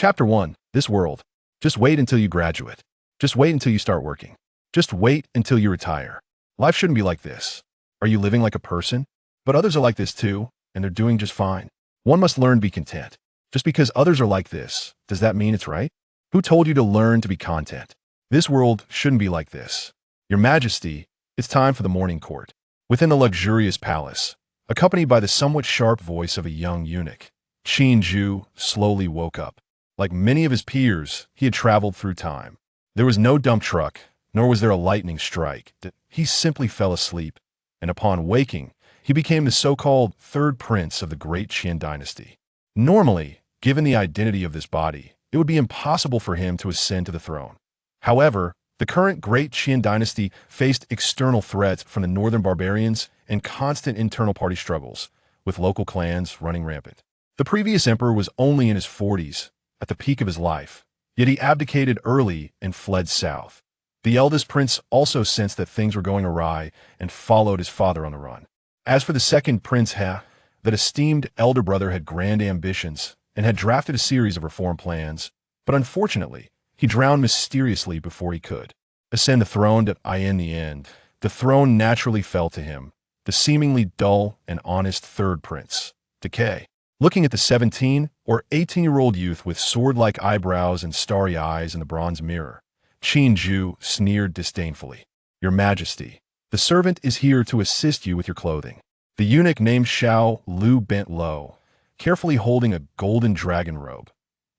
Chapter 1. This world. Just wait until you graduate. Just wait until you start working. Just wait until you retire. Life shouldn't be like this. Are you living like a person? But others are like this too, and they're doing just fine. One must learn to be content. Just because others are like this, does that mean it's right? Who told you to learn to be content? This world shouldn't be like this. Your Majesty, it's time for the morning court. Within the luxurious palace, accompanied by the somewhat sharp voice of a young eunuch, Qin Jue slowly woke up. Like many of his peers, he had traveled through time. There was no dump truck, nor was there a lightning strike. He simply fell asleep, and upon waking, he became the so-called third prince of the great Qin dynasty. Normally, given the identity of this body, it would be impossible for him to ascend to the throne. However, the current great Qin dynasty faced external threats from the northern barbarians and constant internal party struggles, with local clans running rampant. The previous emperor was only in his 40s, at the peak of his life, yet he abdicated early and fled south. The eldest prince also sensed that things were going awry and followed his father on the run. As for the second prince, that esteemed elder brother had grand ambitions and had drafted a series of reform plans, but unfortunately, he drowned mysteriously before he could ascend the throne. In the end, the throne naturally fell to him, the seemingly dull and honest third prince, Decay. Looking at the 17 or 18-year-old youth with sword-like eyebrows and starry eyes in the bronze mirror, Qin Jue sneered disdainfully. Your Majesty, the servant is here to assist you with your clothing. The eunuch named Xiao Lu bent low, carefully holding a golden dragon robe.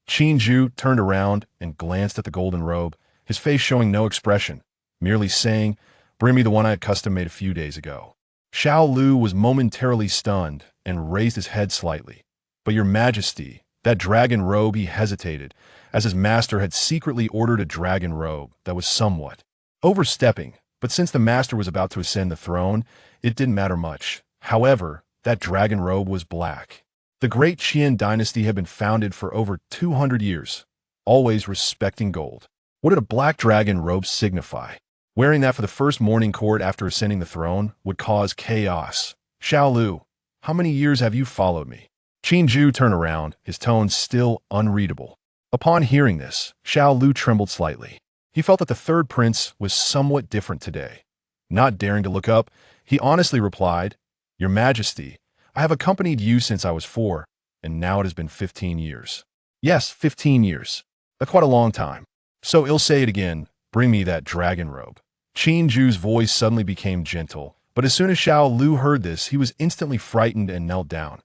Qin Jue turned around and glanced at the golden robe, his face showing no expression, merely saying, "Bring me the one I had custom made a few days ago." Xiao Lu was momentarily stunned and raised his head slightly. But your Majesty, that dragon robe, he hesitated, as his master had secretly ordered a dragon robe that was somewhat overstepping, but since the master was about to ascend the throne, it didn't matter much. However, that dragon robe was black. The great Qin dynasty had been founded for over 200 years, always respecting gold. What did a black dragon robe signify? Wearing that for the first morning court after ascending the throne would cause chaos. Xiao Lu, how many years have you followed me? Qin Jue turned around, his tone still unreadable. Upon hearing this, Xiao Lu trembled slightly. He felt that the third prince was somewhat different today. Not daring to look up, he honestly replied, "Your Majesty, I have accompanied you since I was 4, and now it has been 15 years. Yes, 15 years. That's quite a long time. So I'll say it again, bring me that dragon robe." Qin Jue's voice suddenly became gentle, but as soon as Xiao Lu heard this, he was instantly frightened and knelt down.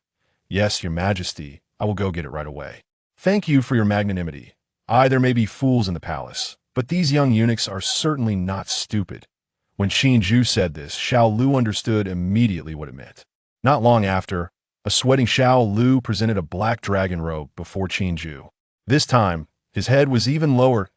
"Yes, your Majesty, I will go get it right away." "Thank you for your magnanimity. There may be fools in the palace, but these young eunuchs are certainly not stupid." When Qin Jue said this, Xiao Lu understood immediately what it meant. Not long after, a sweating Xiao Lu presented a black dragon robe before Qin Jue. This time, his head was even lower.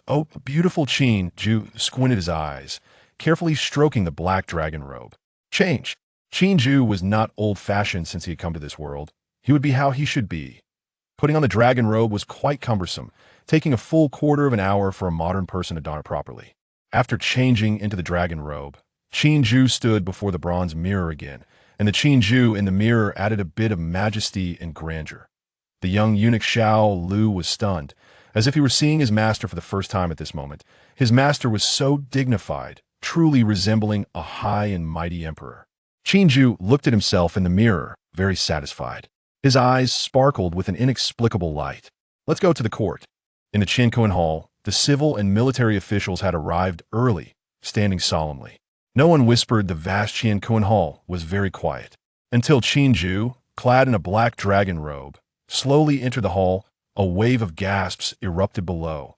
"Oh, beautiful." Qin Jue squinted his eyes, carefully stroking the black dragon robe. Change. Qin Jue was not old-fashioned since he had come to this world. He would be how he should be. Putting on the dragon robe was quite cumbersome, taking a full quarter of an hour for a modern person to don it properly. After changing into the dragon robe, Qin Jue stood before the bronze mirror again, and the Qin Jue in the mirror added a bit of majesty and grandeur. The young eunuch Xiao Lu was stunned, as if he were seeing his master for the first time at this moment. His master was so dignified, truly resembling a high and mighty emperor. Qin Jue looked at himself in the mirror, very satisfied. His eyes sparkled with an inexplicable light. Let's go to the court. In the Qin Hall, the civil and military officials had arrived early, standing solemnly. No one whispered. The vast Qin Hall was very quiet. Until Qin Jue, clad in a black dragon robe, slowly entered the hall, a wave of gasps erupted below.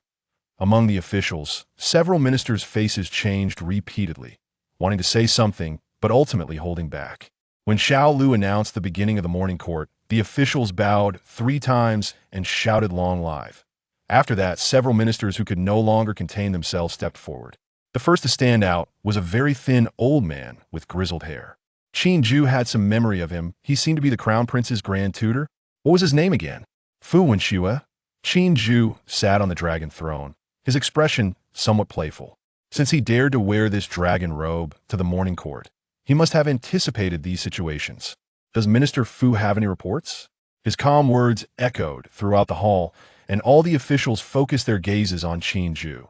Among the officials, several ministers' faces changed repeatedly, wanting to say something, but ultimately holding back. When Xiao Lu announced the beginning of the morning court, the officials bowed 3 times and shouted "Long live." After that, several ministers who could no longer contain themselves stepped forward. The first to stand out was a very thin old man with grizzled hair. Qin Jue had some memory of him. He seemed to be the crown prince's grand tutor. What was his name again? Fu Wenxue. Qin Jue sat on the dragon throne, his expression somewhat playful. Since he dared to wear this dragon robe to the morning court, he must have anticipated these situations. Does Minister Fu have any reports? His calm words echoed throughout the hall, and all the officials focused their gazes on Qin Jue.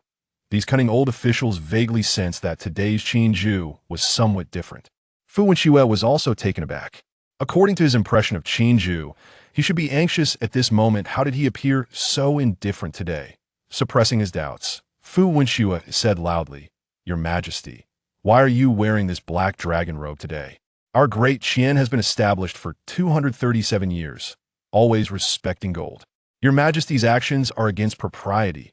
These cunning old officials vaguely sensed that today's Qin Jue was somewhat different. Fu Wenxue was also taken aback. According to his impression of Qin Jue, he should be anxious at this moment. How did he appear so indifferent today? Suppressing his doubts, Fu Wenxue said loudly, "Your Majesty, why are you wearing this black dragon robe today? Our great Qian has been established for 237 years, always respecting gold. Your Majesty's actions are against propriety."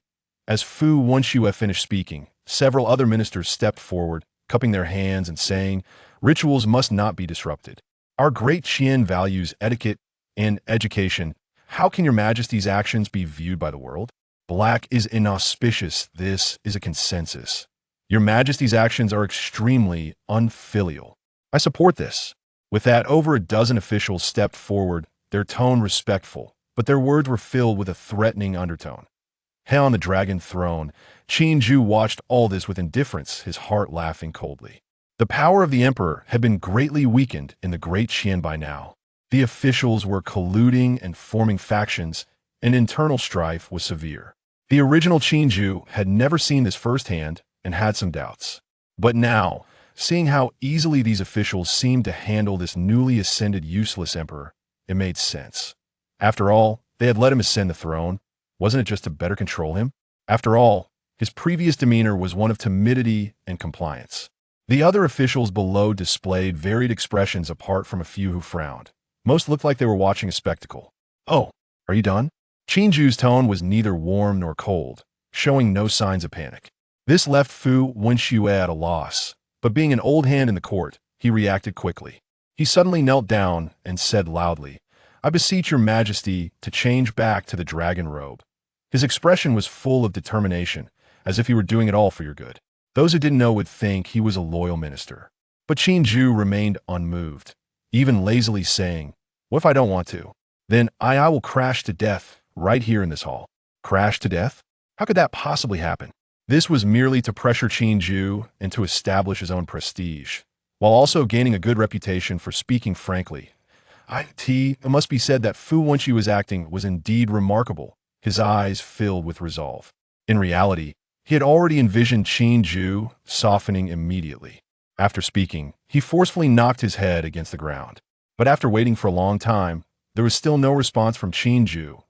As Fu Wenxue finished speaking, several other ministers stepped forward, cupping their hands and saying, "Rituals must not be disrupted. Our great Qian values etiquette and education. How can your Majesty's actions be viewed by the world? Black is inauspicious. This is a consensus. Your Majesty's actions are extremely unfilial. I support this." With that, over a dozen officials stepped forward, their tone respectful, but their words were filled with a threatening undertone. High on the dragon throne, Qin Jue watched all this with indifference, his heart laughing coldly. The power of the emperor had been greatly weakened in the Great Qian by now. The officials were colluding and forming factions, and internal strife was severe. The original Qin Jue had never seen this firsthand and had some doubts. But now, seeing how easily these officials seemed to handle this newly ascended useless emperor, it made sense. After all, they had let him ascend the throne. Wasn't it just to better control him? After all, his previous demeanor was one of timidity and compliance. The other officials below displayed varied expressions apart from a few who frowned. Most looked like they were watching a spectacle. "Oh, are you done?" Qin Jue's tone was neither warm nor cold, showing no signs of panic. This left Fu Wenxue at a loss, but being an old hand in the court, he reacted quickly. He suddenly knelt down and said loudly, "I beseech your Majesty to change back to the dragon robe." His expression was full of determination, as if he were doing it all for your good. Those who didn't know would think he was a loyal minister. But Qin Jue remained unmoved, even lazily saying, "What if I don't want to? Then I will crash to death right here in this hall." Crash to death? How could that possibly happen? This was merely to pressure Qin Jue and to establish his own prestige, while also gaining a good reputation for speaking frankly. It must be said that Fu Wenxue's acting was indeed remarkable, his eyes filled with resolve. In reality, he had already envisioned Qin Jue softening immediately. After speaking, he forcefully knocked his head against the ground. But after waiting for a long time, there was still no response from Qin Jue.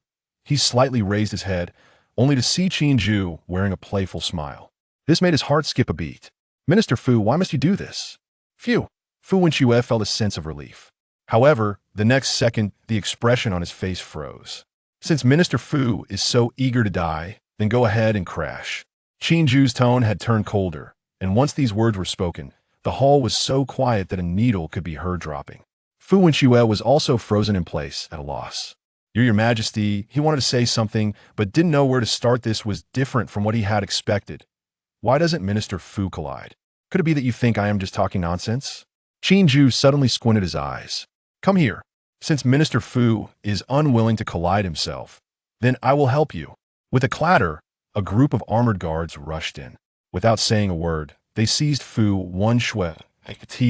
He slightly raised his head, only to see Qin Jue wearing a playful smile. This made his heart skip a beat. "Minister Fu, why must you do this?" Phew! Fu Wenxue felt a sense of relief. However, the next second, the expression on his face froze. Since Minister Fu is so eager to die, then go ahead and crash. Qin Jue's tone had turned colder, and once these words were spoken, the hall was so quiet that a needle could be heard dropping. Fu Wenxue was also frozen in place, at a loss. Your Majesty, he wanted to say something, but didn't know where to start. This was different from what he had expected. Why doesn't Minister Fu collide? Could it be that you think I am just talking nonsense? Qin Jue suddenly squinted his eyes. Come here. Since Minister Fu is unwilling to collide himself, then I will help you. With a clatter, a group of armored guards rushed in. Without saying a word, they seized Fu Wenxue.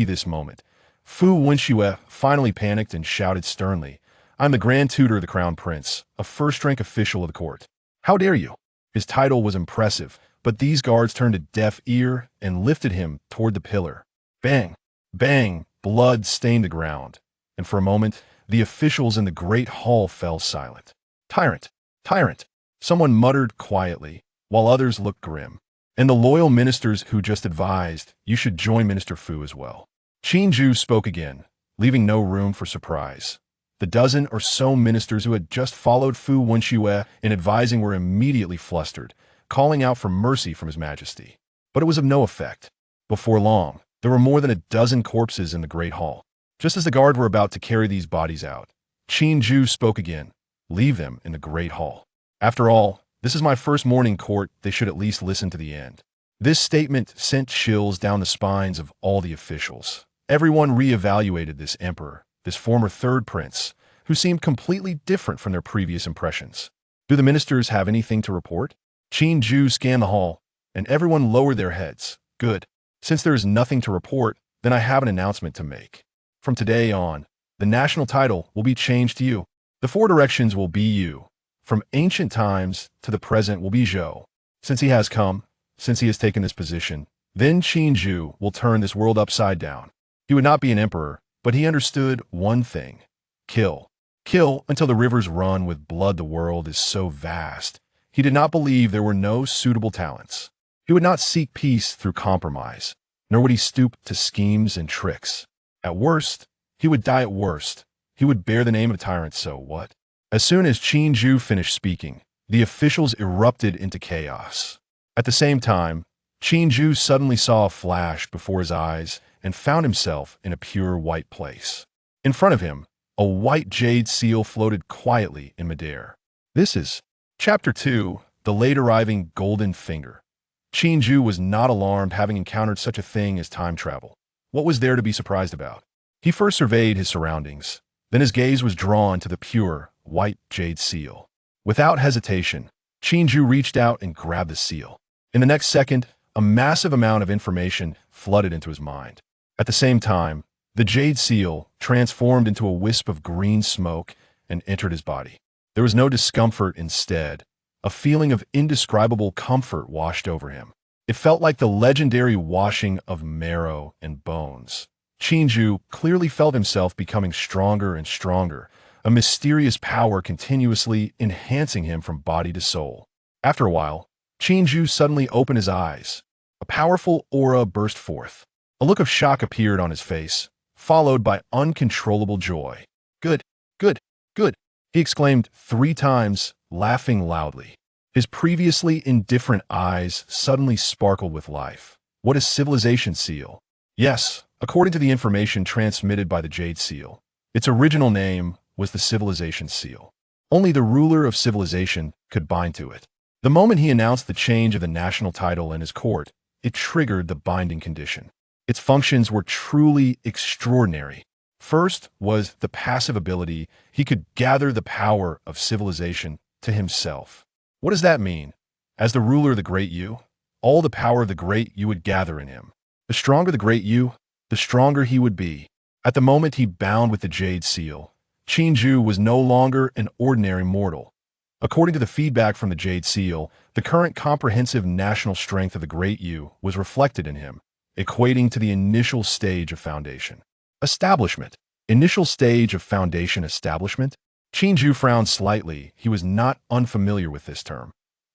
This moment, Fu Wenxue finally panicked and shouted sternly, "I'm the Grand Tutor of the Crown Prince, a first-rank official of the court. How dare you?" His title was impressive, but these guards turned a deaf ear and lifted him toward the pillar. Bang! Bang! Blood stained the ground, and for a moment, the officials in the great hall fell silent. "Tyrant! Tyrant!" someone muttered quietly, while others looked grim. "And the loyal ministers who just advised you should join Minister Fu as well." Qin Jue spoke again, leaving no room for surprise. The dozen or so ministers who had just followed Fu Wenxue in advising were immediately flustered, calling out for mercy from His Majesty. But it was of no effect. Before long, there were more than a dozen corpses in the Great Hall. Just as the guard were about to carry these bodies out, Qin Jue spoke again. "Leave them in the Great Hall. After all, this is my first morning court. They should at least listen to the end." This statement sent chills down the spines of all the officials. Everyone re-evaluated this emperor, this former third prince, who seemed completely different from their previous impressions. Do the ministers have anything to report? Qin Jue scanned the hall, and everyone lowered their heads. Good. Since there is nothing to report, then I have an announcement to make. From today on, the national title will be changed to you. The four directions will be you. from ancient times to the present will be Zhou. Since he has come, since he has taken this position, then Qin Jue will turn this world upside down. He would not be an emperor, but he understood one thing. Kill. Kill until the rivers run with blood. The world is so vast. He did not believe there were no suitable talents. He would not seek peace through compromise, nor would he stoop to schemes and tricks. At worst, he would die. At worst, he would bear the name of Tyrant. So what? As soon as Qin Jue finished speaking, the officials erupted into chaos. At the same time, Qin Jue suddenly saw a flash before his eyes and found himself in a pure white place. In front of him, a white jade seal floated quietly in midair. This is Chapter 2, The Late Arriving Golden Finger. Qin Jue was not alarmed, having encountered such a thing as time travel. What was there to be surprised about? He first surveyed his surroundings. Then his gaze was drawn to the pure, white jade seal. Without hesitation, Qin Jue reached out and grabbed the seal. In the next second, a massive amount of information flooded into his mind. At the same time, the jade seal transformed into a wisp of green smoke and entered his body. There was no discomfort. Instead, a feeling of indescribable comfort washed over him. It felt like the legendary washing of marrow and bones. Qin Jue clearly felt himself becoming stronger and stronger, a mysterious power continuously enhancing him from body to soul. After a while, Qin Jue suddenly opened his eyes. A powerful aura burst forth. A look of shock appeared on his face, followed by uncontrollable joy. Good, good, good, he exclaimed 3 times, laughing loudly. His previously indifferent eyes suddenly sparkled with life. What is civilization seal? Yes, according to the information transmitted by the Jade Seal, its original name was the Civilization Seal. Only the ruler of civilization could bind to it. The moment he announced the change of the national title in his court, it triggered the binding condition. Its functions were truly extraordinary. First was the passive ability. He could gather the power of civilization to himself. What does that mean? As the ruler of the Great Yu, all the power of the Great Yu would gather in him. The stronger the Great Yu, the stronger he would be. At the moment he bound with the Jade Seal, Qin Jue was no longer an ordinary mortal. According to the feedback from the Jade Seal, the current comprehensive national strength of the Great Yu was reflected in him, equating to the initial stage of foundation. Establishment. Initial stage of foundation establishment? Qin Jue frowned slightly. He was not unfamiliar with this term.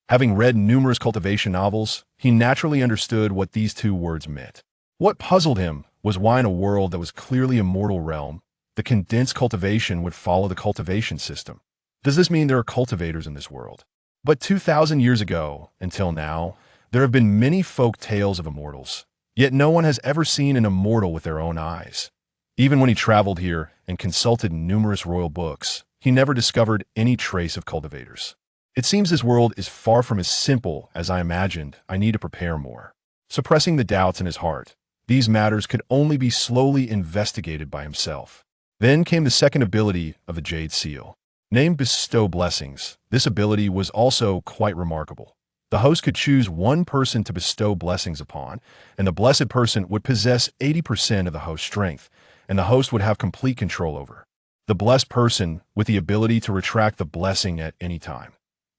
Having read numerous cultivation novels, he naturally understood what these 2 words meant. What puzzled him was why in a world that was clearly a mortal realm, the condensed cultivation would follow the cultivation system. Does this mean there are cultivators in this world? But 2,000 years ago, until now, there have been many folk tales of immortals, yet no one has ever seen an immortal with their own eyes. Even when he traveled here and consulted numerous royal books, he never discovered any trace of cultivators. It seems this world is far from as simple as I imagined. I need to prepare more. Suppressing the doubts in his heart, these matters could only be slowly investigated by himself. Then came the second ability of the Jade Seal. Named Bestow Blessings, this ability was also quite remarkable. The host could choose one person to bestow blessings upon, and the blessed person would possess 80% of the host's strength, and the host would have complete control over the blessed person with the ability to retract the blessing at any time.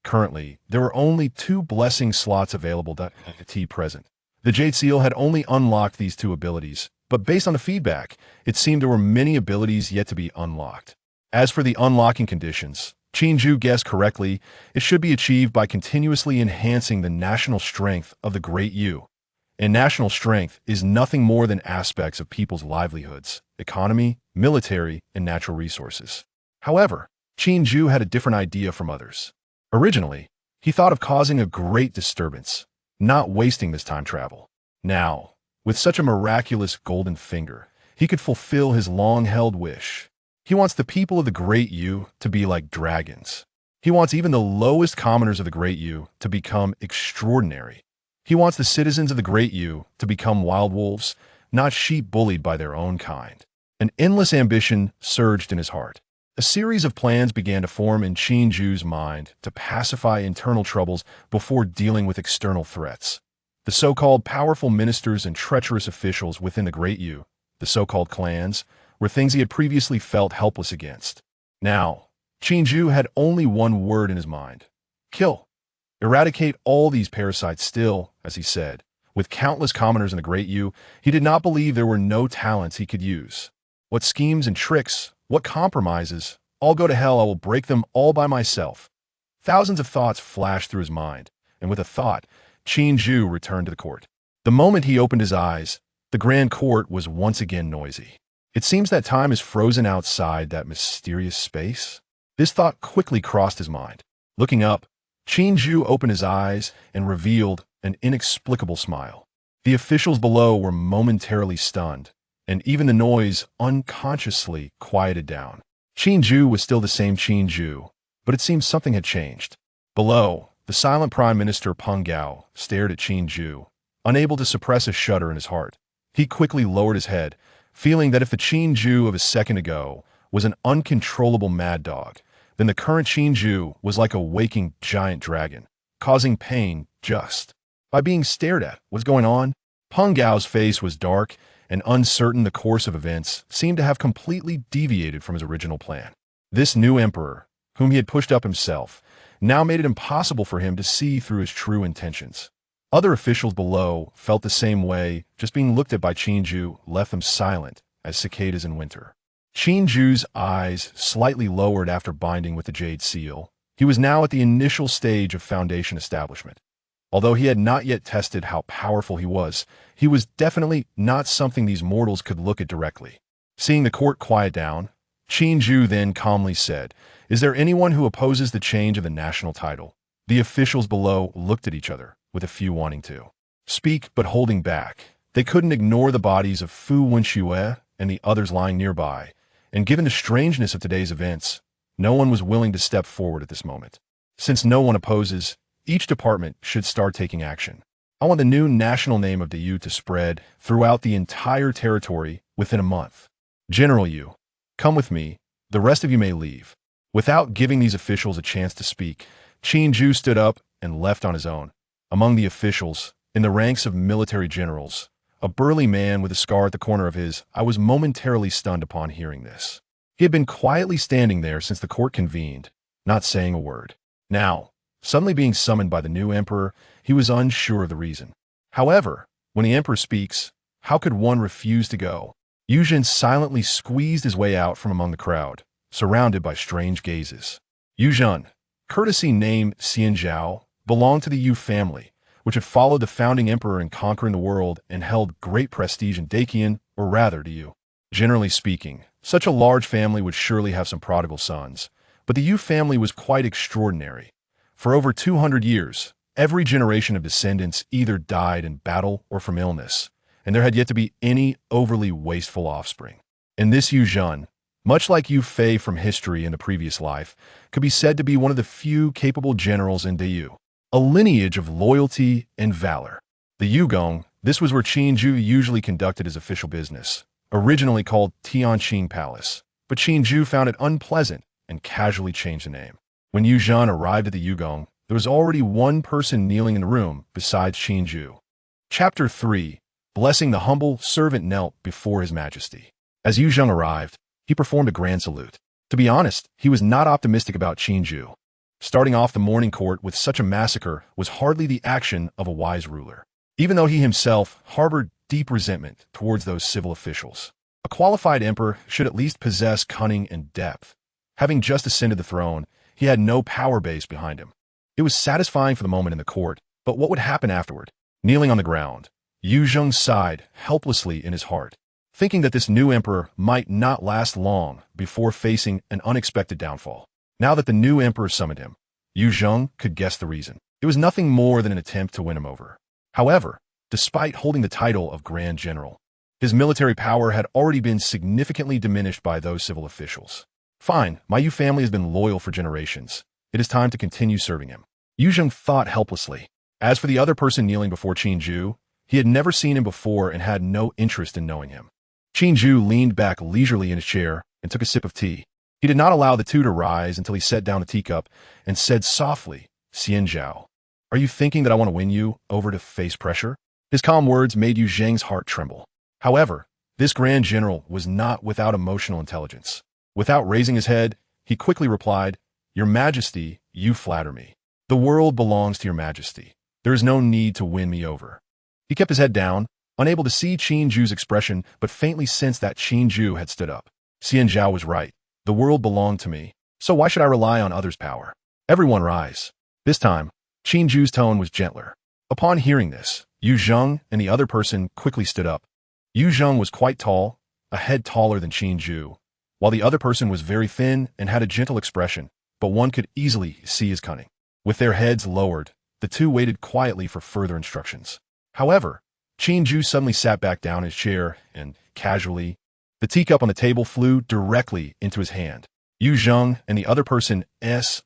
Currently, there were only 2 blessing slots available at present. The Jade Seal had only unlocked these 2 abilities, but based on the feedback, it seemed there were many abilities yet to be unlocked. As for the unlocking conditions, Qin Jue guessed correctly. It should be achieved by continuously enhancing the national strength of the Great Yu. And national strength is nothing more than aspects of people's livelihoods, economy, military, and natural resources. However, Qin Jue had a different idea from others. Originally, he thought of causing a great disturbance, not wasting this time travel. Now, with such a miraculous golden finger, he could fulfill his long-held wish. He wants the people of the Great Yu to be like dragons. He wants even the lowest commoners of the Great Yu to become extraordinary. He wants the citizens of the Great Yu to become wild wolves, not sheep bullied by their own kind. An endless ambition surged in his heart. A series of plans began to form in Qin Jue's mind to pacify internal troubles before dealing with external threats. The so-called powerful ministers and treacherous officials within the Great Yu, the so-called clans, were things he had previously felt helpless against. Now, Qin Jue had only one word in his mind: kill. Eradicate all these parasites. Still, as he said, with countless commoners in the Great Yu, he did not believe there were no talents he could use. What schemes and tricks, what compromises, all go to hell, I will break them all by myself. Thousands of thoughts flashed through his mind, and with a thought, Qin Jue returned to the court. The moment he opened his eyes, the grand court was once again noisy. It seems that time is frozen outside that mysterious space. This thought quickly crossed his mind. Looking up, Qin Jue opened his eyes and revealed an inexplicable smile. The officials below were momentarily stunned, and even the noise unconsciously quieted down. Qin Jue was still the same Qin Jue, but it seemed something had changed. Below, the silent Prime Minister Peng Gao stared at Qin Jue, unable to suppress a shudder in his heart. He quickly lowered his head, feeling that if the Qin Jue of a second ago was an uncontrollable mad dog, then the current Qin Jue was like a waking giant dragon, causing pain just by being stared at. What's going on? Peng Gao's face was dark and uncertain. The course of events seemed to have completely deviated from his original plan. This new emperor, whom he had pushed up himself, now made it impossible for him to see through his true intentions. Other officials below felt the same way. Just being looked at by Qin Jue left them silent as cicadas in winter. Qin Jue's eyes slightly lowered after binding with the jade seal. He was now at the initial stage of foundation establishment. Although he had not yet tested how powerful he was definitely not something these mortals could look at directly. Seeing the court quiet down, Qin Jue then calmly said, "Is there anyone who opposes the change of the national title?" The officials below looked at each other, with a few wanting to speak but holding back. They couldn't ignore the bodies of Fu Wenxue and the others lying nearby, and given the strangeness of today's events, no one was willing to step forward at this moment. Since no one opposes, each department should start taking action. I want the new national name of the Yu to spread throughout the entire territory within a month. General Yu, come with me. The rest of you may leave. Without giving these officials a chance to speak, Qin Jue stood up and left on his own. Among the officials, in the ranks of military generals, a burly man with a scar at the corner of his eye was momentarily stunned upon hearing this. He had been quietly standing there since the court convened, not saying a word. Now, suddenly being summoned by the new emperor, he was unsure of the reason. However, when the emperor speaks, how could one refuse to go? Yu Zhen silently squeezed his way out from among the crowd, surrounded by strange gazes. Yu Zhen, courtesy name Xian Zhao, belonged to the Yu family, which had followed the founding emperor in conquering the world and held great prestige in Dakian, or rather the Yu. Generally speaking, such a large family would surely have some prodigal sons, but the Yu family was quite extraordinary. For over 200 years, every generation of descendants either died in battle or from illness, and there had yet to be any overly wasteful offspring. And this Yu Zhen, much like Yu Fei from history in the previous life, could be said to be one of the few capable generals in Yu, a lineage of loyalty and valor. The Yugong, this was where Qin Jue usually conducted his official business, originally called Tianqing Palace, but Qin Jue found it unpleasant and casually changed the name. When Yu Zhen arrived at the Yugong, there was already one person kneeling in the room besides Qin Jue. Chapter 3. Blessing the humble servant knelt before his Majesty. As Yu Zhen arrived, he performed a grand salute. To be honest, he was not optimistic about Qin Jue. Starting off the morning court with such a massacre was hardly the action of a wise ruler, even though he himself harbored deep resentment towards those civil officials. A qualified emperor should at least possess cunning and depth. Having just ascended the throne, he had no power base behind him. It was satisfying for the moment in the court, but what would happen afterward? Kneeling on the ground, Yu Zhen sighed helplessly in his heart, thinking that this new emperor might not last long before facing an unexpected downfall. Now that the new emperor summoned him, Yu Zhen could guess the reason. It was nothing more than an attempt to win him over. However, despite holding the title of Grand General, his military power had already been significantly diminished by those civil officials. Fine, my Yu family has been loyal for generations. It is time to continue serving him. Yu Zhen thought helplessly. As for the other person kneeling before Qin Jue, he had never seen him before and had no interest in knowing him. Qin Jue leaned back leisurely in his chair and took a sip of tea. He did not allow the two to rise until he set down the teacup and said softly, "Xian Zhao, are you thinking that I want to win you over to face pressure?" His calm words made Yu Zheng's heart tremble. However, this grand general was not without emotional intelligence. Without raising his head, he quickly replied, "Your Majesty, you flatter me. The world belongs to your Majesty. There is no need to win me over." He kept his head down, unable to see Qin Jue's expression, but faintly sensed that Qin Jue had stood up. Xian Zhao was right. The world belonged to me, so why should I rely on others' power? Everyone rise. This time, Qin Jue's tone was gentler. Upon hearing this, Yu Zheng and the other person quickly stood up. Yu Zheng was quite tall, a head taller than Qin Jue, while the other person was very thin and had a gentle expression, but one could easily see his cunning. With their heads lowered, the two waited quietly for further instructions. However, Qin Jue suddenly sat back down in his chair and, casually, the teacup on the table flew directly into his hand. Yu Zheng and the other person's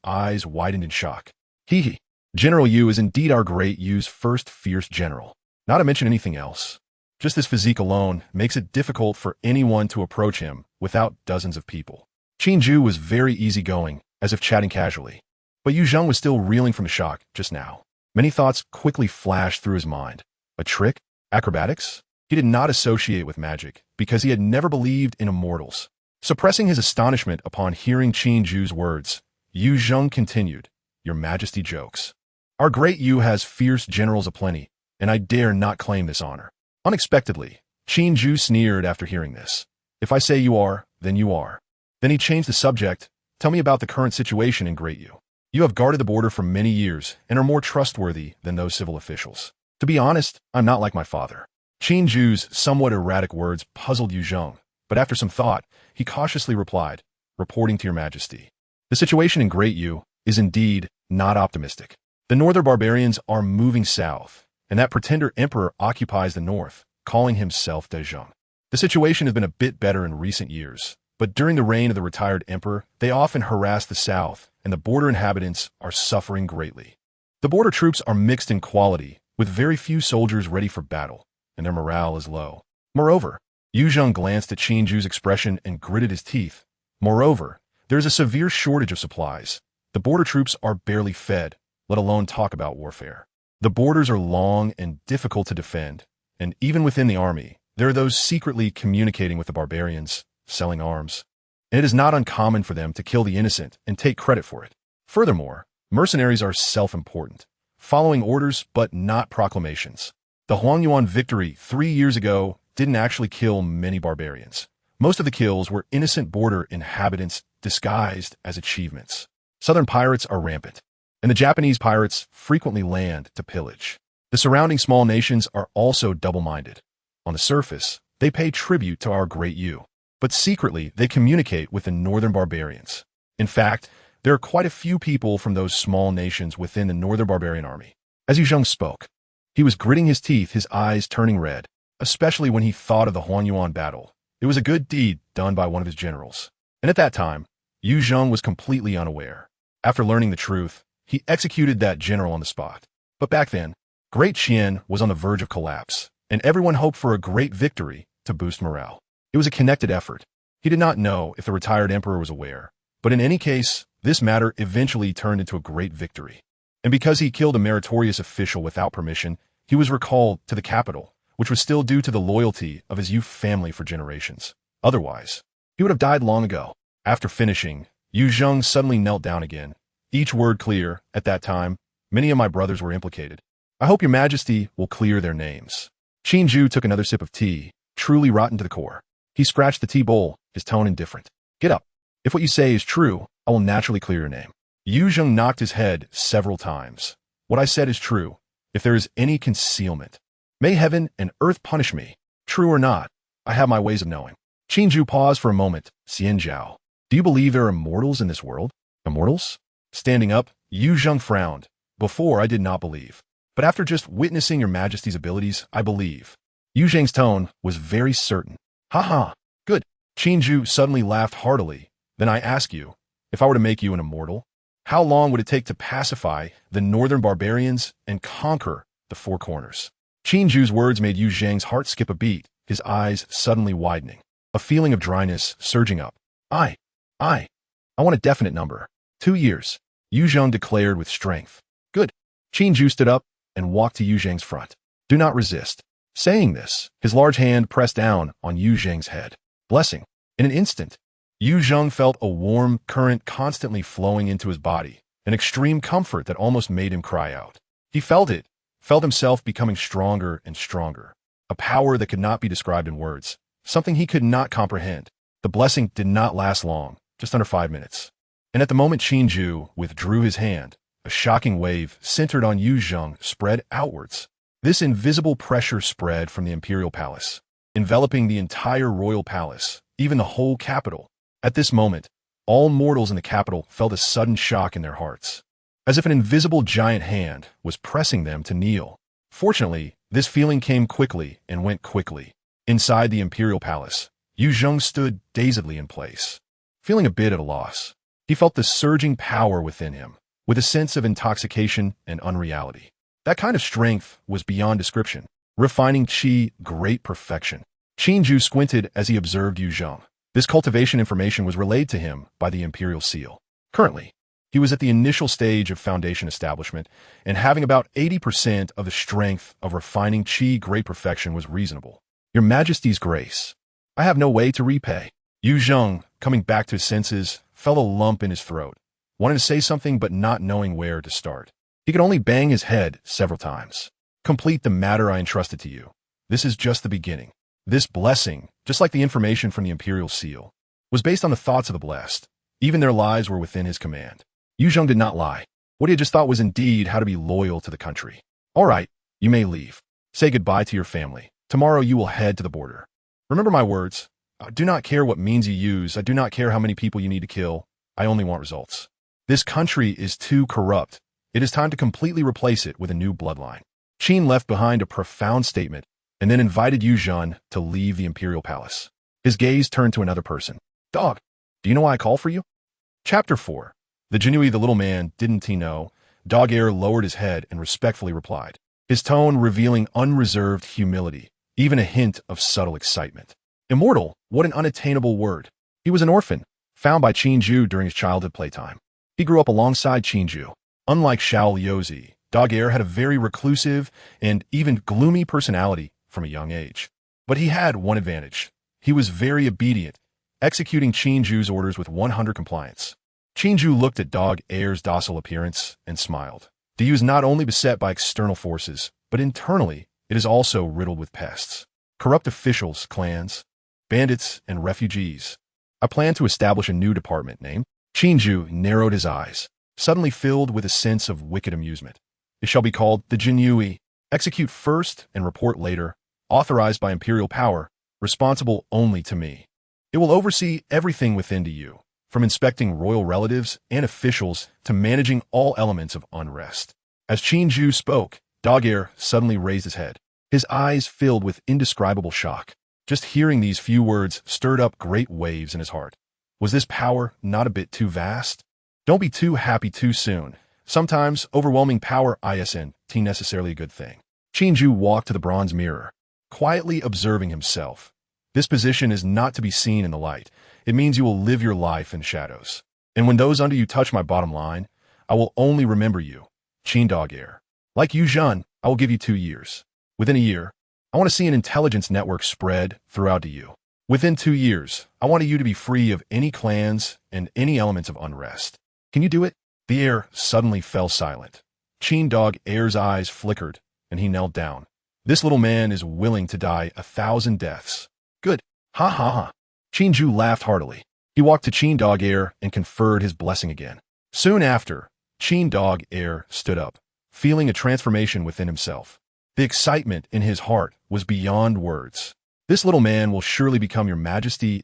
eyes widened in shock. Hee. General Yu is indeed our great Yu's first fierce general. Not to mention anything else. Just his physique alone makes it difficult for anyone to approach him without dozens of people. Qin Jue was very easygoing, as if chatting casually. But Yu Zheng was still reeling from the shock just now. Many thoughts quickly flashed through his mind. A trick? Acrobatics? He did not associate with magic, because he had never believed in immortals. Suppressing his astonishment upon hearing Qin Jue's words, Yu Zheng continued, "Your Majesty jokes. Our great Yu has fierce generals aplenty, and I dare not claim this honor." Unexpectedly, Qin Jue sneered after hearing this. "If I say you are, then you are." Then he changed the subject. "Tell me about the current situation in Great Yu. You have guarded the border for many years and are more trustworthy than those civil officials. To be honest, I'm not like my father." Qin Jue's somewhat erratic words puzzled Yu Zheng, but after some thought, he cautiously replied, "Reporting to your Majesty. The situation in Great Yu is indeed not optimistic. The northern barbarians are moving south, and that pretender emperor occupies the north, calling himself Dezheng. The situation has been a bit better in recent years, but during the reign of the retired emperor, they often harass the south, and the border inhabitants are suffering greatly. The border troops are mixed in quality, with very few soldiers ready for battle, and their morale is low. Moreover," Yu Zheng glanced at Qin Jue's expression and gritted his teeth. "Moreover, there is a severe shortage of supplies. The border troops are barely fed, let alone talk about warfare. The borders are long and difficult to defend, and even within the army, there are those secretly communicating with the barbarians, selling arms. And it is not uncommon for them to kill the innocent and take credit for it. Furthermore, mercenaries are self-important, following orders but not proclamations. The Huangyuan victory 3 years ago didn't actually kill many barbarians. Most of the kills were innocent border inhabitants disguised as achievements. Southern pirates are rampant, and the Japanese pirates frequently land to pillage. The surrounding small nations are also double-minded. On the surface, they pay tribute to our great Yu, but secretly they communicate with the northern barbarians. In fact, there are quite a few people from those small nations within the northern barbarian army." As Yu Zheng spoke, he was gritting his teeth, his eyes turning red, especially when he thought of the Huangyuan battle. It was a good deed done by one of his generals. And at that time, Yu Zheng was completely unaware. After learning the truth, he executed that general on the spot. But back then, Great Qian was on the verge of collapse, and everyone hoped for a great victory to boost morale. It was a connected effort. He did not know if the retired emperor was aware, but in any case, this matter eventually turned into a great victory. And because he killed a meritorious official without permission, he was recalled to the capital, which was still due to the loyalty of his Yu family for generations. Otherwise, he would have died long ago. After finishing, Yu Zheng suddenly knelt down again, each word clear. "At that time, many of my brothers were implicated. I hope your Majesty will clear their names." Qin Jue took another sip of tea, truly rotten to the core. He scratched the tea bowl, his tone indifferent. "Get up. If what you say is true, I will naturally clear your name." Yu Zheng knocked his head several times. "What I said is true. If there is any concealment, may heaven and earth punish me. True or not, I have my ways of knowing." Qin Jue paused for a moment. "Xian Zhao, do you believe there are immortals in this world?" "Immortals?" Standing up, Yu Zheng frowned. "Before I did not believe. But after just witnessing your Majesty's abilities, I believe." Yu Zheng's tone was very certain. "Ha ha, good." Qin Jue suddenly laughed heartily. "Then I ask you, if I were to make you an immortal, how long would it take to pacify the northern barbarians and conquer the Four Corners?" Qin Jue's words made Yu Zheng's heart skip a beat, his eyes suddenly widening. A feeling of dryness surging up. I want a definite number. 2 years, Yu Zheng declared with strength. "Good." Qin Jue stood up and walked to Yu Zheng's front. "Do not resist." Saying this, his large hand pressed down on Yu Zheng's head. Blessing. In an instant, Yu Zheng felt a warm current constantly flowing into his body, an extreme comfort that almost made him cry out. He felt it, felt himself becoming stronger and stronger. A power that could not be described in words, something he could not comprehend. The blessing did not last long, just under 5 minutes. And at the moment Qin Jue withdrew his hand, a shocking wave centered on Yu Zheng spread outwards. This invisible pressure spread from the imperial palace, enveloping the entire royal palace, even the whole capital. At this moment, all mortals in the capital felt a sudden shock in their hearts, as if an invisible giant hand was pressing them to kneel. Fortunately, this feeling came quickly and went quickly. Inside the imperial palace, Yu Zheng stood dazedly in place, feeling a bit at a loss. He felt the surging power within him, with a sense of intoxication and unreality. That kind of strength was beyond description, refining qi, great perfection. Qin Jue squinted as he observed Yu Zheng. This cultivation information was relayed to him by the imperial seal. Currently, he was at the initial stage of foundation establishment, and having about 80% of the strength of refining qi great perfection was reasonable. Your Majesty's grace, I have no way to repay. Yu Zheng, coming back to his senses, felt a lump in his throat, wanting to say something but not knowing where to start. He could only bang his head several times. Complete the matter I entrusted to you. This is just the beginning. This blessing, just like the information from the imperial seal, was based on the thoughts of the blessed. Even their lives were within his command. Yu Zheng did not lie. What he had just thought was indeed how to be loyal to the country. All right, you may leave. Say goodbye to your family. Tomorrow you will head to the border. Remember my words. I do not care what means you use. I do not care how many people you need to kill. I only want results. This country is too corrupt. It is time to completely replace it with a new bloodline. Qin left behind a profound statement and then invited Yu Zheng to leave the imperial palace. His gaze turned to another person. Dog, do you know why I call for you? Chapter 4. The Jinui, the little man, didn't he know? Dog Air lowered his head and respectfully replied, his tone revealing unreserved humility, even a hint of subtle excitement. Immortal, what an unattainable word. He was an orphan, found by Qin Jue during his childhood playtime. He grew up alongside Qin Jue. Unlike Xiao Liuzi, Dog Air had a very reclusive and even gloomy personality from a young age. But he had one advantage. He was very obedient, executing Qin Jue's orders with 100 compliance. Qin Jue looked at Dog Air's docile appearance and smiled. Diyu is not only beset by external forces, but internally it is also riddled with pests. Corrupt officials, clans, bandits, and refugees. I plan to establish a new department named. Qin Jue narrowed his eyes, suddenly filled with a sense of wicked amusement. It shall be called the Jinui. Execute first and report later, authorized by imperial power, responsible only to me. It will oversee everything within Diyu, from inspecting royal relatives and officials to managing all elements of unrest. As Qin Jue spoke, Dog Air suddenly raised his head, his eyes filled with indescribable shock. Just hearing these few words stirred up great waves in his heart. Was this power not a bit too vast? Don't be too happy too soon. Sometimes overwhelming power isn't necessarily a good thing. Qin Jue walked to the bronze mirror, quietly observing himself. This position is not to be seen in the light. It means you will live your life in shadows. And when those under you touch my bottom line, I will only remember you. Qin Dog Air. Like Yu Zheng, I will give you 2 years. Within a year, I want to see an intelligence network spread throughout Diyu. Within 2 years, I want you to be free of any clans and any elements of unrest. Can you do it? The air suddenly fell silent. Qin Dog Air's eyes flickered, and he knelt down. This little man is willing to die 1,000 deaths. Good. Ha ha ha. Qin Jue laughed heartily. He walked to Qin Dog Air and conferred his blessing again. Soon after, Qin Dog Air stood up, feeling a transformation within himself. The excitement in his heart was beyond words. This little man will surely become your Majesty's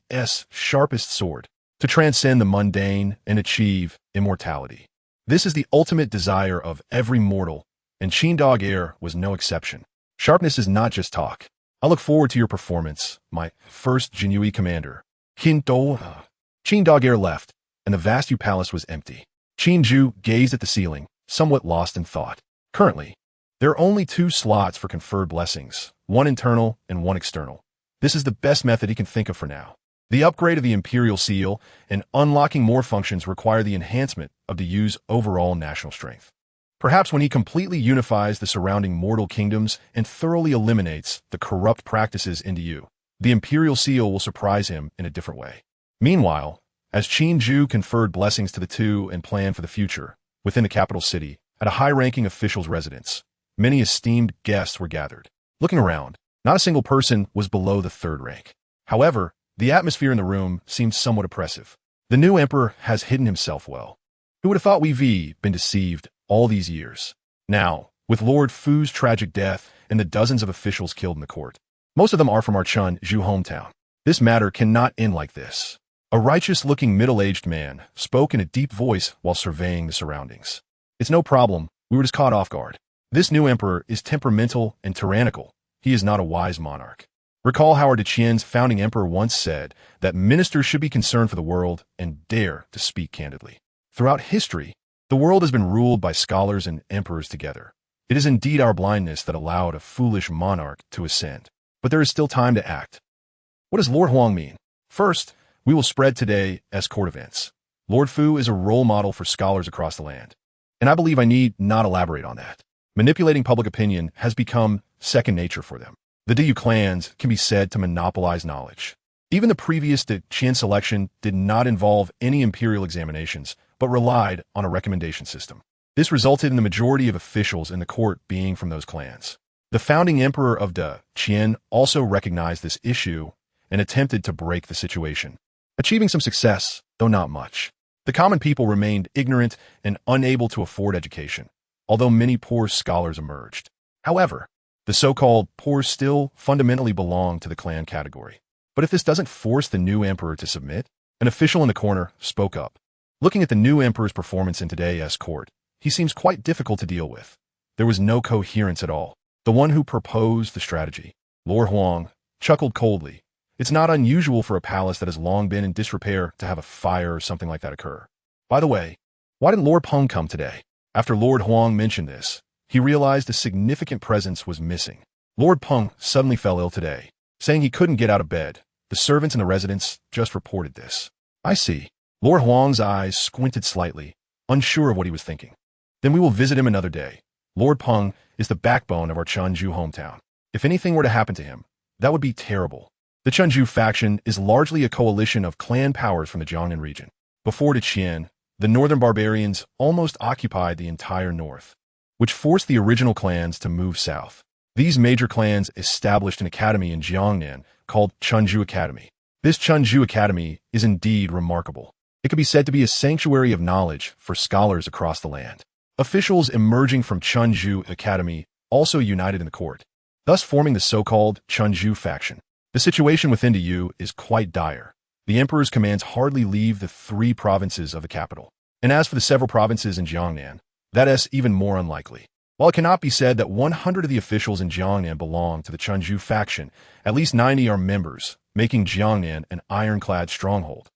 sharpest sword, to transcend the mundane and achieve immortality. This is the ultimate desire of every mortal, and Qin Dog Air was no exception. Sharpness is not just talk. I look forward to your performance, my first Jinui commander. Qin Dog Air left, and the vast Yu palace was empty. Qin Jue gazed at the ceiling, somewhat lost in thought. Currently, there are only 2 slots for conferred blessings, one internal and one external. This is the best method he can think of for now. The upgrade of the Imperial Seal and unlocking more functions require the enhancement of the Yu's overall national strength. Perhaps when he completely unifies the surrounding mortal kingdoms and thoroughly eliminates the corrupt practices in Diyu, the Imperial Seal will surprise him in a different way. Meanwhile, as Qin Jue conferred blessings to the two and planned for the future, within the capital city, at a high-ranking official's residence, many esteemed guests were gathered. Looking around, not a single person was below the third rank. However, the atmosphere in the room seemed somewhat oppressive. The new emperor has hidden himself well. Who would have thought we've been deceived all these years? Now, with Lord Fu's tragic death and the dozens of officials killed in the court, most of them are from our Qin Jue hometown. This matter cannot end like this. A righteous-looking middle-aged man spoke in a deep voice while surveying the surroundings. It's no problem, we were just caught off guard. This new emperor is temperamental and tyrannical. He is not a wise monarch. Recall Howard Qian's founding emperor once said that ministers should be concerned for the world and dare to speak candidly. Throughout history, the world has been ruled by scholars and emperors together. It is indeed our blindness that allowed a foolish monarch to ascend. But there is still time to act. What does Lord Huang mean? First, we will spread today as court events. Lord Fu is a role model for scholars across the land. And I believe I need not elaborate on that. Manipulating public opinion has become second nature for them. The Diyu clans can be said to monopolize knowledge. Even the previous Qin selection did not involve any imperial examinations, but relied on a recommendation system. This resulted in the majority of officials in the court being from those clans. The founding emperor of the Qin also recognized this issue and attempted to break the situation, achieving some success, though not much. The common people remained ignorant and unable to afford education, although many poor scholars emerged. However, the so-called poor still fundamentally belong to the clan category. But if this doesn't force the new emperor to submit, an official in the corner spoke up. Looking at the new emperor's performance in today's court, he seems quite difficult to deal with. There was no coherence at all. The one who proposed the strategy, Lord Huang, chuckled coldly. It's not unusual for a palace that has long been in disrepair to have a fire or something like that occur. By the way, why didn't Lord Peng come today? After Lord Huang mentioned this, he realized a significant presence was missing. Lord Peng suddenly fell ill today, saying he couldn't get out of bed. The servants in the residence just reported this. I see. Lord Huang's eyes squinted slightly, unsure of what he was thinking. Then we will visit him another day. Lord Peng is the backbone of our Qin Jue hometown. If anything were to happen to him, that would be terrible. The Qin Jue faction is largely a coalition of clan powers from the Jiangnan region. Before the Qin, the northern barbarians almost occupied the entire north, which forced the original clans to move south. These major clans established an academy in Jiangnan called Qin Jue Academy. This Qin Jue Academy is indeed remarkable. It could be said to be a sanctuary of knowledge for scholars across the land. Officials emerging from Qin Jue Academy also united in the court, thus forming the so-called Qin Jue faction. The situation within the Yu is quite dire. The emperor's commands hardly leave the 3 provinces of the capital. And as for the several provinces in Jiangnan, that is even more unlikely. While it cannot be said that 100 of the officials in Jiangnan belong to the Qin Jue faction, at least 90 are members, making Jiangnan an ironclad stronghold.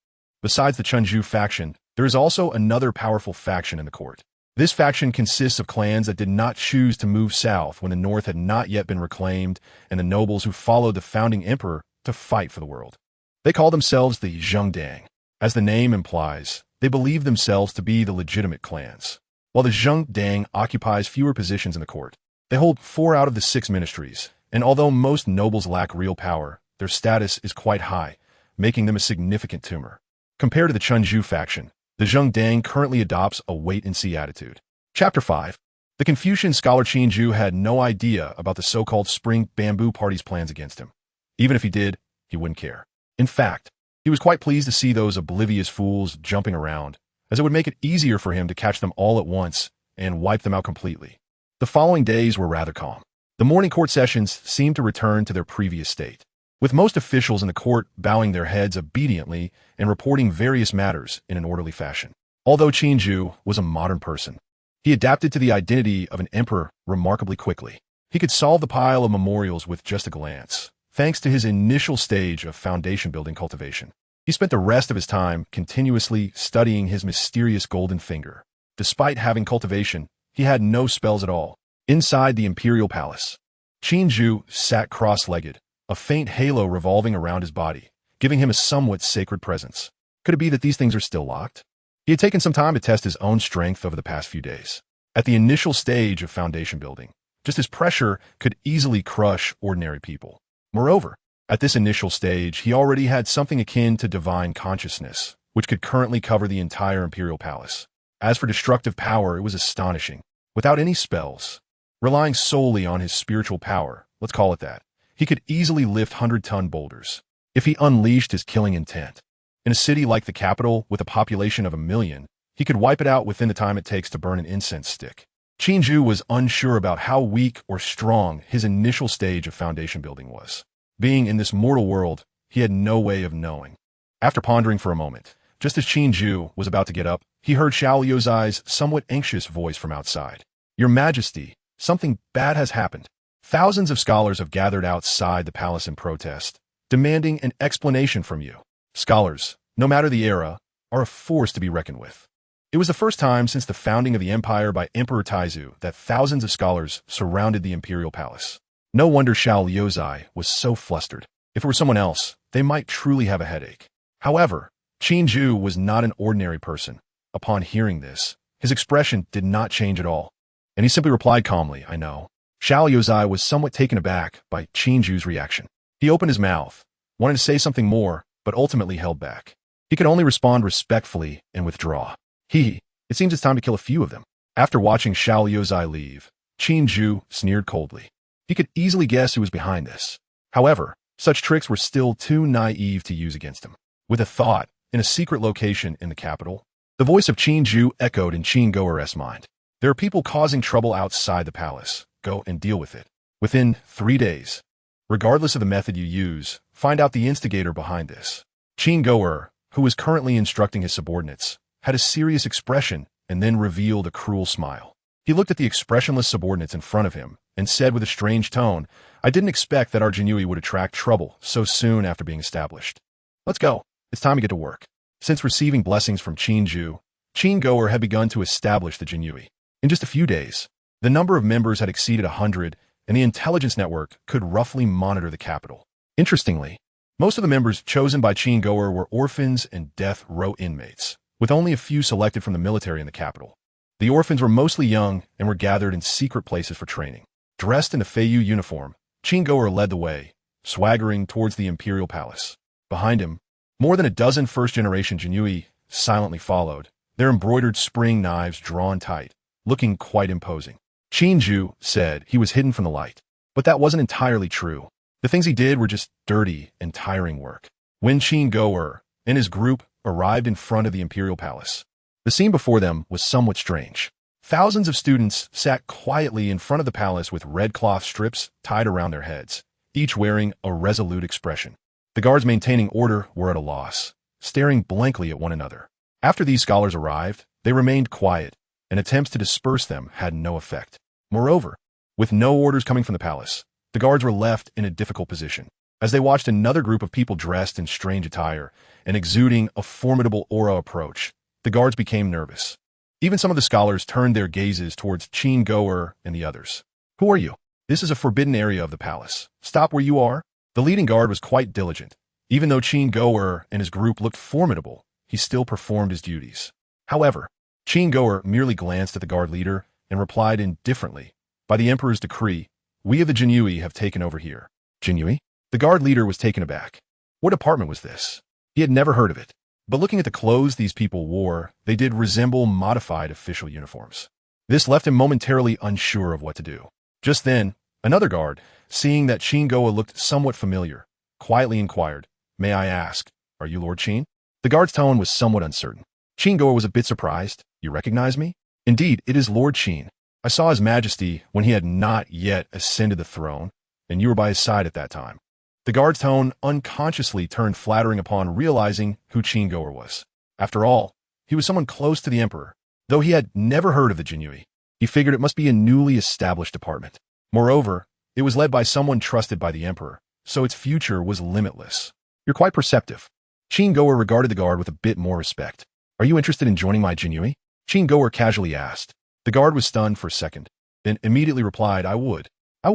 Besides the Qin Jue faction, there is also another powerful faction in the court. This faction consists of clans that did not choose to move south when the north had not yet been reclaimed, and the nobles who followed the founding emperor to fight for the world. They call themselves the Zhengdang. As the name implies, they believe themselves to be the legitimate clans. While the Zhengdang occupies fewer positions in the court, they hold 4 out of the 6 ministries, and although most nobles lack real power, their status is quite high, making them a significant tumor. Compared to the Qin Jue faction, the Zhengdang currently adopts a wait-and-see attitude. Chapter 5. The Confucian scholar Qin Jue had no idea about the so-called Spring Bamboo Party's plans against him. Even if he did, he wouldn't care. In fact, he was quite pleased to see those oblivious fools jumping around, as it would make it easier for him to catch them all at once and wipe them out completely. The following days were rather calm. The morning court sessions seemed to return to their previous state, with most officials in the court bowing their heads obediently and reporting various matters in an orderly fashion. Although Qin Jue was a modern person, he adapted to the identity of an emperor remarkably quickly. He could solve the pile of memorials with just a glance, thanks to his initial stage of foundation-building cultivation. He spent the rest of his time continuously studying his mysterious golden finger. Despite having cultivation, he had no spells at all. Inside the imperial palace, Qin Jue sat cross-legged, a faint halo revolving around his body, giving him a somewhat sacred presence. Could it be that these things are still locked? He had taken some time to test his own strength over the past few days. At the initial stage of foundation building, just his pressure could easily crush ordinary people. Moreover, at this initial stage, he already had something akin to divine consciousness, which could currently cover the entire Imperial Palace. As for destructive power, it was astonishing. Without any spells, relying solely on his spiritual power, let's call it that, he could easily lift 100-ton boulders. If he unleashed his killing intent, in a city like the capital with a population of 1 million, he could wipe it out within the time it takes to burn an incense stick. Qin Jue was unsure about how weak or strong his initial stage of foundation building was. Being in this mortal world, he had no way of knowing. After pondering for a moment, just as Qin Jue was about to get up, he heard Xiao Liuzai's somewhat anxious voice from outside. "Your Majesty, something bad has happened." Thousands of scholars have gathered outside the palace in protest, demanding an explanation from you. Scholars, no matter the era, are a force to be reckoned with. It was the first time since the founding of the empire by Emperor Taizu that thousands of scholars surrounded the imperial palace. No wonder Xiao Liuzai was so flustered. If it were someone else, they might truly have a headache. However, Qin Jue was not an ordinary person. Upon hearing this, his expression did not change at all, and he simply replied calmly, "I know." Xiao Liuzai was somewhat taken aback by Qin Jue's reaction. He opened his mouth, wanted to say something more, but ultimately held back. He could only respond respectfully and withdraw. It seems it's time to kill a few of them." After watching Xiao Liuzai leave, Qin Jue sneered coldly. He could easily guess who was behind this. However, such tricks were still too naive to use against him. With a thought, in a secret location in the capital, the voice of Qin Jue echoed in Qin Jue's mind. "There are people causing trouble outside the palace. Go and deal with it. Within 3 days. Regardless of the method you use, find out the instigator behind this." Qin Jue, who was currently instructing his subordinates, had a serious expression and then revealed a cruel smile. He looked at the expressionless subordinates in front of him and said with a strange tone, "I didn't expect that our Jinui would attract trouble so soon after being established. Let's go. It's time to get to work." Since receiving blessings from Qin Jue, Qin Jue had begun to establish the Jinui. In just a few days, the number of members had exceeded 100, and the intelligence network could roughly monitor the capital. Interestingly, most of the members chosen by Qin Jue were orphans and death row inmates, with only a few selected from the military in the capital. The orphans were mostly young and were gathered in secret places for training. Dressed in a Feiyu uniform, Qin Jue led the way, swaggering towards the imperial palace. Behind him, more than a dozen first-generation Jinui silently followed, their embroidered spring knives drawn tight, looking quite imposing. Qin Jue said he was hidden from the light, but that wasn't entirely true. The things he did were just dirty and tiring work. When Qin Jue and his group arrived in front of the imperial palace, the scene before them was somewhat strange. Thousands of students sat quietly in front of the palace with red cloth strips tied around their heads, each wearing a resolute expression. The guards maintaining order were at a loss, staring blankly at one another. After these scholars arrived, they remained quiet, and attempts to disperse them had no effect. Moreover, with no orders coming from the palace, the guards were left in a difficult position. As they watched another group of people dressed in strange attire and exuding a formidable aura approach, the guards became nervous. Even some of the scholars turned their gazes towards Qin Jue and the others. "Who are you? This is a forbidden area of the palace. Stop where you are." The leading guard was quite diligent. Even though Qin Jue and his group looked formidable, he still performed his duties. However, Qin Jue merely glanced at the guard leader and replied indifferently, "By the emperor's decree, we of the Jinui have taken over here." Jinui? The guard leader was taken aback. What department was this? He had never heard of it. But looking at the clothes these people wore, they did resemble modified official uniforms. This left him momentarily unsure of what to do. Just then, another guard, seeing that Qin Jue looked somewhat familiar, quietly inquired, "May I ask, are you Lord Qin?" The guard's tone was somewhat uncertain. Qin Jue was a bit surprised. "You recognize me?" "Indeed, it is Lord Qin. I saw His Majesty when he had not yet ascended the throne, and you were by his side at that time." The guard's tone unconsciously turned flattering upon realizing who Qin Jue was. After all, he was someone close to the emperor. Though he had never heard of the Jinui, he figured it must be a newly established department. Moreover, it was led by someone trusted by the emperor, so its future was limitless. "You're quite perceptive." Qin Jue regarded the guard with a bit more respect. "Are you interested in joining my Jinui?" Qin Jue casually asked. The guard was stunned for a second, then immediately replied, I would. I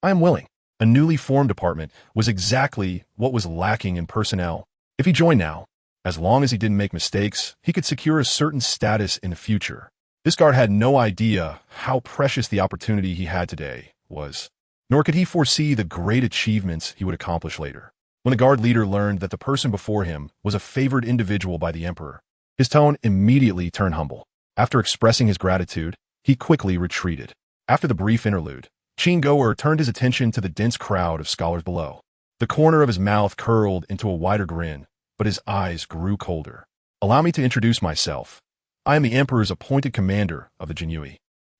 am willing." A newly formed department was exactly what was lacking in personnel. If he joined now, as long as he didn't make mistakes, he could secure a certain status in the future. This guard had no idea how precious the opportunity he had today was, nor could he foresee the great achievements he would accomplish later. When the guard leader learned that the person before him was a favored individual by the emperor, his tone immediately turned humble. After expressing his gratitude, he quickly retreated. After the brief interlude, Qin Jue turned his attention to the dense crowd of scholars below. The corner of his mouth curled into a wider grin, but his eyes grew colder. Allow me to introduce myself. I am the emperor's appointed commander of the Qin Jue.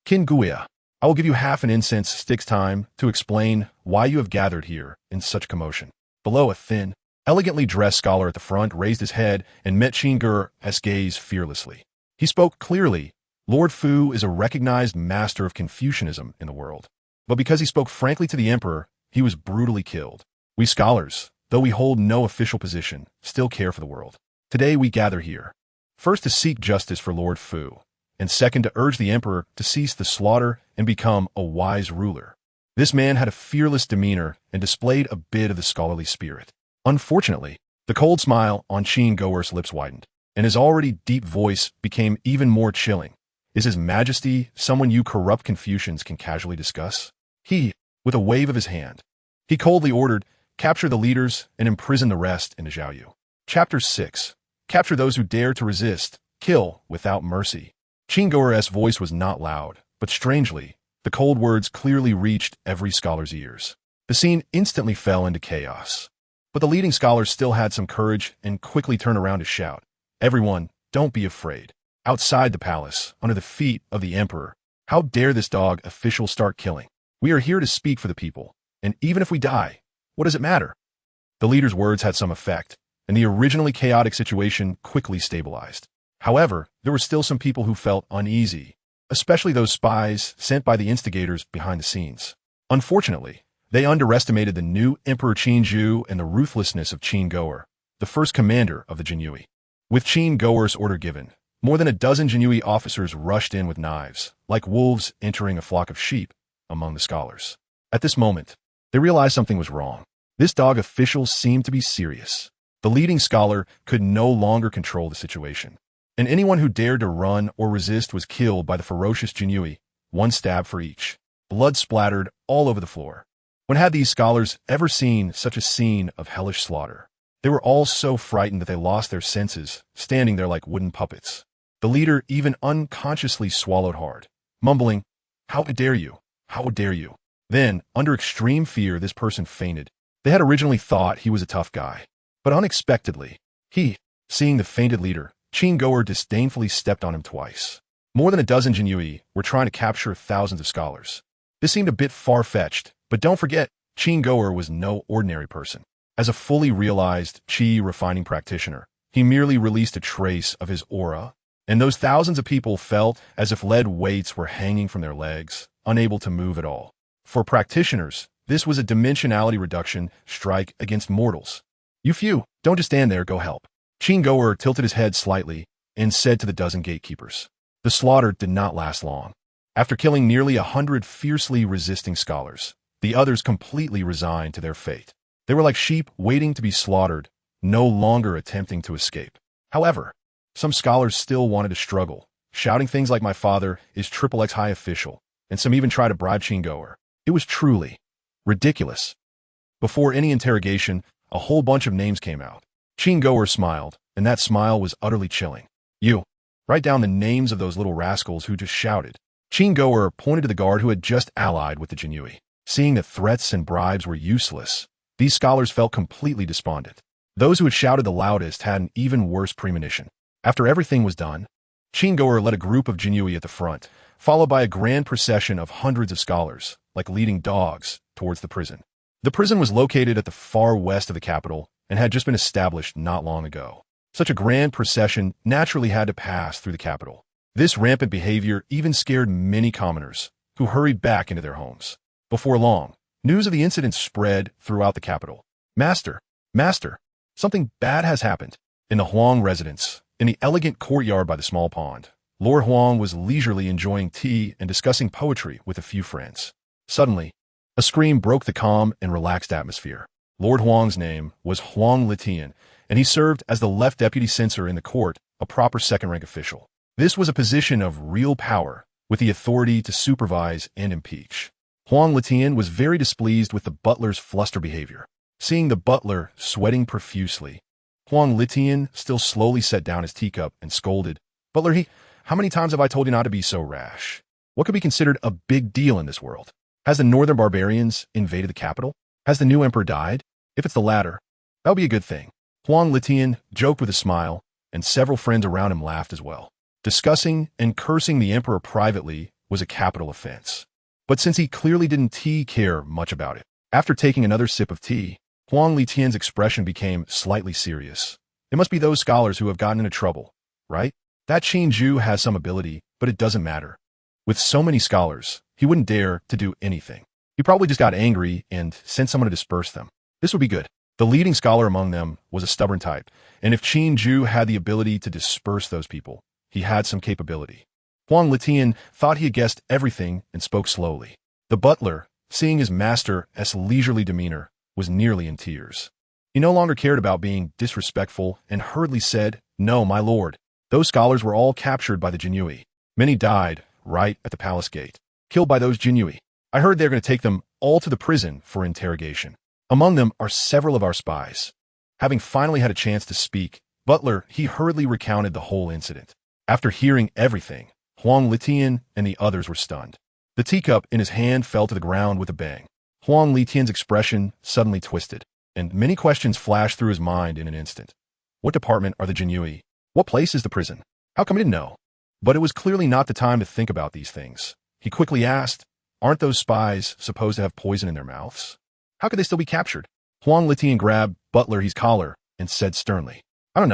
Qin Jue. I will give you half an incense stick's time to explain why you have gathered here in such commotion. Below, a thin, elegantly dressed scholar at the front raised his head and met Qin Jue's gaze fearlessly. He spoke clearly. Lord Fu is a recognized master of Confucianism in the world. But because he spoke frankly to the emperor, he was brutally killed. We scholars, though we hold no official position, still care for the world. Today we gather here, first to seek justice for Lord Fu, and second to urge the emperor to cease the slaughter and become a wise ruler. This man had a fearless demeanor and displayed a bit of the scholarly spirit. Unfortunately, the cold smile on Qin Jue's lips widened, and his already deep voice became even more chilling. Is His Majesty someone you corrupt Confucians can casually discuss? He, with a wave of his hand, he coldly ordered, capture the leaders and imprison the rest in a Zhaoyu. Chapter 6. Capture those who dare to resist, kill without mercy. Qin Jue's voice was not loud, but strangely, the cold words clearly reached every scholar's ears. The scene instantly fell into chaos. But the leading scholars still had some courage and quickly turned around to shout, "Everyone, don't be afraid. Outside the palace, under the feet of the emperor, how dare this dog official start killing? We are here to speak for the people, and even if we die, what does it matter?" The leader's words had some effect, and the originally chaotic situation quickly stabilized. However, there were still some people who felt uneasy, especially those spies sent by the instigators behind the scenes. Unfortunately, they underestimated the new Emperor Qin Jue and the ruthlessness of Qin Jue, the first commander of the Qin Jue. With Qin Jue's order given, more than a dozen Qin Jue officers rushed in with knives, like wolves entering a flock of sheep, among the scholars. At this moment, they realized something was wrong. This dog official seemed to be serious. The leading scholar could no longer control the situation, and anyone who dared to run or resist was killed by the ferocious Qin Jue, one stab for each. Blood splattered all over the floor. When had these scholars ever seen such a scene of hellish slaughter? They were all so frightened that they lost their senses, standing there like wooden puppets. The leader even unconsciously swallowed hard, mumbling, "How dare you? How dare you?" Then, under extreme fear, this person fainted. They had originally thought he was a tough guy, but unexpectedly, seeing the fainted leader, Qin Jue disdainfully stepped on him twice. More than a dozen Qin Jue were trying to capture thousands of scholars. This seemed a bit far-fetched, but don't forget, Qin Jue was no ordinary person. As a fully realized qi refining practitioner, he merely released a trace of his aura, and those thousands of people felt as if lead weights were hanging from their legs, unable to move at all. For practitioners, this was a dimensionality reduction strike against mortals. "You few, don't just stand there, go help." Qin Jue tilted his head slightly and said to the dozen gatekeepers. The slaughter did not last long. After killing nearly 100 fiercely resisting scholars, the others completely resigned to their fate. They were like sheep waiting to be slaughtered, no longer attempting to escape. However, some scholars still wanted to struggle, shouting things like "My father is XXX high official," and some even tried to bribe Qin Jue. It was truly ridiculous. Before any interrogation, a whole bunch of names came out. Qin Jue smiled, and that smile was utterly chilling. "You, write down the names of those little rascals who just shouted." Qin Jue pointed to the guard who had just allied with the Qin Jue. Seeing that threats and bribes were useless, these scholars felt completely despondent. Those who had shouted the loudest had an even worse premonition. After everything was done, Qin Jue led a group of Qin Jue at the front, followed by a grand procession of hundreds of scholars, like leading dogs, towards the prison. The prison was located at the far west of the capital and had just been established not long ago. Such a grand procession naturally had to pass through the capital. This rampant behavior even scared many commoners, who hurried back into their homes. Before long, news of the incident spread throughout the capital. Master, something bad has happened." In the Huang residence, in the elegant courtyard by the small pond, Lord Huang was leisurely enjoying tea and discussing poetry with a few friends. Suddenly, a scream broke the calm and relaxed atmosphere. Lord Huang's name was Huang Litian, and he served as the left deputy censor in the court, a proper second-rank official. This was a position of real power, with the authority to supervise and impeach. Huang Litian was very displeased with the butler's fluster behavior. Seeing the butler sweating profusely, Huang Litian still slowly set down his teacup and scolded, "Butler, how many times have I told you not to be so rash? What could be considered a big deal in this world? Has the northern barbarians invaded the capital? Has the new emperor died? If it's the latter, that would be a good thing." Huang Litian joked with a smile, and several friends around him laughed as well. Discussing and cursing the emperor privately was a capital offense. But since he clearly didn't care much about it, after taking another sip of tea, Huang Litian's expression became slightly serious. "It must be those scholars who have gotten into trouble, right? That Qin Jue has some ability, but it doesn't matter. With so many scholars, he wouldn't dare to do anything. He probably just got angry and sent someone to disperse them. This would be good." The leading scholar among them was a stubborn type, and if Qin Jue had the ability to disperse those people, he had some capability. Huang Litian thought he had guessed everything and spoke slowly. The butler, seeing his master's leisurely demeanor, was nearly in tears. He no longer cared about being disrespectful and hurriedly said, "No, my lord. Those scholars were all captured by the Jinui. Many died right at the palace gate, killed by those Jinui. I heard they're going to take them all to the prison for interrogation. Among them are several of our spies." Having finally had a chance to speak, Butler, he hurriedly recounted the whole incident. After hearing everything, Huang Litian and the others were stunned. The teacup in his hand fell to the ground with a bang. Huang Litian's expression suddenly twisted, and many questions flashed through his mind in an instant. What department are the Jinui? What place is the prison? How come he didn't know? But it was clearly not the time to think about these things. He quickly asked, "Aren't those spies supposed to have poison in their mouths? How could they still be captured?" Huang Litian grabbed Butler his collar and said sternly, I don't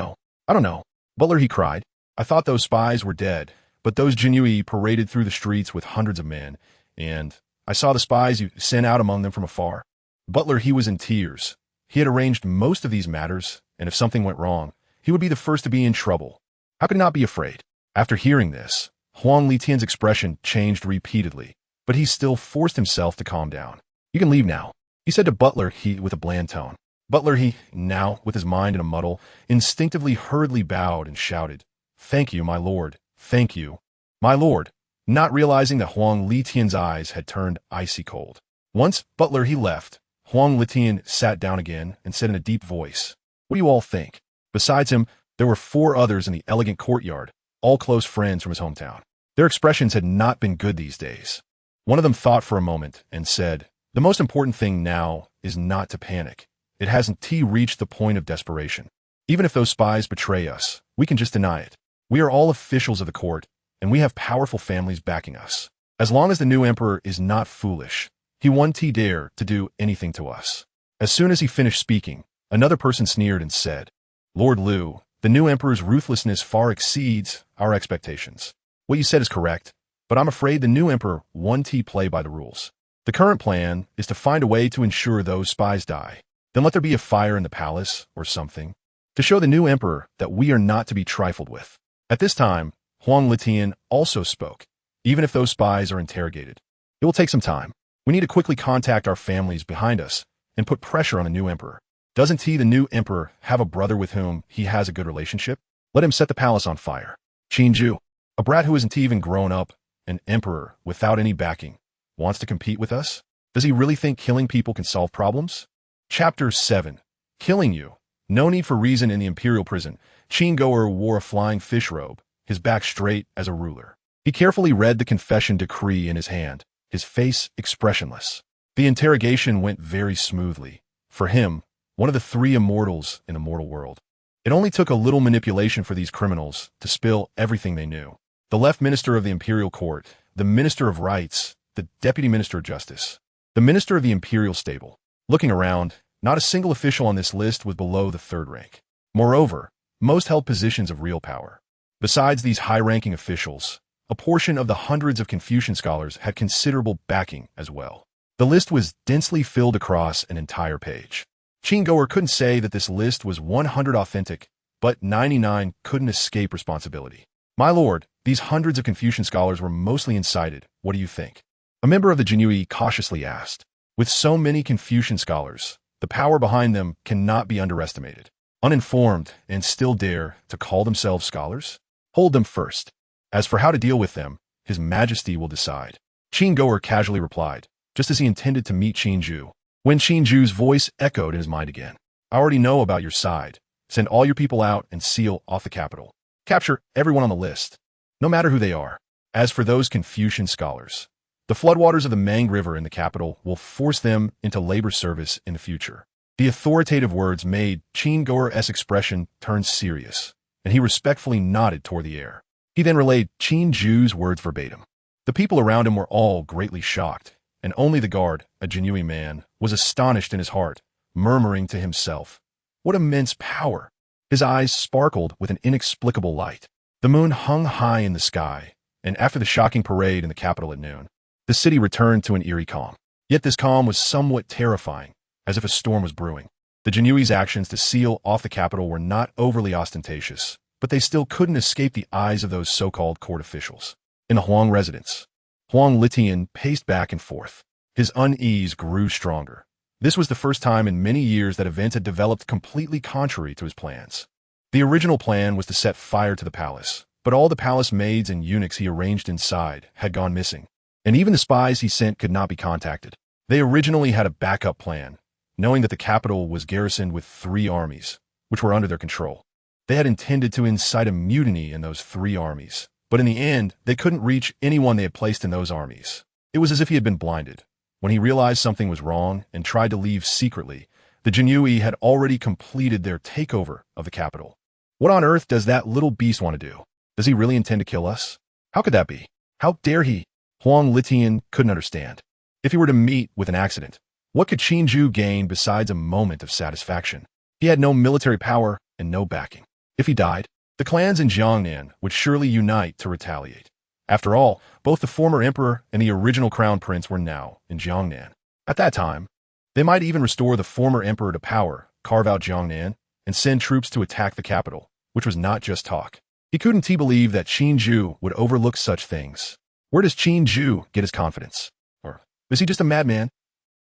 know. Butler, he cried. "I thought those spies were dead, but those Jinui paraded through the streets with hundreds of men, and I saw the spies you sent out among them from afar." Butler, he was in tears. He had arranged most of these matters, and if something went wrong, he would be the first to be in trouble. How could he not be afraid? After hearing this, Huang Litian's expression changed repeatedly, but he still forced himself to calm down. "You can leave now," he said to Butler, with a bland tone. Butler, now, with his mind in a muddle, instinctively hurriedly bowed and shouted, "Thank you, my lord. Thank you, my lord," not realizing that Huang Litian's eyes had turned icy cold. Once Butler, left, Huang Litian sat down again and said in a deep voice, "What do you all think?" Besides him, there were 4 others in the elegant courtyard, all close friends from his hometown. Their expressions had not been good these days. One of them thought for a moment and said, "The most important thing now is not to panic. It hasn't reached the point of desperation. Even if those spies betray us, we can just deny it. We are all officials of the court, and we have powerful families backing us. As long as the new emperor is not foolish, he won't dare to do anything to us." As soon as he finished speaking, another person sneered and said, "Lord Liu, the new emperor's ruthlessness far exceeds our expectations. What you said is correct, but I'm afraid the new emperor won't play by the rules. The current plan is to find a way to ensure those spies die. Then let there be a fire in the palace or something, to show the new emperor that we are not to be trifled with." At this time, Huang Litian also spoke. "Even if those spies are interrogated, it will take some time. We need to quickly contact our families behind us and put pressure on the new emperor. Doesn't the new emperor, have a brother with whom he has a good relationship? Let him set the palace on fire. Qin Jue, a brat who isn't even grown up, an emperor without any backing, wants to compete with us? Does he really think killing people can solve problems?" Chapter 7. Killing you. No need for reason in the imperial prison. Qin Jue wore a flying fish robe, his back straight as a ruler. He carefully read the confession decree in his hand, his face expressionless. The interrogation went very smoothly. For him, one of the 3 immortals in the mortal world. It only took a little manipulation for these criminals to spill everything they knew. The left minister of the imperial court, the minister of rights, the deputy minister of justice, the minister of the imperial stable. Looking around, not a single official on this list was below the 3rd rank. Moreover, most held positions of real power. Besides these high-ranking officials, a portion of the hundreds of Confucian scholars had considerable backing as well. The list was densely filled across an entire page. Qin Jue couldn't say that this list was 100 authentic, but 99 couldn't escape responsibility. "My lord, these hundreds of Confucian scholars were mostly incited. What do you think?" A member of the Jinui cautiously asked. With so many Confucian scholars, the power behind them cannot be underestimated. Uninformed and still dare to call themselves scholars? Hold them first. As for how to deal with them, His Majesty will decide. Qin Jue casually replied, just as he intended to meet Qin Jue. When Qin Jue's voice echoed in his mind again. I already know about your side. Send all your people out and seal off the capital. Capture everyone on the list, no matter who they are. As for those Confucian scholars, the floodwaters of the Mang River in the capital will force them into labor service in the future. The authoritative words made Qin Jue's expression turn serious, and he respectfully nodded toward the air. He then relayed Qin Jue's words verbatim. The people around him were all greatly shocked, and only the guard, a Qin Jue man, was astonished in his heart, murmuring to himself, "What immense power!" His eyes sparkled with an inexplicable light. The moon hung high in the sky, and after the shocking parade in the capital at noon, the city returned to an eerie calm. Yet this calm was somewhat terrifying, as if a storm was brewing. The Qin Jue's actions to seal off the capital were not overly ostentatious, but they still couldn't escape the eyes of those so-called court officials. In the Huang residence, Huang Litian paced back and forth. His unease grew stronger. This was the first time in many years that events had developed completely contrary to his plans. The original plan was to set fire to the palace, but all the palace maids and eunuchs he arranged inside had gone missing, and even the spies he sent could not be contacted. They originally had a backup plan, knowing that the capital was garrisoned with 3 armies, which were under their control. They had intended to incite a mutiny in those 3 armies, but in the end, they couldn't reach anyone they had placed in those armies. It was as if he had been blinded. When he realized something was wrong and tried to leave secretly, the Qin Jue had already completed their takeover of the capital. What on earth does that little beast want to do? Does he really intend to kill us? How could that be? How dare he? Huang Litian couldn't understand. If he were to meet with an accident, what could Qin Jue gain besides a moment of satisfaction? He had no military power and no backing. If he died, the clans in Jiangnan would surely unite to retaliate. After all, both the former emperor and the original crown prince were now in Jiangnan. At that time, they might even restore the former emperor to power, carve out Jiangnan, and send troops to attack the capital, which was not just talk. He couldn't believe that Qin Jue would overlook such things. Where does Qin Jue get his confidence? Or is he just a madman?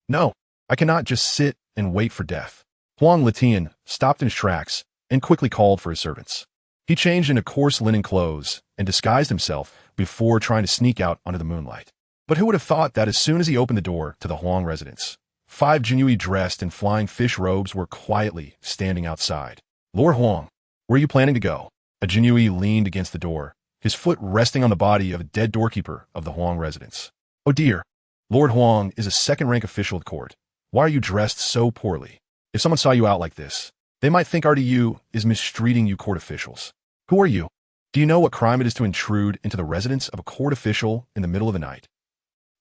No, I cannot just sit and wait for death. Huang Litian stopped in his tracks and quickly called for his servants. He changed into coarse linen clothes and disguised himself before trying to sneak out under the moonlight. But who would have thought that as soon as he opened the door to the Huang residence, 5 Qin Jue dressed in flying fish robes were quietly standing outside. Lord Huang, where are you planning to go? A Qin Jue leaned against the door, his foot resting on the body of a dead doorkeeper of the Huang residence. Oh dear, Lord Huang is a second-rank official of the court. Why are you dressed so poorly? If someone saw you out like this, they might think RDU is mistreating you court officials. Who are you? Do you know what crime it is to intrude into the residence of a court official in the middle of the night?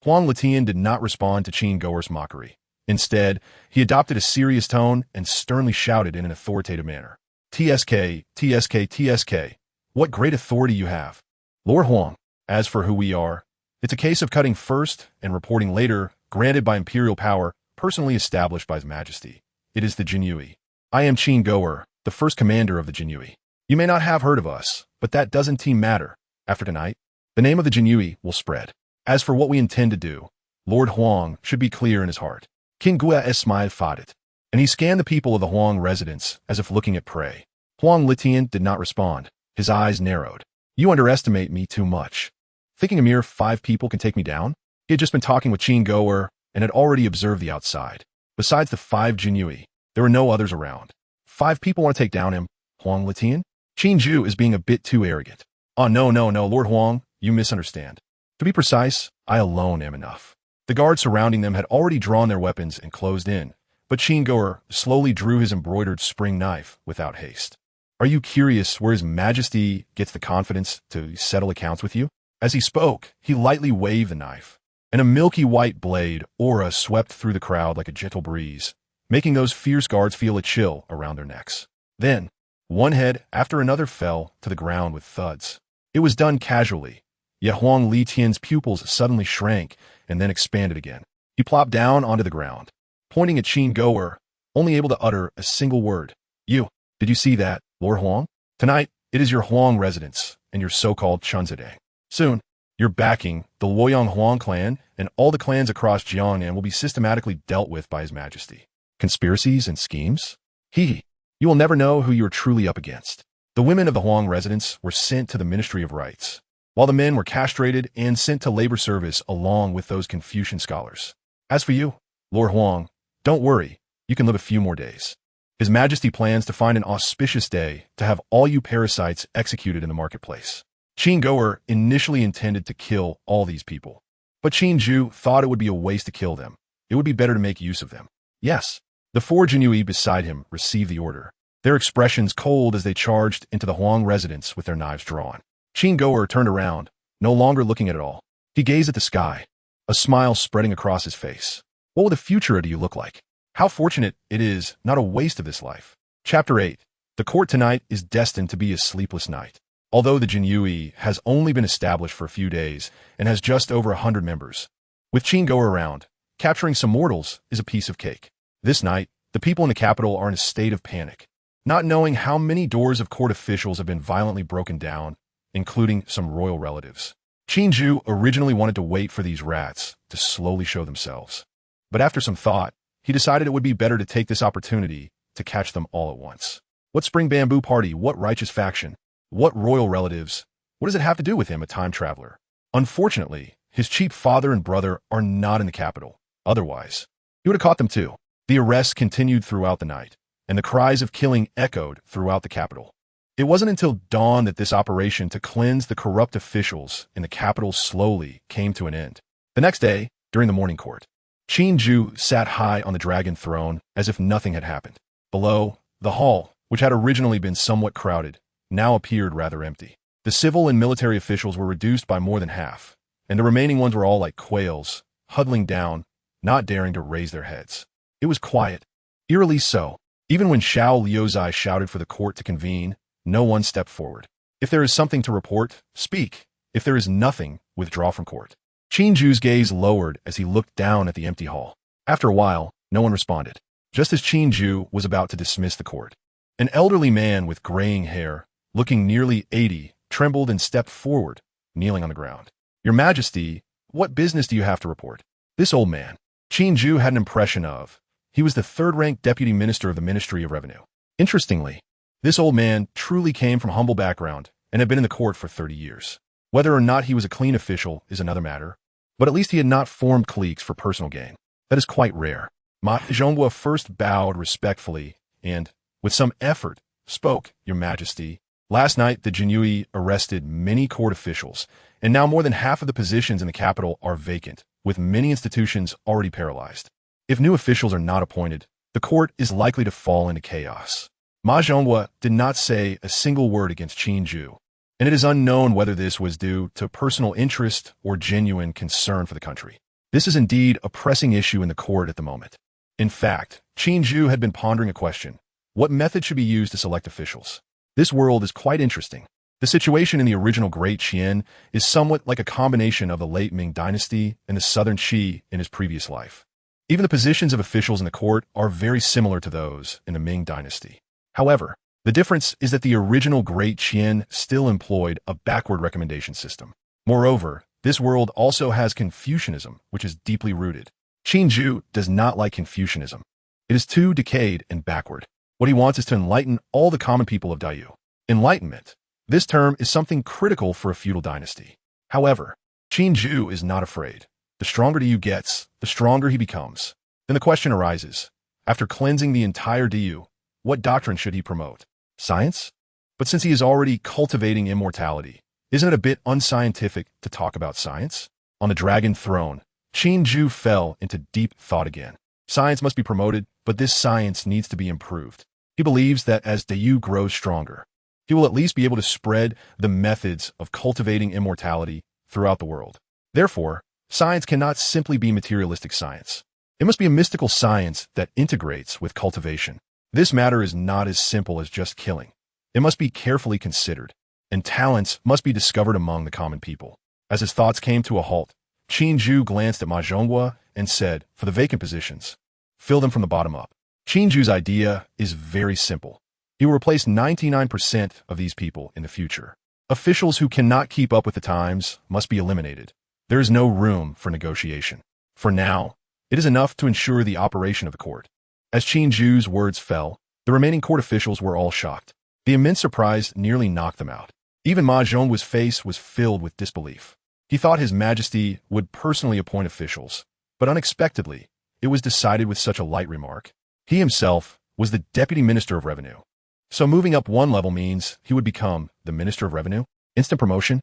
Huang Litian did not respond to Qin Jue's mockery. Instead, he adopted a serious tone and sternly shouted in an authoritative manner. TSK, TSK, TSK, what great authority you have. Lord Huang, as for who we are, it's a case of cutting first and reporting later, granted by imperial power, personally established by His Majesty. It is the Qin Jue. I am Qin Jue, the first commander of the Qin Jue. You may not have heard of us, but that doesn't matter. After tonight, the name of the Qin Jue will spread. As for what we intend to do, Lord Huang should be clear in his heart. Qin Jue smiled faded, and he scanned the people of the Huang residence as if looking at prey. Huang Litian did not respond. His eyes narrowed. You underestimate me too much. Thinking a mere 5 people can take me down? He had just been talking with Qin Jue and had already observed the outside. Besides the 5 Qin Jue, there were no others around. 5 people want to take down him. Huang Litian? Qin Jue is being a bit too arrogant. Oh, no, Lord Huang, you misunderstand. To be precise, I alone am enough. The guards surrounding them had already drawn their weapons and closed in, but Qin Jue slowly drew his embroidered spring knife without haste. Are you curious where His Majesty gets the confidence to settle accounts with you? As he spoke, he lightly waved the knife, and a milky white blade aura swept through the crowd like a gentle breeze, making those fierce guards feel a chill around their necks. Then, one head after another fell to the ground with thuds. It was done casually, yet Huang Litian's pupils suddenly shrank and then expanded again. He plopped down onto the ground, pointing at Qin Jue, only able to utter a single word. You, did you see that, Lord Huang? Tonight, it is your Huang residence and your so-called Chunzidang. Soon, your backing, the Luoyang Huang clan, and all the clans across Jiangnan will be systematically dealt with by His Majesty. Conspiracies and schemes? You will never know who you are truly up against. The women of the Huang residence were sent to the Ministry of Rights, while the men were castrated and sent to labor service along with those Confucian scholars. As for you, Lord Huang, Don't worry, you can live a few more days. His Majesty plans to find an auspicious day to have all you parasites executed in the marketplace. Qin Jue initially intended to kill all these people, but Qin Jue thought it would be a waste to kill them. It would be better to make use of them. Yes, the 4 Jinui beside him received the order, their expressions cold as they charged into the Huang residence with their knives drawn. Qin Jue turned around, no longer looking at it all. He gazed at the sky, a smile spreading across his face. What will the future of you look like? How fortunate it is, not a waste of this life. Chapter 8. The court tonight is destined to be a sleepless night. Although the Jinui has only been established for a few days and has just over 100 members, with Qin Jue around, capturing some mortals is a piece of cake. This night, the people in the capital are in a state of panic, not knowing how many doors of court officials have been violently broken down, including some royal relatives. Qin Jue originally wanted to wait for these rats to slowly show themselves, but after some thought, he decided it would be better to take this opportunity to catch them all at once. What spring bamboo party? What righteous faction? What royal relatives? What does it have to do with him, a time traveler? Unfortunately, his cheap father and brother are not in the capital. Otherwise, he would have caught them too. The arrests continued throughout the night, and the cries of killing echoed throughout the capital. It wasn't until dawn that this operation to cleanse the corrupt officials in the capital slowly came to an end. The next day, during the morning court, Qin Jue sat high on the dragon throne as if nothing had happened. Below, the hall, which had originally been somewhat crowded, now appeared rather empty. The civil and military officials were reduced by more than half, and the remaining ones were all like quails, huddling down, not daring to raise their heads. It was quiet, eerily so. Even when Xiao Liuzai shouted for the court to convene, no one stepped forward. If there is something to report, speak. If there is nothing, withdraw from court. Qin Jue's gaze lowered as he looked down at the empty hall. After a while, no one responded. Just as Qin Jue was about to dismiss the court, an elderly man with graying hair, looking nearly 80, trembled and stepped forward, kneeling on the ground. Your Majesty, what business do you have to report? This old man, Qin Jue had an impression of. He was the third-ranked deputy minister of the Ministry of Revenue. Interestingly, this old man truly came from humble background and had been in the court for 30 years. Whether or not he was a clean official is another matter, but at least he had not formed cliques for personal gain. That is quite rare. Majesty first bowed respectfully and, with some effort, spoke, Your Majesty. Last night, the Jinui arrested many court officials, and now more than half of the positions in the capital are vacant, with many institutions already paralyzed. If new officials are not appointed, the court is likely to fall into chaos. Majesty did not say a single word against Qin Jue, and it is unknown whether this was due to personal interest or genuine concern for the country. This is indeed a pressing issue in the court at the moment. In fact, Qin Jue had been pondering a question. What method should be used to select officials? This world is quite interesting. The situation in the original Great Qian is somewhat like a combination of the late Ming dynasty and the southern Qi in his previous life. Even the positions of officials in the court are very similar to those in the Ming dynasty. However, the difference is that the original Great Qian still employed a backward recommendation system. Moreover, this world also has Confucianism, which is deeply rooted. Qin Jue does not like Confucianism. It is too decayed and backward. What he wants is to enlighten all the common people of Daiyu. Enlightenment. This term is something critical for a feudal dynasty. However, Qin Jue is not afraid. The stronger Daiyu gets, the stronger he becomes. Then the question arises, after cleansing the entire Daiyu, what doctrine should he promote? Science? But since he is already cultivating immortality, isn't it a bit unscientific to talk about science? On the dragon throne, Qin Jue fell into deep thought again. Science must be promoted, but this science needs to be improved. He believes that as Daiyu grows stronger, he will at least be able to spread the methods of cultivating immortality throughout the world. Therefore, science cannot simply be materialistic science. It must be a mystical science that integrates with cultivation. This matter is not as simple as just killing. It must be carefully considered, and talents must be discovered among the common people. As his thoughts came to a halt, Qin Jue glanced at Majesty and said, for the vacant positions, fill them from the bottom up. Qin Jue's idea is very simple. He will replace 99% of these people in the future. Officials who cannot keep up with the times must be eliminated. There is no room for negotiation. For now, it is enough to ensure the operation of the court. As Qin Jue's words fell, the remaining court officials were all shocked. The immense surprise nearly knocked them out. Even Majesty's face was filled with disbelief. He thought His Majesty would personally appoint officials, but unexpectedly, it was decided with such a light remark. He himself was the Deputy Minister of Revenue. So moving up one level means he would become the Minister of Revenue? Instant promotion?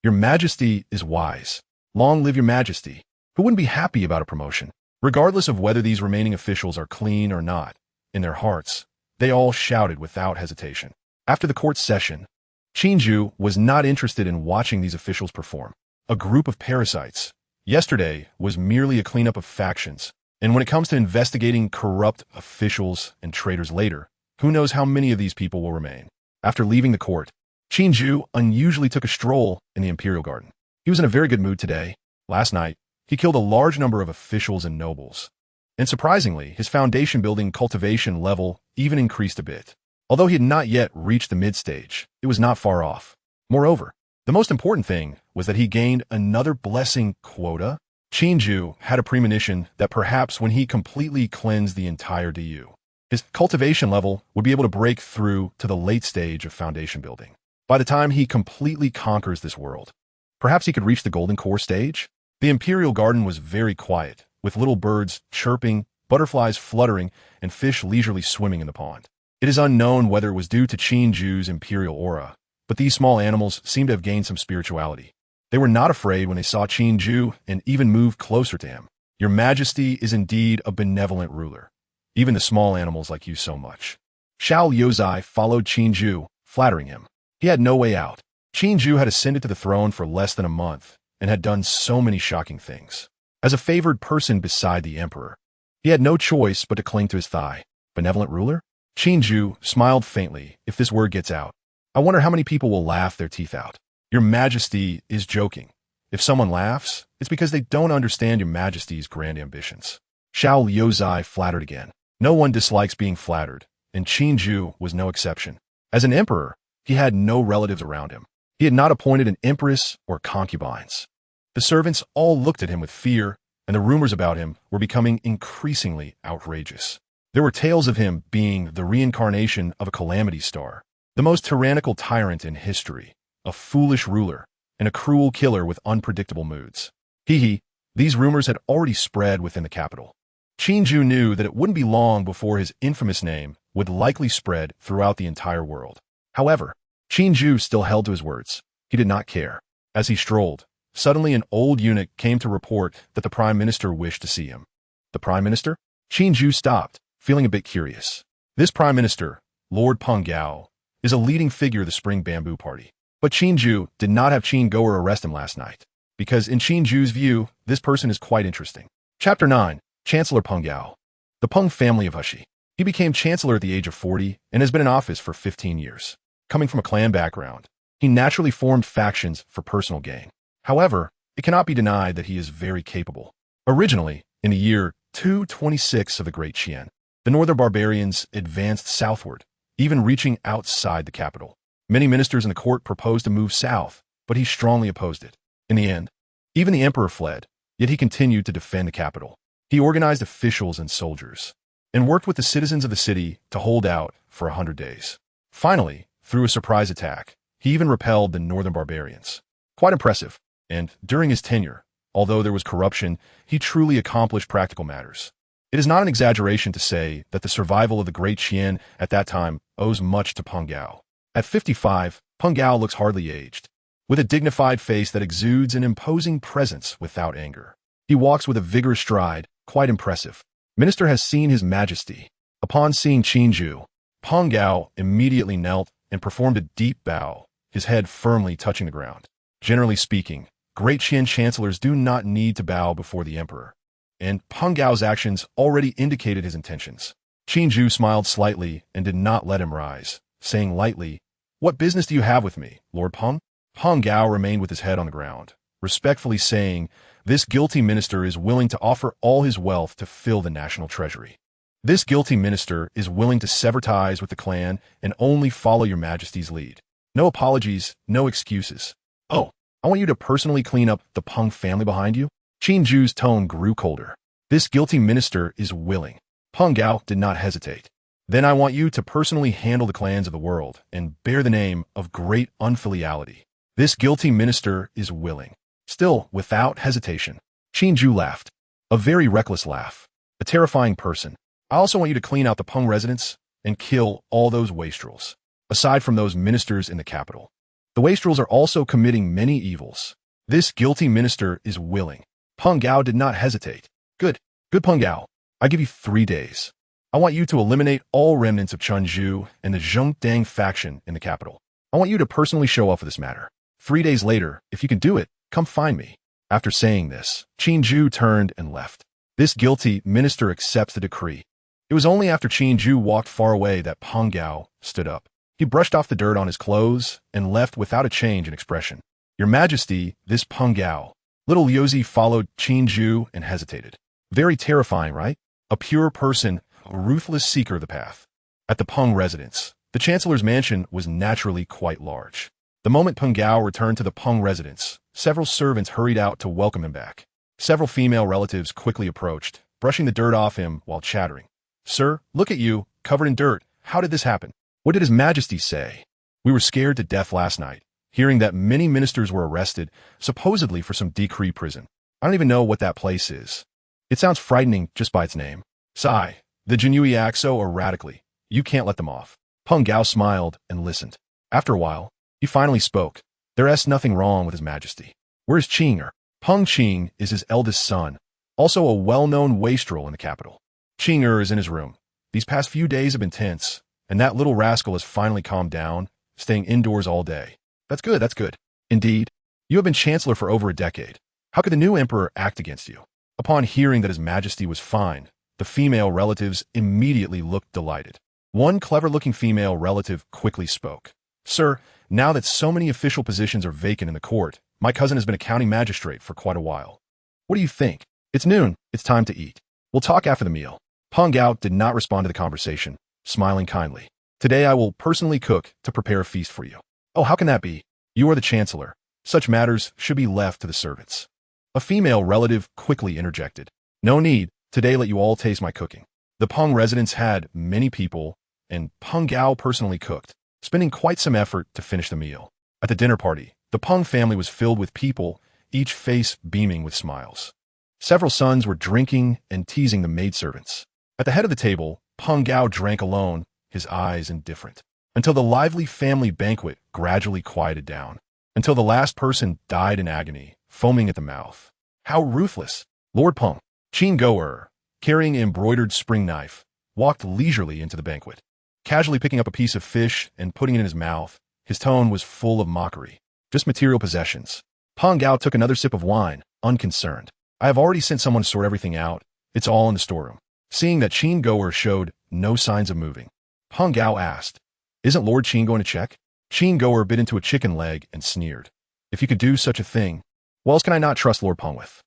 Your Majesty is wise. Long live your Majesty. Who wouldn't be happy about a promotion? Regardless of whether these remaining officials are clean or not, in their hearts, they all shouted without hesitation. After the court session, Qin Jue was not interested in watching these officials perform. A group of parasites. Yesterday was merely a cleanup of factions, and when it comes to investigating corrupt officials and traitors later, who knows how many of these people will remain. After leaving the court, Qin Jue unusually took a stroll in the Imperial Garden. He was in a very good mood today. Last night, he killed a large number of officials and nobles. And surprisingly, his foundation-building cultivation level even increased a bit. Although he had not yet reached the mid-stage, it was not far off. Moreover, the most important thing was that he gained another blessing quota. Qin Jue had a premonition that perhaps when he completely cleansed the entire DU, his cultivation level would be able to break through to the late stage of foundation building. By the time he completely conquers this world, perhaps he could reach the golden core stage? The Imperial Garden was very quiet, with little birds chirping, butterflies fluttering, and fish leisurely swimming in the pond. It is unknown whether it was due to Qin Jue's imperial aura, but these small animals seemed to have gained some spirituality. They were not afraid when they saw Qin Jue and even moved closer to him. Your Majesty is indeed a benevolent ruler. Even the small animals like you so much. Xiao Yozai followed Qin Jue, flattering him. He had no way out. Qin Jue had ascended to the throne for less than a month, and had done so many shocking things. As a favored person beside the emperor, he had no choice but to cling to his thigh. Benevolent ruler? Qin Jue smiled faintly. If this word gets out, I wonder how many people will laugh their teeth out. Your Majesty is joking. If someone laughs, it's because they don't understand your Majesty's grand ambitions. Xiao Yozai flattered again. No one dislikes being flattered, and Qin Jue was no exception. As an emperor, he had no relatives around him. He had not appointed an empress or concubines. The servants all looked at him with fear, and the rumors about him were becoming increasingly outrageous. There were tales of him being the reincarnation of a calamity star, the most tyrannical tyrant in history, a foolish ruler, and a cruel killer with unpredictable moods. These rumors had already spread within the capital. Qin Jue knew that it wouldn't be long before his infamous name would likely spread throughout the entire world. However, Qin Jue still held to his words. He did not care. As he strolled, suddenly an old eunuch came to report that the Prime Minister wished to see him. The Prime Minister? Qin Jue stopped, feeling a bit curious. This Prime Minister, Lord Peng Gao, is a leading figure of the Spring Bamboo Party. But Qin Jue did not have Qin Goer arrest him last night, because in Qin Jue's view, this person is quite interesting. Chapter 9. Chancellor Peng Gao. The Peng family of Hushi. He became chancellor at the age of 40 and has been in office for 15 years. Coming from a clan background, he naturally formed factions for personal gain. However, it cannot be denied that he is very capable. Originally, in the year 226 of the Great Qian, the northern barbarians advanced southward, even reaching outside the capital. Many ministers in the court proposed to move south, but he strongly opposed it. In the end, even the emperor fled, yet he continued to defend the capital. He organized officials and soldiers, and worked with the citizens of the city to hold out for 100 days. Finally, through a surprise attack, he even repelled the northern barbarians. Quite impressive, and during his tenure, although there was corruption, he truly accomplished practical matters. It is not an exaggeration to say that the survival of the Great Qian at that time owes much to Peng Gao. At 55, Peng Gao looks hardly aged, with a dignified face that exudes an imposing presence without anger. He walks with a vigorous stride, quite impressive. Minister has seen His Majesty. Upon seeing Qin Jue, Peng Gao immediately knelt and performed a deep bow, his head firmly touching the ground. Generally speaking, Great Qian chancellors do not need to bow before the emperor, and Peng Gao's actions already indicated his intentions. Qin Jue smiled slightly and did not let him rise, saying lightly, "What business do you have with me, Lord Peng?" Peng Gao remained with his head on the ground, respectfully saying, "This guilty minister is willing to offer all his wealth to fill the national treasury. This guilty minister is willing to sever ties with the clan and only follow your Majesty's lead. No apologies, no excuses. Oh, I want you to personally clean up the Peng family behind you?" Qin Jue's tone grew colder. "This guilty minister is willing." Peng Gao did not hesitate. "Then I want you to personally handle the clans of the world and bear the name of great unfiliality. This guilty minister is willing." Still, without hesitation, Qin Jue laughed. A very reckless laugh. a terrifying person. I also want you to clean out the Peng residence and kill all those wastrels, aside from those ministers in the capital. The wastrels are also committing many evils. This guilty minister is willing. Peng Gao did not hesitate. Good Peng Gao. I give you 3 days. I want you to eliminate all remnants of Qin Jue and the Zhengdang faction in the capital. I want you to personally show up for this matter. 3 days later, if you can do it, come find me. After saying this, Qin Jue turned and left. This guilty minister accepts the decree. It was only after Qin Jue walked far away that Peng Gao stood up. He brushed off the dirt on his clothes and left without a change in expression. Your Majesty, this Peng Gao. Little Liuzi followed Qin Jue and hesitated. Very terrifying, right? A pure person, a ruthless seeker of the path. At the Peng residence, the Chancellor's mansion was naturally quite large. The moment Peng Gao returned to the Peng residence, several servants hurried out to welcome him back. Several female relatives quickly approached, brushing the dirt off him while chattering. Sir, look at you, covered in dirt. How did this happen? What did His Majesty say? We were scared to death last night, hearing that many ministers were arrested, supposedly for some decree prison. I don't even know what that place is. It sounds frightening just by its name. Sigh, the Jinui act so erratically. You can't let them off. Peng Gao smiled and listened. After a while, he finally spoke. There's nothing wrong with His Majesty. Where's Qing? Peng Qing is his eldest son, also a well-known wastrel in the capital. Qing is in his room. These past few days have been tense, and that little rascal has finally calmed down, staying indoors all day. That's good. Indeed, you have been Chancellor for over a decade. How could the new Emperor act against you? Upon hearing that His Majesty was fine, the female relatives immediately looked delighted. One clever-looking female relative quickly spoke. Sir, now that so many official positions are vacant in the court, my cousin has been a county magistrate for quite a while. What do you think? It's noon. It's time to eat. We'll talk after the meal. Peng Gao did not respond to the conversation, smiling kindly. Today I will personally cook to prepare a feast for you. Oh, how can that be? You are the Chancellor. Such matters should be left to the servants. A female relative quickly interjected. No need. Today let you all taste my cooking. The Peng residence had many people, and Peng Gao personally cooked, spending quite some effort to finish the meal. At the dinner party, the Peng family was filled with people, each face beaming with smiles. Several sons were drinking and teasing the maidservants. At the head of the table, Peng Gao drank alone, his eyes indifferent, until the lively family banquet gradually quieted down, until the last person died in agony, foaming at the mouth. How ruthless! Lord Peng, Qin Jue, carrying an embroidered spring knife, walked leisurely into the banquet. Casually picking up a piece of fish and putting it in his mouth, his tone was full of mockery. Just material possessions. Peng Gao took another sip of wine, unconcerned. I have already sent someone to sort everything out. It's all in the storeroom. Seeing that Qin Jue showed no signs of moving, Peng Gao asked, Isn't Lord Qin going to check? Qin Jue bit into a chicken leg and sneered. If you could do such a thing, what else can I not trust Lord Peng with?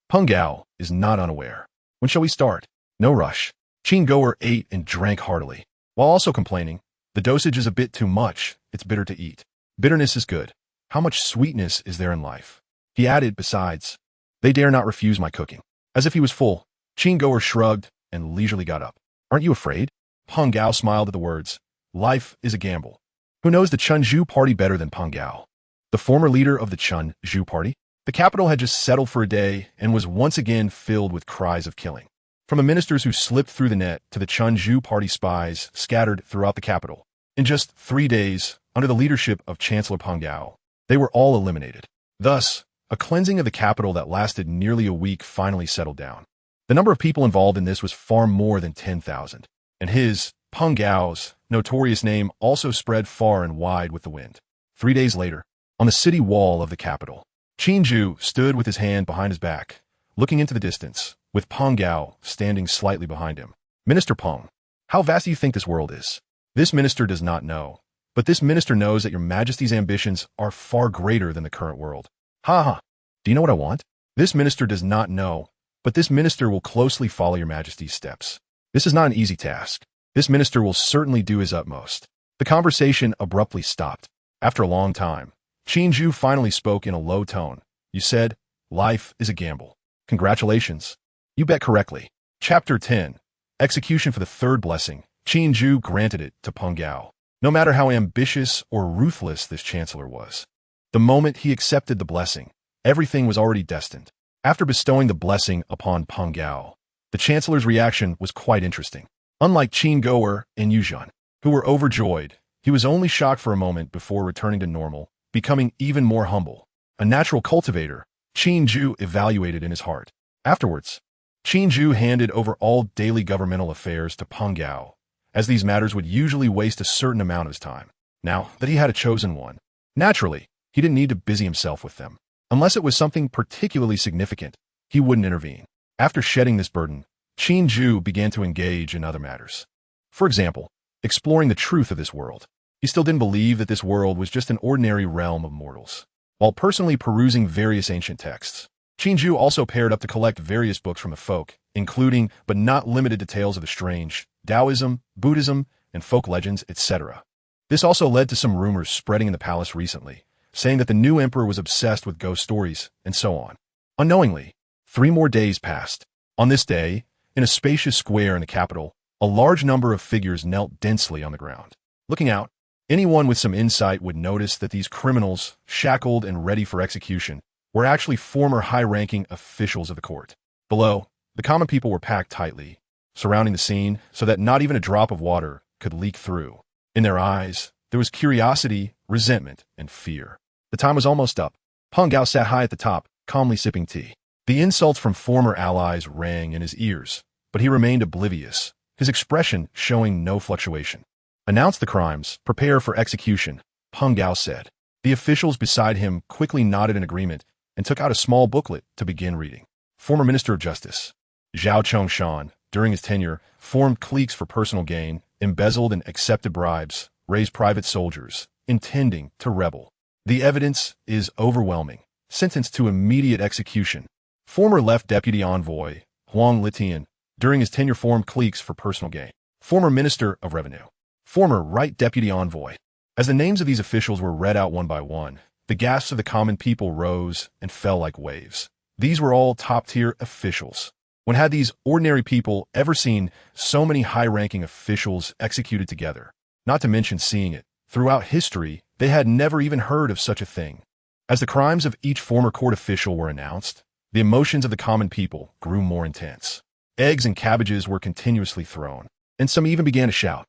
Peng Gao is not unaware. When shall we start? No rush. Qin Jue ate and drank heartily, while also complaining, the dosage is a bit too much. It's bitter to eat. Bitterness is good. How much sweetness is there in life? He added, besides, they dare not refuse my cooking. As if he was full, Qin Jue shrugged and leisurely got up. Aren't you afraid? Peng Gao smiled at the words. Life is a gamble. Who knows the Qin Jue party better than Peng Gao? The former leader of the Qin Jue party? The capital had just settled for a day and was once again filled with cries of killing. From the ministers who slipped through the net to the Qin Jue party spies scattered throughout the capital. In just 3 days, under the leadership of Chancellor Peng Gao, they were all eliminated. Thus, a cleansing of the capital that lasted nearly a week finally settled down. The number of people involved in this was far more than 10,000, and his, Peng Gao's, notorious name also spread far and wide with the wind. 3 days later, on the city wall of the capital, Qin Jue stood with his hand behind his back, looking into the distance, with Peng Gao standing slightly behind him. Minister Peng, how vast do you think this world is? This minister does not know, but this minister knows that your Majesty's ambitions are far greater than the current world. Ha! Do you know what I want? This minister does not know, but this minister will closely follow your Majesty's steps. This is not an easy task. This minister will certainly do his utmost. The conversation abruptly stopped. After a long time, Qin Jue finally spoke in a low tone. You said, life is a gamble. Congratulations. You bet correctly. Chapter 10. Execution for the third blessing. Qin Jue granted it to Peng Gao. No matter how ambitious or ruthless this chancellor was, the moment he accepted the blessing, everything was already destined. After bestowing the blessing upon Peng Gao, The chancellor's reaction was quite interesting. Unlike Qin Jue and Yuzhan, who were overjoyed, he was only shocked for a moment before returning to normal, becoming even more humble. A natural cultivator, Qin Jue evaluated in his heart. Afterwards, Qin Jue handed over all daily governmental affairs to Peng Gao, as these matters would usually waste a certain amount of his time. Now that he had a chosen one, naturally, he didn't need to busy himself with them. Unless it was something particularly significant, he wouldn't intervene. After shedding this burden, Qin Jue began to engage in other matters. For example, exploring the truth of this world. He still didn't believe that this world was just an ordinary realm of mortals. While personally perusing various ancient texts, Qin Jue also paired up to collect various books from the folk, including, but not limited to, tales of the strange, Taoism, Buddhism, and folk legends, etc. This also led to some rumors spreading in the palace recently, saying that the new emperor was obsessed with ghost stories, and so on. Unknowingly, 3 more days passed. On this day, in a spacious square in the capital, a large number of figures knelt densely on the ground. Looking out, anyone with some insight would notice that these criminals, shackled and ready for execution, were actually former high-ranking officials of the court. Below, the common people were packed tightly, surrounding the scene so that not even a drop of water could leak through. In their eyes, there was curiosity, resentment, and fear. The time was almost up. Peng Gao sat high at the top, calmly sipping tea. The insults from former allies rang in his ears, but he remained oblivious, his expression showing no fluctuation. "Announce the crimes, prepare for execution," Peng Gao said. The officials beside him quickly nodded in agreement and took out a small booklet to begin reading. Former Minister of Justice Zhao Chongshan, during his tenure, formed cliques for personal gain, embezzled and accepted bribes, raised private soldiers, intending to rebel. The evidence is overwhelming. Sentenced to immediate execution. Former left deputy envoy Huang Litian, during his tenure, formed cliques for personal gain. Former Minister of Revenue. Former right deputy envoy. As the names of these officials were read out one by one, the gasps of the common people rose and fell like waves. These were all top-tier officials. When had these ordinary people ever seen so many high-ranking officials executed together? Not to mention seeing it. Throughout history, they had never even heard of such a thing. As the crimes of each former court official were announced, the emotions of the common people grew more intense. Eggs and cabbages were continuously thrown, and some even began to shout,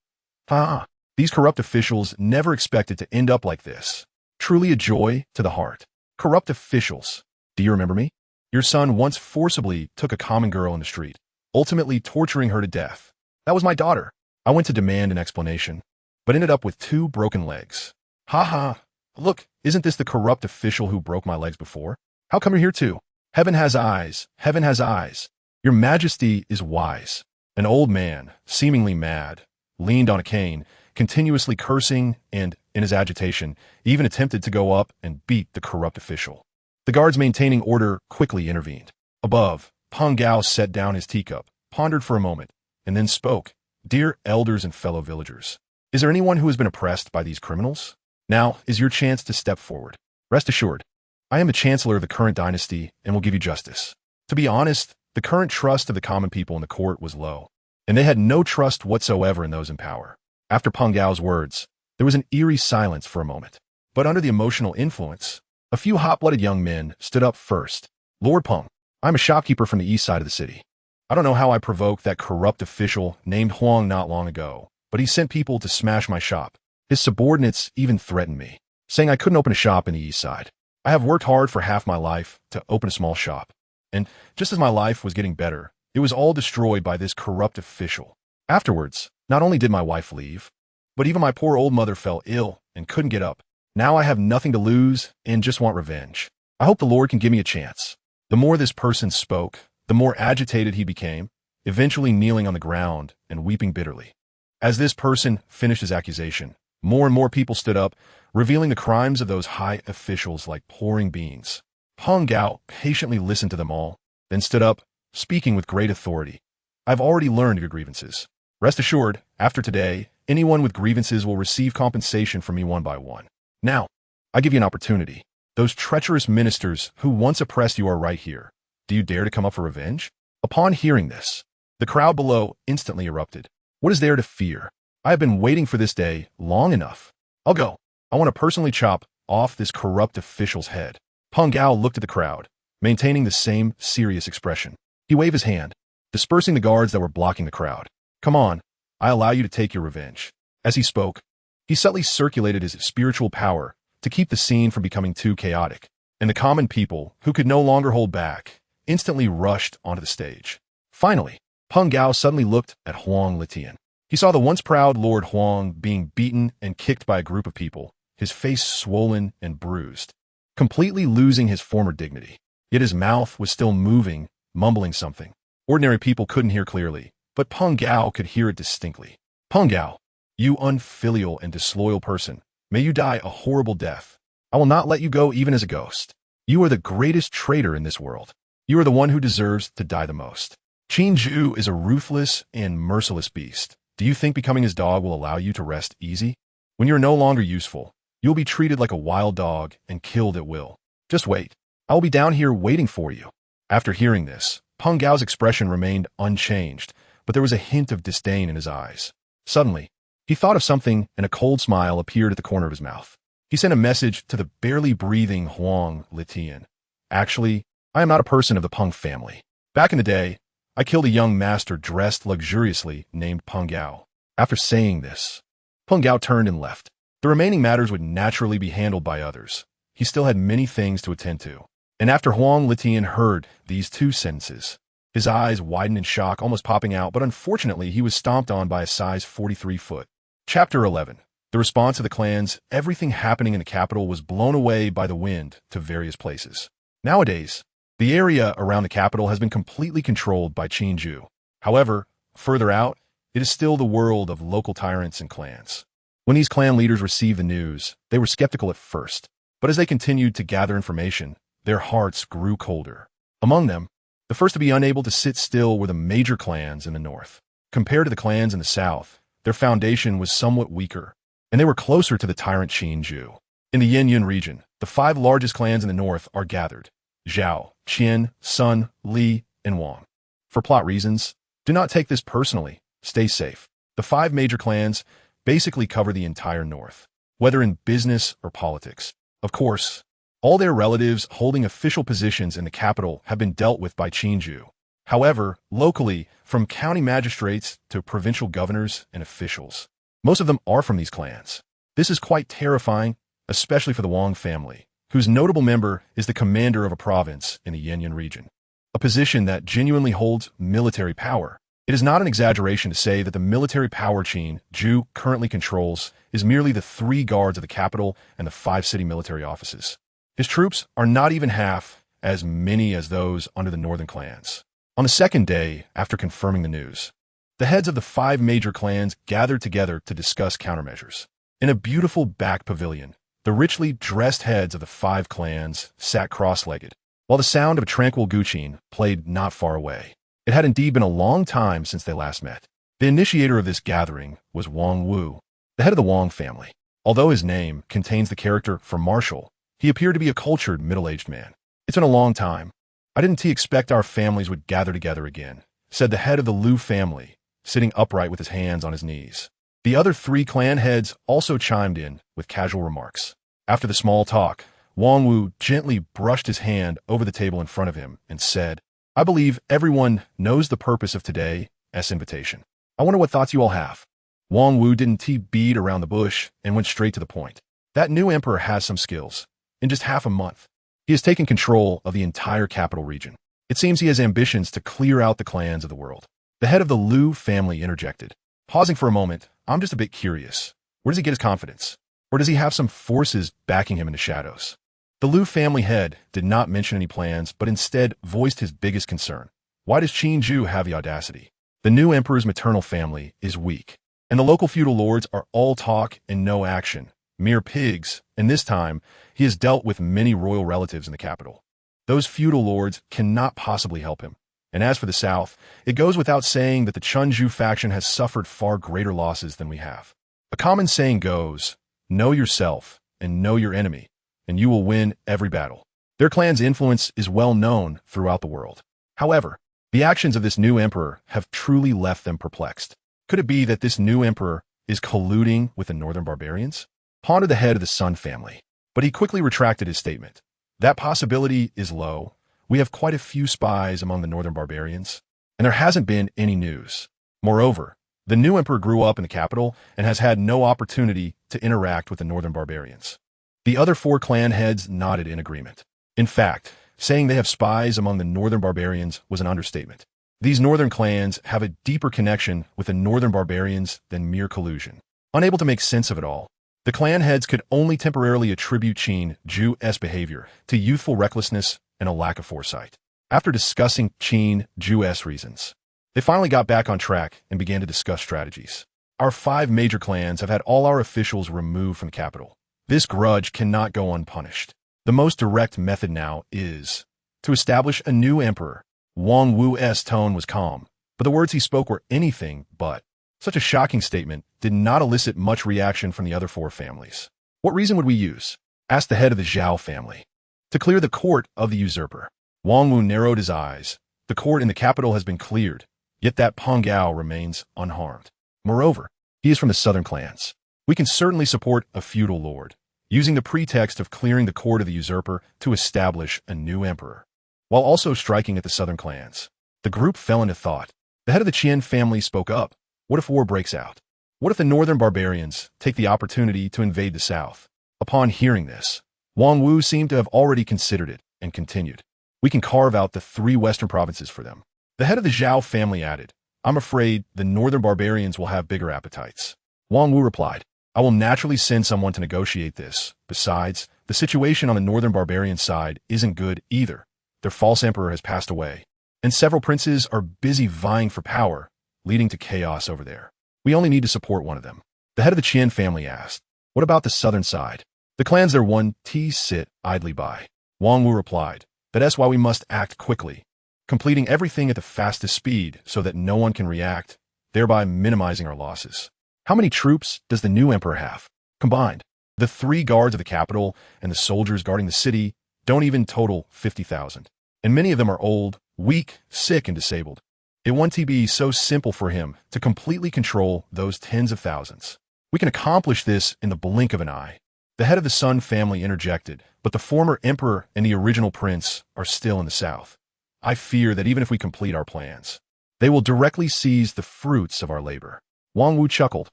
"Ha! These corrupt officials never expected to end up like this." Truly a joy to the heart. Corrupt officials. Do you remember me? Your son once forcibly took a common girl in the street, ultimately torturing her to death. That was my daughter. I went to demand an explanation, but ended up with 2 broken legs. Ha ha! Look, isn't this the corrupt official who broke my legs before? How come you're here too? Heaven has eyes. Heaven has eyes. Your Majesty is wise. An old man, seemingly mad, leaned on a cane, continuously cursing and, in his agitation, even attempted to go up and beat the corrupt official. The guards maintaining order quickly intervened. Above, Peng Gao set down his teacup, pondered for a moment, and then spoke. "Dear elders and fellow villagers, is there anyone who has been oppressed by these criminals? Now is your chance to step forward. Rest assured, I am the chancellor of the current dynasty and will give you justice." To be honest, the current trust of the common people in the court was low, and they had no trust whatsoever in those in power. After Peng Gao's words, there was an eerie silence for a moment. But under the emotional influence, a few hot-blooded young men stood up first. "Lord Peng, I'm a shopkeeper from the east side of the city. I don't know how I provoked that corrupt official named Huang not long ago, but he sent people to smash my shop. His subordinates even threatened me, saying I couldn't open a shop in the east side. I have worked hard for half my life to open a small shop, and just as my life was getting better, it was all destroyed by this corrupt official. Afterwards, not only did my wife leave, but even my poor old mother fell ill and couldn't get up. Now I have nothing to lose and just want revenge. I hope the Lord can give me a chance." The more this person spoke, the more agitated he became, eventually kneeling on the ground and weeping bitterly. As this person finished his accusation, more and more people stood up, revealing the crimes of those high officials like pouring beans. Peng Gao patiently listened to them all, then stood up, speaking with great authority. "I've already learned your grievances. Rest assured, after today, anyone with grievances will receive compensation from me one by one. Now, I give you an opportunity. Those treacherous ministers who once oppressed you are right here. Do you dare to come up for revenge?" Upon hearing this, the crowd below instantly erupted. "What is there to fear? I have been waiting for this day long enough. I'll go. I want to personally chop off this corrupt official's head." Peng Gao looked at the crowd, maintaining the same serious expression. He waved his hand. dispersing the guards that were blocking the crowd. "Come on, I allow you to take your revenge." As he spoke, he subtly circulated his spiritual power to keep the scene from becoming too chaotic, and the common people, who could no longer hold back, instantly rushed onto the stage. Finally, Peng Gao suddenly looked at Huang Litian. He saw the once proud Lord Huang being beaten and kicked by a group of people, his face swollen and bruised, completely losing his former dignity. Yet his mouth was still moving, mumbling something. Ordinary people couldn't hear clearly, but Peng Gao could hear it distinctly. "Peng Gao, you unfilial and disloyal person, may you die a horrible death. I will not let you go even as a ghost. You are the greatest traitor in this world. You are the one who deserves to die the most. Qin Jue is a ruthless and merciless beast. Do you think becoming his dog will allow you to rest easy? When you are no longer useful, you will be treated like a wild dog and killed at will. Just wait. I will be down here waiting for you." After hearing this, Peng Gao's expression remained unchanged, but there was a hint of disdain in his eyes. Suddenly, he thought of something and a cold smile appeared at the corner of his mouth. He sent a message to the barely breathing Huang Litian. "Actually, I am not a person of the Peng family. Back in the day, I killed a young master dressed luxuriously named Peng Gao." After saying this, Peng Gao turned and left. The remaining matters would naturally be handled by others. He still had many things to attend to. And after Huang Litian heard these two sentences, his eyes widened in shock, almost popping out, but unfortunately he was stomped on by a size 43 foot. Chapter 11. The response of the clans. Everything happening in the capital was blown away by the wind to various places. Nowadays, the area around the capital has been completely controlled by Qin Jue. However, further out, it is still the world of local tyrants and clans. When these clan leaders received the news, they were skeptical at first, but as they continued to gather information, their hearts grew colder. Among them, the first to be unable to sit still were the major clans in the north. Compared to the clans in the south, their foundation was somewhat weaker, and they were closer to the tyrant Qin Jue. In the Yin region, the 5 largest clans in the north are gathered: Zhao, Qian, Sun, Li, and Wang. For plot reasons, do not take this personally. Stay safe. The 5 major clans basically cover the entire north, whether in business or politics. Of course, all their relatives holding official positions in the capital have been dealt with by Qin Jue. However, locally, from county magistrates to provincial governors and officials, most of them are from these clans. This is quite terrifying, especially for the Wang family, whose notable member is the commander of a province in the Yin region, a position that genuinely holds military power. It is not an exaggeration to say that the military power Qin Jue currently controls is merely the 3 guards of the capital and the 5 city military offices. His troops are not even half as many as those under the northern clans. On the second day after confirming the news, the heads of the 5 major clans gathered together to discuss countermeasures. In a beautiful back pavilion, the richly dressed heads of the 5 clans sat cross-legged, while the sound of a tranquil guqin played not far away. It had indeed been a long time since they last met. The initiator of this gathering was Wang Wu, the head of the Wang family. Although his name contains the character for martial, he appeared to be a cultured, middle-aged man. "It's been a long time. I didn't expect our families would gather together again," said the head of the Liu family, sitting upright with his hands on his knees. The other 3 clan heads also chimed in with casual remarks. After the small talk, Wang Wu gently brushed his hand over the table in front of him and said, "I believe everyone knows the purpose of today's invitation. I wonder what thoughts you all have." Wang Wu didn't beat around the bush and went straight to the point. That new emperor has some skills. In just half a month, he has taken control of the entire capital region. It seems he has ambitions to clear out the clans of the world. The head of the Liu family interjected. Pausing for a moment, "I'm just a bit curious. Where does he get his confidence? Or does he have some forces backing him in the shadows?" The Liu family head did not mention any plans, but instead voiced his biggest concern. Why does Qin Jue have the audacity? The new emperor's maternal family is weak, and the local feudal lords are all talk and no action, mere pigs, and this time, he has dealt with many royal relatives in the capital. Those feudal lords cannot possibly help him. And as for the south, it goes without saying that the Chunju faction has suffered far greater losses than we have. A common saying goes, "Know yourself and know your enemy, and you will win every battle." Their clan's influence is well known throughout the world. However, the actions of this new emperor have truly left them perplexed. Could it be that this new emperor is colluding with the northern barbarians? Pondered the head of the Sun family, but he quickly retracted his statement. That possibility is low. We have quite a few spies among the northern barbarians. and there hasn't been any news. Moreover, the new emperor grew up in the capital and has had no opportunity to interact with the northern barbarians. The other 4 clan heads nodded in agreement. In fact, saying they have spies among the northern barbarians was an understatement. These northern clans have a deeper connection with the northern barbarians than mere collusion. Unable to make sense of it all, the clan heads could only temporarily attribute Qin Jue's behavior to youthful recklessness and a lack of foresight. After discussing Qin Jue's reasons, they finally got back on track and began to discuss strategies. Our 5 major clans have had all our officials removed from the capital. This grudge cannot go unpunished. The most direct method now is to establish a new emperor. Wang Wu's tone was calm, but the words he spoke were anything but. Such a shocking statement did not elicit much reaction from the other 4 families. What reason would we use? Asked the head of the Zhao family. To clear the court of the usurper. Wang Wu narrowed his eyes. The court in the capital has been cleared, yet that Peng Gao remains unharmed. Moreover, he is from the southern clans. We can certainly support a feudal lord, using the pretext of clearing the court of the usurper to establish a new emperor, while also striking at the southern clans. The group fell into thought. The head of the Qin family spoke up. What if war breaks out? What if the northern barbarians take the opportunity to invade the south? Upon hearing this, Wang Wu seemed to have already considered it and continued. We can carve out the 3 western provinces for them. The head of the Zhao family added, I'm afraid the northern barbarians will have bigger appetites. Wang Wu replied, I will naturally send someone to negotiate this. Besides, the situation on the northern barbarian side isn't good either. Their false emperor has passed away, and several princes are busy vying for power, leading to chaos over there. We only need to support one of them. The head of the Qin family asked, what about the southern side? The clans there won sit idly by. Wang Wu replied, that's why we must act quickly, completing everything at the fastest speed so that no one can react, thereby minimizing our losses. How many troops does the new emperor have? Combined, the 3 guards of the capital and the soldiers guarding the city don't even total 50,000. And many of them are old, weak, sick, and disabled. It won't be so simple for him to completely control those tens of thousands. We can accomplish this in the blink of an eye. The head of the Sun family interjected, but the former emperor and the original prince are still in the south. I fear that even if we complete our plans, they will directly seize the fruits of our labor. Wang Wu chuckled.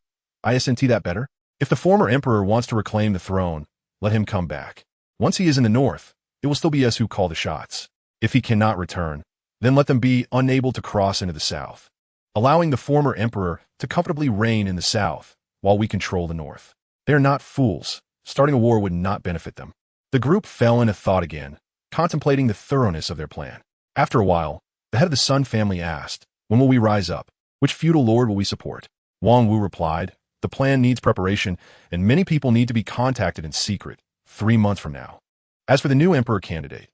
Isn't that better? If the former emperor wants to reclaim the throne, let him come back. Once he is in the north, it will still be us who call the shots. If he cannot return, then let them be unable to cross into the south, allowing the former emperor to comfortably reign in the south while we control the north. They are not fools. Starting a war would not benefit them. The group fell into thought again, contemplating the thoroughness of their plan. After a while, the head of the Sun family asked, when will we rise up? Which feudal lord will we support? Wang Wu replied, the plan needs preparation, and many people need to be contacted in secret 3 months from now. As for the new emperor candidate,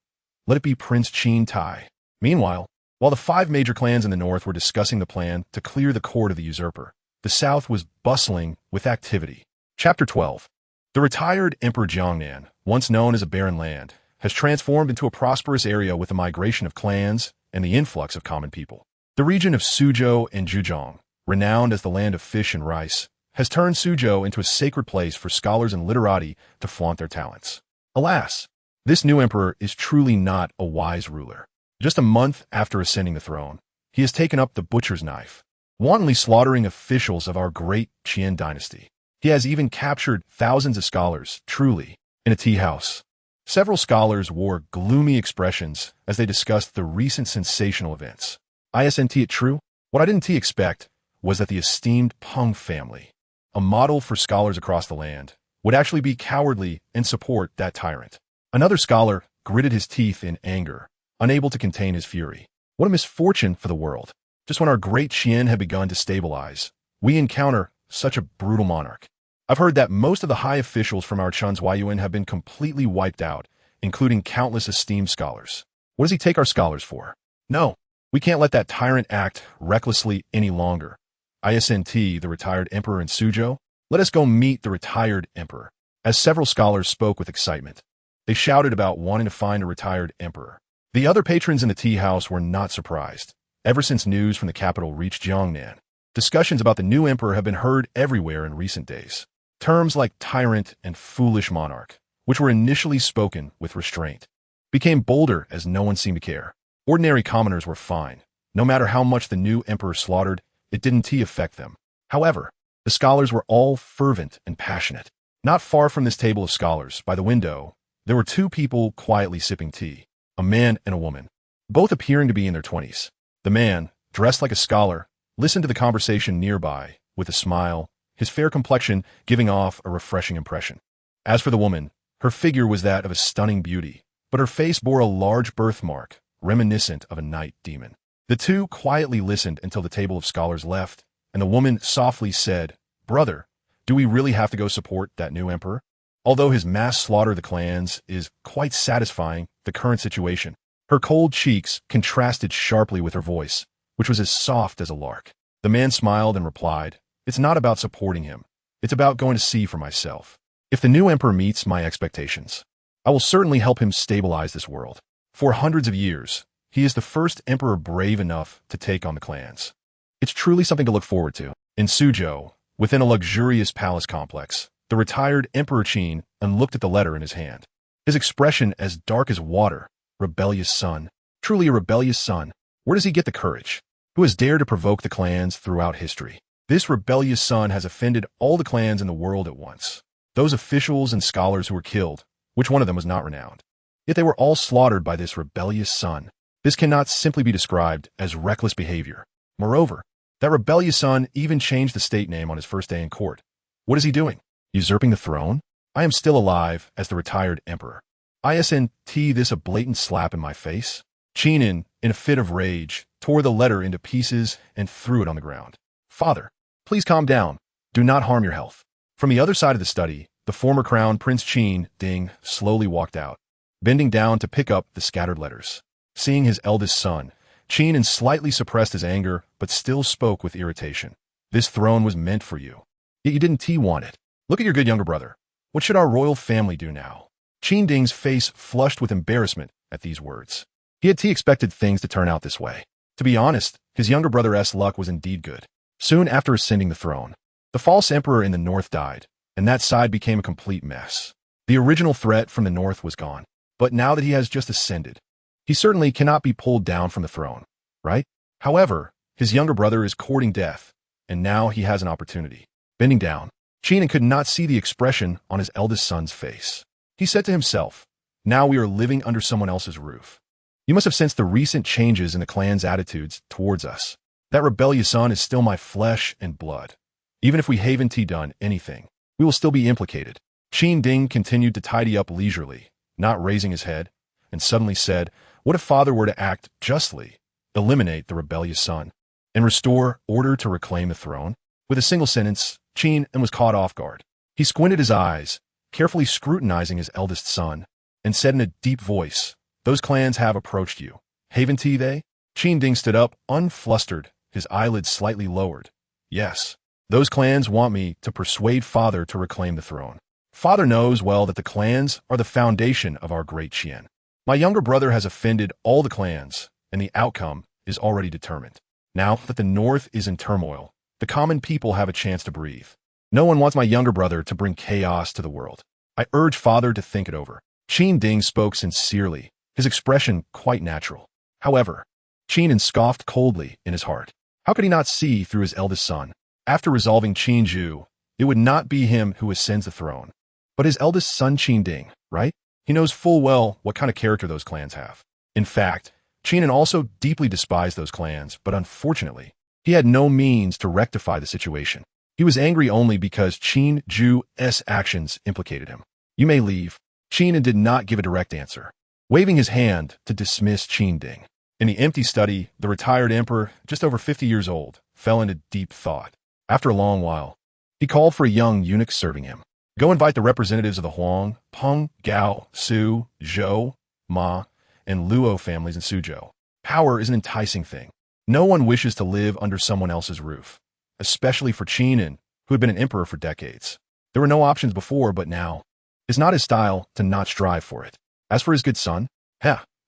let it be Prince Qin Tai. Meanwhile, while the 5 major clans in the north were discussing the plan to clear the court of the usurper, the south was bustling with activity. Chapter 12. The retired Emperor Jiangnan, once known as a barren land, has transformed into a prosperous area with the migration of clans and the influx of common people. The region of Suzhou and Zhejiang, renowned as the land of fish and rice, has turned Suzhou into a sacred place for scholars and literati to flaunt their talents. Alas, this new emperor is truly not a wise ruler. Just a month after ascending the throne, he has taken up the butcher's knife, wantonly slaughtering officials of our great Qin dynasty. He has even captured thousands of scholars, truly, in a tea house. Several scholars wore gloomy expressions as they discussed the recent sensational events. Isn't it true? What I didn't expect was that the esteemed Peng family, a model for scholars across the land, would actually be cowardly and support that tyrant. Another scholar gritted his teeth in anger, unable to contain his fury. What a misfortune for the world. Just when our great Qin had begun to stabilize, we encounter such a brutal monarch. I've heard that most of the high officials from our Chun's Huayuan have been completely wiped out, including countless esteemed scholars. What does he take our scholars for? No, we can't let that tyrant act recklessly any longer. The retired emperor in Suzhou? Let us go meet the retired emperor. As several scholars spoke with excitement, they shouted about wanting to find a retired emperor. The other patrons in the tea house were not surprised. Ever since news from the capital reached Jiangnan, discussions about the new emperor have been heard everywhere in recent days. Terms like tyrant and foolish monarch, which were initially spoken with restraint, became bolder as no one seemed to care. Ordinary commoners were fine, No matter how much the new emperor slaughtered, it didn't affect them. However, the scholars were all fervent and passionate. Not far from this table of scholars, by the window, there were two people quietly sipping tea, a man and a woman, both appearing to be in their 20s. The man, dressed like a scholar, listened to the conversation nearby with a smile, his fair complexion giving off a refreshing impression. As for the woman, her figure was that of a stunning beauty, but her face bore a large birthmark, reminiscent of a night demon. The two quietly listened until the table of scholars left, and the woman softly said, "Brother, do we really have to go support that new emperor? Although his mass slaughter of the clans is quite satisfying the current situation." Her cold cheeks contrasted sharply with her voice, which was as soft as a lark. The man smiled and replied, "It's not about supporting him. It's about going to see for myself. If the new emperor meets my expectations, I will certainly help him stabilize this world. For hundreds of years, he is the first emperor brave enough to take on the clans. It's truly something to look forward to." In Suzhou, within a luxurious palace complex, the retired Emperor Qin looked at the letter in his hand. His expression as dark as water. Rebellious son. Truly a rebellious son. Where does he get the courage? Who has dared to provoke the clans throughout history? This rebellious son has offended all the clans in the world at once. Those officials and scholars who were killed, which one of them was not renowned? Yet they were all slaughtered by this rebellious son. This cannot simply be described as reckless behavior. Moreover, that rebellious son even changed the state name on his first day in court. What is he doing? Usurping the throne? I am still alive as the retired emperor. Isn't this a blatant slap in my face? Qin, in a fit of rage, tore the letter into pieces and threw it on the ground. "Father, please calm down. Do not harm your health." From the other side of the study, the former crown Prince Qin Ding slowly walked out, bending down to pick up the scattered letters. Seeing his eldest son, Qin slightly suppressed his anger but still spoke with irritation. "This throne was meant for you, yet you didn't want it. Look at your good younger brother. What should our royal family do now?" Qin Ding's face flushed with embarrassment at these words. He had expected things to turn out this way. To be honest, his younger brother's luck was indeed good. Soon after ascending the throne, the false emperor in the north died, and that side became a complete mess. The original threat from the north was gone, but now that he has just ascended, he certainly cannot be pulled down from the throne, right? However, his younger brother is courting death, and now he has an opportunity. Bending down, Qin could not see the expression on his eldest son's face. He said to himself, "Now we are living under someone else's roof. You must have sensed the recent changes in the clan's attitudes towards us. That rebellious son is still my flesh and blood. Even if we haven't done anything, we will still be implicated." Qin Ding continued to tidy up leisurely, not raising his head, and suddenly said, "What if father were to act justly, eliminate the rebellious son, and restore order to reclaim the throne?" With a single sentence, Qin was caught off guard. He squinted his eyes, carefully scrutinizing his eldest son, and said in a deep voice, "Those clans have approached you, haven't they?" Qin Ding stood up, unflustered, his eyelids slightly lowered. "Yes, those clans want me to persuade father to reclaim the throne. Father knows well that the clans are the foundation of our great Qian. My younger brother has offended all the clans, and the outcome is already determined. Now that the north is in turmoil, the common people have a chance to breathe. No one wants my younger brother to bring chaos to the world. I urge father to think it over." Qin Ding spoke sincerely, his expression quite natural. However, Qin scoffed coldly in his heart. How could he not see through his eldest son? After resolving Qin Jue, it would not be him who ascends the throne, but his eldest son Qin Ding, right? He knows full well what kind of character those clans have. In fact, Qin also deeply despised those clans, but unfortunately, he had no means to rectify the situation. He was angry only because Qin Jue's actions implicated him. "You may leave." Qin did not give a direct answer, waving his hand to dismiss Qin Ding. In the empty study, the retired emperor, just over 50 years old, fell into deep thought. After a long while, he called for a young eunuch serving him. "Go invite the representatives of the Huang, Peng, Gao, Su, Zhou, Ma, and Luo families in Suzhou. Power is an enticing thing. No one wishes to live under someone else's roof, especially for Qin, who had been an emperor for decades. There were no options before, but now, it's not his style to not strive for it. As for his good son,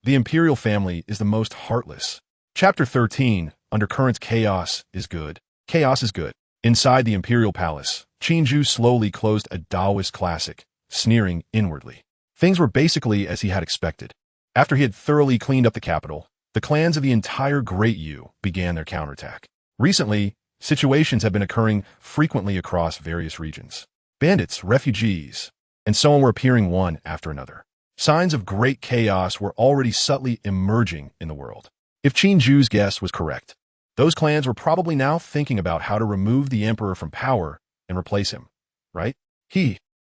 the imperial family is the most heartless." Chapter 13, Undercurrent Chaos is Good. Chaos is good. Inside the imperial palace, Qin Jue slowly closed a daoist classic, sneering inwardly. Things were basically as he had expected. After he had thoroughly cleaned up the capital, the clans of the entire Great Yu began their counterattack. Recently, situations have been occurring frequently across various regions. Bandits, refugees, and so on were appearing one after another. Signs of great chaos were already subtly emerging in the world. If Qin Jue's guess was correct, those clans were probably now thinking about how to remove the emperor from power and replace him, right?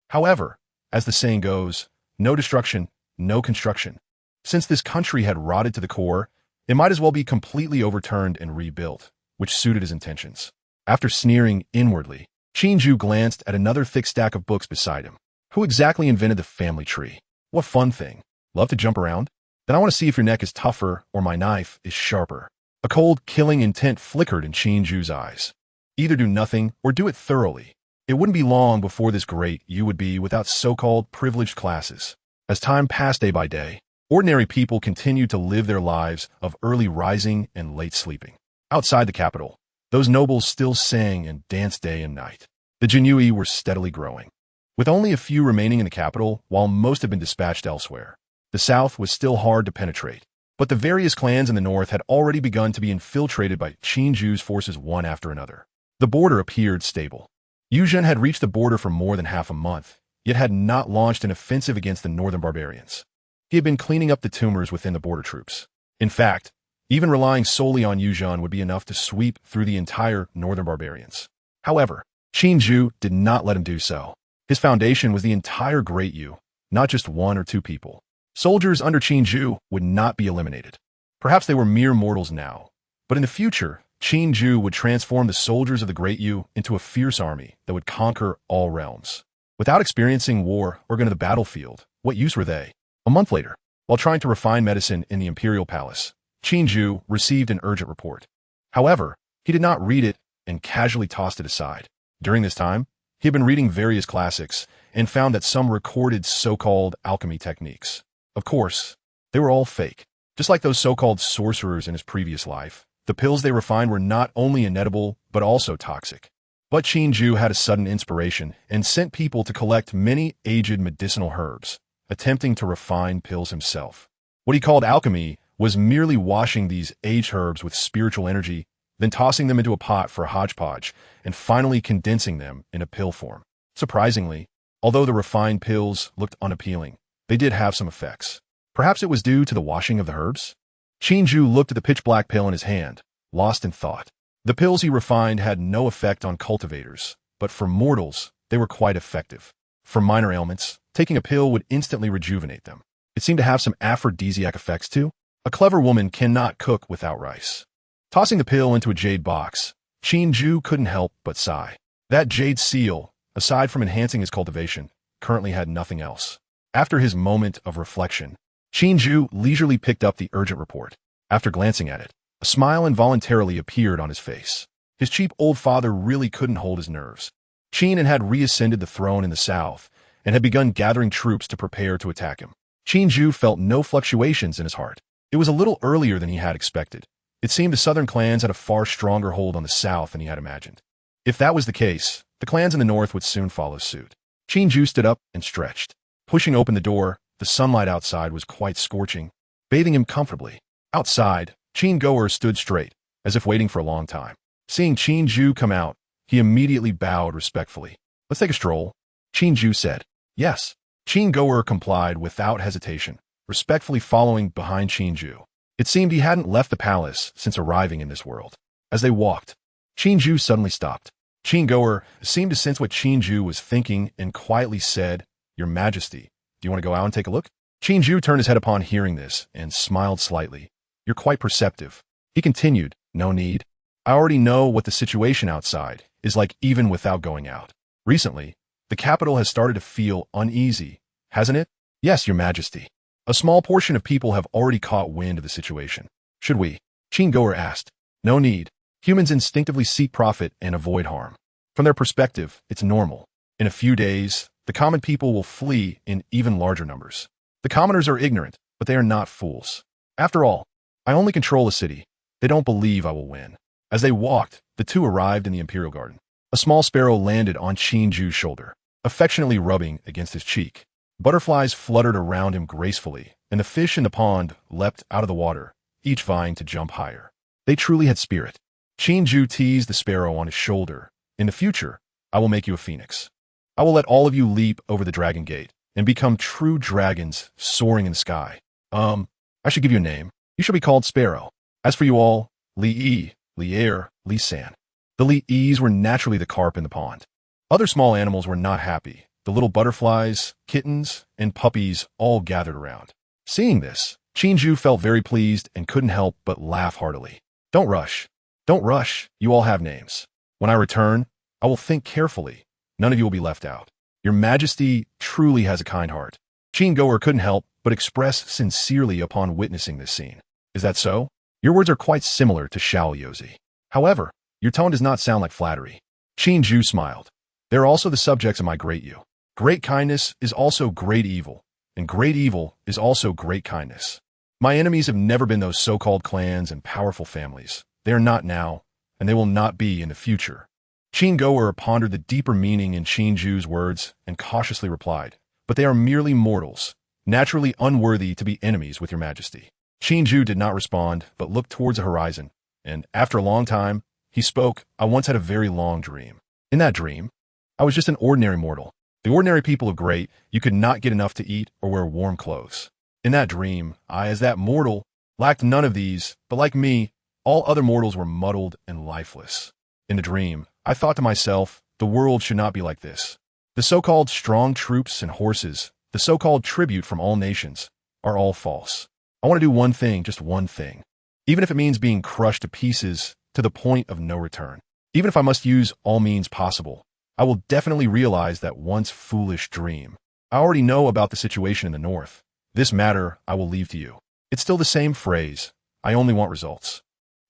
However, as the saying goes, no destruction, no construction. Since this country had rotted to the core, it might as well be completely overturned and rebuilt, which suited his intentions. After sneering inwardly, Qin Jue glanced at another thick stack of books beside him. Who exactly invented the family tree? What fun thing. Love to jump around? Then I want to see if your neck is tougher or my knife is sharper. A cold, killing intent flickered in Qin Jue's eyes. Either do nothing or do it thoroughly. It wouldn't be long before this great you would be without so-called privileged classes. As time passed day by day, ordinary people continued to live their lives of early rising and late sleeping. Outside the capital, those nobles still sang and danced day and night. The Jinui were steadily growing. With only a few remaining in the capital, while most had been dispatched elsewhere, the south was still hard to penetrate. But the various clans in the north had already begun to be infiltrated by Qin Jue's forces one after another. The border appeared stable. Yu Zhen had reached the border for more than half a month, yet had not launched an offensive against the northern barbarians. He had been cleaning up the tumors within the border troops. In fact, even relying solely on Yu Zhen would be enough to sweep through the entire northern barbarians. However, Qin Jue did not let him do so. His foundation was the entire Great Yu, not just one or two people. Soldiers under Qin Jue would not be eliminated. Perhaps they were mere mortals now, but in the future, Qin Jue would transform the soldiers of the Great Yu into a fierce army that would conquer all realms. Without experiencing war or going to the battlefield, what use were they? A month later, while trying to refine medicine in the Imperial Palace, Qin Jue received an urgent report. However, he did not read it and casually tossed it aside. During this time, he had been reading various classics and found that some recorded so-called alchemy techniques. Of course, they were all fake. Just like those so-called sorcerers in his previous life, the pills they refined were not only inedible, but also toxic. But Qin Jue had a sudden inspiration and sent people to collect many aged medicinal herbs, attempting to refine pills himself. What he called alchemy was merely washing these aged herbs with spiritual energy, then tossing them into a pot for a hodgepodge, and finally condensing them in a pill form. Surprisingly, although the refined pills looked unappealing, they did have some effects. Perhaps it was due to the washing of the herbs? Qin Jue looked at the pitch-black pill in his hand, lost in thought. The pills he refined had no effect on cultivators, but for mortals, they were quite effective. For minor ailments, taking a pill would instantly rejuvenate them. It seemed to have some aphrodisiac effects too. A clever woman cannot cook without rice. Tossing the pill into a jade box, Qin Jue couldn't help but sigh. That jade seal, aside from enhancing his cultivation, currently had nothing else. After his moment of reflection, Qin Jue leisurely picked up the urgent report. After glancing at it, a smile involuntarily appeared on his face. His cheap old father really couldn't hold his nerves. Qin had reascended the throne in the south and had begun gathering troops to prepare to attack him. Qin Jue felt no fluctuations in his heart. It was a little earlier than he had expected. It seemed the southern clans had a far stronger hold on the south than he had imagined. If that was the case, the clans in the north would soon follow suit. Qin Jue stood up and stretched. Pushing open the door, the sunlight outside was quite scorching, bathing him comfortably. Outside, Qin Jue stood straight, as if waiting for a long time. Seeing Qin Jue come out, he immediately bowed respectfully. "Let's take a stroll," Qin Jue said. "Yes." Qin Jue complied without hesitation, respectfully following behind Qin Jue. It seemed he hadn't left the palace since arriving in this world. As they walked, Qin Jue suddenly stopped. Qin Jue seemed to sense what Qin Jue was thinking and quietly said, "Your Majesty, do you want to go out and take a look?" Qin Jue turned his head upon hearing this and smiled slightly. "You're quite perceptive." He continued, "No need. I already know what the situation outside is like even without going out. Recently, the capital has started to feel uneasy, hasn't it?" "Yes, Your Majesty. A small portion of people have already caught wind of the situation." "Should we?" Qin Jue asked. "No need. Humans instinctively seek profit and avoid harm. From their perspective, it's normal. In a few days, the common people will flee in even larger numbers. The commoners are ignorant, but they are not fools. After all, I only control a city. They don't believe I will win." As they walked, the two arrived in the Imperial Garden. A small sparrow landed on Qin Jue's shoulder, affectionately rubbing against his cheek. Butterflies fluttered around him gracefully, and the fish in the pond leapt out of the water, each vying to jump higher. They truly had spirit. Qin Jue teased the sparrow on his shoulder. In the future, I will make you a phoenix. I will let all of you leap over the dragon gate and become true dragons soaring in the sky. I should give you a name. You shall be called Sparrow. As for you all, Li-E, Li-Er, Li-San. The Li-Es were naturally the carp in the pond. Other small animals were not happy. The little butterflies, kittens, and puppies all gathered around. Seeing this, Qin Jue felt very pleased and couldn't help but laugh heartily. Don't rush. Don't rush. You all have names. When I return, I will think carefully. None of you will be left out. Your Majesty truly has a kind heart. Qin Jue couldn't help but express sincerely upon witnessing this scene. Is that so? Your words are quite similar to Xiao Yozi. However, your tone does not sound like flattery. Qin Jue smiled. They are also the subjects of my great you. Great kindness is also great evil, and great evil is also great kindness. My enemies have never been those so-called clans and powerful families. They are not now, and they will not be in the future. Qin Jue pondered the deeper meaning in Qin Jue's words and cautiously replied, but they are merely mortals, naturally unworthy to be enemies with your Majesty. Qin Jue did not respond, but looked towards the horizon, and after a long time, he spoke. I once had a very long dream. In that dream, I was just an ordinary mortal. The ordinary people of great, you could not get enough to eat or wear warm clothes. In that dream, I, as that mortal, lacked none of these, but like me, all other mortals were muddled and lifeless. In the dream, I thought to myself, the world should not be like this. The so-called strong troops and horses, the so-called tribute from all nations, are all false. I want to do one thing, just one thing. Even if it means being crushed to pieces to the point of no return. Even if I must use all means possible, I will definitely realize that once foolish dream. I already know about the situation in the north. This matter I will leave to you. It's still the same phrase. I only want results.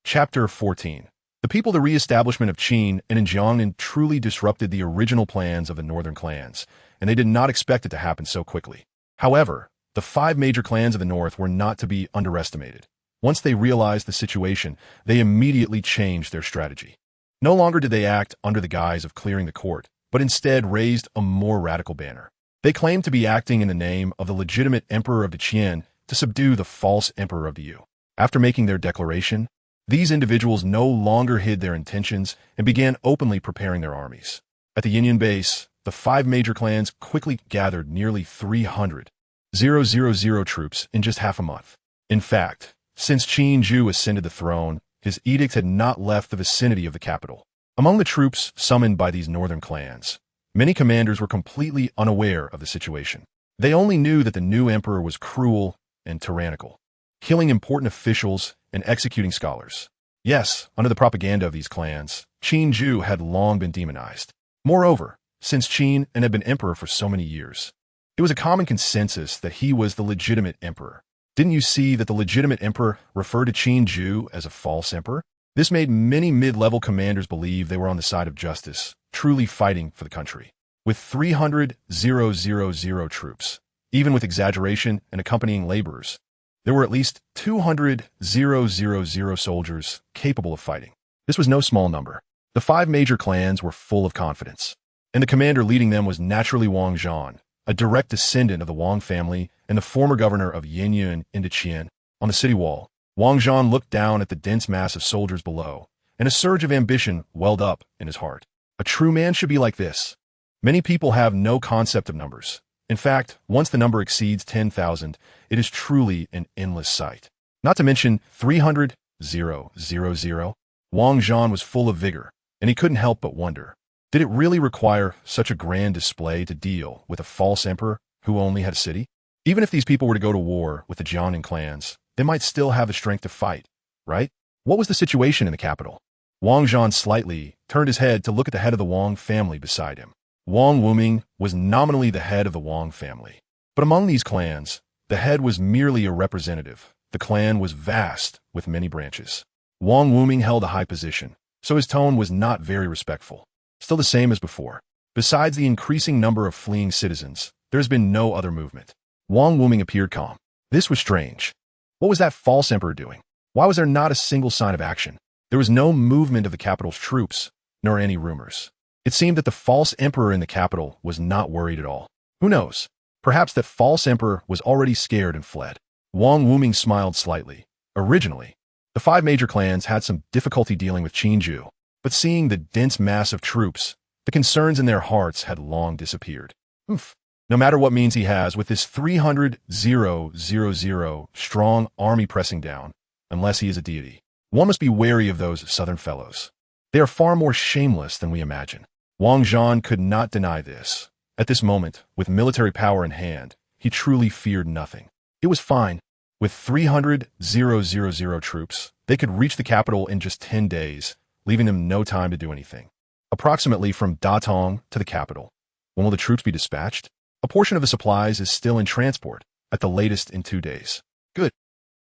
Chapter 14. The people, the re-establishment of Qin and Jiangnan truly disrupted the original plans of the northern clans, and they did not expect it to happen so quickly. However, the 5 major clans of the north were not to be underestimated. Once they realized the situation, they immediately changed their strategy. No longer did they act under the guise of clearing the court, but instead raised a more radical banner. They claimed to be acting in the name of the legitimate emperor of the Qian to subdue the false emperor of the Yu. After making their declaration, these individuals no longer hid their intentions and began openly preparing their armies. At the Yinyan base, the 5 major clans quickly gathered nearly 300,000 troops in just half a month. In fact, since Qin Jue ascended the throne, his edict had not left the vicinity of the capital. Among the troops summoned by these northern clans, many commanders were completely unaware of the situation. They only knew that the new emperor was cruel and tyrannical, killing important officials and executing scholars. Yes, under the propaganda of these clans, Qin Jue had long been demonized. Moreover, since Qin had been emperor for so many years, it was a common consensus that he was the legitimate emperor. Didn't you see that the legitimate emperor referred to Qin Jue as a false emperor? This made many mid-level commanders believe they were on the side of justice, truly fighting for the country. With 300,000 troops, even with exaggeration and accompanying laborers, there were at least 200,000 soldiers capable of fighting. This was no small number. The 5 major clans were full of confidence, and the commander leading them was naturally Wang Zhan, a direct descendant of the Wang family and the former governor of Yinyan into Qian. On the city wall, Wang Zhan looked down at the dense mass of soldiers below, and a surge of ambition welled up in his heart. A true man should be like this. Many people have no concept of numbers. In fact, once the number exceeds 10,000, it is truly an endless sight. Not to mention 300,000. Wang Zhan was full of vigor, and he couldn't help but wonder, did it really require such a grand display to deal with a false emperor who only had a city? Even if these people were to go to war with the Jiangnan clans, they might still have the strength to fight, right? What was the situation in the capital? Wang Zhan slightly turned his head to look at the head of the Wang family beside him. Wang Wuming was nominally the head of the Wang family. But among these clans, the head was merely a representative. The clan was vast, with many branches. Wang Wuming held a high position, so his tone was not very respectful. Still the same as before. Besides the increasing number of fleeing citizens, there has been no other movement. Wang Wuming appeared calm. This was strange. What was that false emperor doing? Why was there not a single sign of action? There was no movement of the capital's troops, nor any rumors. It seemed that the false emperor in the capital was not worried at all. Who knows? Perhaps that false emperor was already scared and fled. Wang Wuming smiled slightly. Originally, the 5 major clans had some difficulty dealing with Qin Jue, but seeing the dense mass of troops, the concerns in their hearts had long disappeared. Oof. No matter what means he has, with this 300,000 strong army pressing down, unless he is a deity, one must be wary of those southern fellows. They are far more shameless than we imagine. Wang Zhan could not deny this. At this moment, with military power in hand, he truly feared nothing. It was fine. With 300,000 troops, they could reach the capital in just 10 days, leaving them no time to do anything. Approximately from Datong to the capital. When will the troops be dispatched? A portion of the supplies is still in transport, at the latest in 2 days. Good.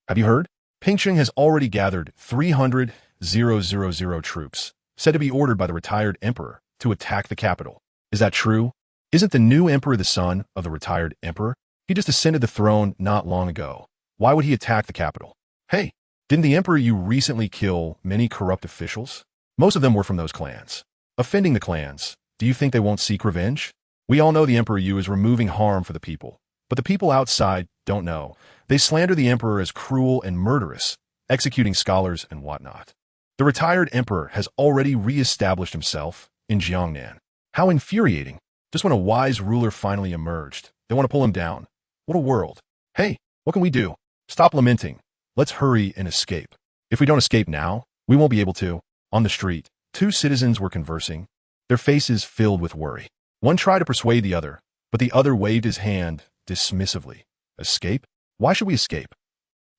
Have you heard? Pingcheng has already gathered 300,000 troops, said to be ordered by the retired emperor, to attack the capital. Is that true? Isn't the new emperor the son of the retired emperor? He just ascended the throne not long ago. Why would he attack the capital? Hey, didn't the emperor you recently kill many corrupt officials? Most of them were from those clans. Offending the clans, do you think they won't seek revenge? We all know the Emperor Yu is removing harm for the people, but the people outside don't know. They slander the emperor as cruel and murderous, executing scholars and whatnot. The retired emperor has already re-established himself in Jiangnan. How infuriating. Just when a wise ruler finally emerged, they want to pull him down. What a world. Hey, what can we do? Stop lamenting. Let's hurry and escape. If we don't escape now, we won't be able to. On the street, 2 citizens were conversing, their faces filled with worry. One tried to persuade the other, but the other waved his hand dismissively. Escape? Why should we escape?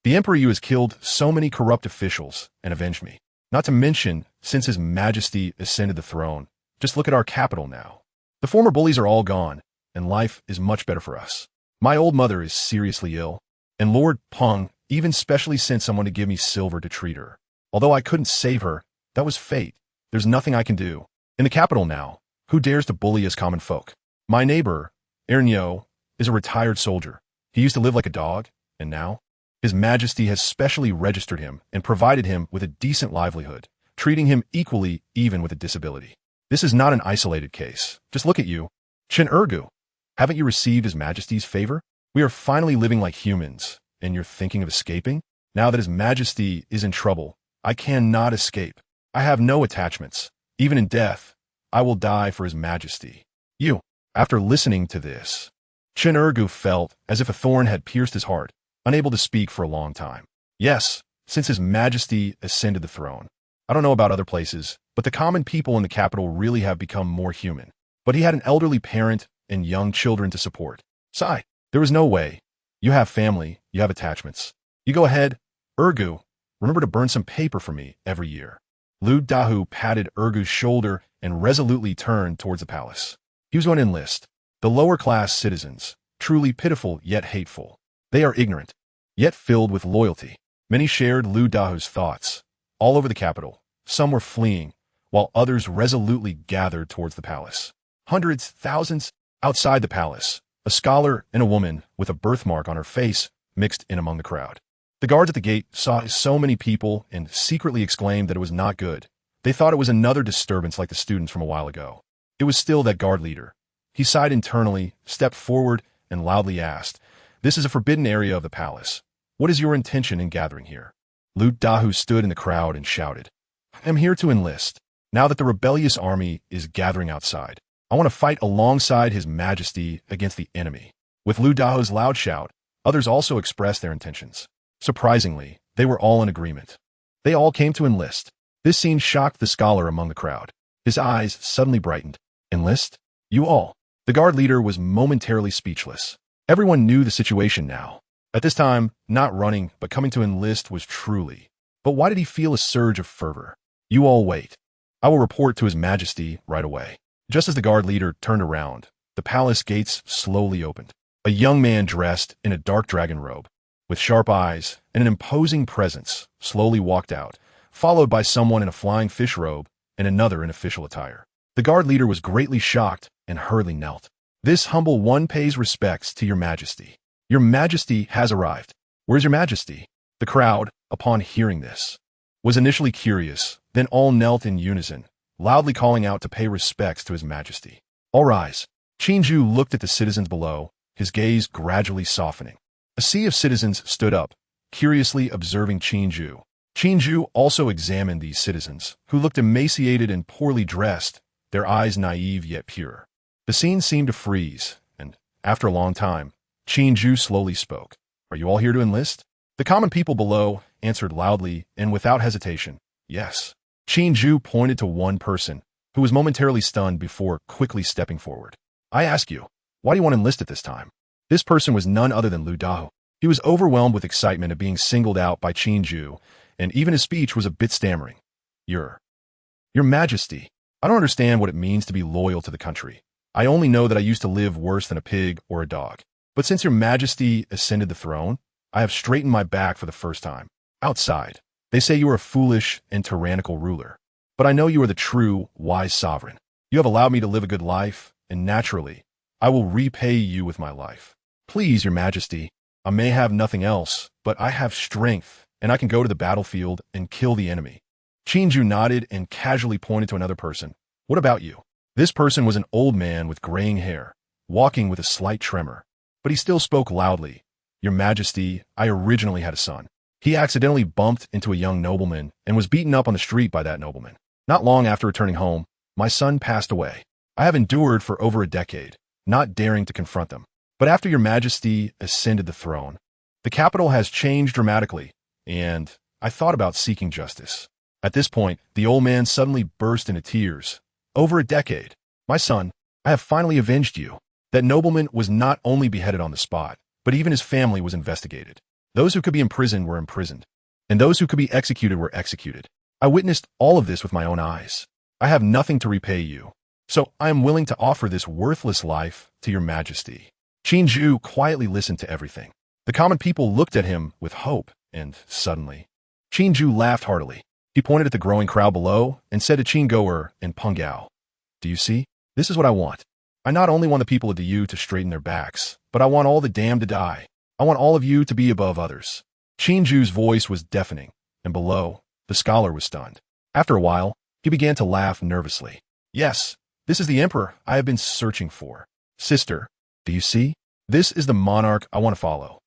The Emperor Yu has killed so many corrupt officials and avenged me. Not to mention, since His Majesty ascended the throne, just look at our capital now. The former bullies are all gone, and life is much better for us. My old mother is seriously ill, and Lord Peng even specially sent someone to give me silver to treat her. Although I couldn't save her, that was fate. There's nothing I can do. In the capital now, who dares to bully us common folk? My neighbor, Ernyo, is a retired soldier. He used to live like a dog, and now? His Majesty has specially registered him and provided him with a decent livelihood, treating him equally even with a disability. This is not an isolated case. Just look at you. Chen Ergu, haven't you received His Majesty's favor? We are finally living like humans, and you're thinking of escaping? Now that His Majesty is in trouble, I cannot escape. I have no attachments. Even in death, I will die for His Majesty. You. After listening to this, Chen Ergu felt as if a thorn had pierced his heart, unable to speak for a long time. Yes, since His Majesty ascended the throne. I don't know about other places, but the common people in the capital really have become more human. But he had an elderly parent and young children to support. Sigh, there was no way. You have family, you have attachments. You go ahead. Ergu, remember to burn some paper for me every year. Lu Dahu patted Ergu's shoulder and resolutely turned towards the palace. He was going to enlist. The lower-class citizens, truly pitiful yet hateful. They are ignorant, yet filled with loyalty. Many shared Lu Dahu's thoughts. All over the capital, some were fleeing, while others resolutely gathered towards the palace. Hundreds, thousands, outside the palace, a scholar and a woman with a birthmark on her face mixed in among the crowd. The guards at the gate saw so many people and secretly exclaimed that it was not good. They thought it was another disturbance like the students from a while ago. It was still that guard leader. He sighed internally, stepped forward, and loudly asked, "This is a forbidden area of the palace. What is your intention in gathering here?" Lu Dahu stood in the crowd and shouted, "I am here to enlist. Now that the rebellious army is gathering outside, I want to fight alongside His Majesty against the enemy." With Lu Dahu's loud shout, others also expressed their intentions. Surprisingly, they were all in agreement. They all came to enlist. This scene shocked the scholar among the crowd. His eyes suddenly brightened. Enlist? You all. The guard leader was momentarily speechless. Everyone knew the situation now. At this time, not running, but coming to enlist was truly. But why did he feel a surge of fervor? You all wait. I will report to His Majesty right away. Just as the guard leader turned around, the palace gates slowly opened. A young man dressed in a dark dragon robe, with sharp eyes and an imposing presence, slowly walked out, followed by someone in a flying fish robe and another in official attire. The guard leader was greatly shocked and hurriedly knelt. "This humble one pays respects to Your Majesty. Your Majesty has arrived. Where's Your Majesty?" The crowd, upon hearing this, was initially curious, then all knelt in unison, loudly calling out to pay respects to His Majesty. All rise. Qin Jue looked at the citizens below, his gaze gradually softening. A sea of citizens stood up, curiously observing Qin Jue. Qin Jue also examined these citizens, who looked emaciated and poorly dressed, their eyes naive yet pure. The scene seemed to freeze, and, after a long time, Qin Jue slowly spoke. "Are you all here to enlist?" The common people below answered loudly and without hesitation, "Yes." Qin Jue pointed to one person, who was momentarily stunned before quickly stepping forward. "I ask you, why do you want to enlist at this time?" This person was none other than Lu Dao. He was overwhelmed with excitement at being singled out by Qin Jue, and even his speech was a bit stammering. Your Majesty, I don't understand what it means to be loyal to the country. I only know that I used to live worse than a pig or a dog. But since Your Majesty ascended the throne, I have straightened my back for the first time. Outside, they say you are a foolish and tyrannical ruler. But I know you are the true, wise sovereign. You have allowed me to live a good life, and naturally, I will repay you with my life. Please, Your Majesty, I may have nothing else, but I have strength, and I can go to the battlefield and kill the enemy. Qin Jue nodded and casually pointed to another person. What about you? This person was an old man with graying hair, walking with a slight tremor. But he still spoke loudly. Your Majesty, I originally had a son. He accidentally bumped into a young nobleman and was beaten up on the street by that nobleman. Not long after returning home, my son passed away. I have endured for over a decade, not daring to confront them. But after Your Majesty ascended the throne, the capital has changed dramatically, and I thought about seeking justice. At this point, the old man suddenly burst into tears. Over a decade. My son, I have finally avenged you. That nobleman was not only beheaded on the spot, but even his family was investigated. Those who could be imprisoned were imprisoned, and those who could be executed were executed. I witnessed all of this with my own eyes. I have nothing to repay you, so I am willing to offer this worthless life to Your Majesty. Qin Jue quietly listened to everything. The common people looked at him with hope, and suddenly, Qin Jue laughed heartily. He pointed at the growing crowd below and said to Qin Goer and Peng Gao, "Do you see? This is what I want. I not only want the people of Diyu to straighten their backs, but I want all the damned to die. I want all of you to be above others." Qin Jue's voice was deafening, and below, the scholar was stunned. After a while, he began to laugh nervously. "Yes, this is the emperor I have been searching for. Sister, do you see? This is the monarch I want to follow."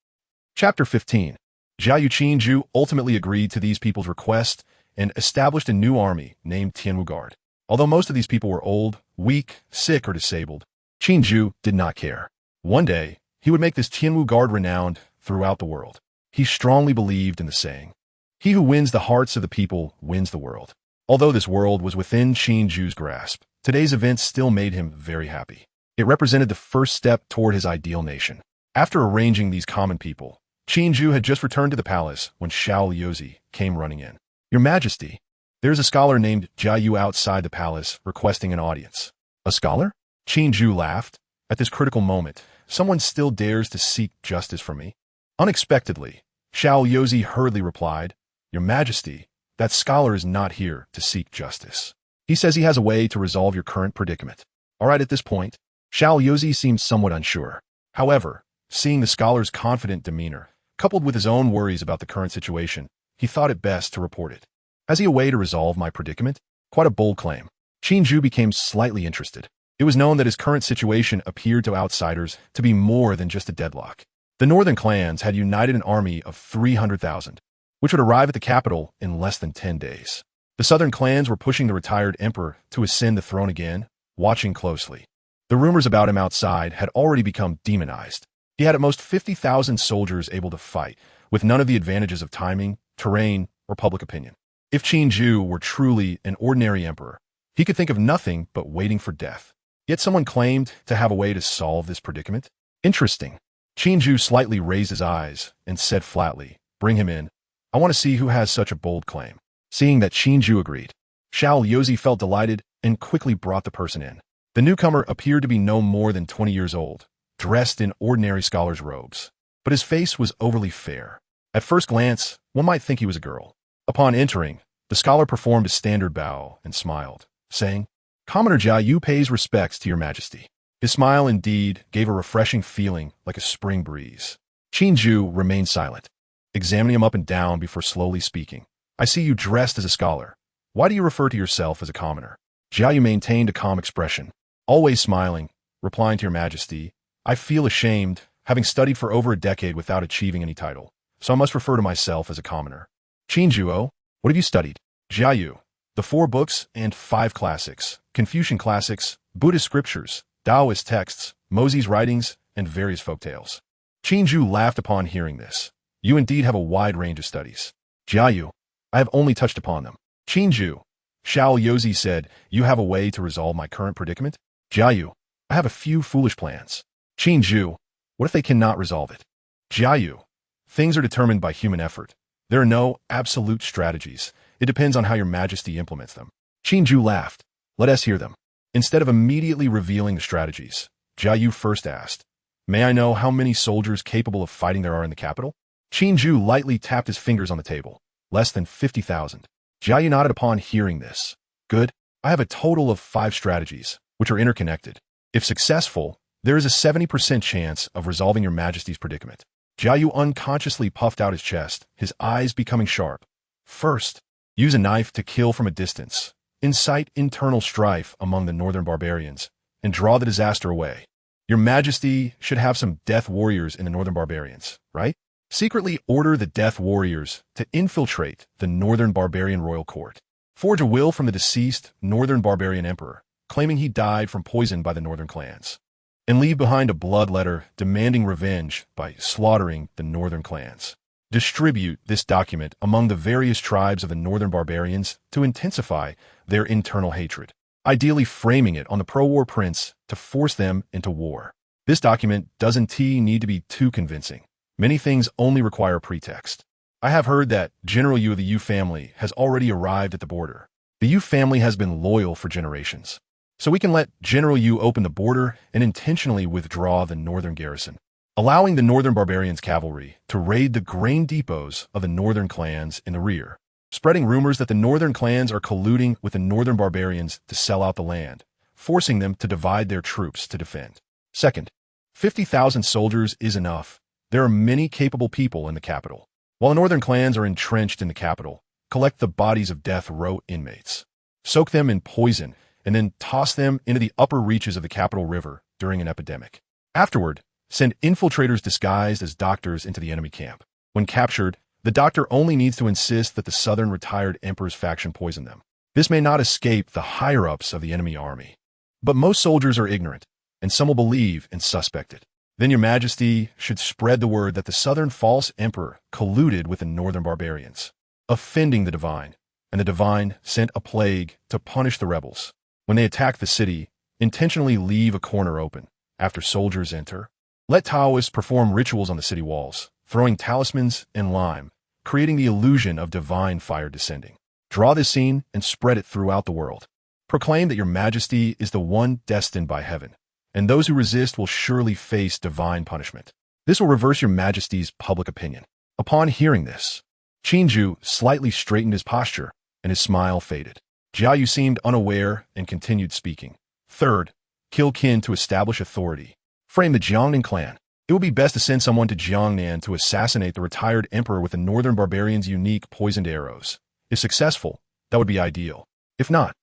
Chapter 15. Jiayu Qin Jue ultimately agreed to these people's request and established a new army named Tianwu Guard. Although most of these people were old, weak, sick, or disabled, Qin Jue did not care. One day, he would make this Tianwu Guard renowned throughout the world. He strongly believed in the saying, "He who wins the hearts of the people wins the world." Although this world was within Qin Jue's grasp, today's events still made him very happy. It represented the first step toward his ideal nation. After arranging these common people, Qin Jue had just returned to the palace when Xiao Liuzi came running in. "Your Majesty, there is a scholar named Jiayu outside the palace requesting an audience." "A scholar?" Qin Jue laughed. "At this critical moment, someone still dares to seek justice from me?" Unexpectedly, Xiao Liuzi hurriedly replied, "Your Majesty, that scholar is not here to seek justice. He says he has a way to resolve your current predicament." All right, at this point, Xiao Liuzi seemed somewhat unsure. However, seeing the scholar's confident demeanor, coupled with his own worries about the current situation, he thought it best to report it. "Has he a way to resolve my predicament?" Quite a bold claim. Qin Jue became slightly interested. It was known that his current situation appeared to outsiders to be more than just a deadlock. The northern clans had united an army of 300,000, which would arrive at the capital in less than 10 days. The southern clans were pushing the retired emperor to ascend the throne again, watching closely. The rumors about him outside had already become demonized. He had at most 50,000 soldiers able to fight, with none of the advantages of timing, terrain, or public opinion. If Qin Jue were truly an ordinary emperor, he could think of nothing but waiting for death. Yet someone claimed to have a way to solve this predicament. Interesting. Qin Jue slightly raised his eyes and said flatly, "Bring him in. I want to see who has such a bold claim." Seeing that Qin Jue agreed, Xiao Liuzi felt delighted and quickly brought the person in. The newcomer appeared to be no more than 20 years old, dressed in ordinary scholar's robes, but his face was overly fair. At first glance, one might think he was a girl. Upon entering, the scholar performed a standard bow and smiled, saying, "Commoner Jiayu pays respects to Your Majesty." His smile indeed gave a refreshing feeling like a spring breeze. Qin Jue remained silent, examining him up and down before slowly speaking. "I see you dressed as a scholar. Why do you refer to yourself as a commoner?" Jiayu maintained a calm expression, always smiling, replying to Your Majesty, "I feel ashamed, having studied for over a decade without achieving any title. so I must refer to myself as a commoner. Qin Jue, what have you studied? Jiayu, the 4 books and 5 classics, Confucian classics, Buddhist scriptures, daoist texts, Moses' writings, and various folktales. Qin Jue laughed upon hearing this. You indeed have a wide range of studies. Jiayu, I have only touched upon them. Qin Jue, Xiao Yozi said, you have a way to resolve my current predicament? Jiayu, I have a few foolish plans. Qin Jue, what if they cannot resolve it? Jiayu, things are determined by human effort. There are no absolute strategies. It depends on how your Majesty implements them. Qin Jue laughed. Let us hear them. Instead of immediately revealing the strategies, Jiayu first asked, may I know how many soldiers capable of fighting there are in the capital? Qin Jue lightly tapped his fingers on the table. Less than 50,000. Jiayu nodded upon hearing this. Good. I have a total of 5 strategies, which are interconnected. If successful, there is a 70% chance of resolving your Majesty's predicament. Jiayu unconsciously puffed out his chest, his eyes becoming sharp. First, use a knife to kill from a distance. Incite internal strife among the northern barbarians, and draw the disaster away. Your Majesty should have some death warriors in the northern barbarians, right? Secretly order the death warriors to infiltrate the northern barbarian royal court. Forge a will from the deceased northern barbarian emperor, claiming he died from poison by the northern clans. And leave behind a blood letter demanding revenge by slaughtering the northern clans. Distribute this document among the various tribes of the northern barbarians to intensify their internal hatred, ideally framing it on the pro-war prince to force them into war. This document doesn't need to be too convincing. Many things only require a pretext. I have heard that General Yu of the Yu family has already arrived at the border. The Yu family has been loyal for generations. So we can let General Yu open the border and intentionally withdraw the northern garrison, allowing the northern barbarians' cavalry to raid the grain depots of the northern clans in the rear, spreading rumors that the northern clans are colluding with the northern barbarians to sell out the land, forcing them to divide their troops to defend. Second, 50,000 soldiers is enough. There are many capable people in the capital. While the northern clans are entrenched in the capital, collect the bodies of death row inmates, soak them in poison, and then toss them into the upper reaches of the capital river during an epidemic. Afterward, send infiltrators disguised as doctors into the enemy camp. When captured, the doctor only needs to insist that the southern retired emperor's faction poison them. This may not escape the higher-ups of the enemy army. But most soldiers are ignorant, and some will believe and suspect it. Then your Majesty should spread the word that the southern false emperor colluded with the northern barbarians, offending the divine, and the divine sent a plague to punish the rebels. When they attack the city, intentionally leave a corner open. After soldiers enter, let Taoists perform rituals on the city walls, throwing talismans and lime, creating the illusion of divine fire descending. Draw this scene and spread it throughout the world. Proclaim that your Majesty is the one destined by heaven, and those who resist will surely face divine punishment. This will reverse your Majesty's public opinion. Upon hearing this, Qin Jue slightly straightened his posture, and his smile faded. Jiayu seemed unaware and continued speaking. Third, kill Qin to establish authority. Frame the Jiangnan clan. It would be best to send someone to Jiangnan to assassinate the retired emperor with the northern barbarians' unique poisoned arrows. If successful, that would be ideal. If not,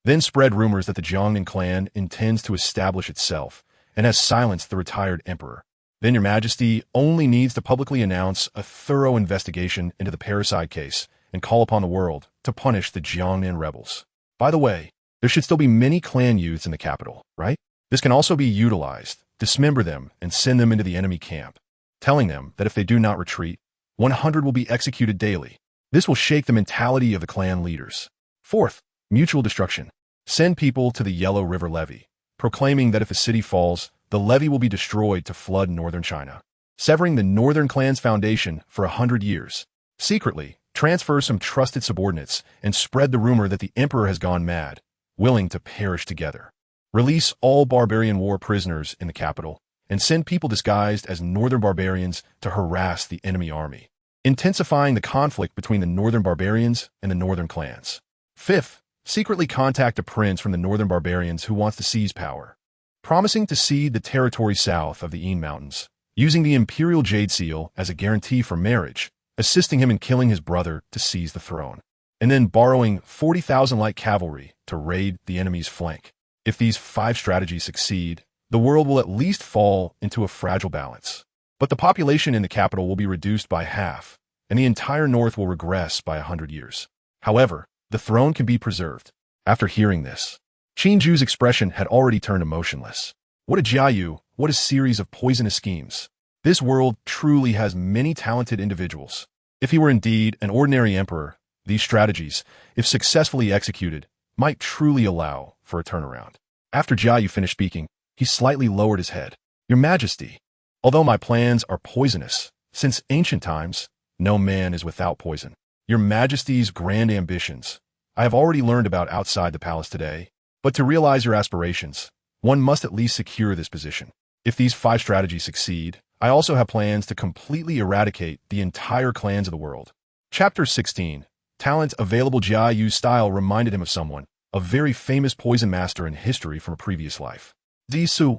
then spread rumors that the Jiangnan clan intends to establish itself and has silenced the retired emperor. Then your Majesty only needs to publicly announce a thorough investigation into the parricide case and call upon the world to punish the Jiangnan rebels. By the way, there should still be many clan youths in the capital, right? This can also be utilized. Dismember them and send them into the enemy camp, telling them that if they do not retreat, 100 will be executed daily. This will shake the mentality of the clan leaders. Fourth, mutual destruction. Send people to the Yellow River levee, proclaiming that if the city falls, the levee will be destroyed to flood northern China, severing the northern clan's foundation for 100 years. Secretly, transfer some trusted subordinates and spread the rumor that the emperor has gone mad, willing to perish together. Release all barbarian war prisoners in the capital and send people disguised as northern barbarians to harass the enemy army, intensifying the conflict between the northern barbarians and the northern clans. Fifth, secretly contact a prince from the northern barbarians who wants to seize power, promising to cede the territory south of the Yin Mountains, using the imperial jade seal as a guarantee for marriage, assisting him in killing his brother to seize the throne, and then borrowing 40,000 light cavalry to raid the enemy's flank. If these 5 strategies succeed, the world will at least fall into a fragile balance. But the population in the capital will be reduced by half, and the entire north will regress by 100 years. However, the throne can be preserved. After hearing this, Qin Jue's expression had already turned emotionless. What a Jiayu, what a series of poisonous schemes. This world truly has many talented individuals. If he were indeed an ordinary emperor, these strategies, if successfully executed, might truly allow for a turnaround. After Jiayu finished speaking, he slightly lowered his head. Your Majesty, although my plans are poisonous, since ancient times, no man is without poison. Your Majesty's grand ambitions, I have already learned about outside the palace today, but to realize your aspirations, one must at least secure this position. If these 5 strategies succeed, I also have plans to completely eradicate the entire clans of the world. Chapter 16. Talent available. Jiayu's style reminded him of someone, a very famous poison master in history from a previous life. Zisu.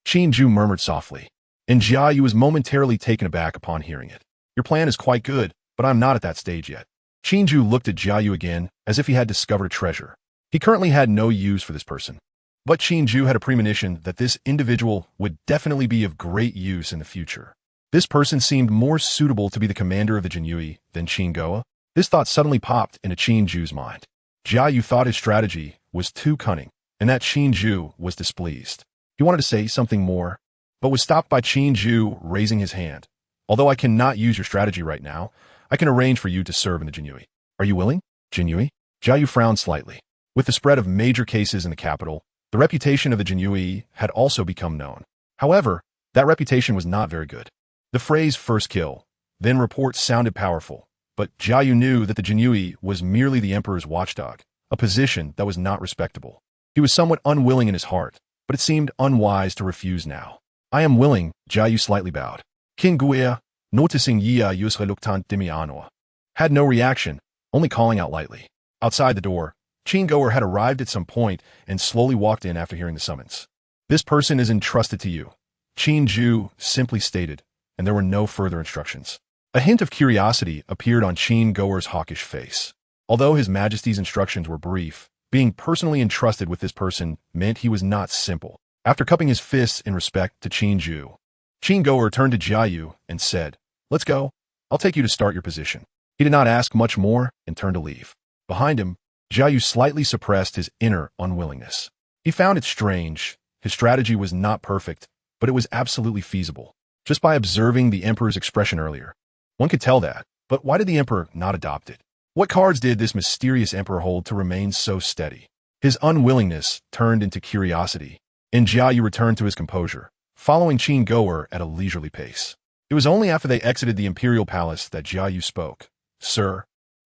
Qin Jue murmured softly, and Jiayu was momentarily taken aback upon hearing it. Your plan is quite good, but I'm not at that stage yet. Qin Jue looked at Jiayu again as if he had discovered a treasure. He currently had no use for this person. But Qin Jue had a premonition that this individual would definitely be of great use in the future. This person seemed more suitable to be the commander of the Jinyu than Qin Jue. This thought suddenly popped into Qin Jue's mind. Jiayu thought his strategy was too cunning, and that Qin Jue was displeased. He wanted to say something more, but was stopped by Qin Jue raising his hand. Although I cannot use your strategy right now, I can arrange for you to serve in the Jinyu. Are you willing, Jinyu? Jiayu frowned slightly. With the spread of major cases in the capital, the reputation of the Jinyu had also become known. However, that reputation was not very good. The phrase first kill, then report sounded powerful, but Jiayu knew that the Jinyu was merely the emperor's watchdog, a position that was not respectable. He was somewhat unwilling in his heart, but it seemed unwise to refuse now. I am willing, Jiayu slightly bowed. Qin Jue, noticing Jiayu's reluctant demi-honor, had no reaction, only calling out lightly. Outside the door, Qin Jue had arrived at some point and slowly walked in after hearing the summons. This person is entrusted to you, Qin Jue simply stated, and there were no further instructions. A hint of curiosity appeared on Qin Jue's hawkish face. Although His Majesty's instructions were brief, being personally entrusted with this person meant he was not simple. After cupping his fists in respect to Qin Jue, Qin Jue turned to Jiayu and said, "Let's go. I'll take you to start your position." He did not ask much more and turned to leave. Behind him, Jiayu slightly suppressed his inner unwillingness. He found it strange. His strategy was not perfect, but it was absolutely feasible. Just by observing the emperor's expression earlier, one could tell that. But why did the emperor not adopt it? What cards did this mysterious emperor hold to remain so steady? His unwillingness turned into curiosity, and Jiayu returned to his composure, following Qin Jue at a leisurely pace. It was only after they exited the imperial palace that Jiayu spoke. "Sir,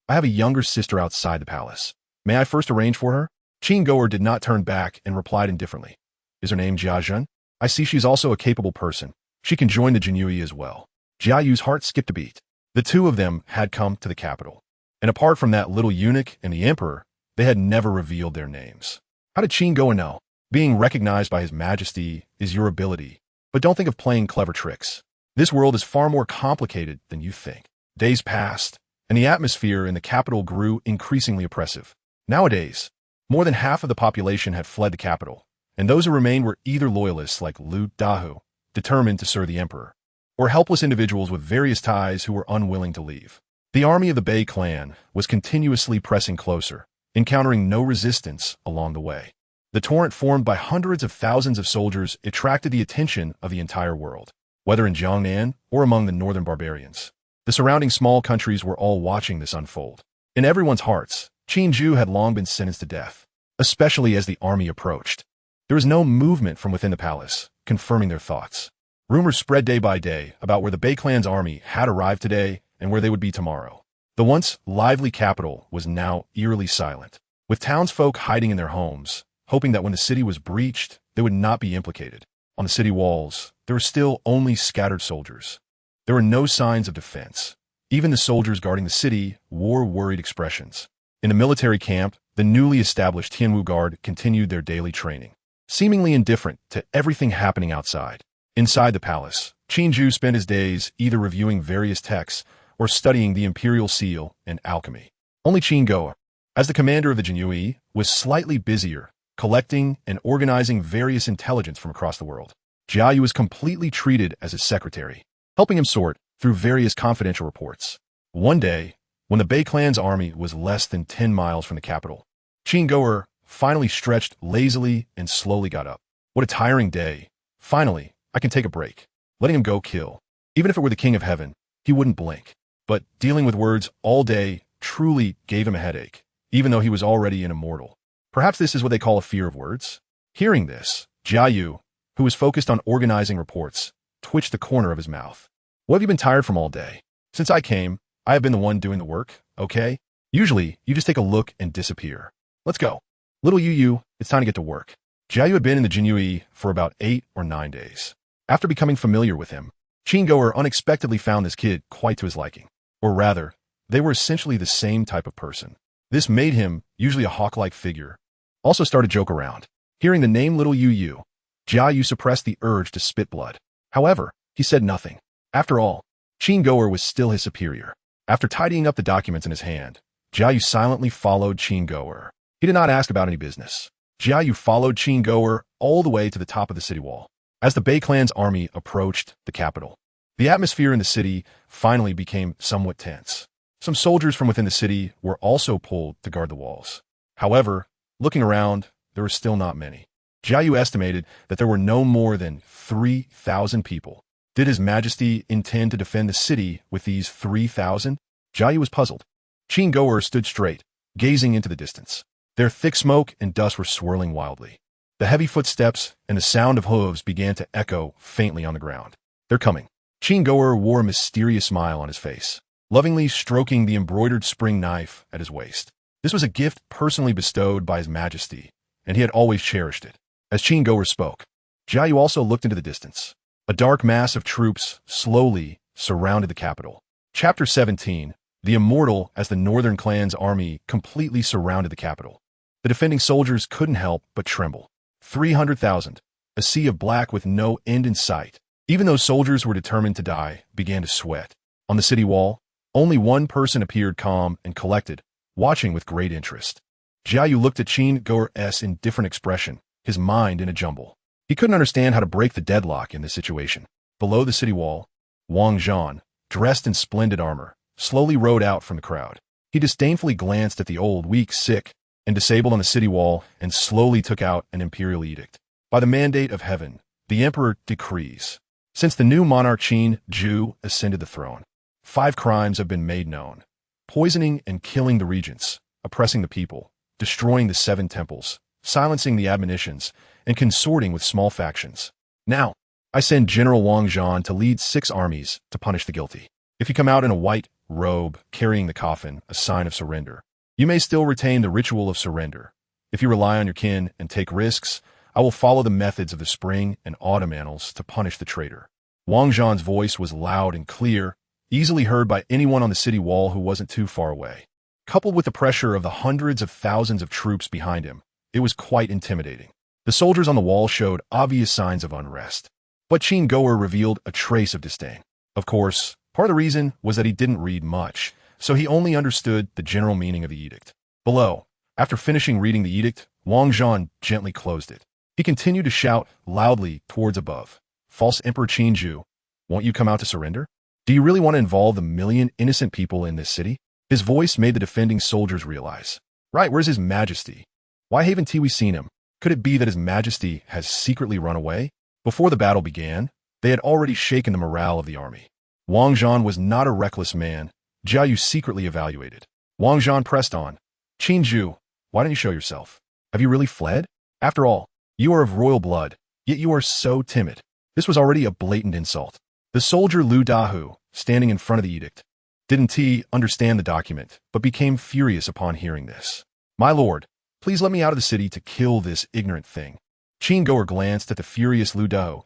I have a younger sister outside the palace. May I first arrange for her?" Qin Jue did not turn back and replied indifferently. "Is her name Jiazhen? I see she's also a capable person. She can join the Jinyu as well." Jiayu's heart skipped a beat. The two of them had come to the capital, and apart from that little eunuch and the emperor, they had never revealed their names. How did Qin Jue know? Being recognized by His Majesty is your ability, but don't think of playing clever tricks. This world is far more complicated than you think. Days passed, and the atmosphere in the capital grew increasingly oppressive. Nowadays, more than half of the population had fled the capital, and those who remained were either loyalists like Lu Dahu, determined to serve the emperor, or helpless individuals with various ties who were unwilling to leave. The army of the Bei clan was continuously pressing closer, encountering no resistance along the way. The torrent formed by hundreds of thousands of soldiers attracted the attention of the entire world, whether in Jiangnan or among the northern barbarians. The surrounding small countries were all watching this unfold. In everyone's hearts, Qin Jue had long been sentenced to death, especially as the army approached. There was no movement from within the palace, confirming their thoughts. Rumors spread day by day about where the Bei clan's army had arrived today and where they would be tomorrow. The once lively capital was now eerily silent, with townsfolk hiding in their homes, hoping that when the city was breached, they would not be implicated. On the city walls, there were still only scattered soldiers. There were no signs of defense. Even the soldiers guarding the city wore worried expressions. In the military camp, the newly established Tianwu Guard continued their daily training, seemingly indifferent to everything happening outside. Inside the palace, Qin Jue spent his days either reviewing various texts or studying the imperial seal and alchemy. Only Qin Jue, as the commander of the Jinyu, was slightly busier, collecting and organizing various intelligence from across the world. Jiayu was completely treated as his secretary. helping him sort through various confidential reports. One day, when the Bei clan's army was less than 10 miles from the capital, Qin Jue finally stretched lazily and slowly got up. What a tiring day. Finally, I can take a break. Letting him go kill. Even if it were the king of heaven, he wouldn't blink. But dealing with words all day truly gave him a headache, even though he was already an immortal. Perhaps this is what they call a fear of words. Hearing this, Jia, who was focused on organizing reports, twitched the corner of his mouth. What have you been tired from all day? Since I came, I have been the one doing the work, okay? Usually, you just take a look and disappear. Let's go. Little Yu, it's time to get to work. Jia had been in the Qin Jue for about 8 or 9 days. After becoming familiar with him, Qin Jue unexpectedly found this kid quite to his liking. Or rather, they were essentially the same type of person. This made him, usually a hawk-like figure, also start to joke around. Hearing the name Little Yu, Jia suppressed the urge to spit blood. However, he said nothing. After all, Qin Jue was still his superior. After tidying up the documents in his hand, Jia silently followed Qin Jue. He did not ask about any business. Jia followed Qin Jue all the way to the top of the city wall. As the Bei clan's army approached the capital, the atmosphere in the city finally became somewhat tense. Some soldiers from within the city were also pulled to guard the walls. However, looking around, there were still not many. Jia estimated that there were no more than 3,000 people. Did His Majesty intend to defend the city with these 3,000? Jia was puzzled. Qin Jue stood straight, gazing into the distance. Their thick smoke and dust were swirling wildly. The heavy footsteps and the sound of hooves began to echo faintly on the ground. They're coming. Qin Jue wore a mysterious smile on his face, lovingly stroking the embroidered spring knife at his waist. This was a gift personally bestowed by His Majesty, and he had always cherished it. As Qin Jue spoke, Jia also looked into the distance. A dark mass of troops slowly surrounded the capital. Chapter 17, The Immortal as the Northern Clan's army completely surrounded the capital. The defending soldiers couldn't help but tremble. 300,000, a sea of black with no end in sight. Even those soldiers were determined to die, began to sweat. On the city wall, only one person appeared calm and collected, watching with great interest. Jia looked at Qin Jue's indifferent expression, his mind in a jumble. He couldn't understand how to break the deadlock in this situation. Below the city wall, Wang Zhan, dressed in splendid armor, slowly rode out from the crowd. He disdainfully glanced at the old, weak, sick, and disabled on the city wall and slowly took out an imperial edict. By the mandate of heaven, the emperor decrees. Since the new monarch Qin Jue ascended the throne, 5 crimes have been made known: poisoning and killing the regents, oppressing the people, destroying the 7 temples, silencing the admonitions, and consorting with small factions. Now, I send General Wang Zhan to lead 6 armies to punish the guilty. If you come out in a white robe carrying the coffin, a sign of surrender, you may still retain the ritual of surrender. If you rely on your kin and take risks, I will follow the methods of the spring and autumn annals to punish the traitor. Wang Zhan's voice was loud and clear, easily heard by anyone on the city wall who wasn't too far away. Coupled with the pressure of the hundreds of thousands of troops behind him, it was quite intimidating. The soldiers on the wall showed obvious signs of unrest. But Qin Jue revealed a trace of disdain. Of course, part of the reason was that he didn't read much, so he only understood the general meaning of the edict. Below, after finishing reading the edict, Wang Zhan gently closed it. He continued to shout loudly towards above. False Emperor Qin Jue, won't you come out to surrender? Do you really want to involve the million innocent people in this city? His voice made the defending soldiers realize. Right, where's His Majesty? Why haven't we seen him? Could it be that His Majesty has secretly run away? Before the battle began, they had already shaken the morale of the army. Wang Zhan was not a reckless man. Jia secretly evaluated. Wang Zhan pressed on. Qin Jue, why don't you show yourself? Have you really fled? After all, you are of royal blood, yet you are so timid. This was already a blatant insult. The soldier Lu Dahu, standing in front of the edict, didn't understand the document, but became furious upon hearing this. My lord, please let me out of the city to kill this ignorant thing. Qin Jue glanced at the furious Lu Dahu,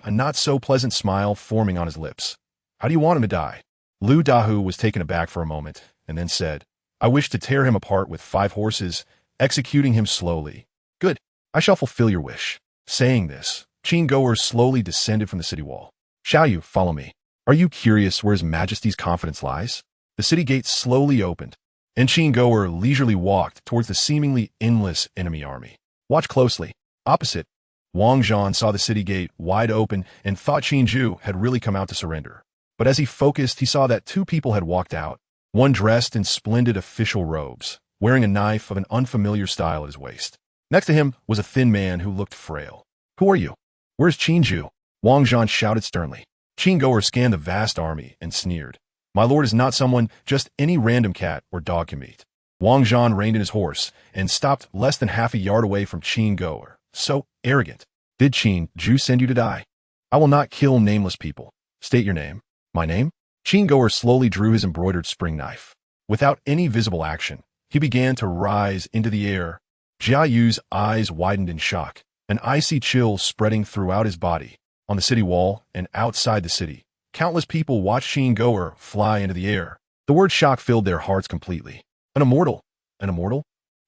a not-so-pleasant smile forming on his lips. How do you want him to die? Lu Dahu was taken aback for a moment, and then said, I wish to tear him apart with 5 horses, executing him slowly. Good, I shall fulfill your wish. Saying this, Qin Jue slowly descended from the city wall. Shall you follow me? Are you curious where His Majesty's confidence lies? The city gates slowly opened, and Qin Jue leisurely walked towards the seemingly endless enemy army. Watch closely. Opposite, Wang Zhan saw the city gate wide open and thought Qin Jue had really come out to surrender. But as he focused, he saw that two people had walked out, one dressed in splendid official robes, wearing a knife of an unfamiliar style at his waist. Next to him was a thin man who looked frail. "Who are you? Where's Qin Jue?" Wang Zhan shouted sternly. Qin Jue scanned the vast army and sneered. "My lord is not someone just any random cat or dog can meet." Wang Zhan reined in his horse and stopped less than half a yard away from Qin Jue. "So arrogant. Did Qin Jue send you to die?" "I will not kill nameless people. State your name." "My name?" Qin Jue slowly drew his embroidered spring knife. Without any visible action, he began to rise into the air. Jia Yu's eyes widened in shock, an icy chill spreading throughout his body. On the city wall and outside the city, countless people watched Qin Jue fly into the air. The word shock filled their hearts completely. An immortal? An immortal?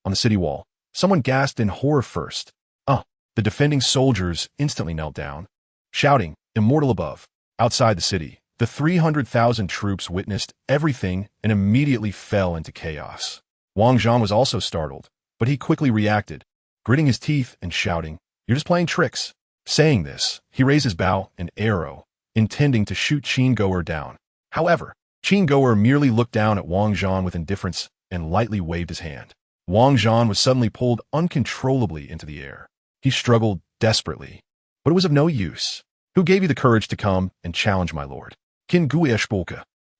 On the city wall, someone gasped in horror first. The defending soldiers instantly knelt down, shouting, "Immortal above." Outside the city, the 300,000 troops witnessed everything and immediately fell into chaos. Wang Zhan was also startled, but he quickly reacted, gritting his teeth and shouting, "You're just playing tricks." Saying this, he raised his bow and arrow, intending to shoot Qin Jue down. However, Qin Jue merely looked down at Wang Zhan with indifference and lightly waved his hand. Wang Zhan was suddenly pulled uncontrollably into the air. He struggled desperately, but it was of no use. "Who gave you the courage to come and challenge my lord?" Qin Jue spoke,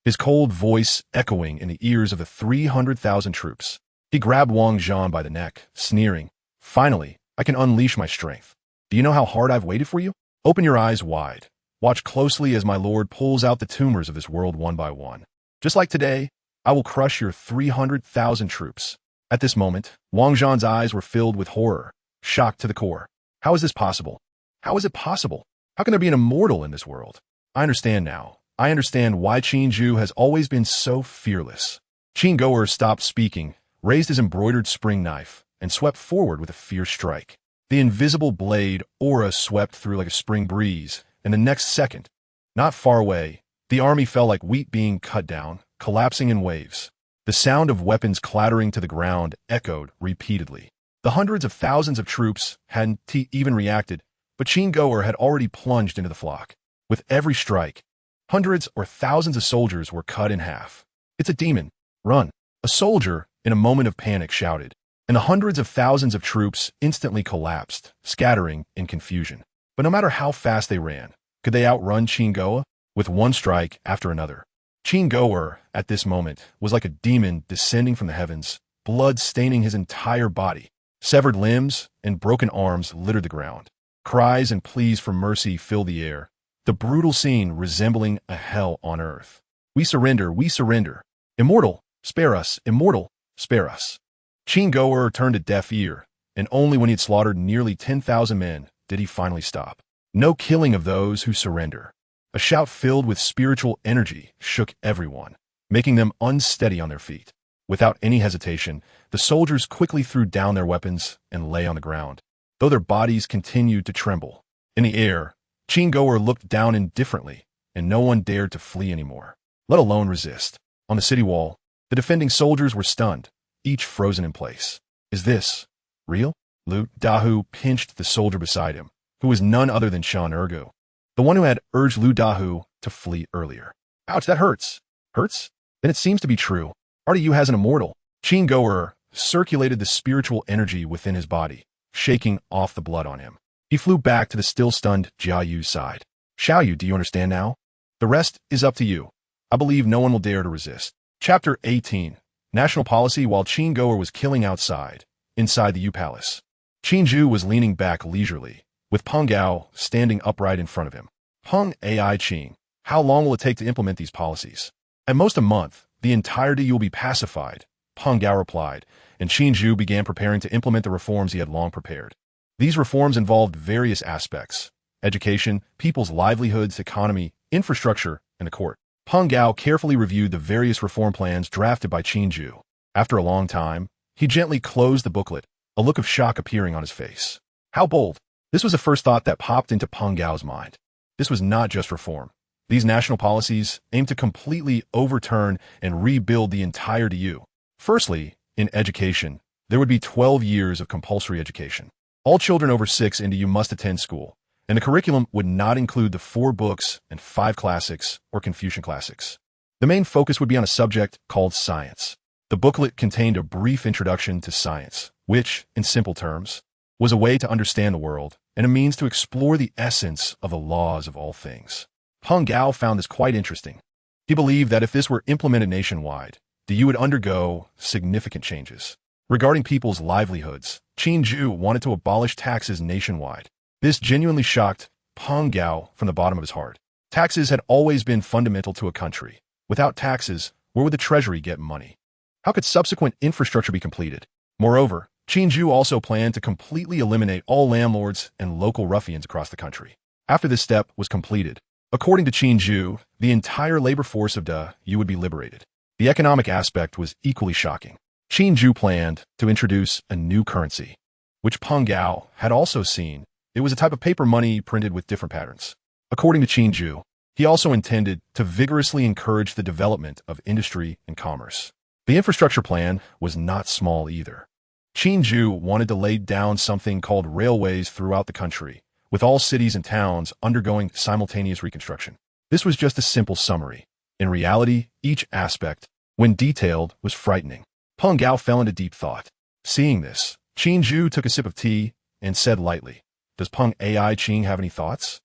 his cold voice echoing in the ears of the 300,000 troops. He grabbed Wang Zhan by the neck, sneering, "Finally, I can unleash my strength. Do you know how hard I've waited for you? Open your eyes wide. Watch closely as my lord pulls out the tumors of this world one by one. Just like today, I will crush your 300,000 troops." At this moment, Wang Zhan's eyes were filled with horror, shocked to the core. How is this possible? How is it possible? How can there be an immortal in this world? I understand now. I understand why Qin Jue has always been so fearless. Qin Jue stopped speaking, raised his embroidered spring knife, and swept forward with a fierce strike. The invisible blade aura swept through like a spring breeze, and the next second, not far away, the army fell like wheat being cut down, collapsing in waves. The sound of weapons clattering to the ground echoed repeatedly. The hundreds of thousands of troops hadn't even reacted, but Qin Jue had already plunged into the flock. With every strike, hundreds or thousands of soldiers were cut in half. "It's a demon! Run!" A soldier, in a moment of panic, shouted, and the hundreds of thousands of troops instantly collapsed, scattering in confusion. But no matter how fast they ran, could they outrun Qin Jue? With one strike after another, Qin Jue, at this moment, was like a demon descending from the heavens, blood staining his entire body. Severed limbs and broken arms littered the ground. Cries and pleas for mercy filled the air, the brutal scene resembling a hell on earth. "We surrender, we surrender. Immortal, spare us, immortal, spare us." Qin Jue turned a deaf ear, and only when he had slaughtered nearly 10,000 men did he finally stop. "No killing of those who surrender." A shout filled with spiritual energy shook everyone, making them unsteady on their feet. Without any hesitation, the soldiers quickly threw down their weapons and lay on the ground, though their bodies continued to tremble. In the air, Qin Jue looked down indifferently, and no one dared to flee anymore, let alone resist. On the city wall, the defending soldiers were stunned, each frozen in place. "Is this real?" Lu Dahu pinched the soldier beside him, who was none other than Shan Ergu, the one who had urged Lu Dahu to flee earlier. "Ouch, that hurts." "Hurts? Then it seems to be true. Yu has an immortal." Qin Jue circulated the spiritual energy within his body, shaking off the blood on him. He flew back to the still-stunned Jia Yu's side. "Xiaoyu, do you understand now? The rest is up to you. I believe no one will dare to resist." Chapter 18. National Policy. While Qin Jue was killing outside, inside the Yu Palace, Qin Jue was leaning back leisurely, with Peng Gao standing upright in front of him. "Peng Ai Qin, how long will it take to implement these policies?" "At most a month. The entirety will be pacified," Peng Gao replied, and Qin Jue began preparing to implement the reforms he had long prepared. These reforms involved various aspects: education, people's livelihoods, economy, infrastructure, and the court. Peng Gao carefully reviewed the various reform plans drafted by Qin Jue. After a long time, he gently closed the booklet, a look of shock appearing on his face. How bold! This was the first thought that popped into Peng Gao's mind. This was not just reform. These national policies aimed to completely overturn and rebuild the entire DU. Firstly, in education, there would be 12 years of compulsory education. All children over 6 in DU must attend school, and the curriculum would not include the 4 books and 5 classics or Confucian classics. The main focus would be on a subject called science. The booklet contained a brief introduction to science, which, in simple terms, was a way to understand the world and a means to explore the essence of the laws of all things. Peng Gao found this quite interesting. He believed that if this were implemented nationwide, the U would undergo significant changes. Regarding people's livelihoods, Qin Jue wanted to abolish taxes nationwide. This genuinely shocked Peng Gao from the bottom of his heart. Taxes had always been fundamental to a country. Without taxes, where would the treasury get money? How could subsequent infrastructure be completed? Moreover, Qin Jue also planned to completely eliminate all landlords and local ruffians across the country. After this step was completed, according to Qin Jue, the entire labor force of the U would be liberated. The economic aspect was equally shocking. Qin Jue planned to introduce a new currency, which Peng Gao had also seen. It was a type of paper money printed with different patterns. According to Qin Jue, he also intended to vigorously encourage the development of industry and commerce. The infrastructure plan was not small either. Qin Jue wanted to lay down something called railways throughout the country, with all cities and towns undergoing simultaneous reconstruction. This was just a simple summary. In reality, each aspect, when detailed, was frightening. Peng Gao fell into deep thought. Seeing this, Qin Jue took a sip of tea and said lightly, "Does Peng Ai Qing have any thoughts?"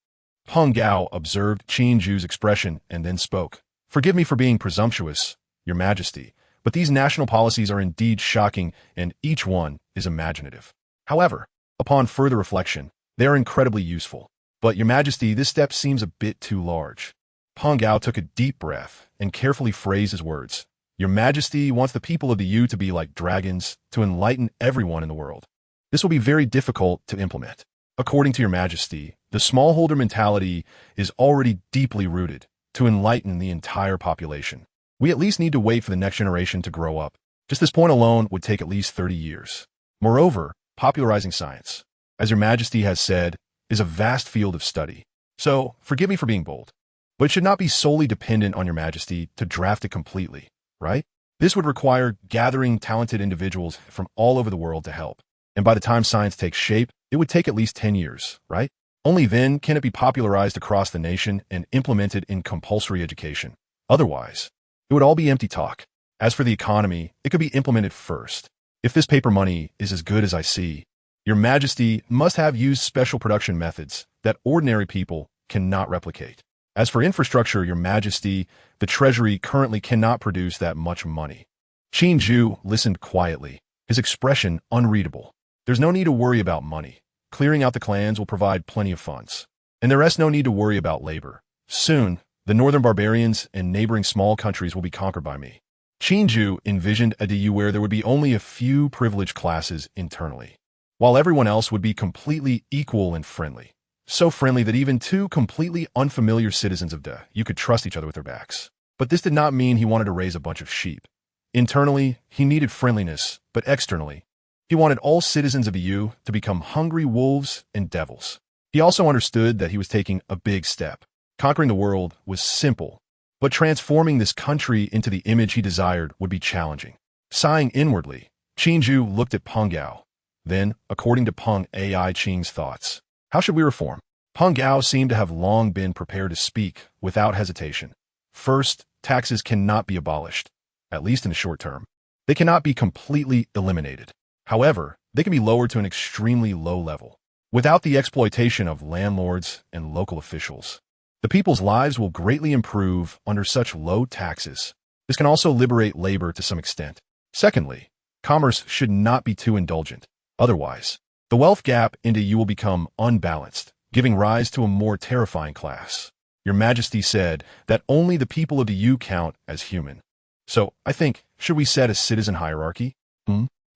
Peng Gao observed Qin Jue's expression and then spoke. "Forgive me for being presumptuous, Your Majesty, but these national policies are indeed shocking and each one is imaginative. However, upon further reflection, they are incredibly useful. But Your Majesty, this step seems a bit too large." Peng Gao took a deep breath and carefully phrased his words. "Your Majesty wants the people of the U to be like dragons, to enlighten everyone in the world. This will be very difficult to implement. According to Your Majesty, the smallholder mentality is already deeply rooted to enlighten the entire population. We at least need to wait for the next generation to grow up. Just this point alone would take at least 30 years. Moreover, popularizing science, as Your Majesty has said, is a vast field of study. So, forgive me for being bold, but it should not be solely dependent on Your Majesty to draft it completely, right? This would require gathering talented individuals from all over the world to help. And by the time science takes shape, it would take at least 10 years, right? Only then can it be popularized across the nation and implemented in compulsory education. Otherwise, it would all be empty talk. As for the economy, it could be implemented first. If this paper money is as good as I see, Your Majesty must have used special production methods that ordinary people cannot replicate. As for infrastructure, Your Majesty, the treasury currently cannot produce that much money." Qin Jue listened quietly, his expression unreadable. "There's no need to worry about money. Clearing out the clans will provide plenty of funds. And the rest no need to worry about labor. Soon, the northern barbarians and neighboring small countries will be conquered by me." Qin Jue envisioned a DU where there would be only a few privileged classes internally, while everyone else would be completely equal and friendly. So friendly that even two completely unfamiliar citizens of Da you could trust each other with their backs. But this did not mean he wanted to raise a bunch of sheep. Internally, he needed friendliness, but externally, he wanted all citizens of the U to become hungry wolves and devils. He also understood that he was taking a big step. Conquering the world was simple, but transforming this country into the image he desired would be challenging. Sighing inwardly, Qin Jue looked at Peng Gao. Then, according to Peng Ai Qing's thoughts, "How should we reform?" Peng Gao seemed to have long been prepared to speak without hesitation. First, taxes cannot be abolished, at least in the short term. They cannot be completely eliminated. However, they can be lowered to an extremely low level, without the exploitation of landlords and local officials. The people's lives will greatly improve under such low taxes. This can also liberate labor to some extent. Secondly, commerce should not be too indulgent. Otherwise, the wealth gap into you will become unbalanced, giving rise to a more terrifying class. Your Majesty said that only the people of the U count as human. So, I think, should we set a citizen hierarchy?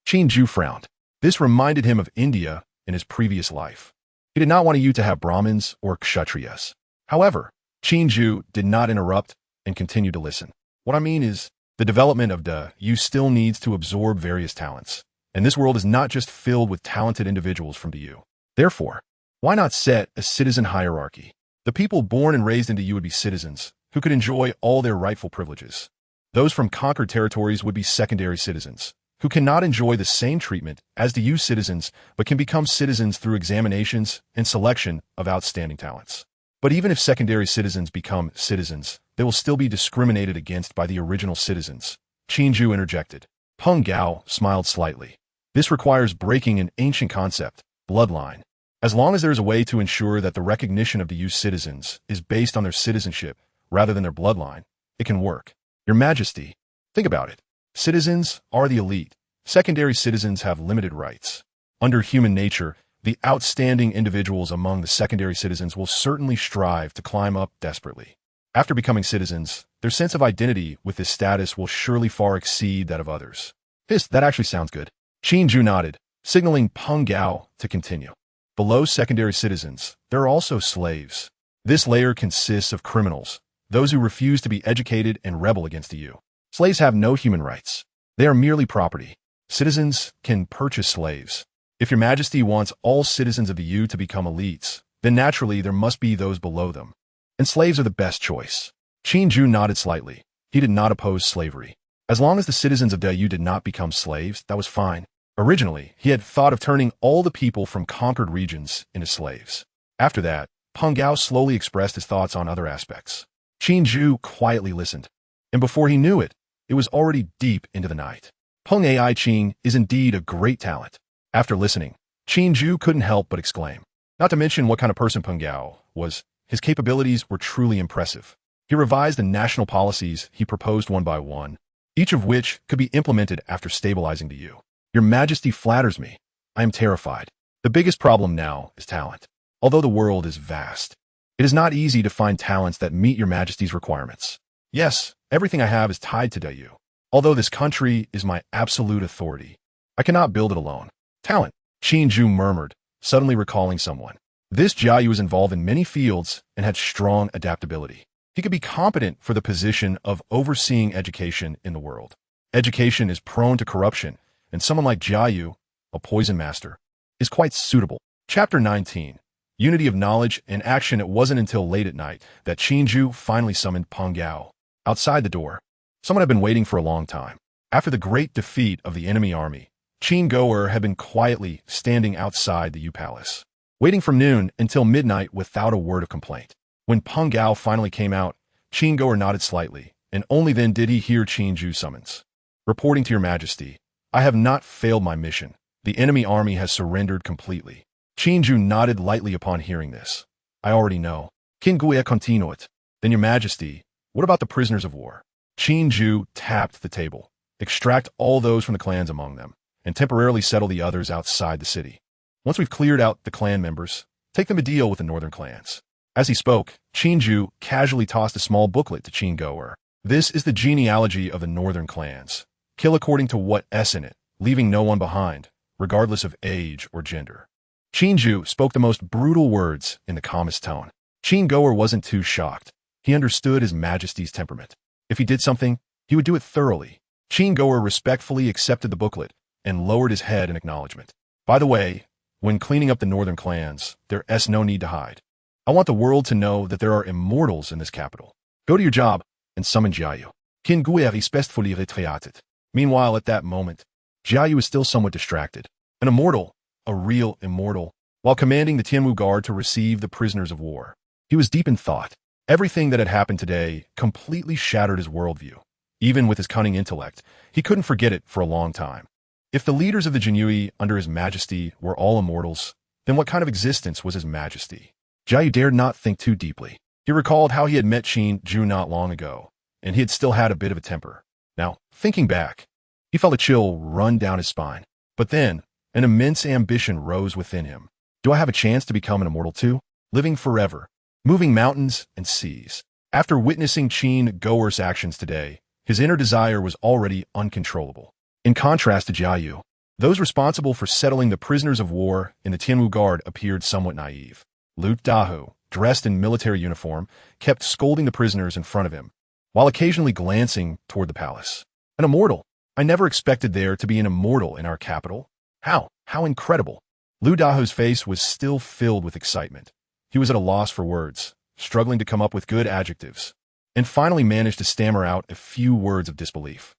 Qin Jue frowned. This reminded him of India in his previous life. He did not want you to have Brahmins or Kshatriyas. However, Qin Jue did not interrupt and continued to listen. What I mean is, the development of the U still needs to absorb various talents. And this world is not just filled with talented individuals from the U. Therefore, why not set a citizen hierarchy? The people born and raised into U would be citizens, who could enjoy all their rightful privileges. Those from conquered territories would be secondary citizens, who cannot enjoy the same treatment as the daoist citizens, but can become citizens through examinations and selection of outstanding talents. But even if secondary citizens become citizens, they will still be discriminated against by the original citizens. Qin Jue interjected. Peng Gao smiled slightly. This requires breaking an ancient concept, bloodline. As long as there is a way to ensure that the recognition of the daoist citizens is based on their citizenship rather than their bloodline, it can work. Your Majesty, think about it. Citizens are the elite. Secondary citizens have limited rights. Under human nature, the outstanding individuals among the secondary citizens will certainly strive to climb up desperately. After becoming citizens, their sense of identity with this status will surely far exceed that of others. That actually sounds good. Qin Jue nodded, signaling Peng Gao to continue. Below secondary citizens, there are also slaves. This layer consists of criminals, those who refuse to be educated and rebel against the daoist. Slaves have no human rights. They are merely property. Citizens can purchase slaves. If your Majesty wants all citizens of the daoist to become elites, then naturally there must be those below them. And slaves are the best choice. Qin Jue nodded slightly. He did not oppose slavery. As long as the citizens of the daoist did not become slaves, that was fine. Originally, he had thought of turning all the people from conquered regions into slaves. After that, Peng Gao slowly expressed his thoughts on other aspects. Qin Jue quietly listened. And before he knew it, it was already deep into the night. Peng Ai Qin is indeed a great talent. After listening, Qin Jue couldn't help but exclaim. Not to mention what kind of person Peng Gao was, his capabilities were truly impressive. He revised the national policies he proposed one by one, each of which could be implemented after stabilizing the daoist. Your Majesty flatters me. I am terrified. The biggest problem now is talent. Although the world is vast, it is not easy to find talents that meet your Majesty's requirements. Yes, everything I have is tied to daoist. Although this country is my absolute authority, I cannot build it alone. Talent, Qin Jue murmured, suddenly recalling someone. This Jiayu was involved in many fields and had strong adaptability. He could be competent for the position of overseeing education in the world. Education is prone to corruption, and someone like Jiayu, a poison master, is quite suitable. Chapter 19. Unity of Knowledge and Action. It wasn't until late at night that Qin Jue finally summoned Peng Gao. Outside the door, someone had been waiting for a long time. After the great defeat of the enemy army, Qin Jue had been quietly standing outside the daoist palace, waiting from noon until midnight without a word of complaint. When Peng Gao finally came out, Qin Jue nodded slightly, and only then did he hear Qin Jue's summons. Reporting to your Majesty, I have not failed my mission. The enemy army has surrendered completely. Qin Jue nodded lightly upon hearing this. I already know. Qin Jue continued. Then your Majesty, what about the prisoners of war? Qin Jue tapped the table. Extract all those from the clans among them, and temporarily settle the others outside the city. Once we've cleared out the clan members, take them to deal with the northern clans. As he spoke, Qin Jue casually tossed a small booklet to Qin Jue. This is the genealogy of the northern clans. Kill according to what's in it, leaving no one behind, regardless of age or gender. Qin Jue spoke the most brutal words in the calmest tone. Qin Jue wasn't too shocked. He understood his Majesty's temperament. If he did something, he would do it thoroughly. Qin Jue respectfully accepted the booklet and lowered his head in acknowledgement. By the way, when cleaning up the northern clans, there's no need to hide. I want the world to know that there are immortals in this capital. Go to your job and summon Jiayu. Qin Jue respectfully retreated. Meanwhile, at that moment, Jiayu was still somewhat distracted. An immortal, a real immortal, while commanding the Tianwu Guard to receive the prisoners of war. He was deep in thought. Everything that had happened today completely shattered his worldview. Even with his cunning intellect, he couldn't forget it for a long time. If the leaders of the Jinui under his Majesty were all immortals, then what kind of existence was his Majesty? Jiayu dared not think too deeply. He recalled how he had met Qin Jue not long ago, and he had still had a bit of a temper. Now, thinking back, he felt a chill run down his spine. But then, an immense ambition rose within him. Do I have a chance to become an immortal too? Living forever, moving mountains and seas. After witnessing Qin Jue's actions today, his inner desire was already uncontrollable. In contrast to Jiayu, those responsible for settling the prisoners of war in the Tianwu Guard appeared somewhat naive. Lu Dahu, dressed in military uniform, kept scolding the prisoners in front of him, while occasionally glancing toward the palace. An immortal. I never expected there to be an immortal in our capital. How incredible. Lu Dahu's face was still filled with excitement. He was at a loss for words, struggling to come up with good adjectives, and finally managed to stammer out a few words of disbelief.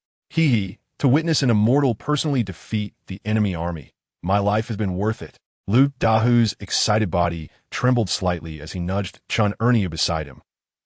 To witness an immortal personally defeat the enemy army. My life has been worth it. Lu Dahu's excited body trembled slightly as he nudged Qin Jue beside him.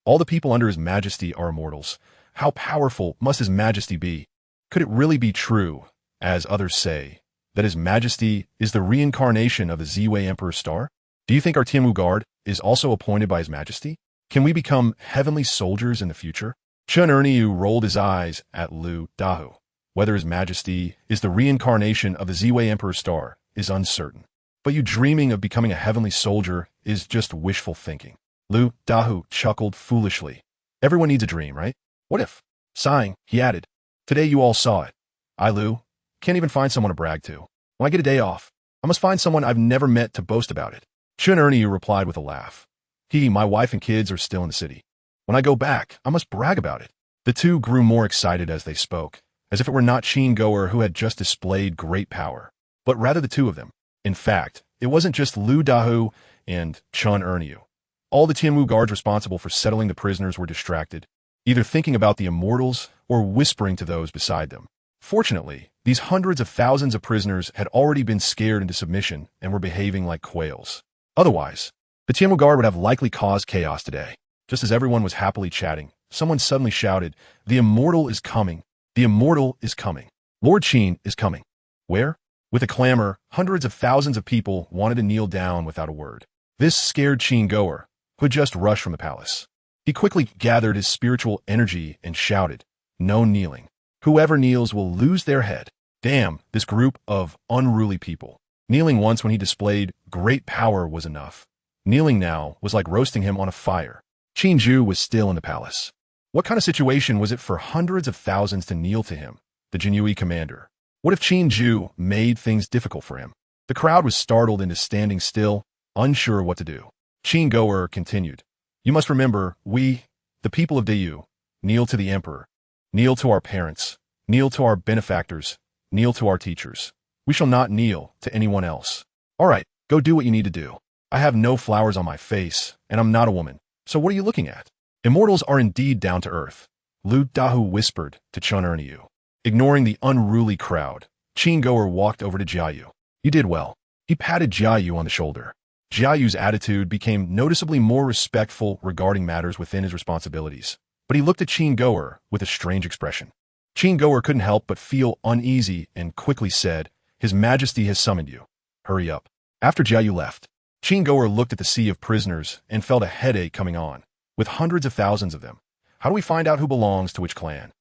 All the people under his majesty are immortals. How powerful must his majesty be? Could it really be true, as others say, that his majesty is the reincarnation of the Ziwei Emperor's star? Do you think our Tianwu Guard is also appointed by his majesty? Can we become heavenly soldiers in the future? Qin Jue rolled his eyes at Lu Dahu. Whether his majesty is the reincarnation of the Ziwei Emperor's star is uncertain. But you dreaming of becoming a heavenly soldier is just wishful thinking. Lu Dahu chuckled foolishly. Everyone needs a dream, right? What if? Sighing, he added, today you all saw it. I, Lu, can't even find someone to brag to. When I get a day off, I must find someone I've never met to boast about it. Qin Jue replied with a laugh. My wife and kids are still in the city. When I go back, I must brag about it. The two grew more excited as they spoke, as if it were not Qin Jue who had just displayed great power, but rather the two of them. In fact, it wasn't just Lu Dahu and Qin Jue. All the Tianwu guards responsible for settling the prisoners were distracted, either thinking about the immortals or whispering to those beside them. Fortunately, these hundreds of thousands of prisoners had already been scared into submission and were behaving like quails. Otherwise, the Tianwu guard would have likely caused chaos today. Just as everyone was happily chatting, someone suddenly shouted, "The immortal is coming! The immortal is coming! Lord Qin is coming!" Where? With a clamor, hundreds of thousands of people wanted to kneel down without a word. This scared Qin Jue, who had just rushed from the palace. He quickly gathered his spiritual energy and shouted, "No kneeling. Whoever kneels will lose their head." Damn, this group of unruly people. Kneeling once when he displayed great power was enough. Kneeling now was like roasting him on a fire. Qin Jue was still in the palace. What kind of situation was it for hundreds of thousands to kneel to him, the Jinhui commander? What if Qin Jue made things difficult for him? The crowd was startled into standing still, unsure what to do. Qin Jue continued, "You must remember, we, the people of Dayu, kneel to the emperor, kneel to our parents, kneel to our benefactors, kneel to our teachers. We shall not kneel to anyone else. All right, go do what you need to do. I have no flowers on my face, and I'm not a woman. So what are you looking at? Immortals are indeed down to earth," Lu Dahu whispered to Qin Jue. Ignoring the unruly crowd, Qin Jue walked over to Jiayu. "You did well." He patted Jiayu on the shoulder. Jiayu's attitude became noticeably more respectful regarding matters within his responsibilities, but he looked at Qin Jue with a strange expression. Qin Jue couldn't help but feel uneasy and quickly said, "His Majesty has summoned you. Hurry up." After Jiayu left, Qin Jue looked at the sea of prisoners and felt a headache coming on, with hundreds of thousands of them. How do we find out who belongs to which clan?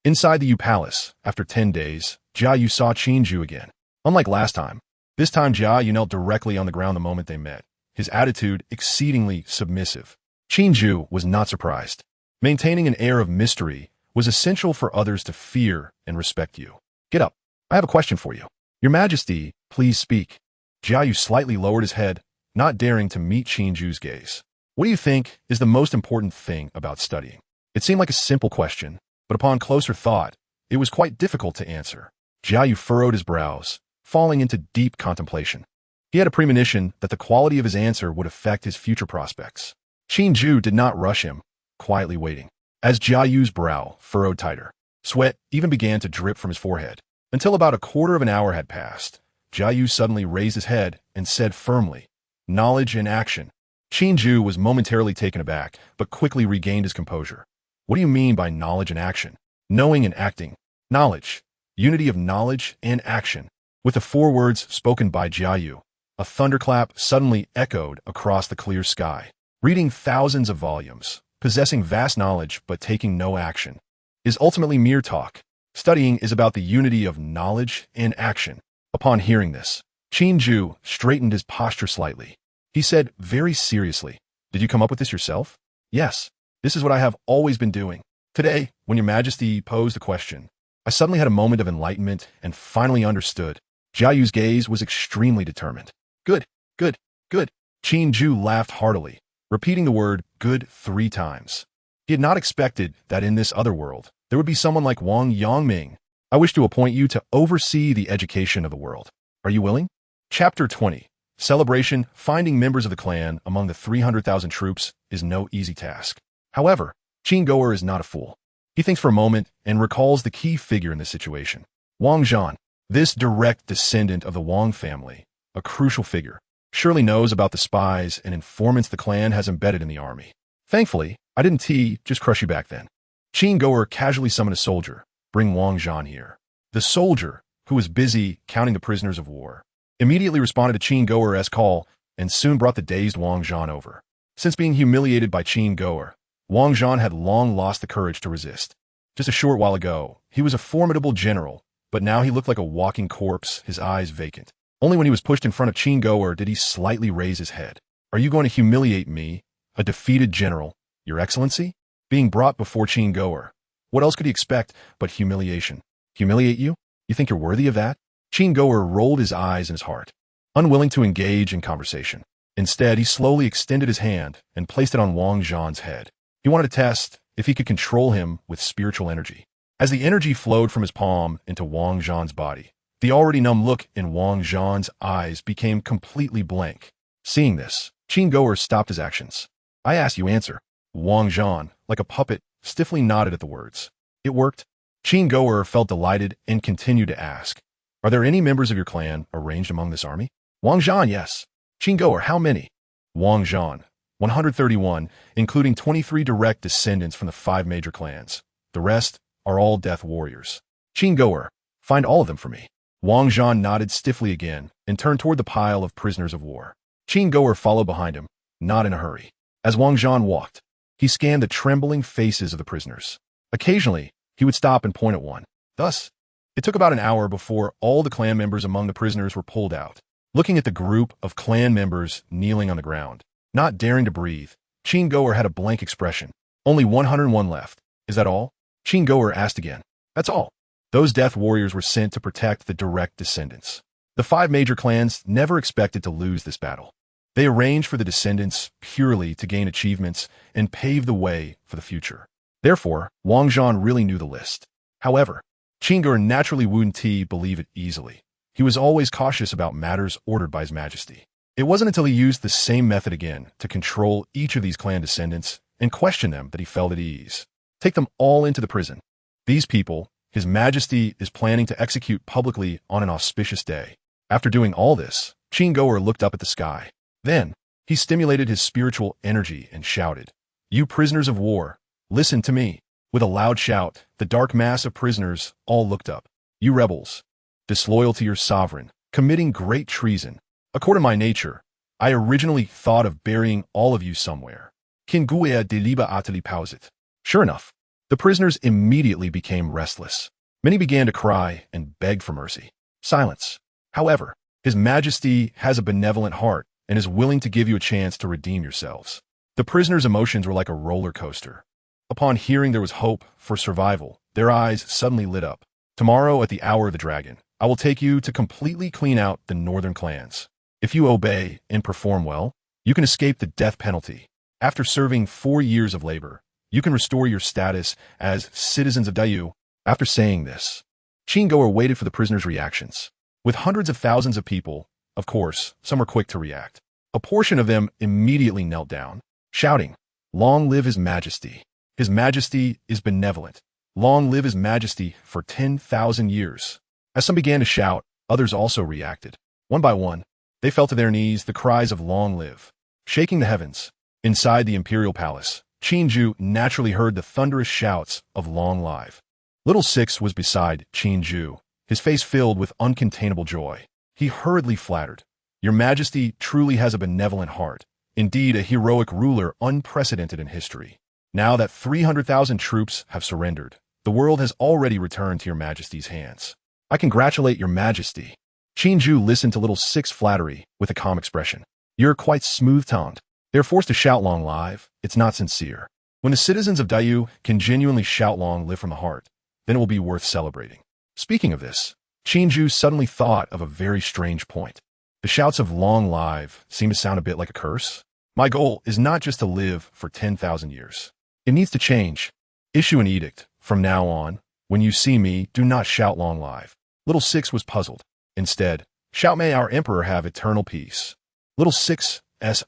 Inside the Yu Palace, after 10 days, Jiayu saw Qin Jue again. Unlike last time, this time Jiayu knelt directly on the ground the moment they met, his attitude exceedingly submissive. Qin Jue was not surprised. Maintaining an air of mystery was essential for others to fear and respect you. "Get up. I have a question for you." "Your Majesty, please speak." Jiayu slightly lowered his head, not daring to meet Qin Jue's gaze. "What do you think is the most important thing about studying?" It seemed like a simple question, but upon closer thought, it was quite difficult to answer. Jiayu furrowed his brows, falling into deep contemplation. He had a premonition that the quality of his answer would affect his future prospects. Qin Jue did not rush him, quietly waiting. As Jiayu's brow furrowed tighter, sweat even began to drip from his forehead. Until about a quarter of an hour had passed, Jiayu suddenly raised his head and said firmly, "Knowledge and action." Qin Jue was momentarily taken aback, but quickly regained his composure. "What do you mean by knowledge and action?" "Knowing and acting. Knowledge. Unity of knowledge and action." With the 4 words spoken by Jiayu, a thunderclap suddenly echoed across the clear sky. Reading thousands of volumes, possessing vast knowledge but taking no action, is ultimately mere talk. Studying is about the unity of knowledge and action. Upon hearing this, Qin Jue straightened his posture slightly. He said very seriously, "Did you come up with this yourself?" "Yes. This is what I have always been doing. Today, when your Majesty posed the question, I suddenly had a moment of enlightenment and finally understood." Jiayu's gaze was extremely determined. "Good, good, good." Qin Jue laughed heartily, repeating the word "good" 3 times. He had not expected that in this other world, there would be someone like Wang Yangming. "I wish to appoint you to oversee the education of the world. Are you willing?" Chapter 20. Celebration. Finding members of the clan among the 300,000 troops is no easy task. However, Qin Jue is not a fool. He thinks for a moment and recalls the key figure in this situation. Wang Zhan, this direct descendant of the Wang family, a crucial figure, surely knows about the spies and informants the clan has embedded in the army. Thankfully, I didn't just crush you back then. Qin Jue casually summoned a soldier. Bring Wang Zhan here. The soldier, who was busy counting the prisoners of war, immediately responded to Qin Jue's call and soon brought the dazed Wang Zhan over. Since being humiliated by Qin Jue, Wang Zhan had long lost the courage to resist. Just a short while ago, he was a formidable general, but now he looked like a walking corpse, his eyes vacant. Only when he was pushed in front of Qin Jue did he slightly raise his head. Are you going to humiliate me, a defeated general, Your Excellency? Being brought before Qin Jue, what else could he expect but humiliation? Humiliate you? You think you're worthy of that? Qin Jue rolled his eyes in his heart, unwilling to engage in conversation. Instead, he slowly extended his hand and placed it on Wang Zhan's head. He wanted to test if he could control him with spiritual energy. As the energy flowed from his palm into Wang Zhan's body, the already numb look in Wang Zhan's eyes became completely blank. Seeing this, Qin Jue stopped his actions. I ask you answer. Wang Zhan, like a puppet, stiffly nodded at the words. It worked. Qin Jue felt delighted and continued to ask, are there any members of your clan arranged among this army? Wang Zhan, yes. Qin Jue, how many? Wang Zhan, 131, including 23 direct descendants from the 5 major clans. The rest are all death warriors. Qin Jue, find all of them for me. Wang Zhan nodded stiffly again and turned toward the pile of prisoners of war. Qin Jue followed behind him, not in a hurry. As Wang Zhan walked, he scanned the trembling faces of the prisoners. Occasionally, he would stop and point at one. Thus, it took about an hour before all the clan members among the prisoners were pulled out. Looking at the group of clan members kneeling on the ground, not daring to breathe, Qin Jue had a blank expression. Only 101 left. Is that all? Qin Jue asked again. That's all. Those death warriors were sent to protect the direct descendants. The 5 major clans never expected to lose this battle. They arranged for the descendants purely to gain achievements and pave the way for the future. Therefore, Wang Zhan really knew the list. However, Qin Jue naturally wouldn't believe it easily. He was always cautious about matters ordered by His Majesty. It wasn't until he used the same method again to control each of these clan descendants and question them that he felt at ease. Take them all into the prison. These people, His Majesty is planning to execute publicly on an auspicious day. After doing all this, Qin Jue looked up at the sky. Then, he stimulated his spiritual energy and shouted, You prisoners of war, listen to me. With a loud shout, the dark mass of prisoners all looked up. You rebels, disloyal to your sovereign, committing great treason. According to my nature, I originally thought of burying all of you somewhere. Qin Jue de liba atali pausit. Sure enough, the prisoners immediately became restless. Many began to cry and beg for mercy. Silence. However, His Majesty has a benevolent heart and is willing to give you a chance to redeem yourselves. The prisoners' emotions were like a roller coaster. Upon hearing there was hope for survival, their eyes suddenly lit up. Tomorrow at the hour of the dragon, I will take you to completely clean out the northern clans. If you obey and perform well, you can escape the death penalty. After serving 4 years of labor, you can restore your status as citizens of Dayu. After saying this, Qin Jue waited for the prisoners' reactions. With hundreds of thousands of people, of course, some were quick to react. A portion of them immediately knelt down, shouting, Long live His Majesty. His Majesty is benevolent. Long live His Majesty for 10,000 years. As some began to shout, others also reacted. One by one, they fell to their knees, the cries of long live, shaking the heavens. Inside the imperial palace, Qin Jue naturally heard the thunderous shouts of long live. Little Six was beside Qin Jue, his face filled with uncontainable joy. He hurriedly flattered, Your Majesty truly has a benevolent heart, indeed a heroic ruler unprecedented in history. Now that 300,000 troops have surrendered, the world has already returned to Your Majesty's hands. I congratulate Your Majesty. Qin Jue listened to Little Six's flattery with a calm expression. You're quite smooth-tongued. They're forced to shout long live. It's not sincere. When the citizens of Dayu can genuinely shout long live from the heart, then it will be worth celebrating. Speaking of this, Qin Jue suddenly thought of a very strange point. The shouts of long live seem to sound a bit like a curse. My goal is not just to live for 10,000 years. It needs to change. Issue an edict. From now on, when you see me, do not shout long live. Little Six was puzzled. Instead, shout may our emperor have eternal peace. Little Six's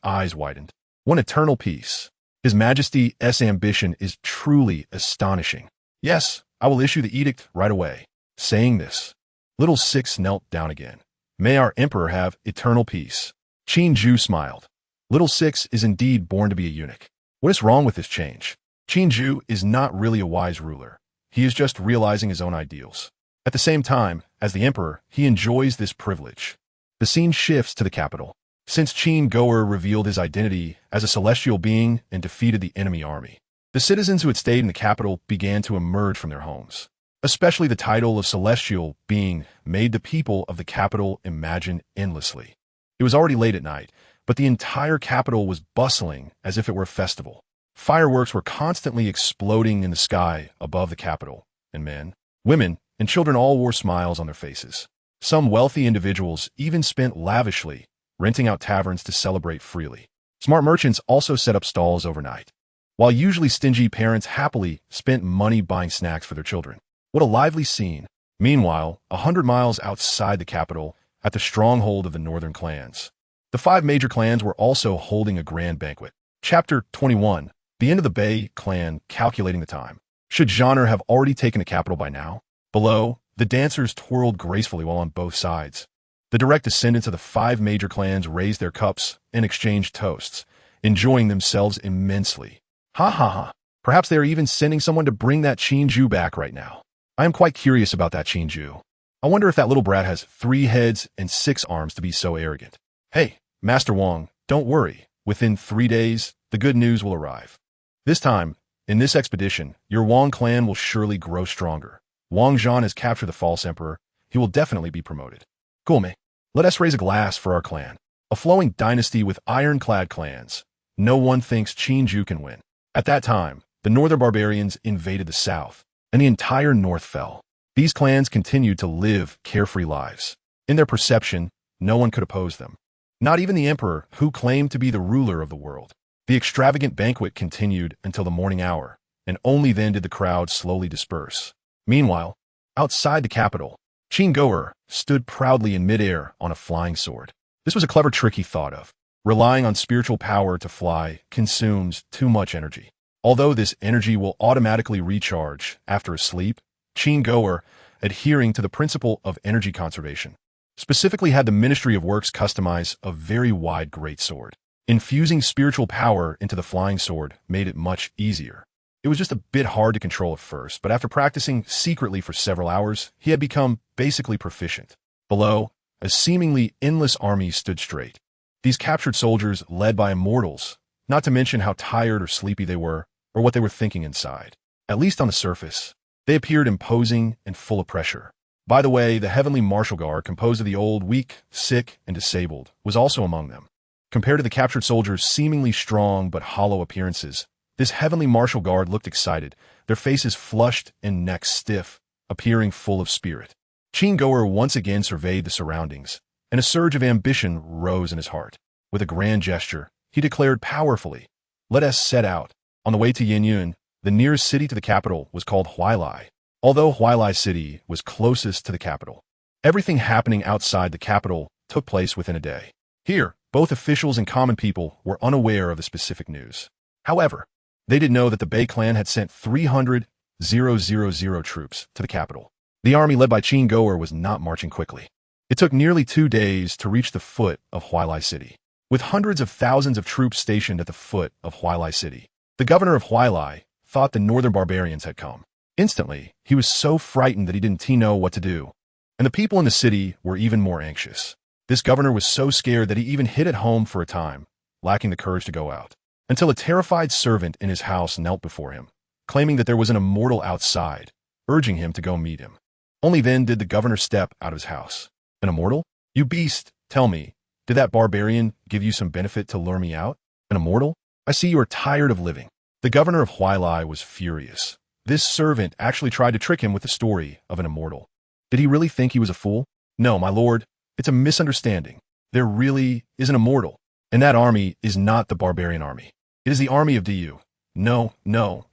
eyes widened. One eternal peace. His Majesty's ambition is truly astonishing. Yes, I will issue the edict right away. Saying this, little Six knelt down again. May our emperor have eternal peace. Qin Jue smiled. Little Six is indeed born to be a eunuch. What is wrong with this change? Qin Jue is not really a wise ruler. He is just realizing his own ideals. At the same time, as the emperor, he enjoys this privilege. The scene shifts to the capital. Since Qin Jue revealed his identity as a celestial being and defeated the enemy army, the citizens who had stayed in the capital began to emerge from their homes. Especially the title of celestial being made the people of the capital imagine endlessly. It was already late at night, but the entire capital was bustling as if it were a festival. Fireworks were constantly exploding in the sky above the capital, and men, women, and children all wore smiles on their faces. Some wealthy individuals even spent lavishly, renting out taverns to celebrate freely. Smart merchants also set up stalls overnight, while usually stingy parents happily spent money buying snacks for their children. What a lively scene. Meanwhile, 100 miles outside the capital, at the stronghold of the northern clans, the 5 major clans were also holding a grand banquet. Chapter 21. The end of the Bay clan calculating the time. Should Genre have already taken the capital by now? Below, the dancers twirled gracefully while on both sides. The direct descendants of the 5 major clans raised their cups and exchanged toasts, enjoying themselves immensely. Ha ha ha. Perhaps they are even sending someone to bring that Qin Jue back right now. I am quite curious about that Qin Jue. I wonder if that little brat has 3 heads and 6 arms to be so arrogant. Hey, Master Wang, don't worry. Within 3 days, the good news will arrive. This time, in this expedition, your Wang clan will surely grow stronger. Wang Zhan has captured the false emperor. He will definitely be promoted. Gulme, let us raise a glass for our clan. A flowing dynasty with ironclad clans. No one thinks Qin Jue can win. At that time, the northern barbarians invaded the south, and the entire north fell. These clans continued to live carefree lives. In their perception, no one could oppose them. Not even the emperor, who claimed to be the ruler of the world. The extravagant banquet continued until the morning hour, and only then did the crowd slowly disperse. Meanwhile, outside the capital, Qin Jue stood proudly in midair on a flying sword. This was a clever trick he thought of. Relying on spiritual power to fly consumes too much energy. Although this energy will automatically recharge after a sleep, Qin Jue, adhering to the principle of energy conservation, specifically had the Ministry of Works customize a very wide greatsword. Infusing spiritual power into the flying sword made it much easier. It was just a bit hard to control at first, but after practicing secretly for several hours, he had become basically proficient. Below, a seemingly endless army stood straight. These captured soldiers led by immortals, not to mention how tired or sleepy they were, or what they were thinking inside. At least on the surface, they appeared imposing and full of pressure. By the way, the heavenly martial guard, composed of the old, weak, sick, and disabled, was also among them. Compared to the captured soldiers' seemingly strong but hollow appearances, this heavenly martial guard looked excited, their faces flushed and necks stiff, appearing full of spirit. Qin Jue once again surveyed the surroundings, and a surge of ambition rose in his heart. With a grand gesture, he declared powerfully, "Let us set out." On the way to Yinyun, the nearest city to the capital was called Huailai. Although Huailai City was closest to the capital, everything happening outside the capital took place within a day. Here, both officials and common people were unaware of the specific news. However, they did know that the Bei clan had sent 300,000 troops to the capital. The army led by Qin Jue was not marching quickly. It took nearly 2 days to reach the foot of Huailai City. With hundreds of thousands of troops stationed at the foot of Huailai City, the governor of Huailai thought the northern barbarians had come. Instantly, he was so frightened that he didn't know what to do. And the people in the city were even more anxious. This governor was so scared that he even hid at home for a time, lacking the courage to go out, until a terrified servant in his house knelt before him, claiming that there was an immortal outside, urging him to go meet him. Only then did the governor step out of his house. An immortal? You beast, tell me, did that barbarian give you some benefit to lure me out? An immortal? I see you are tired of living. The governor of Huailai was furious. This servant actually tried to trick him with the story of an immortal. Did he really think he was a fool? No, my lord, it's a misunderstanding. There really is an immortal, and that army is not the barbarian army. It is the army of Dayu. No,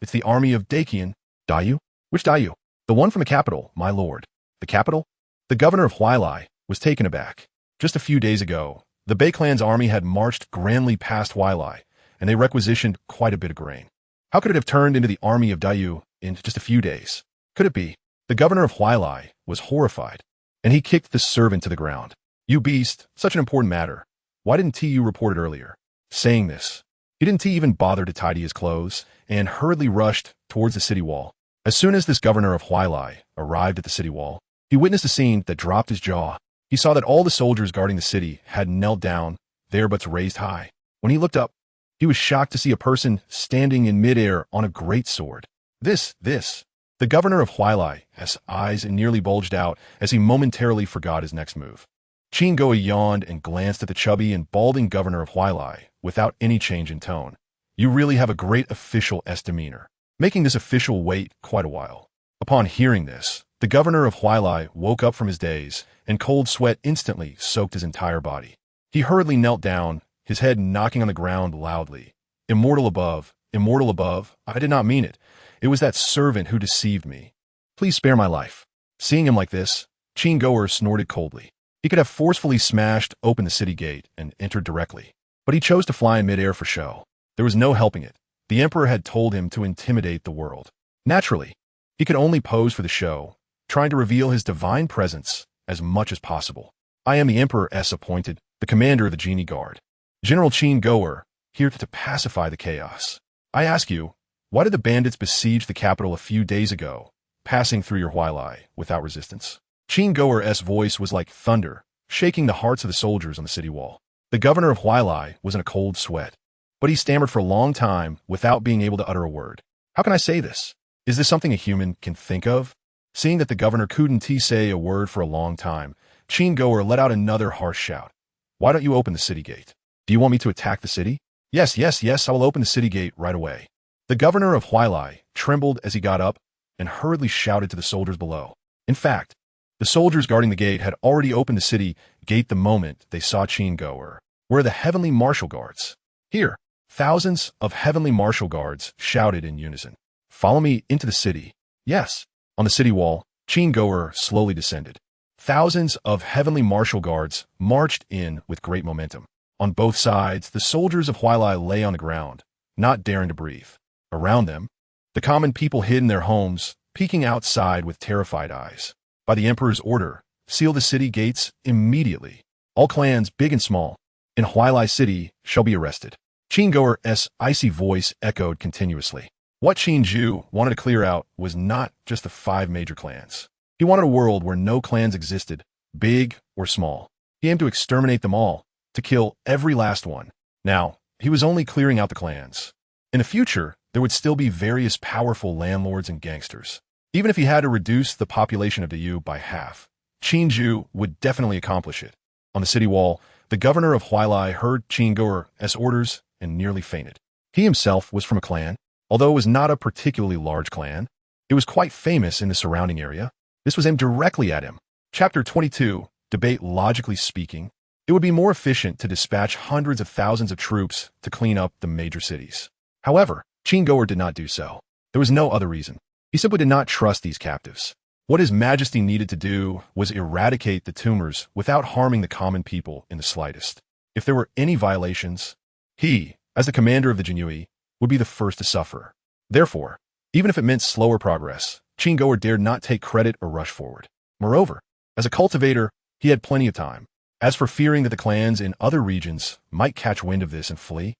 it's the army of Dakian. Dayu? Which Dayu? The one from the capital, my lord. The capital? The governor of Huailai was taken aback. Just a few days ago, the Bei clan's army had marched grandly past Huailai, and they requisitioned quite a bit of grain. How could it have turned into the army of Dayu in just a few days. Could it be? The governor of Huailai was horrified, and he kicked the servant to the ground. You beast, such an important matter. Why didn't you report it earlier? Saying this, he didn't even bother to tidy his clothes and hurriedly rushed towards the city wall. As soon as this governor of Huailai arrived at the city wall, he witnessed a scene that dropped his jaw. He saw that all the soldiers guarding the city had knelt down, their butts raised high. When he looked up, he was shocked to see a person standing in midair on a great sword. The governor of Huailai's eyes nearly bulged out as he momentarily forgot his next move. Qin Jue yawned and glanced at the chubby and balding governor of Huailai without any change in tone. You really have a great official demeanor, making this official wait quite a while. Upon hearing this, the governor of Huailai woke up from his daze, and cold sweat instantly soaked his entire body. He hurriedly knelt down, his head knocking on the ground loudly. Immortal above, I did not mean it. It was that servant who deceived me. Please spare my life. Seeing him like this, Qin Jue snorted coldly. He could have forcefully smashed open the city gate and entered directly, but he chose to fly in midair for show. There was no helping it. The emperor had told him to intimidate the world. Naturally, he could only pose for the show, trying to reveal his divine presence as much as possible. I am the emperor's appointed, the commander of the Genie Guard. General Qin Jue, here to pacify the chaos. I ask you, why did the bandits besiege the capital a few days ago, passing through your Huailai without resistance? Qin Jue's voice was like thunder, shaking the hearts of the soldiers on the city wall. The governor of Huailai was in a cold sweat, but he stammered for a long time without being able to utter a word. How can I say this? Is this something a human can think of? Seeing that the governor couldn't say a word for a long time, Qin Jue let out another harsh shout. Why don't you open the city gate? Do you want me to attack the city? Yes, I will open the city gate right away. The governor of Huailai trembled as he got up and hurriedly shouted to the soldiers below. In fact, the soldiers guarding the gate had already opened the city gate the moment they saw Qin Jue. Where are the heavenly martial guards? Here, thousands of heavenly martial guards shouted in unison. Follow me into the city. Yes. On the city wall, Qin Jue slowly descended. Thousands of heavenly martial guards marched in with great momentum. On both sides, the soldiers of Huailai lay on the ground, not daring to breathe. Around them, the common people hid in their homes, peeking outside with terrified eyes. By the emperor's order, seal the city gates immediately. All clans, big and small, in Huailai city shall be arrested. Qin Jue's icy voice echoed continuously. What Qin Jue wanted to clear out was not just the 5 major clans. He wanted a world where no clans existed, big or small. He aimed to exterminate them all, to kill every last one. Now, he was only clearing out the clans. In the future, there would still be various powerful landlords and gangsters. Even if he had to reduce the population of the U by half, Qin Jue would definitely accomplish it. On the city wall, the governor of Huailai heard Qin Jue's orders and nearly fainted. He himself was from a clan. Although it was not a particularly large clan, it was quite famous in the surrounding area. This was aimed directly at him. Chapter 22, Debate. Logically speaking, it would be more efficient to dispatch hundreds of thousands of troops to clean up the major cities. However, Qin Jue did not do so. There was no other reason. He simply did not trust these captives. What His Majesty needed to do was eradicate the tumors without harming the common people in the slightest. If there were any violations, he, as the commander of the Jinui, would be the first to suffer. Therefore, even if it meant slower progress, Qin Jue dared not take credit or rush forward. Moreover, as a cultivator, he had plenty of time. As for fearing that the clans in other regions might catch wind of this and flee,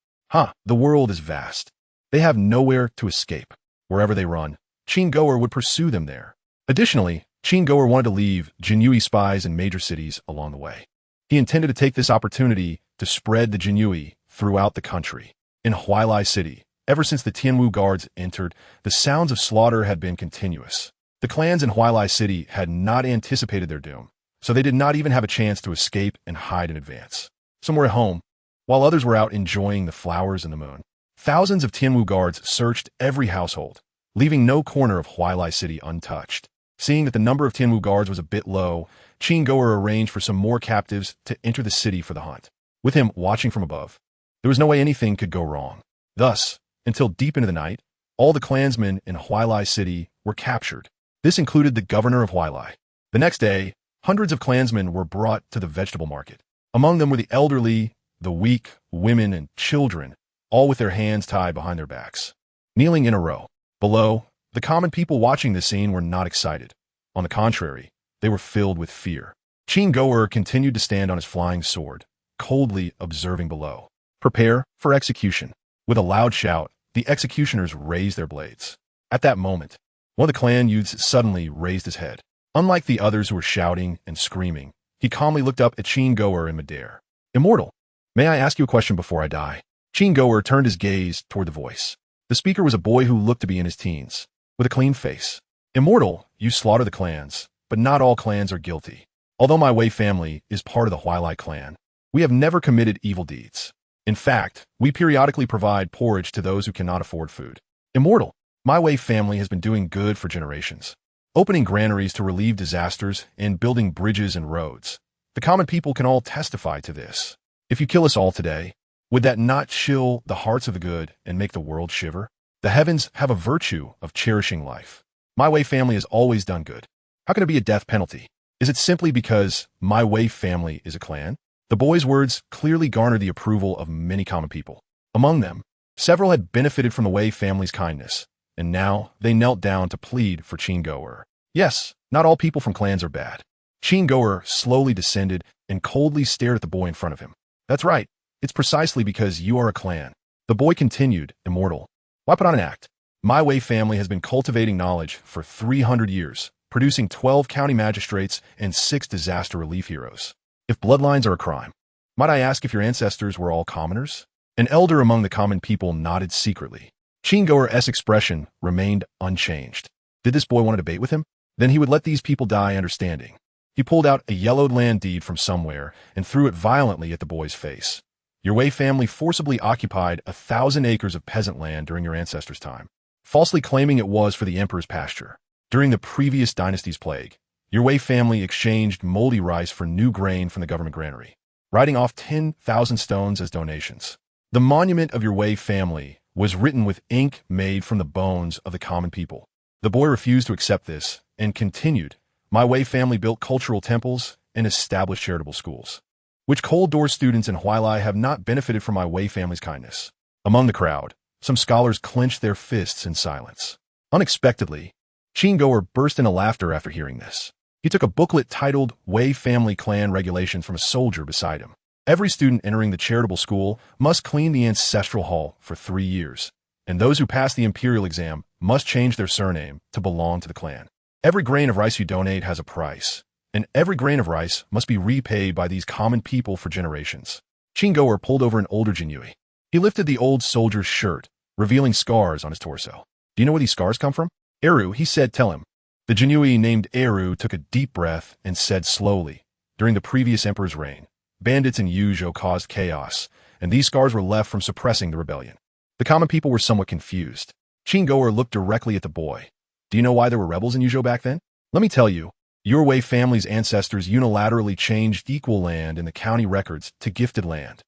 the world is vast. They have nowhere to escape. Wherever they run, Qin Jue would pursue them there. Additionally, Qin Jue wanted to leave Jinui spies in major cities along the way. He intended to take this opportunity to spread the Jinui throughout the country. In Huailai City, ever since the Tianwu guards entered, the sounds of slaughter had been continuous. The clans in Huailai City had not anticipated their doom, so they did not even have a chance to escape and hide in advance. Some were at home, while others were out enjoying the flowers and the moon. Thousands of Tianwu guards searched every household, leaving no corner of Huailai City untouched. Seeing that the number of Tianwu guards was a bit low, Qin Jue arranged for some more captives to enter the city for the hunt. With him watching from above, there was no way anything could go wrong. Thus, until deep into the night, all the clansmen in Huailai City were captured. This included the governor of Huailai. The next day, hundreds of clansmen were brought to the vegetable market. Among them were the elderly, the weak, women, and children, all with their hands tied behind their backs. Kneeling in a row. Below, The common people watching this scene were not excited. On the contrary, they were filled with fear. Qin Jue continued to stand on his flying sword, coldly observing below. Prepare for execution. With a loud shout, the executioners raised their blades. At that moment, one of the clan youths suddenly raised his head. Unlike the others who were shouting and screaming, he calmly looked up at Qin Jue in midair. Immortal, may I ask you a question before I die? Qin Jue turned his gaze toward the voice. The speaker was a boy who looked to be in his teens, with a clean face. Immortal, you slaughter the clans, but not all clans are guilty. Although my Wei family is part of the Huailai clan, we have never committed evil deeds. In fact, we periodically provide porridge to those who cannot afford food. Immortal, my Wei family has been doing good for generations, opening granaries to relieve disasters and building bridges and roads. The common people can all testify to this. If you kill us all today, would that not chill the hearts of the good and make the world shiver? The heavens have a virtue of cherishing life. My Wei family has always done good. How can it be a death penalty? Is it simply because my Wei family is a clan? The boy's words clearly garnered the approval of many common people. Among them, several had benefited from the Wei family's kindness, and now they knelt down to plead for Qin Jue. Yes, not all people from clans are bad. Qin Jue slowly descended and coldly stared at the boy in front of him. That's right. It's precisely because you are a clan. The boy continued, Immortal. Why put on an act? My Wei family has been cultivating knowledge for 300 years, producing 12 county magistrates and 6 disaster relief heroes. If bloodlines are a crime, might I ask if your ancestors were all commoners? An elder among the common people nodded secretly. Qin Jue's expression remained unchanged. Did this boy want to debate with him? Then he would let these people die understanding. He pulled out a yellowed land deed from somewhere and threw it violently at the boy's face. Your Wei family forcibly occupied 1,000 acres of peasant land during your ancestors' time, falsely claiming it was for the emperor's pasture. During the previous dynasty's plague, your Wei family exchanged moldy rice for new grain from the government granary, writing off 10,000 stones as donations. The monument of your Wei family was written with ink made from the bones of the common people. The boy refused to accept this and continued, My Wei family built cultural temples and established charitable schools, which cold door students in Huailai have not benefited from my Wei family's kindness. Among the crowd, some scholars clenched their fists in silence. Unexpectedly, Qin Jue burst into laughter after hearing this. He took a booklet titled Wei Family Clan Regulations from a soldier beside him. Every student entering the charitable school must clean the ancestral hall for 3 years, and those who pass the imperial exam must change their surname to belong to the clan. Every grain of rice you donate has a price, and every grain of rice must be repaid by these common people for generations. Qin Jue pulled over an older Qin Jue. He lifted the old soldier's shirt, revealing scars on his torso. Do you know where these scars come from? Eru, he said, tell him. The Qin Jue named Eru took a deep breath and said slowly, during the previous emperor's reign, bandits in Yuzhou caused chaos, and these scars were left from suppressing the rebellion. The common people were somewhat confused. Qin Jue looked directly at the boy. Do you know why there were rebels in Yuzhou back then? Let me tell you. Your Wei family's ancestors unilaterally changed equal land in the county records to gifted land.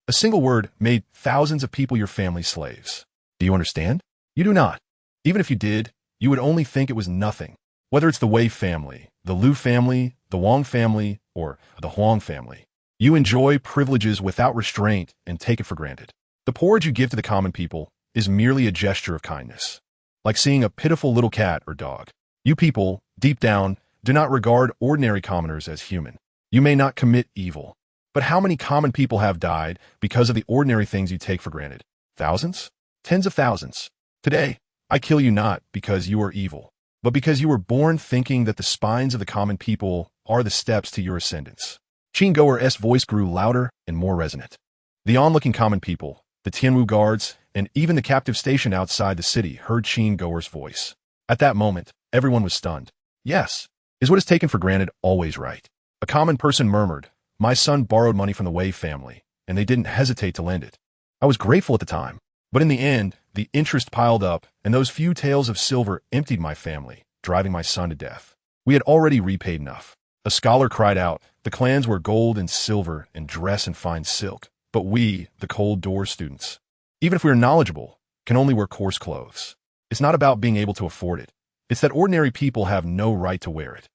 A single word made thousands of people your family's slaves. Do you understand? You do not. Even if you did, you would only think it was nothing. Whether it's the Wei family, the Lu family, the Wang family, or the Huang family, you enjoy privileges without restraint and take it for granted. The porridge you give to the common people is merely a gesture of kindness, like seeing a pitiful little cat or dog. You people, deep down, do not regard ordinary commoners as human. You may not commit evil, but how many common people have died because of the ordinary things you take for granted? Thousands? Tens of thousands. Today, I kill you not because you are evil, but because you were born thinking that the spines of the common people are the steps to your ascendance. Qin Jue's voice grew louder and more resonant. The onlooking common people, the Tianwu guards, and even the captive station outside the city heard Qin Jue's voice. At that moment, everyone was stunned. Yes, is what is taken for granted always right? A common person murmured, my son borrowed money from the Wei family, and they didn't hesitate to lend it. I was grateful at the time, but in the end, the interest piled up, and those few taels of silver emptied my family, driving my son to death. We had already repaid enough. A scholar cried out, the clans wear gold and silver and dress in fine silk, but we, the cold door students, even if we are knowledgeable, can only wear coarse clothes. It's not about being able to afford it. It's that ordinary people have no right to wear it.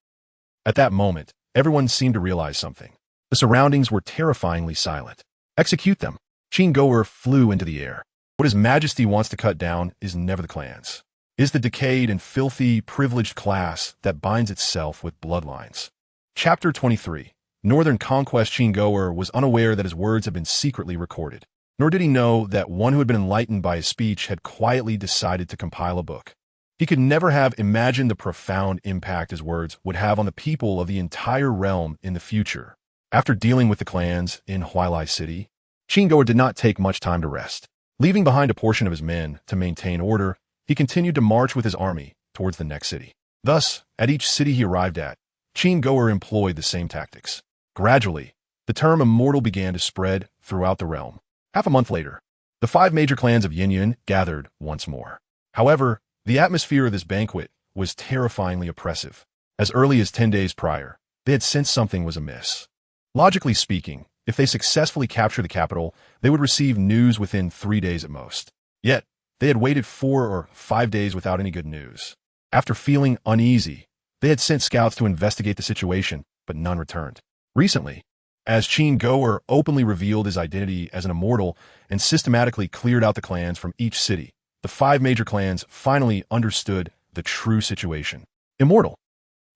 At that moment, everyone seemed to realize something. The surroundings were terrifyingly silent. Execute them. Qin Jue flew into the air. What His Majesty wants to cut down is never the clans. is the decayed and filthy, privileged class that binds itself with bloodlines. Chapter 23. Northern Conquest. Qin Jue was unaware that his words had been secretly recorded. Nor did he know that one who had been enlightened by his speech had quietly decided to compile a book. He could never have imagined the profound impact his words would have on the people of the entire realm in the future. After dealing with the clans in Huailai City, Qin Jue did not take much time to rest. Leaving behind a portion of his men to maintain order, he continued to march with his army towards the next city. Thus, at each city he arrived at, Qin Jue employed the same tactics. Gradually, the term immortal began to spread throughout the realm. Half a month later, the 5 major clans of Yin gathered once more. However, the atmosphere of this banquet was terrifyingly oppressive. As early as 10 days prior, they had sensed something was amiss. Logically speaking, if they successfully captured the capital, they would receive news within 3 days at most. Yet, they had waited 4 or 5 days without any good news. After feeling uneasy, they had sent scouts to investigate the situation, but none returned. Recently, as Qin Jue openly revealed his identity as an immortal and systematically cleared out the clans from each city, the 5 major clans finally understood the true situation. Immortal.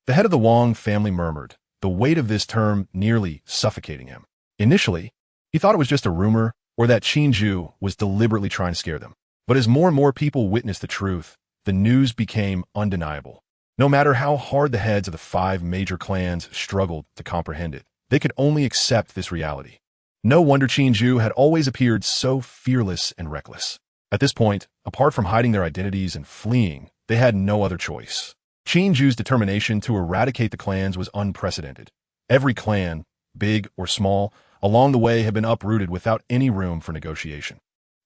The head of the Wang family murmured, the weight of this term nearly suffocating him. Initially, he thought it was just a rumor or that Qin Jue was deliberately trying to scare them. But as more and more people witnessed the truth, the news became undeniable. No matter how hard the heads of the 5 major clans struggled to comprehend it, they could only accept this reality. No wonder Qin Jue had always appeared so fearless and reckless. At this point, apart from hiding their identities and fleeing, they had no other choice. Qin Jue's determination to eradicate the clans was unprecedented. Every clan, big or small, along the way had been uprooted without any room for negotiation.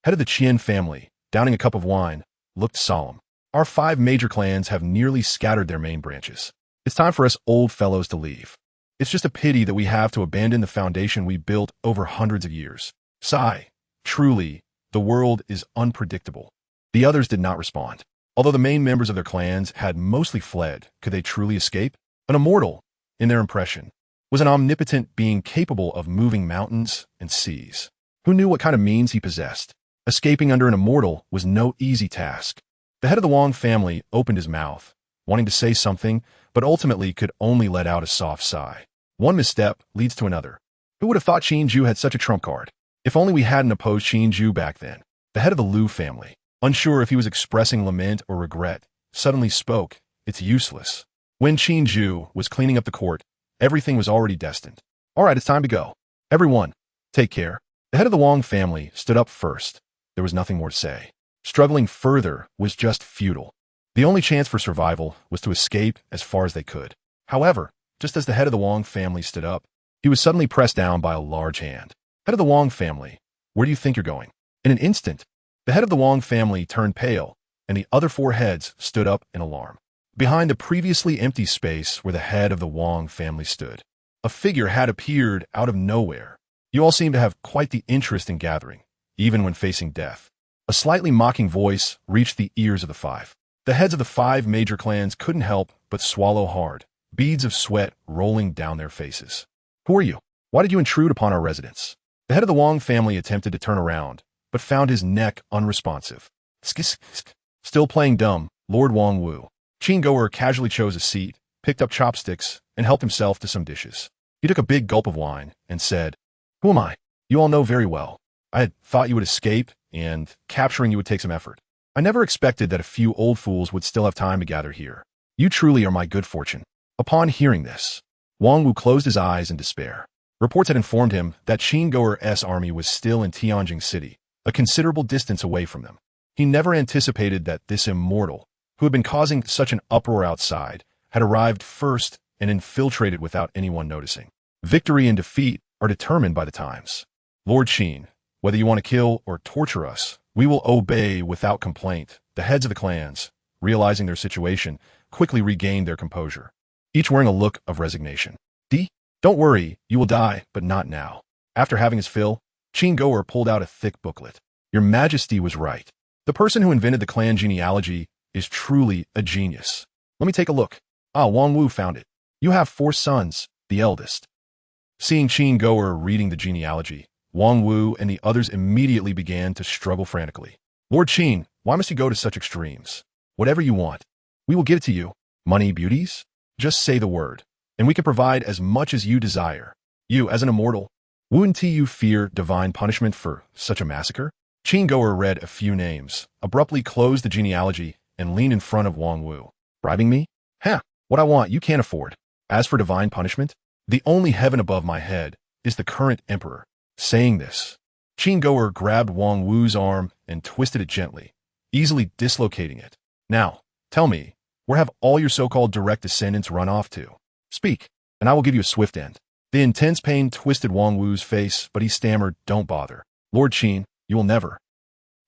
Head of the Qin family, downing a cup of wine, looked solemn. Our 5 major clans have nearly scattered their main branches. It's time for us old fellows to leave. It's just a pity that we have to abandon the foundation we built over hundreds of years. Sigh. Truly, the world is unpredictable. The others did not respond. Although the main members of their clans had mostly fled, could they truly escape? An immortal, in their impression, was an omnipotent being capable of moving mountains and seas. Who knew what kind of means he possessed? Escaping under an immortal was no easy task. The head of the Wang family opened his mouth, wanting to say something, but ultimately could only let out a soft sigh. One misstep leads to another. Who would have thought Qin Jue had such a trump card? If only we hadn't opposed Qin Jue back then. The head of the Liu family, unsure if he was expressing lament or regret, suddenly spoke. It's useless. When Qin Jue was cleaning up the court, everything was already destined. All right, it's time to go. Everyone, take care. The head of the Wang family stood up first. There was nothing more to say. Struggling further was just futile. The only chance for survival was to escape as far as they could. However, just as the head of the Wang family stood up, he was suddenly pressed down by a large hand. Head of the Wang family, where do you think you're going? In an instant, the head of the Wang family turned pale, and the other 4 heads stood up in alarm. Behind the previously empty space where the head of the Wang family stood, a figure had appeared out of nowhere. You all seem to have quite the interest in gathering, even when facing death. A slightly mocking voice reached the ears of the 5. The heads of the 5 major clans couldn't help but swallow hard, beads of sweat rolling down their faces. Who are you? Why did you intrude upon our residence? The head of the Wang family attempted to turn around, but found his neck unresponsive. Still playing dumb, Lord Wang Wu. Qin Jue casually chose a seat, picked up chopsticks, and helped himself to some dishes. He took a big gulp of wine and said, Who am I? You all know very well. I had thought you would escape, and capturing you would take some effort. I never expected that a few old fools would still have time to gather here. You truly are my good fortune. Upon hearing this, Wang Wu closed his eyes in despair. Reports had informed him that Qin Jue's army was still in Tianjing City, a considerable distance away from them. He never anticipated that this immortal, who had been causing such an uproar outside, had arrived first and infiltrated without anyone noticing. Victory and defeat are determined by the times. Lord Qin, whether you want to kill or torture us, we will obey without complaint. The heads of the clans, realizing their situation, quickly regained their composure, each wearing a look of resignation. Don't worry, you will die, but not now. After having his fill, Qin Jue pulled out a thick booklet. Your Majesty was right. The person who invented the clan genealogy is truly a genius. Let me take a look. Wang Wu found it. You have 4 sons, the eldest. Seeing Qin Jue reading the genealogy, Wang Wu and the others immediately began to struggle frantically. Lord Qin, why must you go to such extremes? Whatever you want. We will give it to you. Money, beauties? Just say the word, and we can provide as much as you desire. You, as an immortal, wouldn't you fear divine punishment for such a massacre? Qin Jue read a few names, abruptly closed the genealogy, and leaned in front of Wang Wu. Bribing me? What I want you can't afford. As for divine punishment, the only heaven above my head is the current emperor. Saying this, Qin Jue grabbed Wang Wu's arm and twisted it gently, easily dislocating it. Now, tell me, where have all your so-called direct descendants run off to? Speak, and I will give you a swift end. The intense pain twisted Wang Wu's face, but he stammered, don't bother. Lord Qin, you will never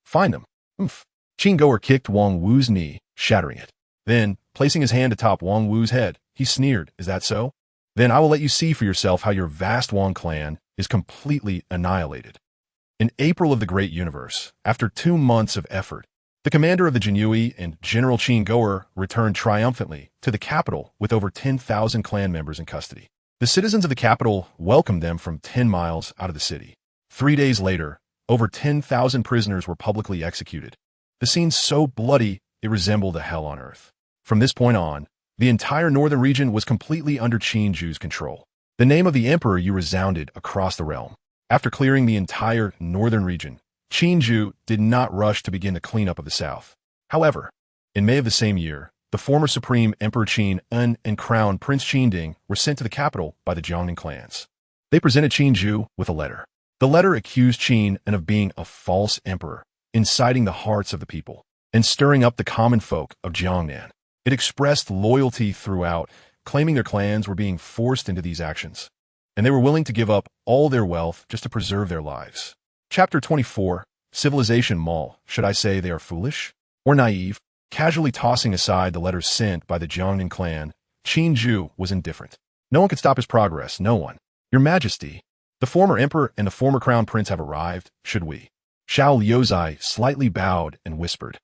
find them. Qin Jue kicked Wang Wu's knee, shattering it. Then, placing his hand atop Wang Wu's head, he sneered, is that so? Then I will let you see for yourself how your vast Wang clan is completely annihilated. In April of the Great Universe, after 2 months of effort, the commander of the Qin Jue and General Qin Jue returned triumphantly to the capital with over 10,000 clan members in custody. The citizens of the capital welcomed them from 10 miles out of the city. 3 days later, over 10,000 prisoners were publicly executed. The scene so bloody it resembled a hell on earth. From this point on, the entire northern region was completely under Qin Jue's control. The name of the emperor resounded across the realm. After clearing the entire northern region, Qin Jue did not rush to begin the cleanup of the south. However, in May of the same year, the former Supreme Emperor Qin Un and Crown Prince Qin Ding were sent to the capital by the Jiangnan clans. They presented Qin Jue with a letter. The letter accused Qin Un of being a false emperor, inciting the hearts of the people, and stirring up the common folk of Jiangnan. It expressed loyalty throughout, claiming their clans were being forced into these actions, and they were willing to give up all their wealth just to preserve their lives. Chapter 24, Civilization Mall. Should I say they are foolish or naive? Casually tossing aside the letters sent by the Jiangnan clan, Qin Jue was indifferent. No one could stop his progress, no one. Your Majesty, the former emperor and the former crown prince have arrived, should we? Xiao Liuzai slightly bowed and whispered.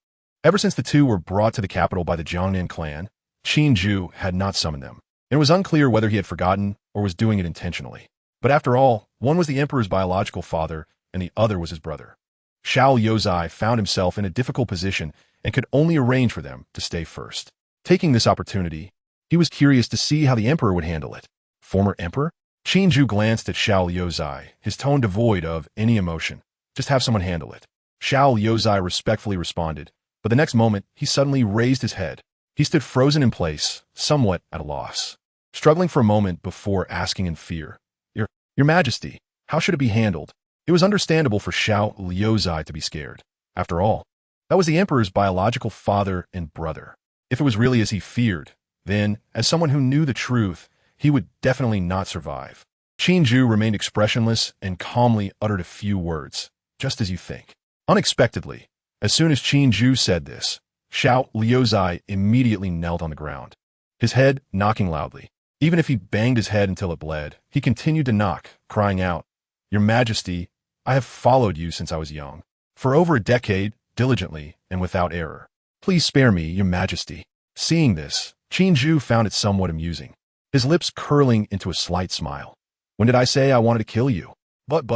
Ever since the two were brought to the capital by the Jiangnan clan, Qin Jue had not summoned them. It was unclear whether he had forgotten or was doing it intentionally. But after all, one was the emperor's biological father and the other was his brother. Xiao Liuzai found himself in a difficult position and could only arrange for them to stay first. Taking this opportunity, he was curious to see how the emperor would handle it. Former emperor? Qin Jue glanced at Xiao Liuzai, his tone devoid of any emotion. Just have someone handle it. Xiao Liuzai respectfully responded, but the next moment, he suddenly raised his head. He stood frozen in place, somewhat at a loss, struggling for a moment before asking in fear, Your Majesty, how should it be handled? It was understandable for Xiao Liuzai to be scared. After all, that was the emperor's biological father and brother. If it was really as he feared, then, as someone who knew the truth, he would definitely not survive. Qin Jue remained expressionless and calmly uttered a few words, just as you think. Unexpectedly, as soon as Qin Jue said this, Xiao Liuzai immediately knelt on the ground, his head knocking loudly. Even if he banged his head until it bled, he continued to knock, crying out, Your Majesty, I have followed you since I was young, for over a decade, diligently and without error. Please spare me, Your Majesty. Seeing this, Qin Jue found it somewhat amusing, his lips curling into a slight smile. When did I say I wanted to kill you? But,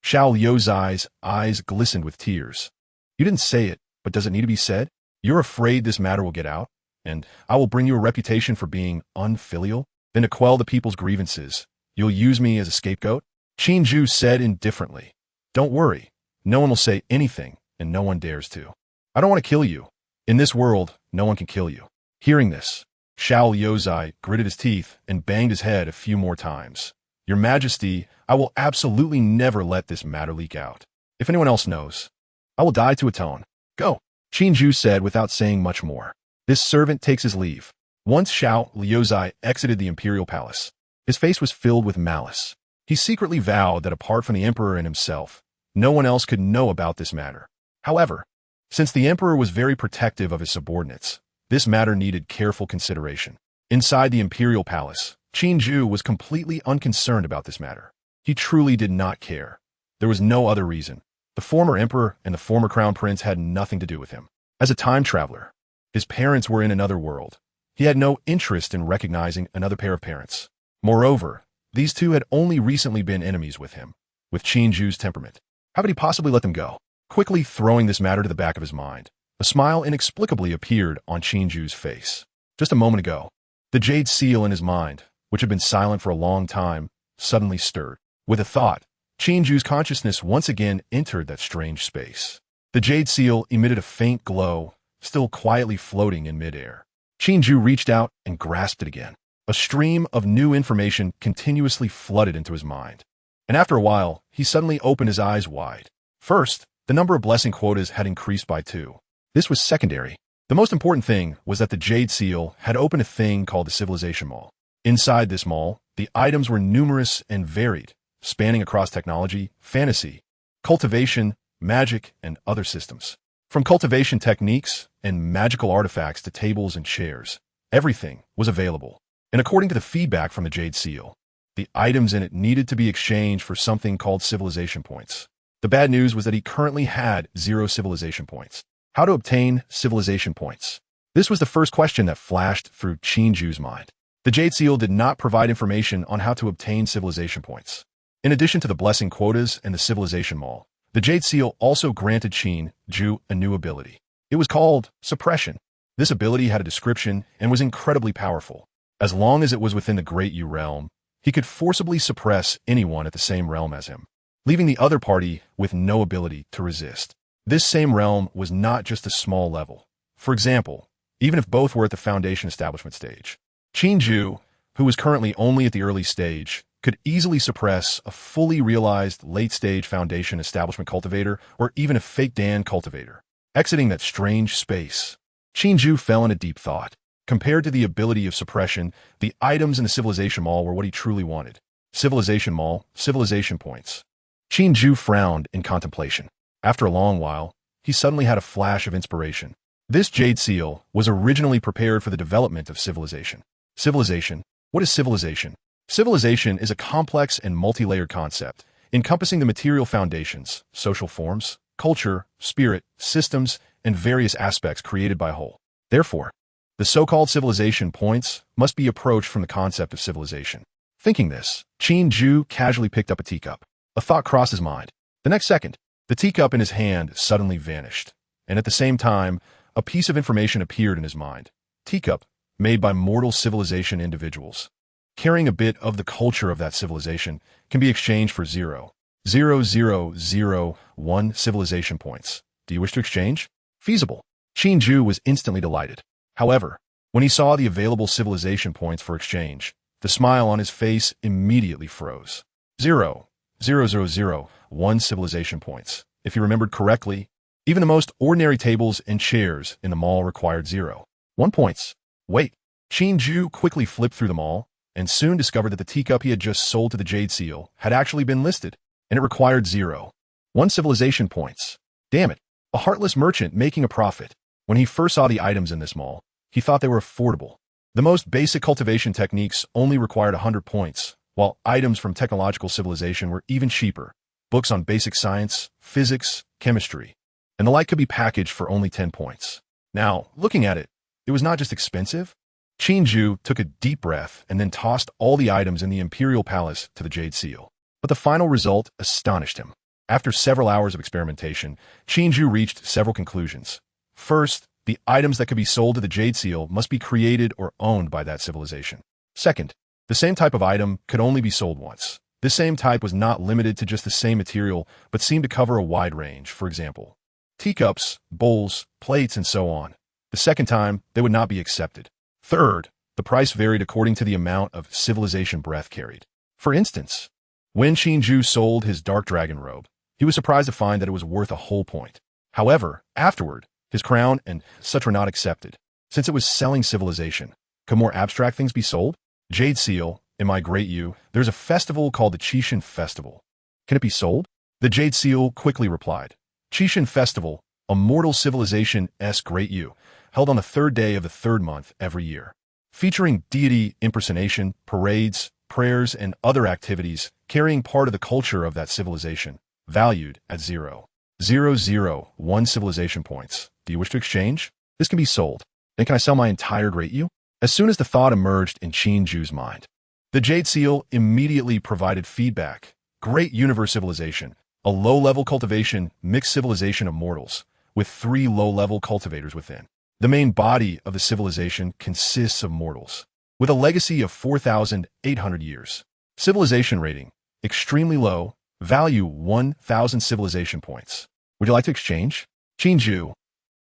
Xiao Liuzai's eyes glistened with tears. You didn't say it, but does it need to be said? You're afraid this matter will get out, and I will bring you a reputation for being unfilial? Then to quell the people's grievances, you'll use me as a scapegoat? Qin Jue said indifferently, Don't worry, no one will say anything, and no one dares to. I don't want to kill you. In this world, no one can kill you. Hearing this, Xiao Liuzai gritted his teeth and banged his head a few more times. Your Majesty, I will absolutely never let this matter leak out. If anyone else knows, I will die to atone. Go, Qin Jue said without saying much more. This servant takes his leave. Once Xiao Liuzai exited the imperial palace, his face was filled with malice. He secretly vowed that apart from the emperor and himself, no one else could know about this matter. However, since the emperor was very protective of his subordinates, this matter needed careful consideration. Inside the imperial palace, Qin Jue was completely unconcerned about this matter. He truly did not care. There was no other reason. The former emperor and the former crown prince had nothing to do with him. As a time traveler, his parents were in another world. He had no interest in recognizing another pair of parents. Moreover, these two had only recently been enemies with him, with Qin Jue's temperament. How could he possibly let them go? Quickly throwing this matter to the back of his mind, A smile inexplicably appeared on Qin Jue's face. Just a moment ago, the jade seal in his mind, which had been silent for a long time, suddenly stirred. With a thought, Qin Jue's consciousness once again entered that strange space. The jade seal emitted a faint glow, still quietly floating in midair. Qin Jue reached out and grasped it again. A stream of new information continuously flooded into his mind. And after a while, he suddenly opened his eyes wide. First, the number of blessing quotas had increased by 2. This was secondary. The most important thing was that the Jade Seal had opened a thing called the Civilization Mall. Inside this mall, the items were numerous and varied, spanning across technology, fantasy, cultivation, magic, and other systems. From cultivation techniques and magical artifacts to tables and chairs, everything was available. And according to the feedback from the Jade Seal, the items in it needed to be exchanged for something called civilization points. The bad news was that he currently had 0 civilization points. How to obtain civilization points? This was the first question that flashed through Qin Jue's mind. The Jade Seal did not provide information on how to obtain civilization points. In addition to the blessing quotas and the civilization mall, the Jade Seal also granted Qin Jue a new ability. It was called suppression. This ability had a description and was incredibly powerful. As long as it was within the Great Yu realm, he could forcibly suppress anyone at the same realm as him, leaving the other party with no ability to resist. This same realm was not just a small level. For example, even if both were at the foundation establishment stage, Qin Jue, who was currently only at the early stage, could easily suppress a fully realized late-stage foundation establishment cultivator or even a fake Dan cultivator. Exiting that strange space, Qin Jue fell into deep thought. Compared to the ability of suppression, the items in the Civilization Mall were what he truly wanted. Civilization Mall, civilization points. Qin Jue frowned in contemplation. After a long while, he suddenly had a flash of inspiration. This Jade Seal was originally prepared for the development of civilization. Civilization. What is civilization? Civilization is a complex and multi-layered concept, encompassing the material foundations, social forms, culture, spirit, systems, and various aspects created by whole. Therefore, the so-called civilization points must be approached from the concept of civilization. Thinking this, Qin Jue casually picked up a teacup. A thought crossed his mind. The next second, the teacup in his hand suddenly vanished, and at the same time, a piece of information appeared in his mind. Teacup, made by mortal civilization individuals. Carrying a bit of the culture of that civilization can be exchanged for 0.0001 civilization points. Do you wish to exchange? Feasible. Qin Jue was instantly delighted. However, when he saw the available civilization points for exchange, the smile on his face immediately froze. 0.0001 civilization points. If he remembered correctly, even the most ordinary tables and chairs in the mall required 0.1 points. Wait. Qin Jue quickly flipped through the mall and soon discovered that the teacup he had just sold to the Jade Seal had actually been listed, and it required 0.1 civilization points. Damn it, a heartless merchant making a profit. When he first saw the items in this mall, he thought they were affordable. The most basic cultivation techniques only required 100 points, while items from technological civilization were even cheaper. Books on basic science, physics, chemistry, and the like could be packaged for only 10 points. Now, looking at it, it was not just expensive. Qin Jue took a deep breath and then tossed all the items in the Imperial Palace to the Jade Seal. But the final result astonished him. After several hours of experimentation, Qin Jue reached several conclusions. First, the items that could be sold to the Jade Seal must be created or owned by that civilization. Second, the same type of item could only be sold once. This same type was not limited to just the same material, but seemed to cover a wide range. For example, teacups, bowls, plates, and so on. The second time, they would not be accepted. Third, the price varied according to the amount of civilization breath carried. For instance, when Qin Jue sold his dark dragon robe, he was surprised to find that it was worth a whole point. However, afterward, his crown and such were not accepted. Since it was selling civilization, could more abstract things be sold? Jade Seal, in my Great Yu, there's a festival called the Qixin Festival. Can it be sold? The Jade Seal quickly replied. Qixin Festival, a mortal civilization-esque Great Yu, held on the 3rd day of the 3rd month every year, featuring deity impersonation, parades, prayers, and other activities carrying part of the culture of that civilization, valued at 0.001 civilization points. Do you wish to exchange? This can be sold. Then can I sell my entire Great Yu? As soon as the thought emerged in Qin Jue's mind, the Jade Seal immediately provided feedback. Great Universe Civilization, a low-level cultivation, mixed civilization of mortals, with 3 low-level cultivators within. The main body of the civilization consists of mortals, with a legacy of 4,800 years. Civilization rating, extremely low, value 1,000 civilization points. Would you like to exchange? Qin Jue.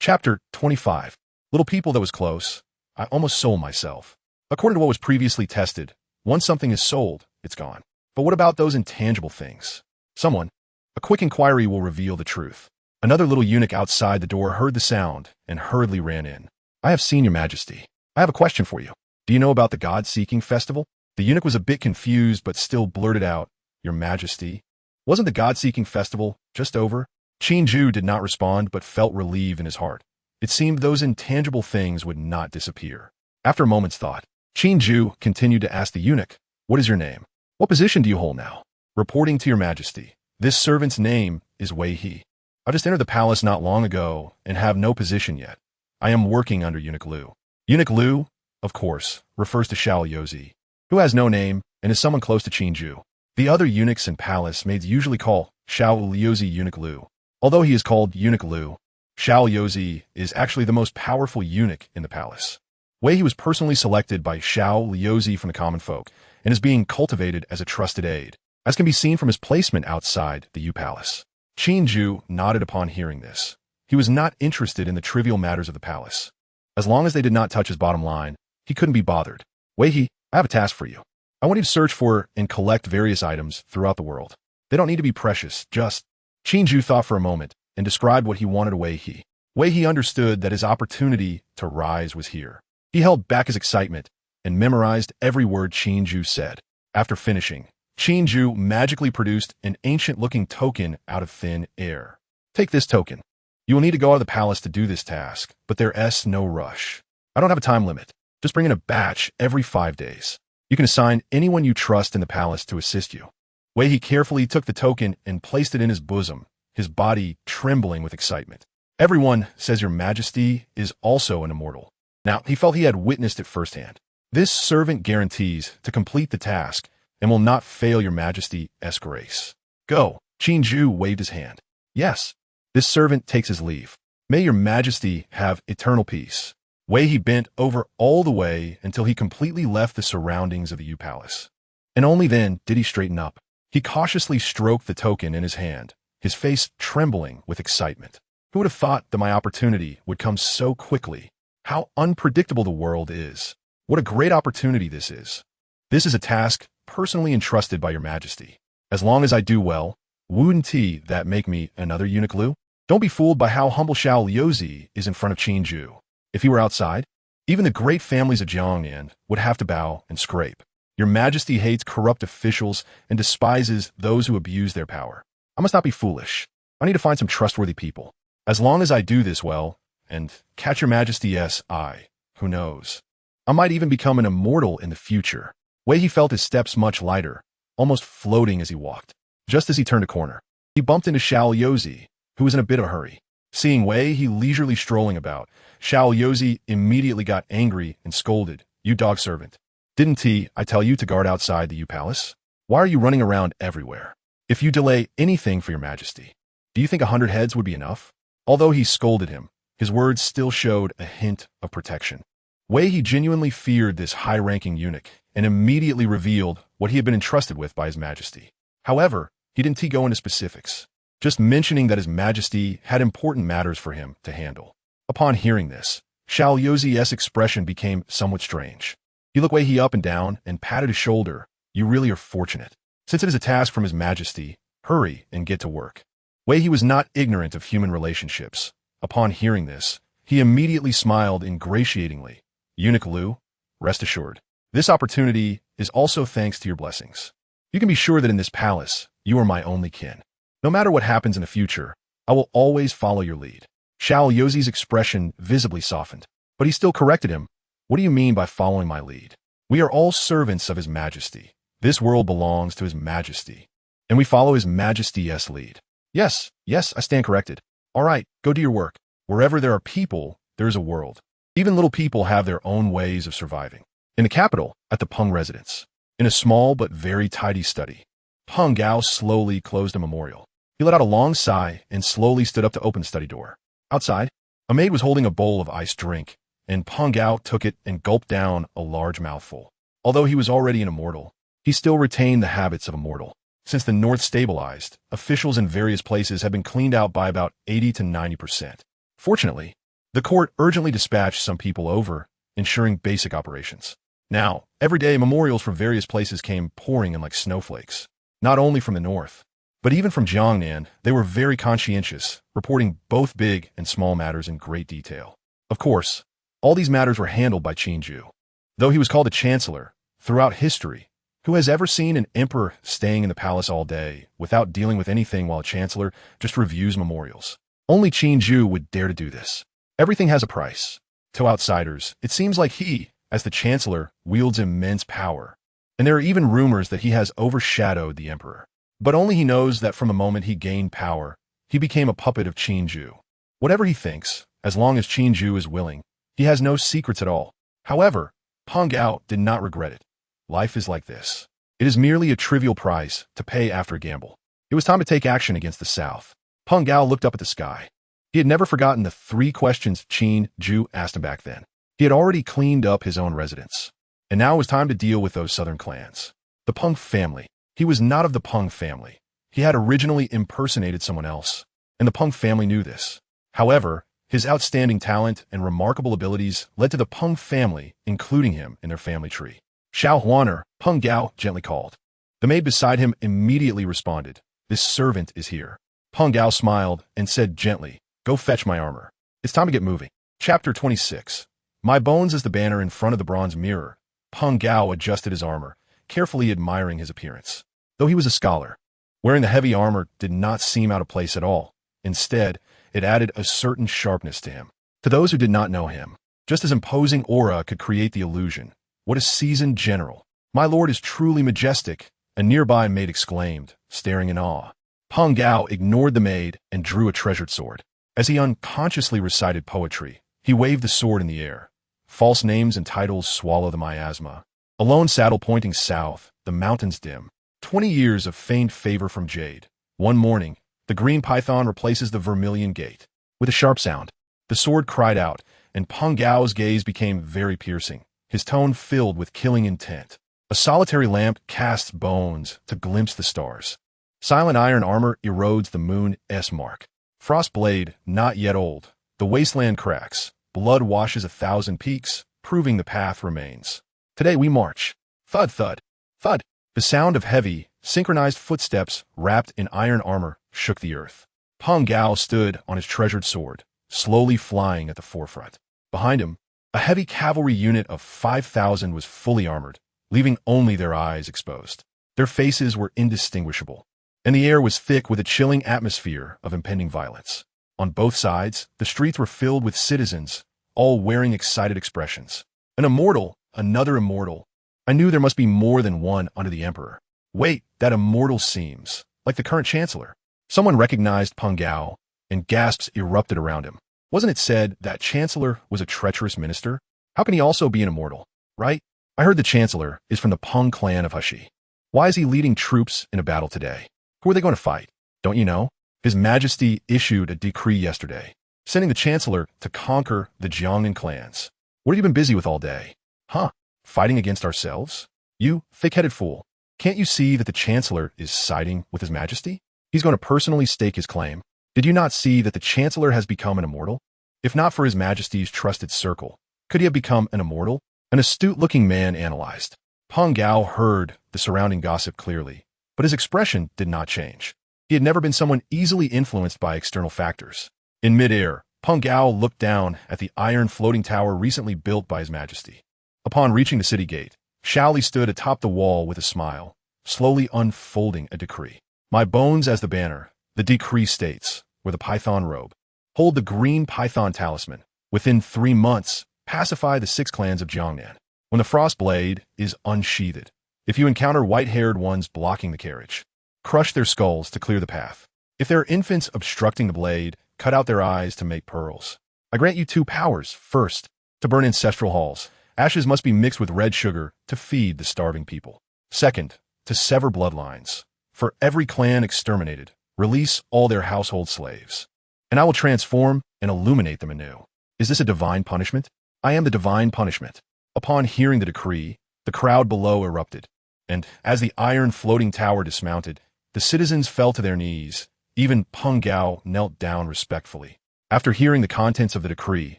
Chapter 25. Little people that was close. I almost sold myself. According to what was previously tested, once something is sold, it's gone. But what about those intangible things? A quick inquiry will reveal the truth. Another little eunuch outside the door heard the sound and hurriedly ran in. I have seen your majesty. I have a question for you. Do you know about the God-seeking festival? The eunuch was a bit confused but still blurted out, Your Majesty. Wasn't the God-seeking festival just over? Qin Jue did not respond but felt relief in his heart. It seemed those intangible things would not disappear. After a moment's thought, Qin Jue continued to ask the eunuch, What is your name? What position do you hold now? Reporting to your majesty. This servant's name is Wei He. I just entered the palace not long ago and have no position yet. I am working under Eunuch Liu. Eunuch Liu, of course, refers to Xiao Yozi, who has no name and is someone close to Qin Jue. The other eunuchs and palace maids usually call Xiao Yozi Eunuch Liu. Although he is called Eunuch Liu, Xiao Yozi is actually the most powerful eunuch in the palace. Wei He was personally selected by Xiao Yozi from the common folk and is being cultivated as a trusted aide, as can be seen from his placement outside the Yu Palace. Qin Jue nodded upon hearing this. He was not interested in the trivial matters of the palace. As long as they did not touch his bottom line, he couldn't be bothered. Wei He, I have a task for you. I want you to search for and collect various items throughout the world. They don't need to be precious, just... Qin Jue thought for a moment and described what he wanted of Wei He. Wei He understood that his opportunity to rise was here. He held back his excitement and memorized every word Qin Jue said. After finishing, Qin Jue magically produced an ancient-looking token out of thin air. Take this token. You will need to go out of the palace to do this task, but there's no rush. I don't have a time limit. Just bring in a batch every 5 days. You can assign anyone you trust in the palace to assist you. Wei He carefully took the token and placed it in his bosom, his body trembling with excitement. Everyone says your majesty is also an immortal. Now, he felt he had witnessed it firsthand. This servant guarantees to complete the task and will not fail your majesty's grace. Go. Qin Jue waved his hand. Yes. This servant takes his leave. May your majesty have eternal peace. Wei He bent over all the way until he completely left the surroundings of the Yu Palace. And only then did he straighten up. He cautiously stroked the token in his hand, his face trembling with excitement. Who would have thought that my opportunity would come so quickly? How unpredictable the world is. What a great opportunity this is. This is a task personally entrusted by your majesty. As long as I do well, wouldn't that make me another Eunuch Liu? Don't be fooled by how humble Xiao Yozi is in front of Qin Jue. If he were outside, even the great families of Jiangnan would have to bow and scrape. Your majesty hates corrupt officials and despises those who abuse their power. I must not be foolish. I need to find some trustworthy people. As long as I do this well, and catch your majesty's eye, who knows? I might even become an immortal in the future. Wei He felt his steps much lighter, almost floating as he walked. Just as he turned a corner, he bumped into Xiao Yozi, who was in a bit of a hurry. Seeing Wei He leisurely strolling about, Xiao Yozi immediately got angry and scolded, You dog servant. Didn't I tell you to guard outside the Yu Palace? Why are you running around everywhere? If you delay anything for your majesty, do you think 100 heads would be enough? Although he scolded him, his words still showed a hint of protection. Wei He genuinely feared this high-ranking eunuch and immediately revealed what he had been entrusted with by his majesty. However, he didn't go into specifics, just mentioning that his majesty had important matters for him to handle. Upon hearing this, Xiao Yozi's expression became somewhat strange. He looked Wei He up and down and patted his shoulder. You really are fortunate. Since it is a task from his majesty, hurry and get to work. Wei He was not ignorant of human relationships. Upon hearing this, he immediately smiled ingratiatingly. Eunuch Liu, rest assured, this opportunity is also thanks to your blessings. You can be sure that in this palace, you are my only kin. No matter what happens in the future, I will always follow your lead. Xiao Yozi's expression visibly softened, but he still corrected him. What do you mean by following my lead? We are all servants of his majesty. This world belongs to his majesty, and we follow his majesty's lead. Yes, I stand corrected. All right, go do your work. Wherever there are people, there is a world. Even little people have their own ways of surviving. In the capital, at the Peng residence, in a small but very tidy study, Peng Gao slowly closed a memorial. He let out a long sigh and slowly stood up to open the study door. Outside, a maid was holding a bowl of iced drink, and Peng Gao took it and gulped down a large mouthful. Although he was already an immortal, he still retained the habits of a mortal. Since the North stabilized, officials in various places have been cleaned out by about 80 to 90%. Fortunately, the court urgently dispatched some people over, ensuring basic operations. Now, every day memorials from various places came pouring in like snowflakes. Not only from the north, but even from Jiangnan, they were very conscientious, reporting both big and small matters in great detail. Of course, all these matters were handled by Qin Jue. Though he was called a chancellor, throughout history, who has ever seen an emperor staying in the palace all day without dealing with anything while a chancellor just reviews memorials? Only Qin Jue would dare to do this. Everything has a price. To outsiders, it seems like he, as the chancellor, wields immense power. And there are even rumors that he has overshadowed the emperor. But only he knows that from the moment he gained power, he became a puppet of Qin Jue. Whatever he thinks, as long as Qin Jue is willing, he has no secrets at all. However, Peng Gao did not regret it. Life is like this. It is merely a trivial price to pay after a gamble. It was time to take action against the south. Peng Gao looked up at the sky. He had never forgotten the 3 questions Qin Jue asked him back then. He had already cleaned up his own residence. And now it was time to deal with those southern clans. The Peng family. He was not of the Peng family. He had originally impersonated someone else, and the Peng family knew this. However, his outstanding talent and remarkable abilities led to the Peng family including him in their family tree. Xiao Huaner, Peng Gao gently called. The maid beside him immediately responded, "This servant is here." Peng Gao smiled and said gently, "Go fetch my armor. It's time to get moving." Chapter 26. My bones as the banner in front of the bronze mirror. Peng Gao adjusted his armor, carefully admiring his appearance. Though he was a scholar, wearing the heavy armor did not seem out of place at all. Instead, it added a certain sharpness to him. To those who did not know him, just as imposing aura could create the illusion. What a seasoned general. My lord is truly majestic, a nearby maid exclaimed, staring in awe. Peng Gao ignored the maid and drew a treasured sword. As he unconsciously recited poetry, he waved the sword in the air. False names and titles swallow the miasma. A lone saddle pointing south, the mountains dim. 20 years of feigned favor from Jade. One morning, the green python replaces the vermilion gate. With a sharp sound, the sword cried out, and Peng Gao's gaze became very piercing, his tone filled with killing intent. A solitary lamp casts bones to glimpse the stars. Silent iron armor erodes the moon S-mark. Frost blade, not yet old. The wasteland cracks. Blood washes 1,000 peaks, proving the path remains. Today we march. Thud, thud, thud. The sound of heavy, synchronized footsteps wrapped in iron armor shook the earth. Peng Gao stood on his treasured sword, slowly flying at the forefront. Behind him, a heavy cavalry unit of 5,000 was fully armored, leaving only their eyes exposed. Their faces were indistinguishable, and the air was thick with a chilling atmosphere of impending violence. On both sides, the streets were filled with citizens, all wearing excited expressions. An immortal, another immortal. I knew there must be more than one under the emperor. Wait, that immortal seems like the current chancellor. Someone recognized Peng Gao, and gasps erupted around him. Wasn't it said that chancellor was a treacherous minister? How can he also be an immortal, right? I heard the chancellor is from the Peng clan of Heshi. Why is he leading troops in a battle today? Who are they going to fight? Don't you know? His Majesty issued a decree yesterday, sending the chancellor to conquer the Jiangnan clans. What have you been busy with all day? Huh? Fighting against ourselves? You thick-headed fool. Can't you see that the chancellor is siding with his Majesty? He's going to personally stake his claim. Did you not see that the chancellor has become an immortal? If not for his Majesty's trusted circle, could he have become an immortal? An astute-looking man analyzed. Peng Gao heard the surrounding gossip clearly, but his expression did not change. He had never been someone easily influenced by external factors. In midair, Peng Gao looked down at the iron floating tower recently built by his Majesty. Upon reaching the city gate, Shaoli stood atop the wall with a smile, slowly unfolding a decree. My bones as the banner, the decree states, were the python robe. Hold the green python talisman. Within 3 months, pacify the 6 clans of Jiangnan. When the frost blade is unsheathed, if you encounter white-haired ones blocking the carriage, crush their skulls to clear the path. If there are infants obstructing the blade, cut out their eyes to make pearls. I grant you 2 powers. First, to burn ancestral halls. Ashes must be mixed with red sugar to feed the starving people. Second, to sever bloodlines. For every clan exterminated, release all their household slaves. and I will transform and illuminate them anew. Is this a divine punishment? I am the divine punishment. Upon hearing the decree, the crowd below erupted, and as the iron floating tower dismounted, the citizens fell to their knees. Even Peng Gao knelt down respectfully. After hearing the contents of the decree,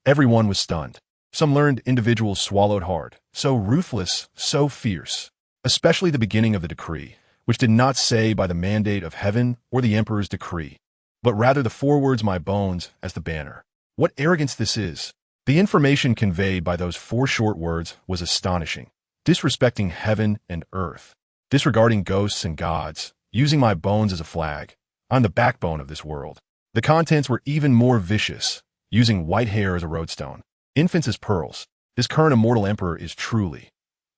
everyone was stunned. Some learned individuals swallowed hard, so ruthless, so fierce, especially the beginning of the decree, which did not say by the mandate of heaven or the emperor's decree, but rather the four words "my bones" as the banner. What arrogance this is! The information conveyed by those four short words was astonishing. Disrespecting heaven and earth, disregarding ghosts and gods, using my bones as a flag. I'm the backbone of this world. The contents were even more vicious, using white hair as a roadstone, infants as pearls. This current immortal emperor is truly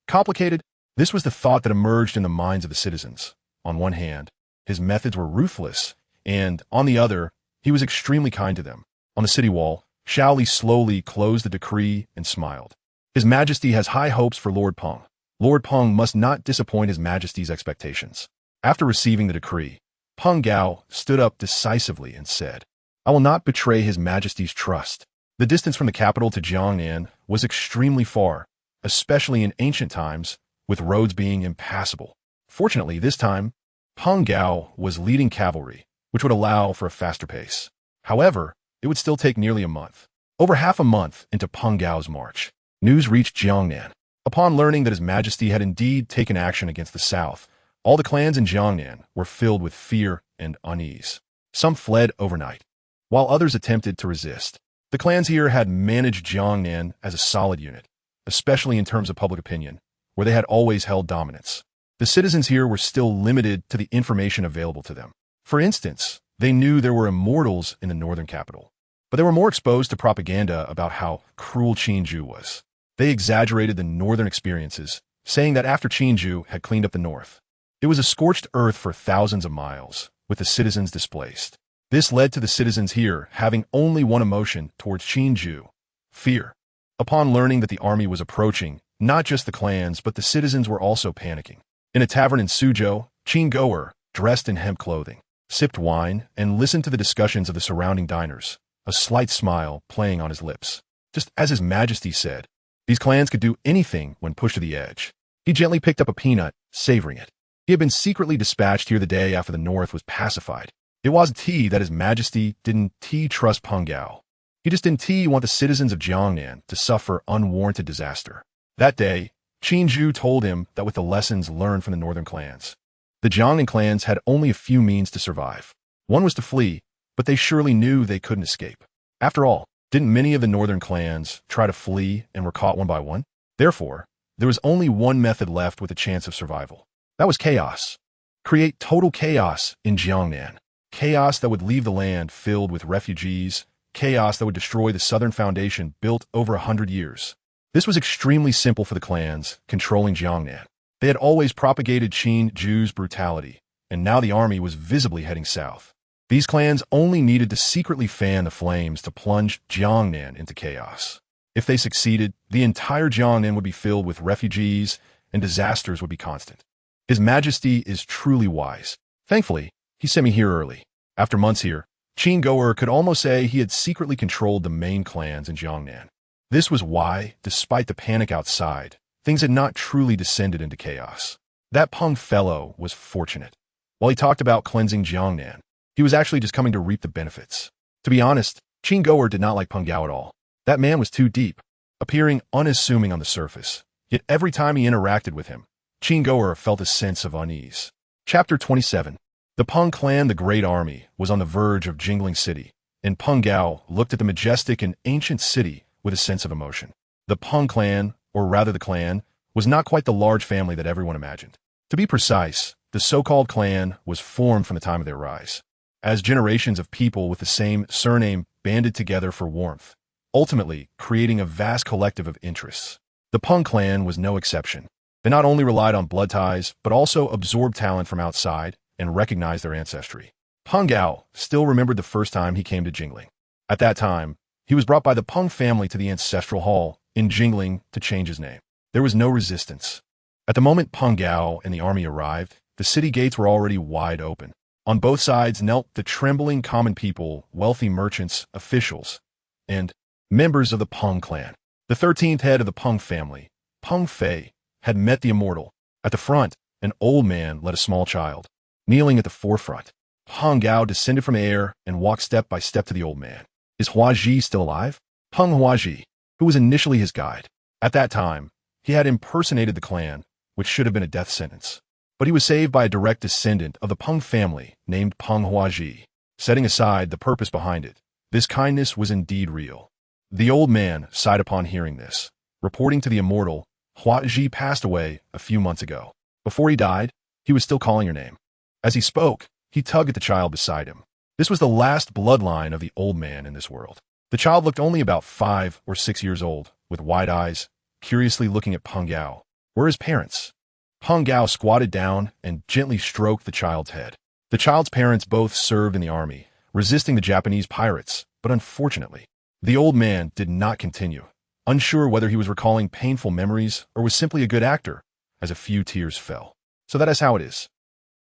complicated. This was the thought that emerged in the minds of the citizens. On one hand, his methods were ruthless, and on the other, he was extremely kind to them. On the city wall, Shaoli slowly closed the decree and smiled. His Majesty has high hopes for Lord Peng. Lord Peng must not disappoint His Majesty's expectations. After receiving the decree, Peng Gao stood up decisively and said, I will not betray His Majesty's trust. The distance from the capital to Jiangnan was extremely far, especially in ancient times, with roads being impassable. Fortunately, this time, Peng Gao was leading cavalry, which would allow for a faster pace. However, it would still take nearly a month. Over half a month into Peng Gao's march, news reached Jiangnan. Upon learning that His Majesty had indeed taken action against the south, all the clans in Jiangnan were filled with fear and unease. Some fled overnight, while others attempted to resist. The clans here had managed Jiangnan as a solid unit, especially in terms of public opinion, where they had always held dominance. The citizens here were still limited to the information available to them. For instance, they knew there were immortals in the northern capital, but they were more exposed to propaganda about how cruel Qin Jue was. They exaggerated the northern experiences, saying that after Qin Jue had cleaned up the north, it was a scorched earth for thousands of miles, with the citizens displaced. This led to the citizens here having only one emotion towards Qin Jue: fear. Upon learning that the army was approaching, not just the clans but the citizens were also panicking. In a tavern in Suzhou, Qin Jue, dressed in hemp clothing, sipped wine and listened to the discussions of the surrounding diners, a slight smile playing on his lips. Just as His Majesty said, these clans could do anything when pushed to the edge. He gently picked up a peanut, savoring it. He had been secretly dispatched here the day after the north was pacified. It wasn't that His Majesty didn't trust Peng Gao. He just didn't want the citizens of Jiangnan to suffer unwarranted disaster. That day, Qin Jue told him that with the lessons learned from the northern clans, the Jiangnan clans had only a few means to survive. One was to flee, but they surely knew they couldn't escape. After all, didn't many of the northern clans try to flee and were caught one by one? Therefore, there was only one method left with a chance of survival. That was chaos. Create total chaos in Jiangnan. Chaos that would leave the land filled with refugees. Chaos that would destroy the southern foundation built over 100 years. This was extremely simple for the clans controlling Jiangnan. They had always propagated Qin Jue's brutality, and now the army was visibly heading south. These clans only needed to secretly fan the flames to plunge Jiangnan into chaos. If they succeeded, the entire Jiangnan would be filled with refugees, and disasters would be constant. His Majesty is truly wise. Thankfully, he sent me here early. After months here, Qin Jue could almost say he had secretly controlled the main clans in Jiangnan. This was why, despite the panic outside, things had not truly descended into chaos. That Peng fellow was fortunate. While he talked about cleansing Jiangnan, he was actually just coming to reap the benefits. To be honest, Qin Jue did not like Peng Gao at all. That man was too deep, appearing unassuming on the surface. Yet every time he interacted with him, Qin Jue felt a sense of unease. Chapter 27. The Peng clan, the great army, was on the verge of Jingling City, and Peng Gao looked at the majestic and ancient city with a sense of emotion. The Peng clan, or rather the clan, was not quite the large family that everyone imagined. To be precise, the so-called clan was formed from the time of their rise, as generations of people with the same surname banded together for warmth, ultimately creating a vast collective of interests. The Peng clan was no exception. They not only relied on blood ties, but also absorbed talent from outside and recognized their ancestry. Peng Gao still remembered the first time he came to Jingling. At that time, he was brought by the Peng family to the ancestral hall in Jingling to change his name. There was no resistance. At the moment Peng Gao and the army arrived, the city gates were already wide open. On both sides knelt the trembling common people, wealthy merchants, officials, and members of the Peng clan. The 13th head of the Peng family, Peng Fei, had met the immortal. At the front, an old man led a small child. Kneeling at the forefront, Peng Gao descended from the air and walked step by step to the old man. Is Hua Ji still alive? Peng Hua Ji, who was initially his guide. At that time, he had impersonated the clan, which should have been a death sentence. But he was saved by a direct descendant of the Peng family named Peng Hua Ji. Setting aside the purpose behind it, this kindness was indeed real. The old man sighed upon hearing this, reporting to the immortal, Hua Ji passed away a few months ago. Before he died, he was still calling your name. As he spoke, he tugged at the child beside him. This was the last bloodline of the old man in this world. The child looked only about 5 or 6 years old, with wide eyes, curiously looking at Peng Gao. Where are his parents? Peng Gao squatted down and gently stroked the child's head. The child's parents both served in the army, resisting the Japanese pirates, but unfortunately, the old man did not continue, unsure whether he was recalling painful memories or was simply a good actor, as a few tears fell. So that is how it is.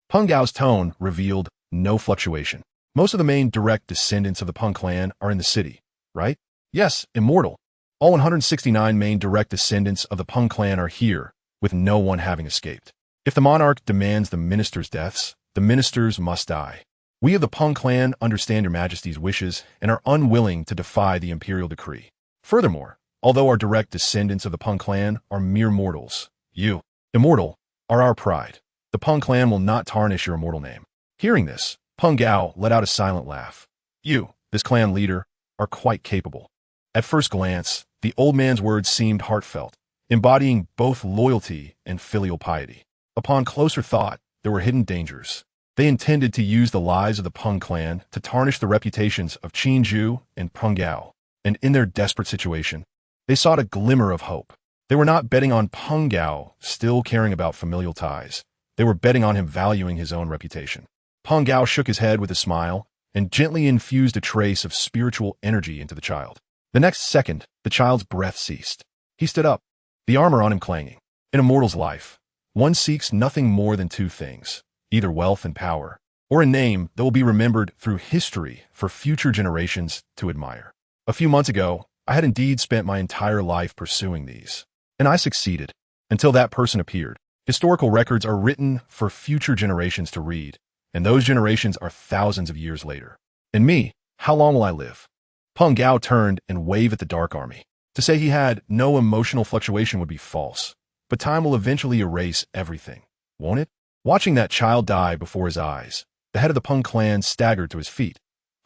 Peng Gao's tone revealed no fluctuation. Most of the main direct descendants of the Peng clan are in the city, right? Yes, immortal. All 169 main direct descendants of the Peng clan are here, with no one having escaped. If the monarch demands the ministers' deaths, the ministers must die. We of the Peng clan understand your Majesty's wishes and are unwilling to defy the imperial decree. Furthermore, although our direct descendants of the Peng clan are mere mortals, you, immortal, are our pride. The Peng clan will not tarnish your immortal name. Hearing this, Peng Gao let out a silent laugh. You, this clan leader, are quite capable. At first glance, the old man's words seemed heartfelt, embodying both loyalty and filial piety. Upon closer thought, there were hidden dangers. They intended to use the lives of the Peng clan to tarnish the reputations of Qin Jue and Peng Gao, and in their desperate situation, they sought a glimmer of hope. They were not betting on Peng Gao still caring about familial ties. They were betting on him valuing his own reputation. Peng Gao shook his head with a smile and gently infused a trace of spiritual energy into the child. The next second, the child's breath ceased. He stood up, the armor on him clanging. In a mortal's life, one seeks nothing more than 2 things, either wealth and power, or a name that will be remembered through history for future generations to admire. A few months ago, I had indeed spent my entire life pursuing these, and I succeeded, until that person appeared. Historical records are written for future generations to read, and those generations are thousands of years later. And me, how long will I live? Peng Gao turned and waved at the Dark Army. To say he had no emotional fluctuation would be false, but time will eventually erase everything, won't it? Watching that child die before his eyes, the head of the Peng clan staggered to his feet.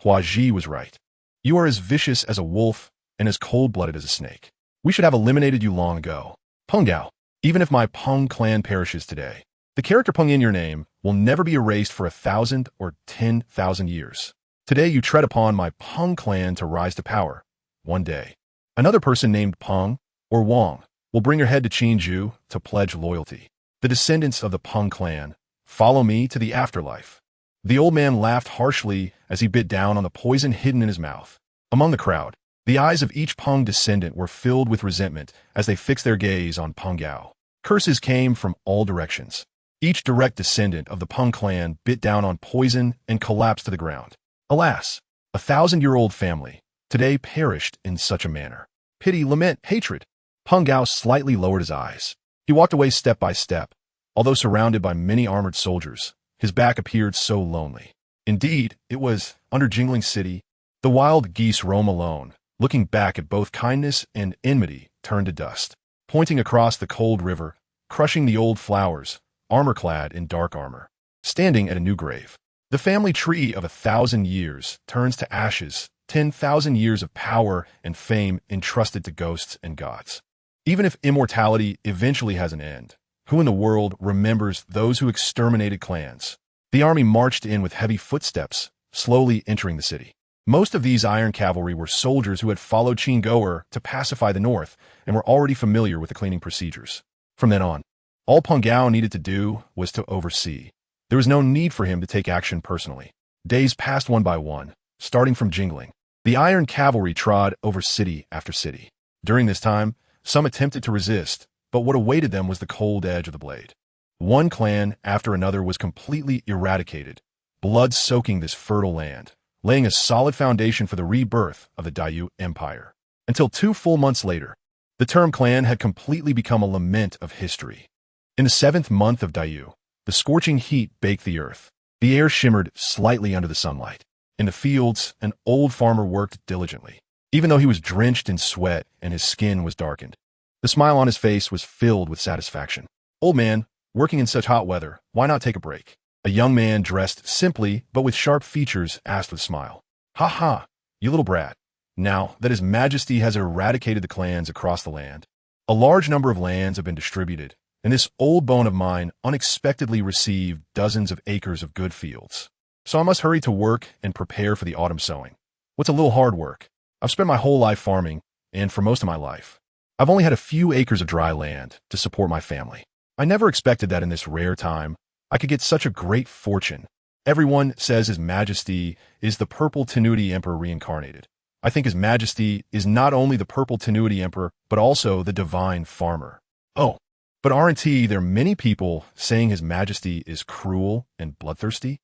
Hua Ji was right. You are as vicious as a wolf and as cold-blooded as a snake. We should have eliminated you long ago. Peng Gao, even if my Peng clan perishes today, the character Peng in your name will never be erased for 1,000 or 10,000 years. Today you tread upon my Peng clan to rise to power. One day, another person named Peng or Wang will bring your head to Qin Jue to pledge loyalty. The descendants of the Peng clan follow me to the afterlife. The old man laughed harshly as he bit down on the poison hidden in his mouth. Among the crowd, the eyes of each Peng descendant were filled with resentment as they fixed their gaze on Peng Gao. Curses came from all directions. Each direct descendant of the Peng clan bit down on poison and collapsed to the ground. Alas, a 1,000-year-old family today perished in such a manner. Pity, lament, hatred. Peng Gao slightly lowered his eyes. He walked away step by step. Although surrounded by many armored soldiers, his back appeared so lonely. Indeed, it was, under Jingling City, the wild geese roam alone, looking back at both kindness and enmity turned to dust. Pointing across the cold river, crushing the old flowers, armor-clad in dark armor. Standing at a new grave. The family tree of 1,000 years turns to ashes, 10,000 years of power and fame entrusted to ghosts and gods. Even if immortality eventually has an end, who in the world remembers those who exterminated clans? The army marched in with heavy footsteps, slowly entering the city. Most of these iron cavalry were soldiers who had followed Qin Jue to pacify the north and were already familiar with the cleaning procedures. From then on, all Peng Gao needed to do was to oversee. There was no need for him to take action personally. Days passed one by one, starting from Jingling. The iron cavalry trod over city after city. During this time, some attempted to resist, but what awaited them was the cold edge of the blade. One clan after another was completely eradicated, blood soaking this fertile land, laying a solid foundation for the rebirth of the Daoist Empire. Until 2 full months later, the term clan had completely become a lament of history. In the 7th month of Daoist, the scorching heat baked the earth. The air shimmered slightly under the sunlight. In the fields, an old farmer worked diligently, even though he was drenched in sweat and his skin was darkened. The smile on his face was filled with satisfaction. "Old man, working in such hot weather, why not take a break?" A young man dressed simply but with sharp features asked with a smile. "Ha ha, you little brat. Now that His Majesty has eradicated the clans across the land, a large number of lands have been distributed, and this old bone of mine unexpectedly received dozens of acres of good fields. So I must hurry to work and prepare for the autumn sowing. What's a little hard work? I've spent my whole life farming, and for most of my life, I've only had a few acres of dry land to support my family. I never expected that in this rare time, I could get such a great fortune. Everyone says His Majesty is the Purple Tenuity Emperor reincarnated. I think His Majesty is not only the Purple Tenuity Emperor, but also the Divine Farmer. Oh, but aren't there many people saying His Majesty is cruel and bloodthirsty?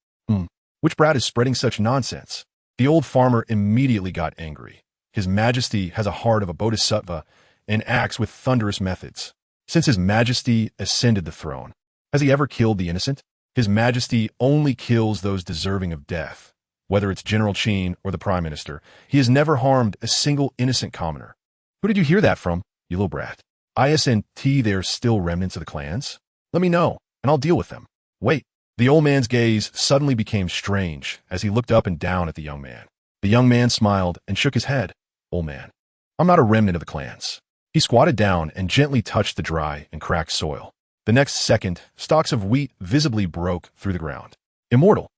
Which brat is spreading such nonsense?" The old farmer immediately got angry. His Majesty has a heart of a bodhisattva and acts with thunderous methods. Since His Majesty ascended the throne, has he ever killed the innocent? His Majesty only kills those deserving of death. Whether it's General Qin or the Prime Minister, he has never harmed a single innocent commoner. Who did you hear that from, you little brat? Isn't there still remnants of the clans? Let me know, and I'll deal with them. Wait. The old man's gaze suddenly became strange as he looked up and down at the young man. The young man smiled and shook his head. "Old man, I'm not a remnant of the clans." He squatted down and gently touched the dry and cracked soil. The next second, stalks of wheat visibly broke through the ground. "Immortal!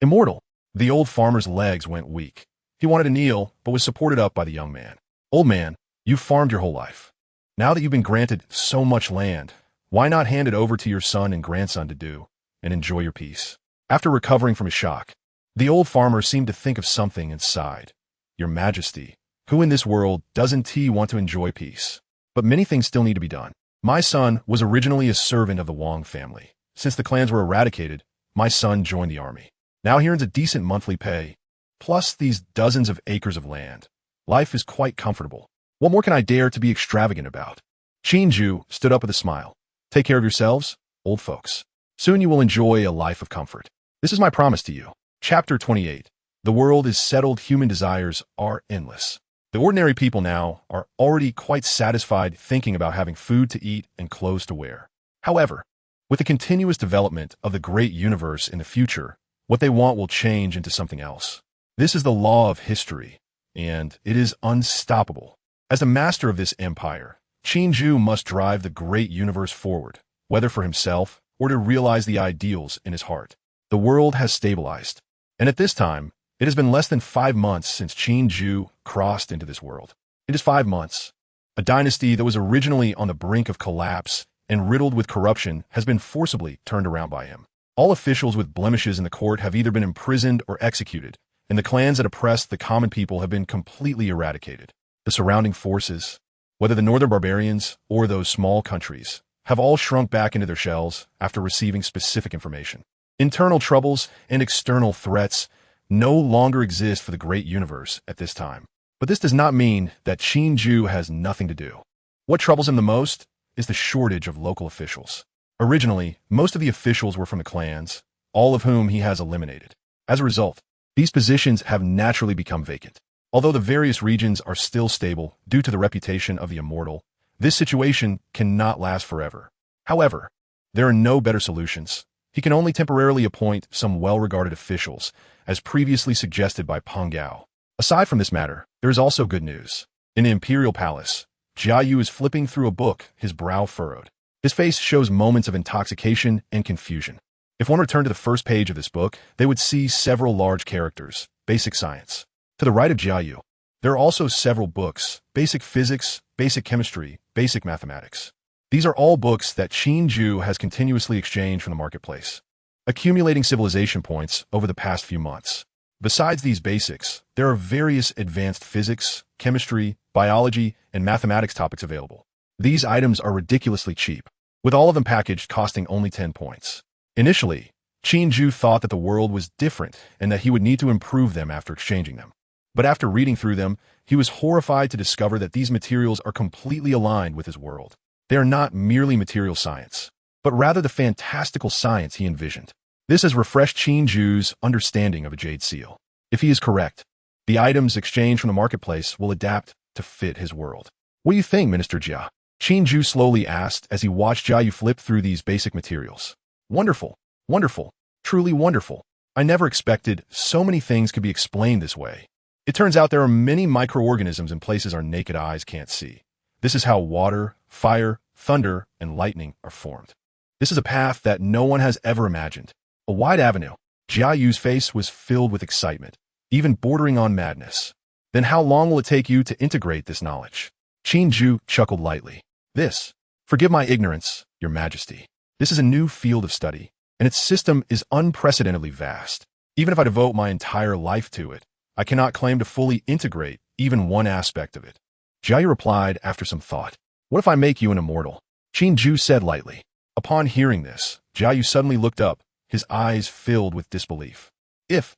Immortal!" The old farmer's legs went weak. He wanted to kneel, but was supported up by the young man. "Old man, you've farmed your whole life. Now that you've been granted so much land, why not hand it over to your son and grandson to do, and enjoy your peace?" After recovering from his shock, the old farmer seemed to think of something and sighed. "Your Majesty, who in this world doesn't want to enjoy peace? But many things still need to be done. My son was originally a servant of the Wang family. Since the clans were eradicated, my son joined the army. Now he earns a decent monthly pay, plus these dozens of acres of land. Life is quite comfortable. What more can I dare to be extravagant about?" Qin Jue stood up with a smile. "Take care of yourselves, old folks. Soon you will enjoy a life of comfort. This is my promise to you." Chapter 28. The world is settled. Human desires are endless. The ordinary people now are already quite satisfied thinking about having food to eat and clothes to wear. However, with the continuous development of the great universe in the future, what they want will change into something else. This is the law of history, and it is unstoppable. As the master of this empire, Qin Jue must drive the great universe forward, whether for himself or to realize the ideals in his heart. The world has stabilized, and at this time, it has been less than 5 months since Qin Jue crossed into this world. It is 5 months. A dynasty that was originally on the brink of collapse and riddled with corruption has been forcibly turned around by him. All officials with blemishes in the court have either been imprisoned or executed, and the clans that oppressed the common people have been completely eradicated. The surrounding forces, whether the northern barbarians or those small countries, have all shrunk back into their shells after receiving specific information. Internal troubles and external threats no longer exist for the great universe at this time. But this does not mean that Qin Jue has nothing to do. What troubles him the most is the shortage of local officials. Originally, most of the officials were from the clans, all of whom he has eliminated. As a result, these positions have naturally become vacant. Although the various regions are still stable due to the reputation of the immortal, this situation cannot last forever. However, there are no better solutions. He can only temporarily appoint some well-regarded officials, as previously suggested by Peng Gao. Aside from this matter, there is also good news. In the Imperial Palace, Jiayu is flipping through a book, his brow furrowed. His face shows moments of intoxication and confusion. If one returned to the first page of this book, they would see several large characters, basic science. To the right of Jiayu, there are also several books, basic physics, basic chemistry, basic mathematics. These are all books that Qin Jue has continuously exchanged from the marketplace, accumulating civilization points over the past few months. Besides these basics, there are various advanced physics, chemistry, biology, and mathematics topics available. These items are ridiculously cheap, with all of them packaged costing only 10 points. Initially, Qin Jue thought that the world was different and that he would need to improve them after exchanging them. But after reading through them, he was horrified to discover that these materials are completely aligned with his world. They are not merely material science, but rather the fantastical science he envisioned. This has refreshed Qin Jue's understanding of a jade seal. If he is correct, the items exchanged from the marketplace will adapt to fit his world. What do you think, Minister Jia? Qin Jue slowly asked as he watched Jiayu flip through these basic materials. Wonderful, wonderful, truly wonderful. I never expected so many things could be explained this way. It turns out there are many microorganisms in places our naked eyes can't see. This is how water, fire, thunder, and lightning are formed. This is a path that no one has ever imagined. A wide avenue. Jiayu's face was filled with excitement, even bordering on madness. Then how long will it take you to integrate this knowledge? Qin Jue chuckled lightly. Forgive my ignorance, Your Majesty. This is a new field of study, and its system is unprecedentedly vast. Even if I devote my entire life to it, I cannot claim to fully integrate even one aspect of it. Jiayu replied after some thought. What if I make you an immortal? Qin Jue said lightly. Upon hearing this, Jiayu suddenly looked up, his eyes filled with disbelief. If.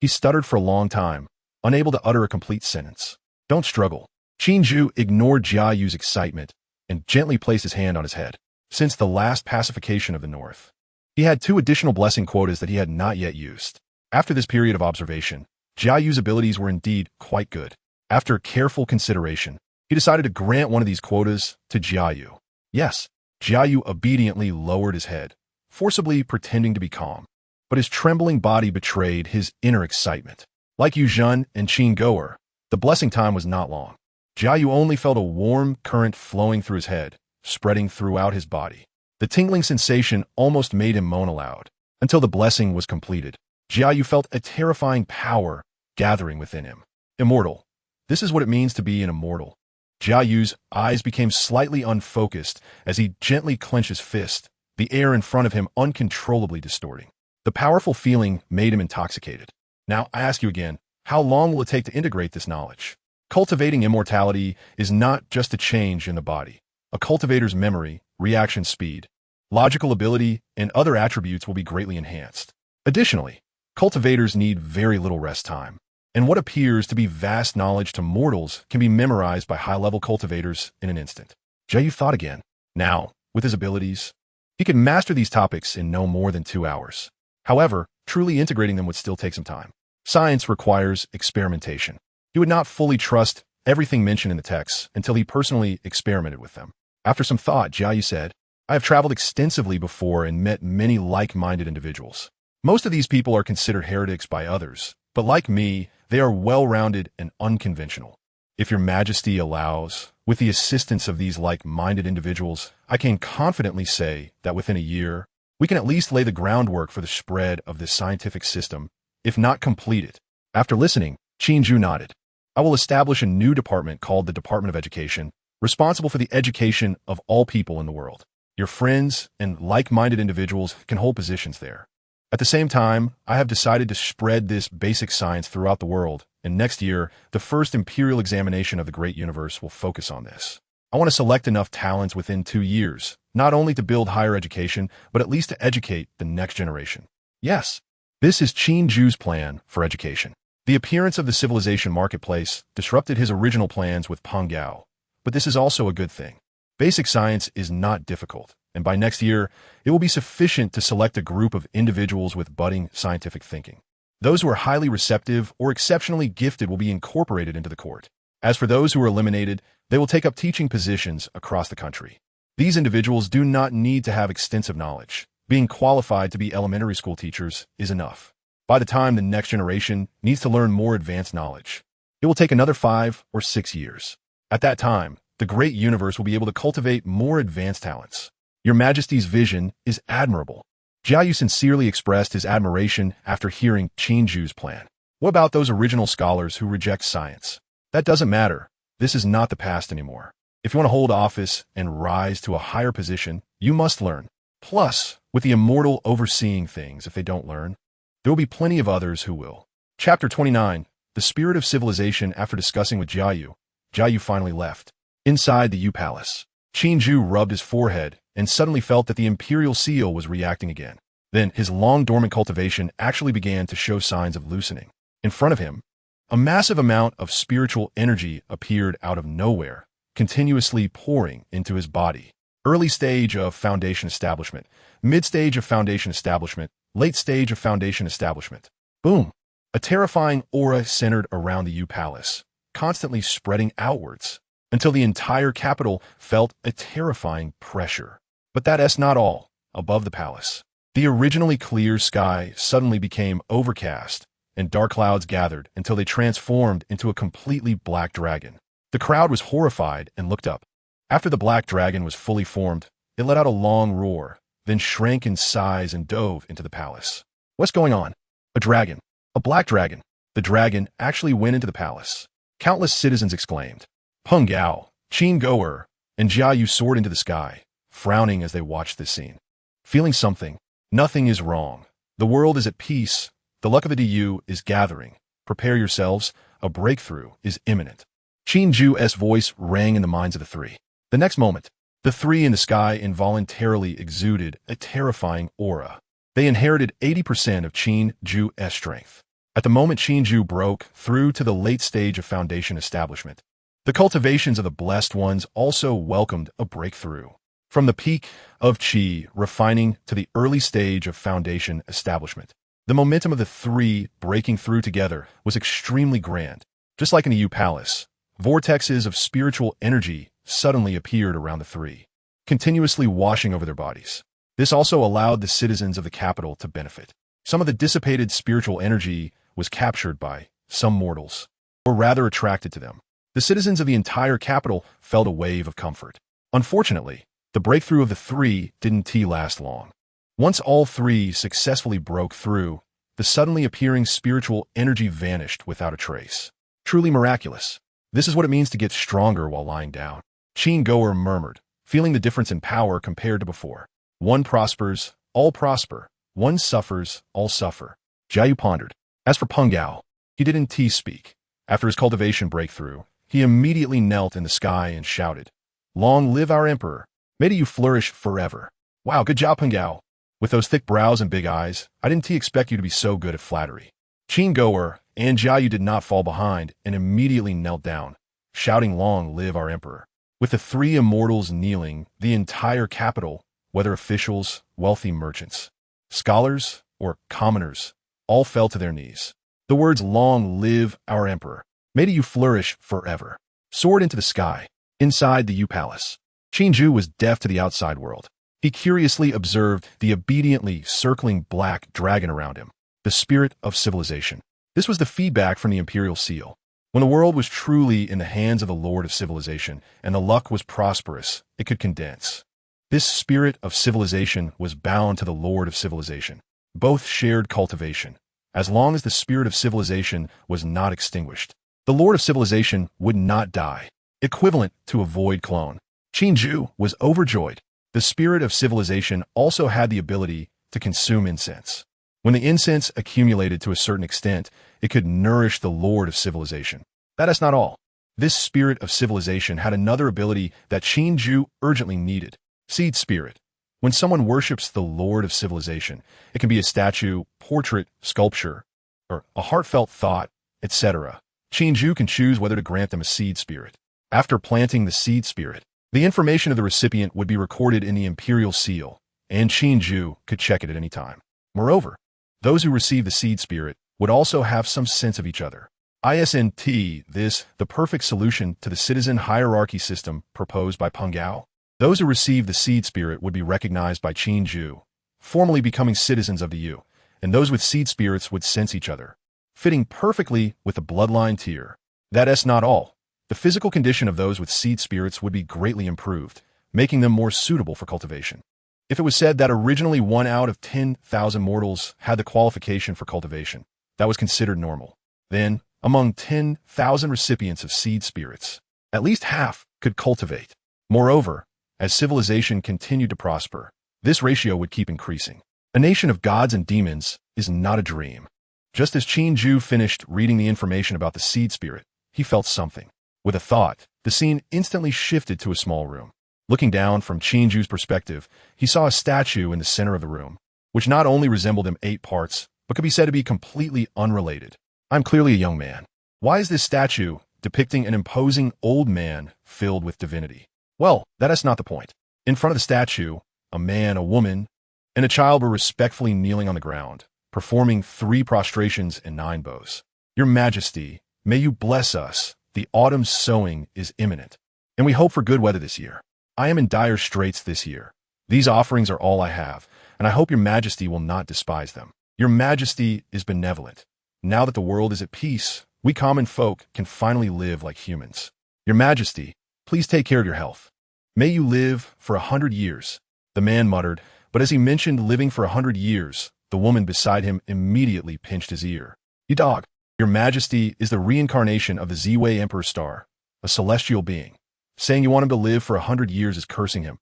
He stuttered for a long time, unable to utter a complete sentence. Don't struggle. Qin Jue ignored Jiayu's excitement and gently placed his hand on his head. Since the last pacification of the North, he had 2 additional blessing quotas that he had not yet used. After this period of observation, Jiayu's abilities were indeed quite good. After careful consideration, he decided to grant one of these quotas to Jiayu. Yes, Jiayu obediently lowered his head, forcibly pretending to be calm. But his trembling body betrayed his inner excitement. Like Yu Zhen and Qin Goer, the blessing time was not long. Jiayu only felt a warm current flowing through his head, spreading throughout his body. The tingling sensation almost made him moan aloud. Until the blessing was completed, Jiayu felt a terrifying power gathering within him. Immortal. This is what it means to be an immortal. Jiayu's eyes became slightly unfocused as he gently clenched his fist, the air in front of him uncontrollably distorting. The powerful feeling made him intoxicated. Now, I ask you again, how long will it take to integrate this knowledge? Cultivating immortality is not just a change in the body. A cultivator's memory, reaction speed, logical ability, and other attributes will be greatly enhanced. Additionally, cultivators need very little rest time, and what appears to be vast knowledge to mortals can be memorized by high-level cultivators in an instant. Jiayu thought again. Now, with his abilities, he could master these topics in no more than 2 hours. However, truly integrating them would still take some time. Science requires experimentation. He would not fully trust everything mentioned in the texts until he personally experimented with them. After some thought, Jiayu said, I have traveled extensively before and met many like-minded individuals. Most of these people are considered heretics by others, but like me, they are well-rounded and unconventional. If Your Majesty allows, with the assistance of these like-minded individuals, I can confidently say that within a year, we can at least lay the groundwork for the spread of this scientific system, if not complete it. After listening, Qin Jue nodded. I will establish a new department called the Department of Education, responsible for the education of all people in the world. Your friends and like-minded individuals can hold positions there. At the same time, I have decided to spread this basic science throughout the world, and next year, the first imperial examination of the great universe will focus on this. I want to select enough talents within 2 years, not only to build higher education, but at least to educate the next generation. Yes, this is Qin Jue's plan for education. The appearance of the civilization marketplace disrupted his original plans with Peng Gao, but this is also a good thing. Basic science is not difficult, and by next year, it will be sufficient to select a group of individuals with budding scientific thinking. Those who are highly receptive or exceptionally gifted will be incorporated into the court. As for those who are eliminated, they will take up teaching positions across the country. These individuals do not need to have extensive knowledge. Being qualified to be elementary school teachers is enough. By the time the next generation needs to learn more advanced knowledge, it will take another 5 or 6 years. At that time, the great universe will be able to cultivate more advanced talents. Your Majesty's vision is admirable. Jiayu sincerely expressed his admiration after hearing Qin Jue's plan. What about those original scholars who reject science? That doesn't matter. This is not the past anymore. If you want to hold office and rise to a higher position, you must learn. Plus, with the immortal overseeing things if they don't learn, there will be plenty of others who will. Chapter 29. The Spirit of Civilization. After discussing with Jiayu, Jiayu finally left. Inside the Yu Palace, Qin Jue rubbed his forehead and suddenly felt that the imperial seal was reacting again. Then his long dormant cultivation actually began to show signs of loosening. In front of him, a massive amount of spiritual energy appeared out of nowhere, continuously pouring into his body. Early stage of foundation establishment, mid stage of foundation establishment, late stage of foundation establishment. Boom! A terrifying aura centered around the U Palace, constantly spreading outwards, until the entire capital felt a terrifying pressure. But that's not all. Above the palace, the originally clear sky suddenly became overcast, and dark clouds gathered until they transformed into a completely black dragon. The crowd was horrified and looked up. After the black dragon was fully formed, it let out a long roar, then shrank in size and dove into the palace. What's going on? A dragon. A black dragon. The dragon actually went into the palace. Countless citizens exclaimed. Peng Gao, Qin Jue, and Jia soared into the sky, frowning as they watched this scene. Feeling something. Nothing is wrong. The world is at peace. The luck of the DU is gathering. Prepare yourselves. A breakthrough is imminent. Qin Jue's voice rang in the minds of the three. The next moment, the three in the sky involuntarily exuded a terrifying aura. They inherited 80% of Qin Jue's strength. At the moment Qin Jue broke through to the late stage of foundation establishment, the cultivations of the blessed ones also welcomed a breakthrough. From the peak of Qi refining to the early stage of foundation establishment, the momentum of the three breaking through together was extremely grand. Just like in the U Palace, vortexes of spiritual energy suddenly appeared around the three, continuously washing over their bodies. This also allowed the citizens of the capital to benefit. Some of the dissipated spiritual energy was captured by some mortals, or rather attracted to them. The citizens of the entire capital felt a wave of comfort. Unfortunately, the breakthrough of the three didn't last long. Once all three successfully broke through, the suddenly appearing spiritual energy vanished without a trace. Truly miraculous. This is what it means to get stronger while lying down. Qin Jue murmured, feeling the difference in power compared to before. One prospers, all prosper. One suffers, all suffer. Jia pondered. As for Peng Gao, he didn't speak. After his cultivation breakthrough, he immediately knelt in the sky and shouted, Long live our emperor. May you flourish forever. Wow, good job, Peng Gao. With those thick brows and big eyes, I didn't expect you to be so good at flattery. Qin Jue and Jia did not fall behind and immediately knelt down, shouting Long live our emperor. With the three immortals kneeling, the entire capital, whether officials, wealthy merchants, scholars, or commoners, all fell to their knees. The words Long live our emperor, may you flourish forever, soared into the sky. Inside the U Palace, Qin Jue was deaf to the outside world. He curiously observed the obediently circling black dragon around him, the spirit of civilization. This was the feedback from the imperial seal. When the world was truly in the hands of the Lord of Civilization and the luck was prosperous, it could condense. This spirit of civilization was bound to the Lord of Civilization. Both shared cultivation. As long as the spirit of civilization was not extinguished, the Lord of Civilization would not die, equivalent to a void clone. Qin Jue was overjoyed. The spirit of civilization also had the ability to consume incense. When the incense accumulated to a certain extent, it could nourish the Lord of Civilization. That is not all. This spirit of civilization had another ability that Qin Jue urgently needed. Seed spirit. When someone worships the Lord of Civilization, it can be a statue, portrait, sculpture, or a heartfelt thought, etc. Qin Jue can choose whether to grant them a seed spirit. After planting the seed spirit, the information of the recipient would be recorded in the imperial seal, and Qin Jue could check it at any time. Moreover, those who receive the seed spirit would also have some sense of each other. The perfect solution to the citizen hierarchy system proposed by Peng Gao. Those who receive the seed spirit would be recognized by Qin Jue, formally becoming citizens of the U, and those with seed spirits would sense each other, fitting perfectly with the bloodline tier. That's not all. The physical condition of those with seed spirits would be greatly improved, making them more suitable for cultivation. If it was said that originally 1 out of 10,000 mortals had the qualification for cultivation, that was considered normal. Then, among 10,000 recipients of seed spirits, at least half could cultivate. Moreover, as civilization continued to prosper, this ratio would keep increasing. A nation of gods and demons is not a dream. Just as Qin Jue finished reading the information about the seed spirit, he felt something. With a thought, the scene instantly shifted to a small room. Looking down from Qin Jue's perspective, he saw a statue in the center of the room. which not only resembled him 8 parts, but could be said to be completely unrelated. I'm clearly a young man. Why is this statue depicting an imposing old man filled with divinity? Well, that is not the point. In front of the statue, a man, a woman, and a child were respectfully kneeling on the ground, performing 3 prostrations and 9 bows. Your Majesty, may you bless us. The autumn sowing is imminent, and we hope for good weather this year. I am in dire straits this year. These offerings are all I have, and I hope your Majesty will not despise them. Your Majesty is benevolent. Now that the world is at peace, we common folk can finally live like humans. Your Majesty, please take care of your health. May you live for 100 years. The man muttered, but as he mentioned living for 100 years, the woman beside him immediately pinched his ear. You dog. Your Majesty is the reincarnation of the Ziwei Emperor Star, a celestial being. Saying you want him to live for 100 years is cursing him.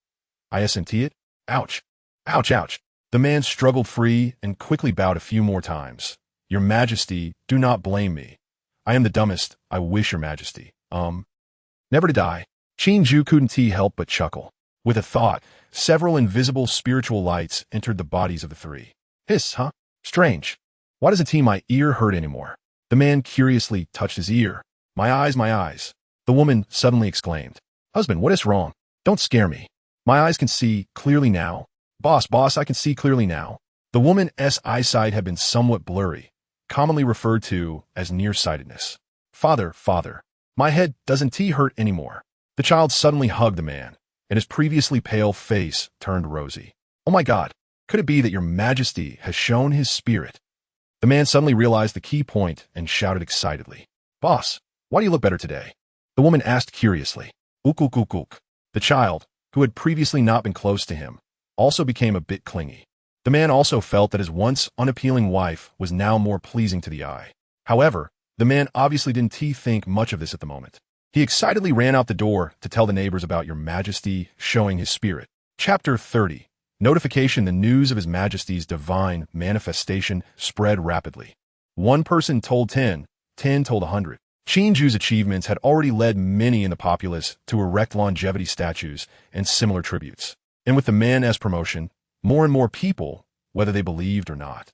I sent it? Ouch. Ouch, ouch. The man struggled free and quickly bowed a few more times. Your Majesty, do not blame me. I am the dumbest, I wish your Majesty. Never to die. Qin Jue couldn't help but chuckle. With a thought, several invisible spiritual lights entered the bodies of the 3. Hiss, huh? Strange. Why doesn't my ear hurt anymore? The man curiously touched his ear. My eyes, my eyes. The woman suddenly exclaimed. Husband, what is wrong? Don't scare me. My eyes can see clearly now. Boss, I can see clearly now. The woman's eyesight had been somewhat blurry, commonly referred to as nearsightedness. Father, my head doesn't hurt anymore. The child suddenly hugged the man, and his previously pale face turned rosy. Oh my God, could it be that your Majesty has shown his spirit? The man suddenly realized the key point and shouted excitedly. Boss, why do you look better today? The woman asked curiously. Ook. The child, who had previously not been close to him, also became a bit clingy. The man also felt that his once unappealing wife was now more pleasing to the eye. However, the man obviously didn't think much of this at the moment. He excitedly ran out the door to tell the neighbors about your Majesty showing his spirit. Chapter 30. Notification: the news of His Majesty's divine manifestation spread rapidly. One person told 10, 10 told 100. Qin Jue's achievements had already led many in the populace to erect longevity statues and similar tributes. And with the man's promotion, more and more people, whether they believed or not,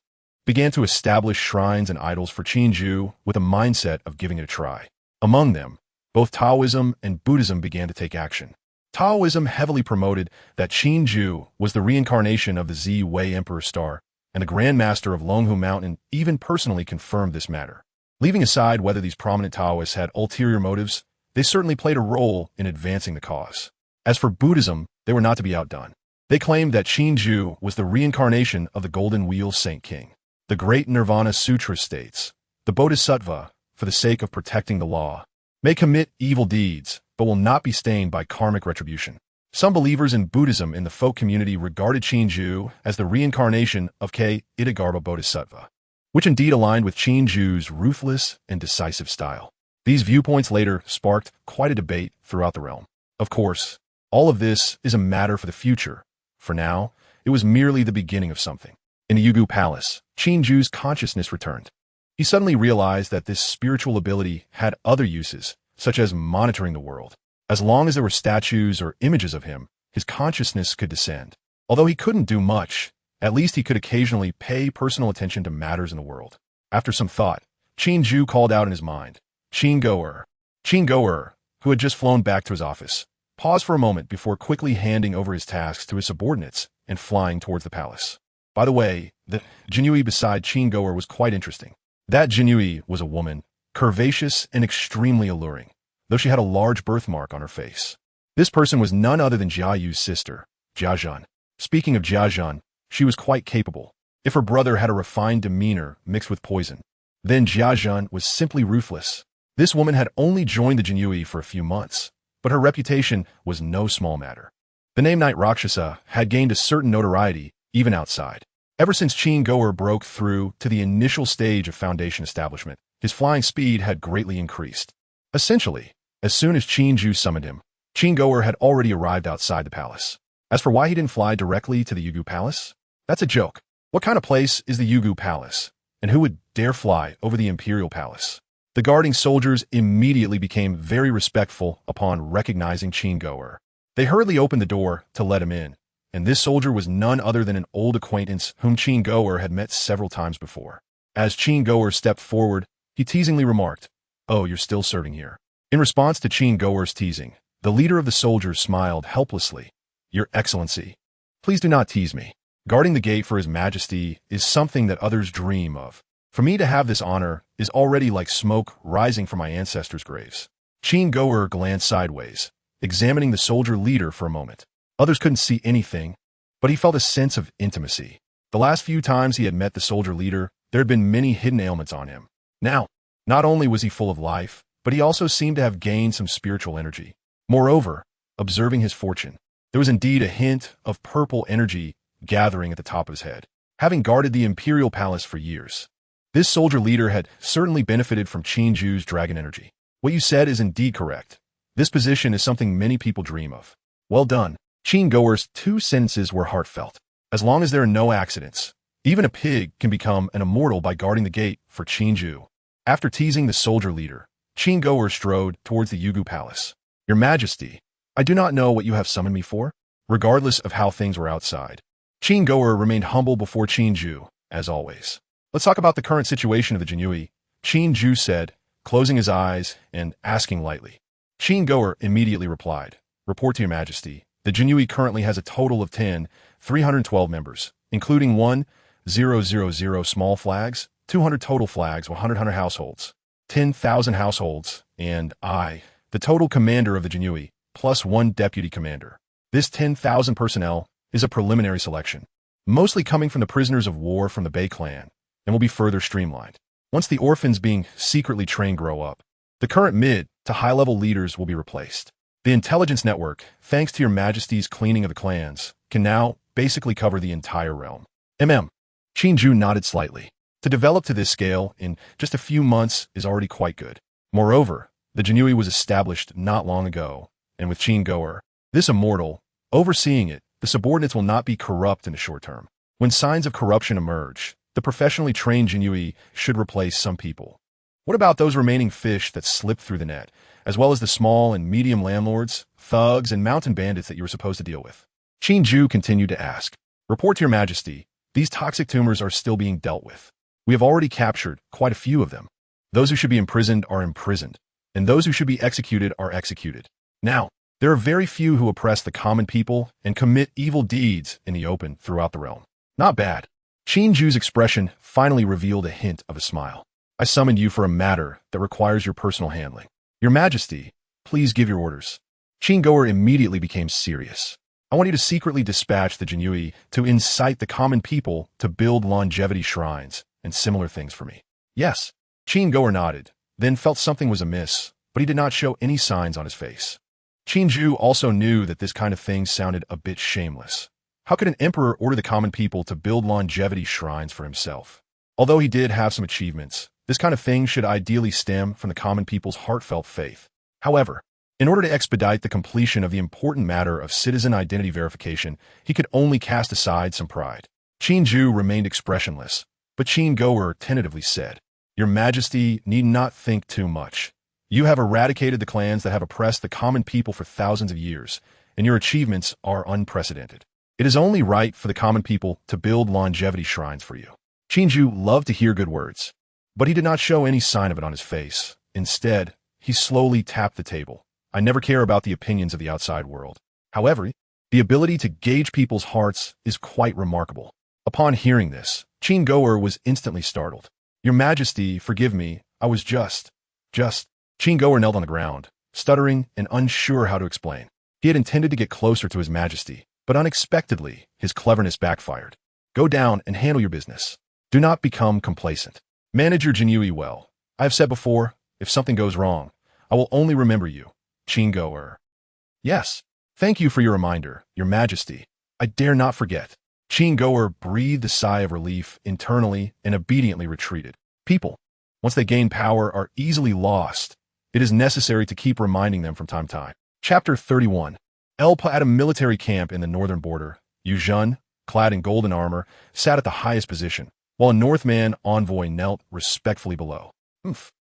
began to establish shrines and idols for Qin Jue with a mindset of giving it a try. Among them, both Taoism and Buddhism began to take action. Taoism heavily promoted that Qin Jue was the reincarnation of the Ziwei Emperor Star, and the Grand Master of Longhu Mountain even personally confirmed this matter. Leaving aside whether these prominent Taoists had ulterior motives, they certainly played a role in advancing the cause. As for Buddhism, they were not to be outdone. They claimed that Qin Jue was the reincarnation of the Golden Wheel Saint King. The Great Nirvana Sutra states, the Bodhisattva, for the sake of protecting the law, may commit evil deeds, but will not be stained by karmic retribution. Some believers in Buddhism in the folk community regarded Qin Jue as the reincarnation of Itagarba Bodhisattva, which indeed aligned with Qin Jue's ruthless and decisive style. These viewpoints later sparked quite a debate throughout the realm. Of course, all of this is a matter for the future. For now, it was merely the beginning of something. In the Yugu Palace, Qin Jue's consciousness returned. He suddenly realized that this spiritual ability had other uses, such as monitoring the world. As long as there were statues or images of him, his consciousness could descend. Although he couldn't do much, at least he could occasionally pay personal attention to matters in the world. After some thought, Qin Jue called out in his mind, Qin Goer, who had just flown back to his office, paused for a moment before quickly handing over his tasks to his subordinates and flying towards the palace. By the way, the Jinui beside Qin Goer was quite interesting. That Jinui was a woman, curvaceous and extremely alluring, though she had a large birthmark on her face. This person was none other than Jia Yu's sister, Jia Zhan. Speaking of Jia Zhan, she was quite capable. If her brother had a refined demeanor mixed with poison, then Jia Zhan was simply ruthless. This woman had only joined the Jinui for a few months, but her reputation was no small matter. The name Night Rakshasa had gained a certain notoriety even outside. Ever since Qin Goer broke through to the initial stage of Foundation establishment, his flying speed had greatly increased. Essentially, as soon as Qin Jue summoned him, Qin Goer had already arrived outside the palace. As for why he didn't fly directly to the Yugu Palace, that's a joke. What kind of place is the Yugu Palace, and who would dare fly over the Imperial Palace? The guarding soldiers immediately became very respectful upon recognizing Qin Goer. They hurriedly opened the door to let him in, and this soldier was none other than an old acquaintance whom Qin Jue had met several times before. As Qin Jue stepped forward, he teasingly remarked, "Oh, you're still serving here." In response to Qin Jue's teasing, the leader of the soldiers smiled helplessly. "Your Excellency, please do not tease me. Guarding the gate for His Majesty is something that others dream of. For me to have this honor is already like smoke rising from my ancestors' graves." Qin Jue glanced sideways, examining the soldier leader for a moment. Others couldn't see anything, but he felt a sense of intimacy. The last few times he had met the soldier leader, there had been many hidden ailments on him. Now, not only was he full of life, but he also seemed to have gained some spiritual energy. Moreover, observing his fortune, there was indeed a hint of purple energy gathering at the top of his head. Having guarded the imperial palace for years, this soldier leader had certainly benefited from Qin Jue's dragon energy. "What you said is indeed correct. This position is something many people dream of." "Well done." Qin Jue's two sentences were heartfelt. As long as there are no accidents, even a pig can become an immortal by guarding the gate for Qin Jue. After teasing the soldier leader, Qin Jue strode towards the Yugu Palace. "Your Majesty, I do not know what you have summoned me for." Regardless of how things were outside, Qin Jue remained humble before Qin Jue, as always. "Let's talk about the current situation of the Jinui," Qin Jue said, closing his eyes and asking lightly. Qin Jue immediately replied, "Report to Your Majesty. The Jinui currently has a total of 312 members, including 1,000 small flags, 200 total flags, 100 households, 10,000 households, and I, the total commander of the Jinui, plus one deputy commander. This 10,000 personnel is a preliminary selection, mostly coming from the prisoners of war from the Bei clan, and will be further streamlined. Once the orphans being secretly trained grow up, the current mid to high-level leaders will be replaced. The intelligence network, thanks to Your Majesty's cleaning of the clans, can now basically cover the entire realm." Qin Jue nodded slightly. To develop to this scale in just a few months is already quite good. Moreover, the Jinui was established not long ago, and with Qin Jue, this immortal, overseeing it, the subordinates will not be corrupt in the short term. When signs of corruption emerge, the professionally trained Jinui should replace some people. What about those remaining fish that slip through the net, as well as the small and medium landlords, thugs, and mountain bandits that you were supposed to deal with? Qin Jue continued to ask. "Report to Your Majesty, these toxic tumors are still being dealt with. We have already captured quite a few of them. Those who should be imprisoned are imprisoned, and those who should be executed are executed. Now, there are very few who oppress the common people and commit evil deeds in the open throughout the realm." "Not bad." Qin Jue's expression finally revealed a hint of a smile. "I summoned you for a matter that requires your personal handling. Your Majesty, please give your orders." Qin Jue immediately became serious. "I want you to secretly dispatch the Jinui to incite the common people to build longevity shrines and similar things for me." "Yes." Qin Jue nodded, then felt something was amiss, but he did not show any signs on his face. Qin Jue also knew that this kind of thing sounded a bit shameless. How could an emperor order the common people to build longevity shrines for himself? Although he did have some achievements, this kind of thing should ideally stem from the common people's heartfelt faith. However, in order to expedite the completion of the important matter of citizen identity verification, he could only cast aside some pride. Qin Jue remained expressionless, but Qin Jue tentatively said, "Your Majesty need not think too much. You have eradicated the clans that have oppressed the common people for thousands of years, and your achievements are unprecedented. It is only right for the common people to build longevity shrines for you." Qin Jue loved to hear good words, but he did not show any sign of it on his face. Instead, he slowly tapped the table. "I never care about the opinions of the outside world. However, the ability to gauge people's hearts is quite remarkable." Upon hearing this, Qin Jue was instantly startled. "Your Majesty, forgive me, I was just... Qin Jue knelt on the ground, stuttering and unsure how to explain. He had intended to get closer to His Majesty, but unexpectedly, his cleverness backfired. "Go down and handle your business. Do not become complacent. Manage your Jinui well. I have said before, if something goes wrong, I will only remember you." Qin Jue. "Yes. Thank you for your reminder, Your Majesty. I dare not forget." Qin Jue breathed a sigh of relief internally and obediently retreated. People, once they gain power, are easily lost. It is necessary to keep reminding them from time to time. Chapter 31. Elpa at a military camp in the northern border. Yu Zhen, clad in golden armor, sat at the highest position, while a Northman envoy knelt respectfully below.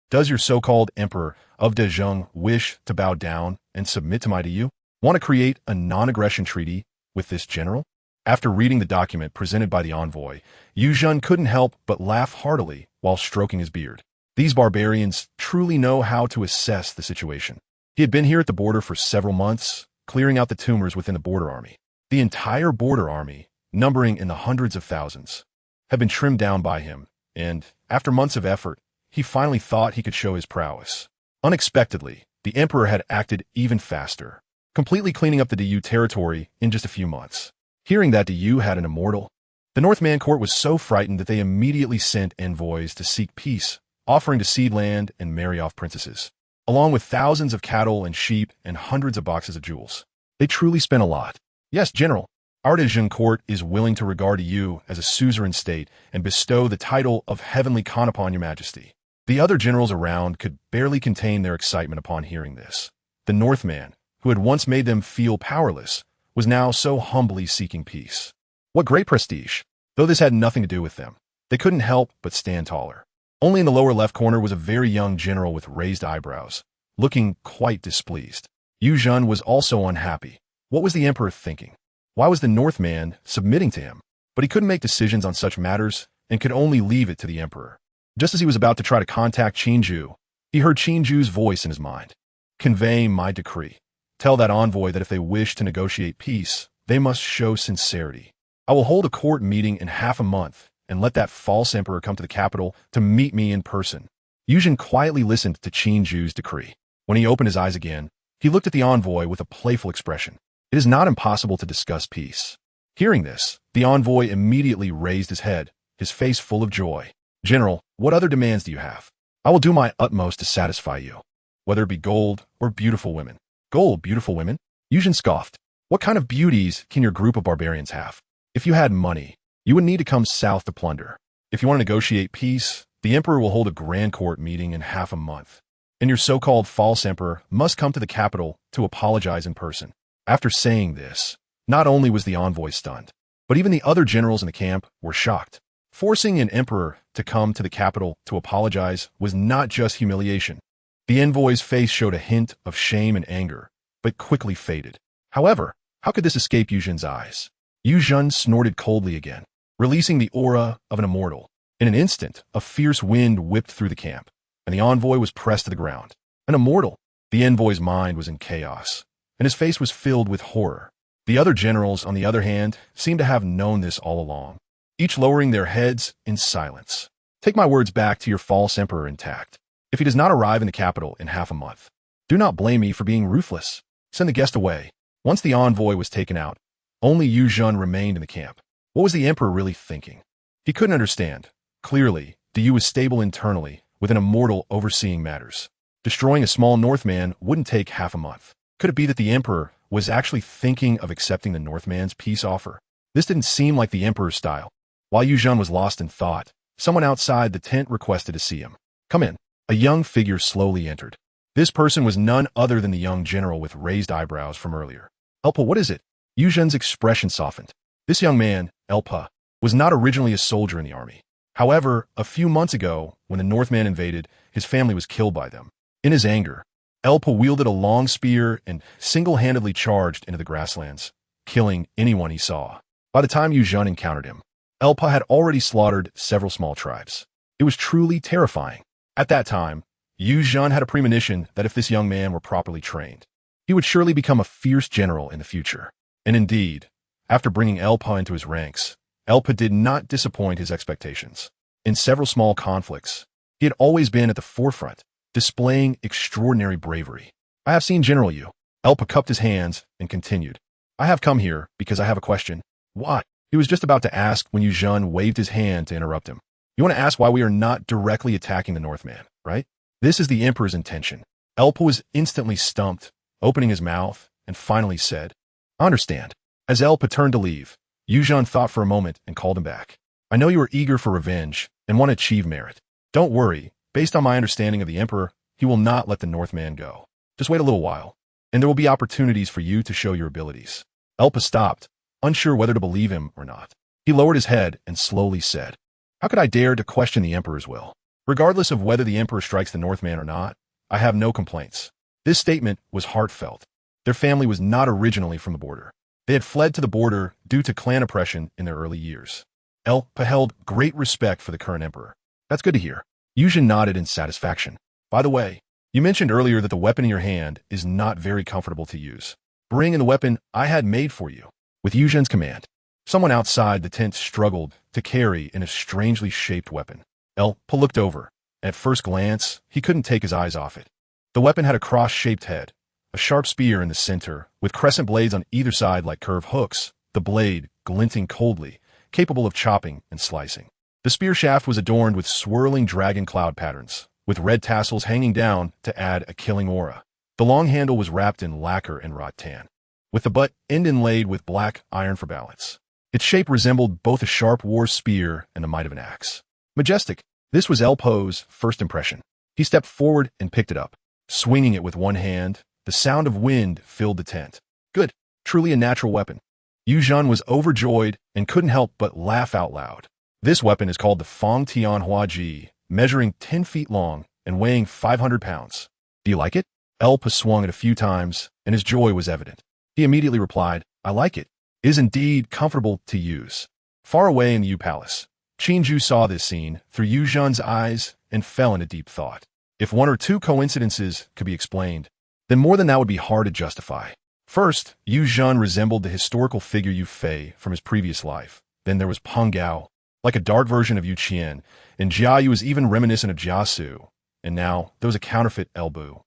"Does your so-called Emperor of Dezheng wish to bow down and submit to my you? Want to create a non-aggression treaty with this general?" After reading the document presented by the envoy, Yu Zhen couldn't help but laugh heartily while stroking his beard. These barbarians truly know how to assess the situation. He had been here at the border for several months, clearing out the tumors within the border army. The entire border army, numbering in the hundreds of thousands, had been trimmed down by him, and, after months of effort, he finally thought he could show his prowess. Unexpectedly, the emperor had acted even faster, completely cleaning up the DU territory in just a few months. Hearing that DU had an immortal, the Northman court was so frightened that they immediately sent envoys to seek peace, offering to cede land and marry off princesses, along with thousands of cattle and sheep and hundreds of boxes of jewels. They truly spent a lot. Yes, General, our Zheng court is willing to regard you as a suzerain state and bestow the title of Heavenly Khan upon your Majesty. The other generals around could barely contain their excitement upon hearing this. The Northman, who had once made them feel powerless, was now so humbly seeking peace. What great prestige! Though this had nothing to do with them, they couldn't help but stand taller. Only in the lower left corner was a very young general with raised eyebrows, looking quite displeased. Yu Zhen was also unhappy. What was the emperor thinking? Why was the Northman submitting to him? But he couldn't make decisions on such matters and could only leave it to the emperor. Just as he was about to try to contact Qin Jue, he heard Qin Jue's voice in his mind. Convey my decree. Tell that envoy that if they wish to negotiate peace, they must show sincerity. I will hold a court meeting in half a month and let that false emperor come to the capital to meet me in person. Yu Zhen quietly listened to Qin Jue's decree. When he opened his eyes again, he looked at the envoy with a playful expression. It is not impossible to discuss peace. Hearing this, the envoy immediately raised his head, his face full of joy. General, what other demands do you have? I will do my utmost to satisfy you, whether it be gold or beautiful women. Gold, beautiful women? Yu Zhen scoffed. What kind of beauties can your group of barbarians have? If you had money, you would need to come south to plunder. If you want to negotiate peace, the emperor will hold a grand court meeting in half a month, and your so-called false emperor must come to the capital to apologize in person. After saying this, not only was the envoy stunned, but even the other generals in the camp were shocked. Forcing an emperor to come to the capital to apologize was not just humiliation. The envoy's face showed a hint of shame and anger, but quickly faded. However, how could this escape Yu Zhen's eyes? Yu Zhen snorted coldly again, releasing the aura of an immortal. In an instant, a fierce wind whipped through the camp, and the envoy was pressed to the ground. An immortal! The envoy's mind was in chaos, and his face was filled with horror. The other generals, on the other hand, seemed to have known this all along, each lowering their heads in silence. Take my words back to your false emperor intact. If he does not arrive in the capital in half a month, do not blame me for being ruthless. Send the guest away. Once the envoy was taken out, only Yu Zhen remained in the camp. What was the emperor really thinking? He couldn't understand. Clearly, DU was stable internally, with an immortal overseeing matters. Destroying a small Northman wouldn't take half a month. Could it be that the emperor was actually thinking of accepting the Northman's peace offer? This didn't seem like the emperor's style. While Yu Zhen was lost in thought, someone outside the tent requested to see him. Come in. A young figure slowly entered. This person was none other than the young general with raised eyebrows from earlier. Elpa, what is it? Yu Zhen's expression softened. This young man, Elpa, was not originally a soldier in the army. However, a few months ago, when the Northman invaded, his family was killed by them. In his anger, Elpa wielded a long spear and single-handedly charged into the grasslands, killing anyone he saw. By the time Yu Zhen encountered him, Elpa had already slaughtered several small tribes. It was truly terrifying. At that time, Yu Zhen had a premonition that if this young man were properly trained, he would surely become a fierce general in the future. And indeed, after bringing Elpa into his ranks, Elpa did not disappoint his expectations. In several small conflicts, he had always been at the forefront, displaying extraordinary bravery. I have seen General Yu. Elpa cupped his hands and continued. I have come here because I have a question. Why? He was just about to ask when Yu Zhen waved his hand to interrupt him. You want to ask why we are not directly attacking the Northman, right? This is the Emperor's intention. Elpa was instantly stumped, opening his mouth, and finally said, I understand. As Elpa turned to leave, Yu Zhen thought for a moment and called him back. I know you are eager for revenge and want to achieve merit. Don't worry, based on my understanding of the Emperor, he will not let the Northman go. Just wait a little while, and there will be opportunities for you to show your abilities. Elpa stopped, unsure whether to believe him or not. He lowered his head and slowly said, How could I dare to question the Emperor's will? Regardless of whether the Emperor strikes the Northman or not, I have no complaints. This statement was heartfelt. Their family was not originally from the border. They had fled to the border due to clan oppression in their early years. Elpa held great respect for the current emperor. That's good to hear. Yuzhan nodded in satisfaction. By the way, you mentioned earlier that the weapon in your hand is not very comfortable to use. Bring in the weapon I had made for you. With Yuzhan's command, someone outside the tent struggled to carry in a strangely shaped weapon. Elpa looked over. At first glance, he couldn't take his eyes off it. The weapon had a cross-shaped head, a sharp spear in the center, with crescent blades on either side like curved hooks, the blade glinting coldly, capable of chopping and slicing. The spear shaft was adorned with swirling dragon cloud patterns, with red tassels hanging down to add a killing aura. The long handle was wrapped in lacquer and wrought tan, with the butt end inlaid with black iron for balance. Its shape resembled both a sharp war spear and the might of an axe. Majestic, this was Elpo's first impression. He stepped forward and picked it up. Swinging it with one hand, the sound of wind filled the tent. Good, truly a natural weapon. Yuzhan was overjoyed and couldn't help but laugh out loud. This weapon is called the Fong Tian Hua Ji, measuring 10 feet long and weighing 500 pounds. Do you like it? Elpa swung it a few times, and his joy was evident. He immediately replied, I like it. It is indeed comfortable to use. Far away in the Yu Palace, Qin Jue saw this scene through Yuzhan's eyes and fell into deep thought. If one or two coincidences could be explained, then more than that would be hard to justify. First, Yuzhan resembled the historical figure Yu Fei from his previous life. Then there was Peng Gao, like a dark version of Yu Qian, and Jia Yu was even reminiscent of Jia Su, and now there was a counterfeit Elbu.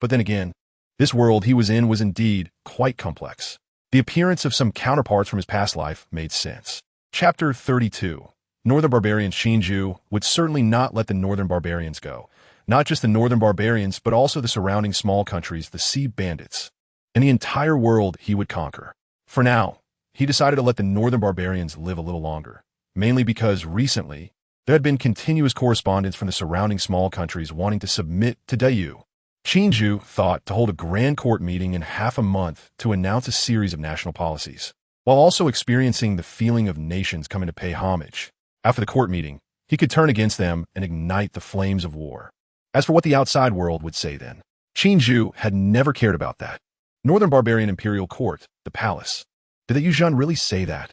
But then again, this world he was in was indeed quite complex. The appearance of some counterparts from his past life made sense. Chapter 32. Northern Barbarian Qin Jue would certainly not let the Northern Barbarians go. Not just the Northern Barbarians, but also the surrounding small countries, the Sea Bandits, and the entire world he would conquer. For now, he decided to let the Northern Barbarians live a little longer, mainly because recently there had been continuous correspondence from the surrounding small countries wanting to submit to Dayu. Qin Jue thought to hold a grand court meeting in half a month to announce a series of national policies, while also experiencing the feeling of nations coming to pay homage. After the court meeting, he could turn against them and ignite the flames of war. As for what the outside world would say then, Qin Jue had never cared about that. Northern Barbarian Imperial Court, the palace. Did the Yuzhan really say that?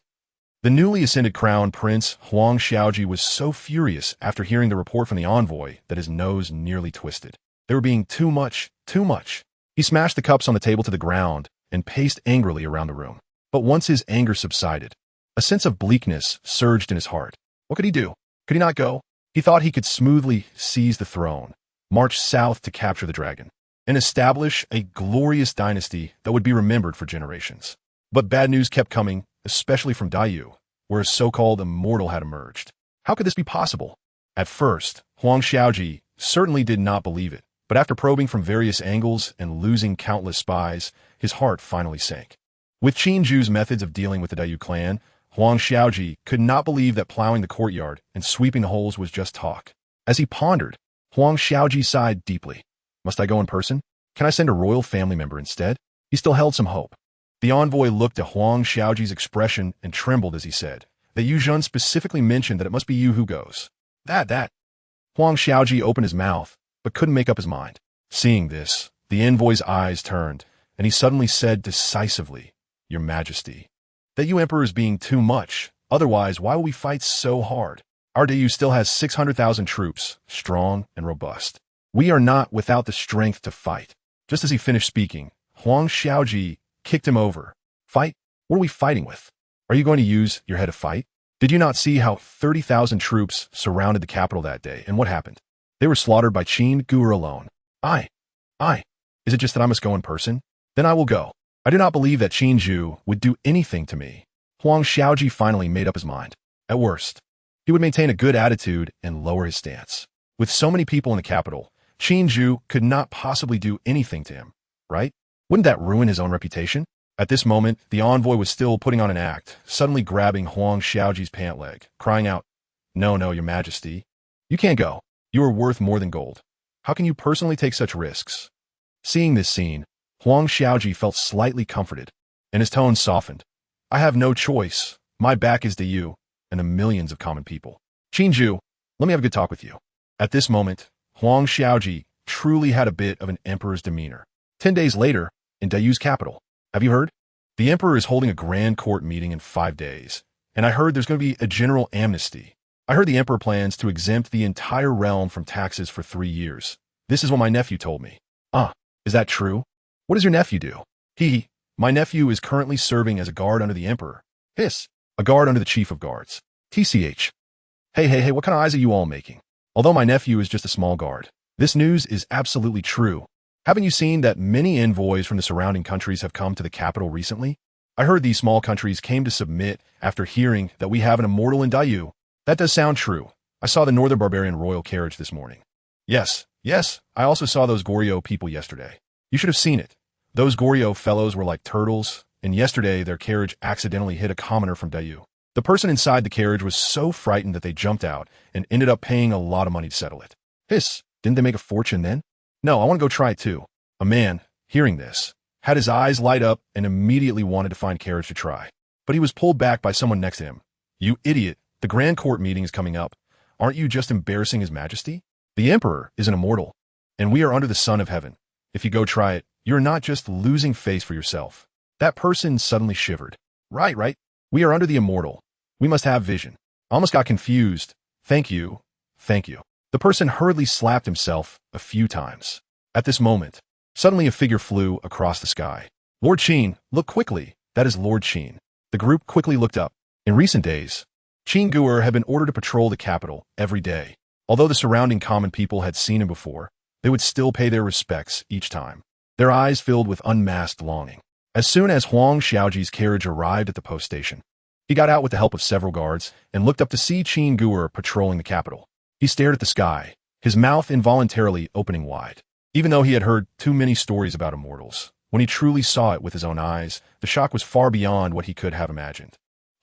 The newly ascended crown prince, Huang Xiaoji, was so furious after hearing the report from the envoy that his nose nearly twisted. They were being too much, too much. He smashed the cups on the table to the ground and paced angrily around the room. But once his anger subsided, a sense of bleakness surged in his heart. What could he do? Could he not go? He thought he could smoothly seize the throne, march south to capture the dragon, and establish a glorious dynasty that would be remembered for generations. But bad news kept coming, especially from Dayu, where a so-called immortal had emerged. How could this be possible? At first, Huang Xiaoji certainly did not believe it, but after probing from various angles and losing countless spies, his heart finally sank. With Qin Jue's methods of dealing with the Dayu clan, Huang Xiaoji could not believe that plowing the courtyard and sweeping the holes was just talk. As he pondered, Huang Xiaoji sighed deeply. Must I go in person? Can I send a royal family member instead? He still held some hope. The envoy looked at Huang Xiaoji's expression and trembled as he said that Yuzhan specifically mentioned that it must be you who goes. That. Huang Xiaoji opened his mouth, but couldn't make up his mind. Seeing this, the envoy's eyes turned, and he suddenly said decisively, Your Majesty, that you emperor is being too much. Otherwise, why will we fight so hard? Our Dayu still has 600,000 troops, strong and robust. We are not without the strength to fight. Just as he finished speaking, Huang Xiaoji kicked him over. Fight? What are we fighting with? Are you going to use your head to fight? Did you not see how 30,000 troops surrounded the capital that day, and what happened? They were slaughtered by Qin Jue alone. I. Is it just that I must go in person? Then I will go. I do not believe that Qin Jue would do anything to me. Huang Xiaoji finally made up his mind. At worst, he would maintain a good attitude and lower his stance. With so many people in the capital, Qin Jue could not possibly do anything to him, right? Wouldn't that ruin his own reputation? At this moment, the envoy was still putting on an act, suddenly grabbing Huang Xiaoji's pant leg, crying out, No, Your Majesty. You can't go. You are worth more than gold. How can you personally take such risks? Seeing this scene, Huang Xiaoji felt slightly comforted, and his tone softened. I have no choice. My back is to you and the millions of common people. Qin Jue, let me have a good talk with you. At this moment, Huang Xiaoji truly had a bit of an emperor's demeanor. 10 days later, in Dayu's capital. Have you heard? The emperor is holding a grand court meeting in 5 days, and I heard there's going to be a general amnesty. I heard the emperor plans to exempt the entire realm from taxes for 3 years. This is what my nephew told me. Is that true? What does your nephew do? My nephew is currently serving as a guard under the emperor. A guard under the chief of guards. TCH. Hey, what kind of eyes are you all making? Although my nephew is just a small guard, this news is absolutely true. Haven't you seen that many envoys from the surrounding countries have come to the capital recently? I heard these small countries came to submit after hearing that we have an immortal in Dayu. That does sound true. I saw the Northern Barbarian royal carriage this morning. Yes, I also saw those Goryeo people yesterday. You should have seen it. Those Goryeo fellows were like turtles, and yesterday their carriage accidentally hit a commoner from Dayu. The person inside the carriage was so frightened that they jumped out and ended up paying a lot of money to settle it. Didn't they make a fortune then? No, I want to go try it too. A man, hearing this, had his eyes light up and immediately wanted to find carriage to try. But he was pulled back by someone next to him. You idiot, the grand court meeting is coming up. Aren't you just embarrassing His Majesty? The Emperor is an immortal, and we are under the sun of heaven. If you go try it, you're not just losing face for yourself. That person suddenly shivered. Right. We are under the immortal. We must have vision. I almost got confused. Thank you. The person hurriedly slapped himself a few times. At this moment, suddenly a figure flew across the sky. Lord Qin, look quickly. That is Lord Qin. The group quickly looked up. In recent days, Qin Jue had been ordered to patrol the capital every day. Although the surrounding common people had seen him before, they would still pay their respects each time, their eyes filled with unmasked longing. As soon as Huang Xiaoji's carriage arrived at the post station, he got out with the help of several guards and looked up to see Qin Jue patrolling the capital. He stared at the sky, his mouth involuntarily opening wide. Even though he had heard too many stories about immortals, when he truly saw it with his own eyes, the shock was far beyond what he could have imagined.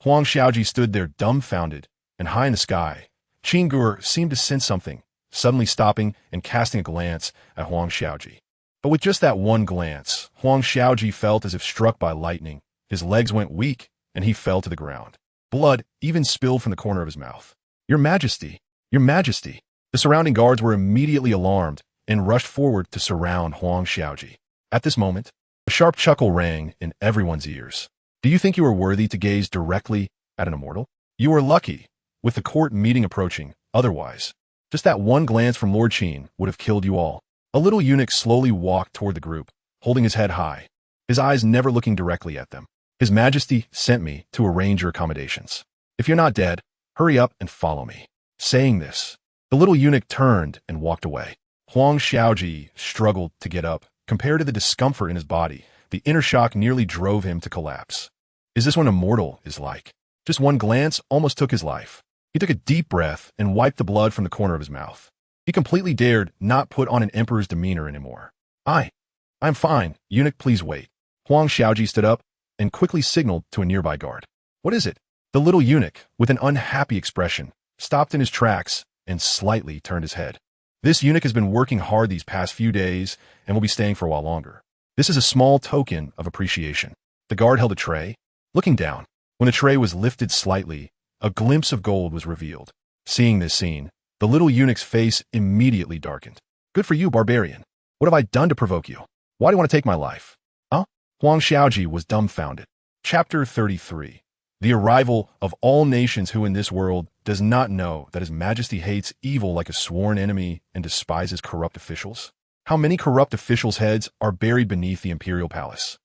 Huang Xiaoji stood there dumbfounded, and high in the sky, Qin Jue seemed to sense something, suddenly stopping and casting a glance at Huang Xiaoji. But with just that one glance, Huang Xiaoji felt as if struck by lightning. His legs went weak, and he fell to the ground. Blood even spilled from the corner of his mouth. Your Majesty! Your Majesty! The surrounding guards were immediately alarmed and rushed forward to surround Huang Xiaoji. At this moment, a sharp chuckle rang in everyone's ears. Do you think you are worthy to gaze directly at an immortal? You are lucky, with the court meeting approaching. Otherwise, just that one glance from Lord Qin would have killed you all. A little eunuch slowly walked toward the group, holding his head high, his eyes never looking directly at them. His Majesty sent me to arrange your accommodations. If you're not dead, hurry up and follow me. Saying this, the little eunuch turned and walked away. Huang Xiaoji struggled to get up. Compared to the discomfort in his body, the inner shock nearly drove him to collapse. Is this what an immortal is like? Just one glance almost took his life. He took a deep breath and wiped the blood from the corner of his mouth. He completely dared not put on an emperor's demeanor anymore. I'm fine. Eunuch, please wait. Huang Xiaoji stood up and quickly signaled to a nearby guard. What is it? The little eunuch, with an unhappy expression, stopped in his tracks and slightly turned his head. This eunuch has been working hard these past few days and will be staying for a while longer. This is a small token of appreciation. The guard held a tray. Looking down, when the tray was lifted slightly, a glimpse of gold was revealed. Seeing this scene, the little eunuch's face immediately darkened. Good for you, barbarian. What have I done to provoke you? Why do you want to take my life? Huang Xiaoji was dumbfounded. Chapter 33. The arrival of all nations who in this world does not know that His Majesty hates evil like a sworn enemy and despises corrupt officials. How many corrupt officials' heads are buried beneath the imperial palace?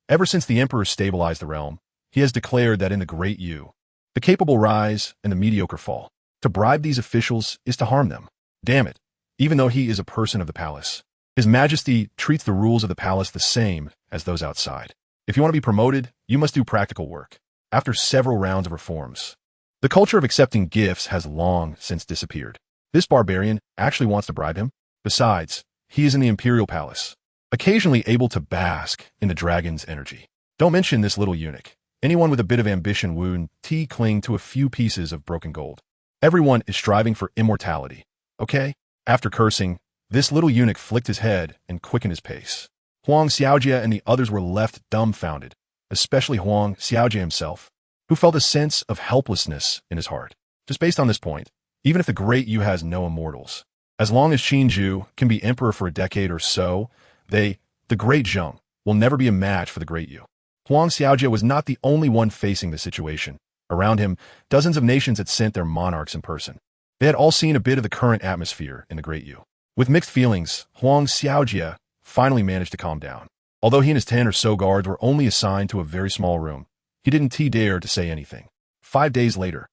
Ever since the emperor stabilized the realm, he has declared that in the Great Yu, the capable rise and the mediocre fall. To bribe these officials is to harm them. Damn it, even though he is a person of the palace, His Majesty treats the rules of the palace the same as those outside. If you want to be promoted, you must do practical work. After several rounds of reforms, the culture of accepting gifts has long since disappeared. This barbarian actually wants to bribe him. Besides, he is in the imperial palace, occasionally able to bask in the dragon's energy. Don't mention this little eunuch. Anyone with a bit of ambition would cling to a few pieces of broken gold. Everyone is striving for immortality, okay? After cursing, this little eunuch flicked his head and quickened his pace. Huang Xiaojia and the others were left dumbfounded, especially Huang Xiaojia himself, who felt a sense of helplessness in his heart. Just based on this point, even if the Great Yu has no immortals, as long as Qin Jue can be emperor for a decade or so, the Great Zheng will never be a match for the Great Yu. Huang Xiaojie was not the only one facing the situation. Around him, dozens of nations had sent their monarchs in person. They had all seen a bit of the current atmosphere in the Great Yu. With mixed feelings, Huang Xiaojie finally managed to calm down. Although he and his 10 or so guards were only assigned to a very small room, he didn't dare to say anything. 5 days later,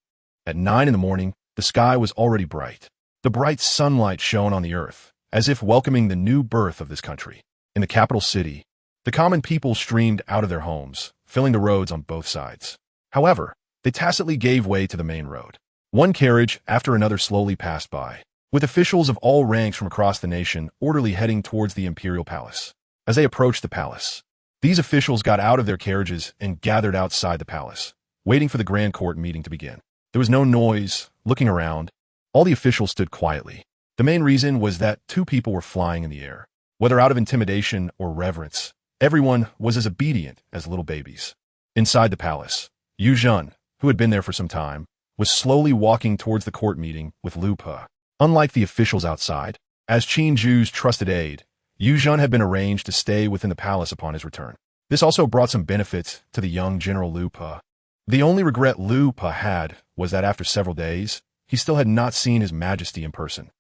at 9 in the morning, the sky was already bright. The bright sunlight shone on the earth, as if welcoming the new birth of this country. In the capital city, the common people streamed out of their homes, filling the roads on both sides. However, they tacitly gave way to the main road. One carriage after another slowly passed by, with officials of all ranks from across the nation orderly heading towards the imperial palace. As they approached the palace, these officials got out of their carriages and gathered outside the palace, waiting for the grand court meeting to begin. There was no noise. Looking around, all the officials stood quietly. The main reason was that 2 people were flying in the air. Whether out of intimidation or reverence, everyone was as obedient as little babies. Inside the palace, Yu Zhen, who had been there for some time, was slowly walking towards the court meeting with Lu Pe. Unlike the officials outside, as Qin Jue's trusted aide, Yu Zhen had been arranged to stay within the palace upon his return. This also brought some benefits to the young General Lu Pe. The only regret Lu Pe had was that after several days, he still had not seen his Majesty in person.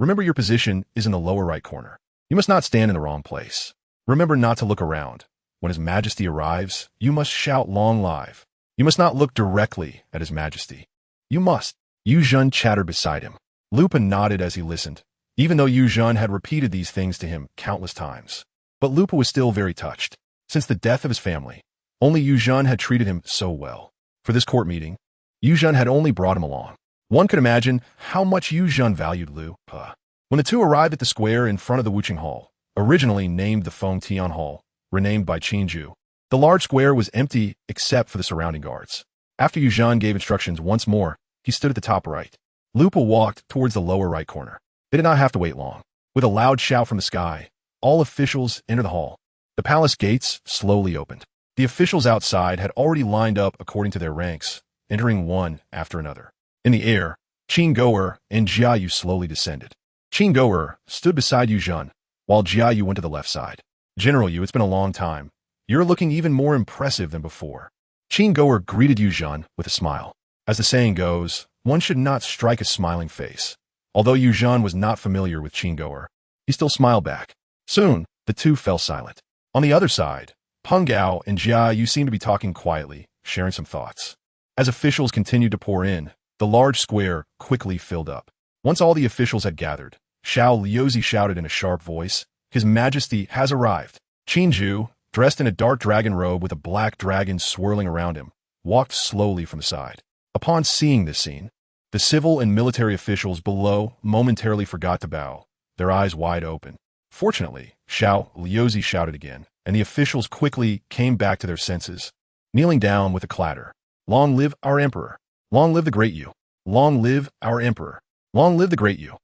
Remember your position is in the lower right corner. You must not stand in the wrong place. Remember not to look around. When his Majesty arrives, you must shout long live. You must not look directly at his Majesty. You must. Yu Zhen chattered beside him. Lu Pe nodded as he listened, even though Yu Zhen had repeated these things to him countless times. But Lu Pe was still very touched. Since the death of his family, only Yu Zhen had treated him so well. For this court meeting, Yu Zhen had only brought him along. One could imagine how much Yu Zhen valued Lu Pe. When the two arrived at the square in front of the Wuqing Hall, originally named the Feng Tian Hall, renamed by Qin Jue, the large square was empty except for the surrounding guards. After Yu Zhen gave instructions once more, he stood at the top right. Lu Pe walked towards the lower right corner. They did not have to wait long. With a loud shout from the sky, all officials entered the hall. The palace gates slowly opened. The officials outside had already lined up according to their ranks, entering one after another. In the air, Qin Jue and Jiayu slowly descended. Qin Jue stood beside Yu Zhen, while Jiayu went to the left side. General Yu, it's been a long time. You're looking even more impressive than before. Qin Jue greeted Yu Zhen with a smile. As the saying goes, one should not strike a smiling face. Although Yu Zhen was not familiar with Qin Jue, he still smiled back. Soon, the two fell silent. On the other side, Peng Gao and Jiayu seemed to be talking quietly, sharing some thoughts. As officials continued to pour in, the large square quickly filled up. Once all the officials had gathered, Xiao Liuzi shouted in a sharp voice, "His Majesty has arrived." Qin Jue, dressed in a dark dragon robe with a black dragon swirling around him, walked slowly from the side. Upon seeing this scene, the civil and military officials below momentarily forgot to bow, their eyes wide open. Fortunately, Xiao Liuzi shouted again, and the officials quickly came back to their senses, kneeling down with a clatter. "Long live our emperor! Long live the great Yu! Long live our emperor! Long live the great Yu!"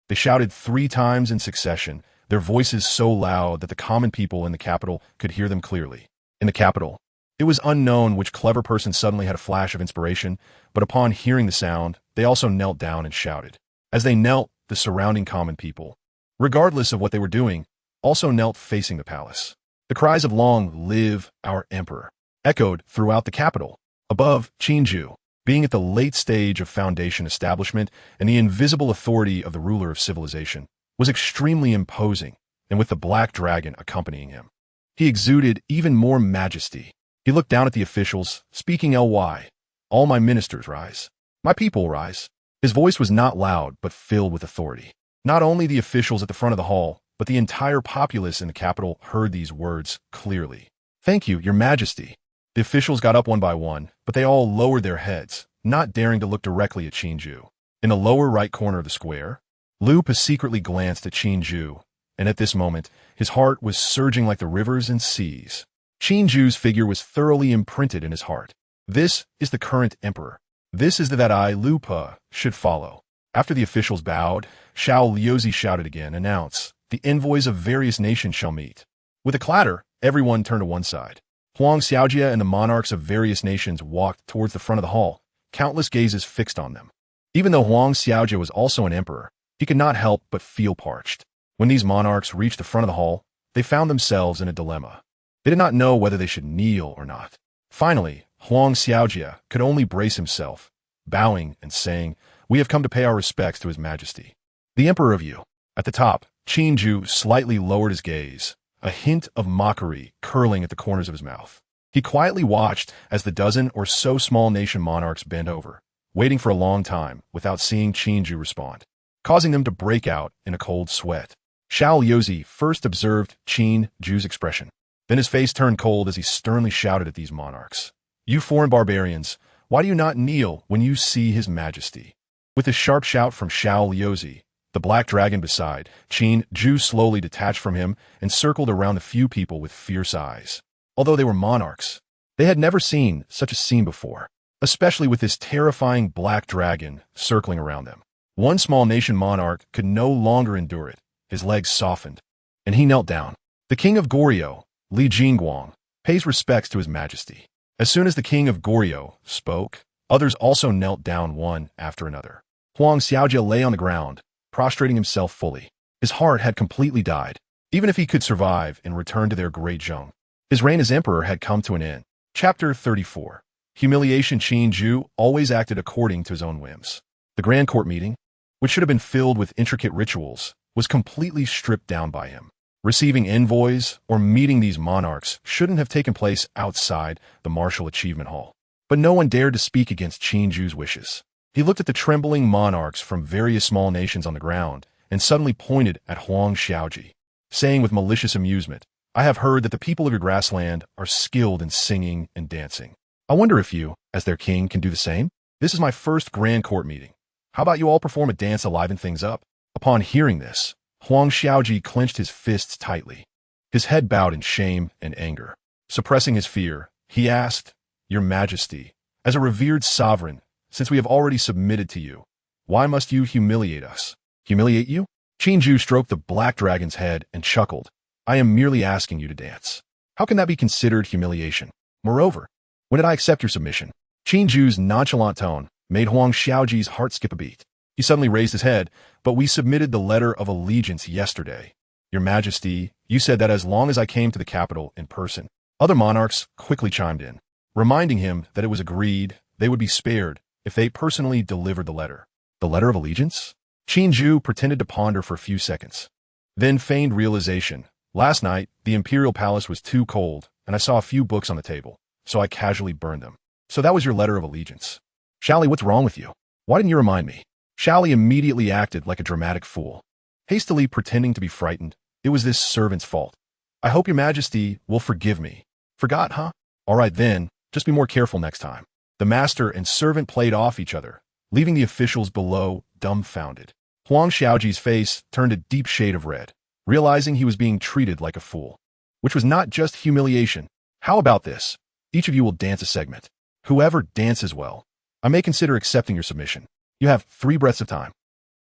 They shouted 3 times in succession, their voices so loud that the common people in the capital could hear them clearly. In the capital, it was unknown which clever person suddenly had a flash of inspiration, but upon hearing the sound, they also knelt down and shouted. As they knelt, the surrounding common people, regardless of what they were doing, also knelt facing the palace. The cries of "Long live our emperor" echoed throughout the capital. Above, Qin Jue, being at the late stage of foundation establishment and the invisible authority of the ruler of civilization, was extremely imposing, and with the black dragon accompanying him, he exuded even more majesty. He looked down at the officials, speaking ly, "All my ministers rise. My people rise." His voice was not loud, but filled with authority. Not only the officials at the front of the hall, but the entire populace in the capital heard these words clearly. "Thank you, your Majesty." The officials got up one by one, but they all lowered their heads, not daring to look directly at Qin Jue. In the lower right corner of the square, Lu Pe secretly glanced at Qin Jue, and at this moment, his heart was surging like the rivers and seas. Qin Jue's figure was thoroughly imprinted in his heart. This is the current emperor. This is the that I, Lu Pe, should follow. After the officials bowed, Xiao Liuzi shouted again, "Announce, the envoys of various nations shall meet." With a clatter, everyone turned to one side. Huang Xiaojie and the monarchs of various nations walked towards the front of the hall, countless gazes fixed on them. Even though Huang Xiaojie was also an emperor, he could not help but feel parched. When these monarchs reached the front of the hall, they found themselves in a dilemma. They did not know whether they should kneel or not. Finally, Huang Xiaojia could only brace himself, bowing and saying, "We have come to pay our respects to His Majesty, the Emperor of Yu." At the top, Qin Jue slightly lowered his gaze, a hint of mockery curling at the corners of his mouth. He quietly watched as the dozen or so small nation monarchs bent over, waiting for a long time without seeing Qin Jue respond, causing them to break out in a cold sweat. Xiao Liuzi first observed Qin Jue's expression. Then his face turned cold as he sternly shouted at these monarchs, "You foreign barbarians, why do you not kneel when you see His Majesty?" With a sharp shout from Xiao Liuzi, the black dragon beside, Qin Jue slowly detached from him and circled around the few people with fierce eyes. Although they were monarchs, they had never seen such a scene before, especially with this terrifying black dragon circling around them. One small nation monarch could no longer endure it. His legs softened, and he knelt down. The king of Goryeo, Li Jingguang, pays respects to His Majesty. As soon as the king of Goryeo spoke, others also knelt down one after another. Huang Xiaojia lay on the ground, prostrating himself fully. His heart had completely died. Even if he could survive and return to their great Zheng, his reign as emperor had come to an end. Chapter 34. Humiliation. Qin Jue always acted according to his own whims. The grand court meeting, which should have been filled with intricate rituals, was completely stripped down by him. Receiving envoys or meeting these monarchs shouldn't have taken place outside the martial achievement hall. But no one dared to speak against Qin Jue's wishes. He looked at the trembling monarchs from various small nations on the ground and suddenly pointed at Huang Xiaoji, saying with malicious amusement, "I have heard that the people of your grassland are skilled in singing and dancing. I wonder if you, as their king, can do the same? This is my first grand court meeting. How about you all perform a dance to liven things up?" Upon hearing this, Huang Xiaoji clenched his fists tightly. His head bowed in shame and anger. Suppressing his fear, he asked, "Your Majesty, as a revered sovereign, since we have already submitted to you, why must you humiliate us?" "Humiliate you?" Qin Jue stroked the black dragon's head and chuckled. "I am merely asking you to dance. How can that be considered humiliation? Moreover, when did I accept your submission?" Qin Jue's nonchalant tone made Huang Xiaoji's heart skip a beat. He suddenly raised his head. "But we submitted the letter of allegiance yesterday. Your Majesty, you said that as long as I came to the capital in person." Other monarchs quickly chimed in, reminding him that it was agreed they would be spared if they personally delivered the letter. The letter of allegiance? Qin Jue pretended to ponder for a few seconds, then feigned realization. "Last night, the imperial palace was too cold, and I saw a few books on the table, so I casually burned them. So that was your letter of allegiance. Shally, what's wrong with you? Why didn't you remind me?" Shally immediately acted like a dramatic fool, hastily pretending to be frightened. "It was this servant's fault. I hope your Majesty will forgive me." "Forgot, huh? All right then, just be more careful next time." The master and servant played off each other, leaving the officials below dumbfounded. Huang Xiaoji's face turned a deep shade of red, realizing he was being treated like a fool, which was not just humiliation. "How about this? Each of you will dance a segment. Whoever dances well, I may consider accepting your submission. You have 3 breaths of time.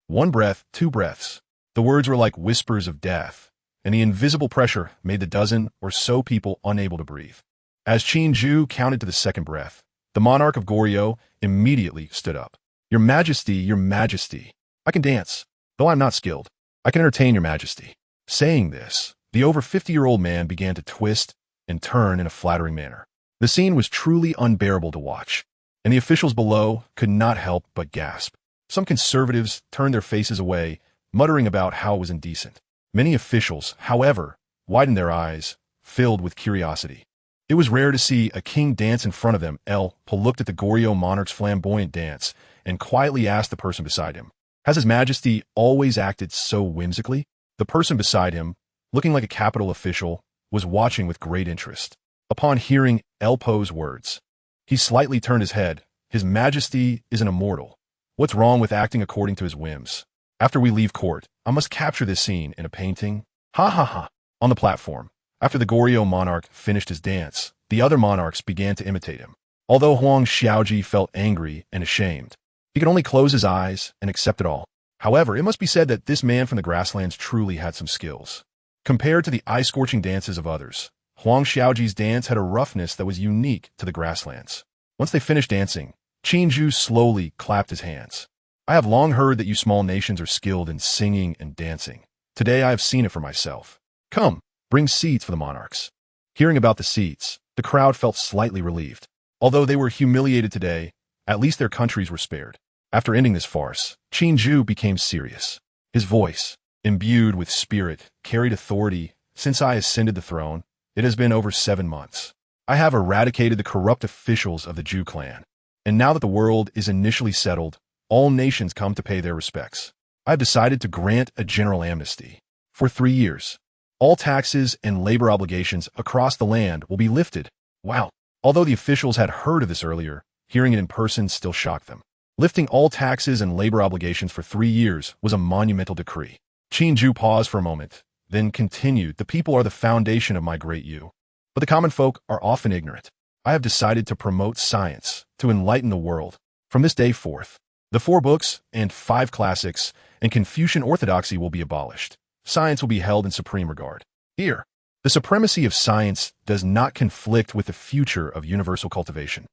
1 breath, 2 breaths." The words were like whispers of death, and the invisible pressure made the dozen or so people unable to breathe. As Qin Jue counted to the 2nd breath, the monarch of Goryeo immediately stood up. "Your Majesty, your Majesty, I can dance, though I'm not skilled. I can entertain your Majesty." Saying this, the over 50-year-old man began to twist and turn in a flattering manner. The scene was truly unbearable to watch, and the officials below could not help but gasp. Some conservatives turned their faces away, muttering about how it was indecent. Many officials, however, widened their eyes, filled with curiosity. It was rare to see a king dance in front of them. Paul looked at the Goryeo monarch's flamboyant dance and quietly asked the person beside him, "Has His Majesty always acted so whimsically?" The person beside him, looking like a capital official, was watching with great interest. Upon hearing Po's words, he slightly turned his head. "His Majesty is an immortal. What's wrong with acting according to his whims? After we leave court, I must capture this scene in a painting." Ha ha ha. On the platform, after the Goryeo monarch finished his dance, the other monarchs began to imitate him. Although Huang Xiaoji felt angry and ashamed, he could only close his eyes and accept it all. However, it must be said that this man from the grasslands truly had some skills. Compared to the eye-scorching dances of others, Huang Xiaoji's dance had a roughness that was unique to the grasslands. Once they finished dancing, Qin Jue slowly clapped his hands. "I have long heard that you small nations are skilled in singing and dancing. Today I have seen it for myself. Come, bring seats for the monarchs." Hearing about the seats, the crowd felt slightly relieved. Although they were humiliated today, at least their countries were spared. After ending this farce, Qin Jue became serious. His voice, imbued with spirit, carried authority. Since I ascended the throne, it has been over 7 months. I have eradicated the corrupt officials of the Zhu clan. And now that the world is initially settled, all nations come to pay their respects. I have decided to grant a general amnesty. For 3 years, all taxes and labor obligations across the land will be lifted. Wow. Although the officials had heard of this earlier, hearing it in person still shocked them. Lifting all taxes and labor obligations for 3 years was a monumental decree. Qin Jue paused for a moment, then continued, "The people are the foundation of my great you. But the common folk are often ignorant. I have decided to promote science, to enlighten the world. From this day forth, the 4 books and 5 classics and Confucian orthodoxy will be abolished. Science will be held in supreme regard. Here, the supremacy of science does not conflict with the future of universal cultivation.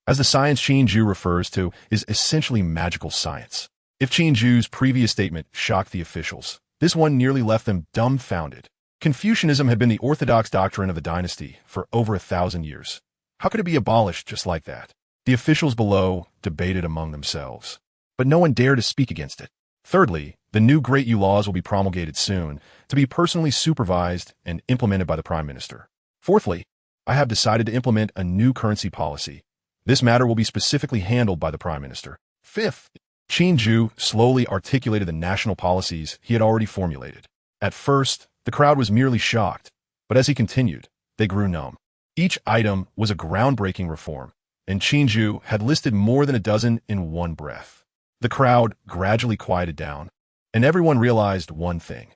As the science Qin Jue refers to is essentially magical science. If Qin Jue's previous statement shocked the officials, this one nearly left them dumbfounded. Confucianism had been the orthodox doctrine of the dynasty for over 1,000 years. How could it be abolished just like that? The officials below debated among themselves, but no one dared to speak against it. Thirdly, the new Great Yu laws will be promulgated soon, to be personally supervised and implemented by the Prime Minister. Fourthly, I have decided to implement a new currency policy. This matter will be specifically handled by the Prime Minister. Fifth, Qin Jue slowly articulated the national policies he had already formulated. At first, the crowd was merely shocked, but as he continued, they grew numb. Each item was a groundbreaking reform, and Qin Jue had listed more than a dozen in one breath. The crowd gradually quieted down, and everyone realized one thing.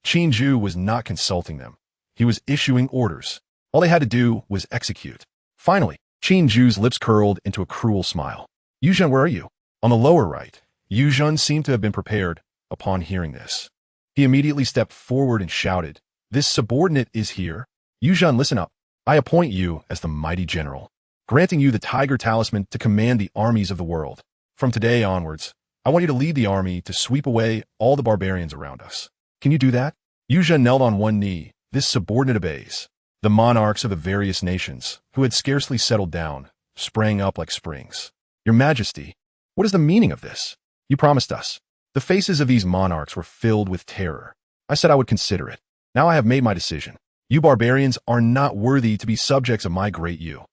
Qin Jue was not consulting them. He was issuing orders. All they had to do was execute. Finally, Qin Jue's lips curled into a cruel smile. "Yuzhen, where are you?" On the lower right, Yuzhen seemed to have been prepared upon hearing this. He immediately stepped forward and shouted, "This subordinate is here. Yuzhen, listen up. I appoint you as the mighty general, granting you the tiger talisman to command the armies of the world. From today onwards, I want you to lead the army to sweep away all the barbarians around us. Can you do that?" Yuzhen knelt on one knee. This subordinate obeys. The monarchs of the various nations, who had scarcely settled down, sprang up like springs. "Your Majesty, what is the meaning of this? You promised us." The faces of these monarchs were filled with terror. "I said I would consider it. Now I have made my decision. You barbarians are not worthy to be subjects of my great you."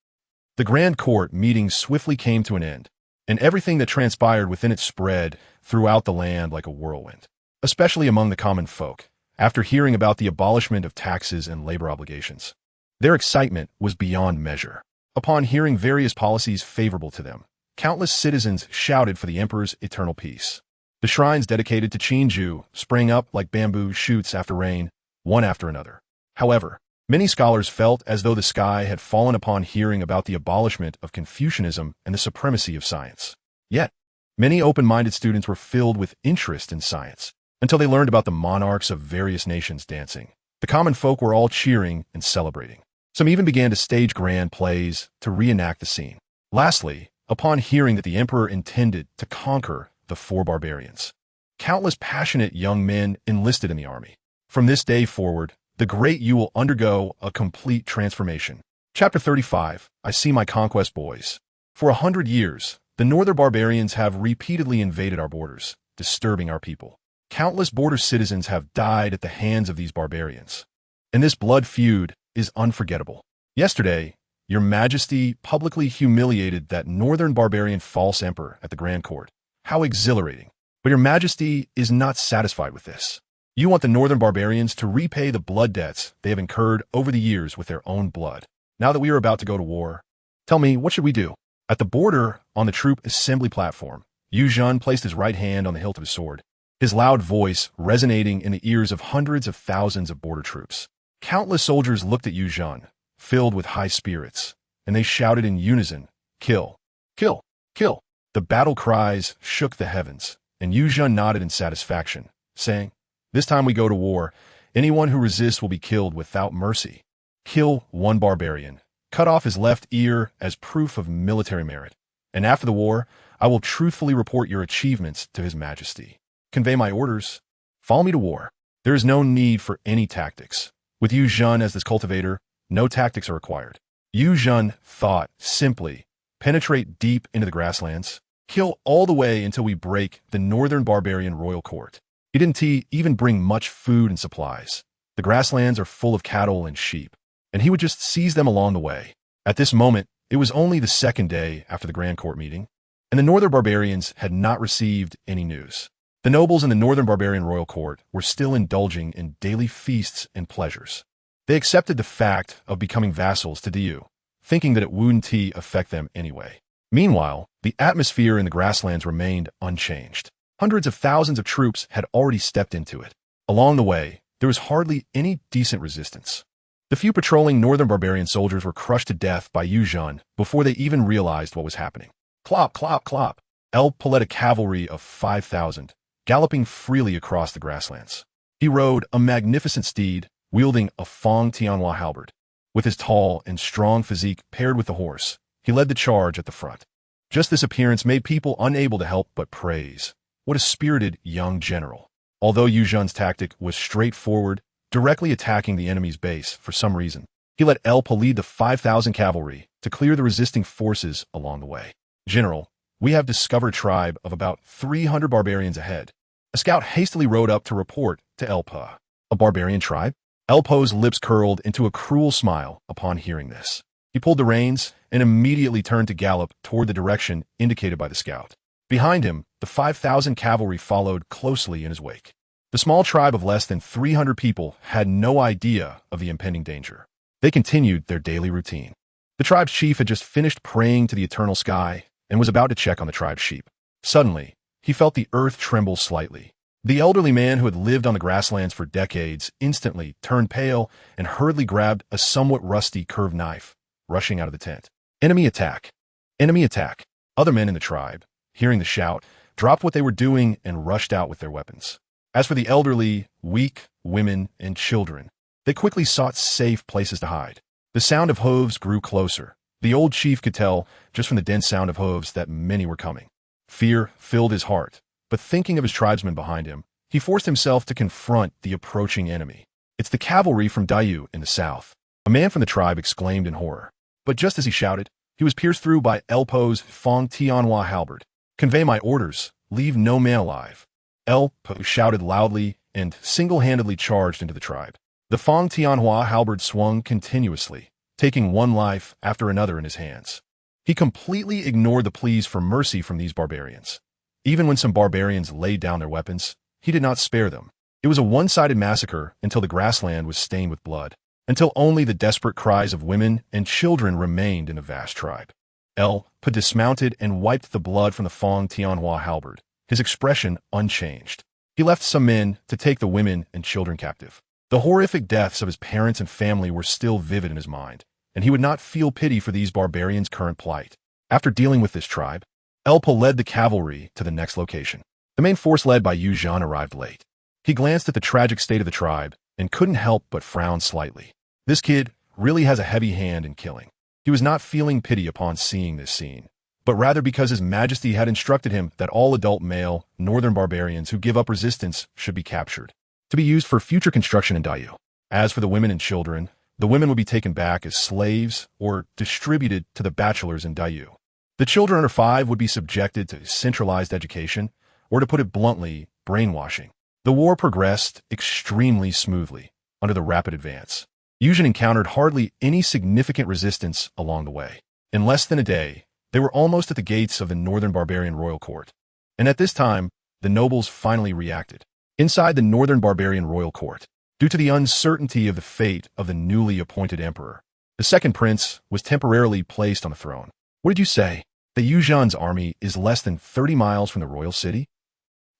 The Grand Court meeting swiftly came to an end, and everything that transpired within it spread throughout the land like a whirlwind, especially among the common folk, after hearing about the abolishment of taxes and labor obligations. Their excitement was beyond measure. Upon hearing various policies favorable to them, countless citizens shouted for the emperor's eternal peace. The shrines dedicated to Qin Jue sprang up like bamboo shoots after rain, one after another. However, many scholars felt as though the sky had fallen upon hearing about the abolishment of Confucianism and the supremacy of science. Yet, many open-minded students were filled with interest in science, until they learned about the monarchs of various nations dancing. The common folk were all cheering and celebrating. Some even began to stage grand plays to reenact the scene. Lastly, upon hearing that the emperor intended to conquer the 4 barbarians, countless passionate young men enlisted in the army. From this day forward, the Great Yu will undergo a complete transformation. Chapter 35, I see my conquest boys. For 100 years, the northern barbarians have repeatedly invaded our borders, disturbing our people. Countless border citizens have died at the hands of these barbarians, and this blood feud is unforgettable. Yesterday, Your Majesty publicly humiliated that northern barbarian false emperor at the Grand Court. How exhilarating. But Your Majesty is not satisfied with this. You want the northern barbarians to repay the blood debts they have incurred over the years with their own blood. Now that we are about to go to war, tell me, what should we do? At the border, on the troop assembly platform, Yuzhen placed his right hand on the hilt of his sword, his loud voice resonating in the ears of hundreds of thousands of border troops. Countless soldiers looked at Yuzhen, filled with high spirits, and they shouted in unison, "Kill! Kill! Kill!" The battle cries shook the heavens, and Yuzhen nodded in satisfaction, saying, "This time we go to war, anyone who resists will be killed without mercy. Kill one barbarian, cut off his left ear as proof of military merit, and after the war, I will truthfully report your achievements to His Majesty. Convey my orders. Follow me to war. There is no need for any tactics. With Yuzhen as this cultivator, no tactics are required. Yu Zhen thought simply, penetrate deep into the grasslands, kill all the way until we break the northern barbarian royal court. He didn't even bring much food and supplies. The grasslands are full of cattle and sheep, and he would just seize them along the way. At this moment, it was only the second day after the Grand Court meeting, and the northern barbarians had not received any news. The nobles in the northern barbarian royal court were still indulging in daily feasts and pleasures. They accepted the fact of becoming vassals to Diyu, thinking that it wouldn't affect them anyway. Meanwhile, the atmosphere in the grasslands remained unchanged. Hundreds of thousands of troops had already stepped into it. Along the way, there was hardly any decent resistance. The few patrolling northern barbarian soldiers were crushed to death by Yu Zhen before they even realized what was happening. Clop, clop, clop. Elpa led a cavalry of 5,000, galloping freely across the grasslands. He rode a magnificent steed, wielding a Fong Tianhua halberd. With his tall and strong physique paired with the horse, he led the charge at the front. Just this appearance made people unable to help but praise. What a spirited young general. Although Yu Zhen's tactic was straightforward, directly attacking the enemy's base for some reason, he let Elpa lead the 5,000 cavalry to clear the resisting forces along the way. General, we have discovered a tribe of about 300 barbarians ahead. A scout hastily rode up to report to Elpa. A barbarian tribe? Elpo's lips curled into a cruel smile upon hearing this. He pulled the reins and immediately turned to gallop toward the direction indicated by the scout. Behind him, the 5,000 cavalry followed closely in his wake. The small tribe of less than 300 people had no idea of the impending danger. They continued their daily routine. The tribe's chief had just finished praying to the eternal sky and was about to check on the tribe's sheep. Suddenly, he felt the earth tremble slightly. The elderly man who had lived on the grasslands for decades instantly turned pale and hurriedly grabbed a somewhat rusty curved knife, rushing out of the tent. Enemy attack! Enemy attack! Other men in the tribe, hearing the shout, dropped what they were doing and rushed out with their weapons. As for the elderly, weak, women, and children, they quickly sought safe places to hide. The sound of hooves grew closer. The old chief could tell, just from the dense sound of hooves, that many were coming. Fear filled his heart, but thinking of his tribesmen behind him, he forced himself to confront the approaching enemy. It's the cavalry from Diyu in the south. A man from the tribe exclaimed in horror. But just as he shouted, he was pierced through by Elpo's Fong Tianhua halberd. Convey my orders. Leave no man alive. Elpo shouted loudly and single-handedly charged into the tribe. The Fong Tianhua halberd swung continuously, taking one life after another in his hands. He completely ignored the pleas for mercy from these barbarians. Even when some barbarians laid down their weapons, he did not spare them. It was a one-sided massacre until the grassland was stained with blood, until only the desperate cries of women and children remained in the vast tribe. Elpa dismounted and wiped the blood from the Fong Tianhua halberd, his expression unchanged. He left some men to take the women and children captive. The horrific deaths of his parents and family were still vivid in his mind, and he would not feel pity for these barbarians' current plight. After dealing with this tribe, Elpa led the cavalry to the next location. The main force led by Yu Zhen arrived late. He glanced at the tragic state of the tribe and couldn't help but frown slightly. This kid really has a heavy hand in killing. He was not feeling pity upon seeing this scene, but rather because His Majesty had instructed him that all adult male northern barbarians who give up resistance should be captured, to be used for future construction in Diyu. As for the women and children, the women would be taken back as slaves or distributed to the bachelors in Diyu. The children under 5 would be subjected to centralized education, or to put it bluntly, brainwashing. The war progressed extremely smoothly under the rapid advance. Yu Zhen encountered hardly any significant resistance along the way. In less than a day, they were almost at the gates of the northern barbarian royal court. And at this time, the nobles finally reacted. Inside the northern barbarian royal court, due to the uncertainty of the fate of the newly appointed emperor, the second prince was temporarily placed on the throne. What did you say? That Yu Zhen's army is less than 30 miles from the royal city?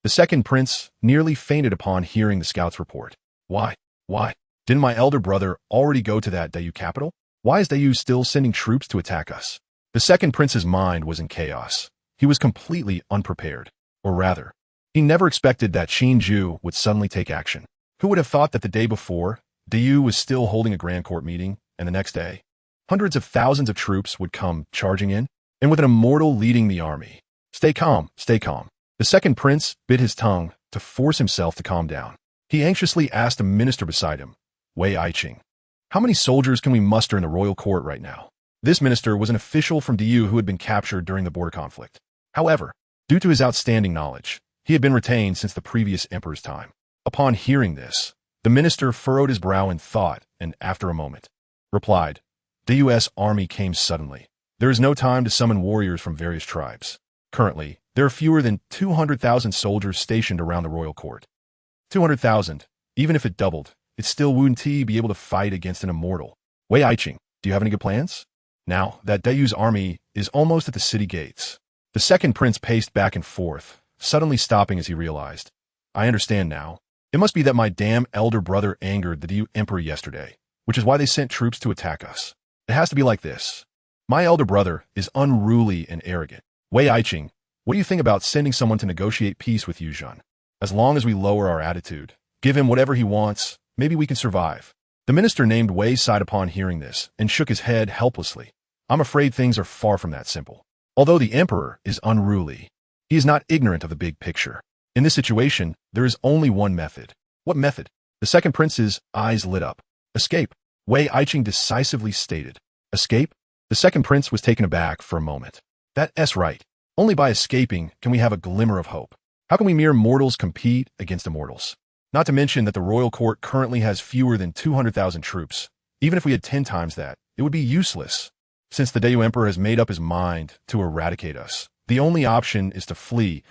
The second prince nearly fainted upon hearing the scout's report. Why? Didn't my elder brother already go to that Diyu capital? Why is Diyu still sending troops to attack us? The second prince's mind was in chaos. He was completely unprepared. Or rather, he never expected that Qin Jue would suddenly take action. Who would have thought that the day before, Diyu was still holding a grand court meeting, and the next day, hundreds of thousands of troops would come charging in, and with an immortal leading the army. Stay calm, stay calm. The second prince bit his tongue to force himself to calm down. He anxiously asked a minister beside him, Wei Aiqing. How many soldiers can we muster in the royal court right now? This minister was an official from Diu who had been captured during the border conflict. However, due to his outstanding knowledge, he had been retained since the previous emperor's time. Upon hearing this, the minister furrowed his brow in thought and, after a moment, replied, "Diu's army came suddenly. There is no time to summon warriors from various tribes. Currently, there are fewer than 200,000 soldiers stationed around the royal court. 200,000, even if it doubled, it still wouldn't be able to fight against an immortal. Wei Aiqing, do you have any good plans?" Now that Diu's army is almost at the city gates, the second prince paced back and forth, suddenly stopping as he realized, "I understand now. It must be that my damn elder brother angered the Diu emperor yesterday, which is why they sent troops to attack us. It has to be like this. My elder brother is unruly and arrogant. Wei Aiqing, what do you think about sending someone to negotiate peace with Yuzhan? As long as we lower our attitude, give him whatever he wants, maybe we can survive." The minister named Wei sighed upon hearing this and shook his head helplessly. "I'm afraid things are far from that simple. Although the emperor is unruly, he is not ignorant of the big picture. In this situation, there is only one method." "What method?" The second prince's eyes lit up. "Escape," Wei Aiqing decisively stated. "Escape?" The second prince was taken aback for a moment. "That's right. Only by escaping can we have a glimmer of hope. How can we mere mortals compete against immortals? Not to mention that the royal court currently has fewer than 200,000 troops. Even if we had 10 times that, it would be useless. Since the Diu emperor has made up his mind to eradicate us, the only option is to flee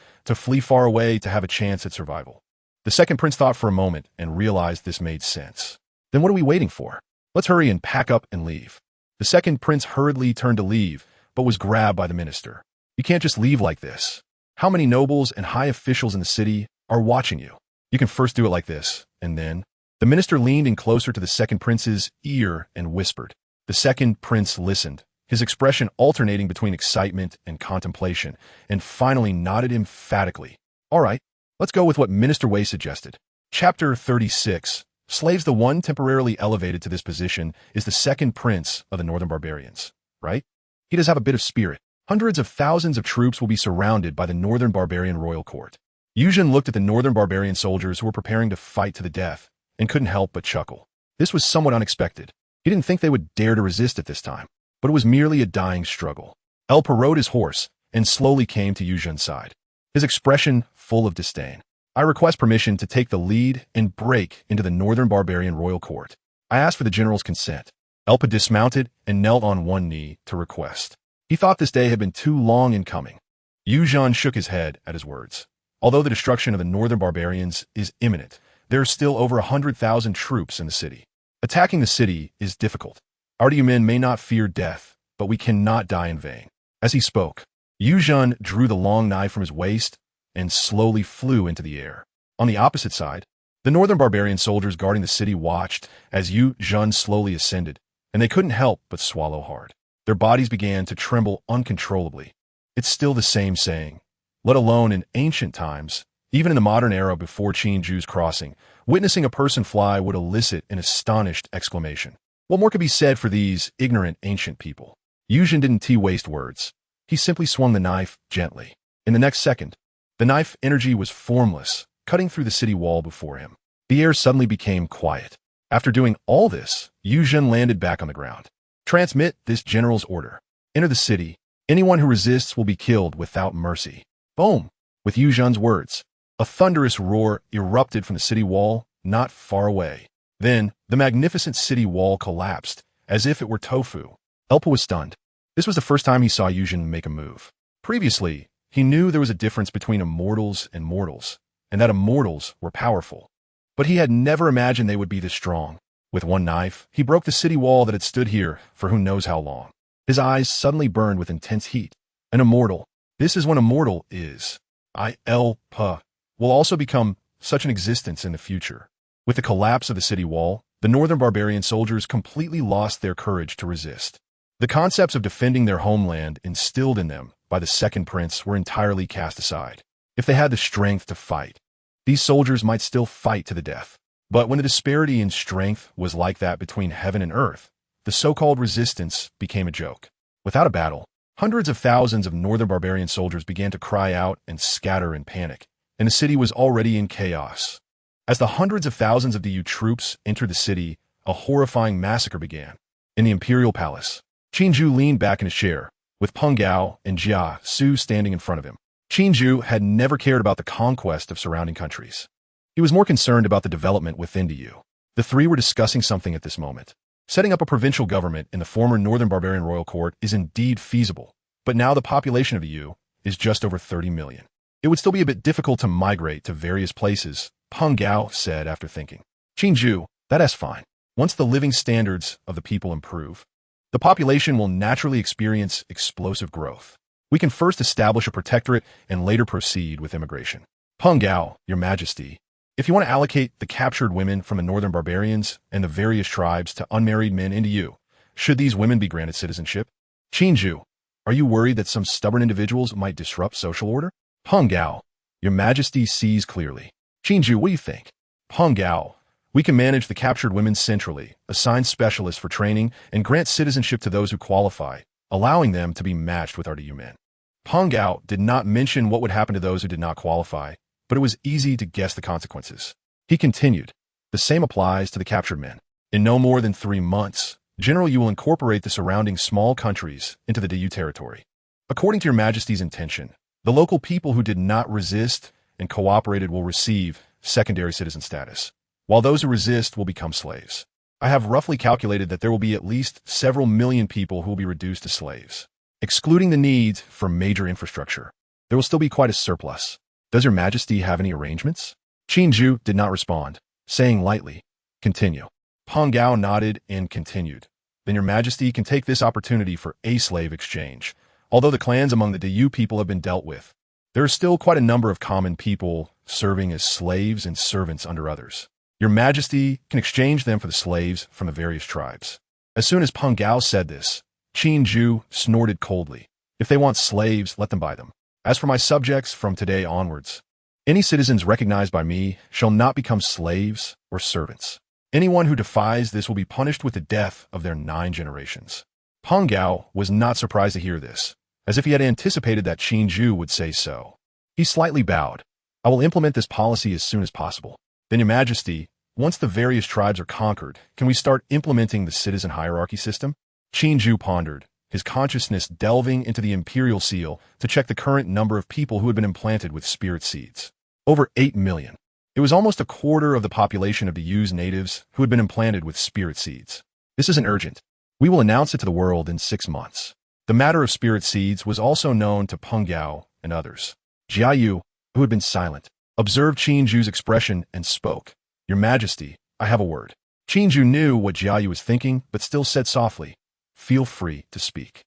far away to have a chance at survival." The second prince thought for a moment and realized this made sense. "Then what are we waiting for? Let's hurry and pack up and leave." The second prince hurriedly turned to leave, but was grabbed by the minister. "You can't just leave like this. How many nobles and high officials in the city are watching you? You can first do it like this, and then—" The minister leaned in closer to the second prince's ear and whispered. The second prince listened, his expression alternating between excitement and contemplation, and finally nodded emphatically. "All right, let's go with what Minister Wei suggested." Chapter 36. Slaves. The one temporarily elevated to this position is the second prince of the Northern Barbarians, right? He does have a bit of spirit. Hundreds of thousands of troops will be surrounded by the Northern Barbarian royal court. Yuzhan looked at the Northern Barbarian soldiers who were preparing to fight to the death and couldn't help but chuckle. This was somewhat unexpected. He didn't think they would dare to resist at this time, but it was merely a dying struggle. Elpa rode his horse and slowly came to Yuzhan's side, his expression full of disdain. "I request permission to take the lead and break into the Northern Barbarian royal court. I ask for the general's consent." Elpa dismounted and knelt on one knee to request. He thought this day had been too long in coming. Yuzhan shook his head at his words. Although the destruction of the Northern Barbarians is imminent, there are still over 100,000 troops in the city. Attacking the city is difficult. Our Diu men may not fear death, but we cannot die in vain. As he spoke, Yuzhan drew the long knife from his waist and slowly flew into the air. On the opposite side, the Northern Barbarian soldiers guarding the city watched as Yuzhan slowly ascended, and they couldn't help but swallow hard. Their bodies began to tremble uncontrollably. It's still the same saying. Let alone in ancient times, even in the modern era before Qin Jue's crossing, witnessing a person fly would elicit an astonished exclamation. What more could be said for these ignorant ancient people? Yuzhan didn't waste words. He simply swung the knife gently. In the next second, the knife energy was formless, cutting through the city wall before him. The air suddenly became quiet. After doing all this, Yuzhan landed back on the ground. "Transmit this general's order. Enter the city. Anyone who resists will be killed without mercy." Boom! With Yuzhan's words, a thunderous roar erupted from the city wall not far away. Then, the magnificent city wall collapsed, as if it were tofu. Elpa was stunned. This was the first time he saw Yuzhan make a move. Previously, he knew there was a difference between immortals and mortals, and that immortals were powerful. But he had never imagined they would be this strong. With one knife, he broke the city wall that had stood here for who knows how long. His eyes suddenly burned with intense heat. An immortal. This is what a mortal is. Elpa will also become such an existence in the future. With the collapse of the city wall, the Northern Barbarian soldiers completely lost their courage to resist. The concepts of defending their homeland instilled in them by the second prince were entirely cast aside. If they had the strength to fight, these soldiers might still fight to the death. But when the disparity in strength was like that between heaven and earth, the so-called resistance became a joke. Without a battle, hundreds of thousands of Northern Barbarian soldiers began to cry out and scatter in panic, and the city was already in chaos. As the hundreds of thousands of Diu troops entered the city, a horrifying massacre began. In the imperial palace, Qin Jue leaned back in his chair, with Peng Gao and Jia Su standing in front of him. Qin Jue had never cared about the conquest of surrounding countries. He was more concerned about the development within the Yu. The three were discussing something at this moment. Setting up a provincial government in the former Northern Barbarian Royal Court is indeed feasible, but now the population of the Yu is just over 30 million. It would still be a bit difficult to migrate to various places, Peng Gao said after thinking. Qin Jue, that's fine. Once the living standards of the people improve, the population will naturally experience explosive growth. We can first establish a protectorate and later proceed with immigration. Peng Gao, Your Majesty, if you want to allocate the captured women from the northern barbarians and the various tribes to unmarried men into Yu, should these women be granted citizenship? Qin Jue, are you worried that some stubborn individuals might disrupt social order? Peng Gao, Your Majesty sees clearly. Qin Jue, what do you think? Peng Gao, we can manage the captured women centrally, assign specialists for training, and grant citizenship to those who qualify, allowing them to be matched with our Yu men. Peng Gao did not mention what would happen to those who did not qualify, but it was easy to guess the consequences. He continued, the same applies to the captured men. In no more than 3 months, General Yu will incorporate the surrounding small countries into the Yu territory. According to Your Majesty's intention, the local people who did not resist and cooperated will receive secondary citizen status, while those who resist will become slaves. I have roughly calculated that there will be at least several million people who will be reduced to slaves. Excluding the needs for major infrastructure, there will still be quite a surplus. Does Your Majesty have any arrangements? Qin Jue did not respond, saying lightly, continue. Peng Gao nodded and continued. Then Your Majesty can take this opportunity for a slave exchange. Although the clans among the Yu people have been dealt with, there are still quite a number of common people serving as slaves and servants under others. Your Majesty can exchange them for the slaves from the various tribes. As soon as Peng Gao said this, Qin Jue snorted coldly. If they want slaves, let them buy them. As for my subjects, from today onwards, any citizens recognized by me shall not become slaves or servants. Anyone who defies this will be punished with the death of their 9 generations. Peng Gao was not surprised to hear this, as if he had anticipated that Qin Jue would say so. He slightly bowed. I will implement this policy as soon as possible. Then, Your Majesty, once the various tribes are conquered, can we start implementing the citizen hierarchy system? Qin Jue pondered, his consciousness delving into the imperial seal to check the current number of people who had been implanted with spirit seeds. Over 8 million. It was almost a quarter of the population of the Yu's natives who had been implanted with spirit seeds. This isn't urgent. We will announce it to the world in 6 months. The matter of spirit seeds was also known to Peng Gao and others. Jia Yu, who had been silent, observed Qin Jue's expression and spoke. Your Majesty, I have a word. Qin Jue knew what Jia Yu was thinking, but still said softly, feel free to speak.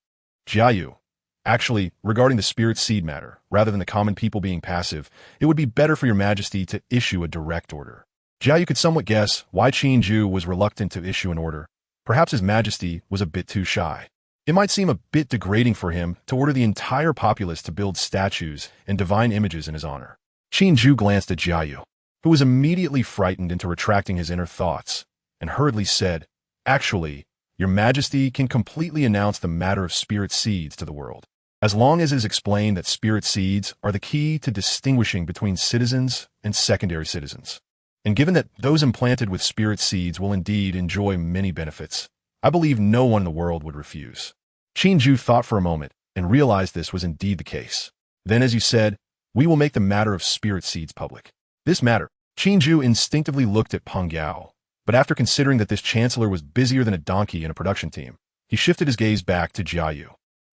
Jia Yu, actually, regarding the spirit seed matter, rather than the common people being passive, it would be better for Your Majesty to issue a direct order. Jia Yu could somewhat guess why Qin Jue was reluctant to issue an order. Perhaps His Majesty was a bit too shy. It might seem a bit degrading for him to order the entire populace to build statues and divine images in his honor. Qin Jue glanced at Jia Yu, who was immediately frightened into retracting his inner thoughts, and hurriedly said, actually, Your Majesty can completely announce the matter of spirit seeds to the world, as long as it is explained that spirit seeds are the key to distinguishing between citizens and secondary citizens. And given that those implanted with spirit seeds will indeed enjoy many benefits, I believe no one in the world would refuse. Qin Jue thought for a moment and realized this was indeed the case. Then, as you said, we will make the matter of spirit seeds public. This matter, Qin Jue instinctively looked at Peng Gao, but after considering that this chancellor was busier than a donkey in a production team, he shifted his gaze back to Jia Yu.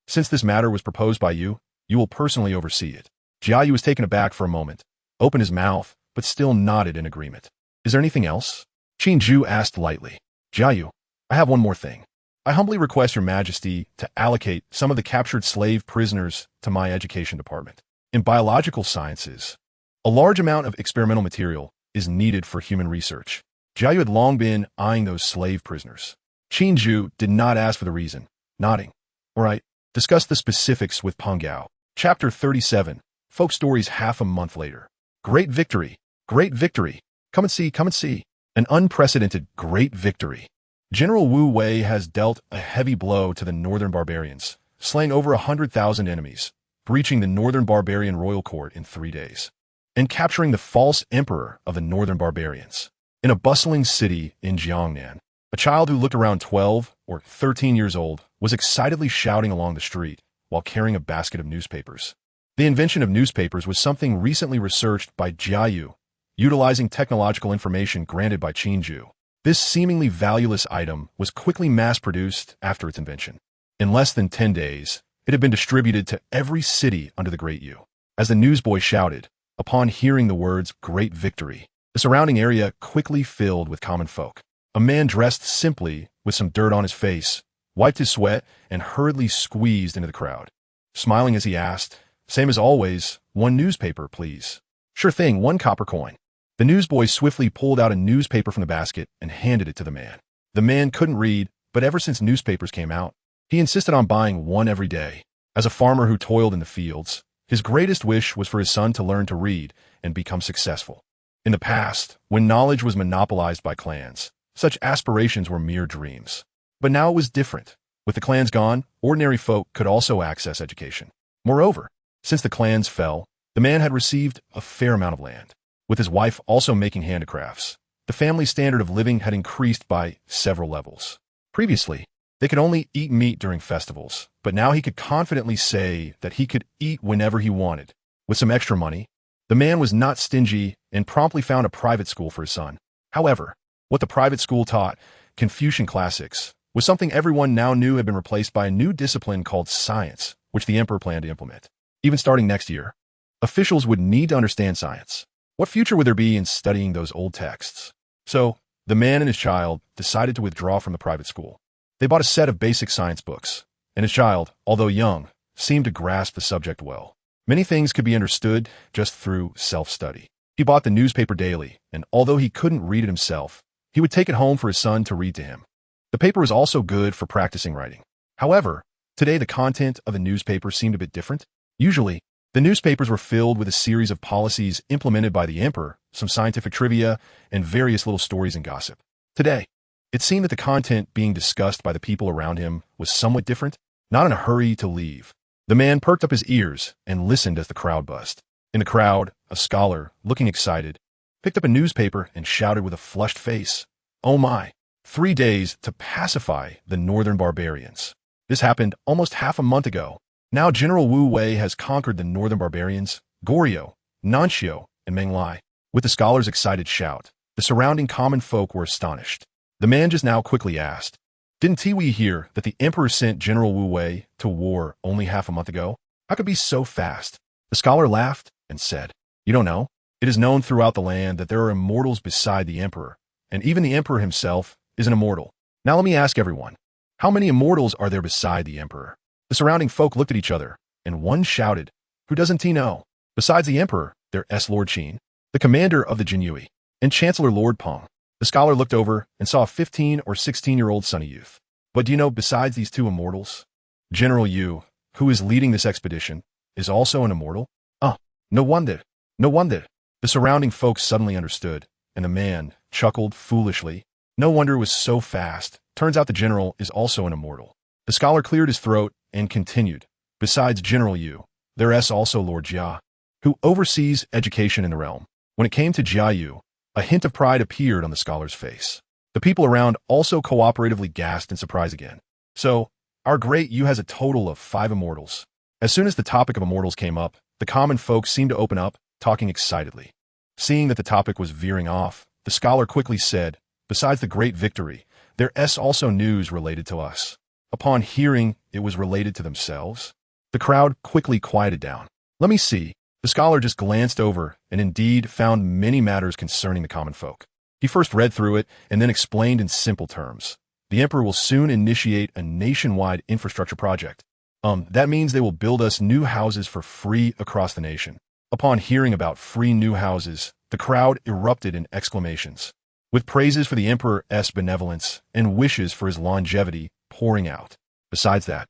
Since this matter was proposed by you, you will personally oversee it. Jia Yu was taken aback for a moment, opened his mouth, but still nodded in agreement. Is there anything else? Qin Jue asked lightly. Jia Yu, I have one more thing. I humbly request Your Majesty to allocate some of the captured slave prisoners to my education department. In biological sciences, a large amount of experimental material is needed for human research. Jia Yu had long been eyeing those slave prisoners. Qin Jue did not ask for the reason, nodding. All right, discuss the specifics with Peng Gao. Chapter 37, Folk Stories half a month later. Great victory, great victory. Come and see, come and see. An unprecedented great victory. General Wu Wei has dealt a heavy blow to the northern barbarians, slaying over 100,000 enemies, breaching the northern barbarian royal court in 3 days, and capturing the false emperor of the northern barbarians. In a bustling city in Jiangnan, A child who looked around 12 or 13 years old was excitedly shouting along the street while carrying a basket of newspapers. The invention of newspapers was something recently researched by Jue, utilizing technological information granted by Qin Jue. This seemingly valueless item was quickly mass-produced after its invention. In less than 10 days, it had been distributed to every city under the Great U. As the newsboy shouted, upon hearing the words "Great Victory," the surrounding area quickly filled with common folk. A man dressed simply, with some dirt on his face, wiped his sweat and hurriedly squeezed into the crowd. Smiling as he asked, "Same as always, one newspaper, please." "Sure thing, one copper coin." The newsboy swiftly pulled out a newspaper from the basket and handed it to the man. The man couldn't read, but ever since newspapers came out, he insisted on buying one every day. As a farmer who toiled in the fields, his greatest wish was for his son to learn to read and become successful. In the past, when knowledge was monopolized by clans, such aspirations were mere dreams. But now it was different. With the clans gone, ordinary folk could also access education. Moreover, since the clans fell, the man had received a fair amount of land. With his wife also making handicrafts, the family standard of living had increased by several levels. Previously, they could only eat meat during festivals, but now he could confidently say that he could eat whenever he wanted. With some extra money, the man was not stingy and promptly found a private school for his son. However, what the private school taught, Confucian classics, was something everyone now knew had been replaced by a new discipline called science, which the emperor planned to implement. Even starting next year, officials would need to understand science. What future would there be in studying those old texts? So, the man and his child decided to withdraw from the private school. They bought a set of basic science books, and his child, although young, seemed to grasp the subject well. Many things could be understood just through self-study. He bought the newspaper daily, and although he couldn't read it himself, he would take it home for his son to read to him. The paper was also good for practicing writing. However, today the content of the newspaper seemed a bit different. Usually, the newspapers were filled with a series of policies implemented by the emperor, some scientific trivia, and various little stories and gossip. Today, it seemed that the content being discussed by the people around him was somewhat different, not in a hurry to leave. The man perked up his ears and listened as the crowd buzzed. In the crowd, a scholar, looking excited, picked up a newspaper and shouted with a flushed face, "Oh my! 3 days to pacify the northern barbarians." This happened almost half a month ago. Now General Wu Wei has conquered the northern barbarians, Goryeo, Nanxiu, and Menglai. With the scholar's excited shout, the surrounding common folk were astonished. The man just now quickly asked, "Didn't Tiwi hear that the emperor sent General Wu Wei to war only half a month ago? How could it be so fast?" The scholar laughed and said, "You don't know? It is known throughout the land that there are immortals beside the emperor, and even the emperor himself is an immortal. Now let me ask everyone, how many immortals are there beside the emperor?" The surrounding folk looked at each other, and one shouted, "Who doesn't he know? Besides the emperor, there is Lord Qin, the commander of the Qin Jue, and Chancellor Lord Peng." The scholar looked over and saw a 15 or 16-year-old sunny youth. "But do you know, besides these two immortals, General Yu, who is leading this expedition, is also an immortal?" "Ah, no wonder, no wonder." The surrounding folks suddenly understood, and the man chuckled foolishly. "No wonder it was so fast. Turns out the general is also an immortal." The scholar cleared his throat and continued, "Besides General Yu, there is also Lord Jia, who oversees education in the realm." When it came to Jia Yu, a hint of pride appeared on the scholar's face. The people around also cooperatively gasped in surprise again. "So, our great Yu has a total of 5 immortals." As soon as the topic of immortals came up, the common folk seemed to open up, talking excitedly. Seeing that the topic was veering off, the scholar quickly said, "Besides the great victory, there is also news related to us." Upon hearing it was related to themselves, the crowd quickly quieted down. "Let me see." The scholar just glanced over and indeed found many matters concerning the common folk. He first read through it and then explained in simple terms. The emperor will soon initiate a nationwide infrastructure project. That means they will build us new houses for free across the nation. Upon hearing about free new houses, the crowd erupted in exclamations, with praises for the emperor's benevolence and wishes for his longevity pouring out. Besides that,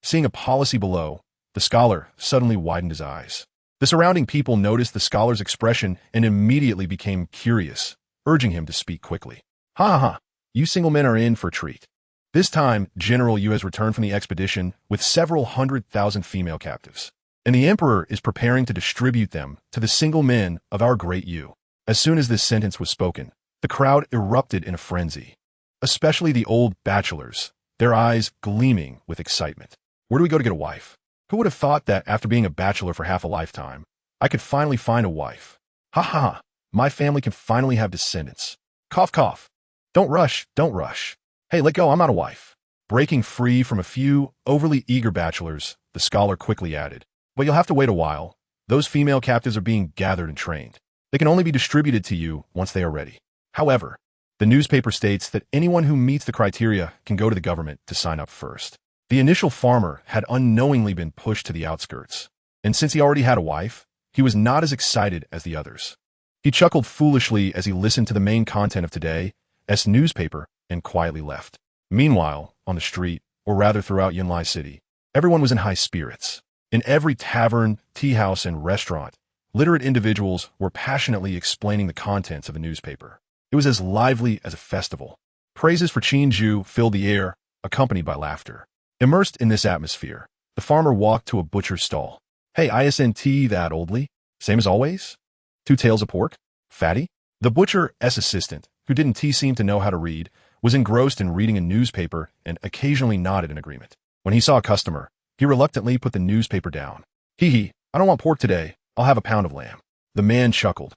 seeing a policy below, the scholar suddenly widened his eyes. The surrounding people noticed the scholar's expression and immediately became curious, urging him to speak quickly. "Ha ha ha, you single men are in for a treat. This time, General Yu has returned from the expedition with several 100,000 female captives, and the emperor is preparing to distribute them to the single men of our great Yu." As soon as this sentence was spoken, the crowd erupted in a frenzy. especially the old bachelors, their eyes gleaming with excitement. Where do we go to get a wife? Who would have thought that after being a bachelor for half a lifetime, I could finally find a wife? Ha ha, my family can finally have descendants. Cough, cough. Don't rush, don't rush. Hey, let go, I'm not a wife. Breaking free from a few overly eager bachelors, the scholar quickly added. But you'll have to wait a while. Those female captives are being gathered and trained. They can only be distributed to you once they are ready. However, the newspaper states that anyone who meets the criteria can go to the government to sign up first. The initial farmer had unknowingly been pushed to the outskirts, and since he already had a wife, he was not as excited as the others. He chuckled foolishly as he listened to the main content of today's newspaper and quietly left. Meanwhile, on the street, or rather throughout Yinlai City, everyone was in high spirits. In every tavern, tea house, and restaurant, literate individuals were passionately explaining the contents of a newspaper. It was as lively as a festival. Praises for Qin Jue filled the air, accompanied by laughter. Immersed in this atmosphere, the farmer walked to a butcher's stall. Hey, isn't that oldly? Same as always? 2 tails of pork? Fatty? The butcher's assistant, who didn't seem to know how to read, was engrossed in reading a newspaper and occasionally nodded in agreement. When he saw a customer, he reluctantly put the newspaper down. Hee, I don't want pork today. I'll have a pound of lamb. The man chuckled.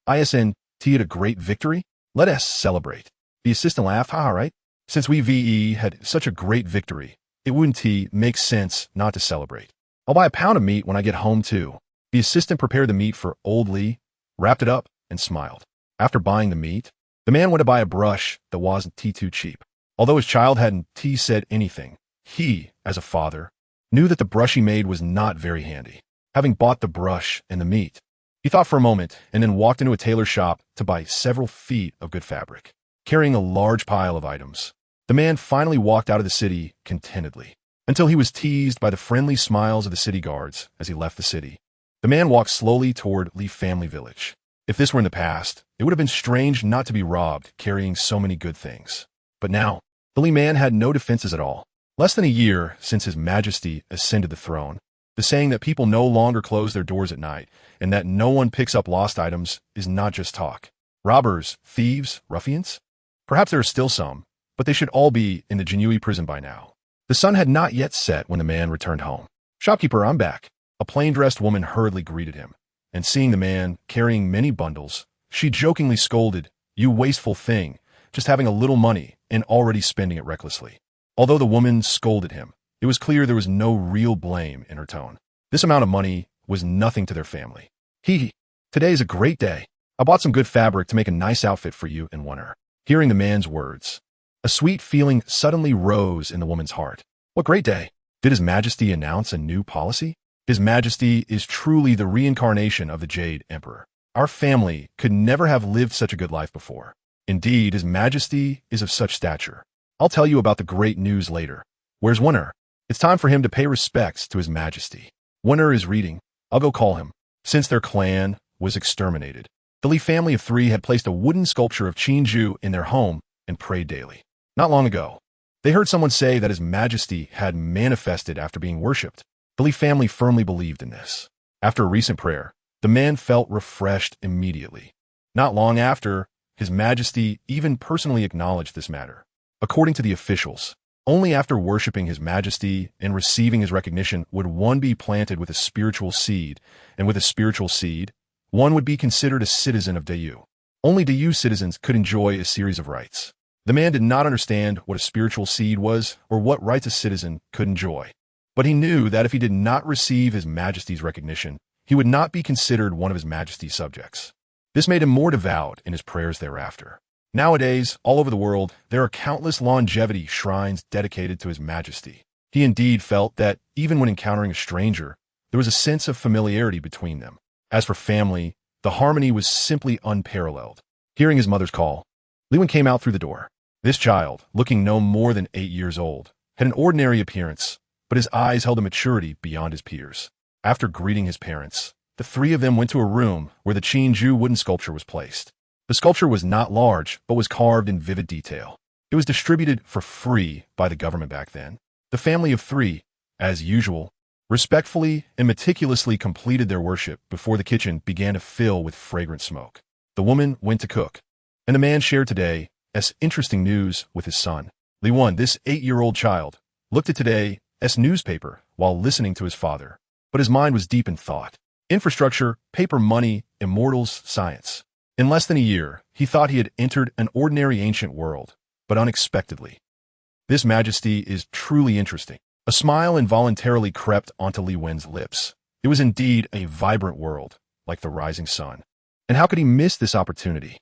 Isn't it a great victory? Let us celebrate. The assistant laughed. Ha, right? Since we had such a great victory, it wouldn't make sense not to celebrate. I'll buy a pound of meat when I get home too. The assistant prepared the meat for old Lee, wrapped it up, and smiled. After buying the meat, the man went to buy a brush that wasn't too cheap. Although his child hadn't said anything, he, as a father, knew that the brush he made was not very handy. Having bought the brush and the meat, he thought for a moment and then walked into a tailor shop to buy several feet of good fabric. Carrying a large pile of items, the man finally walked out of the city contentedly, until he was teased by the friendly smiles of the city guards as he left the city. The man walked slowly toward Lee family village. If this were in the past, it would have been strange not to be robbed carrying so many good things. But now, the Lee man had no defenses at all. Less than a year since His Majesty ascended the throne, the saying that people no longer close their doors at night and that no one picks up lost items is not just talk. Robbers, thieves, ruffians? Perhaps there are still some, but they should all be in the Jinui prison by now. The sun had not yet set when the man returned home. Shopkeeper, I'm back. A plain-dressed woman hurriedly greeted him, and seeing the man carrying many bundles, she jokingly scolded, You wasteful thing, just having a little money and already spending it recklessly. Although the woman scolded him, it was clear there was no real blame in her tone. This amount of money was nothing to their family. Today is a great day. I bought some good fabric to make a nice outfit for you and Wonder. Hearing the man's words, a sweet feeling suddenly rose in the woman's heart. What great day! Did His Majesty announce a new policy? His Majesty is truly the reincarnation of the Jade Emperor. Our family could never have lived such a good life before. Indeed, His Majesty is of such stature. I'll tell you about the great news later. Where's Wonder? It's time for him to pay respects to His Majesty. Wonder is reading. I'll go call him. Since their clan was exterminated, the Lee family of 3 had placed a wooden sculpture of Qin Jue in their home and prayed daily. Not long ago, they heard someone say that His Majesty had manifested after being worshipped. The Lee family firmly believed in this. After a recent prayer, the man felt refreshed immediately. Not long after, His Majesty even personally acknowledged this matter. According to the officials, only after worshipping His Majesty and receiving his recognition would one be planted with a spiritual seed, and with a spiritual seed, one would be considered a citizen of Dayu. Only Dayu citizens could enjoy a series of rights. The man did not understand what a spiritual seed was or what rights a citizen could enjoy. But he knew that if he did not receive His Majesty's recognition, he would not be considered one of His Majesty's subjects. This made him more devout in his prayers thereafter. Nowadays, all over the world, there are countless longevity shrines dedicated to His Majesty. He indeed felt that, even when encountering a stranger, there was a sense of familiarity between them. As for family, the harmony was simply unparalleled. Hearing his mother's call, Lewin came out through the door. This child, looking no more than 8 years old, had an ordinary appearance, but his eyes held a maturity beyond his peers. After greeting his parents, the 3 of them went to a room where the Qin Jue wooden sculpture was placed. The sculpture was not large, but was carved in vivid detail. It was distributed for free by the government back then. The family of 3, as usual, respectfully and meticulously completed their worship before the kitchen began to fill with fragrant smoke. The woman went to cook, and the man shared today interesting news with his son. Li Wen, this 8-year-old child, looked at today's newspaper while listening to his father. But his mind was deep in thought. Infrastructure, paper money, immortals, science. In less than a year, he thought he had entered an ordinary ancient world, but unexpectedly. This Majesty is truly interesting. A smile involuntarily crept onto Li Wen's lips. It was indeed a vibrant world, like the rising sun. And how could he miss this opportunity?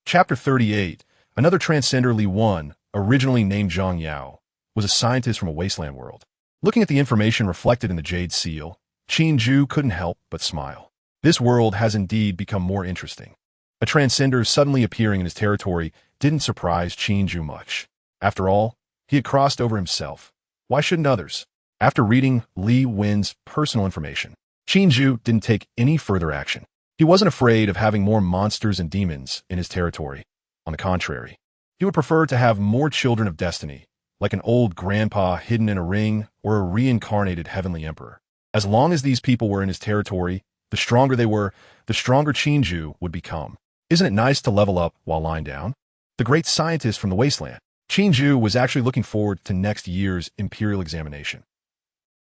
Chapter 38. Another transcender, Li Wen, originally named Zhang Yao, was a scientist from a wasteland world. Looking at the information reflected in the Jade Seal, Qin Jue couldn't help but smile. This world has indeed become more interesting. A transcender suddenly appearing in his territory didn't surprise Qin Jue much. After all, he had crossed over himself. Why shouldn't others? After reading Li Wen's personal information, Qin Jue didn't take any further action. He wasn't afraid of having more monsters and demons in his territory. On the contrary, he would prefer to have more children of destiny, like an old grandpa hidden in a ring or a reincarnated heavenly emperor. As long as these people were in his territory, the stronger they were, the stronger Qin Jue would become. Isn't it nice to level up while lying down? The great scientist from the wasteland, Qin Jue, was actually looking forward to next year's imperial examination.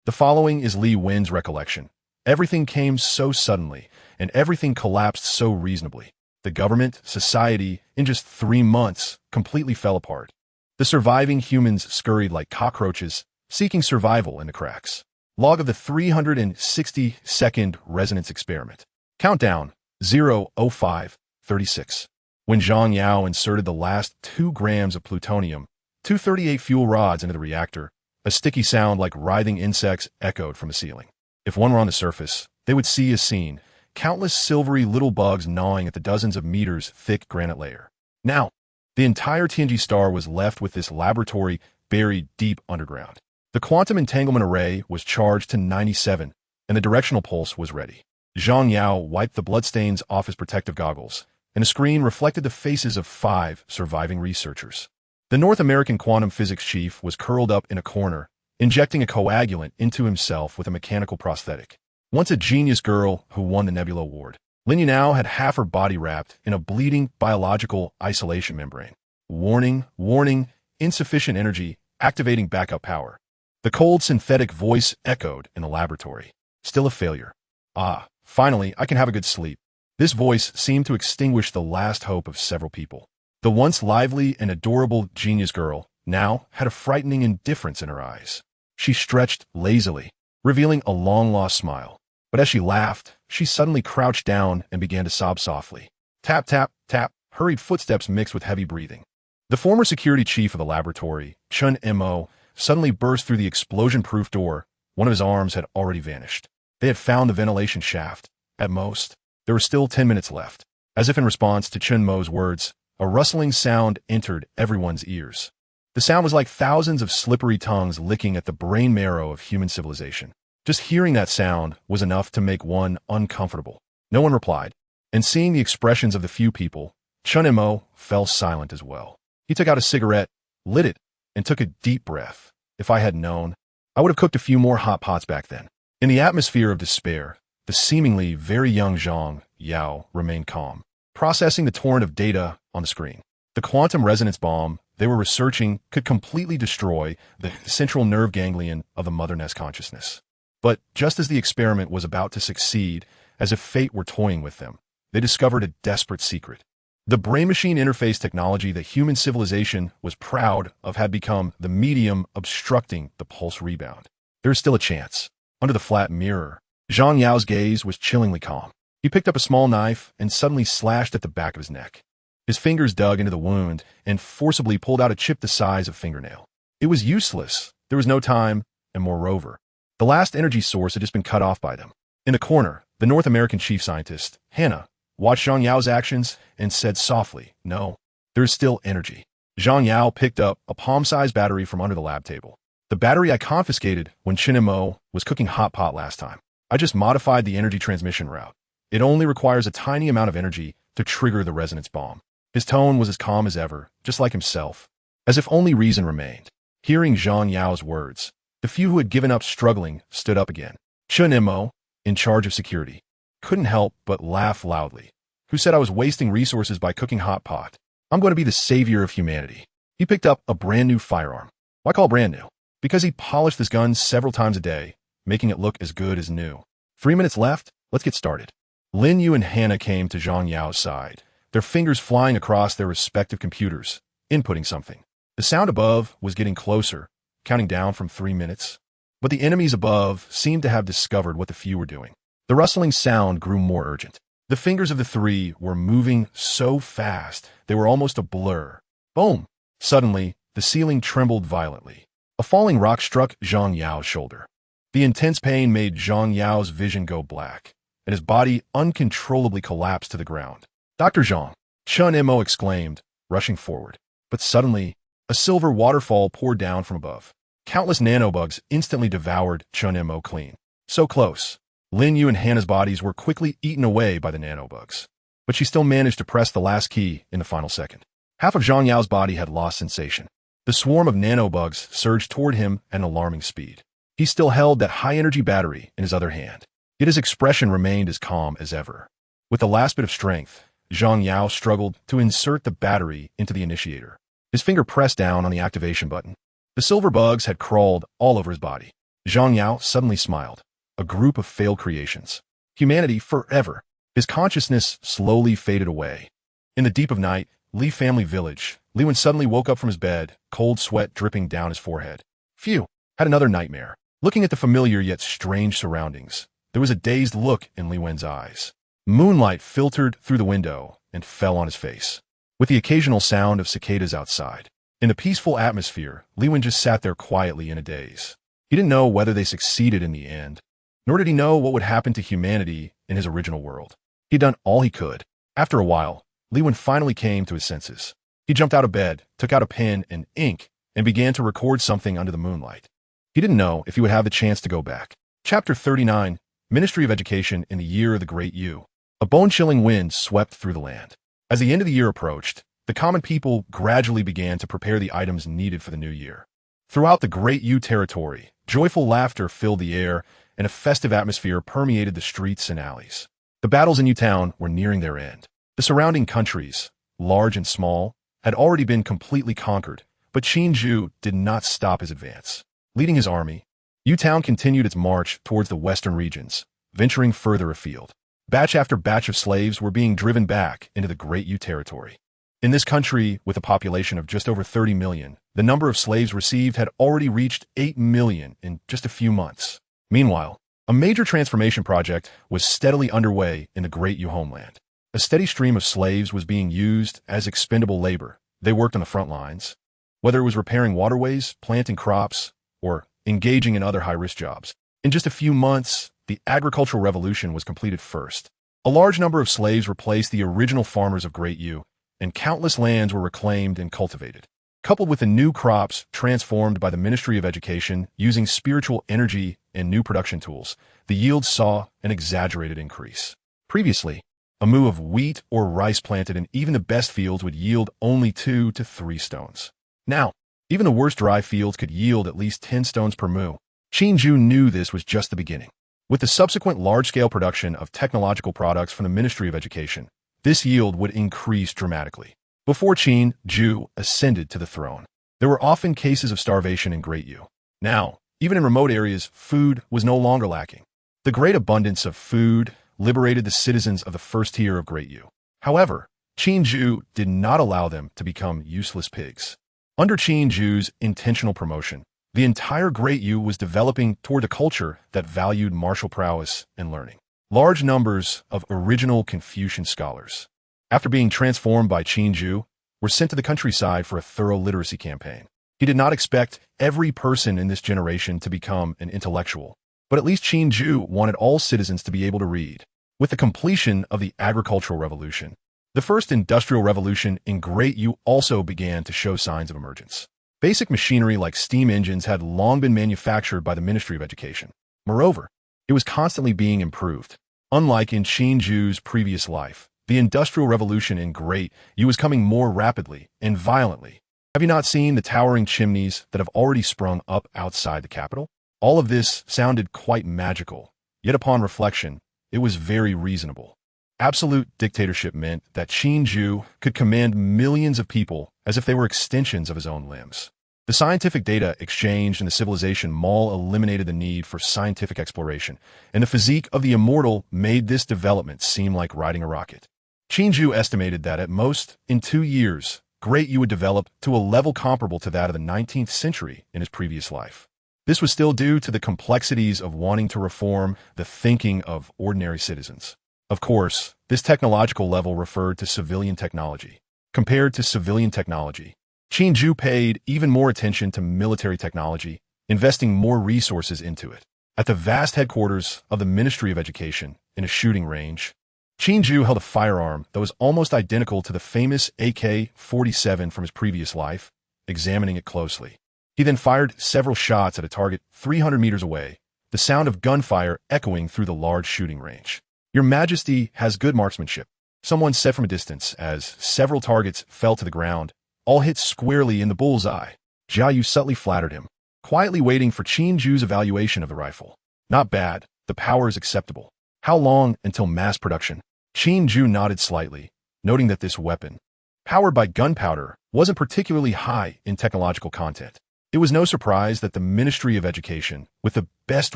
The following is Li Wen's recollection. Everything came so suddenly, and everything collapsed so reasonably. The government, society, in just 3 months, completely fell apart. The surviving humans scurried like cockroaches, seeking survival in the cracks. Log of the 360-second resonance experiment. Countdown, 0:05:36. When Zhang Yao inserted the last 2 grams of plutonium-238 fuel rods into the reactor, a sticky sound like writhing insects echoed from the ceiling. If one were on the surface, they would see a scene, countless silvery little bugs gnawing at the dozens of meters thick granite layer. Now, the entire Tianji star was left with this laboratory buried deep underground. The quantum entanglement array was charged to 97, and the directional pulse was ready. Zhang Yao wiped the bloodstains off his protective goggles, and a screen reflected the faces of 5 surviving researchers. The North American quantum physics chief was curled up in a corner, injecting a coagulant into himself with a mechanical prosthetic. Once a genius girl who won the Nebula Award, Lin Yunao had half her body wrapped in a bleeding biological isolation membrane. Warning, warning, insufficient energy, activating backup power. The cold synthetic voice echoed in the laboratory. Still a failure. Ah, finally, I can have a good sleep. This voice seemed to extinguish the last hope of several people. The once lively and adorable genius girl now had a frightening indifference in her eyes. She stretched lazily, revealing a long-lost smile. But as she laughed, she suddenly crouched down and began to sob softly. Tap, tap, tap, hurried footsteps mixed with heavy breathing. The former security chief of the laboratory, Chun Mo, suddenly burst through the explosion-proof door. One of his arms had already vanished. They had found the ventilation shaft. At most, there were still 10 minutes left. As if in response to Chun Mo's words, a rustling sound entered everyone's ears. The sound was like thousands of slippery tongues licking at the brain marrow of human civilization. Just hearing that sound was enough to make one uncomfortable. No one replied, and seeing the expressions of the few people, Chun Mo fell silent as well. He took out a cigarette, lit it, and took a deep breath. If I had known, I would have cooked a few more hot pots back then. In the atmosphere of despair, the seemingly very young Zhang Yao remained calm, processing the torrent of data on the screen. The quantum resonance bomb they were researching could completely destroy the central nerve ganglion of the mother nest consciousness. But just as the experiment was about to succeed, as if fate were toying with them, they discovered a desperate secret. The brain-machine interface technology that human civilization was proud of had become the medium obstructing the pulse rebound. There is still a chance. Under the flat mirror, Zhang Yao's gaze was chillingly calm. He picked up a small knife and suddenly slashed at the back of his neck. His fingers dug into the wound and forcibly pulled out a chip the size of a fingernail. It was useless. There was no time, and moreover, the last energy source had just been cut off by them. In the corner, the North American chief scientist, Hannah, watched Zhang Yao's actions and said softly, "No, there is still energy." Zhang Yao picked up a palm-sized battery from under the lab table. "The battery I confiscated when Chun Mo was cooking hot pot last time. I just modified the energy transmission route. It only requires a tiny amount of energy to trigger the resonance bomb." His tone was as calm as ever, just like himself, as if only reason remained. Hearing Zhang Yao's words, the few who had given up struggling stood up again. Chun Mo, in charge of security, couldn't help but laugh loudly. "Who said I was wasting resources by cooking hot pot? I'm going to be the savior of humanity. He picked up a brand new firearm. Why call brand new? Because he polished this gun several times a day, making it look as good as new. 3 minutes left. Let's get started. Lin Yu and Hannah came to Zhang Yao's side, their fingers flying across their respective computers, inputting something. The sound above was getting closer, counting down from 3 minutes. But the enemies above seemed to have discovered what the few were doing. The rustling sound grew more urgent. The fingers of the three were moving so fast, they were almost a blur. Boom! Suddenly, the ceiling trembled violently. A falling rock struck Zhang Yao's shoulder. The intense pain made Zhang Yao's vision go black, and his body uncontrollably collapsed to the ground. Dr. Zhang, Chun Mo exclaimed, rushing forward. But suddenly, a silver waterfall poured down from above. Countless nanobugs instantly devoured Chun Mo clean. So close. Lin Yu and Hannah's bodies were quickly eaten away by the nanobugs. But she still managed to press the last key in the final second. Half of Zhang Yao's body had lost sensation. The swarm of nanobugs surged toward him at an alarming speed. He still held that high-energy battery in his other hand, yet his expression remained as calm as ever. With the last bit of strength, Zhang Yao struggled to insert the battery into the initiator. His finger pressed down on the activation button. The silver bugs had crawled all over his body. Zhang Yao suddenly smiled. A group of failed creations. Humanity forever. His consciousness slowly faded away. In the deep of night, Li family village, Li Wen suddenly woke up from his bed, cold sweat dripping down his forehead. Phew, had another nightmare. Looking at the familiar yet strange surroundings, there was a dazed look in Li Wen's eyes. Moonlight filtered through the window and fell on his face, with the occasional sound of cicadas outside. In the peaceful atmosphere, Li Wen just sat there quietly in a daze. He didn't know whether they succeeded in the end, nor did he know what would happen to humanity in his original world. He'd done all he could. After a while, Li Wen finally came to his senses. He jumped out of bed, took out a pen and ink, and began to record something under the moonlight. He didn't know if he would have the chance to go back. Chapter 39, Ministry of Education in the Year of the Great Yu. A bone-chilling wind swept through the land. As the end of the year approached, the common people gradually began to prepare the items needed for the new year. Throughout the Great Yu territory, joyful laughter filled the air, and a festive atmosphere permeated the streets and alleys. The battles in Yu Town were nearing their end. The surrounding countries, large and small, had already been completely conquered, but Qin Jue did not stop his advance. Leading his army, Yu Town continued its march towards the western regions, venturing further afield. Batch after batch of slaves were being driven back into the Great Yu territory. In this country, with a population of just over 30 million, the number of slaves received had already reached 8 million in just a few months. Meanwhile, a major transformation project was steadily underway in the Great Yu homeland. A steady stream of slaves was being used as expendable labor. They worked on the front lines, whether it was repairing waterways, planting crops, or engaging in other high-risk jobs. In just a few months, the agricultural revolution was completed first. A large number of slaves replaced the original farmers of Great Yu, and countless lands were reclaimed and cultivated. Coupled with the new crops transformed by the Ministry of Education using spiritual energy and new production tools, the yield saw an exaggerated increase. Previously, a mu of wheat or rice planted in even the best fields would yield only 2 to 3 stones. Now, even the worst dry fields could yield at least 10 stones per mu. Qin Jue knew this was just the beginning. With the subsequent large-scale production of technological products from the Ministry of Education, this yield would increase dramatically. Before Qin Jue ascended to the throne, there were often cases of starvation in Great Yu. Now, even in remote areas, food was no longer lacking. The great abundance of food liberated the citizens of the first tier of Great Yu. However, Qin Jue did not allow them to become useless pigs. Under Qin Jue's intentional promotion, the entire Great Yu was developing toward a culture that valued martial prowess and learning. Large numbers of original Confucian scholars, after being transformed by Qin Jue, were sent to the countryside for a thorough literacy campaign. He did not expect every person in this generation to become an intellectual, but at least Qin Jue wanted all citizens to be able to read. With the completion of the agricultural revolution, the first industrial revolution in Great Yu also began to show signs of emergence. Basic machinery like steam engines had long been manufactured by the Ministry of Education. Moreover, it was constantly being improved. Unlike in Qin Jue's previous life, the industrial revolution in Great Yu was coming more rapidly and violently. Have you not seen the towering chimneys that have already sprung up outside the capital? All of this sounded quite magical, yet upon reflection, it was very reasonable. Absolute dictatorship meant that Qin Jue could command millions of people as if they were extensions of his own limbs. The scientific data exchanged in the civilization mall eliminated the need for scientific exploration, and the physique of the immortal made this development seem like riding a rocket. Qin Jue estimated that at most, in 2 years, Great Yu would develop to a level comparable to that of the 19th century in his previous life. This was still due to the complexities of wanting to reform the thinking of ordinary citizens. Of course, this technological level referred to civilian technology. Compared to civilian technology, Qin Jue paid even more attention to military technology, investing more resources into it. At the vast headquarters of the Ministry of Education, in a shooting range, Qin Jue held a firearm that was almost identical to the famous AK-47 from his previous life, examining it closely. He then fired several shots at a target 300 meters away, the sound of gunfire echoing through the large shooting range. "Your Majesty has good marksmanship," someone said from a distance as several targets fell to the ground, all hit squarely in the bullseye. Jiayu subtly flattered him, quietly waiting for Qin Jue's evaluation of the rifle. "Not bad. The power is acceptable. How long until mass production?" Qin Jue nodded slightly, noting that this weapon, powered by gunpowder, wasn't particularly high in technological content. It was no surprise that the Ministry of Education, with the best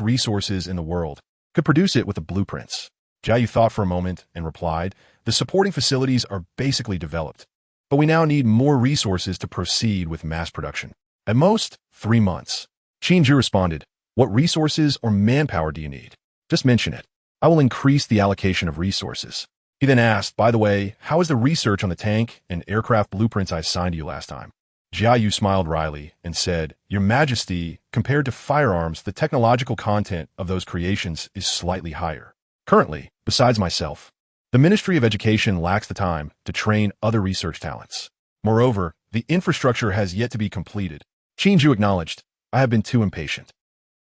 resources in the world, could produce it with the blueprints. Jiayu thought for a moment and replied, "The supporting facilities are basically developed, but we now need more resources to proceed with mass production. At most, 3 months." Qin Jue responded, "What resources or manpower do you need? Just mention it. I will increase the allocation of resources." He then asked, "By the way, how is the research on the tank and aircraft blueprints I assigned you last time?" Jiayu smiled wryly and said, "Your Majesty, compared to firearms, the technological content of those creations is slightly higher. Currently, besides myself, the Ministry of Education lacks the time to train other research talents. Moreover, the infrastructure has yet to be completed." Qin Jue acknowledged, "I have been too impatient."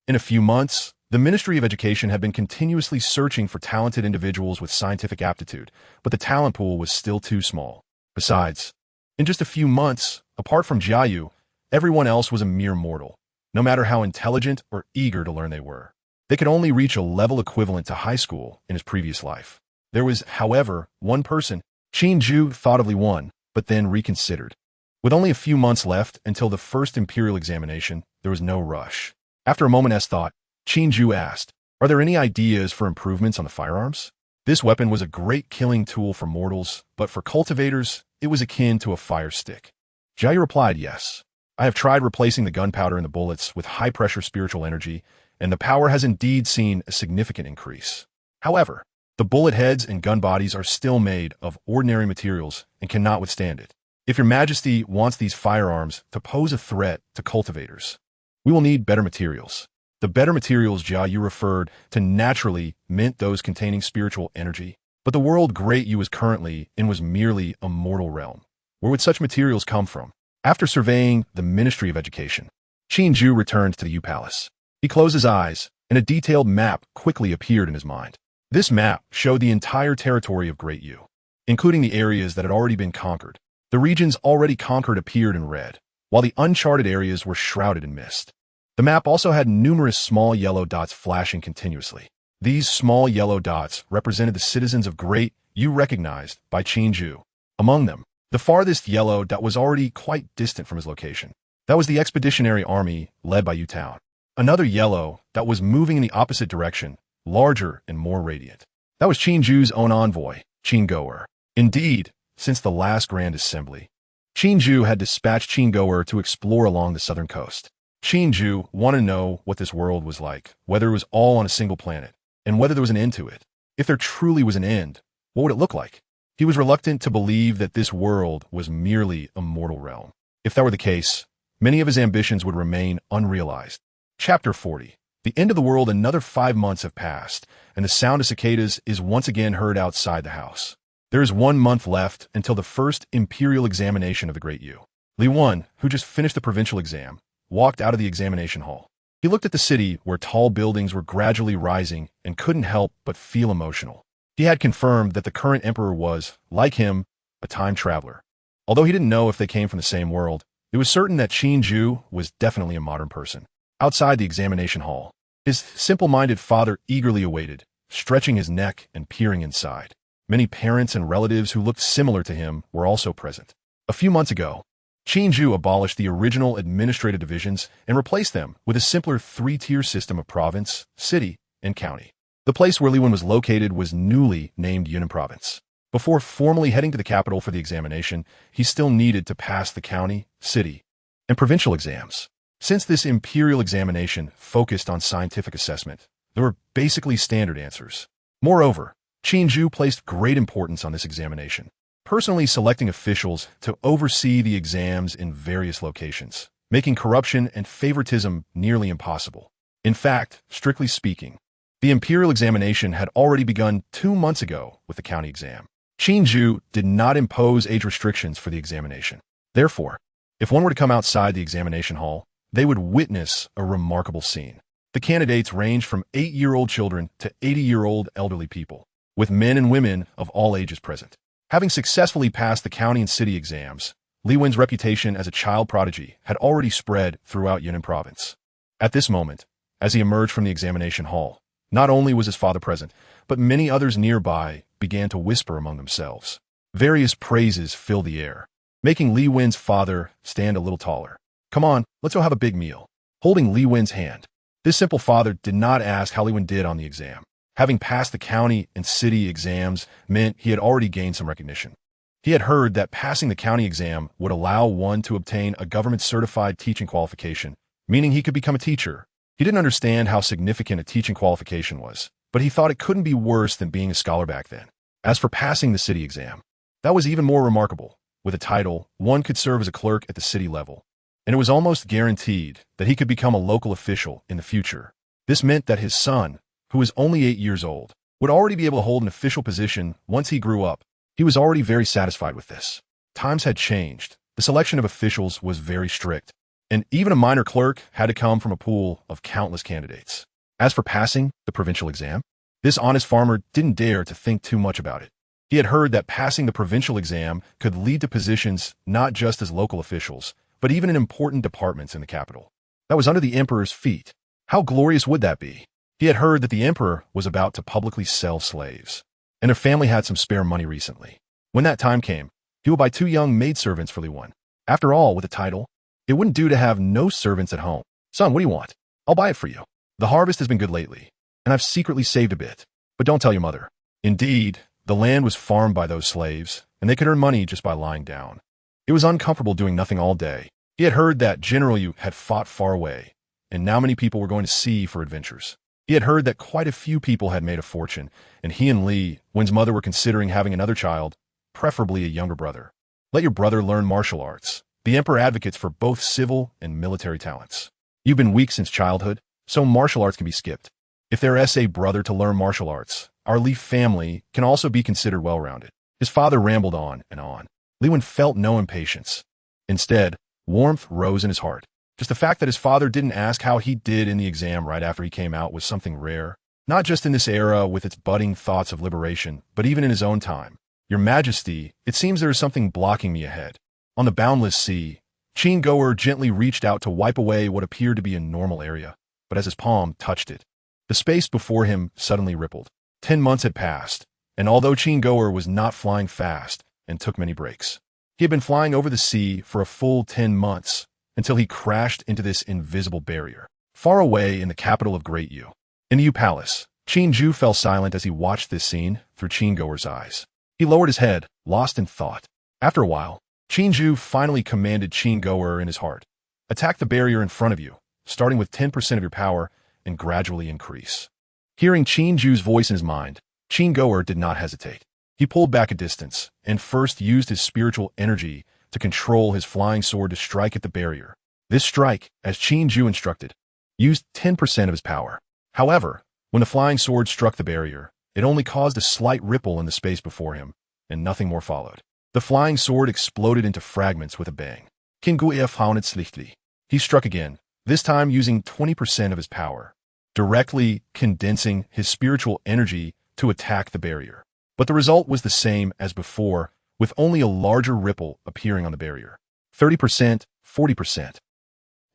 In a few months, the Ministry of Education had been continuously searching for talented individuals with scientific aptitude, but the talent pool was still too small. Besides, in just a few months, apart from Jiayu, everyone else was a mere mortal, no matter how intelligent or eager to learn they were. They could only reach a level equivalent to high school in his previous life. There was, however, one person. Qin Jue thought of one, but then reconsidered. With only a few months left until the first imperial examination, there was no rush. After a moment's thought, Qin Jue asked, "Are there any ideas for improvements on the firearms?" This weapon was a great killing tool for mortals, but for cultivators, it was akin to a fire stick. Jiayu replied, "Yes. I have tried replacing the gunpowder in the bullets with high-pressure spiritual energy, and the power has indeed seen a significant increase. However, the bullet heads and gun bodies are still made of ordinary materials and cannot withstand it. If your Majesty wants these firearms to pose a threat to cultivators, we will need better materials." The better materials Jiayu referred to naturally meant those containing spiritual energy, but the world Great Yu was currently in was merely a mortal realm. Where would such materials come from? After surveying the Ministry of Education, Qin Jue returned to the Yu Palace. He closed his eyes, and a detailed map quickly appeared in his mind. This map showed the entire territory of Great Yu, including the areas that had already been conquered. The regions already conquered appeared in red, while the uncharted areas were shrouded in mist. The map also had numerous small yellow dots flashing continuously. These small yellow dots represented the citizens of Great Yu recognized by Qin Jue. Among them, the farthest yellow dot was already quite distant from his location. That was the expeditionary army led by Yu Town. Another yellow that was moving in the opposite direction, larger and more radiant. That was Qin Jue's own envoy, Qin Jue. Indeed, since the last Grand Assembly, Qin Jue had dispatched Qin Jue to explore along the southern coast. Qin Jue wanted to know what this world was like, whether it was all on a single planet, and whether there was an end to it. If there truly was an end, what would it look like? He was reluctant to believe that this world was merely a mortal realm. If that were the case, many of his ambitions would remain unrealized. Chapter 40. The end of the world. Another 5 months have passed, and the sound of cicadas is once again heard outside the house. There is 1 month left until the first imperial examination of the Great Yu. Li Wan, who just finished the provincial exam, walked out of the examination hall. He looked at the city where tall buildings were gradually rising and couldn't help but feel emotional. He had confirmed that the current emperor was, like him, a time traveler. Although he didn't know if they came from the same world, it was certain that Qin Jue was definitely a modern person. Outside the examination hall, his simple-minded father eagerly awaited, stretching his neck and peering inside. Many parents and relatives who looked similar to him were also present. A few months ago, Qin Jue abolished the original administrative divisions and replaced them with a simpler three-tier system of province, city, and county. The place where Li Wen was located was newly named Yunnan Province. Before formally heading to the capital for the examination, he still needed to pass the county, city, and provincial exams. Since this imperial examination focused on scientific assessment, there were basically standard answers. Moreover, Qin Jue placed great importance on this examination, personally selecting officials to oversee the exams in various locations, making corruption and favoritism nearly impossible. In fact, strictly speaking, the imperial examination had already begun 2 months ago with the county exam. Qin Jue did not impose age restrictions for the examination. Therefore, if one were to come outside the examination hall, they would witness a remarkable scene. The candidates ranged from 8-year-old children to 80-year-old elderly people, with men and women of all ages present. Having successfully passed the county and city exams, Li Wen's reputation as a child prodigy had already spread throughout Yunnan province. At this moment, as he emerged from the examination hall, not only was his father present, but many others nearby began to whisper among themselves. Various praises filled the air, making Li Wen's father stand a little taller. "Come on, let's go have a big meal." Holding Li Wen's hand, this simple father did not ask how Li Wen did on the exam. Having passed the county and city exams meant he had already gained some recognition. He had heard that passing the county exam would allow one to obtain a government-certified teaching qualification, meaning he could become a teacher. He didn't understand how significant a teaching qualification was, but he thought it couldn't be worse than being a scholar back then. As for passing the city exam, that was even more remarkable. With a title, one could serve as a clerk at the city level, and it was almost guaranteed that he could become a local official in the future. This meant that his son, who was only 8 years old, would already be able to hold an official position once he grew up. He was already very satisfied with this. Times had changed. The selection of officials was very strict, and even a minor clerk had to come from a pool of countless candidates. As for passing the provincial exam, this honest farmer didn't dare to think too much about it. He had heard that passing the provincial exam could lead to positions not just as local officials, but even in important departments in the capital. That was under the emperor's feet. How glorious would that be? He had heard that the emperor was about to publicly sell slaves, and their family had some spare money recently. When that time came, he would buy 2 young maidservants for Li Wen. After all, with a title, it wouldn't do to have no servants at home. "Son, what do you want? I'll buy it for you. The harvest has been good lately, and I've secretly saved a bit. But don't tell your mother." Indeed, the land was farmed by those slaves, and they could earn money just by lying down. It was uncomfortable doing nothing all day. He had heard that General Yu had fought far away, and now many people were going to sea for adventures. He had heard that quite a few people had made a fortune, and he and Li Wen's mother were considering having another child, preferably a younger brother. Let your brother learn martial arts. The emperor advocates for both civil and military talents. You've been weak since childhood, so martial arts can be skipped. If there is a brother to learn martial arts, our Li family can also be considered well-rounded. His father rambled on and on. Li Wen felt no impatience. Instead, warmth rose in his heart. Just the fact that his father didn't ask how he did in the exam right after he came out was something rare. Not just in this era with its budding thoughts of liberation, but even in his own time. "Your Majesty, it seems there is something blocking me ahead." On the boundless sea, Qin Jue gently reached out to wipe away what appeared to be a normal area, but as his palm touched it, the space before him suddenly rippled. 10 months had passed, and although Qin Jue was not flying fast and took many breaks, he had been flying over the sea for a full 10 months until he crashed into this invisible barrier, far away in the capital of Great Yu. In the Yu Palace, Qin Jue fell silent as he watched this scene through Qin Jue's eyes. He lowered his head, lost in thought. After a while, Qin Jue finally commanded Qin Jue in his heart. "Attack the barrier in front of you, starting with 10% of your power, and gradually increase." Hearing Qin Jue's voice in his mind, Qin Jue did not hesitate. He pulled back a distance, and first used his spiritual energy to control his flying sword to strike at the barrier. This strike, as Qin Jue instructed, used 10% of his power. However, when the flying sword struck the barrier, it only caused a slight ripple in the space before him, and nothing more followed. The flying sword exploded into fragments with a bang. Qin Jue found swiftly. He struck again, this time using 20% of his power, directly condensing his spiritual energy to attack the barrier. But the result was the same as before, with only a larger ripple appearing on the barrier. 30%, 40%.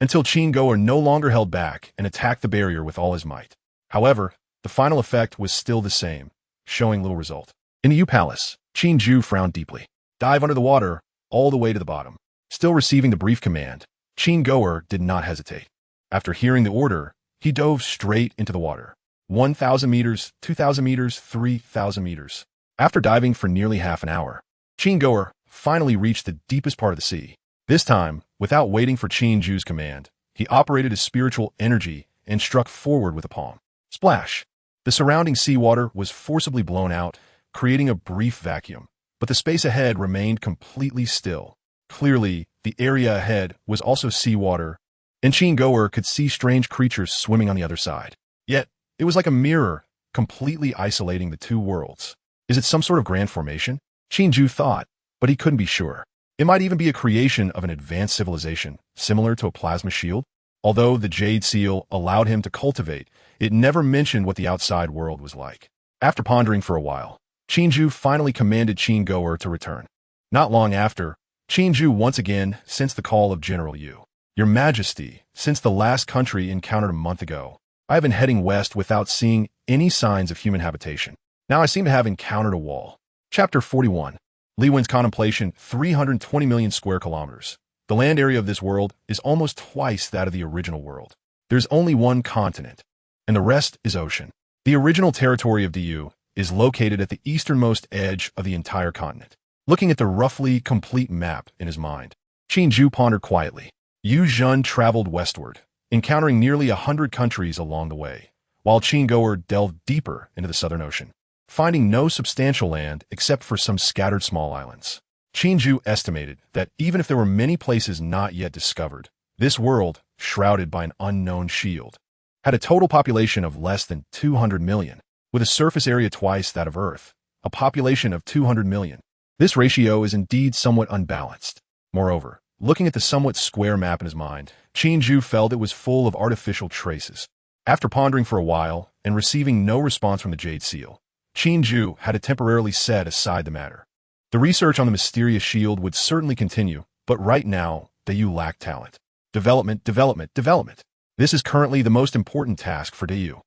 Until Qin Jue no longer held back and attacked the barrier with all his might. However, the final effect was still the same, showing little result. In the U Palace, Qin Jue frowned deeply. Dive under the water, all the way to the bottom. Still receiving the brief command, Qin Jue did not hesitate. After hearing the order, he dove straight into the water. 1,000 meters, 2,000 meters, 3,000 meters. After diving for nearly half an hour, Qin Jue finally reached the deepest part of the sea. This time, without waiting for Qin Jue's command, he operated his spiritual energy and struck forward with a palm. Splash! The surrounding seawater was forcibly blown out, creating a brief vacuum, but the space ahead remained completely still. Clearly, the area ahead was also seawater, and Qin Jue could see strange creatures swimming on the other side. Yet, it was like a mirror, completely isolating the two worlds. Is it some sort of grand formation? Qin Jue thought, but he couldn't be sure. It might even be a creation of an advanced civilization, similar to a plasma shield. Although the Jade Seal allowed him to cultivate, it never mentioned what the outside world was like. After pondering for a while, Qin Jue finally commanded Qin Jue to return. Not long after, Qin Jue once again sensed the call of General Yu. Your Majesty, since the last country encountered a month ago, I have been heading west without seeing any signs of human habitation. Now I seem to have encountered a wall. Chapter 41. Li Wen's Contemplation, 320 million square kilometers. The land area of this world is almost twice that of the original world. There's only one continent, and the rest is ocean. The original territory of Diyu is located at the easternmost edge of the entire continent. Looking at the roughly complete map in his mind, Qin Jue pondered quietly. Yu Zhen traveled westward, encountering nearly 100 countries along the way, while Qin Jue delved deeper into the Southern Ocean, finding no substantial land except for some scattered small islands. Qin Jue estimated that even if there were many places not yet discovered, this world, shrouded by an unknown shield, had a total population of less than 200 million, with a surface area twice that of Earth, a population of 200 million. This ratio is indeed somewhat unbalanced. Moreover, looking at the somewhat square map in his mind, Qin Jue felt it was full of artificial traces. After pondering for a while and receiving no response from the Jade Seal, Qin Jue had to temporarily set aside the matter. The research on the mysterious shield would certainly continue, but right now, Diyu lacked talent. Development. This is currently the most important task for Diyu.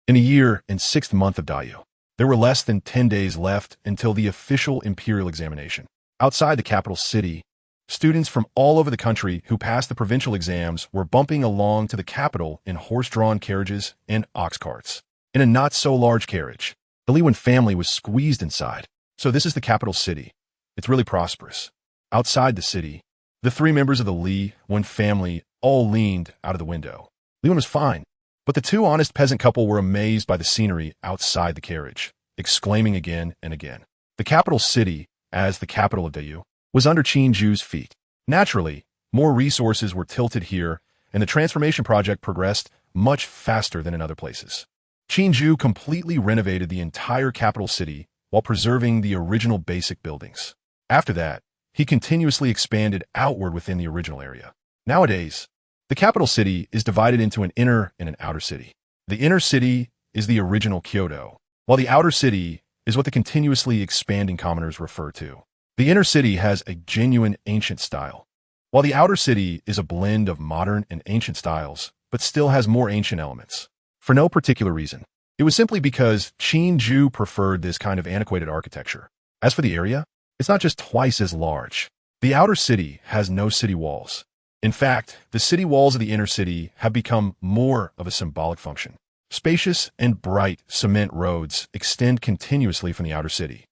In the year and 6th month of Diyu, there were less than 10 days left until the official imperial examination. Outside the capital city, students from all over the country who passed the provincial exams were bumping along to the capital in horse-drawn carriages and ox carts. In a not-so-large carriage, the Li Wen family was squeezed inside. So this is the capital city. It's really prosperous. Outside the city, the 3 members of the Li Wen family all leaned out of the window. Li Wen was fine, but the 2 honest peasant couple were amazed by the scenery outside the carriage, exclaiming again and again. The capital city, as the capital of Diyu, was under Qin Jue's feet. Naturally, more resources were tilted here, and the transformation project progressed much faster than in other places. Qin Jue completely renovated the entire capital city while preserving the original basic buildings. After that, he continuously expanded outward within the original area. Nowadays, the capital city is divided into an inner and an outer city. The inner city is the original Kyoto, while the outer city is what the continuously expanding commoners refer to. The inner city has a genuine ancient style, while the outer city is a blend of modern and ancient styles, but still has more ancient elements. For no particular reason. It was simply because Qin Jue preferred this kind of antiquated architecture. As for the area, it's not just twice as large. The outer city has no city walls. In fact, the city walls of the inner city have become more of a symbolic function. Spacious and bright cement roads extend continuously from the outer city.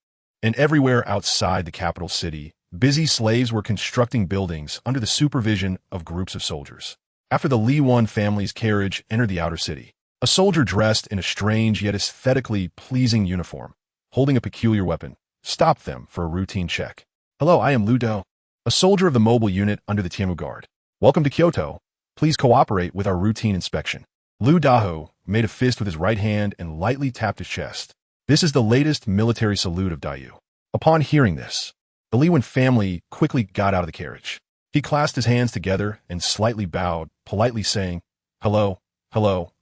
And everywhere outside the capital city, busy slaves were constructing buildings under the supervision of groups of soldiers. After the Li Wen family's carriage entered the outer city, a soldier dressed in a strange yet aesthetically pleasing uniform, holding a peculiar weapon, stopped them for a routine check. Hello, I am Lu Do, a soldier of the mobile unit under the Tianmu Guard. Welcome to Kyoto. Please cooperate with our routine inspection. Lu Daho made a fist with his right hand and lightly tapped his chest. This is the latest military salute of Diyu. Upon hearing this, the Li Wen family quickly got out of the carriage. He clasped his hands together and slightly bowed, politely saying, Hello,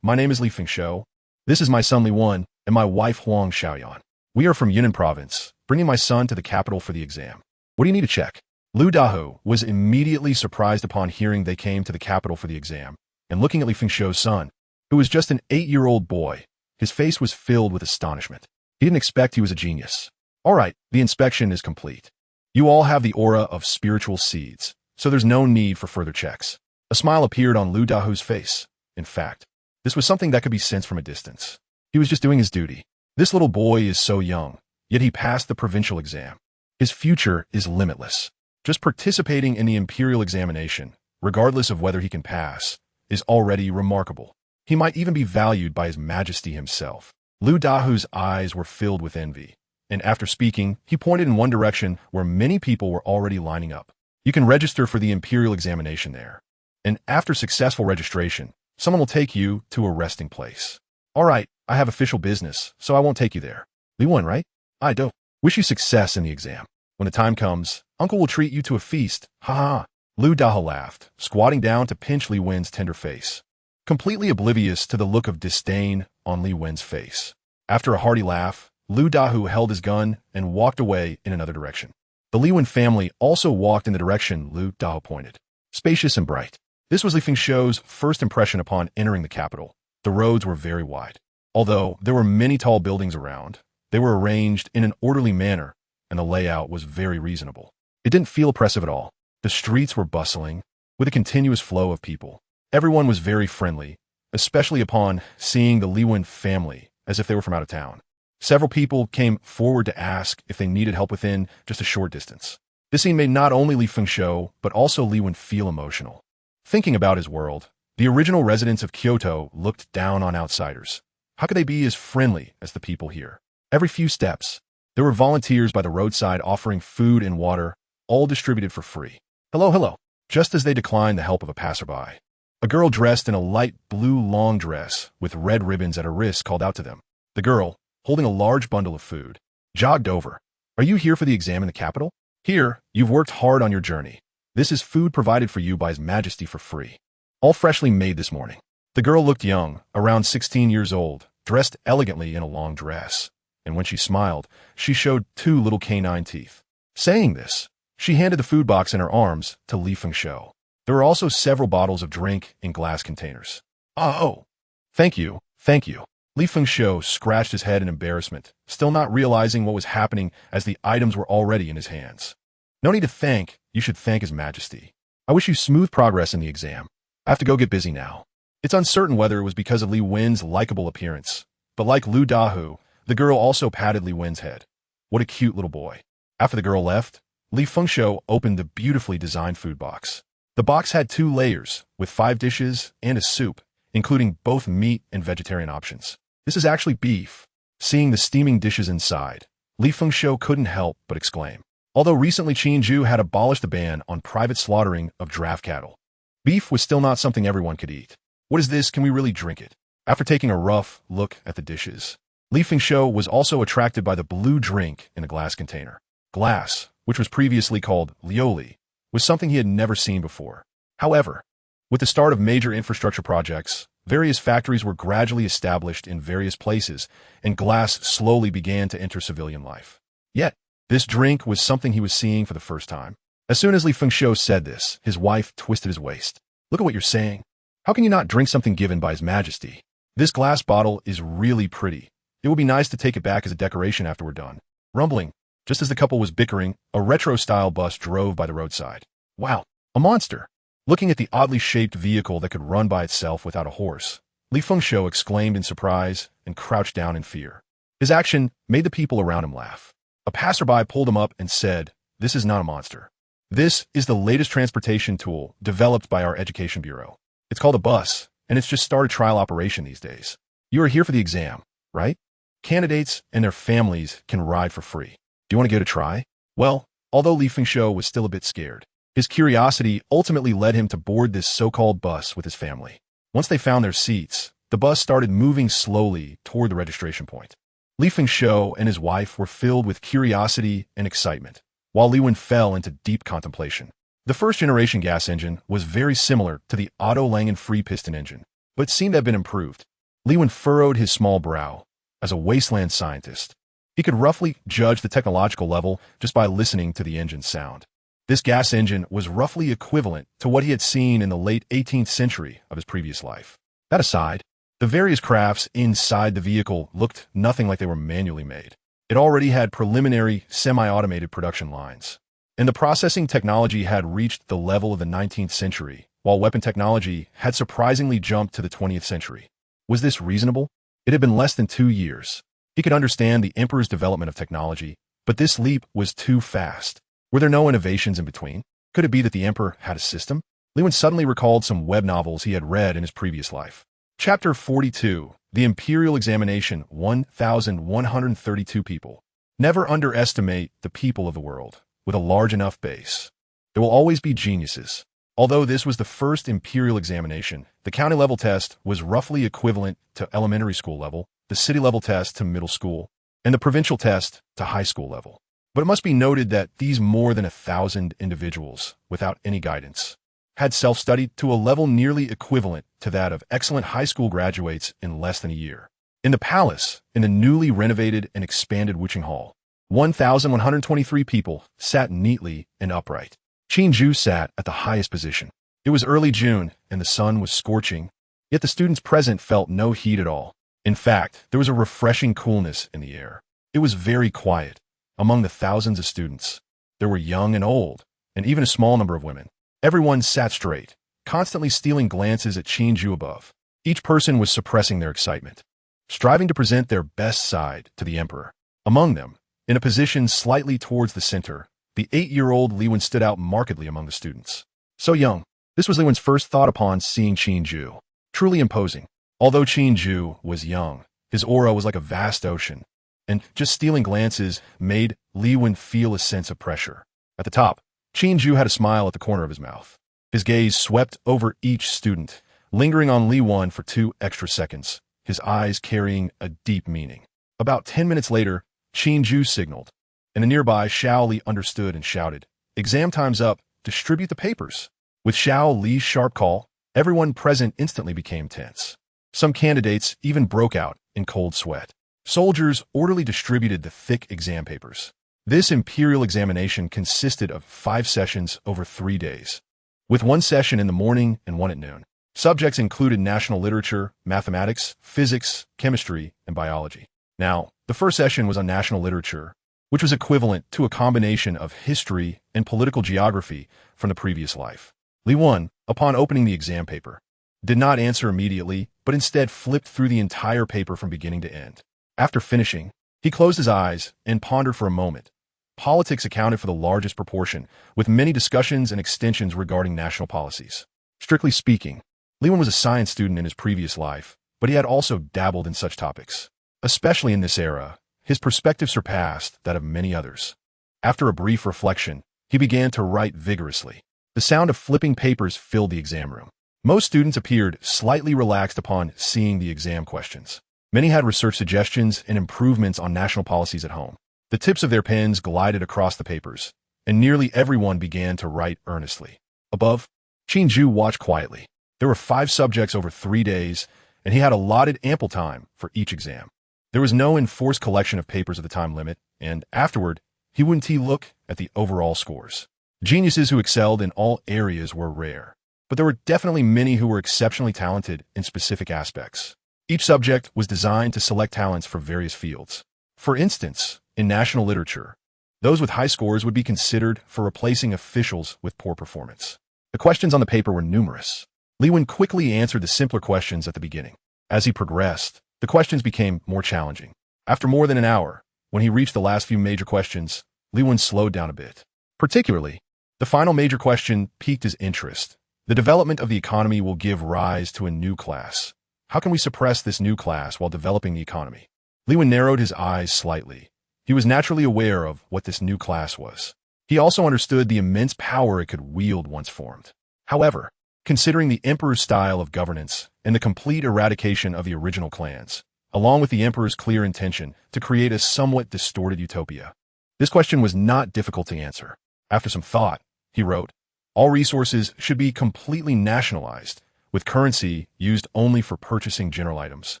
my name is Li Fengshou. This is my son Li Wen and my wife Huang Xiaoyan. We are from Yunnan province, bringing my son to the capital for the exam. What do you need to check? Lu Daho was immediately surprised upon hearing they came to the capital for the exam, and looking at Li Fengshou's son, who was just an 8-year-old boy, his face was filled with astonishment. He didn't expect he was a genius. All right, the inspection is complete. You all have the aura of spiritual seeds, so there's no need for further checks. A smile appeared on Lu Dahu's face. In fact, this was something that could be sensed from a distance. He was just doing his duty. This little boy is so young, yet he passed the provincial exam. His future is limitless. Just participating in the imperial examination, regardless of whether he can pass, is already remarkable. He might even be valued by his Majesty himself. Lu Dahu's eyes were filled with envy, and after speaking, he pointed in one direction where many people were already lining up. You can register for the imperial examination there, and after successful registration, someone will take you to a resting place. All right, I have official business, so I won't take you there. Li Wen, right? I do. Wish you success in the exam. When the time comes, Uncle will treat you to a feast. Ha ha. Lu Dahu laughed, squatting down to pinch Li Wen's tender face, completely oblivious to the look of disdain on Li Wen's face. After a hearty laugh, Lu Dahu held his gun and walked away in another direction. The Li Wen family also walked in the direction Lu Dahu pointed. Spacious and bright. This was Li Fengshou's first impression upon entering the capital. The roads were very wide. Although there were many tall buildings around, they were arranged in an orderly manner, and the layout was very reasonable. It didn't feel oppressive at all. The streets were bustling, with a continuous flow of people. Everyone was very friendly, especially upon seeing the Li Wen family, as if they were from out of town. Several people came forward to ask if they needed help within just a short distance. This scene made not only Li Fengshou, but also Li Wen feel emotional. Thinking about his world, the original residents of Kyoto looked down on outsiders. How could they be as friendly as the people here? Every few steps, there were volunteers by the roadside offering food and water, all distributed for free. Hello, hello. Just as they declined the help of a passerby, a girl dressed in a light blue long dress with red ribbons at her wrist called out to them. The girl, holding a large bundle of food, jogged over. Are you here for the exam in the capital? Here, you've worked hard on your journey. This is food provided for you by His Majesty for free. All freshly made this morning. The girl looked young, around 16 years old, dressed elegantly in a long dress. And when she smiled, she showed 2 little canine teeth. Saying this, she handed the food box in her arms to Li Fengshou. There were also several bottles of drink in glass containers. Oh, thank you, thank you. Li Fengshou scratched his head in embarrassment, still not realizing what was happening as the items were already in his hands. No need to thank, you should thank His Majesty. I wish you smooth progress in the exam. I have to go get busy now. It's uncertain whether it was because of Li Wen's likable appearance, but like Lu Dahu, the girl also patted Li Wen's head. What a cute little boy. After the girl left, Li Fengshou opened the beautifully designed food box. The box had 2 layers, with 5 dishes and a soup, including both meat and vegetarian options. This is actually beef. Seeing the steaming dishes inside, Li Fengshou couldn't help but exclaim. Although recently Qin Jue had abolished the ban on private slaughtering of draft cattle, beef was still not something everyone could eat. What is this? Can we really drink it? After taking a rough look at the dishes, Li Fengshou was also attracted by the blue drink in a glass container. Glass, which was previously called lioli, was something he had never seen before. However, with the start of major infrastructure projects, various factories were gradually established in various places, and glass slowly began to enter civilian life. Yet, this drink was something he was seeing for the first time. As soon as Li Fengshou said this, his wife twisted his waist. Look at what you're saying. How can you not drink something given by His Majesty? This glass bottle is really pretty. It would be nice to take it back as a decoration after we're done. Rumbling, just as the couple was bickering, a retro-style bus drove by the roadside. Wow, a monster. Looking at the oddly shaped vehicle that could run by itself without a horse, Li Fengshou exclaimed in surprise and crouched down in fear. His action made the people around him laugh. A passerby pulled him up and said, "This is not a monster. This is the latest transportation tool developed by our Education Bureau. It's called a bus, and it's just started trial operation these days. You are here for the exam, right? Candidates and their families can ride for free. Do you want to give it a try?" Well, although Li Fengshou was still a bit scared, his curiosity ultimately led him to board this so-called bus with his family. Once they found their seats, the bus started moving slowly toward the registration point. Li Fengshou and his wife were filled with curiosity and excitement, while Li Wen fell into deep contemplation. The first-generation gas engine was very similar to the Otto Langen free-piston engine, but seemed to have been improved. Li Wen furrowed his small brow. As a wasteland scientist, he could roughly judge the technological level just by listening to the engine's sound. This gas engine was roughly equivalent to what he had seen in the late 18th century of his previous life. That aside, the various crafts inside the vehicle looked nothing like they were manually made. It already had preliminary, semi-automated production lines. And the processing technology had reached the level of the 19th century, while weapon technology had surprisingly jumped to the 20th century. Was this reasonable? It had been less than 2 years. He could understand the emperor's development of technology, but this leap was too fast. Were there no innovations in between? Could it be that the emperor had a system? Lewin suddenly recalled some web novels he had read in his previous life. Chapter 42, The Imperial Examination, 1,132 people. Never underestimate the people of the world. With a large enough base, there will always be geniuses. Although this was the first imperial examination, the county level test was roughly equivalent to elementary school level, the city level test to middle school, and the provincial test to high school level. But it must be noted that these more than 1,000 individuals, without any guidance, had self-studied to a level nearly equivalent to that of excellent high school graduates in less than a year. In the palace, in the newly renovated and expanded Wuching Hall, 1,123 people sat neatly and upright. Qin Jue sat at the highest position. It was early June, and the sun was scorching, yet the students present felt no heat at all. In fact, there was a refreshing coolness in the air. It was very quiet. Among the thousands of students, there were young and old, and even a small number of women. Everyone sat straight, constantly stealing glances at Qin Jue above. Each person was suppressing their excitement, striving to present their best side to the emperor. Among them, in a position slightly towards the center, the 8-year-old Lewin stood out markedly among the students. So young, this was Lewin's first thought upon seeing Qin Jue. Truly imposing. Although Qin Jue was young, his aura was like a vast ocean, and just stealing glances made Lewin feel a sense of pressure. At the top, Qin Jue had a smile at the corner of his mouth. His gaze swept over each student, lingering on Lewin for 2 extra seconds, his eyes carrying a deep meaning. About 10 minutes later, Qin Jue signaled, and a nearby Xiao Li understood and shouted, "Exam time's up, distribute the papers." With Xiao Li's sharp call, everyone present instantly became tense. Some candidates even broke out in cold sweat. Soldiers orderly distributed the thick exam papers. This imperial examination consisted of 5 sessions over 3 days, with 1 session in the morning and 1 at noon. Subjects included national literature, mathematics, physics, chemistry, and biology. Now, the first session was on national literature, which was equivalent to a combination of history and political geography from the previous life. Lewin, upon opening the exam paper, did not answer immediately, but instead flipped through the entire paper from beginning to end. After finishing, he closed his eyes and pondered for a moment. Politics accounted for the largest proportion, with many discussions and extensions regarding national policies. Strictly speaking, Lewin was a science student in his previous life, but he had also dabbled in such topics. Especially in this era, his perspective surpassed that of many others. After a brief reflection, he began to write vigorously. The sound of flipping papers filled the exam room. Most students appeared slightly relaxed upon seeing the exam questions. Many had research suggestions and improvements on national policies at home. The tips of their pens glided across the papers, and nearly everyone began to write earnestly. Above, Qin Jue watched quietly. There were 5 subjects over 3 days, and he had allotted ample time for each exam. There was no enforced collection of papers at the time limit, and afterward, he wouldn't look at the overall scores. Geniuses who excelled in all areas were rare, but there were definitely many who were exceptionally talented in specific aspects. Each subject was designed to select talents for various fields. For instance, in national literature, those with high scores would be considered for replacing officials with poor performance. The questions on the paper were numerous. Lewin quickly answered the simpler questions at the beginning. As he progressed, the questions became more challenging. After more than an hour, when he reached the last few major questions, Lewin slowed down a bit. Particularly, the final major question piqued his interest. The development of the economy will give rise to a new class. How can we suppress this new class while developing the economy? Lewin narrowed his eyes slightly. He was naturally aware of what this new class was. He also understood the immense power it could wield once formed. However, considering the emperor's style of governance and the complete eradication of the original clans, along with the emperor's clear intention to create a somewhat distorted utopia, this question was not difficult to answer. After some thought, he wrote, "All resources should be completely nationalized, with currency used only for purchasing general items.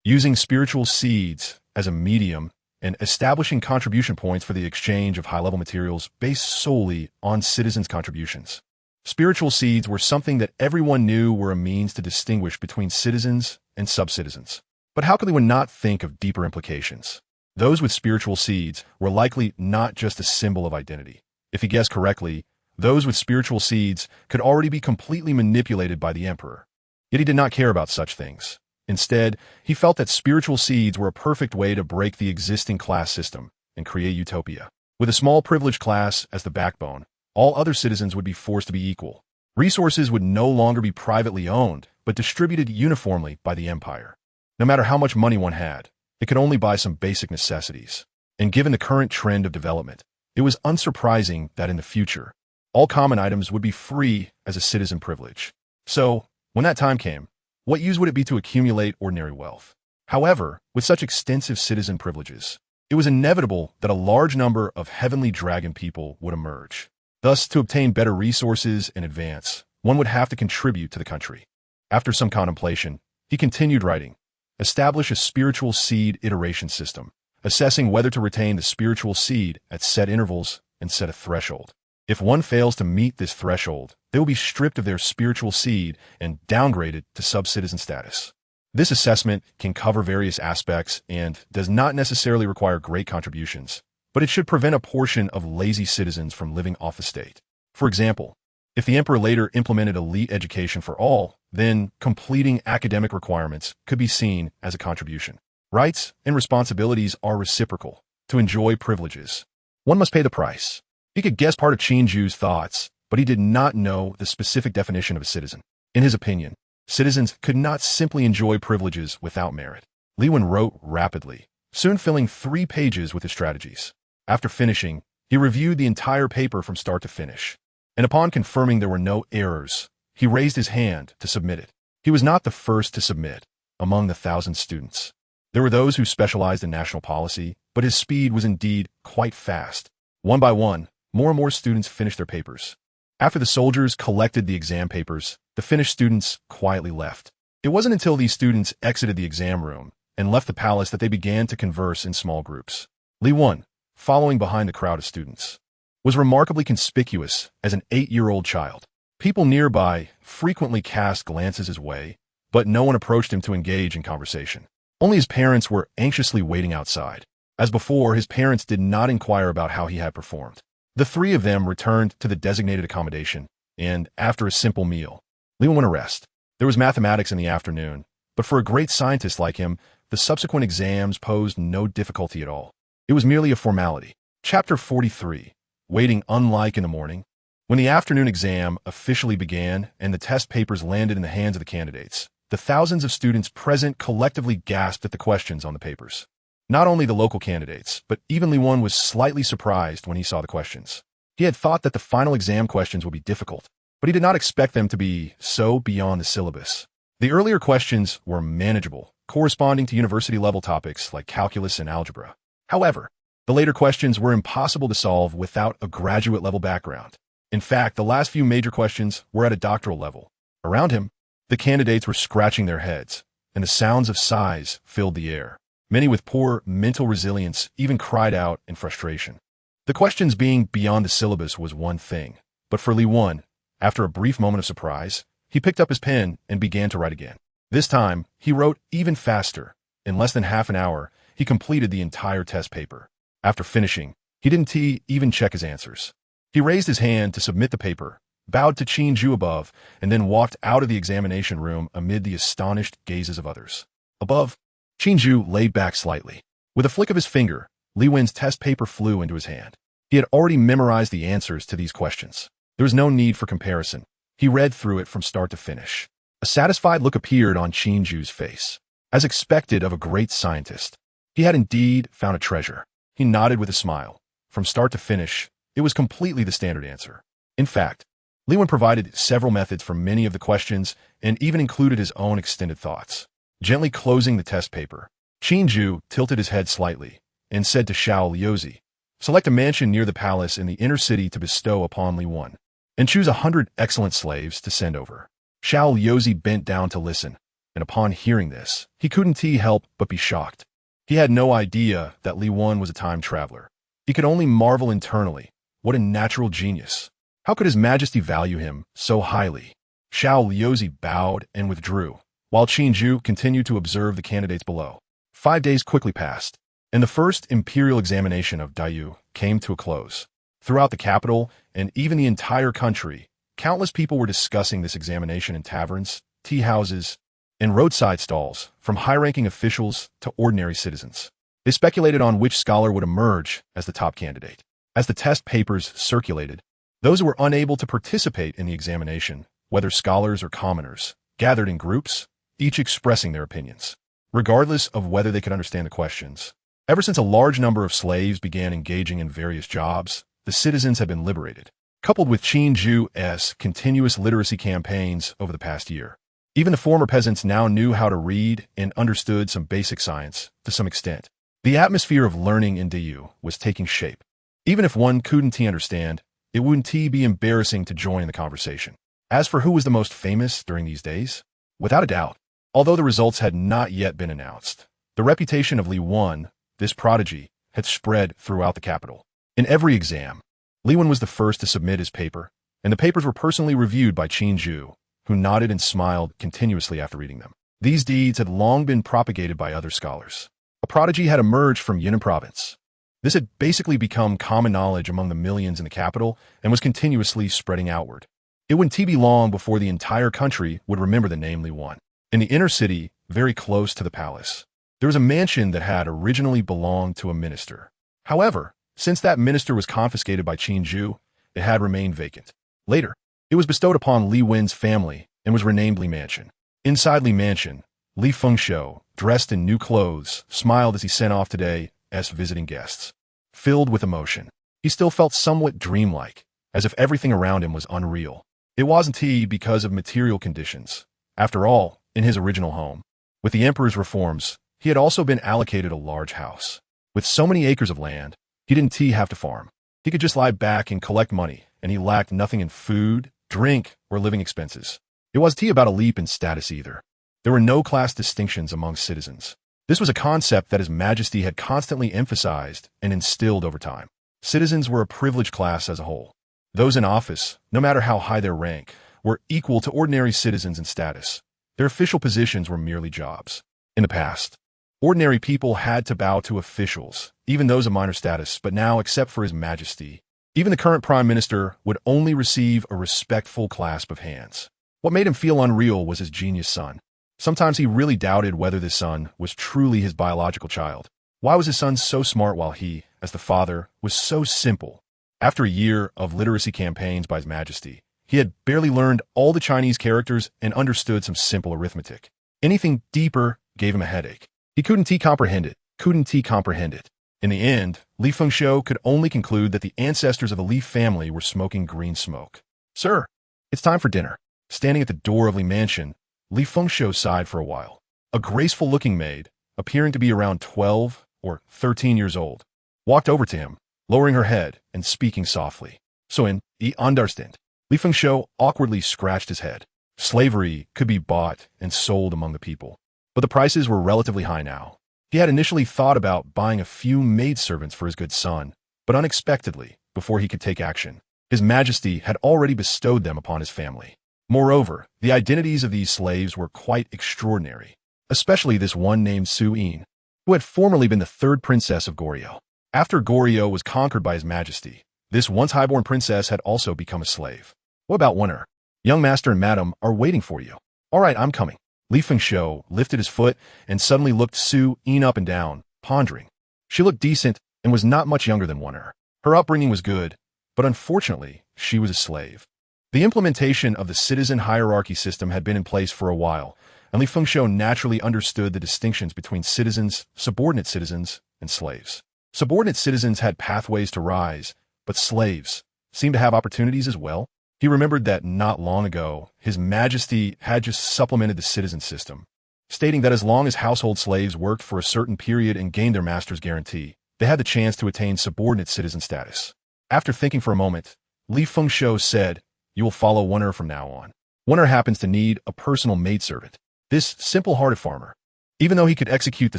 Using spiritual seeds as a medium and establishing contribution points for the exchange of high-level materials based solely on citizens' contributions." Spiritual seeds were something that everyone knew were a means to distinguish between citizens and sub-citizens. But how could Lewin not think of deeper implications? Those with spiritual seeds were likely not just a symbol of identity. If he guessed correctly, those with spiritual seeds could already be completely manipulated by the emperor. Yet he did not care about such things. Instead, he felt that spiritual seeds were a perfect way to break the existing class system and create utopia. With a small privileged class as the backbone, all other citizens would be forced to be equal. Resources would no longer be privately owned, but distributed uniformly by the empire. No matter how much money one had, it could only buy some basic necessities. And given the current trend of development, it was unsurprising that in the future, all common items would be free as a citizen privilege. So, when that time came, what use would it be to accumulate ordinary wealth? However, with such extensive citizen privileges, it was inevitable that a large number of heavenly dragon people would emerge. Thus, to obtain better resources and advance, one would have to contribute to the country. After some contemplation, he continued writing, establish a spiritual seed iteration system, assessing whether to retain the spiritual seed at set intervals and set a threshold. If one fails to meet this threshold, they will be stripped of their spiritual seed and downgraded to sub-citizen status. This assessment can cover various aspects and does not necessarily require great contributions, but it should prevent a portion of lazy citizens from living off the state. For example, if the emperor later implemented elite education for all, then completing academic requirements could be seen as a contribution. Rights and responsibilities are reciprocal. To enjoy privileges, one must pay the price. He could guess part of Qin Jue's thoughts, but he did not know the specific definition of a citizen. In his opinion, citizens could not simply enjoy privileges without merit. Li Wen wrote rapidly, soon filling 3 pages with his strategies. After finishing, he reviewed the entire paper from start to finish, and upon confirming there were no errors, he raised his hand to submit it. He was not the first to submit among the 1,000 students. There were those who specialized in national policy, but his speed was indeed quite fast. One by one, more and more students finished their papers. After the soldiers collected the exam papers, the finished students quietly left. It wasn't until these students exited the exam room and left the palace that they began to converse in small groups. Li Wen, following behind the crowd of students, was remarkably conspicuous as an 8-year-old child. People nearby frequently cast glances his way, but no one approached him to engage in conversation. Only his parents were anxiously waiting outside. As before, his parents did not inquire about how he had performed. The 3 of them returned to the designated accommodation, and after a simple meal, Li Wen went to rest. There was mathematics in the afternoon, but for a great scientist like him, the subsequent exams posed no difficulty at all. It was merely a formality. Chapter 43. Waiting unlike in the morning. When the afternoon exam officially began and the test papers landed in the hands of the candidates, the thousands of students present collectively gasped at the questions on the papers. Not only the local candidates, but even Li Wen was slightly surprised when he saw the questions. He had thought that the final exam questions would be difficult, but he did not expect them to be so beyond the syllabus. The earlier questions were manageable, corresponding to university-level topics like calculus and algebra. However, the later questions were impossible to solve without a graduate-level background. In fact, the last few major questions were at a doctoral level. Around him, the candidates were scratching their heads, and the sounds of sighs filled the air. Many with poor mental resilience even cried out in frustration. The questions being beyond the syllabus was one thing, but for Li Wen, after a brief moment of surprise, he picked up his pen and began to write again. This time, he wrote even faster. In less than half an hour, he completed the entire test paper. After finishing, he didn't even check his answers. He raised his hand to submit the paper, bowed to Qin Jue above, and then walked out of the examination room amid the astonished gazes of others. Above, Qin Jue laid back slightly. With a flick of his finger, Li Wen's test paper flew into his hand. He had already memorized the answers to these questions. There was no need for comparison. He read through it from start to finish. A satisfied look appeared on Qin Jue's face. As expected of a great scientist, he had indeed found a treasure. He nodded with a smile. From start to finish, it was completely the standard answer. In fact, Li Wen provided several methods for many of the questions and even included his own extended thoughts. Gently closing the test paper, Qin Jue tilted his head slightly and said to Xiao Liuzi, "Select a mansion near the palace in the inner city to bestow upon Li Wen, and choose 100 excellent slaves to send over." Xiao Liuzi bent down to listen, and upon hearing this, he couldn't help but be shocked. He had no idea that Li Wen was a time traveler. He could only marvel internally. What a natural genius. How could His Majesty value him so highly? Xiao Liuzi bowed and withdrew, while Qin Jue continued to observe the candidates below. 5 days quickly passed. and the first imperial examination of Dayu came to a close. Throughout the capital, and even the entire country, countless people were discussing this examination in taverns, tea houses, and roadside stalls, from high-ranking officials to ordinary citizens. They speculated on which scholar would emerge as the top candidate. As the test papers circulated, those who were unable to participate in the examination, whether scholars or commoners, gathered in groups, each expressing their opinions, regardless of whether they could understand the questions. Ever since a large number of slaves began engaging in various jobs, the citizens had been liberated, coupled with Qin Jue's continuous literacy campaigns over the past year. Even the former peasants now knew how to read and understood some basic science to some extent. The atmosphere of learning in Dayu was taking shape. Even if one couldn't understand, it wouldn't be embarrassing to join in the conversation. As for who was the most famous during these days, without a doubt, although the results had not yet been announced, the reputation of Li Wen, this prodigy, had spread throughout the capital. In every exam, Li Wen was the first to submit his paper, and the papers were personally reviewed by Qin Jue, who nodded and smiled continuously after reading them. These deeds had long been propagated by other scholars. A prodigy had emerged from Yunnan province. This had basically become common knowledge among the millions in the capital and was continuously spreading outward. It wouldn't be long before the entire country would remember the name Li Wen. In the inner city, very close to the palace, there was a mansion that had originally belonged to a minister. However, since that minister was confiscated by Qin Jue, it had remained vacant. Later, it was bestowed upon Li Wen's family and was renamed Li Mansion. Inside Li Mansion, Li Fengshou, dressed in new clothes, smiled as he sent off today's visiting guests. Filled with emotion, he still felt somewhat dreamlike, as if everything around him was unreal. It wasn't he because of material conditions. After all, in his original home, with the emperor's reforms, he had also been allocated a large house. With so many acres of land, he didn't have to farm. He could just lie back and collect money, and he lacked nothing in food, drink, or living expenses. It wasn't about a leap in status either. There were no class distinctions among citizens. This was a concept that His Majesty had constantly emphasized and instilled over time. Citizens were a privileged class as a whole. Those in office, no matter how high their rank, were equal to ordinary citizens in status. Their official positions were merely jobs. In the past, ordinary people had to bow to officials, even those of minor status, but now, except for His Majesty, even the current Prime Minister would only receive a respectful clasp of hands. What made him feel unreal was his genius son. Sometimes he really doubted whether this son was truly his biological child. Why was his son so smart while he, as the father, was so simple? After a year of literacy campaigns by His Majesty, he had barely learned all the Chinese characters and understood some simple arithmetic. Anything deeper gave him a headache. He couldn't comprehend it. In the end, Li Fengshou could only conclude that the ancestors of the Li family were smoking green smoke. "Sir, it's time for dinner." Standing at the door of Li Mansion, Li Fengshou sighed for a while. A graceful-looking maid, appearing to be around 12 or 13 years old, walked over to him, lowering her head and speaking softly. "So I understand." Li Fengshou awkwardly scratched his head. Slavery could be bought and sold among the people, but the prices were relatively high now. He had initially thought about buying a few maidservants for his good son, but unexpectedly, before he could take action, His Majesty had already bestowed them upon his family. Moreover, the identities of these slaves were quite extraordinary, especially this one named Su Yin, who had formerly been the third princess of Goryeo. After Goryeo was conquered by His Majesty, this once highborn princess had also become a slave. "What about Wen'er? Young master and madam are waiting for you." "All right, I'm coming." Li Fengshou lifted his foot and suddenly looked Su Yin up and down, pondering. She looked decent and was not much younger than Wen'er. Her upbringing was good, but unfortunately, she was a slave. The implementation of the citizen hierarchy system had been in place for a while, and Li Fengshou naturally understood the distinctions between citizens, subordinate citizens, and slaves. Subordinate citizens had pathways to rise, but slaves seemed to have opportunities as well. He remembered that not long ago, His Majesty had just supplemented the citizen system, stating that as long as household slaves worked for a certain period and gained their master's guarantee, they had the chance to attain subordinate citizen status. After thinking for a moment, Li Fengshou said, "You will follow Wen'er from now on." Wen'er happens to need a personal maidservant. This simple-hearted farmer, even though he could execute the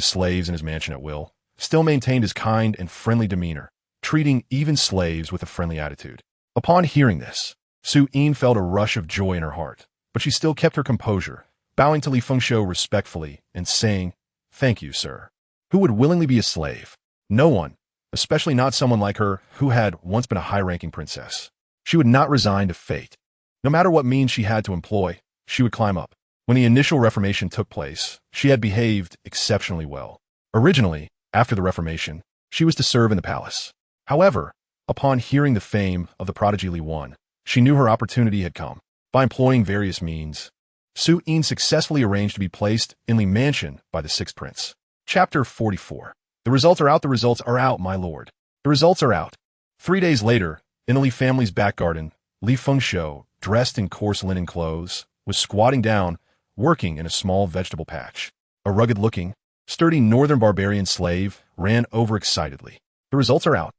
slaves in his mansion at will, still maintained his kind and friendly demeanor, treating even slaves with a friendly attitude. Upon hearing this, Su Yin felt a rush of joy in her heart, but she still kept her composure, bowing to Li Fengshou respectfully and saying, "Thank you, sir." Who would willingly be a slave? No one, especially not someone like her who had once been a high-ranking princess. She would not resign to fate. No matter what means she had to employ, she would climb up. When the initial Reformation took place, she had behaved exceptionally well. Originally, after the Reformation, she was to serve in the palace. However, upon hearing the fame of the prodigy Li Wen, she knew her opportunity had come. By employing various means, Su Yin successfully arranged to be placed in Li Mansion by the sixth prince. Chapter 44. The results are out, the results are out, my lord. The results are out. 3 days later, in the Li family's back garden, Li Fengshou, dressed in coarse linen clothes, was squatting down, working in a small vegetable patch. A rugged-looking, sturdy northern barbarian slave ran over excitedly. The results are out.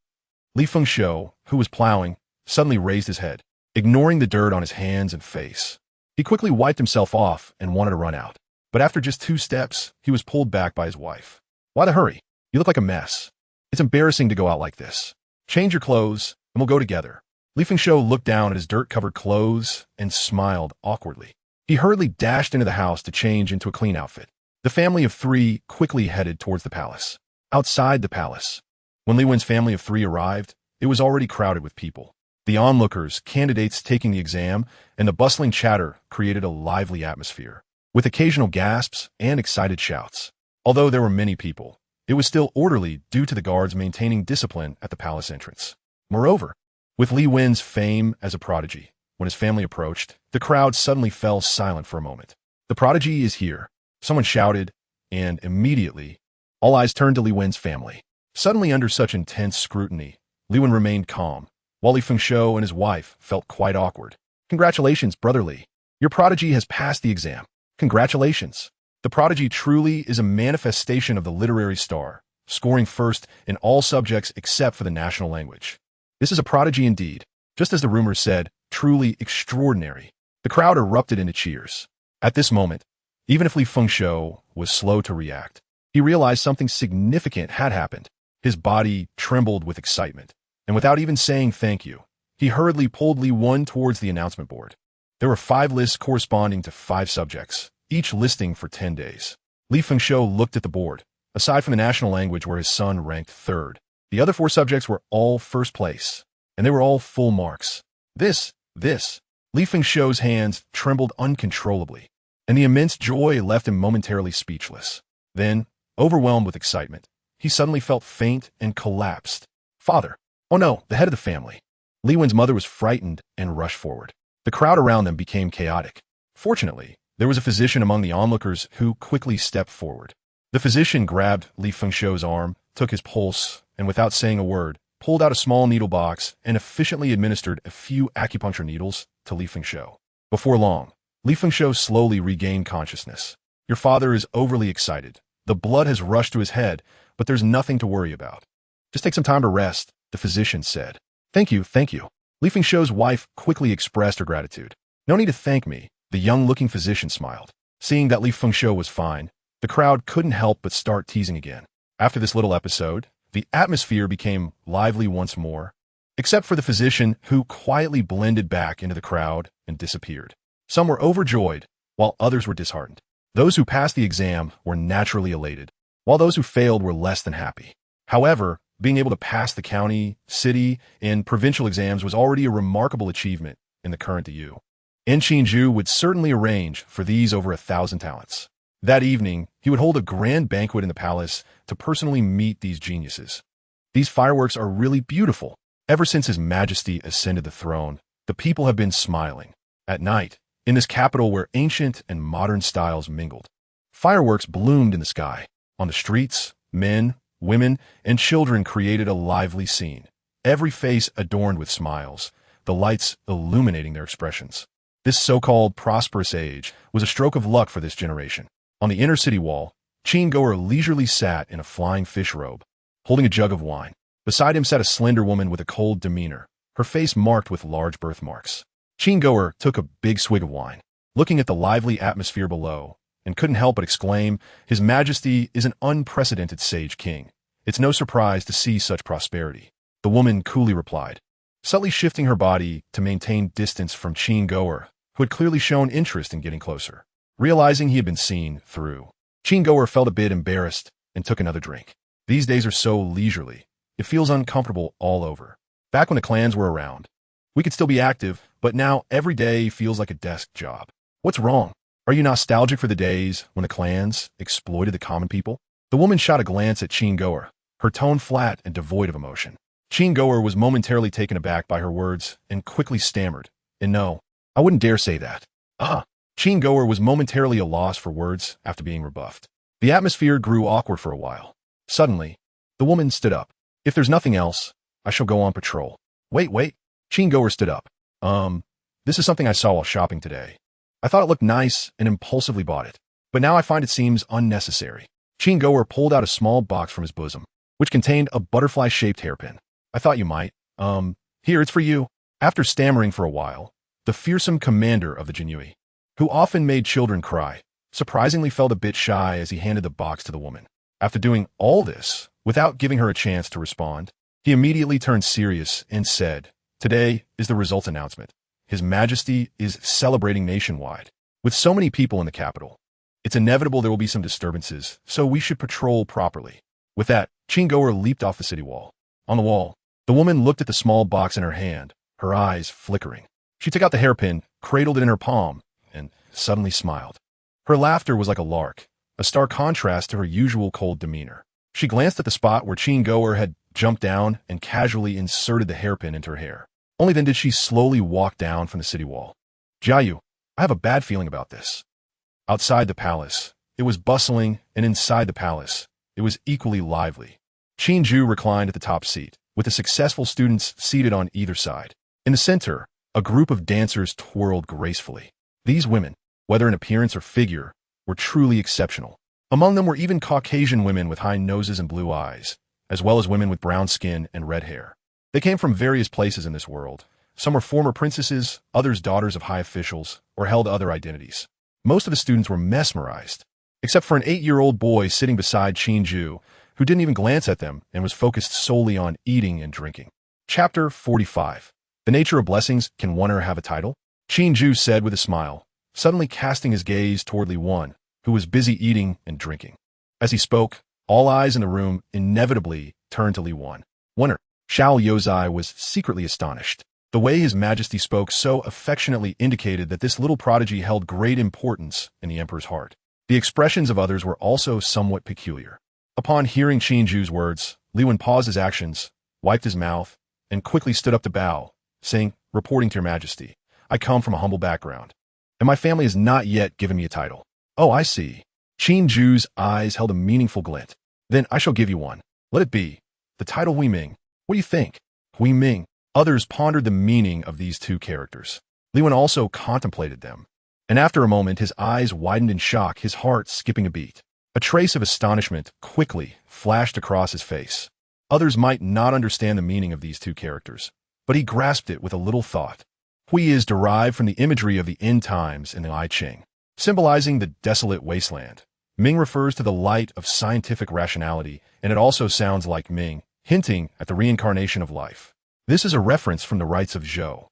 Li Fengshou, who was plowing, suddenly raised his head, ignoring the dirt on his hands and face. He quickly wiped himself off and wanted to run out. But after just 2 steps, he was pulled back by his wife. Why the hurry? You look like a mess. It's embarrassing to go out like this. Change your clothes, and we'll go together. Li Fengshou looked down at his dirt-covered clothes and smiled awkwardly. He hurriedly dashed into the house to change into a clean outfit. The family of 3 quickly headed towards the palace. Outside the palace, when Li Wen's family of 3 arrived, it was already crowded with people. The onlookers, candidates taking the exam, and the bustling chatter created a lively atmosphere, with occasional gasps and excited shouts. Although there were many people, it was still orderly due to the guards maintaining discipline at the palace entrance. Moreover, with Li Wen's fame as a prodigy, when his family approached, the crowd suddenly fell silent for a moment. The prodigy is here, someone shouted, and immediately, all eyes turned to Li Wen's family. Suddenly, under such intense scrutiny, Li Wen remained calm, while Li Fengshou and his wife felt quite awkward. Congratulations, brother Li. Your prodigy has passed the exam. Congratulations. The prodigy truly is a manifestation of the literary star, scoring first in all subjects except for the national language. This is a prodigy indeed. Just as the rumors said, truly extraordinary. The crowd erupted into cheers. At this moment, even if Li Fengshou was slow to react, he realized something significant had happened. His body trembled with excitement, and without even saying thank you, he hurriedly pulled Li Wen towards the announcement board. There were 5 lists corresponding to 5 subjects, each listing for 10 days. Li Fengshou looked at the board. Aside from the national language where his son ranked 3rd, the other 4 subjects were all first place, and they were all full marks. This. Li Fengshou's hands trembled uncontrollably, and the immense joy left him momentarily speechless. Then, overwhelmed with excitement, he suddenly felt faint and collapsed. Father! Oh no, the head of the family. Li Wen's mother was frightened and rushed forward. The crowd around them became chaotic. Fortunately, there was a physician among the onlookers who quickly stepped forward. The physician grabbed Li Fengshou's arm, took his pulse, and without saying a word, pulled out a small needle box and efficiently administered a few acupuncture needles to Li Fengshou. Before long, Li Fengshou slowly regained consciousness. Your father is overly excited. The blood has rushed to his head, but there's nothing to worry about. Just take some time to rest, the physician said. Thank you. Li Fengshou's wife quickly expressed her gratitude. No need to thank me, the young-looking physician smiled. Seeing that Li Fengshou was fine, the crowd couldn't help but start teasing again. After this little episode, the atmosphere became lively once more, except for the physician who quietly blended back into the crowd and disappeared. Some were overjoyed, while others were disheartened. Those who passed the exam were naturally elated, while those who failed were less than happy. However, being able to pass the county, city, and provincial exams was already a remarkable achievement in the current EU. And Qin Jue would certainly arrange for these over 1,000 talents. That evening, he would hold a grand banquet in the palace to personally meet these geniuses. These fireworks are really beautiful. Ever since His Majesty ascended the throne, the people have been smiling. At night, in this capital where ancient and modern styles mingled, fireworks bloomed in the sky. On the streets, men, women, and children created a lively scene, every face adorned with smiles, the lights illuminating their expressions. This so-called prosperous age was a stroke of luck for this generation. On the inner city wall, Qin Jue leisurely sat in a flying fish robe, holding a jug of wine. Beside him sat a slender woman with a cold demeanor, her face marked with large birthmarks. Qin Jue took a big swig of wine, looking at the lively atmosphere below, and couldn't help but exclaim, His Majesty is an unprecedented sage king. It's no surprise to see such prosperity. The woman coolly replied, subtly shifting her body to maintain distance from Qin Jue, who had clearly shown interest in getting closer. Realizing he had been seen through, Qin Jue felt a bit embarrassed and took another drink. These days are so leisurely. It feels uncomfortable all over. Back when the clans were around, we could still be active, but now every day feels like a desk job. What's wrong? Are you nostalgic for the days when the clans exploited the common people? The woman shot a glance at Qin Jue, her tone flat and devoid of emotion. Qin Jue was momentarily taken aback by her words and quickly stammered, "And no, I wouldn't dare say that." Qin Jue was momentarily a loss for words after being rebuffed. The atmosphere grew awkward for a while. Suddenly, the woman stood up. "If there's nothing else, I shall go on patrol." Wait. Qin Jue stood up. This is something I saw while shopping today. I thought it looked nice and impulsively bought it, but now I find it seems unnecessary. Qin Jue pulled out a small box from his bosom, which contained a butterfly-shaped hairpin. "I thought you might. Here, it's for you." After stammering for a while, the fearsome commander of the Qin Jue, who often made children cry, surprisingly felt a bit shy as he handed the box to the woman. After doing all this, without giving her a chance to respond, he immediately turned serious and said, "Today is the results announcement. His Majesty is celebrating nationwide. With so many people in the capital, it's inevitable there will be some disturbances, so we should patrol properly." With that, Qin Jue leaped off the city wall. On the wall, the woman looked at the small box in her hand, her eyes flickering. She took out the hairpin, cradled it in her palm, and suddenly smiled. Her laughter was like a lark, a stark contrast to her usual cold demeanor. She glanced at the spot where Qin Jue had jumped down and casually inserted the hairpin into her hair. Only then did she slowly walk down from the city wall. "Jiayu, I have a bad feeling about this." Outside the palace, it was bustling, and inside the palace, it was equally lively. Qin Jue reclined at the top seat, with the successful students seated on either side. In the center, a group of dancers twirled gracefully. These women, whether in appearance or figure, were truly exceptional. Among them were even Caucasian women with high noses and blue eyes, as well as women with brown skin and red hair. They came from various places in this world. Some were former princesses, others daughters of high officials, or held other identities. Most of the students were mesmerized, except for an 8-year-old boy sitting beside Qin Jue, who didn't even glance at them and was focused solely on eating and drinking. Chapter 45. The Nature of Blessings. Can one have a title? Qin Jue said with a smile, suddenly casting his gaze toward Li Wan, who was busy eating and drinking. As he spoke, all eyes in the room inevitably turned to Li Wan. Wonder. Xiao Yozai was secretly astonished. The way His Majesty spoke so affectionately indicated that this little prodigy held great importance in the emperor's heart. The expressions of others were also somewhat peculiar. Upon hearing Qin Jue's words, Li Wan paused his actions, wiped his mouth, and quickly stood up to bow, saying, "Reporting to Your Majesty, I come from a humble background, and my family has not yet given me a title." "Oh, I see." Qin Jue's eyes held a meaningful glint. "Then I shall give you one. Let it be the title Hui Ming. What do you think?" Hui Ming. Others pondered the meaning of these two characters. Li Wan also contemplated them, and after a moment his eyes widened in shock, his heart skipping a beat. A trace of astonishment quickly flashed across his face. Others might not understand the meaning of these two characters, but he grasped it with a little thought. Hui is derived from the imagery of the end times in the I Ching, symbolizing the desolate wasteland. Ming refers to the light of scientific rationality, and it also sounds like Ming, hinting at the reincarnation of life. This is a reference from the rites of Zhou,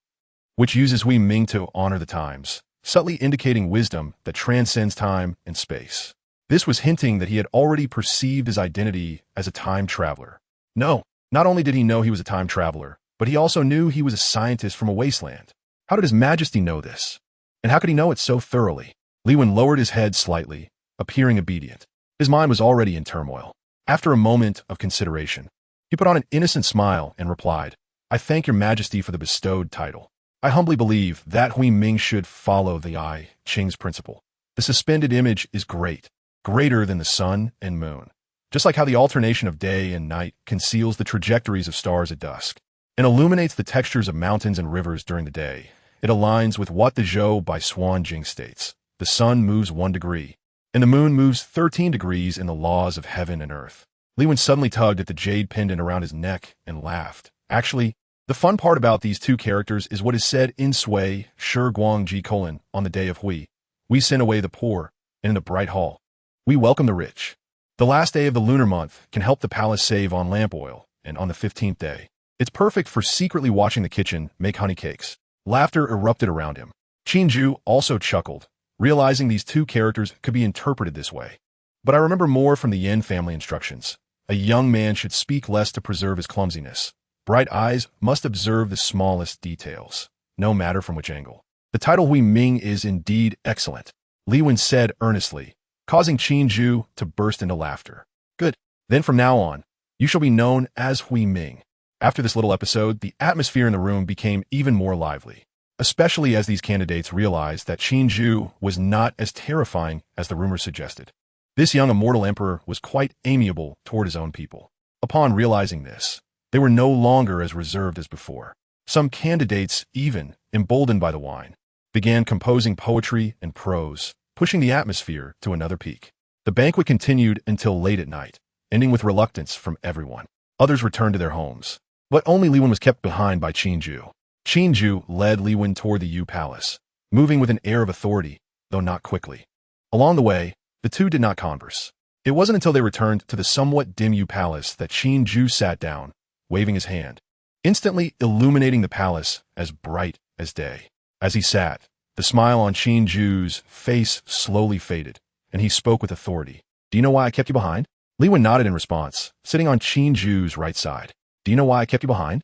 which uses Hui Ming to honor the times, subtly indicating wisdom that transcends time and space. This was hinting that he had already perceived his identity as a time traveler. No, not only did he know he was a time traveler, but he also knew he was a scientist from a wasteland. How did His Majesty know this? And how could he know it so thoroughly? Li Wan lowered his head slightly, appearing obedient. His mind was already in turmoil. After a moment of consideration, he put on an innocent smile and replied, "I thank Your Majesty for the bestowed title. I humbly believe that Hui Ming should follow the I Ching's principle. The suspended image is great, greater than the sun and moon. Just like how the alternation of day and night conceals the trajectories of stars at dusk and illuminates the textures of mountains and rivers during the day, it aligns with what the Zhou by Xuan Jing states. The sun moves 1 degree, and the moon moves 13 degrees in the laws of heaven and earth." Li Wan suddenly tugged at the jade pendant around his neck and laughed. Actually, the fun part about these two characters is what is said in Sui, Shi Guang Ji Colon, on the day of Hui. "We send away the poor, and in the bright hall, we welcome the rich." The last day of the lunar month can help the palace save on lamp oil, and on the 15th day, it's perfect for secretly watching the kitchen make honey cakes. Laughter erupted around him. Qin Jue also chuckled, realizing these two characters could be interpreted this way. "But I remember more from the Yin family instructions. A young man should speak less to preserve his clumsiness. Bright eyes must observe the smallest details, no matter from which angle. The title Hui Ming is indeed excellent, Li Wen said earnestly, causing Qin Jue to burst into laughter. Good. Then from now on, you shall be known as Hui Ming. After this little episode, the atmosphere in the room became even more lively, especially as these candidates realized that Qin Jue was not as terrifying as the rumors suggested. This young immortal emperor was quite amiable toward his own people. Upon realizing this, they were no longer as reserved as before. Some candidates, even emboldened by the wine, began composing poetry and prose, pushing the atmosphere to another peak. The banquet continued until late at night, ending with reluctance from everyone. Others returned to their homes, but only Li Wen was kept behind by Qin Jue. Qin Jue led Li Wen toward the Yu Palace, moving with an air of authority, though not quickly. Along the way, the two did not converse. It wasn't until they returned to the somewhat dim Yu Palace that Qin Jue sat down, waving his hand, instantly illuminating the palace as bright as day. As he sat, the smile on Qin Jue's face slowly faded, and he spoke with authority. Do you know why I kept you behind? Li Wen nodded in response, sitting on Qin Jue's right side. Do you know why I kept you behind?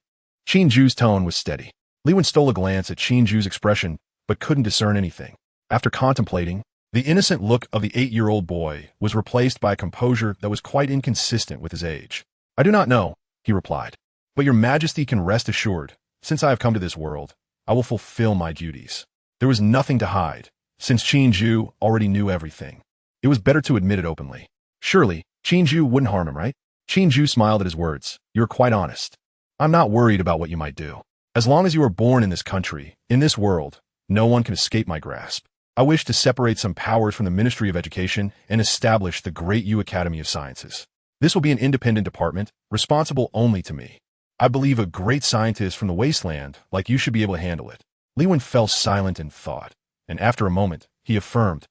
Qin Jue's tone was steady. Li Wen stole a glance at Qin Jue's expression, but couldn't discern anything. After contemplating, the innocent look of the 8-year-old boy was replaced by a composure that was quite inconsistent with his age. I do not know, he replied. But your Majesty can rest assured, since I have come to this world, I will fulfill my duties. There was nothing to hide, since Qin Jue already knew everything. It was better to admit it openly. Surely, Qin Jue wouldn't harm him, right? Qin Jue smiled at his words. You're quite honest. I'm not worried about what you might do. As long as you are born in this country, in this world, no one can escape my grasp. I wish to separate some powers from the Ministry of Education and establish the Great Yu Academy of Sciences. This will be an independent department, responsible only to me. I believe a great scientist from the wasteland like you should be able to handle it. Li Wen fell silent in thought, and after a moment, he affirmed,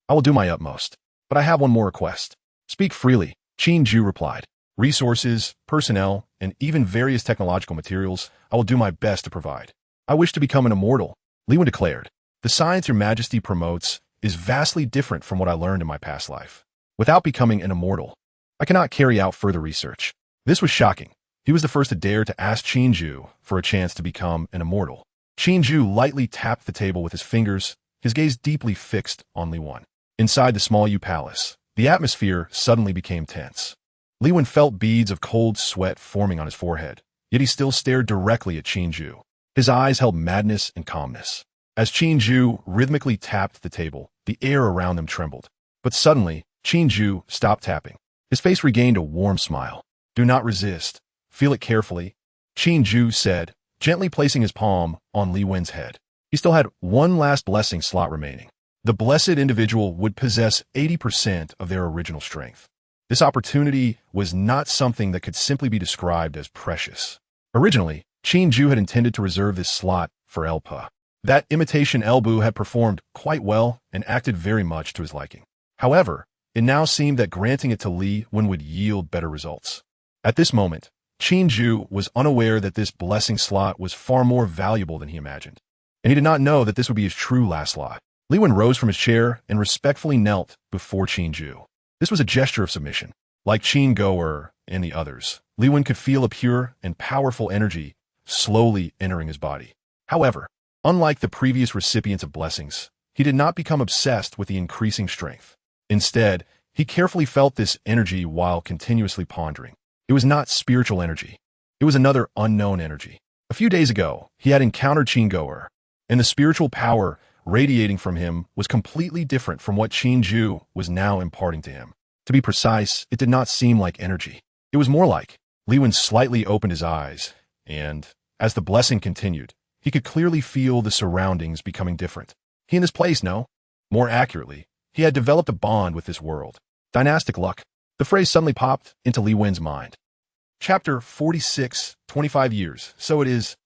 I will do my utmost, but I have one more request. Speak freely, Qin Jue replied. Resources, personnel, and even various technological materials I will do my best to provide. I wish to become an immortal, Li Wen declared. The science your Majesty promotes is vastly different from what I learned in my past life. Without becoming an immortal, I cannot carry out further research. This was shocking. He was the first to dare to ask Qin Jue for a chance to become an immortal. Qin Jue lightly tapped the table with his fingers, his gaze deeply fixed on Li Wen. Inside the small Yu Palace, the atmosphere suddenly became tense. Li Wen felt beads of cold sweat forming on his forehead, yet he still stared directly at Qin Jue. His eyes held madness and calmness. As Qin Jue rhythmically tapped the table, the air around them trembled. But suddenly, Qin Jue stopped tapping. His face regained a warm smile. Do not resist. Feel it carefully, Qin Jue said, gently placing his palm on Li Wen's head. He still had one last blessing slot remaining. The blessed individual would possess 80% of their original strength. This opportunity was not something that could simply be described as precious. Originally, Qin Jue had intended to reserve this slot for Elpa. That imitation Elbu had performed quite well and acted very much to his liking. However, it now seemed that granting it to Li Wen would yield better results. At this moment, Qin Jue was unaware that this blessing slot was far more valuable than he imagined, and he did not know that this would be his true last slot. Li Wen rose from his chair and respectfully knelt before Qin Jue. This was a gesture of submission. Like Qin Jue and the others, Li Wen could feel a pure and powerful energy slowly entering his body. However, unlike the previous recipients of blessings, he did not become obsessed with the increasing strength. Instead, he carefully felt this energy while continuously pondering. It was not spiritual energy. It was another unknown energy. A few days ago, he had encountered Qin Jue, and the spiritual power radiating from him was completely different from what Qin Jue was now imparting to him. To be precise, it did not seem like energy. It was more like. Li Wen slightly opened his eyes, and, as the blessing continued, he could clearly feel the surroundings becoming different. He and this place, no? More accurately, he had developed a bond with this world. Dynastic luck. The phrase suddenly popped into Li Wen's mind. Chapter 46, 25 years. So it is.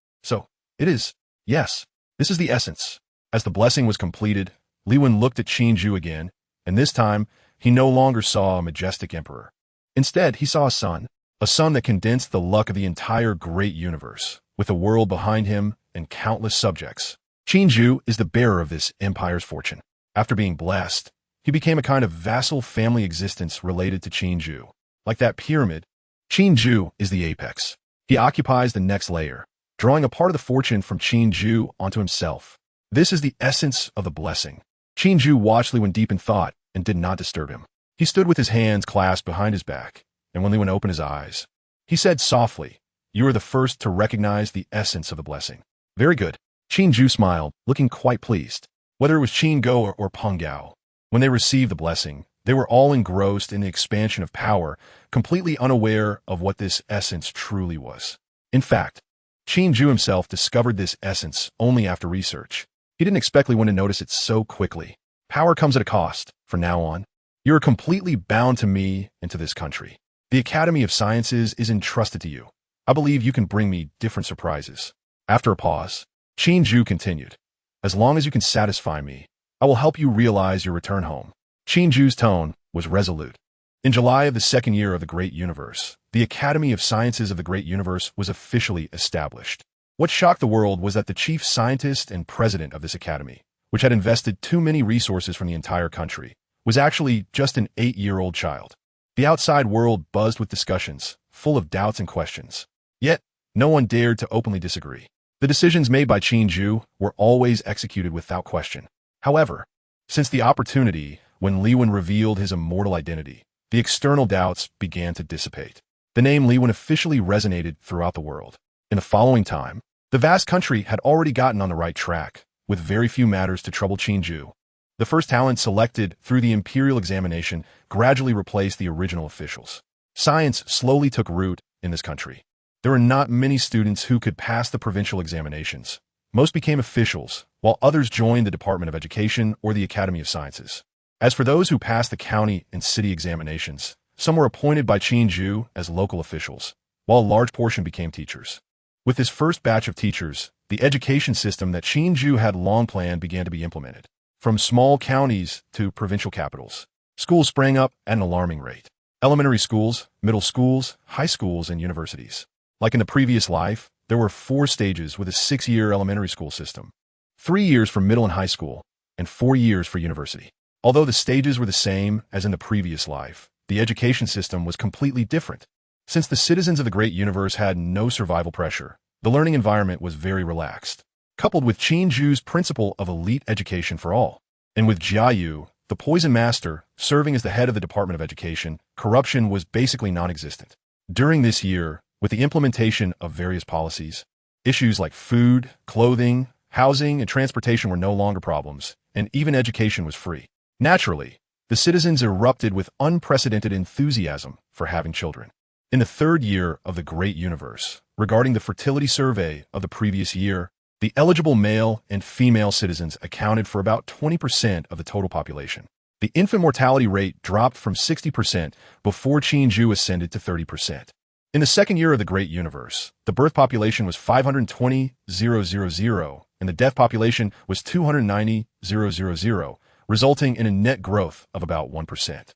Yes, this is the essence. As the blessing was completed, Li Wen looked at Qin Jue again, and this time, he no longer saw a majestic emperor. Instead, he saw a sun that condensed the luck of the entire great universe, with the world behind him and countless subjects. Qin Jue is the bearer of this empire's fortune. After being blessed, he became a kind of vassal family existence related to Qin Jue. Like that pyramid, Qin Jue is the apex. He occupies the next layer, drawing a part of the fortune from Qin Jue onto himself. This is the essence of the blessing. Qin Jue watched Li Wen deep in thought and did not disturb him. He stood with his hands clasped behind his back, and when Li Wen opened his eyes, he said softly, "You are the first to recognize the essence of the blessing." "Very good." Qin Jue smiled, looking quite pleased. Whether it was Qin Go or Peng Gao, when they received the blessing, they were all engrossed in the expansion of power, completely unaware of what this essence truly was. In fact, Qin Jue himself discovered this essence only after research. He didn't expect Li Wen to notice it so quickly. Power comes at a cost. From now on, you are completely bound to me and to this country. The Academy of Sciences is entrusted to you. I believe you can bring me different surprises. After a pause, Qin Jue continued, "As long as you can satisfy me, I will help you realize your return home." Qin Jue's tone was resolute. In July of the second year of the Great Universe, the Academy of Sciences of the Great Universe was officially established. What shocked the world was that the chief scientist and president of this academy, which had invested too many resources from the entire country, was actually just an 8-year-old child. The outside world buzzed with discussions, full of doubts and questions. Yet, no one dared to openly disagree. The decisions made by Qin Jue were always executed without question. However, since the opportunity when Li Wen revealed his immortal identity, the external doubts began to dissipate. The name Li Wen officially resonated throughout the world. In the following time, the vast country had already gotten on the right track, with very few matters to trouble Qin Jue. The first talent selected through the imperial examination gradually replaced the original officials. Science slowly took root in this country. There were not many students who could pass the provincial examinations. Most became officials, while others joined the Department of Education or the Academy of Sciences. As for those who passed the county and city examinations, some were appointed by Qin Jue as local officials, while a large portion became teachers. With this first batch of teachers, the education system that Qin Jue had long planned began to be implemented. From small counties to provincial capitals, schools sprang up at an alarming rate. Elementary schools, middle schools, high schools, and universities. Like in the previous life, there were 4 stages with a 6-year elementary school system, 3 years for middle and high school, and 4 years for university. Although the stages were the same as in the previous life, the education system was completely different. Since the citizens of the Great Universe had no survival pressure, the learning environment was very relaxed, coupled with Qin Jue's principle of elite education for all. And with Jia Yu, the poison master, serving as the head of the Department of Education, corruption was basically non-existent. During this year, with the implementation of various policies, issues like food, clothing, housing, and transportation were no longer problems, and even education was free. Naturally, the citizens erupted with unprecedented enthusiasm for having children. In the 3rd year of the Great Universe, regarding the fertility survey of the previous year, the eligible male and female citizens accounted for about 20% of the total population. The infant mortality rate dropped from 60% before Qin Jue ascended to 30%. In the 2nd year of the Great Universe, the birth population was 520,000, and the death population was 290,000, resulting in a net growth of about 1%.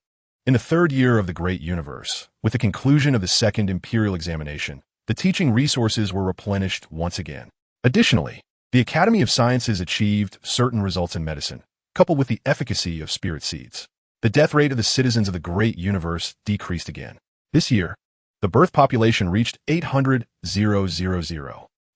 In the 3rd year of the Great Universe, with the conclusion of the 2nd imperial examination, the teaching resources were replenished once again. Additionally, the Academy of Sciences achieved certain results in medicine, coupled with the efficacy of spirit seeds. The death rate of the citizens of the Great Universe decreased again. This year, the birth population reached 800,000.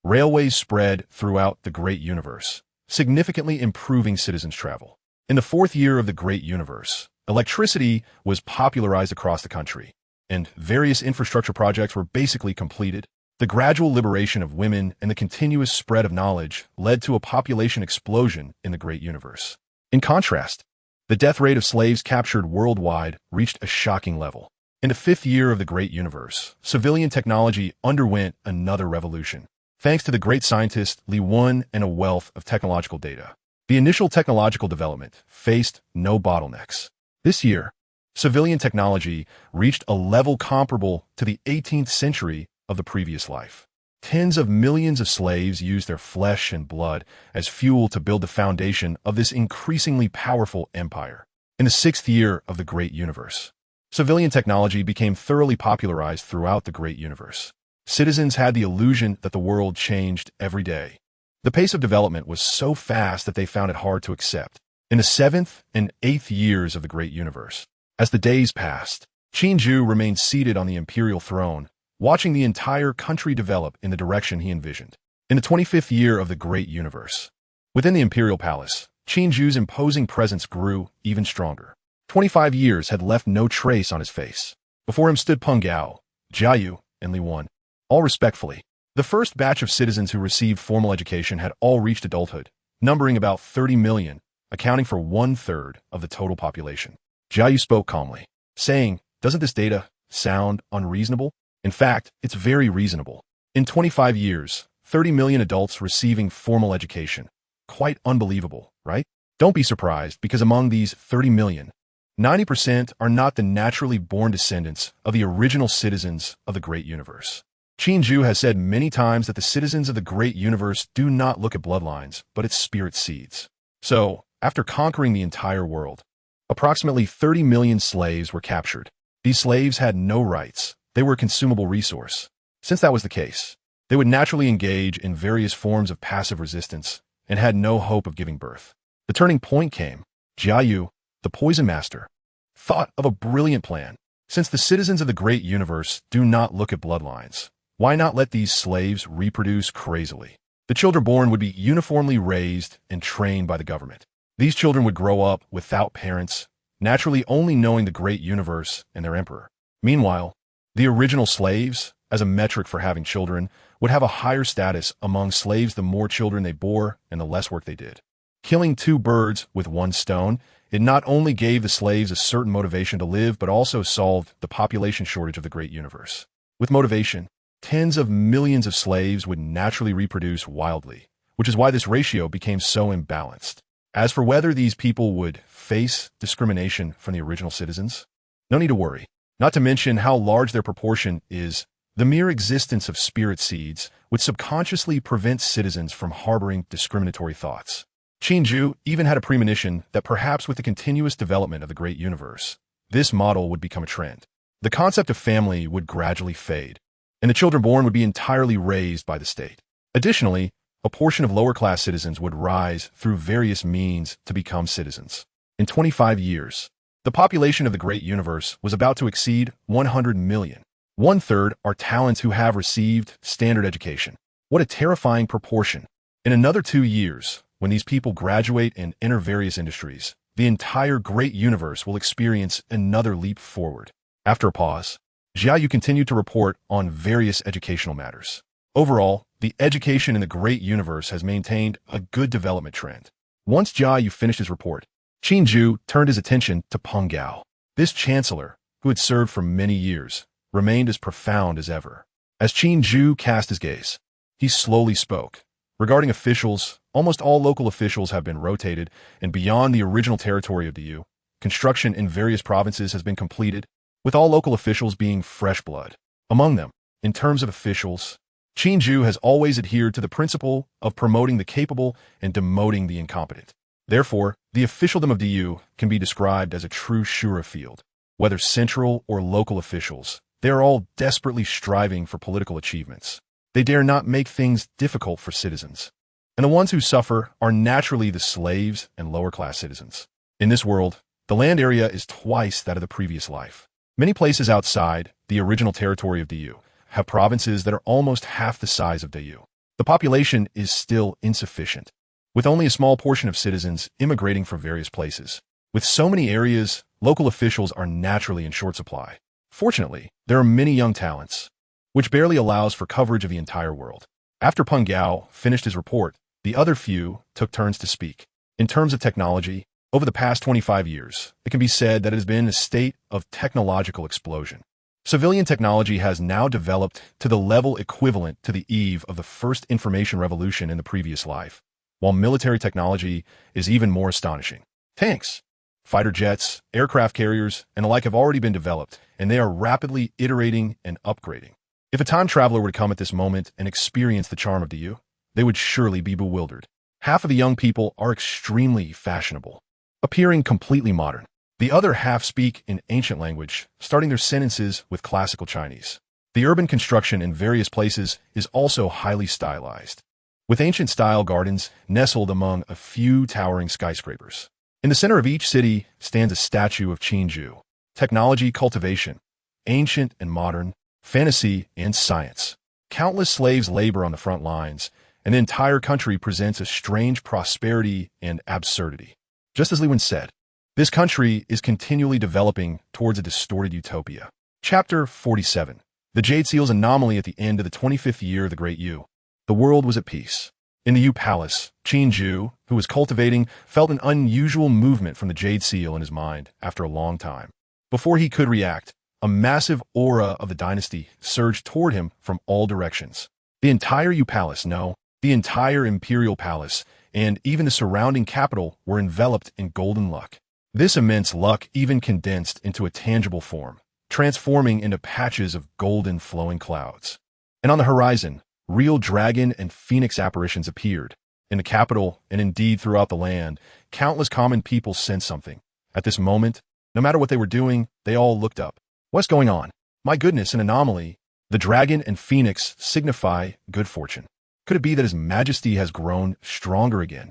Railways spread throughout the Great Universe, significantly improving citizens' travel. In the 4th year of the Great Universe, electricity was popularized across the country, and various infrastructure projects were basically completed. The gradual liberation of women and the continuous spread of knowledge led to a population explosion in the Great Universe. In contrast, the death rate of slaves captured worldwide reached a shocking level. In the 5th year of the Great Universe, civilian technology underwent another revolution, thanks to the great scientist Li Wen and a wealth of technological data. The initial technological development faced no bottlenecks. This year, civilian technology reached a level comparable to the 18th century of the previous life. Tens of millions of slaves used their flesh and blood as fuel to build the foundation of this increasingly powerful empire. In the 6th year of the Great Universe, civilian technology became thoroughly popularized throughout the Great Universe. Citizens had the illusion that the world changed every day. The pace of development was so fast that they found it hard to accept. In the 7th and 8th years of the Great Universe, as the days passed, Qin Jue remained seated on the imperial throne, watching the entire country develop in the direction he envisioned. In the 25th year of the Great Universe, within the imperial palace, Qin Jue's imposing presence grew even stronger. 25 years had left no trace on his face. Before him stood Peng Gao, Jiayu, and Li Wan, all respectfully. The first batch of citizens who received formal education had all reached adulthood, numbering about 30 million, accounting for 1/3 of the total population. Jiayu spoke calmly, saying, "Doesn't this data sound unreasonable? In fact, it's very reasonable. In 25 years, 30 million adults receiving formal education. Quite unbelievable, right? Don't be surprised, because among these 30 million, 90% are not the naturally born descendants of the original citizens of the Great Universe." Qin Jue has said many times that the citizens of the Great Universe do not look at bloodlines, but at spirit seeds. So, after conquering the entire world, approximately 30 million slaves were captured. These slaves had no rights. They were a consumable resource. Since that was the case, they would naturally engage in various forms of passive resistance and had no hope of giving birth. The turning point came. Jiayu, the poison master, thought of a brilliant plan. Since the citizens of the Great Universe do not look at bloodlines, why not let these slaves reproduce crazily? The children born would be uniformly raised and trained by the government. These children would grow up without parents, naturally only knowing the Great Universe and their emperor. Meanwhile, the original slaves, as a metric for having children, would have a higher status among slaves the more children they bore and the less work they did. Killing two birds with one stone, it not only gave the slaves a certain motivation to live, but also solved the population shortage of the Great Universe. With motivation, tens of millions of slaves would naturally reproduce wildly, which is why this ratio became so imbalanced. As for whether these people would face discrimination from the original citizens, no need to worry. Not to mention how large their proportion is, the mere existence of spirit seeds would subconsciously prevent citizens from harboring discriminatory thoughts. Qin Jue even had a premonition that perhaps with the continuous development of the Great Universe, this model would become a trend. The concept of family would gradually fade, and the children born would be entirely raised by the state. Additionally, a portion of lower-class citizens would rise through various means to become citizens. In 25 years, the population of the Great Universe was about to exceed 100 million. 1/3 are talents who have received standard education. What a terrifying proportion. In another 2 years, when these people graduate and enter various industries, the entire Great Universe will experience another leap forward. After a pause, Jiayu continued to report on various educational matters. Overall, the education in the Great Universe has maintained a good development trend. Once Jiayu finished his report, Qin Jue turned his attention to Peng Gao. This chancellor, who had served for many years, remained as profound as ever. As Qin Jue cast his gaze, he slowly spoke. Regarding officials, almost all local officials have been rotated, and beyond the original territory of Diyu, construction in various provinces has been completed, with all local officials being fresh blood. Among them, in terms of officials, Qin Jue has always adhered to the principle of promoting the capable and demoting the incompetent. Therefore, the officialdom of Diyu can be described as a true Shura field. Whether central or local officials, they are all desperately striving for political achievements. They dare not make things difficult for citizens. And the ones who suffer are naturally the slaves and lower-class citizens. In this world, the land area is twice that of the previous life. Many places outside the original territory of Diyu have provinces that are almost half the size of Diyu. The population is still insufficient, with only a small portion of citizens immigrating from various places. With so many areas, local officials are naturally in short supply. Fortunately, there are many young talents, which barely allows for coverage of the entire world. After Peng Gao finished his report, the other few took turns to speak. In terms of technology, over the past 25 years, it can be said that it has been a state of technological explosion. Civilian technology has now developed to the level equivalent to the eve of the first information revolution in the previous life, while military technology is even more astonishing. Tanks, fighter jets, aircraft carriers, and the like have already been developed, and they are rapidly iterating and upgrading. If a time traveler were to come at this moment and experience the charm of Diyu, they would surely be bewildered. Half of the young people are extremely fashionable, appearing completely modern. The other half speak in ancient language, starting their sentences with classical Chinese. The urban construction in various places is also highly stylized, with ancient-style gardens nestled among a few towering skyscrapers. In the center of each city stands a statue of Qin Jue. technology, cultivation, ancient and modern, fantasy and science. Countless slaves labor on the front lines, and the entire country presents a strange prosperity and absurdity. Just as Lewin said, this country is continually developing towards a distorted utopia. Chapter 47. The Jade Seal's anomaly at the end of the 25th year of the Great Yu. The world was at peace. In the Yu Palace, Qin Jue, who was cultivating, felt an unusual movement from the Jade Seal in his mind after a long time. Before he could react, a massive aura of the dynasty surged toward him from all directions. The entire Yu Palace, no, the entire Imperial Palace, and even the surrounding capital were enveloped in golden luck. This immense luck even condensed into a tangible form, transforming into patches of golden flowing clouds. And on the horizon, real dragon and phoenix apparitions appeared. In the capital, and indeed throughout the land, countless common people sensed something. At this moment, no matter what they were doing, they all looked up. What's going on? My goodness, an anomaly. The dragon and phoenix signify good fortune. Could it be that His Majesty has grown stronger again?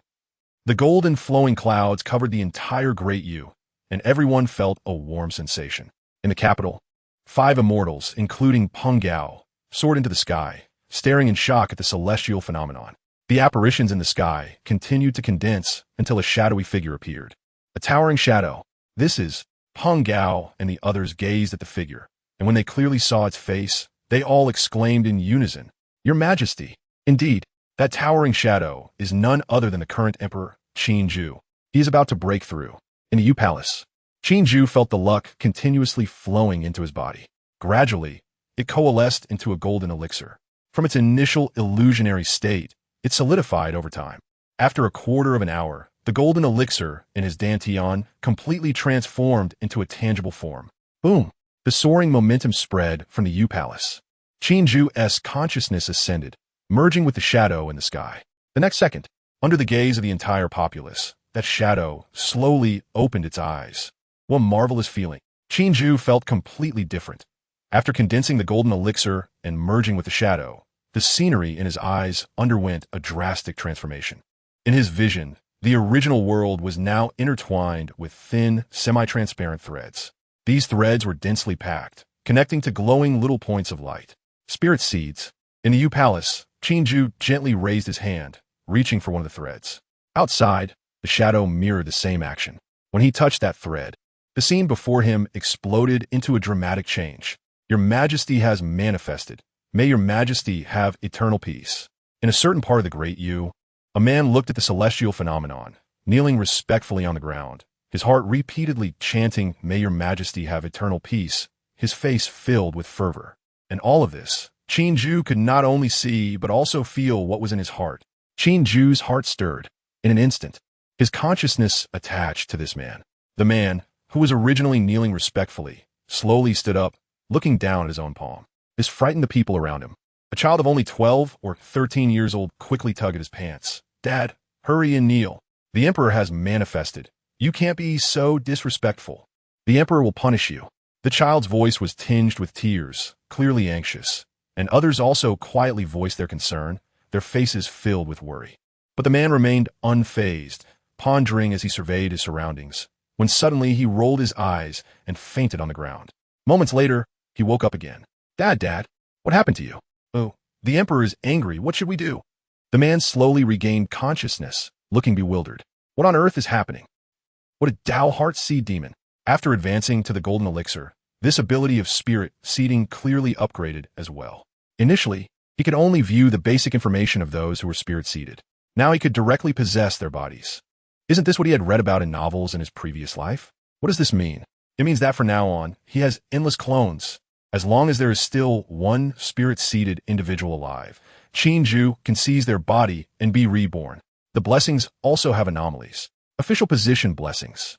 The golden flowing clouds covered the entire Great Yu, and everyone felt a warm sensation. In the capital, 5 immortals, including Peng Gao, soared into the sky, staring in shock at the celestial phenomenon. The apparitions in the sky continued to condense until a shadowy figure appeared. A towering shadow. This is Peng Gao, and the others gazed at the figure, and when they clearly saw its face, they all exclaimed in unison, "Your Majesty!" Indeed, that towering shadow is none other than the current Emperor, Qin Jue. He is about to break through. In the Yu Palace, Qin Jue felt the luck continuously flowing into his body. Gradually, it coalesced into a golden elixir. From its initial illusionary state, it solidified over time. After a quarter of an hour, the golden elixir in his dantian completely transformed into a tangible form. Boom! The soaring momentum spread from the Yu Palace. Qin Jue's consciousness ascended, merging with the shadow in the sky. The next second, under the gaze of the entire populace, that shadow slowly opened its eyes. What marvelous feeling! Qin Jue felt completely different. After condensing the golden elixir and merging with the shadow, the scenery in his eyes underwent a drastic transformation. In his vision, the original world was now intertwined with thin, semi-transparent threads. These threads were densely packed, connecting to glowing little points of light. Spirit seeds. In the Yu Palace, Qin Jue gently raised his hand, reaching for one of the threads. Outside, the shadow mirrored the same action. When he touched that thread, the scene before him exploded into a dramatic change. Your Majesty has manifested. May your Majesty have eternal peace. In a certain part of the Great Yu, a man looked at the celestial phenomenon, kneeling respectfully on the ground, his heart repeatedly chanting, "May your Majesty have eternal peace," his face filled with fervor. And all of this, Qin Jue could not only see but also feel what was in his heart. Qin Jue's heart stirred. In an instant, his consciousness attached to this man. The man, who was originally kneeling respectfully, slowly stood up, looking down at his own palm. This frightened the people around him. A child of only 12 or 13 years old quickly tugged at his pants. "Dad, hurry and kneel. The Emperor has manifested. You can't be so disrespectful. The Emperor will punish you." The child's voice was tinged with tears, clearly anxious, and others also quietly voiced their concern, their faces filled with worry. But the man remained unfazed, pondering as he surveyed his surroundings, when suddenly he rolled his eyes and fainted on the ground. Moments later, he woke up again. Dad, what happened to you?" "Oh, the Emperor is angry. What should we do?" The man slowly regained consciousness, looking bewildered. What on earth is happening? What a Dao heart seed demon. After advancing to the golden elixir, this ability of spirit seeding clearly upgraded as well. Initially, he could only view the basic information of those who were spirit seeded. Now he could directly possess their bodies. Isn't this what he had read about in novels in his previous life? What does this mean? It means that from now on, he has endless clones. As long as there is still one spirit-seeded individual alive, Qin Jue can seize their body and be reborn. The blessings also have anomalies. Official position blessings.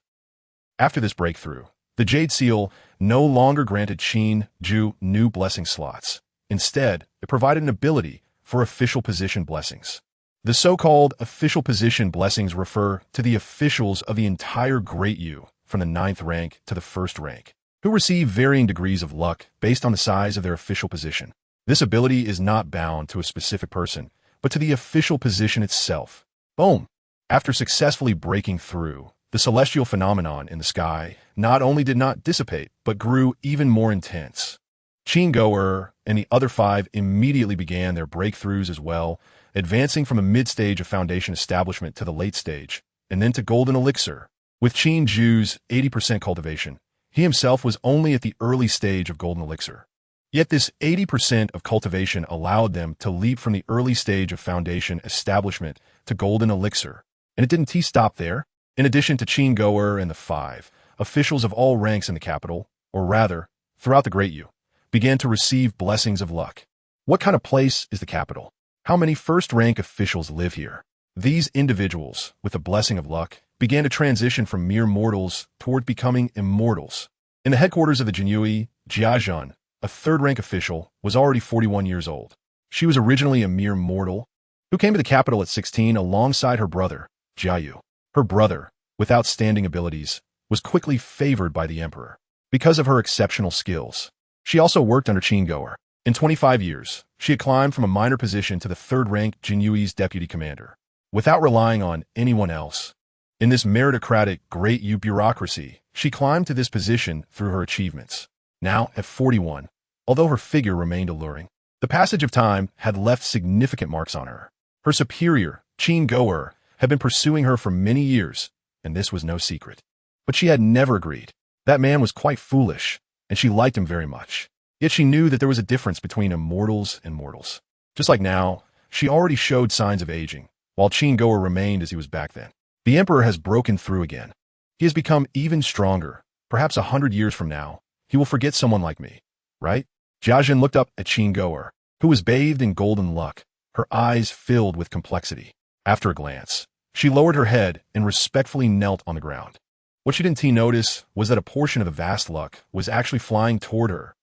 After this breakthrough, the Jade Seal no longer granted Qin Jue new blessing slots. Instead, it provided an ability for official position blessings. The so-called official position blessings refer to the officials of the entire Great Yu, from the 9th rank to the 1st rank, who receive varying degrees of luck based on the size of their official position. This ability is not bound to a specific person, but to the official position itself. Boom! After successfully breaking through, the celestial phenomenon in the sky not only did not dissipate, but grew even more intense. Qin Jue and the other 5 immediately began their breakthroughs as well, advancing from a mid-stage of foundation establishment to the late stage, and then to golden elixir. With Qin Jue's 80% cultivation, he himself was only at the early stage of golden elixir. Yet this 80% of cultivation allowed them to leap from the early stage of foundation establishment to golden elixir. And it didn't stop there. In addition to Qin Jue and the 5, officials of all ranks in the capital, or rather, throughout the Great Yu, began to receive blessings of luck. What kind of place is the capital? How many first-rank officials live here? These individuals, with the blessing of luck, began to transition from mere mortals toward becoming immortals. In the headquarters of the Jinui, Jiazhan, a third-rank official, was already 41 years old. She was originally a mere mortal who came to the capital at 16 alongside her brother, Jiayu. Her brother, with outstanding abilities, was quickly favored by the emperor because of her exceptional skills. She also worked under Qin Jue. In 25 years, she had climbed from a minor position to the third-rank Jinyui's deputy commander, without relying on anyone else. In this meritocratic Great Yu bureaucracy, she climbed to this position through her achievements. Now, at 41, although her figure remained alluring, the passage of time had left significant marks on her. Her superior, Qin Jue, had been pursuing her for many years, and this was no secret. But she had never agreed. That man was quite foolish, and she liked him very much. Yet she knew that there was a difference between immortals and mortals. Just like now, she already showed signs of aging, while Qin Jue remained as he was back then. The emperor has broken through again. He has become even stronger. Perhaps 100 years from now, he will forget someone like me, right? Jiazhan looked up at Qin Jue, who was bathed in golden luck, her eyes filled with complexity. After a glance, she lowered her head and respectfully knelt on the ground. What she didn't notice was that a portion of the vast luck was actually flying toward her.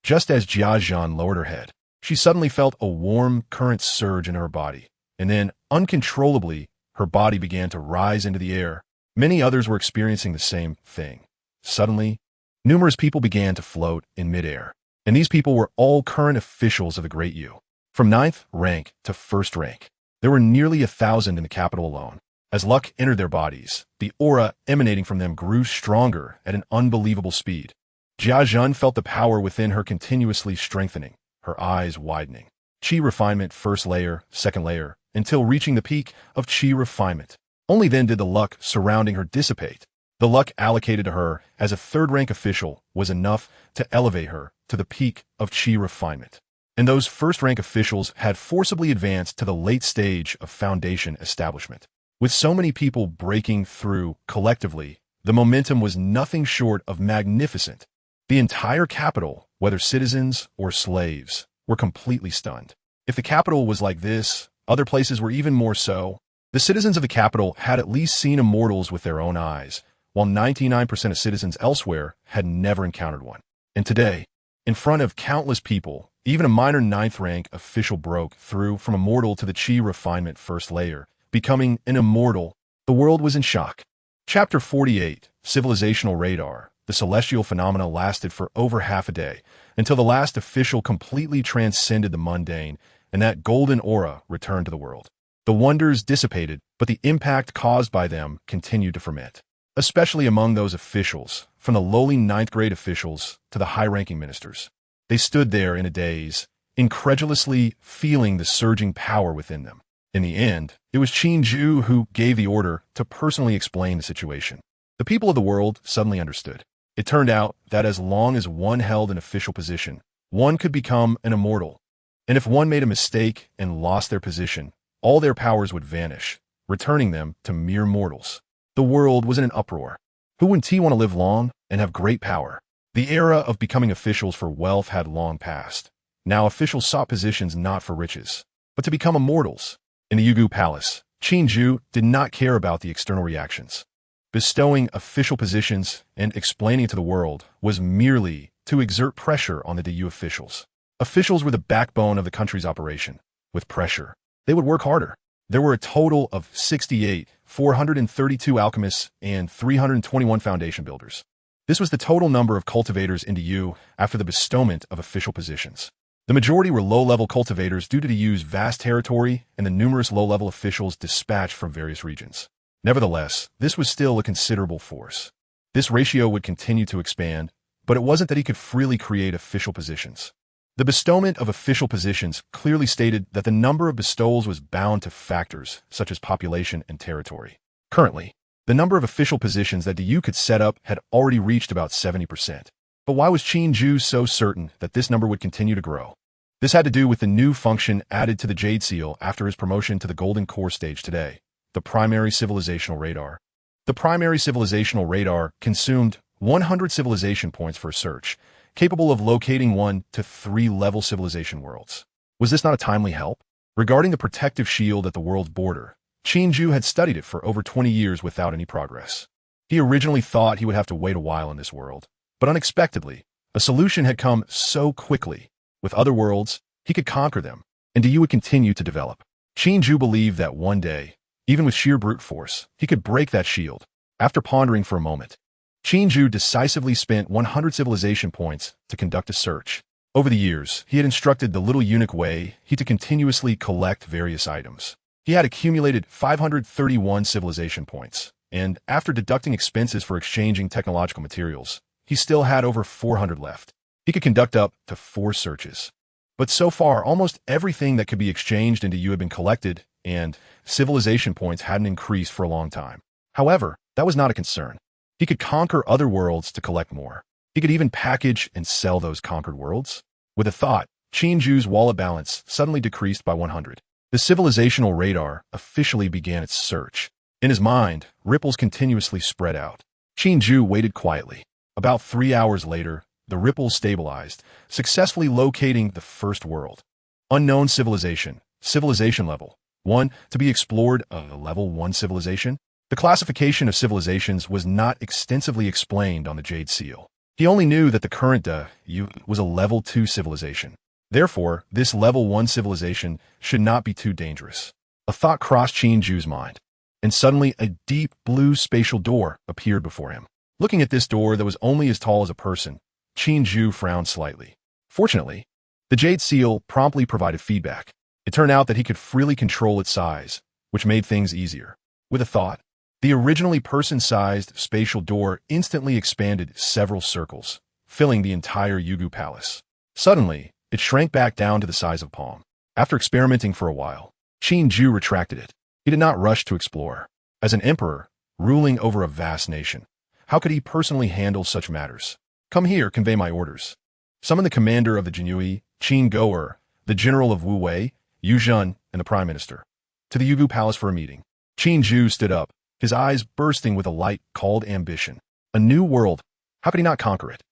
Just as Jiazhan lowered her head, she suddenly felt a warm current surge in her body, and then, uncontrollably, her body began to rise into the air. Many others were experiencing the same thing. Suddenly, numerous people began to float in midair, and these people were all current officials of the Great Yu. From 9th rank to 1st rank, there were nearly 1,000 in the capital alone. As luck entered their bodies, the aura emanating from them grew stronger at an unbelievable speed. Jiazhan felt the power within her continuously strengthening, her eyes widening. Qi refinement 1st layer, 2nd layer, until reaching the peak of Qi refinement. Only then did the luck surrounding her dissipate. The luck allocated to her as a 3rd-rank official was enough to elevate her to the peak of Qi refinement. And those 1st-rank officials had forcibly advanced to the late stage of foundation establishment. With so many people breaking through collectively, the momentum was nothing short of magnificent. The entire capital, whether citizens or slaves, were completely stunned. If the capital was like this, other places were even more so. The citizens of the capital had at least seen immortals with their own eyes, while 99% of citizens elsewhere had never encountered one. And today, in front of countless people, even a minor 9th-rank official broke through from immortal to the Qi refinement 1st layer, becoming an immortal. The world was in shock. Chapter 48, Civilizational Radar. The celestial phenomena lasted for over half a day, until the last official completely transcended the mundane, and that golden aura returned to the world. The wonders dissipated, but the impact caused by them continued to ferment, especially among those officials, from the lowly 9th-grade officials to the high-ranking ministers. They stood there in a daze, incredulously feeling the surging power within them. In the end, it was Qin Jue who gave the order to personally explain the situation. The people of the world suddenly understood. It turned out that as long as one held an official position, one could become an immortal. And if one made a mistake and lost their position, all their powers would vanish, returning them to mere mortals. The world was in an uproar. Who wouldn't want to live long and have great power? The era of becoming officials for wealth had long passed. Now officials sought positions not for riches, but to become immortals. In the Yugu Palace, Qin Jue did not care about the external reactions. Bestowing official positions and explaining to the world was merely to exert pressure on the Daoist officials. Officials were the backbone of the country's operation. With pressure, they would work harder. There were a total of 68, 432 alchemists, and 321 foundation builders. This was the total number of cultivators in Yu after the bestowment of official positions. The majority were low-level cultivators due to Yu's vast territory and the numerous low-level officials dispatched from various regions. Nevertheless, this was still a considerable force. This ratio would continue to expand, but it wasn't that he could freely create official positions. The bestowment of official positions clearly stated that the number of bestowals was bound to factors such as population and territory. Currently, the number of official positions that DU could set up had already reached about 70%. But why was Qin Jue so certain that this number would continue to grow? This had to do with the new function added to the Jade Seal after his promotion to the Golden Core stage today, the Primary Civilizational Radar. The Primary Civilizational Radar consumed 100 civilization points for a search, capable of locating 1 to 3 level civilization worlds. Was this not a timely help? Regarding the protective shield at the world's border, Qin Jue had studied it for over 20 years without any progress. He originally thought he would have to wait a while in this world, but unexpectedly, a solution had come so quickly. With other worlds, he could conquer them, and DU would continue to develop. Qin Jue believed that one day, even with sheer brute force, he could break that shield. After pondering for a moment, Qin Jue decisively spent 100 civilization points to conduct a search. Over the years, he had instructed the little eunuch Wei he to continuously collect various items. He had accumulated 531 civilization points, and after deducting expenses for exchanging technological materials, he still had over 400 left. He could conduct up to 4 searches. But so far, almost everything that could be exchanged into DU had been collected, and civilization points hadn't increased for a long time. However, that was not a concern. He could conquer other worlds to collect more. He could even package and sell those conquered worlds. With a thought, Qin Jue's wallet balance suddenly decreased by 100. The civilizational radar officially began its search. In his mind, ripples continuously spread out. Qin Jue waited quietly. About 3 hours later, the ripples stabilized, successfully locating the first world. Unknown civilization, civilization level 1, to be explored, level 1 civilization. The classification of civilizations was not extensively explained on the Jade Seal. He only knew that the current DU was a level 2 civilization. Therefore, this level 1 civilization should not be too dangerous. A thought crossed Qin Jue's mind, and suddenly a deep blue spatial door appeared before him. Looking at this door that was only as tall as a person, Qin Jue frowned slightly. Fortunately, the Jade Seal promptly provided feedback. It turned out that he could freely control its size, which made things easier. With a thought, the originally person-sized spatial door instantly expanded several circles, filling the entire Yugu Palace. Suddenly, it shrank back down to the size of a palm. After experimenting for a while, Qin Jue retracted it. He did not rush to explore. As an emperor, ruling over a vast nation, how could he personally handle such matters? Come here, convey my orders. Summon the commander of the Jinui, Qin Jue, the general of Wu Wei, Yu Zhen, and the prime minister, to the Yugu Palace for a meeting. Qin Jue stood up, his eyes bursting with a light called ambition. A new world. How could he not conquer it?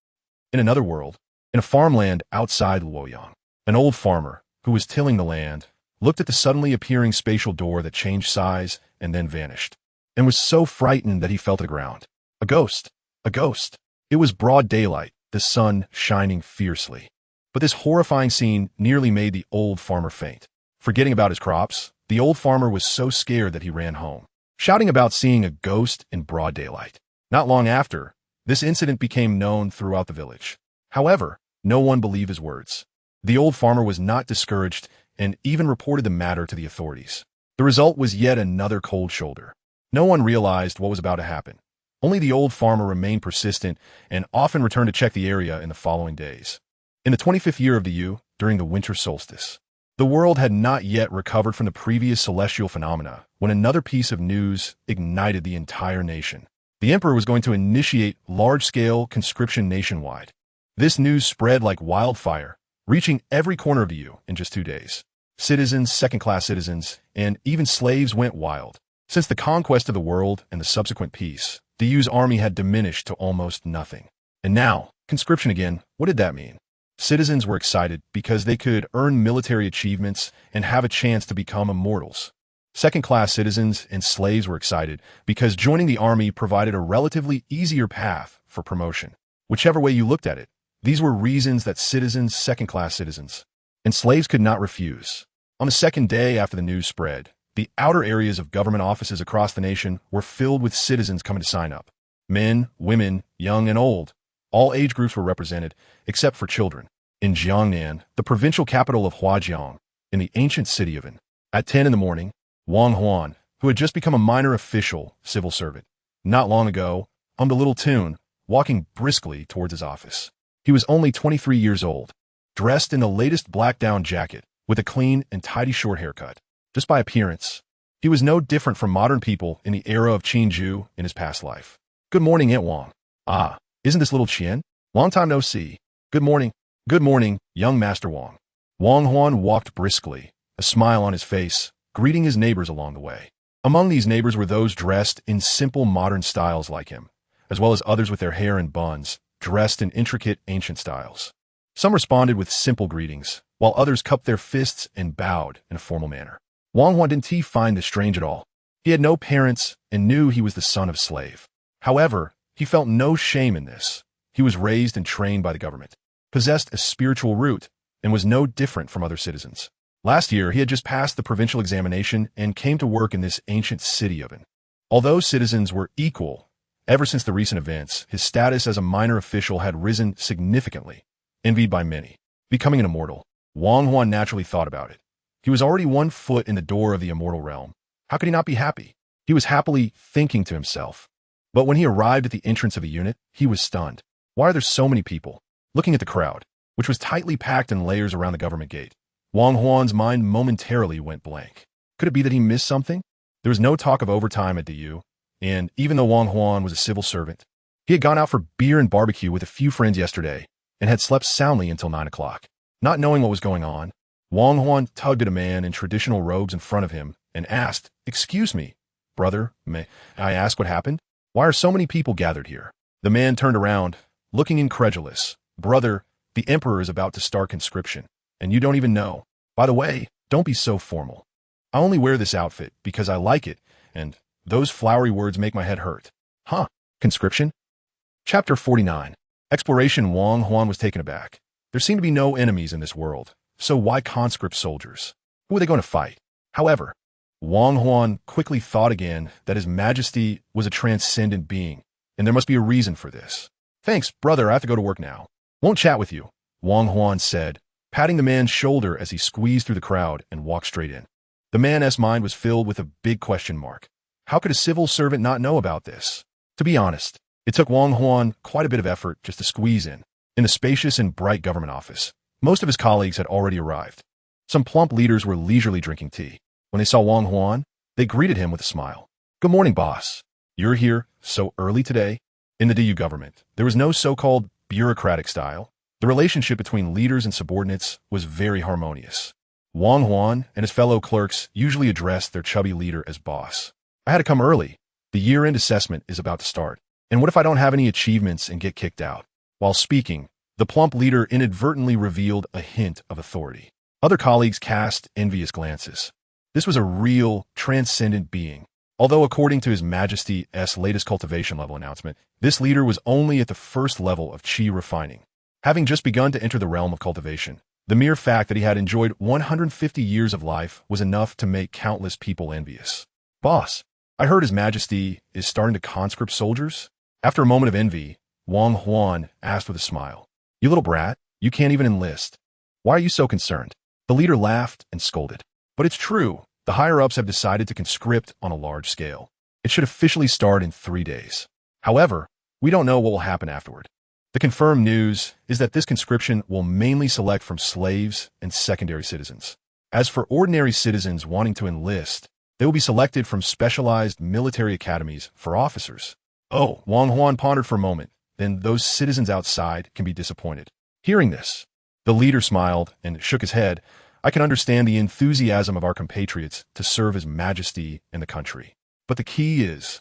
In another world, in a farmland outside Luoyang, an old farmer, who was tilling the land, looked at the suddenly appearing spatial door that changed size and then vanished, and was so frightened that he fell to the ground. A ghost. A ghost. It was broad daylight, the sun shining fiercely. But this horrifying scene nearly made the old farmer faint. Forgetting about his crops, the old farmer was so scared that he ran home, shouting about seeing a ghost in broad daylight. Not long after, this incident became known throughout the village. However, no one believed his words. The old farmer was not discouraged and even reported the matter to the authorities. The result was yet another cold shoulder. No one realized what was about to happen. Only the old farmer remained persistent and often returned to check the area in the following days. In the 25th year of the Yu, during the winter solstice, the world had not yet recovered from the previous celestial phenomena when another piece of news ignited the entire nation. The emperor was going to initiate large-scale conscription nationwide. This news spread like wildfire, reaching every corner of the Yu in just 2 days. Citizens, second-class citizens, and even slaves went wild. Since the conquest of the world and the subsequent peace, the Yu's army had diminished to almost nothing. And now, conscription again, what did that mean? Citizens were excited because they could earn military achievements and have a chance to become immortals. Second-class citizens and slaves were excited because joining the army provided a relatively easier path for promotion. Whichever way you looked at it, these were reasons that citizens, second-class citizens, and slaves could not refuse. On the second day after the news spread, the outer areas of government offices across the nation were filled with citizens coming to sign up. Men, women, young and old. All age groups were represented, except for children. In Jiangnan, the provincial capital of Huajiang, in the ancient city of An, at 10 in the morning, Wang Huan, who had just become a minor official civil servant. Not long ago, hummed a little tune, walking briskly towards his office. He was only 23 years old, dressed in the latest black down jacket, with a clean and tidy short haircut. Just by appearance, he was no different from modern people in the era of Qin Jue in his past life. "Good morning, Aunt Wang." "Ah, isn't this little Qin? Long time no see." "Good morning." "Good morning, young Master Wang." Wang Huan walked briskly, a smile on his face, greeting his neighbors along the way. Among these neighbors were those dressed in simple modern styles like him, as well as others with their hair in buns, dressed in intricate ancient styles. Some responded with simple greetings, while others cupped their fists and bowed in a formal manner. Wang Huan didn't find this strange at all. He had no parents and knew he was the son of a slave. However, he felt no shame in this. He was raised and trained by the government, possessed a spiritual root, and was no different from other citizens. Last year, he had just passed the provincial examination and came to work in this ancient city of it. Although citizens were equal, ever since the recent events, his status as a minor official had risen significantly, envied by many. Becoming an immortal, Wang Huan naturally thought about it. He was already 1 foot in the door of the immortal realm. How could he not be happy? He was happily thinking to himself. But when he arrived at the entrance of a unit, he was stunned. Why are there so many people? Looking at the crowd, which was tightly packed in layers around the government gate, Wang Huan's mind momentarily went blank. Could it be that he missed something? There was no talk of overtime at the U, and even though Wang Huan was a civil servant, he had gone out for beer and barbecue with a few friends yesterday and had slept soundly until 9 o'clock. Not knowing what was going on, Wang Huan tugged at a man in traditional robes in front of him and asked, "Excuse me, brother, may I ask what happened? Why are so many people gathered here?" The man turned around, looking incredulous. "Brother, the emperor is about to start conscription, and you don't even know. By the way, don't be so formal. I only wear this outfit because I like it, and those flowery words make my head hurt." "Huh? Conscription?" Chapter 49. Exploration. Wang Huan was taken aback. There seemed to be no enemies in this world, so why conscript soldiers? Who were they going to fight? However, Wang Huan quickly thought again that his Majesty was a transcendent being, and there must be a reason for this. "Thanks, brother, I have to go to work now. Won't chat with you," Wang Huan said, patting the man's shoulder as he squeezed through the crowd and walked straight in. The man's mind was filled with a big question mark. How could a civil servant not know about this? To be honest, it took Wang Huan quite a bit of effort just to squeeze in. In the spacious and bright government office, most of his colleagues had already arrived. Some plump leaders were leisurely drinking tea. When they saw Wang Huan, they greeted him with a smile. "Good morning, boss. You're here so early today?" In the DU government, there was no so-called bureaucratic style. The relationship between leaders and subordinates was very harmonious. Wang Huan and his fellow clerks usually addressed their chubby leader as boss. "I had to come early. The year-end assessment is about to start. And what if I don't have any achievements and get kicked out?" While speaking, the plump leader inadvertently revealed a hint of authority. Other colleagues cast envious glances. This was a real, transcendent being. Although according to His Majesty's latest cultivation level announcement, this leader was only at the first level of Qi refining. Having just begun to enter the realm of cultivation, the mere fact that he had enjoyed 150 years of life was enough to make countless people envious. "Boss, I heard His Majesty is starting to conscript soldiers?" After a moment of envy, Wang Huan asked with a smile. "You little brat, you can't even enlist. Why are you so concerned?" The leader laughed and scolded. "But it's true. The higher-ups have decided to conscript on a large scale. It should officially start in 3 days. However, we don't know what will happen afterward. The confirmed news is that this conscription will mainly select from slaves and secondary citizens. As for ordinary citizens wanting to enlist, they will be selected from specialized military academies for officers." "Oh," Wang Huan pondered for a moment. "Then those citizens outside can be disappointed." Hearing this, the leader smiled and shook his head. "I can understand the enthusiasm of our compatriots to serve His Majesty and the country. But the key is,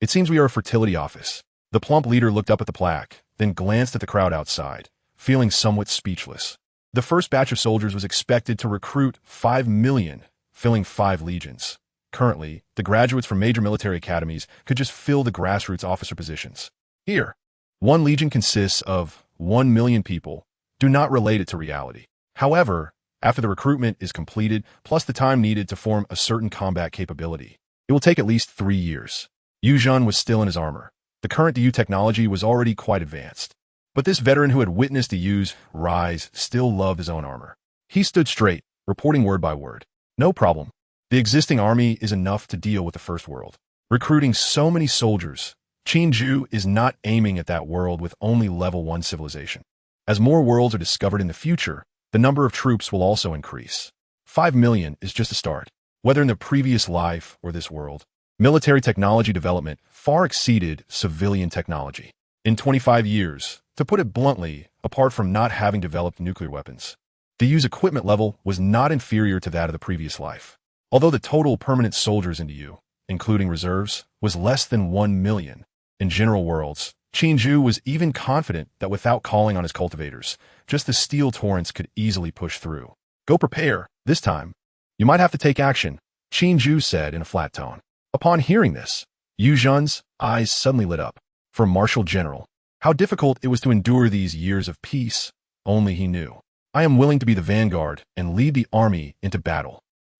it seems we are a fertility office." The plump leader looked up at the plaque, then glanced at the crowd outside, feeling somewhat speechless. The first batch of soldiers was expected to recruit 5 million, filling 5 legions. Currently, the graduates from major military academies could just fill the grassroots officer positions. Here, 1 legion consists of 1 million people. Do not relate it to reality. However, after the recruitment is completed, plus the time needed to form a certain combat capability, it will take at least 3 years. Yu Zhen was still in his armor. The current DU technology was already quite advanced. But this veteran who had witnessed the Yu's rise still loved his own armor. He stood straight, reporting word by word. "No problem. The existing army is enough to deal with the first world. Recruiting so many soldiers, Qin Jue is not aiming at that world with only level 1 civilization. As more worlds are discovered in the future, the number of troops will also increase. 5 million is just a start. Whether in the previous life or this world, military technology development far exceeded civilian technology. In 25 years, to put it bluntly, apart from not having developed nuclear weapons, the Yu's equipment level was not inferior to that of the previous life. Although the total permanent soldiers in the Yu, including reserves, was less than 1 million. In general worlds, Qin Jue was even confident that without calling on his cultivators, just the steel torrents could easily push through. Go prepare, this time. You might have to take action, Qin Jue said in a flat tone. Upon hearing this, Yu Zhen's eyes suddenly lit up. For a martial general, how difficult it was to endure these years of peace, only he knew. I am willing to be the vanguard and lead the army into battle.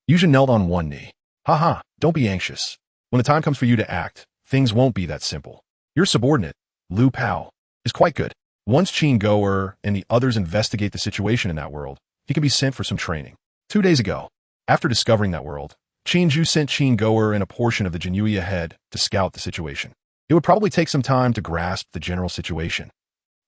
Yu Zhen knelt on one knee. Haha, don't be anxious. When the time comes for you to act, things won't be that simple. Your subordinate, Lu Pao, is quite good. Once Qin Jue and the others investigate the situation in that world, he can be sent for some training. 2 days ago, after discovering that world, Qin Jue sent Qin Jue and a portion of the Jinui ahead to scout the situation. It would probably take some time to grasp the general situation.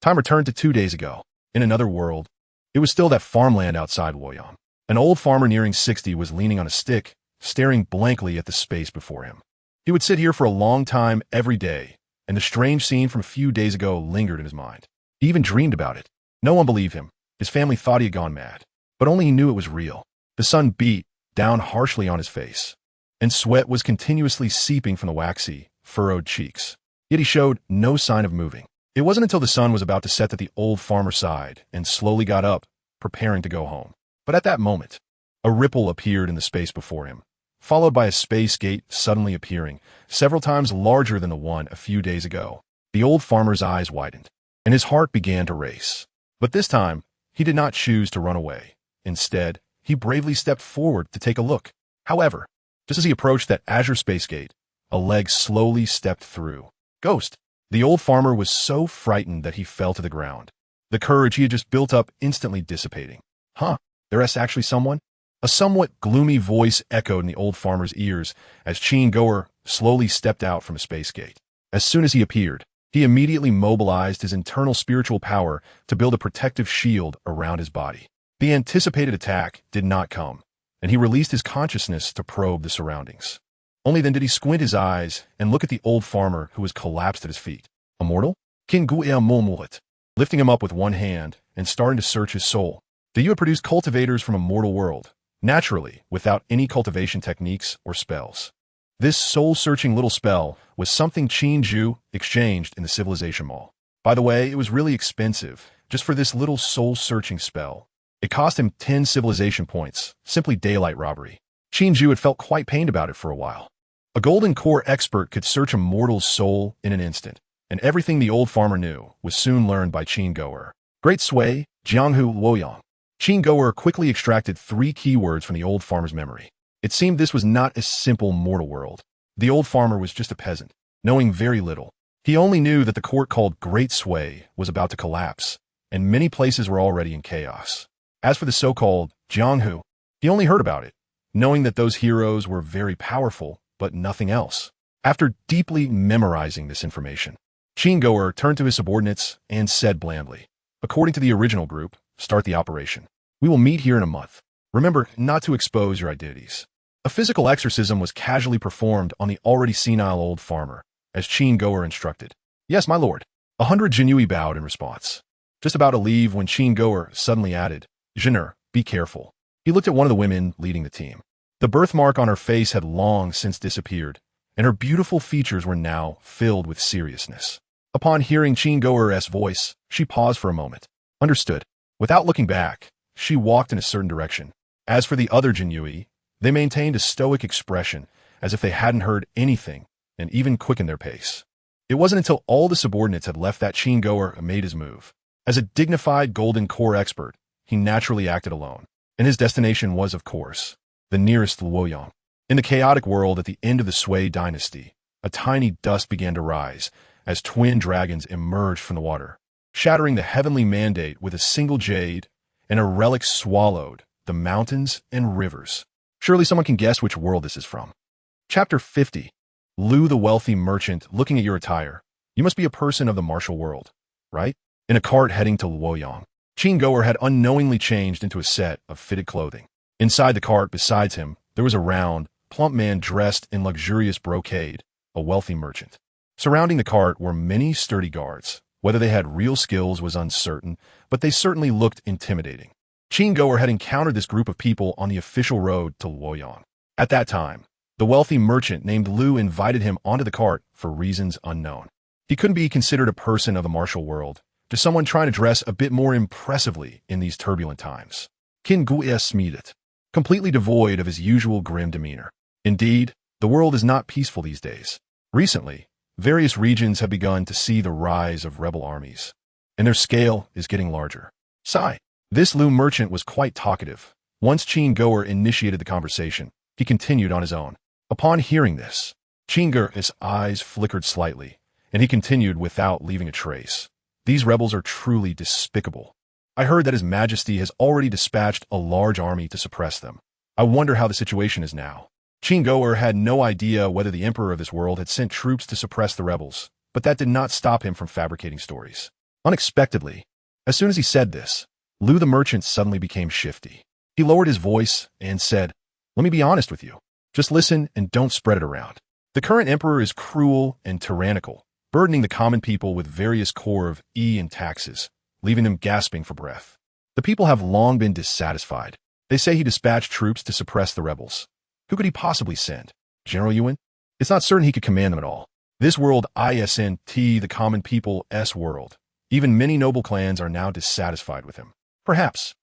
Time returned to 2 days ago. In another world, it was still that farmland outside Luoyang. An old farmer nearing 60 was leaning on a stick, staring blankly at the space before him. He would sit here for a long time every day, and the strange scene from a few days ago lingered in his mind. He even dreamed about it. No one believed him. His family thought he had gone mad, but only he knew it was real. The sun beat down harshly on his face, and sweat was continuously seeping from the waxy, furrowed cheeks. Yet he showed no sign of moving. It wasn't until the sun was about to set that the old farmer sighed and slowly got up, preparing to go home. But at that moment, a ripple appeared in the space before him, followed by a space gate suddenly appearing, several times larger than the one a few days ago. The old farmer's eyes widened, and his heart began to race. But this time, he did not choose to run away. Instead, he bravely stepped forward to take a look. However, just as he approached that azure space gate, a leg slowly stepped through. Ghost! The old farmer was so frightened that he fell to the ground. The courage he had just built up instantly dissipating. Huh, there's actually someone? A somewhat gloomy voice echoed in the old farmer's ears as Qin Jue slowly stepped out from a space gate. As soon as he appeared, he immediately mobilized his internal spiritual power to build a protective shield around his body. The anticipated attack did not come, and he released his consciousness to probe the surroundings. Only then did he squint his eyes and look at the old farmer who was collapsed at his feet. Immortal? Qin Jue murmured, lifting him up with one hand and starting to search his soul. The Yu had produced cultivators from a mortal world, naturally, without any cultivation techniques or spells. This soul-searching little spell was something Qin Jue exchanged in the civilization mall. By the way, it was really expensive, just for this little soul-searching spell. It cost him 10 civilization points, simply daylight robbery. Qin Jue had felt quite pained about it for a while. A golden core expert could search a mortal's soul in an instant, and everything the old farmer knew was soon learned by Qin Jue. Great Sui, Jianghu Luoyang. Qin Jue quickly extracted 3 keywords from the old farmer's memory. It seemed this was not a simple mortal world. The old farmer was just a peasant, knowing very little. He only knew that the court called Great Sui was about to collapse, and many places were already in chaos. As for the so-called Jianghu, he only heard about it, knowing that those heroes were very powerful, but nothing else. After deeply memorizing this information, Qin Jue turned to his subordinates and said blandly, according to the original group, start the operation. We will meet here in a month. Remember not to expose your identities. A physical exorcism was casually performed on the already senile old farmer, as Qin Jue instructed. Yes, my lord. 100 Jinui bowed in response. Just about to leave when Qin Jue suddenly added, Zhener, be careful. He looked at one of the women leading the team. The birthmark on her face had long since disappeared, and her beautiful features were now filled with seriousness. Upon hearing Qin Jue's voice, she paused for a moment. Understood. Without looking back, she walked in a certain direction. As for the other Jinui, they maintained a stoic expression, as if they hadn't heard anything, and even quickened their pace. It wasn't until all the subordinates had left that Qin Jue made his move. As a dignified golden core expert, he naturally acted alone, and his destination was, of course, the nearest Luoyang. In the chaotic world at the end of the Sui dynasty, a tiny dust began to rise as twin dragons emerged from the water, shattering the heavenly mandate with a single jade, and a relic swallowed the mountains and rivers. Surely someone can guess which world this is from. Chapter 50. Lu the wealthy merchant, looking at your attire. You must be a person of the martial world, right? In a cart heading to Luoyang, Qin Jue had unknowingly changed into a set of fitted clothing. Inside the cart, besides him, there was a round, plump man dressed in luxurious brocade, a wealthy merchant. Surrounding the cart were many sturdy guards. Whether they had real skills was uncertain, but they certainly looked intimidating. Qin Jue had encountered this group of people on the official road to Luoyang. At that time, the wealthy merchant named Lu invited him onto the cart for reasons unknown. He couldn't be considered a person of the martial world, just someone trying to dress a bit more impressively in these turbulent times. Qin Jue smiled, completely devoid of his usual grim demeanor. Indeed, the world is not peaceful these days. Recently, various regions have begun to see the rise of rebel armies, and their scale is getting larger. Sigh. This Lu merchant was quite talkative. Once Qin Jue initiated the conversation, he continued on his own. Upon hearing this, Qin Jue's eyes flickered slightly, and he continued without leaving a trace. These rebels are truly despicable. I heard that His Majesty has already dispatched a large army to suppress them. I wonder how the situation is now. Qin Jue had no idea whether the emperor of this world had sent troops to suppress the rebels, but that did not stop him from fabricating stories. Unexpectedly, as soon as he said this, Lu the merchant suddenly became shifty. He lowered his voice and said, "Let me be honest with you. Just listen and don't spread it around. The current emperor is cruel and tyrannical, burdening the common people with various core of and taxes, leaving them gasping for breath. The people have long been dissatisfied. They say he dispatched troops to suppress the rebels. Who could he possibly send? General Yuan? It's not certain he could command them at all. This world isn't the common people's world. Even many noble clans are now dissatisfied with him. Perhaps."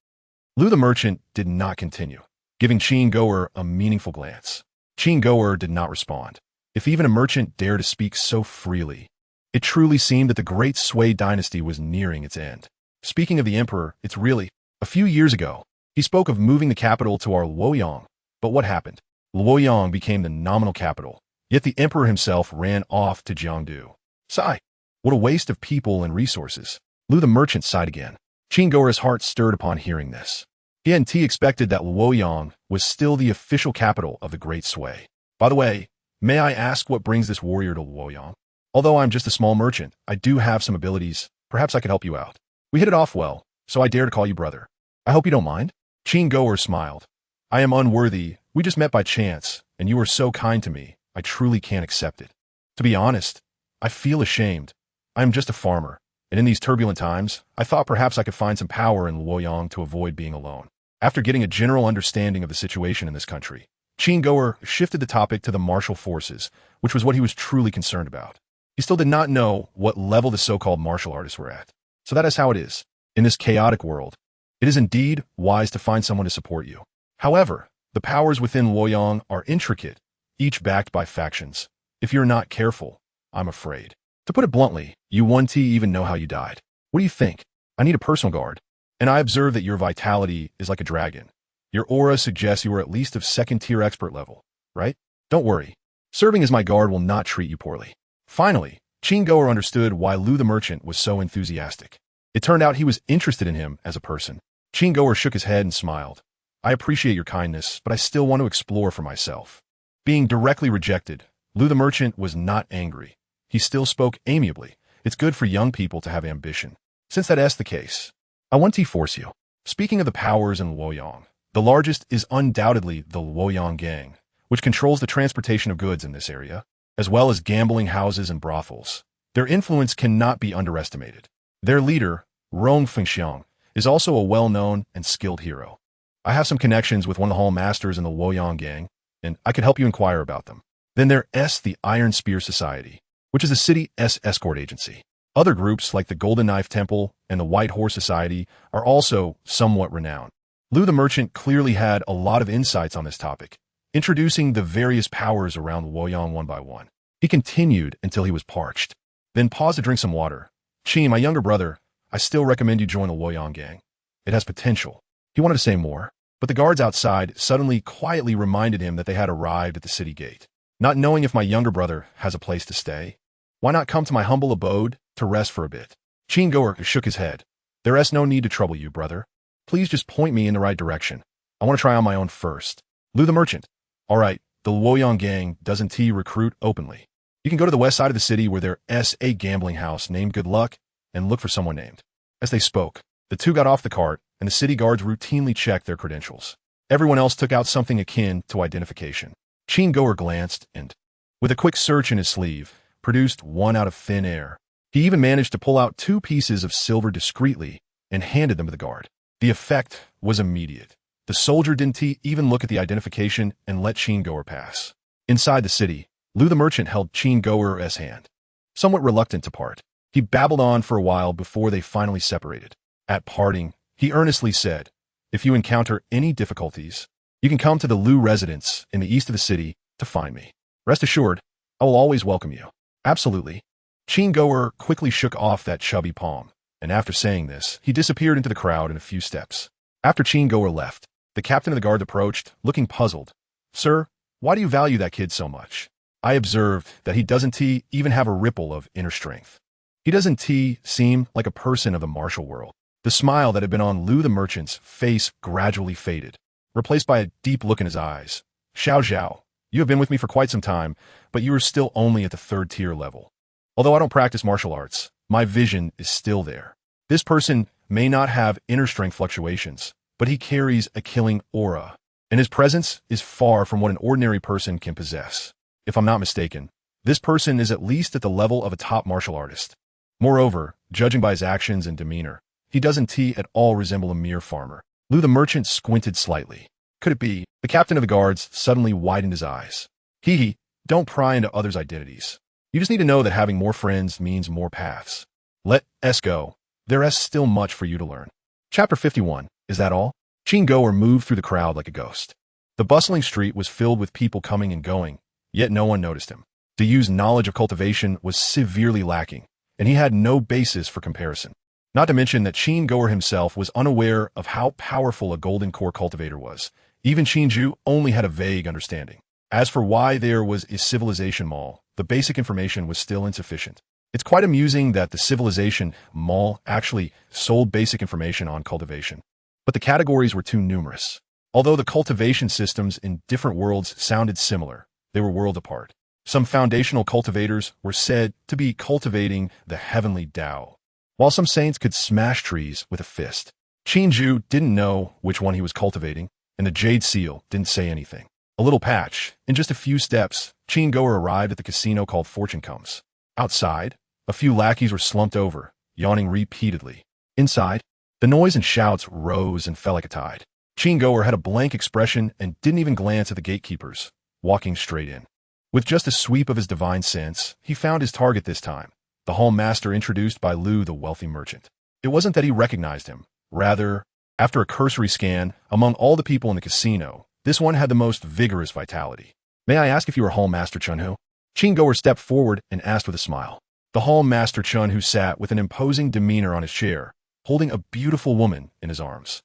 Lu the merchant did not continue, giving Qin Jue a meaningful glance. Qin Jue did not respond. If even a merchant dared to speak so freely, it truly seemed that the great Sui dynasty was nearing its end. Speaking of the emperor, it's really, a few years ago, he spoke of moving the capital to our Luoyang. But what happened? Luoyang became the nominal capital, yet the emperor himself ran off to Jiangdu. Sigh. What a waste of people and resources. Lu the merchant sighed again. Qin Jue's heart stirred upon hearing this. He hadn't expected that Luoyang was still the official capital of the Great Sui. By the way, may I ask what brings this warrior to Luoyang? Although I'm just a small merchant, I do have some abilities. Perhaps I could help you out. We hit it off well, so I dare to call you brother. I hope you don't mind? Qin Jue smiled. I am unworthy. We just met by chance, and you were so kind to me. I truly can't accept it. To be honest, I feel ashamed. I am just a farmer, and in these turbulent times, I thought perhaps I could find some power in Luoyang to avoid being alone. After getting a general understanding of the situation in this country, Qin Jue shifted the topic to the martial forces, which was what he was truly concerned about. He still did not know what level the so-called martial artists were at. So that is how it is. In this chaotic world, it is indeed wise to find someone to support you. However, the powers within Luoyang are intricate, each backed by factions. If you're not careful, I'm afraid. To put it bluntly, you won't even know how you died. What do you think? I need a personal guard, and I observe that your vitality is like a dragon. Your aura suggests you are at least of second-tier expert level, right? Don't worry. Serving as my guard will not treat you poorly. Finally, Qin Jue understood why Lu the merchant was so enthusiastic. It turned out he was interested in him as a person. Qin Jue shook his head and smiled. I appreciate your kindness, but I still want to explore for myself. Being directly rejected, Lu the merchant was not angry. He still spoke amiably. It's good for young people to have ambition. Since that's the case, I want to force you. Speaking of the powers in Luoyang, the largest is undoubtedly the Luoyang gang, which controls the transportation of goods in this area, as well as gambling houses and brothels. Their influence cannot be underestimated. Their leader, Rong Fengxiang, is also a well-known and skilled hero. I have some connections with one of the hall masters in the Luoyang gang, and I could help you inquire about them. Then there's the Iron Spear Society, which is the city's escort agency. Other groups like the Golden Knife Temple and the White Horse Society are also somewhat renowned. Lu the merchant clearly had a lot of insights on this topic, introducing the various powers around Luoyang one by one. He continued until he was parched, then paused to drink some water. Qin, my younger brother, I still recommend you join the Luoyang gang. It has potential. He wanted to say more, but the guards outside suddenly quietly reminded him that they had arrived at the city gate. Not knowing if my younger brother has a place to stay, why not come to my humble abode to rest for a bit? Qin Jue shook his head. There's no need to trouble you, brother. Please just point me in the right direction. I want to try on my own first. Lu the merchant. All right, the Luoyang gang doesn't recruit openly. You can go to the west side of the city where there's a gambling house named Good Luck and look for someone named. As they spoke, the two got off the cart, and the city guards routinely checked their credentials. Everyone else took out something akin to identification. Qin Jue glanced and, with a quick search in his sleeve, produced one out of thin air. He even managed to pull out 2 pieces of silver discreetly and handed them to the guard. The effect was immediate. The soldier didn't even look at the identification and let Qin Jue pass. Inside the city, Lu the merchant held Qin Jue's hand. Somewhat reluctant to part, he babbled on for a while before they finally separated. At parting, he earnestly said, "If you encounter any difficulties, you can come to the Lu residence in the east of the city to find me. Rest assured, I will always welcome you." "Absolutely." Qin Jue quickly shook off that chubby palm, and after saying this, he disappeared into the crowd in a few steps. After Qin Jue left, the captain of the guard approached, looking puzzled. "Sir, why do you value that kid so much? I observed that he doesn't even have a ripple of inner strength. He doesn't seem like a person of the martial world." The smile that had been on Lu the merchant's face gradually faded, replaced by a deep look in his eyes. "Xiao Zhao, you have been with me for quite some time, but you are still only at the 3rd tier level. Although I don't practice martial arts, my vision is still there. This person may not have inner strength fluctuations, but he carries a killing aura, and his presence is far from what an ordinary person can possess. If I'm not mistaken, this person is at least at the level of a top martial artist. Moreover, judging by his actions and demeanor, he doesn't at all resemble a mere farmer." Lu the merchant squinted slightly. Could it be? The captain of the guards suddenly widened his eyes. Hee, don't pry into others' identities. You just need to know that having more friends means more paths. Let's go. There's still much for you to learn. Chapter 51. Is that all? Qin Jue moved through the crowd like a ghost. The bustling street was filled with people coming and going, yet no one noticed him. Dayu's knowledge of cultivation was severely lacking, and he had no basis for comparison. Not to mention that Qin Jue himself was unaware of how powerful a golden core cultivator was. Even Qin Jue only had a vague understanding. As for why there was a civilization mall, the basic information was still insufficient. It's quite amusing that the civilization mall actually sold basic information on cultivation. But the categories were too numerous. Although the cultivation systems in different worlds sounded similar, they were world apart. Some foundational cultivators were said to be cultivating the heavenly Dao, while some saints could smash trees with a fist. Qin Jue didn't know which one he was cultivating, and the Jade Seal didn't say anything. A little patch. In just a few steps, Qin Jue arrived at the casino called Fortune Comes. Outside, a few lackeys were slumped over, yawning repeatedly. Inside, the noise and shouts rose and fell like a tide. Qin Jue had a blank expression and didn't even glance at the gatekeepers, walking straight in. With just a sweep of his divine sense, he found his target this time, the hall master introduced by Lu the wealthy merchant. It wasn't that he recognized him. Rather, after a cursory scan, among all the people in the casino, this one had the most vigorous vitality. "May I ask if you are Hall Master Chunhu?" Qin Jue stepped forward and asked with a smile. The Hall Master Chunhu sat with an imposing demeanor on his chair, holding a beautiful woman in his arms.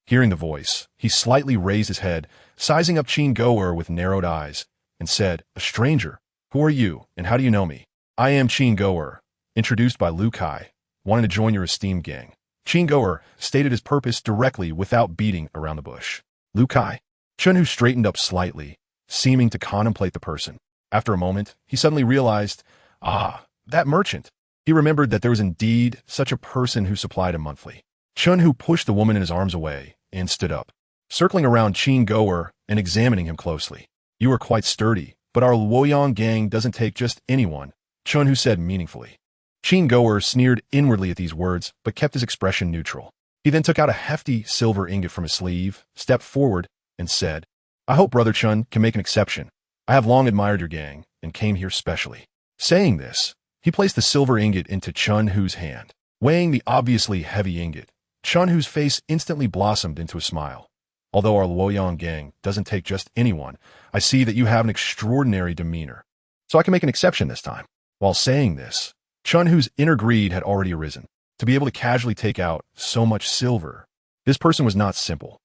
Hearing the voice, he slightly raised his head, sizing up Qin Jue with narrowed eyes, and said, "A stranger, who are you, and how do you know me?" "I am Qin Jue, introduced by Lu Kai, wanting to join your esteemed gang." Qin Jue stated his purpose directly without beating around the bush. "Lu Kai?" Chunhu straightened up slightly, seeming to contemplate the person. After a moment, he suddenly realized, that merchant. He remembered that there was indeed such a person who supplied him monthly. Chunhu pushed the woman in his arms away and stood up, circling around Qin Jue and examining him closely. "You are quite sturdy, but our Luoyang gang doesn't take just anyone," Chunhu said meaningfully. Qin Jue sneered inwardly at these words, but kept his expression neutral. He then took out a hefty silver ingot from his sleeve, stepped forward, and said, "I hope Brother Chun can make an exception. I have long admired your gang, and came here specially." Saying this, he placed the silver ingot into Chunhu's hand. Weighing the obviously heavy ingot, Chunhu's face instantly blossomed into a smile. "Although our Luoyang gang doesn't take just anyone, I see that you have an extraordinary demeanor, so I can make an exception this time." While saying this, Chunhu's inner greed had already arisen. To be able to casually take out so much silver, this person was not simple.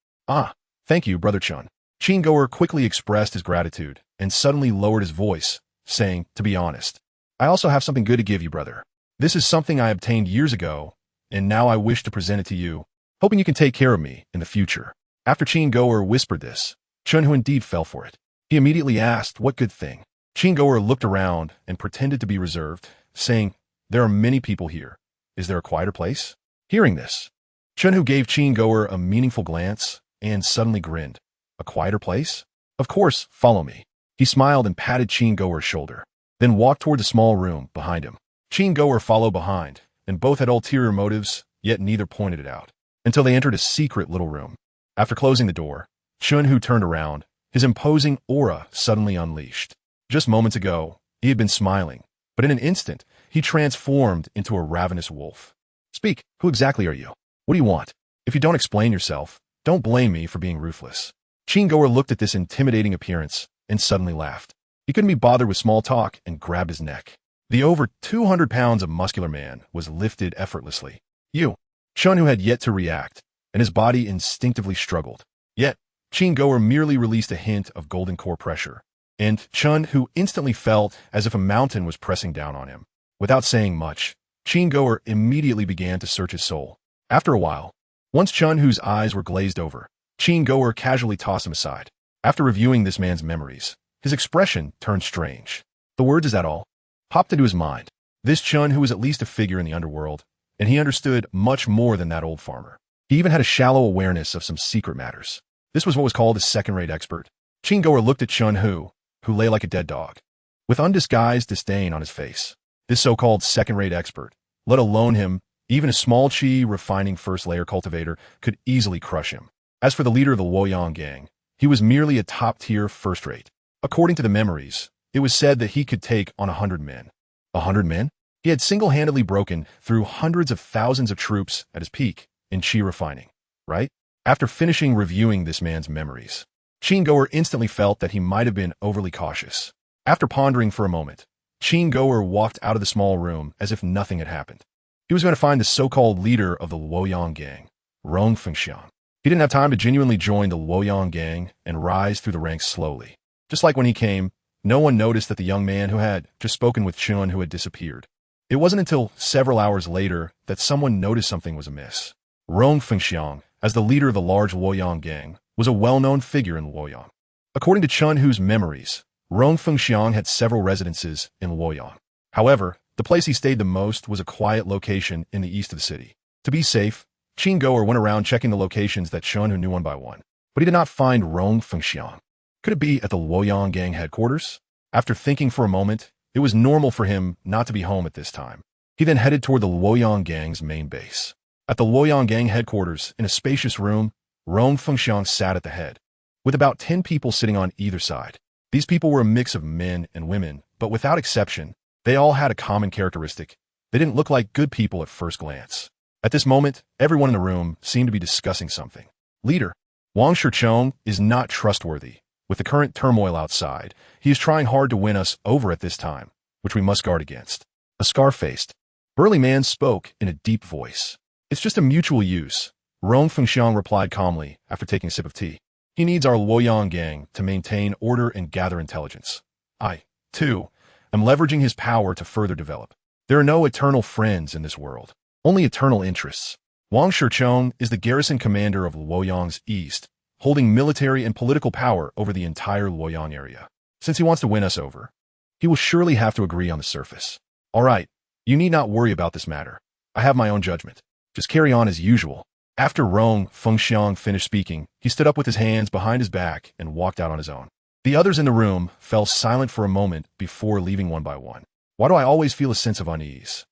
Thank you, Brother Chun." Qin Jue quickly expressed his gratitude and suddenly lowered his voice, saying, "To be honest, I also have something good to give you, brother. This is something I obtained years ago, and now I wish to present it to you, hoping you can take care of me in the future." After Qin Jue whispered this, Qin Jue indeed fell for it. He immediately asked, "What good thing?" Qin Jue looked around and pretended to be reserved, saying, "There are many people here. Is there a quieter place?" Hearing this, Qin Jue gave Qin Jue a meaningful glance and suddenly grinned. "A quieter place? Of course, follow me." He smiled and patted Qin Jue's shoulder, then walked toward the small room behind him. Qin Jue followed behind, and both had ulterior motives, yet neither pointed it out, until they entered a secret little room. After closing the door, Qin Jue turned around, his imposing aura suddenly unleashed. Just moments ago, he had been smiling, but in an instant, he transformed into a ravenous wolf. "Speak, who exactly are you? What do you want? If you don't explain yourself, don't blame me for being ruthless." Qin Jue looked at this intimidating appearance and suddenly laughed. He couldn't be bothered with small talk and grabbed his neck. The over 200 pounds of muscular man was lifted effortlessly. "You." Qin Jue had yet to react, and his body instinctively struggled. Yet, Qin Jue merely released a hint of golden core pressure, and Qin Jue instantly felt as if a mountain was pressing down on him. Without saying much, Qin Jue immediately began to search his soul. After a while, once Qin Jue's eyes were glazed over, Qin Jue casually tossed him aside. After reviewing this man's memories, his expression turned strange. The words "is that all?" popped into his mind. This Qin Jue was at least a figure in the underworld, and he understood much more than that old farmer. He even had a shallow awareness of some secret matters. This was what was called a second-rate expert. Qin Jue looked at Qin Jue, who lay like a dead dog, with undisguised disdain on his face. This so-called second-rate expert, let alone him, even a small Qi refining first-layer cultivator, could easily crush him. As for the leader of the Luoyang gang, he was merely a top-tier first-rate. According to the memories, it was said that he could take on 100 men. 100 men? He had single-handedly broken through hundreds of thousands of troops at his peak in Qi refining, right? After finishing reviewing this man's memories, Qin Jue instantly felt that he might have been overly cautious. After pondering for a moment, Qin Jue walked out of the small room as if nothing had happened. He was going to find the so-called leader of the Luoyang gang, Rong Fengxiang. He didn't have time to genuinely join the Luoyang gang and rise through the ranks slowly. Just like when he came, no one noticed that the young man who had just spoken with Qin Jue had disappeared. It wasn't until several hours later that someone noticed something was amiss. Rong Fengxiang, as the leader of the large Luoyang gang, was a well-known figure in Luoyang. According to Qin Jue's memories, Rong Fengxiang had several residences in Luoyang. However, the place he stayed the most was a quiet location in the east of the city. To be safe, Qin Jue went around checking the locations that Qin Jue knew one by one, but he did not find Rong Fengxiang. Could it be at the Luoyang gang headquarters? After thinking for a moment, it was normal for him not to be home at this time. He then headed toward the Luoyang gang's main base. At the Luoyang gang headquarters, in a spacious room, Rong Fengxiang sat at the head, with about 10 people sitting on either side. These people were a mix of men and women, but without exception, they all had a common characteristic. They didn't look like good people at first glance. At this moment, everyone in the room seemed to be discussing something. "Leader, Wang Shichong is not trustworthy. With the current turmoil outside, he is trying hard to win us over at this time, which we must guard against." A scar-faced, burly man spoke in a deep voice. "It's just a mutual use," Rong Fengxiang replied calmly after taking a sip of tea. "He needs our Luoyang gang to maintain order and gather intelligence. I, too, am leveraging his power to further develop. There are no eternal friends in this world, only eternal interests. Wang Shichong is the garrison commander of Luoyang's east, holding military and political power over the entire Luoyang area. Since he wants to win us over, he will surely have to agree on the surface. All right, you need not worry about this matter. I have my own judgment. Just carry on as usual." After Rong Fengxiang finished speaking, he stood up with his hands behind his back and walked out on his own. The others in the room fell silent for a moment before leaving one by one. Why do I always feel a sense of unease?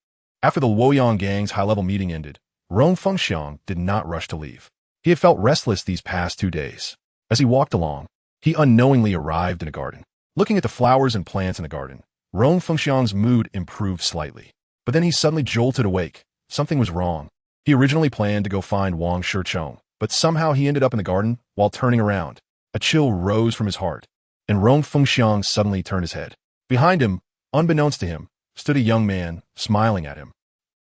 After the Luoyang gang's high-level meeting ended, Rong Fengxiang did not rush to leave. He had felt restless these past 2 days. As he walked along, he unknowingly arrived in a garden. Looking at the flowers and plants in the garden, Rong Fengxiang's mood improved slightly. But then he suddenly jolted awake. Something was wrong. He originally planned to go find Wang Shichong, but somehow he ended up in the garden while turning around. A chill rose from his heart, and Rong Fengxiang suddenly turned his head. Behind him, unbeknownst to him, stood a young man, smiling at him.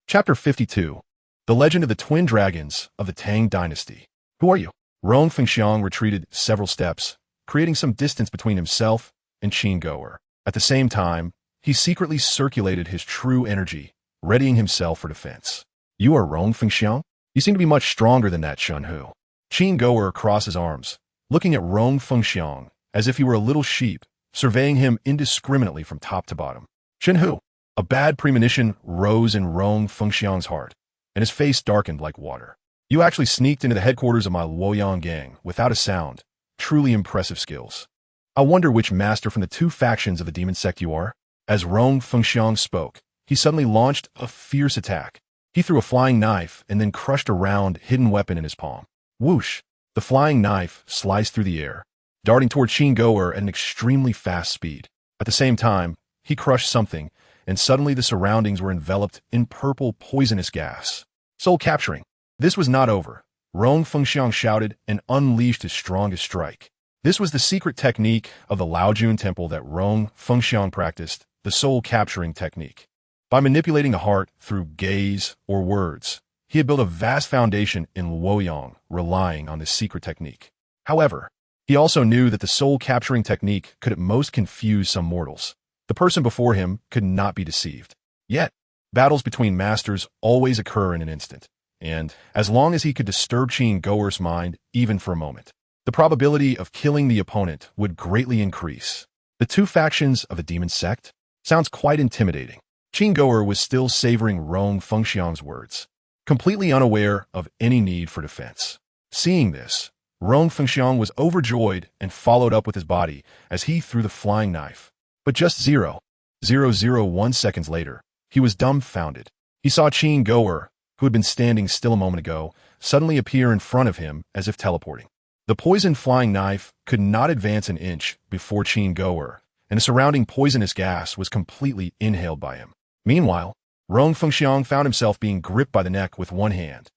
Chapter 52. The Legend of the Twin Dragons of the Tang Dynasty. "Who are you?" Rong Fengxiang retreated several steps, creating some distance between himself and Qin Jue. At the same time, he secretly circulated his true energy, readying himself for defense. "You are Rong Fengxiang? You seem to be much stronger than that, Qin Jue." Qin Jue crossed his arms, looking at Rong Fengxiang as if he were a little sheep, surveying him indiscriminately from top to bottom. Qin Jue, a bad premonition rose in Rong Fengxiang's heart, and his face darkened like water. You actually sneaked into the headquarters of my Luoyang gang without a sound. Truly impressive skills. I wonder which master from the two factions of the demon sect you are. As Rong Fengxiang spoke, he suddenly launched a fierce attack. He threw a flying knife and then crushed a round, hidden weapon in his palm. Whoosh! The flying knife sliced through the air, darting toward Qin Jue at an extremely fast speed. At the same time, he crushed something, and suddenly the surroundings were enveloped in purple, poisonous gas. Soul capturing. This was not over. Rong Fengxiang shouted and unleashed his strongest strike. This was the secret technique of the Laojun temple that Rong Fengxiang practiced, the soul capturing technique. By manipulating the heart through gaze or words, he had built a vast foundation in Luoyang, relying on this secret technique. However, he also knew that the soul capturing technique could at most confuse some mortals. The person before him could not be deceived. Yet, battles between masters always occur in an instant, and as long as he could disturb Qin Jue's mind even for a moment, the probability of killing the opponent would greatly increase. The two factions of the demon sect sounds quite intimidating. Qin Jue was still savoring Rong Fengxiang's words, completely unaware of any need for defense. Seeing this, Rong Fengxiang was overjoyed and followed up with his body as he threw the flying knife. But just 0.001 seconds later, he was dumbfounded. He saw Qin Jue, who had been standing still a moment ago, suddenly appear in front of him as if teleporting. The poisoned flying knife could not advance an inch before Qin Jue, and the surrounding poisonous gas was completely inhaled by him. Meanwhile, Rong Fengxiang found himself being gripped by the neck with one hand.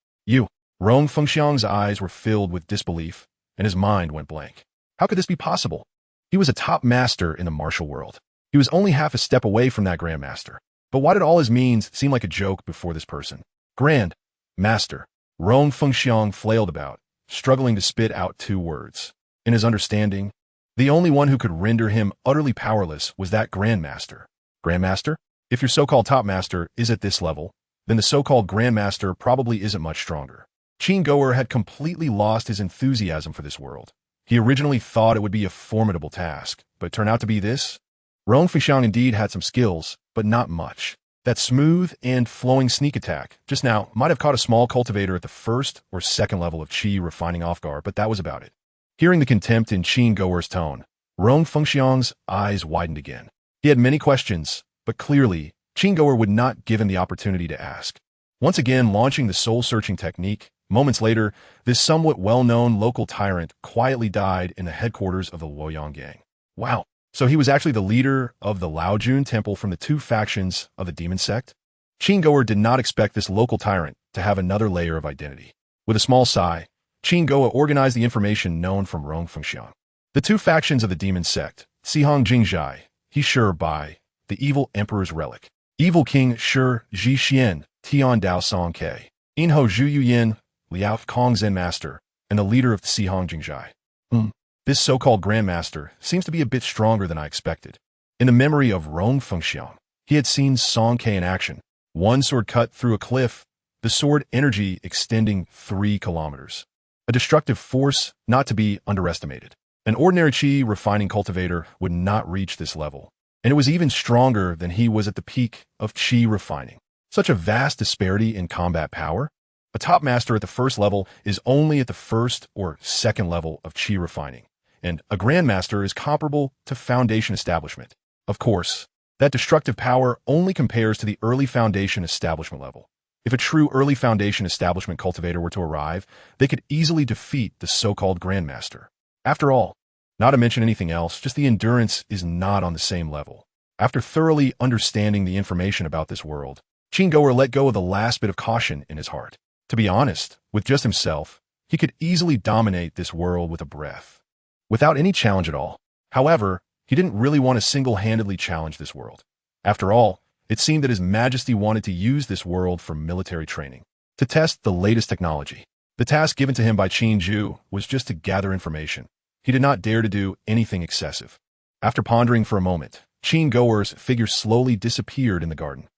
Rong Fengxiang's eyes were filled with disbelief, and his mind went blank. How could this be possible? He was a top master in the martial world. He was only half a step away from that grandmaster. But why did all his means seem like a joke before this person? Grand Master. Rong Fengxiang flailed about, struggling to spit out two words. In his understanding, the only one who could render him utterly powerless was that grandmaster. Grandmaster? If your so-called top master is at this level, then the so-called grandmaster probably isn't much stronger. Qin Jue had completely lost his enthusiasm for this world. He originally thought it would be a formidable task, but it turned out to be this. Rong Fengxiang indeed had some skills, but not much. That smooth and flowing sneak attack just now might have caught a small cultivator at the first or second level of Qi refining off guard, but that was about it. Hearing the contempt in Qin Jue's tone, Rong Fengxiang's eyes widened again. He had many questions, but clearly, Qin Jue would not give him the opportunity to ask. Once again launching the soul-searching technique, moments later, this somewhat well-known local tyrant quietly died in the headquarters of the Luoyang gang. Wow, so he was actually the leader of the Laojun temple from the two factions of the demon sect? Qin Jue did not expect this local tyrant to have another layer of identity. With a small sigh, Qin Jue organized the information known from Rong Fengxiang. The two factions of the demon sect, Sihong Jingjai, He Shi Bai, the evil emperor's relic, evil king Shi Zhixian, Tian Dao Song Ke, Inho Zhu Yuyin, Liao Kong Zen Master, and the leader of the Sihong Jingjai. This so-called grandmaster seems to be a bit stronger than I expected. In the memory of Rong Fengxiang, he had seen Song Ke in action. One sword cut through a cliff, the sword energy extending 3 kilometers. A destructive force not to be underestimated. An ordinary Qi refining cultivator would not reach this level, and it was even stronger than he was at the peak of Qi refining. Such a vast disparity in combat power? A top master at the first level is only at the first or second level of Qi refining, and a grandmaster is comparable to foundation establishment. Of course, that destructive power only compares to the early foundation establishment level. If a true early foundation establishment cultivator were to arrive, they could easily defeat the so-called grandmaster. After all, not to mention anything else, just the endurance is not on the same level. After thoroughly understanding the information about this world, Qin Jue let go of the last bit of caution in his heart. To be honest, with just himself, he could easily dominate this world with a breath, without any challenge at all. However, he didn't really want to single-handedly challenge this world. After all, it seemed that His Majesty wanted to use this world for military training, to test the latest technology. The task given to him by Qin Jue was just to gather information. He did not dare to do anything excessive. After pondering for a moment, Qin Jue's figure slowly disappeared in the garden.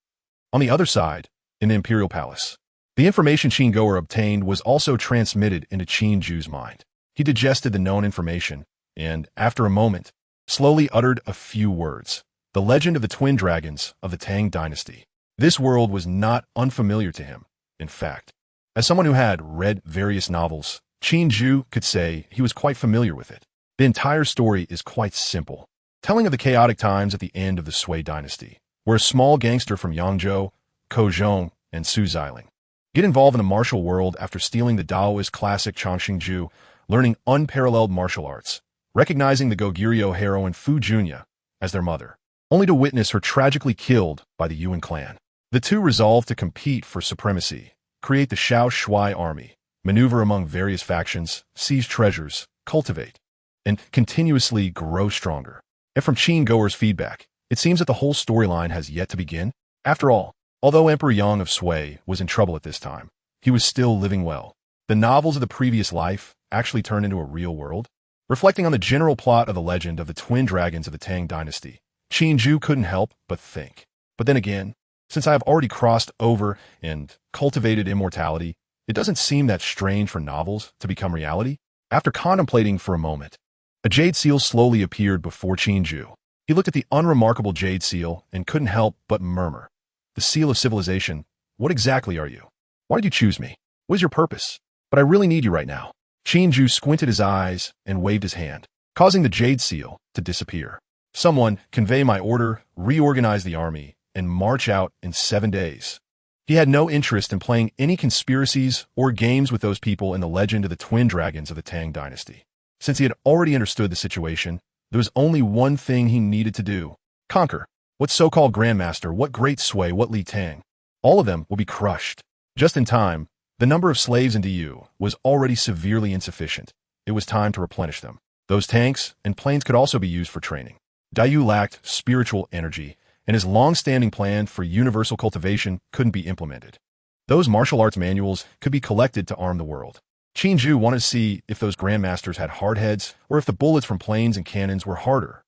On the other side, in the Imperial Palace, the information Qin Jue obtained was also transmitted into Qin Jue's mind. He digested the known information, and, after a moment, slowly uttered a few words. The legend of the twin dragons of the Tang dynasty. This world was not unfamiliar to him. In fact, as someone who had read various novels, Qin Jue could say he was quite familiar with it. The entire story is quite simple, telling of the chaotic times at the end of the Sui dynasty, where a small gangster from Yangzhou, Kouzhong, and Suzailing get involved in a martial world after stealing the daoist classic Chongqing, learning unparalleled martial arts, recognizing the Goguryeo heroine Fu Junya as their mother, only to witness her tragically killed by the Yuan clan. The two resolved to compete for supremacy, create the Shao Shui army, maneuver among various factions, seize treasures, cultivate, and continuously grow stronger. And from Qin Jue's feedback, it seems that the whole storyline has yet to begin. After all, although Emperor Yang of Sui was in trouble at this time, he was still living well. The novels of the previous life actually turned into a real world. Reflecting on the general plot of the legend of the twin dragons of the Tang dynasty, Qin Jue couldn't help but think. But then again, since I have already crossed over and cultivated immortality, it doesn't seem that strange for novels to become reality. After contemplating for a moment, a jade seal slowly appeared before Qin Jue. He looked at the unremarkable jade seal and couldn't help but murmur, "The seal of civilization, what exactly are you? Why did you choose me? What is your purpose? But I really need you right now." Qin Jue squinted his eyes and waved his hand, causing the jade seal to disappear. "Someone convey my order, reorganize the army, and march out in 7 days." He had no interest in playing any conspiracies or games with those people in the legend of the twin dragons of the Tang dynasty. Since he had already understood the situation, there was only one thing he needed to do: conquer. What so-called grandmaster, what great Sui, what Li Tang. All of them will be crushed. Just in time, the number of slaves in DU was already severely insufficient. It was time to replenish them. Those tanks and planes could also be used for training. Dayu lacked spiritual energy, and his long-standing plan for universal cultivation couldn't be implemented. Those martial arts manuals could be collected to arm the world. Qin Jue wanted to see if those grandmasters had hard heads or if the bullets from planes and cannons were harder.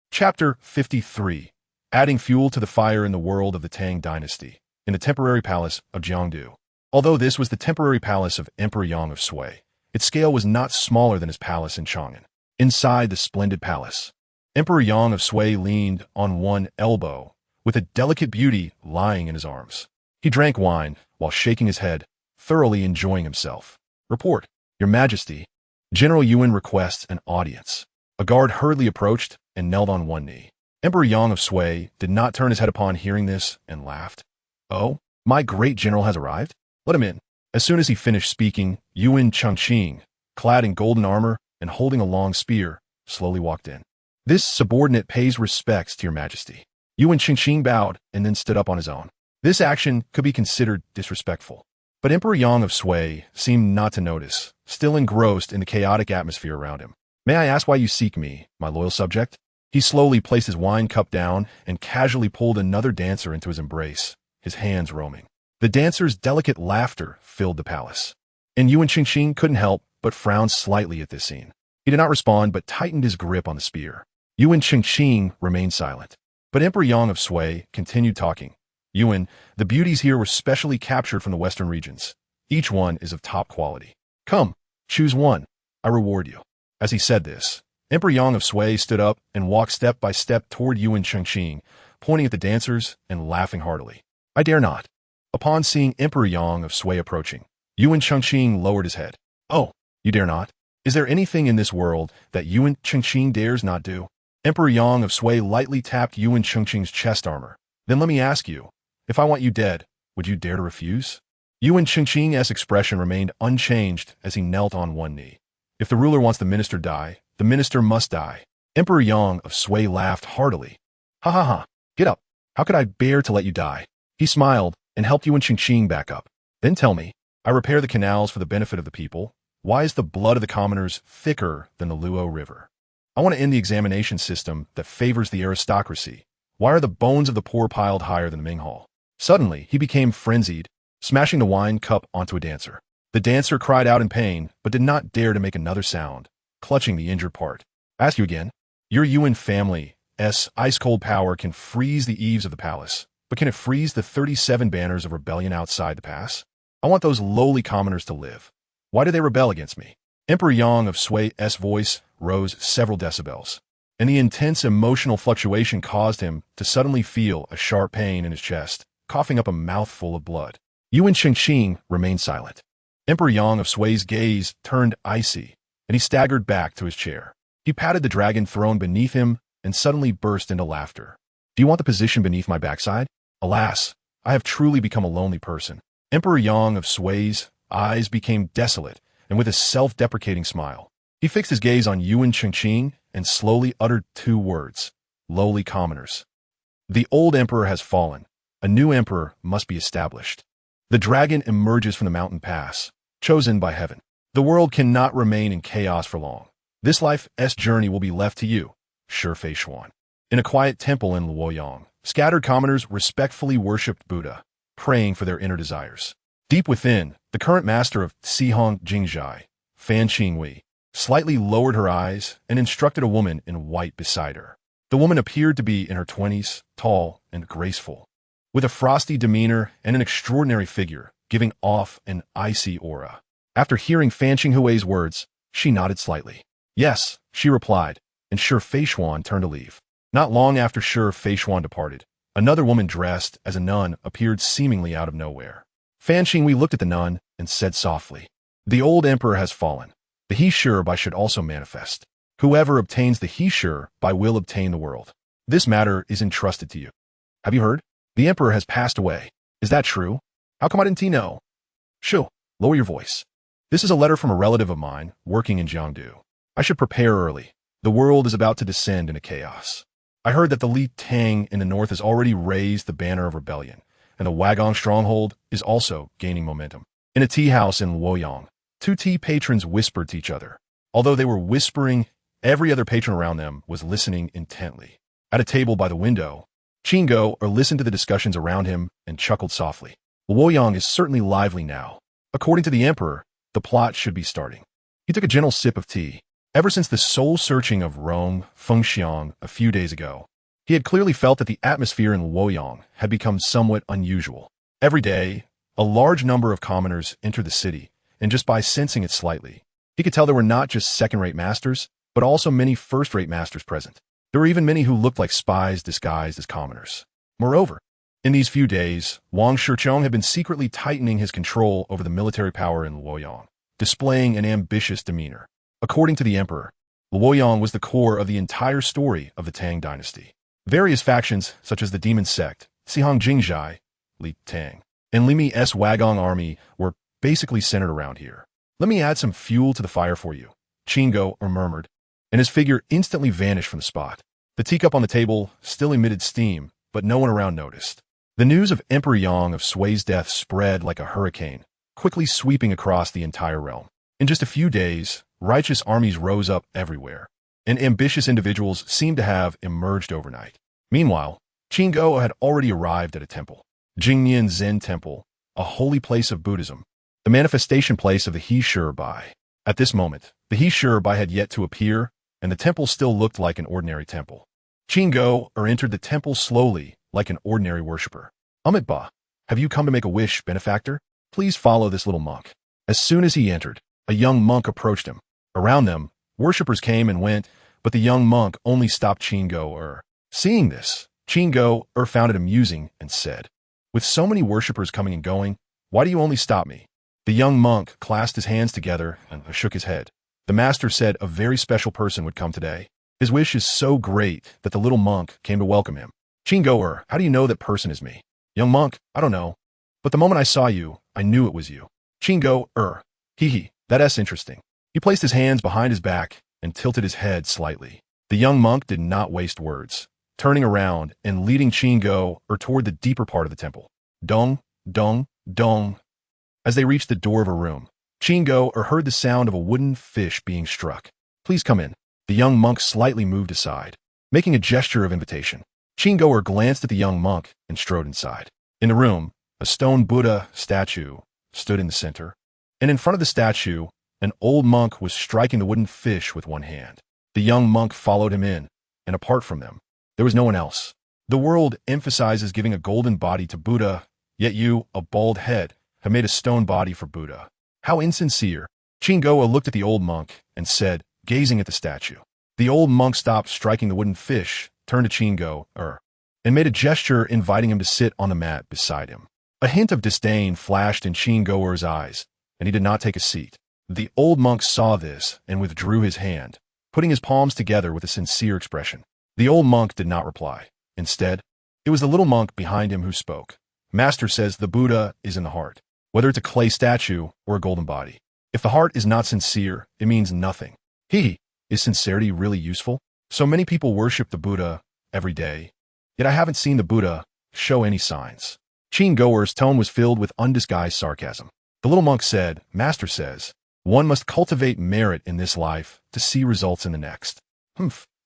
Chapter 53. Adding fuel to the fire in the world of the Tang dynasty, in the temporary palace of Jiangdu. Although this was the temporary palace of Emperor Yang of Sui, its scale was not smaller than his palace in Chang'an. Inside the splendid palace, Emperor Yang of Sui leaned on one elbow, with a delicate beauty lying in his arms. He drank wine while shaking his head, thoroughly enjoying himself. "Report, Your Majesty. General Yuan requests an audience." A guard hurriedly approached and knelt on one knee. Emperor Yang of Sui did not turn his head upon hearing this and laughed. "Oh, my great general has arrived? Let him in." As soon as he finished speaking, Yuan Chengqing, clad in golden armor and holding a long spear, slowly walked in. "This subordinate pays respects to Your Majesty." Yuan Chengqing bowed and then stood up on his own. This action could be considered disrespectful. But Emperor Yang of Sui seemed not to notice, still engrossed in the chaotic atmosphere around him. "May I ask why you seek me, my loyal subject?" He slowly placed his wine cup down and casually pulled another dancer into his embrace, his hands roaming. The dancer's delicate laughter filled the palace. And Yuan Chengqing couldn't help but frown slightly at this scene. He did not respond but tightened his grip on the spear. Yuan Chengqing remained silent. But Emperor Yang of Sui continued talking. "Yuan, the beauties here were specially captured from the western regions. Each one is of top quality. Come, choose one. I reward you." As he said this, Emperor Yang of Sui stood up and walked step by step toward Yuan Chengqing, pointing at the dancers and laughing heartily. "I dare not." Upon seeing Emperor Yang of Sui approaching, Yuan Chengqing lowered his head. "Oh, you dare not? Is there anything in this world that Yuan Chengqing dares not do?" Emperor Yang of Sui lightly tapped Yuan Chengqing's chest armor. "Then let me ask you, if I want you dead, would you dare to refuse?" Yuan Chengqing's expression remained unchanged as he knelt on one knee. "If the ruler wants the minister die, the minister must die." Emperor Yang of Sui laughed heartily. "Ha ha ha, get up. How could I bear to let you die?" He smiled and helped Yuan Chengqing back up. "Then tell me, I repair the canals for the benefit of the people. Why is the blood of the commoners thicker than the Luo River? I want to end the examination system that favors the aristocracy. Why are the bones of the poor piled higher than the Ming Hall?" Suddenly, he became frenzied, smashing the wine cup onto a dancer. The dancer cried out in pain, but did not dare to make another sound, clutching the injured part. "Ask you again. Your Yuan family's ice-cold power can freeze the eaves of the palace, but can it freeze the 37 banners of rebellion outside the pass? I want those lowly commoners to live. Why do they rebel against me?" Emperor Yang of Shui's voice rose several decibels, and the intense emotional fluctuation caused him to suddenly feel a sharp pain in his chest, coughing up a mouthful of blood. Yuan Qingqing remained silent. Emperor Yang of Shui's gaze turned icy, and he staggered back to his chair. He patted the dragon throne beneath him and suddenly burst into laughter. Do you want the position beneath my backside? Alas, I have truly become a lonely person. Emperor Yang of Shui's eyes became desolate, and with a self-deprecating smile, he fixed his gaze on Yuan Qingqing and slowly uttered two words: lowly commoners. The old emperor has fallen. A new emperor must be established. The dragon emerges from the mountain pass, chosen by heaven. The world cannot remain in chaos for long. This life's journey will be left to you, Shi Feishuan. In a quiet temple in Luoyang, scattered commoners respectfully worshipped Buddha, praying for their inner desires. Deep within, the current master of Sihong Jingjai, Fan Qingwei, slightly lowered her eyes and instructed a woman in white beside her. The woman appeared to be in her 20s, tall and graceful, with a frosty demeanor and an extraordinary figure, giving off an icy aura. After hearing Fan Qinghui's words, she nodded slightly. Yes, she replied, and Shi Feishuan turned to leave. Not long after Shi Feishuan departed, another woman dressed as a nun appeared seemingly out of nowhere. Fan Qingwei looked at the nun and said softly, "The old emperor has fallen. The He Shi Bai should also manifest. Whoever obtains the He Shi Bai will obtain the world. This matter is entrusted to you. Have you heard? The emperor has passed away. Is that true? How come I didn't know?" Shu, lower your voice. This is a letter from a relative of mine working in Jiangdu. I should prepare early. The world is about to descend into chaos. I heard that the Li Tang in the north has already raised the banner of rebellion, and the Wagong stronghold is also gaining momentum. In a tea house in Luoyang, two tea patrons whispered to each other. Although they were whispering, every other patron around them was listening intently. At a table by the window, Qin Jue listened to the discussions around him and chuckled softly. Luoyang is certainly lively now. According to the emperor, the plot should be starting. He took a gentle sip of tea. Ever since the soul-searching of Rome, Fengxiang, a few days ago, he had clearly felt that the atmosphere in Luoyang had become somewhat unusual. Every day, a large number of commoners entered the city, and just by sensing it slightly, he could tell there were not just second-rate masters, but also many first-rate masters present. There were even many who looked like spies disguised as commoners. Moreover, in these few days, Wang Shichong had been secretly tightening his control over the military power in Luoyang, displaying an ambitious demeanor. According to the emperor, Luoyang was the core of the entire story of the Tang dynasty. Various factions, such as the demon sect, Sihong Jingjai, Li Tang, and Limi's Wagong army were basically centered around here. Let me add some fuel to the fire for you, Qin Jue murmured, and his figure instantly vanished from the spot. The teacup on the table still emitted steam, but no one around noticed. The news of Emperor Yang of Shui's death spread like a hurricane, quickly sweeping across the entire realm. In just a few days, righteous armies rose up everywhere, and ambitious individuals seemed to have emerged overnight. Meanwhile, Qin Jue had already arrived at a temple, Jingnian Zen Temple, a holy place of Buddhism, the manifestation place of the He Shi Bai. At this moment, the He Shi Bai had yet to appear, and the temple still looked like an ordinary temple. Qin Jue entered the temple slowly, like an ordinary worshipper. Amit Ba, have you come to make a wish, benefactor? Please follow this little monk. As soon as he entered, a young monk approached him. Around them, worshippers came and went, but the young monk only stopped Qin Jue. Seeing this, Qin Jue found it amusing and said, "With so many worshippers coming and going, why do you only stop me?" The young monk clasped his hands together and shook his head. The master said a very special person would come today. His wish is so great that the little monk came to welcome him. Qin Jue, how do you know that person is me? Young monk, I don't know. But the moment I saw you, I knew it was you. Qin Jue, hee, that's interesting. He placed his hands behind his back and tilted his head slightly. The young monk did not waste words, turning around and leading Qin Jue toward the deeper part of the temple. Dong, dong, dong. As they reached the door of a room, Qin Jue heard the sound of a wooden fish being struck. Please come in. The young monk slightly moved aside, making a gesture of invitation. Qin Jue glanced at the young monk and strode inside. In the room, a stone Buddha statue stood in the center, and in front of the statue, an old monk was striking the wooden fish with one hand. The young monk followed him in, and apart from them, there was no one else. The world emphasizes giving a golden body to Buddha, yet you, a bald head, have made a stone body for Buddha. How insincere. Qin Jue looked at the old monk and said, gazing at the statue. The old monk stopped striking the wooden fish, turned to Qin Jue, and made a gesture inviting him to sit on the mat beside him. A hint of disdain flashed in Qin Jue's eyes, and he did not take a seat. The old monk saw this and withdrew his hand, putting his palms together with a sincere expression. The old monk did not reply. Instead, it was the little monk behind him who spoke. Master says the Buddha is in the heart, whether it's a clay statue or a golden body. If the heart is not sincere, it means nothing. Is sincerity really useful? So many people worship the Buddha every day, yet I haven't seen the Buddha show any signs. Qin Jue's tone was filled with undisguised sarcasm. The little monk said, Master says, one must cultivate merit in this life to see results in the next.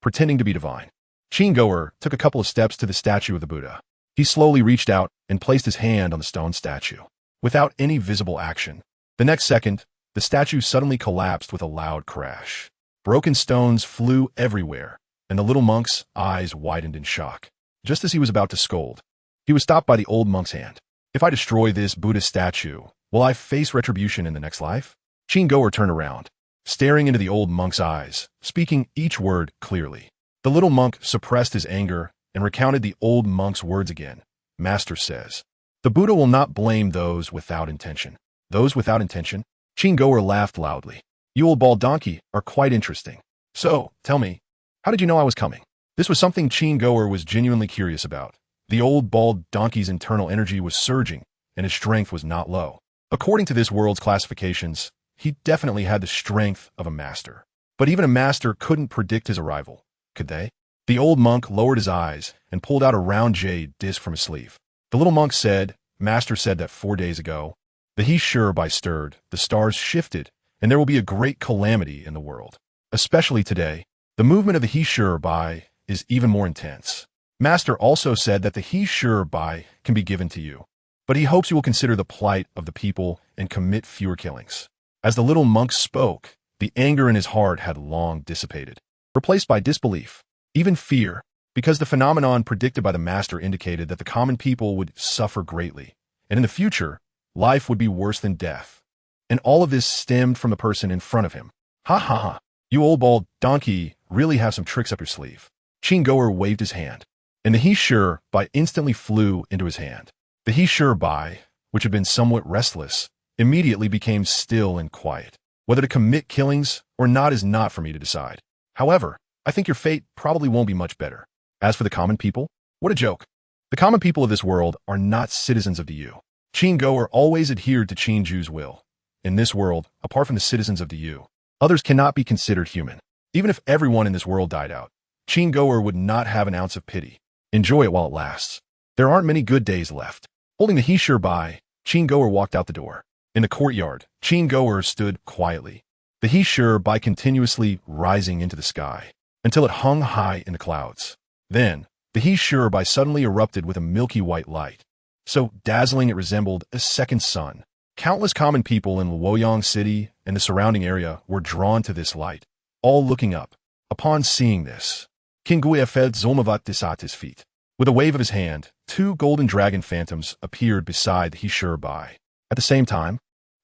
Pretending to be divine. Qin Jue took a couple of steps to the statue of the Buddha. He slowly reached out and placed his hand on the stone statue. Without any visible action, the next second, the statue suddenly collapsed with a loud crash. Broken stones flew everywhere, and the little monk's eyes widened in shock. Just as he was about to scold, he was stopped by the old monk's hand. If I destroy this Buddha statue, will I face retribution in the next life? Qin Jue turned around, staring into the old monk's eyes, speaking each word clearly. The little monk suppressed his anger and recounted the old monk's words again. Master says, the Buddha will not blame those without intention. Those without intention? Qin Jue laughed loudly. You old bald donkey are quite interesting. So, tell me, how did you know I was coming? This was something Qin Jue was genuinely curious about. The old bald donkey's internal energy was surging, and his strength was not low. According to this world's classifications, he definitely had the strength of a master. But even a master couldn't predict his arrival, could they? The old monk lowered his eyes and pulled out a round jade disc from his sleeve. The little monk said, Master said that 4 days ago, the He Sure by stirred, the stars shifted, and there will be a great calamity in the world. Especially today, the movement of the He Sure by is even more intense. Master also said that the He Sure by can be given to you, but he hopes you will consider the plight of the people and commit fewer killings. As the little monk spoke, the anger in his heart had long dissipated, replaced by disbelief, even fear, because the phenomenon predicted by the master indicated that the common people would suffer greatly, and in the future, life would be worse than death. And all of this stemmed from the person in front of him. Ha ha ha, you old bald donkey really have some tricks up your sleeve. Qin Jue waved his hand, and the He Sure by instantly flew into his hand. The He Sure by, which had been somewhat restless, immediately became still and quiet. Whether to commit killings or not is not for me to decide. However, I think your fate probably won't be much better. As for the common people, what a joke. The common people of this world are not citizens of the Yu. Qin Jue always adhered to Qin Jue's will. In this world, apart from the citizens of the Yu, others cannot be considered human. Even if everyone in this world died out, Qin Jue would not have an ounce of pity. Enjoy it while it lasts. There aren't many good days left. Holding the He Sure by, Qin Jue walked out the door. In the courtyard, Qin Jue stood quietly, the He Sure by continuously rising into the sky, until it hung high in the clouds. Then, the He Sure by suddenly erupted with a milky white light, so dazzling it resembled a second sun. Countless common people in Luoyang City and the surrounding area were drawn to this light, all looking up. Upon seeing this, Qin Jue felt Zolmavat at his feet. With a wave of his hand, 2 golden dragon phantoms appeared beside the He Sure by. At the same time,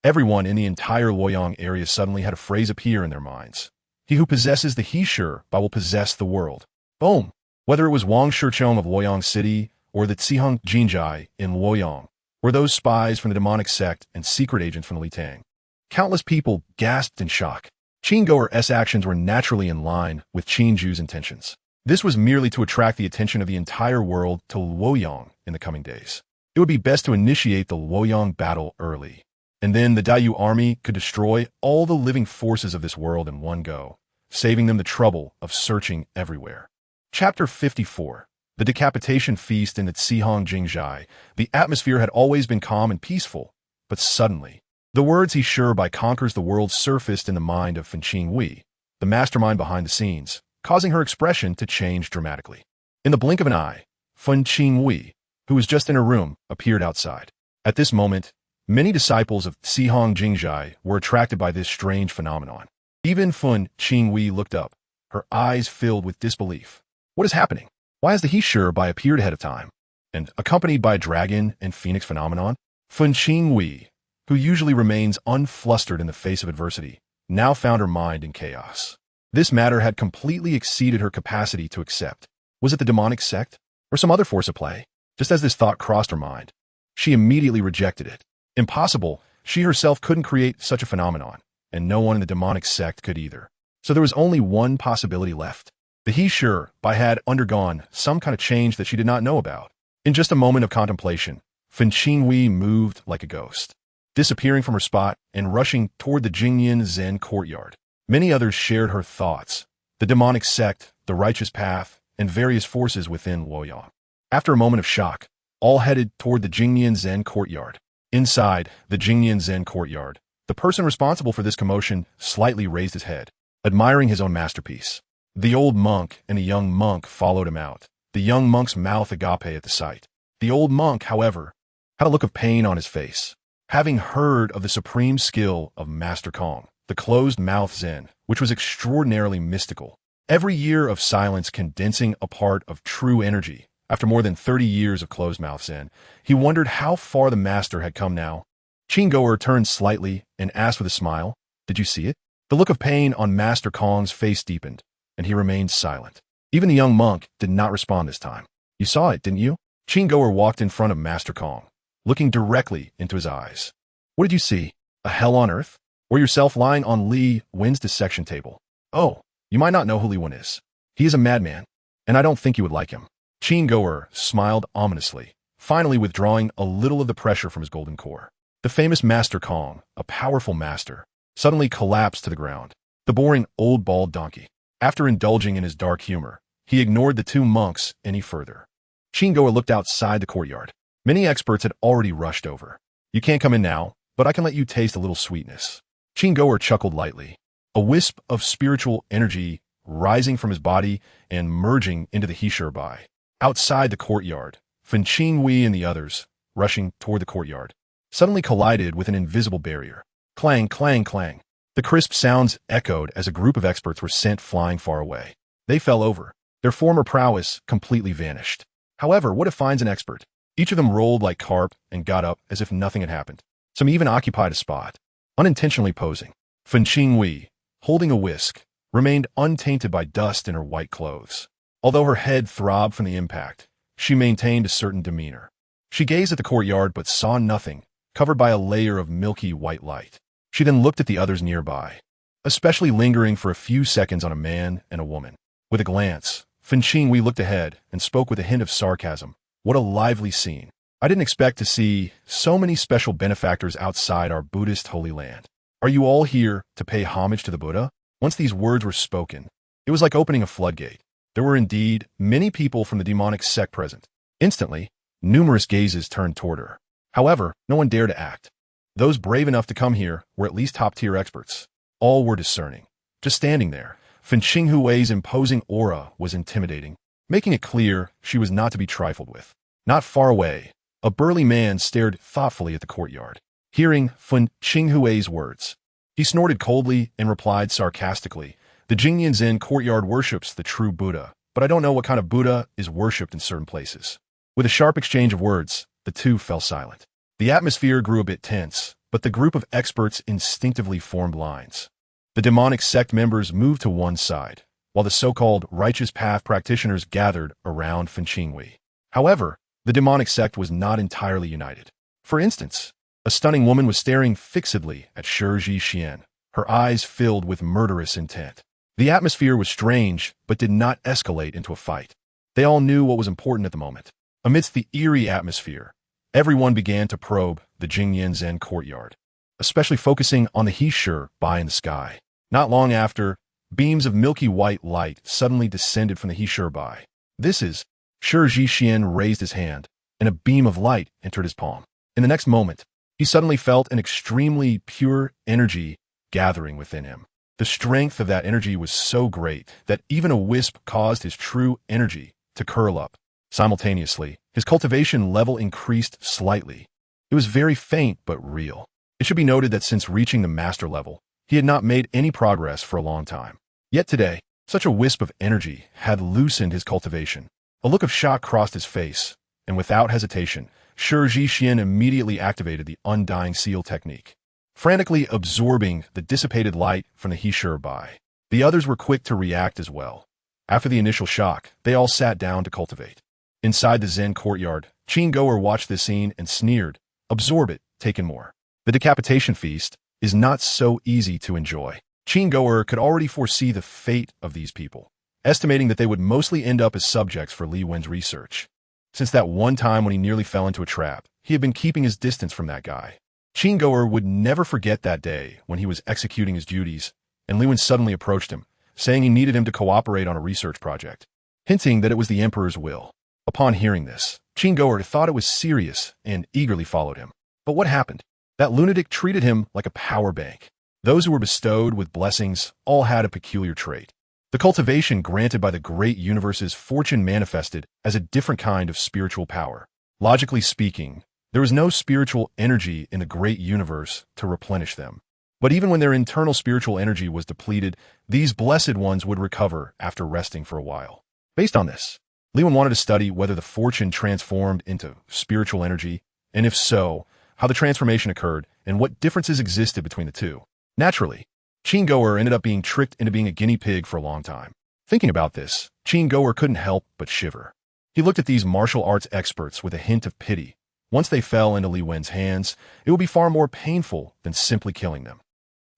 everyone in the entire Luoyang area suddenly had a phrase appear in their minds. He who possesses the He Sure by will possess the world. Boom! Whether it was Wang Shichong of Luoyang City or the Ziheng Jinjai in Luoyang, or those spies from the demonic sect and secret agents from the Litang, countless people gasped in shock. Qin Jue's actions were naturally in line with Qin Jue's intentions. This was merely to attract the attention of the entire world to Luoyang in the coming days. It would be best to initiate the Luoyang battle early, and then the Daoist army could destroy all the living forces of this world in one go, saving them the trouble of searching everywhere. Chapter 54. The Decapitation Feast in the Ziheng Jingjai. The atmosphere had always been calm and peaceful, but suddenly, the words He Sure by conquers the world surfaced in the mind of Fen Qingwei, the mastermind behind the scenes, causing her expression to change dramatically. In the blink of an eye, Fen Qingwei, who was just in her room, appeared outside. At this moment, many disciples of Ziheng Jingjai were attracted by this strange phenomenon. Even Fen Qingwei looked up, her eyes filled with disbelief. What is happening? Why has the He Sure by appeared ahead of time? And accompanied by a dragon and phoenix phenomenon? Fen Qingwei, who usually remains unflustered in the face of adversity, now found her mind in chaos. This matter had completely exceeded her capacity to accept. Was it the demonic sect? Or some other force at play? Just as this thought crossed her mind, she immediately rejected it. Impossible. She herself couldn't create such a phenomenon, and no one in the demonic sect could either. So there was only one possibility left. The He Sure had undergone some kind of change that she did not know about. In just a moment of contemplation, Qin Jue moved like a ghost, disappearing from her spot and rushing toward the Jingyan Zen courtyard. Many others shared her thoughts. The demonic sect, the righteous path, and various forces within Luoyang. After a moment of shock, all headed toward the Jingyan Zen courtyard. Inside the Jingyan Zen courtyard, the person responsible for this commotion slightly raised his head, admiring his own masterpiece. The old monk and a young monk followed him out, the young monk's mouth agape at the sight. The old monk, however, had a look of pain on his face. Having heard of the supreme skill of Master Kong, the closed-mouth Zen, which was extraordinarily mystical, every year of silence condensing a part of true energy, after more than 30 years of closed-mouth Zen, he wondered how far the master had come now. Qin Jue turned slightly and asked with a smile, "Did you see it?" The look of pain on Master Kong's face deepened, and he remained silent. Even the young monk did not respond this time. "You saw it, didn't you?" Qin Jue walked in front of Master Kong, looking directly into his eyes. "What did you see? A hell on earth? Or yourself lying on Li Wen's dissection table? Oh, you might not know who Li Wen is. He is a madman, and I don't think you would like him." Qin Jue smiled ominously, finally withdrawing a little of the pressure from his golden core. The famous Master Kong, a powerful master, suddenly collapsed to the ground. The boring old bald donkey. After indulging in his dark humor, he ignored the two monks any further. Qin Jue looked outside the courtyard. Many experts had already rushed over. "You can't come in now, but I can let you taste a little sweetness." Qin Jue chuckled lightly, a wisp of spiritual energy rising from his body and merging into the He Sure Bai. Outside the courtyard, Qin Jue and the others, rushing toward the courtyard, suddenly collided with an invisible barrier. Clang, clang, clang. The crisp sounds echoed as a group of experts were sent flying far away. They fell over. Their former prowess completely vanished. However, what defines an expert? Each of them rolled like carp and got up as if nothing had happened. Some even occupied a spot, unintentionally posing. Qin Jue, holding a whisk, remained untainted by dust in her white clothes. Although her head throbbed from the impact, she maintained a certain demeanor. She gazed at the courtyard but saw nothing, covered by a layer of milky white light. She then looked at the others nearby, especially lingering for a few seconds on a man and a woman. With a glance, Qin Jue looked ahead and spoke with a hint of sarcasm. "What a lively scene. I didn't expect to see so many special benefactors outside our Buddhist holy land. Are you all here to pay homage to the Buddha?" Once these words were spoken, it was like opening a floodgate. There were indeed many people from the demonic sect present. Instantly, numerous gazes turned toward her. However, no one dared to act. Those brave enough to come here were at least top-tier experts. All were discerning. Just standing there, Qin Jue's imposing aura was intimidating, making it clear she was not to be trifled with. Not far away, a burly man stared thoughtfully at the courtyard. Hearing Qin Jue's words, he snorted coldly and replied sarcastically, "The Jingyan Zen courtyard worships the true Buddha, but I don't know what kind of Buddha is worshipped in certain places." With a sharp exchange of words, the two fell silent. The atmosphere grew a bit tense, but the group of experts instinctively formed lines. The demonic sect members moved to one side, while the so-called righteous path practitioners gathered around Qin Jue. However, the demonic sect was not entirely united. For instance, a stunning woman was staring fixedly at Shi Xian, her eyes filled with murderous intent. The atmosphere was strange, but did not escalate into a fight. They all knew what was important at the moment. Amidst the eerie atmosphere, everyone began to probe the Jingyan Zen courtyard, especially focusing on the He Sure Bai in the sky. Not long after, beams of milky white light suddenly descended from the He Sure Bai. "This is..." Shi Xian raised his hand, and a beam of light entered his palm. In the next moment, he suddenly felt an extremely pure energy gathering within him. The strength of that energy was so great that even a wisp caused his true energy to curl up. Simultaneously, his cultivation level increased slightly. It was very faint but real. It should be noted that since reaching the master level, he had not made any progress for a long time. Yet today, such a wisp of energy had loosened his cultivation. A look of shock crossed his face, and without hesitation, Shi Xian immediately activated the Undying Seal technique. frantically absorbing the dissipated light from the He Bai. The others were quick to react as well. After the initial shock, they all sat down to cultivate. Inside the Zen courtyard, Qin Jue watched this scene and sneered, "Absorb it, take in more." The decapitation feast is not so easy to enjoy. Qin Jue could already foresee the fate of these people, estimating that they would mostly end up as subjects for Li Wen's research. Since that one time when he nearly fell into a trap, he had been keeping his distance from that guy. Qin Jue would never forget that day when he was executing his duties, and Li Wen suddenly approached him, saying he needed him to cooperate on a research project, hinting that it was the Emperor's will. Upon hearing this, Qin Jue thought it was serious and eagerly followed him. But what happened? That lunatic treated him like a power bank. Those who were bestowed with blessings all had a peculiar trait. The cultivation granted by the great universe's fortune manifested as a different kind of spiritual power. Logically speaking, there was no spiritual energy in the great universe to replenish them. But even when their internal spiritual energy was depleted, these blessed ones would recover after resting for a while. Based on this, Li Wen wanted to study whether the fortune transformed into spiritual energy, and if so, how the transformation occurred and what differences existed between the two. Naturally, Qin Jue ended up being tricked into being a guinea pig for a long time. Thinking about this, Qin Jue couldn't help but shiver. He looked at these martial arts experts with a hint of pity. Once they fell into Li Wen's hands, it would be far more painful than simply killing them.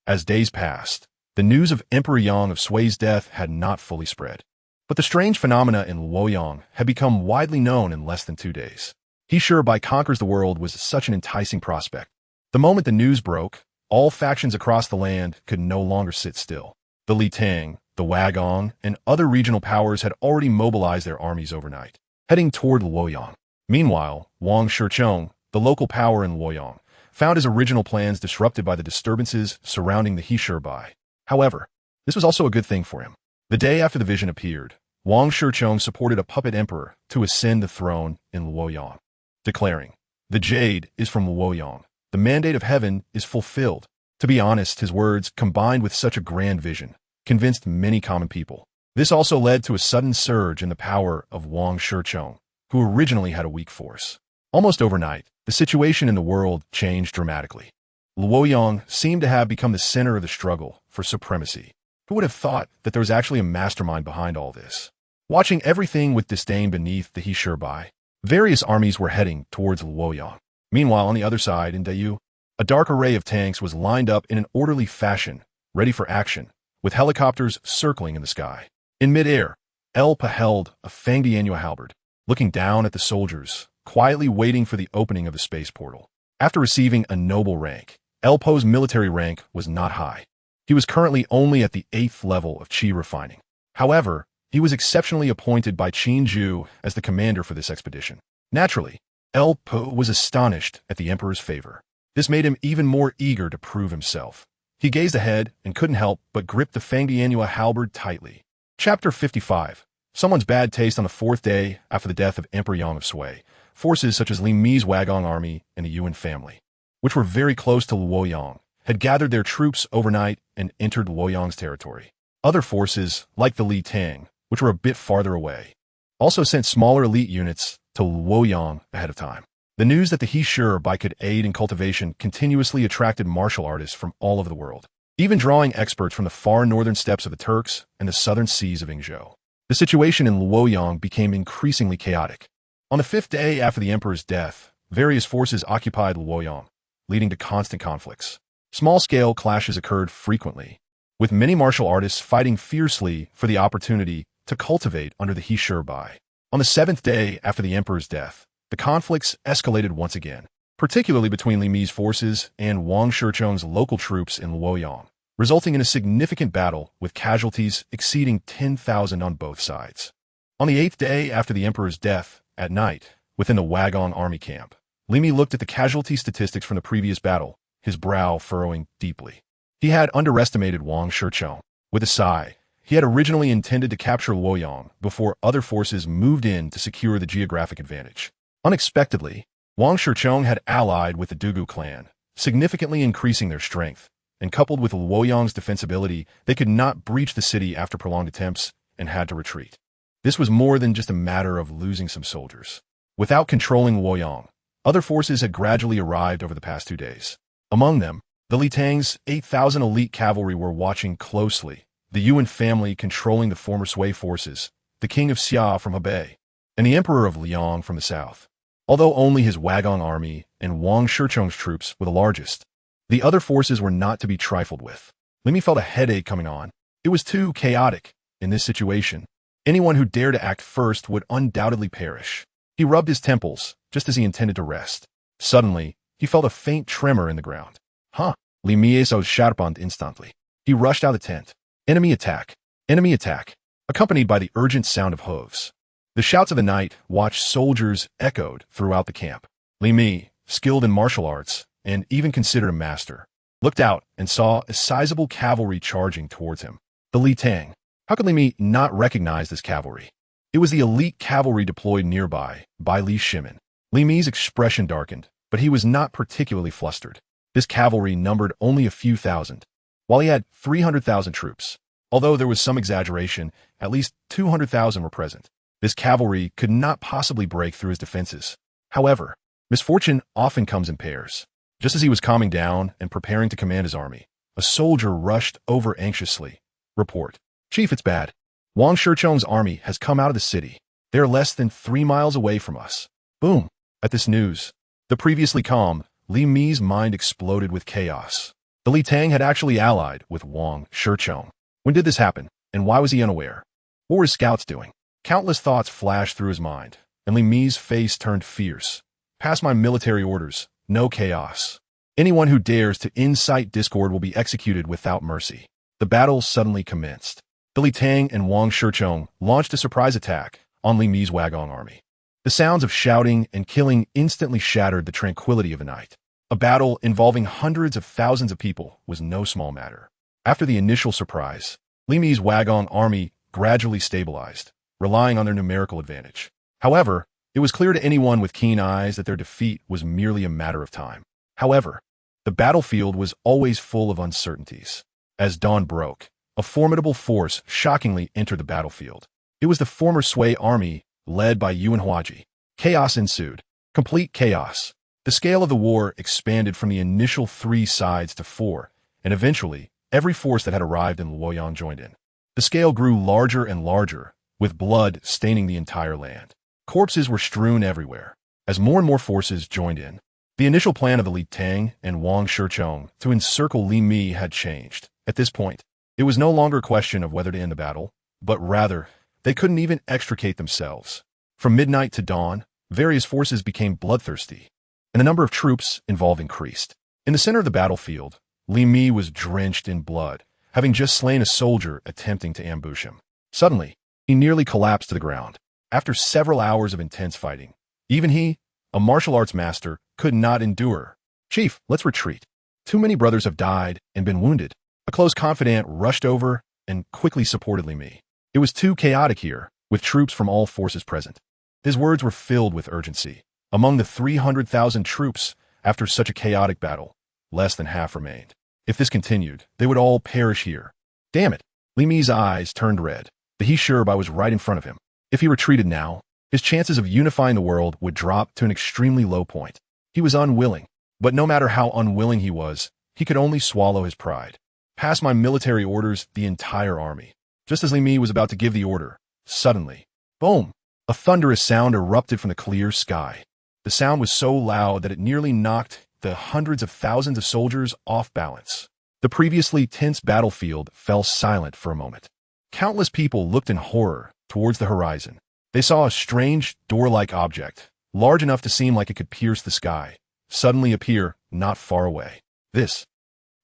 As days passed, the news of Emperor Yang of Sui's death had not fully spread. But the strange phenomena in Luoyang had become widely known in less than 2 days. He Bai conquers the world was such an enticing prospect. The moment the news broke, all factions across the land could no longer sit still. The Li Tang, the Wagong, and other regional powers had already mobilized their armies overnight, heading toward Luoyang. Meanwhile, Wang Shichong, the local power in Luoyang, found his original plans disrupted by the disturbances surrounding the He Bai. However, this was also a good thing for him. The day after the vision appeared, Wang Shichong supported a puppet emperor to ascend the throne in Luoyang, declaring, "The jade is from Luoyang. The mandate of heaven is fulfilled." To be honest, his words, combined with such a grand vision, convinced many common people. This also led to a sudden surge in the power of Wang Shichong, who originally had a weak force. Almost overnight, the situation in the world changed dramatically. Luoyang seemed to have become the center of the struggle for supremacy. Who would have thought that there was actually a mastermind behind all this? Watching everything with disdain beneath the He Bai, various armies were heading towards Luoyang. Meanwhile, on the other side, in Dayu, a dark array of tanks was lined up in an orderly fashion, ready for action, with helicopters circling in the sky. In midair, El Pa held a Fangdianua halberd, looking down at the soldiers, quietly waiting for the opening of the space portal. After receiving a noble rank, El Po's military rank was not high. He was currently only at the 8th level of Qi refining. However, he was exceptionally appointed by Qin Jue as the commander for this expedition. Naturally, El Po was astonished at the Emperor's favor. This made him even more eager to prove himself. He gazed ahead and couldn't help but grip the Fangdianua halberd tightly. Chapter 55. Someone's bad taste on the 4th day after the death of Emperor Yang of Sui. Forces such as Li Mi's Wagong army and the Yuan family, which were very close to Luoyang, had gathered their troops overnight and entered Luoyang's territory. Other forces, like the Li Tang, which were a bit farther away, also sent smaller elite units to Luoyang ahead of time. The news that the He Bai could aid in cultivation continuously attracted martial artists from all over the world, even drawing experts from the far northern steppes of the Turks and the southern seas of Yingzhou. The situation in Luoyang became increasingly chaotic. On the 5th day after the emperor's death, various forces occupied Luoyang, leading to constant conflicts. Small-scale clashes occurred frequently, with many martial artists fighting fiercely for the opportunity to cultivate under the He Bai. On the 7th day after the emperor's death, the conflicts escalated once again, particularly between Li Mi's forces and Wang Shichong's local troops in Luoyang, resulting in a significant battle with casualties exceeding 10,000 on both sides. On the 8th day after the emperor's death, at night, within the Wagong army camp, Li Mi looked at the casualty statistics from the previous battle, his brow furrowing deeply. He had underestimated Wang Shichong. With a sigh, he had originally intended to capture Luoyang before other forces moved in to secure the geographic advantage. Unexpectedly, Wang Shichong had allied with the Dugu clan, significantly increasing their strength, and coupled with Luoyang's defensibility, they could not breach the city after prolonged attempts and had to retreat. This was more than just a matter of losing some soldiers. Without controlling Luoyang, other forces had gradually arrived over the past 2 days. Among them, The Li Tang's 8,000 elite cavalry were watching closely, the Yuan family controlling the former Sui forces, the king of Xia from Hebei, and the emperor of Liang from the south. Although only his Wagong army and Wang Shicheng's troops were the largest, the other forces were not to be trifled with. Li Mi felt a headache coming on. It was too chaotic. In this situation, anyone who dared to act first would undoubtedly perish. He rubbed his temples, just as he intended to rest. Suddenly, he felt a faint tremor in the ground. Huh? Li Mi was shattered instantly. He rushed out of the tent. Enemy attack! Enemy attack! Accompanied by the urgent sound of hooves. The shouts of the night watch soldiers echoed throughout the camp. Li Mi, skilled in martial arts, and even considered a master, looked out and saw a sizable cavalry charging towards him. The Li Tang. How could Li Mi not recognize this cavalry? It was the elite cavalry deployed nearby by Li Shimin. Li Mi's expression darkened, but he was not particularly flustered. This cavalry numbered only a few thousand, while he had 300,000 troops. Although there was some exaggeration, at least 200,000 were present. This cavalry could not possibly break through his defenses. However, misfortune often comes in pairs. Just as he was calming down and preparing to command his army, a soldier rushed over anxiously. Report. Chief, it's bad. Wang Shicheng's army has come out of the city. They are less than 3 miles away from us. Boom. At this news, the previously calm Li Mi's mind exploded with chaos. The Li Tang had actually allied with Wang Shicheng. When did this happen, and why was he unaware? What were his scouts doing? Countless thoughts flashed through his mind, and Li Mi's face turned fierce. Pass my military orders. No chaos. Anyone who dares to incite discord will be executed without mercy. The battle suddenly commenced. The Li Tang and Wang Shicheng launched a surprise attack on Li Mi's Wagong army. The sounds of shouting and killing instantly shattered the tranquility of the night. A battle involving hundreds of thousands of people was no small matter. After the initial surprise, Li Mi's Wagong army gradually stabilized, relying on their numerical advantage. However, it was clear to anyone with keen eyes that their defeat was merely a matter of time. However, the battlefield was always full of uncertainties. As dawn broke, a formidable force shockingly entered the battlefield. It was the former Sui army, led by Yuan Huaji. Chaos ensued. Complete chaos. The scale of the war expanded from the initial 3 sides to 4, and eventually, every force that had arrived in Luoyang joined in. The scale grew larger and larger, with blood staining the entire land. Corpses were strewn everywhere. As more and more forces joined in, the initial plan of the Li Tang and Wang Shicheng to encircle Li Mi had changed. At this point, it was no longer a question of whether to end the battle, but rather, they couldn't even extricate themselves. From midnight to dawn, various forces became bloodthirsty, and the number of troops involved increased. In the center of the battlefield, Li Mi was drenched in blood, having just slain a soldier attempting to ambush him. Suddenly, he nearly collapsed to the ground. After several hours of intense fighting, even he, a martial arts master, could not endure. Chief, let's retreat. Too many brothers have died and been wounded. A close confidant rushed over and quickly supported Li Mi. It was too chaotic here, with troops from all forces present. His words were filled with urgency. Among the 300,000 troops, after such a chaotic battle, less than half remained. If this continued, they would all perish here. Damn it! Li Mi's eyes turned red. The He Shurbai was right in front of him. If he retreated now, his chances of unifying the world would drop to an extremely low point. He was unwilling, but no matter how unwilling he was, he could only swallow his pride. Pass my military orders, the entire army. Just as Li Mi was about to give the order, suddenly, boom! A thunderous sound erupted from the clear sky. The sound was so loud that it nearly knocked the hundreds of thousands of soldiers off balance. The previously tense battlefield fell silent for a moment. Countless people looked in horror towards the horizon. They saw a strange, door-like object, large enough to seem like it could pierce the sky, suddenly appear not far away. This,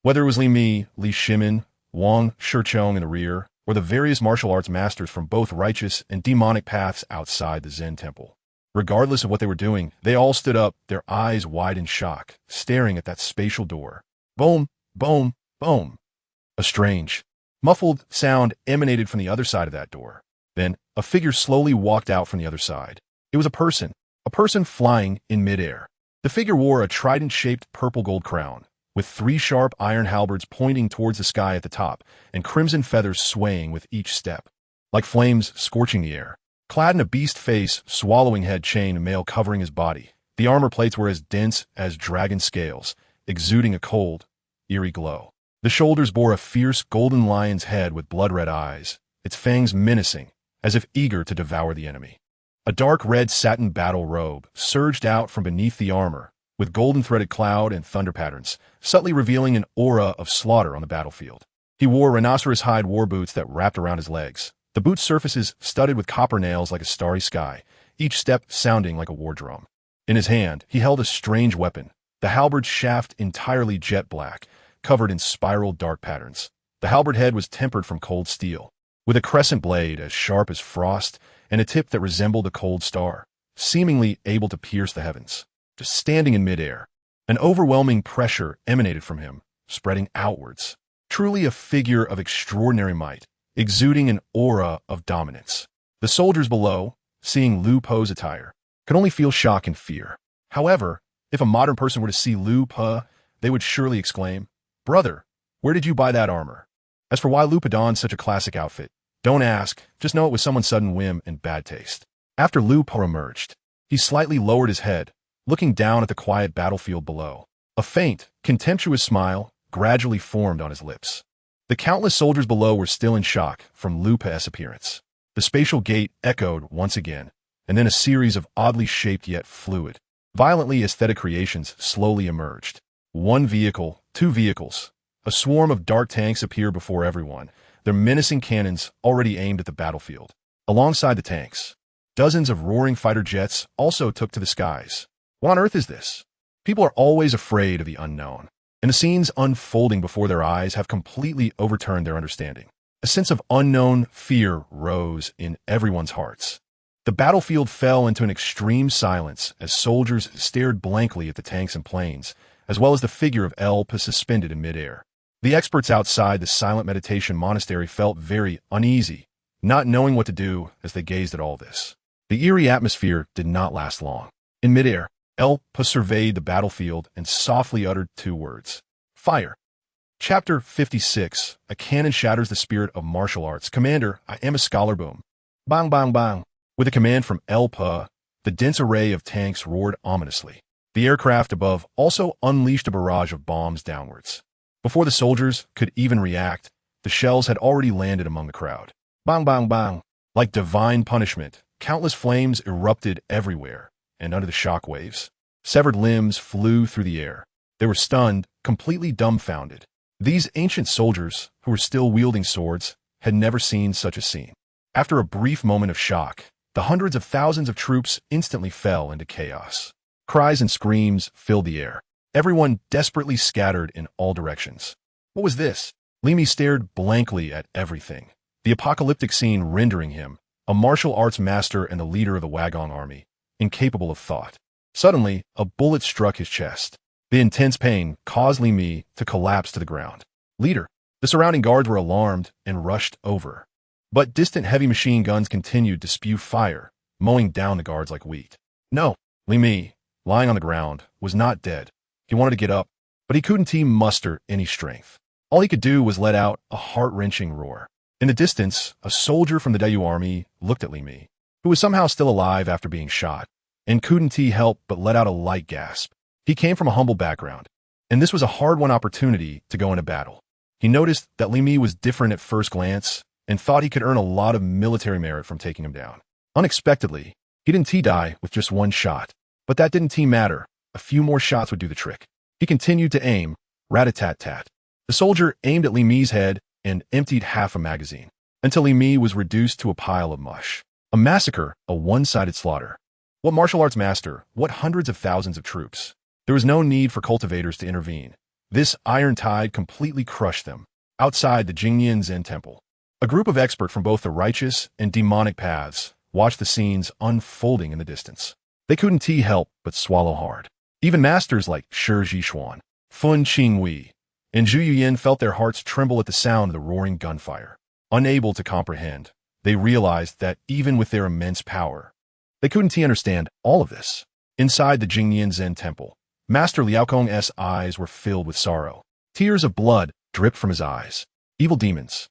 whether it was Li Mi, Li Shimin, Wang Shicheng in the rear, or the various martial arts masters from both righteous and demonic paths outside the Zen temple. Regardless of what they were doing, they all stood up, their eyes wide in shock, staring at that spatial door. Boom, boom, boom. A strange, muffled sound emanated from the other side of that door. Then, a figure slowly walked out from the other side. It was a person flying in midair. The figure wore a trident-shaped purple-gold crown, with 3 sharp iron halberds pointing towards the sky at the top, and crimson feathers swaying with each step, like flames scorching the air. Clad in a beast face, swallowing head chain mail covering his body, the armor plates were as dense as dragon scales, exuding a cold, eerie glow. The shoulders bore a fierce golden lion's head with blood-red eyes, its fangs menacing, as if eager to devour the enemy. A dark red satin battle robe surged out from beneath the armor, with golden-threaded cloud and thunder patterns, subtly revealing an aura of slaughter on the battlefield. He wore rhinoceros hide war boots that wrapped around his legs, the boot surfaces studded with copper nails like a starry sky, each step sounding like a war drum. In his hand, he held a strange weapon, the halberd shaft entirely jet black, covered in spiral dark patterns. The halberd head was tempered from cold steel, with a crescent blade as sharp as frost and a tip that resembled a cold star, seemingly able to pierce the heavens. Just standing in midair, an overwhelming pressure emanated from him, spreading outwards. Truly a figure of extraordinary might, exuding an aura of dominance. The soldiers below, seeing Lu Po's attire, could only feel shock and fear. However, if a modern person were to see Lu Po, they would surely exclaim, "Brother, where did you buy that armor?" As for why Lu Po donned such a classic outfit, don't ask, just know it was someone's sudden whim and bad taste. After Lu Po emerged, he slightly lowered his head, looking down at the quiet battlefield below. A faint, contemptuous smile gradually formed on his lips. The countless soldiers below were still in shock from Lu Po's appearance. The spatial gate echoed once again, and then a series of oddly shaped yet fluid, violently aesthetic creations slowly emerged. One vehicle, two vehicles. A swarm of dark tanks appeared before everyone, their menacing cannons already aimed at the battlefield. Alongside the tanks, dozens of roaring fighter jets also took to the skies. What on earth is this? People are always afraid of the unknown, and the scenes unfolding before their eyes have completely overturned their understanding. A sense of unknown fear rose in everyone's hearts. The battlefield fell into an extreme silence as soldiers stared blankly at the tanks and planes, as well as the figure of El Pa suspended in midair. The experts outside the silent meditation monastery felt very uneasy, not knowing what to do as they gazed at all this. The eerie atmosphere did not last long. In midair, El Pa surveyed the battlefield and softly uttered two words. Fire. Chapter 56. A cannon shatters the spirit of martial arts. Commander, I am a scholar. Boom. Bang, bang, bang. With a command from El Pa, the dense array of tanks roared ominously. The aircraft above also unleashed a barrage of bombs downwards. Before the soldiers could even react, the shells had already landed among the crowd. Bang, bang, bang. Like divine punishment, countless flames erupted everywhere, and under the shock waves, severed limbs flew through the air. They were stunned, completely dumbfounded. These ancient soldiers, who were still wielding swords, had never seen such a scene. After a brief moment of shock, the hundreds of thousands of troops instantly fell into chaos. Cries and screams filled the air. Everyone desperately scattered in all directions. What was this? Li Mi stared blankly at everything, the apocalyptic scene rendering him, a martial arts master and the leader of the Wagong army, incapable of thought. Suddenly, a bullet struck his chest. The intense pain caused Li Mi to collapse to the ground. Leader. The surrounding guards were alarmed and rushed over. But distant heavy machine guns continued to spew fire, mowing down the guards like wheat. No, Li Mi, lying on the ground, was not dead. He wanted to get up, but he couldn't muster any strength. All he could do was let out a heart-wrenching roar. In the distance, a soldier from the Daoist army looked at Li Mi, who was somehow still alive after being shot, and couldn't help but let out a light gasp. He came from a humble background, and this was a hard-won opportunity to go into battle. He noticed that Li Mi was different at first glance, and thought he could earn a lot of military merit from taking him down. Unexpectedly, he didn't die with just one shot, but that didn't matter. A few more shots would do the trick. He continued to aim, rat-a-tat-tat. The soldier aimed at Li Mi's head and emptied half a magazine, until Li Mi was reduced to a pile of mush. A massacre, a one-sided slaughter. What martial arts master, what hundreds of thousands of troops? There was no need for cultivators to intervene. This iron tide completely crushed them. Outside the Jingyan Zen temple, a group of experts from both the righteous and demonic paths watched the scenes unfolding in the distance. They couldn't help but swallow hard. Even masters like Shi Jixuan, Fun Qingwei, and Zhu Yuyin felt their hearts tremble at the sound of the roaring gunfire. Unable to comprehend, they realized that even with their immense power, they couldn't understand all of this. Inside the Jingyan Zen temple, Master Liao Kong's eyes were filled with sorrow. Tears of blood dripped from his eyes. Evil demons.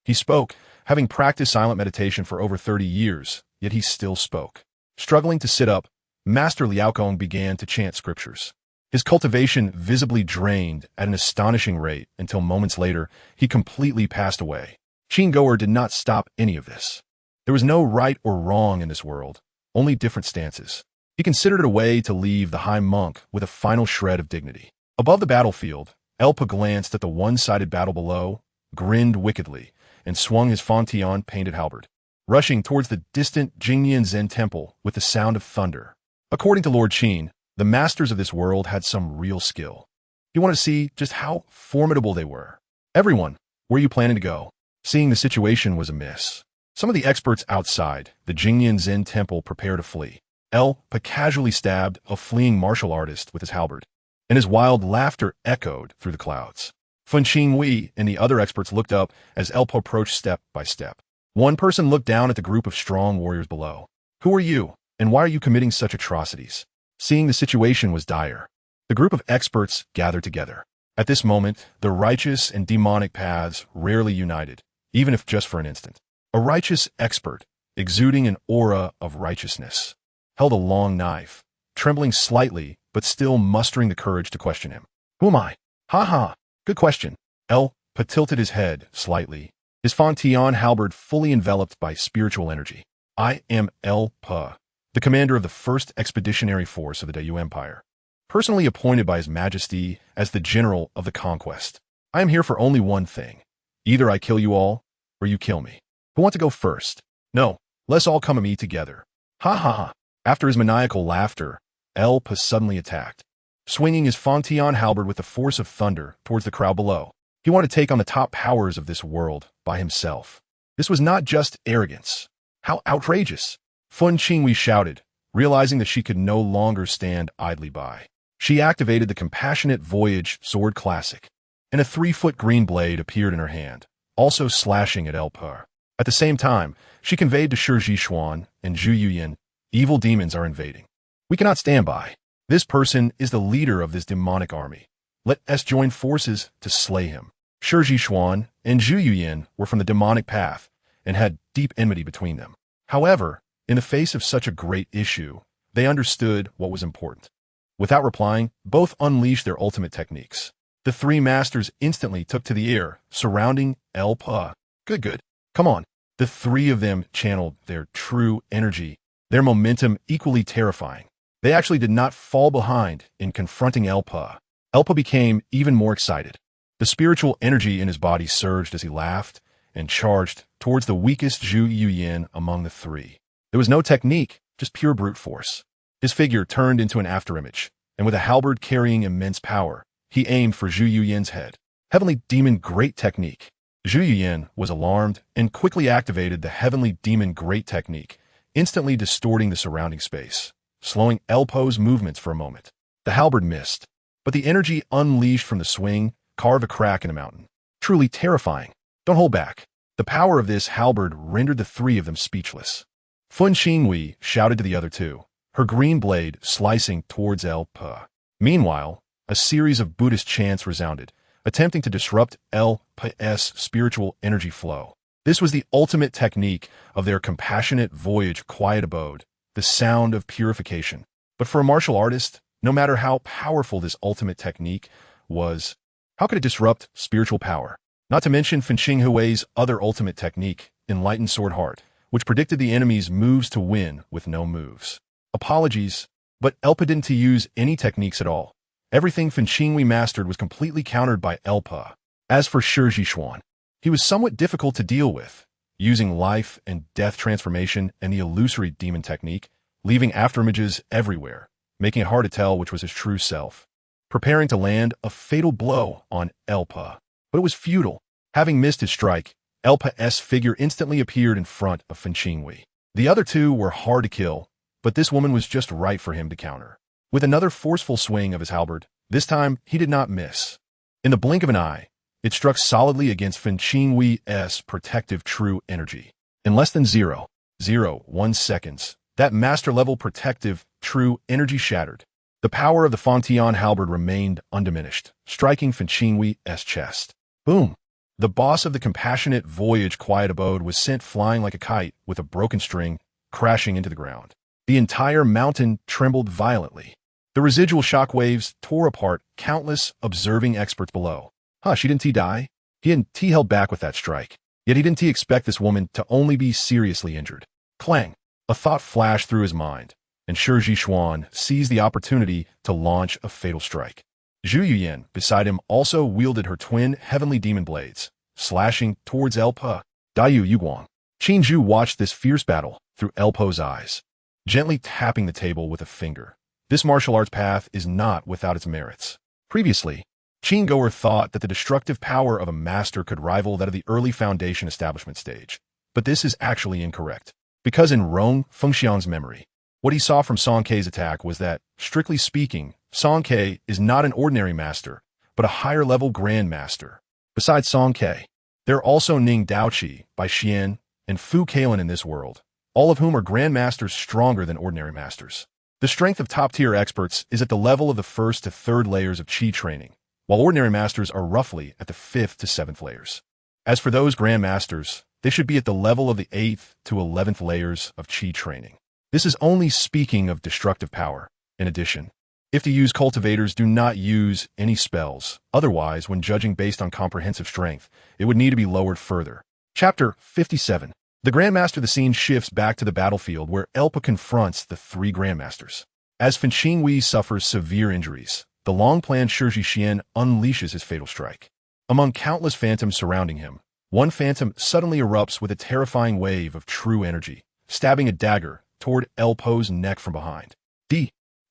He spoke, having practiced silent meditation for over 30 years, yet he still spoke. Struggling to sit up, Master Liao Kong began to chant scriptures. His cultivation visibly drained at an astonishing rate until moments later he completely passed away. Qin Jue did not stop any of this. There was no right or wrong in this world, only different stances. He considered it a way to leave the high monk with a final shred of dignity. Above the battlefield, Elpa glanced at the one-sided battle below, grinned wickedly, and swung his Fontian painted halberd, rushing towards the distant Jingyan Zen temple with the sound of thunder. According to Lord Qin, the masters of this world had some real skill. He wanted to see just how formidable they were. Everyone, where are you planning to go? Seeing the situation was amiss. Some of the experts outside the Jingyan Zen temple prepared to flee. Elpa casually stabbed a fleeing martial artist with his halberd, and his wild laughter echoed through the clouds. Fen Qingwei and the other experts looked up as Elpa approached step by step. One person looked down at the group of strong warriors below. Who are you, and why are you committing such atrocities? Seeing the situation was dire, the group of experts gathered together. At this moment, the righteous and demonic paths rarely united, even if just for an instant. A righteous expert, exuding an aura of righteousness, held a long knife, trembling slightly but still mustering the courage to question him. Who am I? Ha ha, good question. Elpa tilted his head slightly, his Fontian halberd fully enveloped by spiritual energy. I am Elpa, the commander of the 1st Expeditionary Force of the Daoist Empire, personally appointed by His Majesty as the general of the Conquest. I am here for only one thing. Either I kill you all, or you kill me. Who want to go first? No, let's all come at me together. Ha ha ha. After his maniacal laughter, Elpa suddenly attacked, swinging his Fontian halberd with the force of thunder towards the crowd below. He wanted to take on the top powers of this world by himself. This was not just arrogance. How outrageous! Fen Qingwei shouted, realizing that she could no longer stand idly by. She activated the Compassionate Voyage Sword Classic, and a 3-foot green blade appeared in her hand, also slashing at Elpa. At the same time, she conveyed to Shi Zhishuan and Zhu Yuyin, evil demons are invading. We cannot stand by. This person is the leader of this demonic army. Let us join forces to slay him. Shi Zhishuan and Zhu Yuyin were from the demonic path and had deep enmity between them. However, in the face of such a great issue, they understood what was important. Without replying, both unleashed their ultimate techniques. The 3 masters instantly took to the air, surrounding Elpa. Good. Come on. The 3 of them channeled their true energy, their momentum equally terrifying. They actually did not fall behind in confronting Elpa. Elpa became even more excited. The spiritual energy in his body surged as he laughed and charged towards the weakest Zhu Yuyin among the 3. There was no technique, just pure brute force. His figure turned into an afterimage, and with a halberd carrying immense power, he aimed for Zhu Yuyin's head. Heavenly Demon Great Technique. Zhu Yuyin was alarmed and quickly activated the Heavenly Demon Great Technique, instantly distorting the surrounding space, slowing Elpa's movements for a moment. The halberd missed, but the energy unleashed from the swing carved a crack in the mountain. Truly terrifying. Don't hold back. The power of this halberd rendered the 3 of them speechless. Fen Qingwei shouted to the other 2, her green blade slicing towards Elpa. Meanwhile, a series of Buddhist chants resounded, attempting to disrupt Elpa's spiritual energy flow. This was the ultimate technique of their Compassionate Voyage Quiet Abode, the sound of purification. But for a martial artist, no matter how powerful this ultimate technique was, how could it disrupt spiritual power? Not to mention Fen Qinghui's other ultimate technique, Enlightened Sword Heart, which predicted the enemy's moves to win with no moves. Apologies, but Elpa didn't use any techniques at all. Everything Fen Qingwei mastered was completely countered by Elpa. As for Shi Zhishuan, he was somewhat difficult to deal with, using life and death transformation and the illusory demon technique, leaving afterimages everywhere, making it hard to tell which was his true self, preparing to land a fatal blow on Elpa. But it was futile. Having missed his strike, Elpa's figure instantly appeared in front of Fen Qingwei. The other 2 were hard to kill, but this woman was just right for him to counter. With another forceful swing of his halberd, this time he did not miss. In the blink of an eye, it struck solidly against Fen Qingwei's protective true energy. In less than 0.01 seconds, that master-level protective true energy shattered. The power of the Fontian halberd remained undiminished, striking Fen Qingwei's chest. Boom! The boss of the Compassionate Voyage Quiet Abode was sent flying like a kite with a broken string, crashing into the ground. The entire mountain trembled violently. The residual shockwaves tore apart countless observing experts below. She didn't die? He and T held back with that strike. Yet he didn't expect this woman to only be seriously injured. Clang! A thought flashed through his mind, and Shi Xuan seized the opportunity to launch a fatal strike. Zhu Yuyan, beside him, also wielded her twin heavenly demon blades, slashing towards El Po. Dayu Yuguang. Qin Jue watched this fierce battle through El Po's eyes, gently tapping the table with a finger. This martial arts path is not without its merits. Previously, Qin Jue thought that the destructive power of a master could rival that of the early foundation establishment stage. But this is actually incorrect. Because in Rong Fengxiang's memory, what he saw from Song Ke's attack was that, strictly speaking, Song Ke is not an ordinary master, but a higher-level Grand Master. Besides Song Ke, there are also Ning Daoqi by Xian and Fu Kalen in this world, all of whom are Grand Masters stronger than ordinary masters. The strength of top-tier experts is at the level of the 1st to 3rd layers of Qi training, while ordinary masters are roughly at the 5th to 7th layers. As for those Grand Masters, they should be at the level of the 8th to 11th layers of Qi training. This is only speaking of destructive power. In addition, if to use cultivators, do not use any spells. Otherwise, when judging based on comprehensive strength, it would need to be lowered further. Chapter 57. The Grandmaster. The scene shifts back to the battlefield where El Po confronts the 3 Grandmasters. As Fan Qingwei suffers severe injuries, the long-planned Shi Xian unleashes his fatal strike. Among countless phantoms surrounding him, one phantom suddenly erupts with a terrifying wave of true energy, stabbing a dagger toward El Po's neck from behind.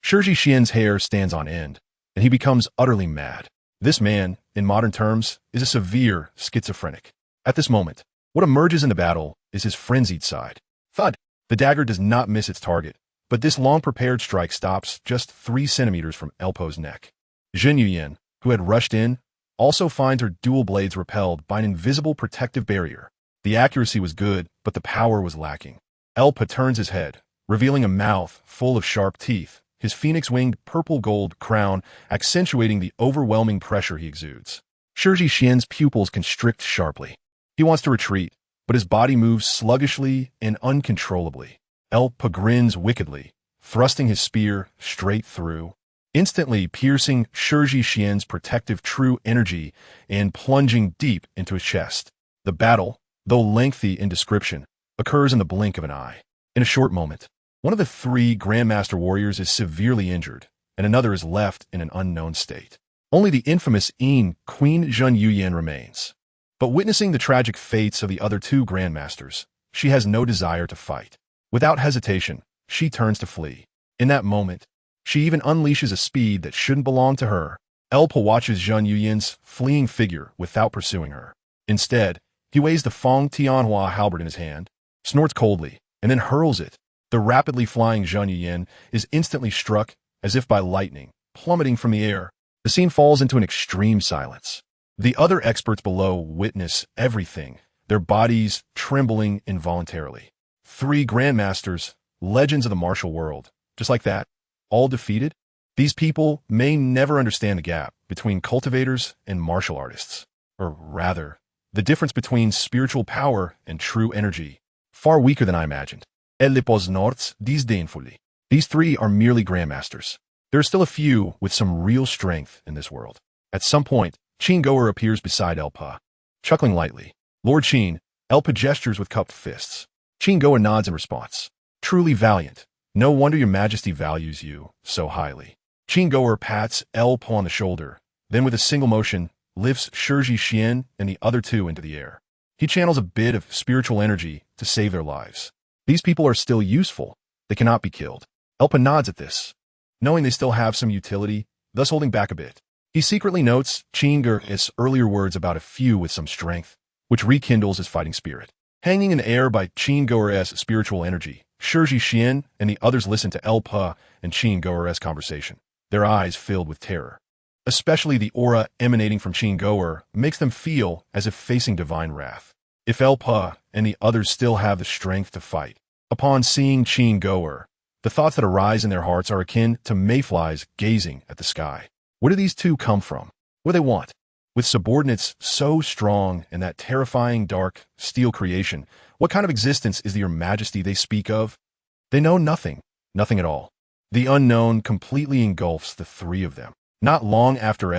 Shi Xian's hair stands on end, and he becomes utterly mad. This man, in modern terms, is a severe schizophrenic. At this moment, what emerges in the battle is his frenzied side. Thud! The dagger does not miss its target, but this long-prepared strike stops just 3 centimeters from El Po's neck. Zhen Yuyan, who had rushed in, also finds her dual blades repelled by an invisible protective barrier. The accuracy was good, but the power was lacking. El Po turns his head, revealing a mouth full of sharp teeth, his phoenix-winged purple-gold crown accentuating the overwhelming pressure he exudes. Shi Xian's pupils constrict sharply. He wants to retreat, but his body moves sluggishly and uncontrollably. El Po grins wickedly, thrusting his spear straight through, instantly piercing Shi Xian's protective true energy and plunging deep into his chest. The battle, though lengthy in description, occurs in the blink of an eye. In a short moment, one of the 3 Grandmaster warriors is severely injured, and another is left in an unknown state. Only the infamous Queen Zhen Yuyan remains. But witnessing the tragic fates of the other 2 Grandmasters, she has no desire to fight. Without hesitation, she turns to flee. In that moment, she even unleashes a speed that shouldn't belong to her. El Po watches Zhen Yuyan's fleeing figure without pursuing her. Instead, he weighs the Fong Tianhua halberd in his hand, snorts coldly, and then hurls it. The rapidly flying Zhen Yuyan is instantly struck, as if by lightning, plummeting from the air. The scene falls into an extreme silence. The other experts below witness everything, their bodies trembling involuntarily. 3 Grandmasters, legends of the martial world, just like that, all defeated? These people may never understand the gap between cultivators and martial artists, or rather, the difference between spiritual power and true energy, far weaker than I imagined. Elle les pose norts disdainfully. These 3 are merely Grandmasters. There are still a few with some real strength in this world. At some point, Qin Jue appears beside El Po. Chuckling lightly, Lord Qin, El Po gestures with cupped fists. Qin Jue nods in response. Truly valiant. No wonder your Majesty values you so highly. Qin Jue pats El Po on the shoulder, then with a single motion, lifts Shi Xian and the other 2 into the air. He channels a bit of spiritual energy to save their lives. These people are still useful. They cannot be killed. El Po nods at this, knowing they still have some utility, thus holding back a bit. He secretly notes Qin Jue's earlier words about a few with some strength, which rekindles his fighting spirit. Hanging in the air by Qin Jue's spiritual energy, Shi Xian and the others listen to El Po and Qin Jue's conversation, their eyes filled with terror. Especially the aura emanating from Qin Jue makes them feel as if facing divine wrath. If El Po and the others still have the strength to fight, upon seeing Qin Jue, the thoughts that arise in their hearts are akin to mayflies gazing at the sky. Where do these 2 come from? What do they want? With subordinates so strong and that terrifying dark, steel creation, what kind of existence is the Your Majesty they speak of? They know nothing, nothing at all. The unknown completely engulfs the three of them. Not long after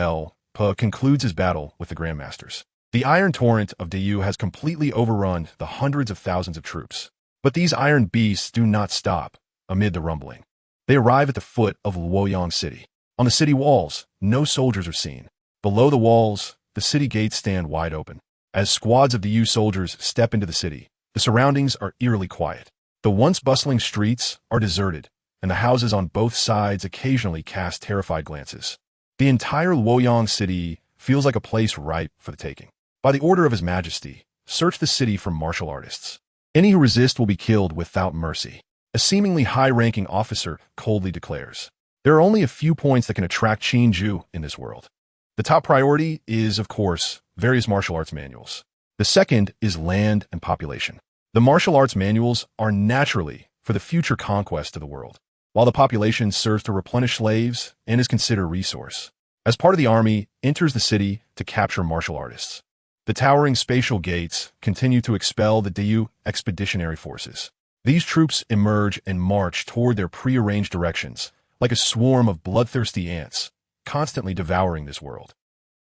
P concludes his battle with the Grandmasters. The iron torrent of Dayu has completely overrun the hundreds of thousands of troops. But these iron beasts do not stop amid the rumbling. They arrive at the foot of Luoyang City. On the city walls, no soldiers are seen. Below the walls, the city gates stand wide open. As squads of Dayu soldiers step into the city, the surroundings are eerily quiet. The once bustling streets are deserted, and the houses on both sides occasionally cast terrified glances. The entire Luoyang City feels like a place ripe for the taking. By the order of His Majesty, search the city for martial artists. Any who resist will be killed without mercy. A seemingly high-ranking officer coldly declares. There are only a few points that can attract Qin Jue in this world. The top priority is, of course, various martial arts manuals. The second is land and population. The martial arts manuals are naturally for the future conquest of the world, while the population serves to replenish slaves and is considered a resource. As part of the army, enters the city to capture martial artists. The towering spatial gates continue to expel the Dayu expeditionary forces. These troops emerge and march toward their prearranged directions, like a swarm of bloodthirsty ants, constantly devouring this world.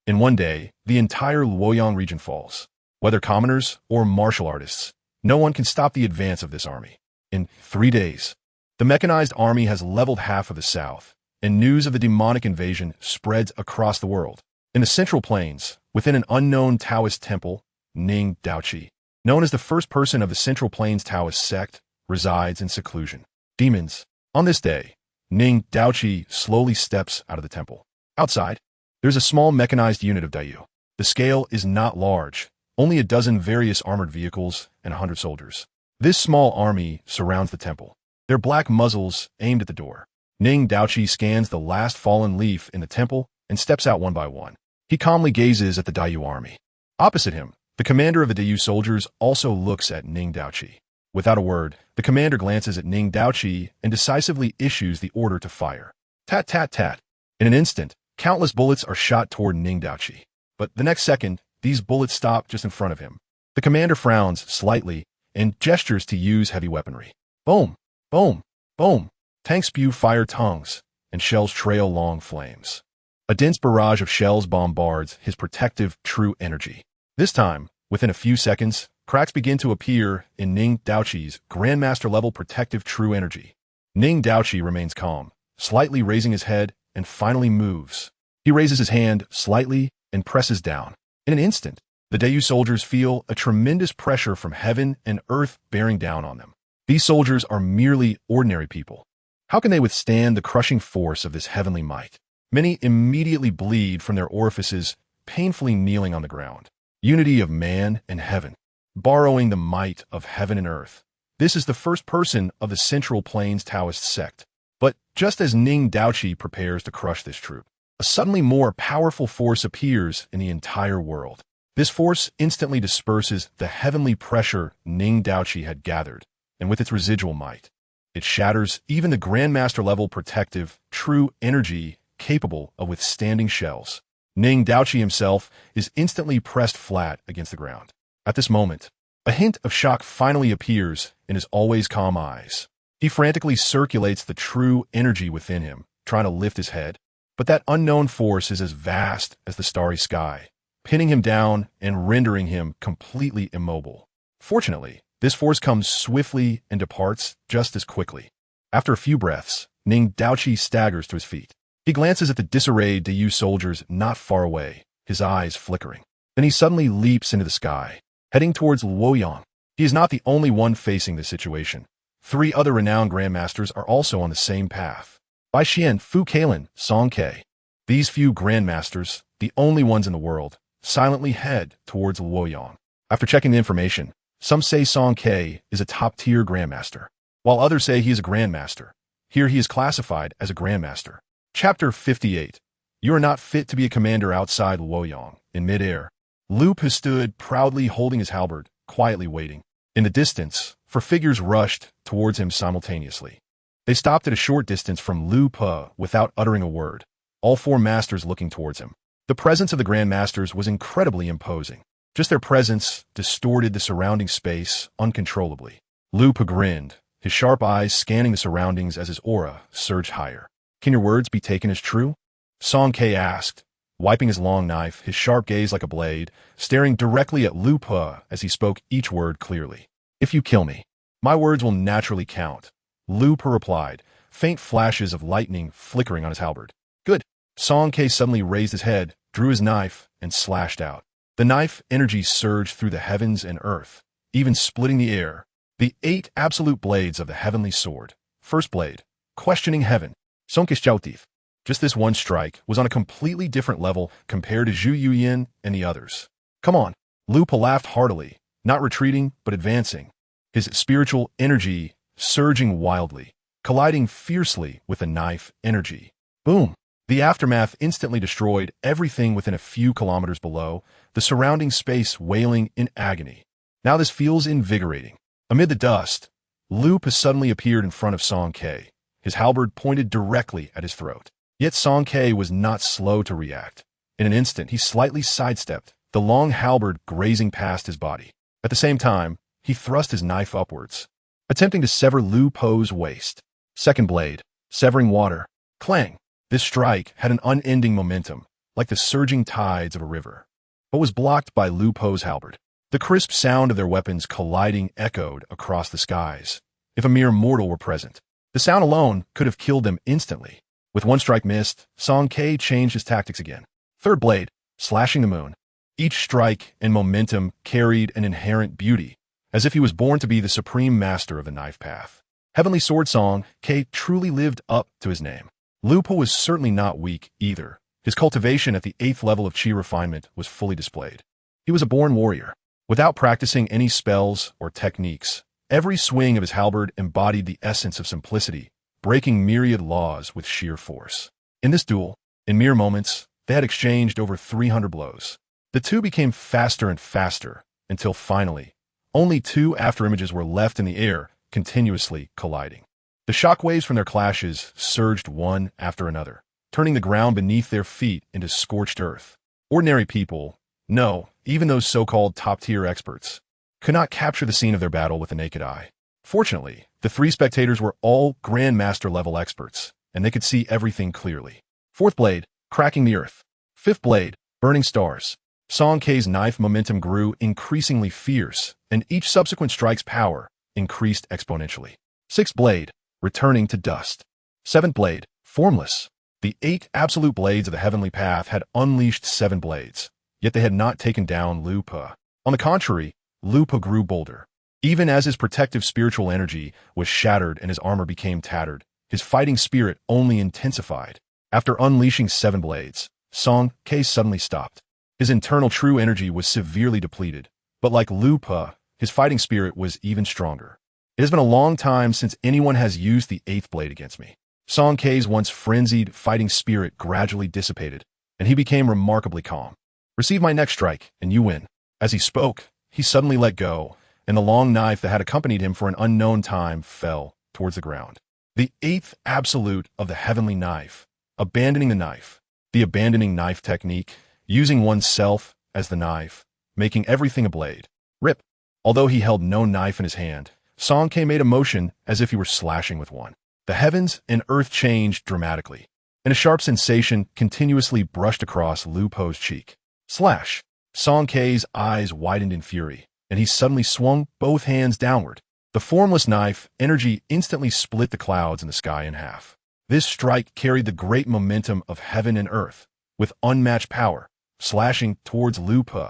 In one day, the entire Luoyang region falls. Whether commoners or martial artists, no one can stop the advance of this army. In 3 days, the mechanized army has leveled half of the south, and news of the demonic invasion spreads across the world. In the Central Plains, within an unknown Taoist temple, Ning Daoqi, known as the first person of the Central Plains Taoist sect, resides in seclusion. Demons. On this day, Ning Daoqi slowly steps out of the temple. Outside, there's a small mechanized unit of Dayu. The scale is not large, only a dozen various armored vehicles and 100 soldiers. This small army surrounds the temple, their black muzzles aimed at the door. Ning Daoqi scans the last fallen leaf in the temple and steps out one by one. He calmly gazes at the Dayu army. Opposite him, the commander of the Dayu soldiers also looks at Ning Daoqi. Without a word, the commander glances at Ning Daoqi and decisively issues the order to fire. Tat tat tat. In an instant, countless bullets are shot toward Ning Daoqi. But the next second, these bullets stop just in front of him. The commander frowns slightly and gestures to use heavy weaponry. Boom! Boom! Boom! Tanks spew fire tongues, and shells trail long flames. A dense barrage of shells bombards his protective true energy. This time, within a few seconds, cracks begin to appear in Ning Daoqi's Grandmaster-level protective true energy. Ning Daoqi remains calm, slightly raising his head, and finally moves. He raises his hand slightly and presses down. In an instant, the Dayu soldiers feel a tremendous pressure from heaven and earth bearing down on them. These soldiers are merely ordinary people. How can they withstand the crushing force of this heavenly might? Many immediately bleed from their orifices, painfully kneeling on the ground. Unity of man and heaven, borrowing the might of heaven and earth. This is the first person of the Central Plains Taoist sect. But just as Ning Daoqi prepares to crush this troop, a suddenly more powerful force appears in the entire world. This force instantly disperses the heavenly pressure Ning Daoqi had gathered, and with its residual might, it shatters even the Grandmaster-level protective, true energy capable of withstanding shells. Ning Daoqi himself is instantly pressed flat against the ground. At this moment, a hint of shock finally appears in his always calm eyes. He frantically circulates the true energy within him, trying to lift his head. But that unknown force is as vast as the starry sky, pinning him down and rendering him completely immobile. Fortunately, this force comes swiftly and departs just as quickly. After a few breaths, Ning Daoqi staggers to his feet. He glances at the disarrayed Dayu soldiers not far away, his eyes flickering. Then he suddenly leaps into the sky, heading towards Luoyang. He is not the only one facing this situation. 3 other renowned grandmasters are also on the same path. Bai Xian, Fu Kailan, Song Ke. These few grandmasters, the only ones in the world, silently head towards Luoyang. After checking the information, some say Song Ke is a top-tier grandmaster, while others say he is a grandmaster. Here he is classified as a grandmaster. Chapter 58. You are not fit to be a commander outside Luoyang. In midair, Lu Pe stood proudly holding his halberd, quietly waiting. In the distance, 4 figures rushed towards him simultaneously. They stopped at a short distance from Lu Pe without uttering a word, all 4 masters looking towards him. The presence of the grandmasters was incredibly imposing. Just their presence distorted the surrounding space uncontrollably. Lu Pe grinned, his sharp eyes scanning the surroundings as his aura surged higher. "Can your words be taken as true?" Song Ke asked, wiping his long knife, his sharp gaze like a blade, staring directly at Lu Pe as he spoke each word clearly. "If you kill me, my words will naturally count," Lu Pe replied, faint flashes of lightning flickering on his halberd. "Good." Song Ke suddenly raised his head, drew his knife, and slashed out. The knife energy surged through the heavens and earth, even splitting the air. The 8 absolute blades of the heavenly sword. First blade, questioning heaven. Sonkish Joutif. Just this one strike was on a completely different level compared to Zhu Yuyin and the others. "Come on." Lu Pe laughed heartily, not retreating, but advancing. His spiritual energy surging wildly, colliding fiercely with the knife energy. Boom! The aftermath instantly destroyed everything within a few kilometers below, the surrounding space wailing in agony. Now this feels invigorating. Amid the dust, Lu Pe suddenly appeared in front of Song Ke, his halberd pointed directly at his throat. Yet Song Ke was not slow to react. In an instant, he slightly sidestepped, the long halberd grazing past his body. At the same time, he thrust his knife upwards, attempting to sever Lu Pe's waist. Second blade, severing water. Clang! This strike had an unending momentum, like the surging tides of a river, but was blocked by Lu Pe's halberd. The crisp sound of their weapons colliding echoed across the skies. If a mere mortal were present, the sound alone could have killed them instantly. With one strike missed, Song Ke changed his tactics again. Third blade, slashing the moon. Each strike and momentum carried an inherent beauty, as if he was born to be the supreme master of the knife path. Heavenly Sword Song Ke truly lived up to his name. Lu Pe was certainly not weak either. His cultivation at the 8th level of Qi refinement was fully displayed. He was a born warrior. Without practicing any spells or techniques, every swing of his halberd embodied the essence of simplicity, breaking myriad laws with sheer force. In this duel, in mere moments, they had exchanged over 300 blows. The two became faster and faster, until finally, only 2 afterimages were left in the air, continuously colliding. The shockwaves from their clashes surged one after another, turning the ground beneath their feet into scorched earth. Ordinary people, no, even those so-called top-tier experts, could not capture the scene of their battle with the naked eye. Fortunately, the 3 spectators were all Grandmaster-level experts, and they could see everything clearly. Fourth blade, cracking the earth. Fifth blade, burning stars. Song Ke's knife momentum grew increasingly fierce, and each subsequent strike's power increased exponentially. Sixth blade, returning to dust. Seventh blade, formless. The 8 absolute blades of the heavenly path had unleashed 7 blades, yet they had not taken down Lu Pe. On the contrary, Lu Pe grew bolder. Even as his protective spiritual energy was shattered and his armor became tattered, his fighting spirit only intensified. After unleashing 7 blades, Song Ke suddenly stopped. His internal true energy was severely depleted, but like Lu Pe, his fighting spirit was even stronger. "It has been a long time since anyone has used the 8th blade against me." Song Ke's once frenzied fighting spirit gradually dissipated, and he became remarkably calm. "Receive my next strike, and you win." As he spoke, he suddenly let go, and the long knife that had accompanied him for an unknown time fell towards the ground. The 8th absolute of the heavenly knife, abandoning the knife, the abandoning knife technique, using oneself as the knife, making everything a blade. Rip. Although he held no knife in his hand, Song Ke made a motion as if he were slashing with one. The heavens and earth changed dramatically, and a sharp sensation continuously brushed across Lu Pe's cheek. Slash! Song Ke's eyes widened in fury, and he suddenly swung both hands downward. The formless knife energy instantly split the clouds in the sky in half. This strike carried the great momentum of heaven and earth, with unmatched power, slashing towards Lu Pe.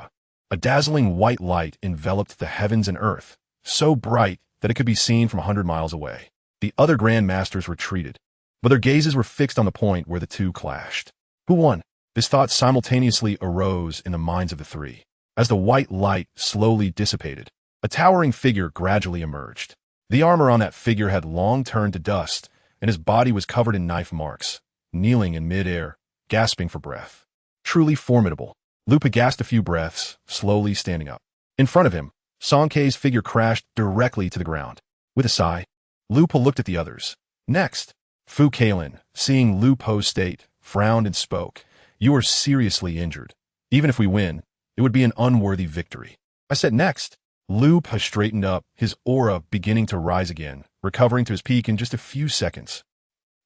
A dazzling white light enveloped the heavens and earth, so bright that it could be seen from 100 miles away. The other Grand Masters retreated, but their gazes were fixed on the point where the two clashed. Who won? This thought simultaneously arose in the minds of the 3. As the white light slowly dissipated, a towering figure gradually emerged. The armor on that figure had long turned to dust, and his body was covered in knife marks, kneeling in mid-air, gasping for breath. Truly formidable. Lu Pe gasped a few breaths, slowly standing up. In front of him, Song Ke's figure crashed directly to the ground. With a sigh, Lu Pe looked at the others. Next, Fu Kalin, seeing Lu Pe's state, frowned and spoke. "You are seriously injured. Even if we win, it would be an unworthy victory." I said next. Lu Pe straightened up, his aura beginning to rise again, recovering to his peak in just a few seconds.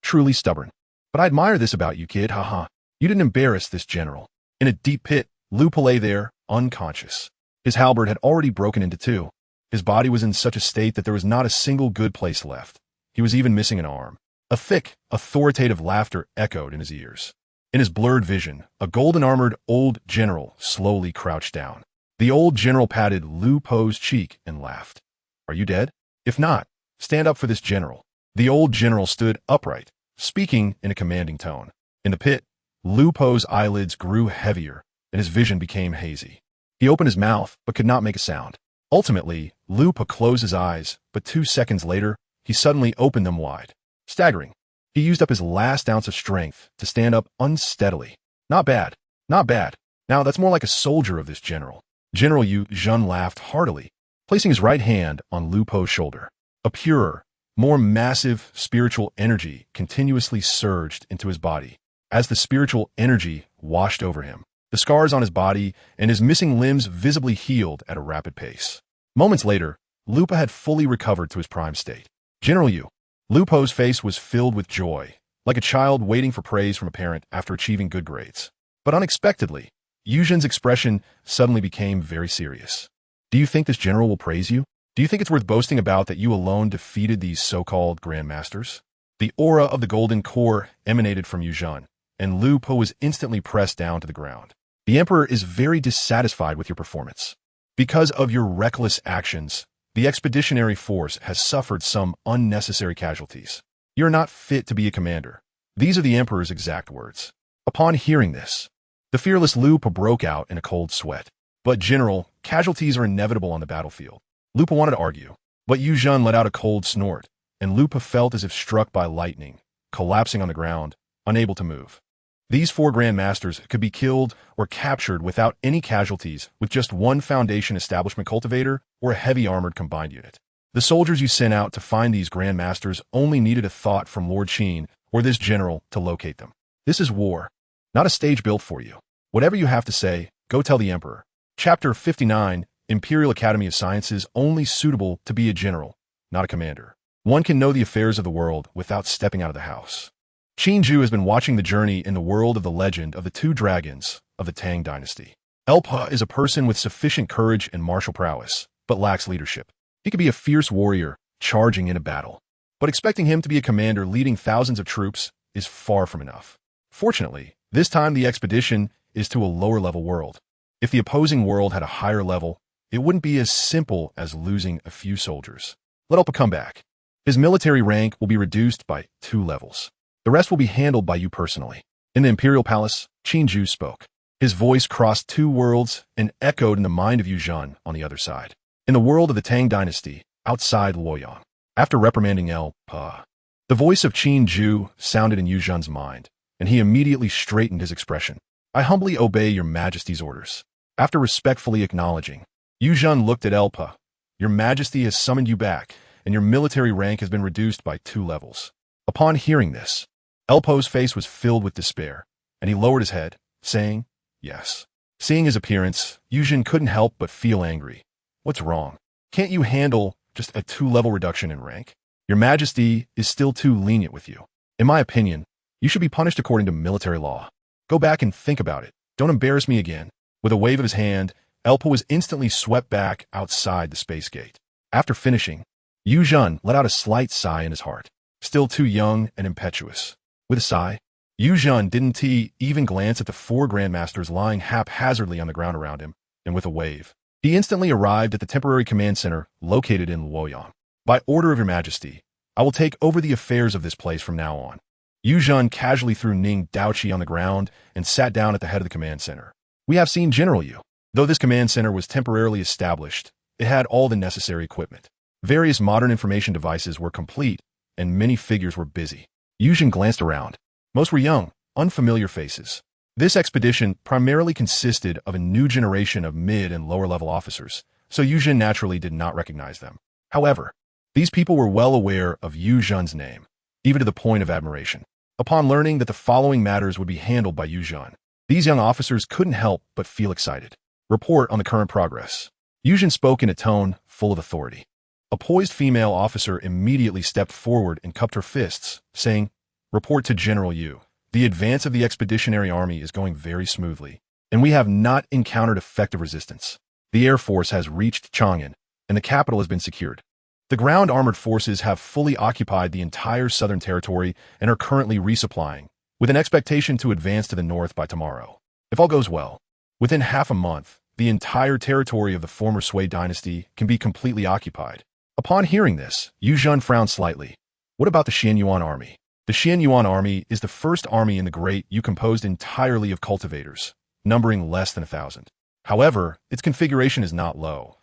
Truly stubborn. But I admire this about you, kid, haha. You didn't embarrass this general. In a deep pit, Lupa lay there, unconscious. His halberd had already broken into two. His body was in such a state that there was not a single good place left. He was even missing an arm. A thick, authoritative laughter echoed in his ears. In his blurred vision, a golden-armored old general slowly crouched down. The old general patted Lu Po's cheek and laughed. Are you dead? If not, stand up for this general. The old general stood upright, speaking in a commanding tone. In the pit, Lu Po's eyelids grew heavier, and his vision became hazy. He opened his mouth, but could not make a sound. Ultimately, Lu Po closed his eyes, but 2 seconds later, he suddenly opened them wide. Staggering, he used up his last ounce of strength to stand up unsteadily. Not bad. Not bad. Now that's more like a soldier of this general. General Yu Zhen laughed heartily, placing his right hand on Lu Po's shoulder. A purer, more massive spiritual energy continuously surged into his body. As the spiritual energy washed over him, the scars on his body and his missing limbs visibly healed at a rapid pace. Moments later, Lu Po had fully recovered to his prime state. General Yu. Lu Po's face was filled with joy, like a child waiting for praise from a parent after achieving good grades. But unexpectedly, Yu Zhen's expression suddenly became very serious. Do you think this general will praise you? Do you think it's worth boasting about that you alone defeated these so-called grandmasters? The aura of the golden core emanated from Yu Zhen, and Lu Po was instantly pressed down to the ground. The emperor is very dissatisfied with your performance. Because of your reckless actions, the expeditionary force has suffered some unnecessary casualties. You're not fit to be a commander. These are the emperor's exact words. Upon hearing this, the fearless Lu Po broke out in a cold sweat. But general, casualties are inevitable on the battlefield. Lu Po wanted to argue, but Yu Zhen let out a cold snort, and Lu Po felt as if struck by lightning, collapsing on the ground, unable to move. These 4 grandmasters could be killed or captured without any casualties with just one Foundation Establishment cultivator or a heavy armored combined unit. The soldiers you sent out to find these grandmasters only needed a thought from Lord Qin or this general to locate them. This is war, not a stage built for you. Whatever you have to say, go tell the emperor. Chapter 59, Imperial Academy of Sciences, only suitable to be a general, not a commander. One can know the affairs of the world without stepping out of the house. Qin Jue has been watching the journey in the world of the legend of the 2 dragons of the Tang dynasty. Elpa is a person with sufficient courage and martial prowess, but lacks leadership. He could be a fierce warrior, charging in a battle. But expecting him to be a commander leading thousands of troops is far from enough. Fortunately, this time the expedition is to a lower-level world. If the opposing world had a higher level, it wouldn't be as simple as losing a few soldiers. Let Elpa come back. His military rank will be reduced by 2 levels. The rest will be handled by you personally. In the Imperial Palace, Qin Jue spoke. His voice crossed 2 worlds and echoed in the mind of Yu Zhen on the other side. In the world of the Tang dynasty, outside Luoyang, after reprimanding Elpa, the voice of Qin Jue sounded in Yu Zhen's mind, and he immediately straightened his expression. I humbly obey your Majesty's orders. After respectfully acknowledging, Yu Zhen looked at Elpa. Your Majesty has summoned you back, and your military rank has been reduced by 2 levels. Upon hearing this, Elpo's face was filled with despair, and he lowered his head, saying, yes. Seeing his appearance, Yu Zhen couldn't help but feel angry. What's wrong? Can't you handle just a 2-level reduction in rank? Your Majesty is still too lenient with you. In my opinion, you should be punished according to military law. Go back and think about it. Don't embarrass me again. With a wave of his hand, Elpa was instantly swept back outside the space gate. After finishing, Yu Zhen let out a slight sigh in his heart. Still too young and impetuous. With a sigh, Yu Zhen didn't even glance at the 4 grandmasters lying haphazardly on the ground around him, and with a wave, he instantly arrived at the temporary command center located in Luoyang. By order of your Majesty, I will take over the affairs of this place from now on. Yu Zhen casually threw Ning Daoqi on the ground and sat down at the head of the command center. We have seen General Yu. Though this command center was temporarily established, it had all the necessary equipment. Various modern information devices were complete, and many figures were busy. Yu Zhen glanced around. Most were young, unfamiliar faces. This expedition primarily consisted of a new generation of mid- and lower-level officers, so Yu Zhen naturally did not recognize them. However, these people were well aware of Yu Zhen's name, even to the point of admiration. Upon learning that the following matters would be handled by Yu Zhen, these young officers couldn't help but feel excited. Report on the current progress. Yu Zhen spoke in a tone full of authority. A poised female officer immediately stepped forward and cupped her fists, saying, "Report to General Yu. The advance of the Expeditionary Army is going very smoothly, and we have not encountered effective resistance. The Air Force has reached Chang'an, and the capital has been secured. The ground armored forces have fully occupied the entire southern territory and are currently resupplying, with an expectation to advance to the north by tomorrow. If all goes well, within half a month, the entire territory of the former Sui dynasty can be completely occupied." Upon hearing this, Yu Zhen frowned slightly. What about the Xianyuan army? The Xianyuan army is the first army in the Great Yu composed entirely of cultivators, numbering less than 1,000. However, its configuration is not low.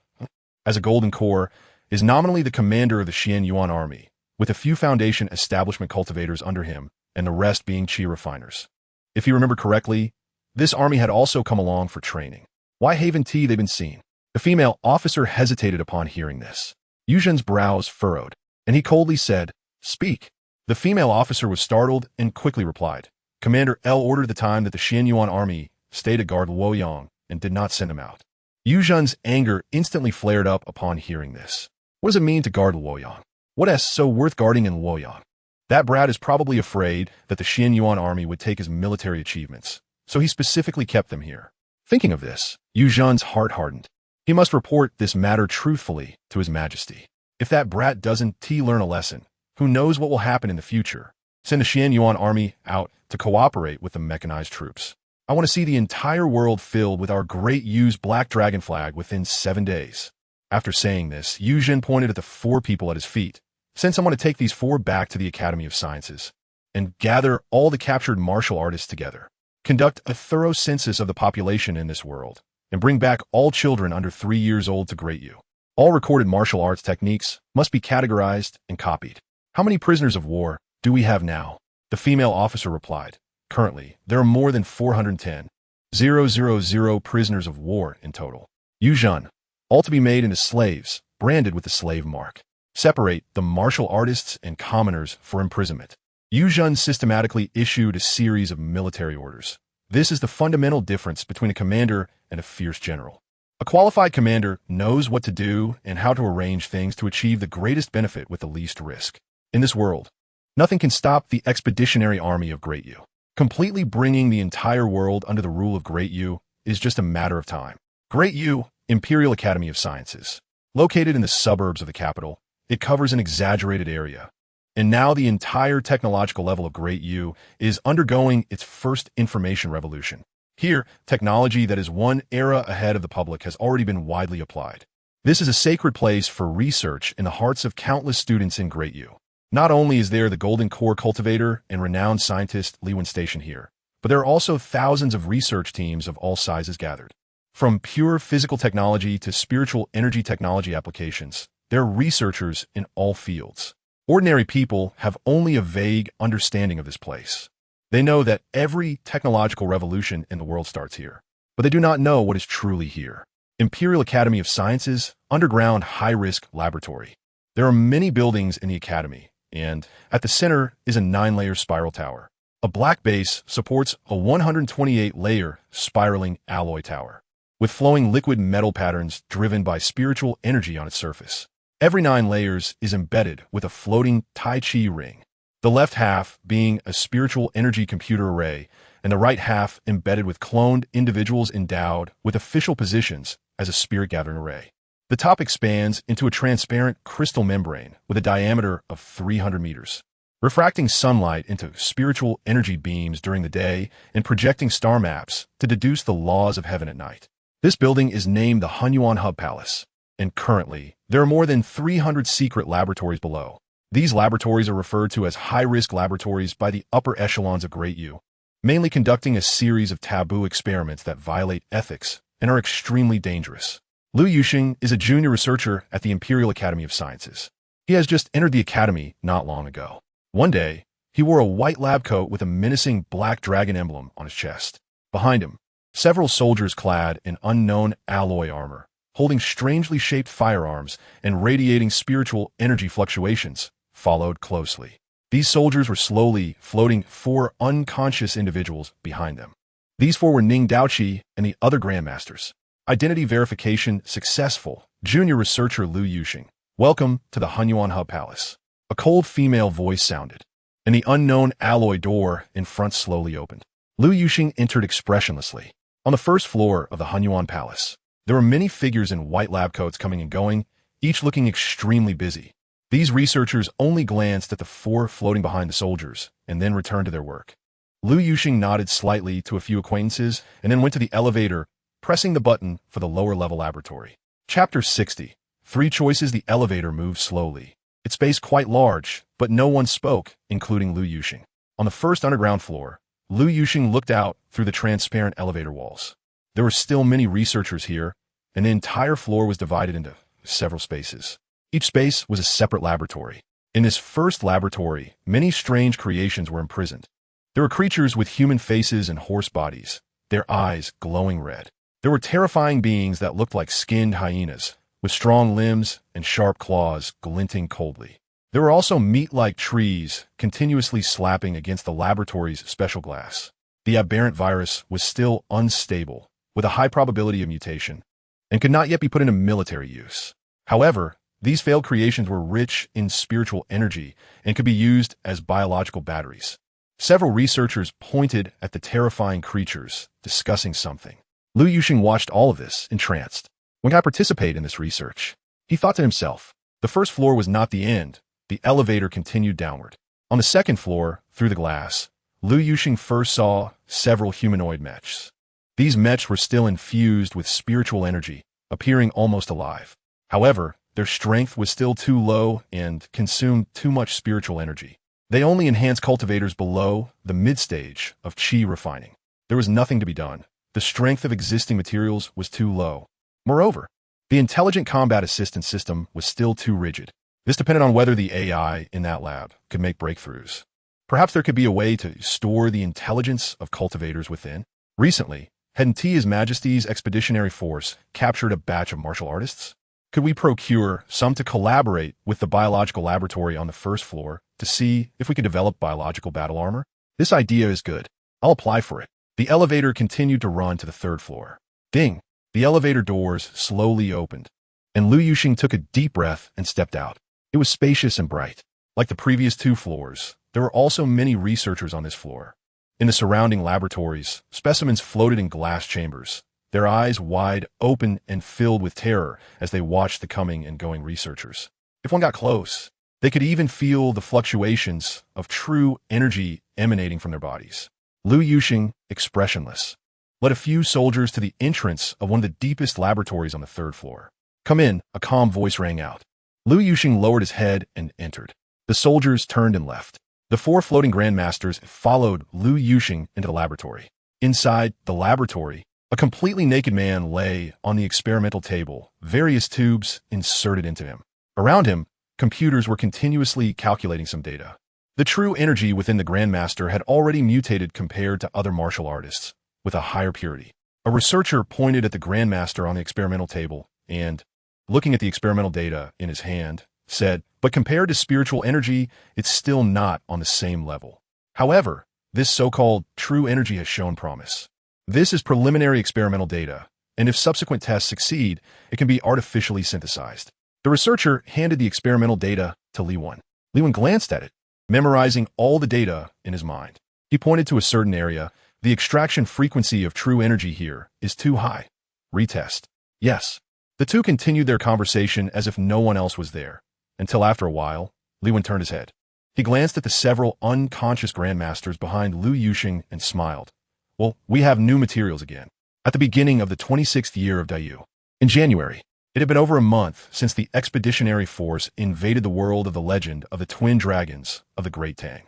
As a golden core, is nominally the commander of the Xianyuan army, with a few foundation establishment cultivators under him, and the rest being Qi refiners. If you remember correctly, this army had also come along for training. Why haven't they been seen? The female officer hesitated upon hearing this. Yu Zhen's brows furrowed, and he coldly said, "Speak." The female officer was startled and quickly replied, "Commander L ordered the time that the Xianyuan army stayed to guard Luoyang and did not send him out." Yu Zhen's anger instantly flared up upon hearing this. What does it mean to guard Luoyang? What is so worth guarding in Luoyang? That brat is probably afraid that the Xianyuan army would take his military achievements, so he specifically kept them here. Thinking of this, Yu Zhen's heart hardened. He must report this matter truthfully to His Majesty. If that brat doesn't learn a lesson, who knows what will happen in the future? Send the Xianyuan army out to cooperate with the mechanized troops. I want to see the entire world filled with our great Yu's black dragon flag within 7 days. After saying this, Yu Zhen pointed at the 4 people at his feet. "Send someone to take these 4 back to the Academy of Sciences and gather all the captured martial artists together. Conduct a thorough census of the population in this world and bring back all children under 3 years old to Great Yu. All recorded martial arts techniques must be categorized and copied." "How many prisoners of war do we have now?" The female officer replied. "Currently, there are more than 410. 000 prisoners of war in total. Yu Zhen, all to be made into slaves, branded with the slave mark. Separate the martial artists and commoners for imprisonment." Yu Zhen systematically issued a series of military orders. This is the fundamental difference between a commander and a fierce general. A qualified commander knows what to do and how to arrange things to achieve the greatest benefit with the least risk. In this world, nothing can stop the Expeditionary Army of Great Yu. Completely bringing the entire world under the rule of Great Yu is just a matter of time. Great Yu Imperial Academy of Sciences. Located in the suburbs of the capital, it covers an exaggerated area. And now the entire technological level of Great Yu is undergoing its first information revolution. Here, technology that is one era ahead of the public has already been widely applied. This is a sacred place for research in the hearts of countless students in Great Yu. Not only is there the Golden Core cultivator and renowned scientist Li Wen stationed here, but there are also thousands of research teams of all sizes gathered. From pure physical technology to spiritual energy technology applications, there are researchers in all fields. Ordinary people have only a vague understanding of this place. They know that every technological revolution in the world starts here, but they do not know what is truly here. Imperial Academy of Sciences, underground high-risk laboratory. There are many buildings in the academy, and at the center is a 9-layer spiral tower. A black base supports a 128-layer spiraling alloy tower, with flowing liquid metal patterns driven by spiritual energy on its surface. Every 9 layers is embedded with a floating Tai Chi ring, the left half being a spiritual energy computer array, and the right half embedded with cloned individuals endowed with official positions as a spirit gathering array. The top expands into a transparent crystal membrane with a diameter of 300 meters, refracting sunlight into spiritual energy beams during the day and projecting star maps to deduce the laws of heaven at night. This building is named the Hunyuan Hub Palace, and currently, there are more than 300 secret laboratories below. These laboratories are referred to as high-risk laboratories by the upper echelons of Great Yu, mainly conducting a series of taboo experiments that violate ethics and are extremely dangerous. Liu Yuxing is a junior researcher at the Imperial Academy of Sciences. He has just entered the academy not long ago. One day, he wore a white lab coat with a menacing black dragon emblem on his chest. Behind him, several soldiers clad in unknown alloy armor, holding strangely shaped firearms and radiating spiritual energy fluctuations, followed closely. These soldiers were slowly floating 4 unconscious individuals behind them. These 4 were Ning Daoqi and the other grandmasters. Identity verification successful. Junior researcher Liu Yuxing. Welcome to the Hunyuan Hub Palace. A cold female voice sounded, and the unknown alloy door in front slowly opened. Lu Yuxing entered expressionlessly. On the first floor of the Hunyuan Palace, there were many figures in white lab coats coming and going, each looking extremely busy. These researchers only glanced at the four floating behind the soldiers and then returned to their work. Lu Yuxing nodded slightly to a few acquaintances and then went to the elevator, pressing the button for the lower-level laboratory. Chapter 60. 3 choices. The elevator moved slowly. Its space quite large, but no one spoke, including Lu Yuxing. On the first underground floor, Lu Yuxing looked out through the transparent elevator walls. There were still many researchers here, and the entire floor was divided into several spaces. Each space was a separate laboratory. In this first laboratory, many strange creations were imprisoned. There were creatures with human faces and horse bodies, their eyes glowing red. There were terrifying beings that looked like skinned hyenas, with strong limbs and sharp claws glinting coldly. There were also meat-like trees continuously slapping against the laboratory's special glass. The aberrant virus was still unstable, with a high probability of mutation, and could not yet be put into military use. However, these failed creations were rich in spiritual energy and could be used as biological batteries. Several researchers pointed at the terrifying creatures, discussing something. Lu Yuxing watched all of this, entranced. When can I participate in this research? He thought to himself. The first floor was not the end. The elevator continued downward. On the second floor, through the glass, Lu Yuxing first saw several humanoid mechs. These mechs were still infused with spiritual energy, appearing almost alive. However, their strength was still too low and consumed too much spiritual energy. They only enhanced cultivators below the mid-stage of Qi refining. There was nothing to be done. The strength of existing materials was too low. Moreover, the intelligent combat assistance system was still too rigid. This depended on whether the AI in that lab could make breakthroughs. Perhaps there could be a way to store the intelligence of cultivators within. Recently, hadn't His Majesty's expeditionary force captured a batch of martial artists? Could we procure some to collaborate with the biological laboratory on the first floor to see if we could develop biological battle armor? This idea is good. I'll apply for it. The elevator continued to run to the third floor. Ding! The elevator doors slowly opened, and Lu Yuxing took a deep breath and stepped out. It was spacious and bright. Like the previous 2 floors, there were also many researchers on this floor. In the surrounding laboratories, specimens floated in glass chambers, their eyes wide open and filled with terror as they watched the coming and going researchers. If one got close, they could even feel the fluctuations of true energy emanating from their bodies. Lu Yuxing, expressionless, led a few soldiers to the entrance of one of the deepest laboratories on the third floor. "Come in," a calm voice rang out. Lu Yuxing lowered his head and entered. The soldiers turned and left. The 4 floating grandmasters followed Lu Yuxing into the laboratory. Inside the laboratory, a completely naked man lay on the experimental table, various tubes inserted into him. Around him, computers were continuously calculating some data. The true energy within the grandmaster had already mutated compared to other martial artists, with a higher purity. A researcher pointed at the grandmaster on the experimental table and, looking at the experimental data in his hand, said, "But compared to spiritual energy, it's still not on the same level. However, this so-called true energy has shown promise. This is preliminary experimental data, and if subsequent tests succeed, it can be artificially synthesized." The researcher handed the experimental data to Li Wen. Li Wen glanced at it, memorizing all the data in his mind. He pointed to a certain area. "The extraction frequency of true energy here is too high. Retest." "Yes." The 2 continued their conversation as if no one else was there, until after a while, Li Wen turned his head. He glanced at the several unconscious grandmasters behind Lu Yuxing and smiled. "Well, we have new materials again." At the beginning of the 26th year of Dayu, in January, it had been over a month since the expeditionary force invaded the world of the legend of the twin dragons of the Great Tang.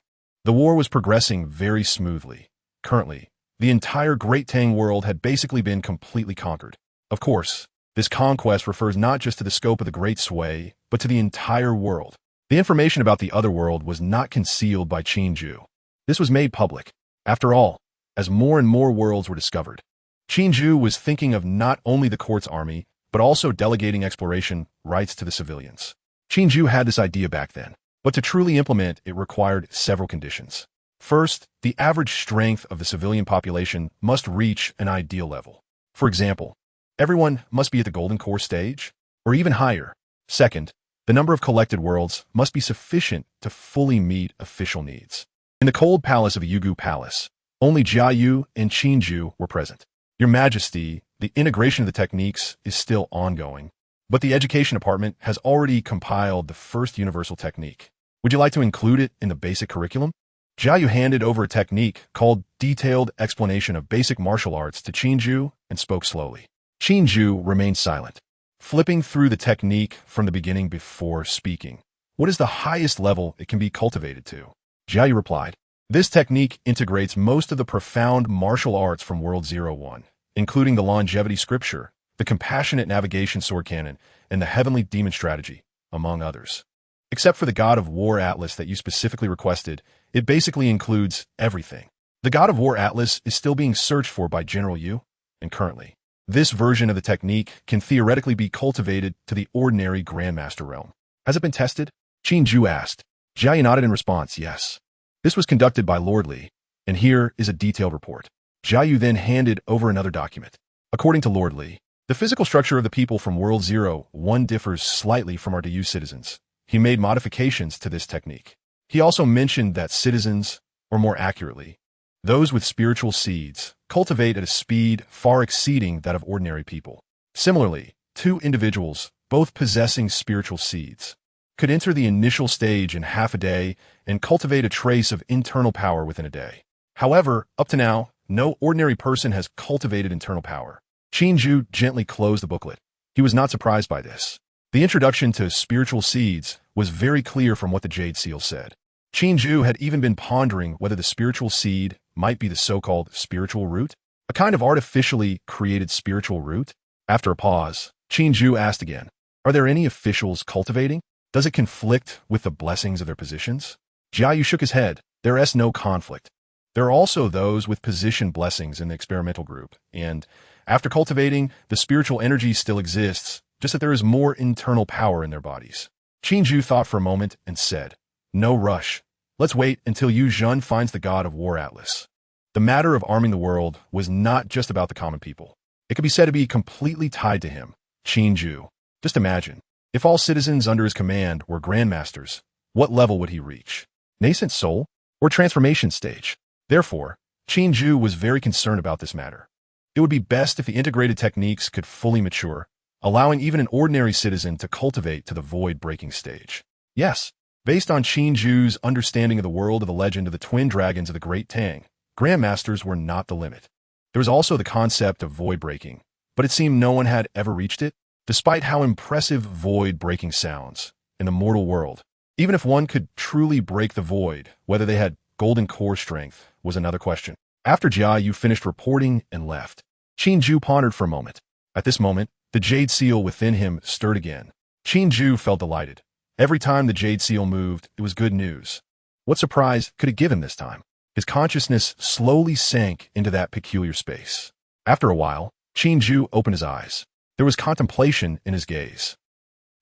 The war was progressing very smoothly. Currently, the entire Great Tang world had basically been completely conquered. Of course, this conquest refers not just to the scope of the Great Sway, but to the entire world. The information about the other world was not concealed by Qin Jue. This was made public. After all, as more and more worlds were discovered, Qin Jue was thinking of not only the court's army, but also delegating exploration rights to the civilians. Qin Jue had this idea back then, but to truly implement it required several conditions. First, the average strength of the civilian population must reach an ideal level. For example, everyone must be at the golden core stage, or even higher. Second, The number of collected worlds must be sufficient to fully meet official needs. In the cold palace of a Yugu palace, only Jia and Qin Jue were present. Your Majesty, the integration of the techniques is still ongoing, but the education department has already compiled the first universal technique. Would you like to include it in the basic curriculum? Jia handed over a technique called Detailed Explanation of Basic Martial Arts to Qin Jue and spoke slowly. Qin Jue remained silent, flipping through the technique from the beginning before speaking. What is the highest level it can be cultivated to? Jia replied, this technique integrates most of the profound martial arts from World 01, including the longevity scripture, the compassionate navigation sword cannon, and the heavenly demon strategy, among others. Except for the God of War Atlas that you specifically requested, it basically includes everything. The God of War Atlas is still being searched for by General Yu, and currently, this version of the technique can theoretically be cultivated to the ordinary Grandmaster realm. Has it been tested? Qin Jue asked. Jia nodded in response, yes. This was conducted by Lord Li, and here is a detailed report. Jia then handed over another document. According to Lord Li, the physical structure of the people from World 01 differs slightly from our daoist citizens. He made modifications to this technique. He also mentioned that citizens, or more accurately, those with spiritual seeds, cultivate at a speed far exceeding that of ordinary people. Similarly, two individuals, both possessing spiritual seeds, could enter the initial stage in half a day and cultivate a trace of internal power within a day. However, up to now, no ordinary person has cultivated internal power. Qin Jue gently closed the booklet. He was not surprised by this. The introduction to spiritual seeds was very clear from what the Jade Seal said. Qin Jue had even been pondering whether the spiritual seed might be the so-called spiritual root, a kind of artificially created spiritual root. After a pause, Qin Jue asked again, are there any officials cultivating? Does it conflict with the blessings of their positions? Jia Yu shook his head. There is no conflict. There are also those with position blessings in the experimental group, and after cultivating, the spiritual energy still exists, just that there is more internal power in their bodies. Qin Jue thought for a moment and said, no rush. Let's wait until Yu Zhen finds the God of War Atlas. The matter of arming the world was not just about the common people. It could be said to be completely tied to him, Qin Jue. Just imagine, if all citizens under his command were grandmasters, what level would he reach? Nascent soul or transformation stage? Therefore, Qin Jue was very concerned about this matter. It would be best if the integrated techniques could fully mature, allowing even an ordinary citizen to cultivate to the void-breaking stage. Yes, based on Qin Jue's understanding of the world of the legend of the twin dragons of the Great Tang, grandmasters were not the limit. There was also the concept of void-breaking, but it seemed no one had ever reached it, despite how impressive void-breaking sounds in the mortal world. Even if one could truly break the void, whether they had golden core strength was another question. After Jia Yu finished reporting and left, Qin Jue pondered for a moment. At this moment, the Jade Seal within him stirred again. Qin Jue felt delighted. Every time the Jade Seal moved, it was good news. What surprise could it give him this time? His consciousness slowly sank into that peculiar space. After a while, Qin Jue opened his eyes. There was contemplation in his gaze.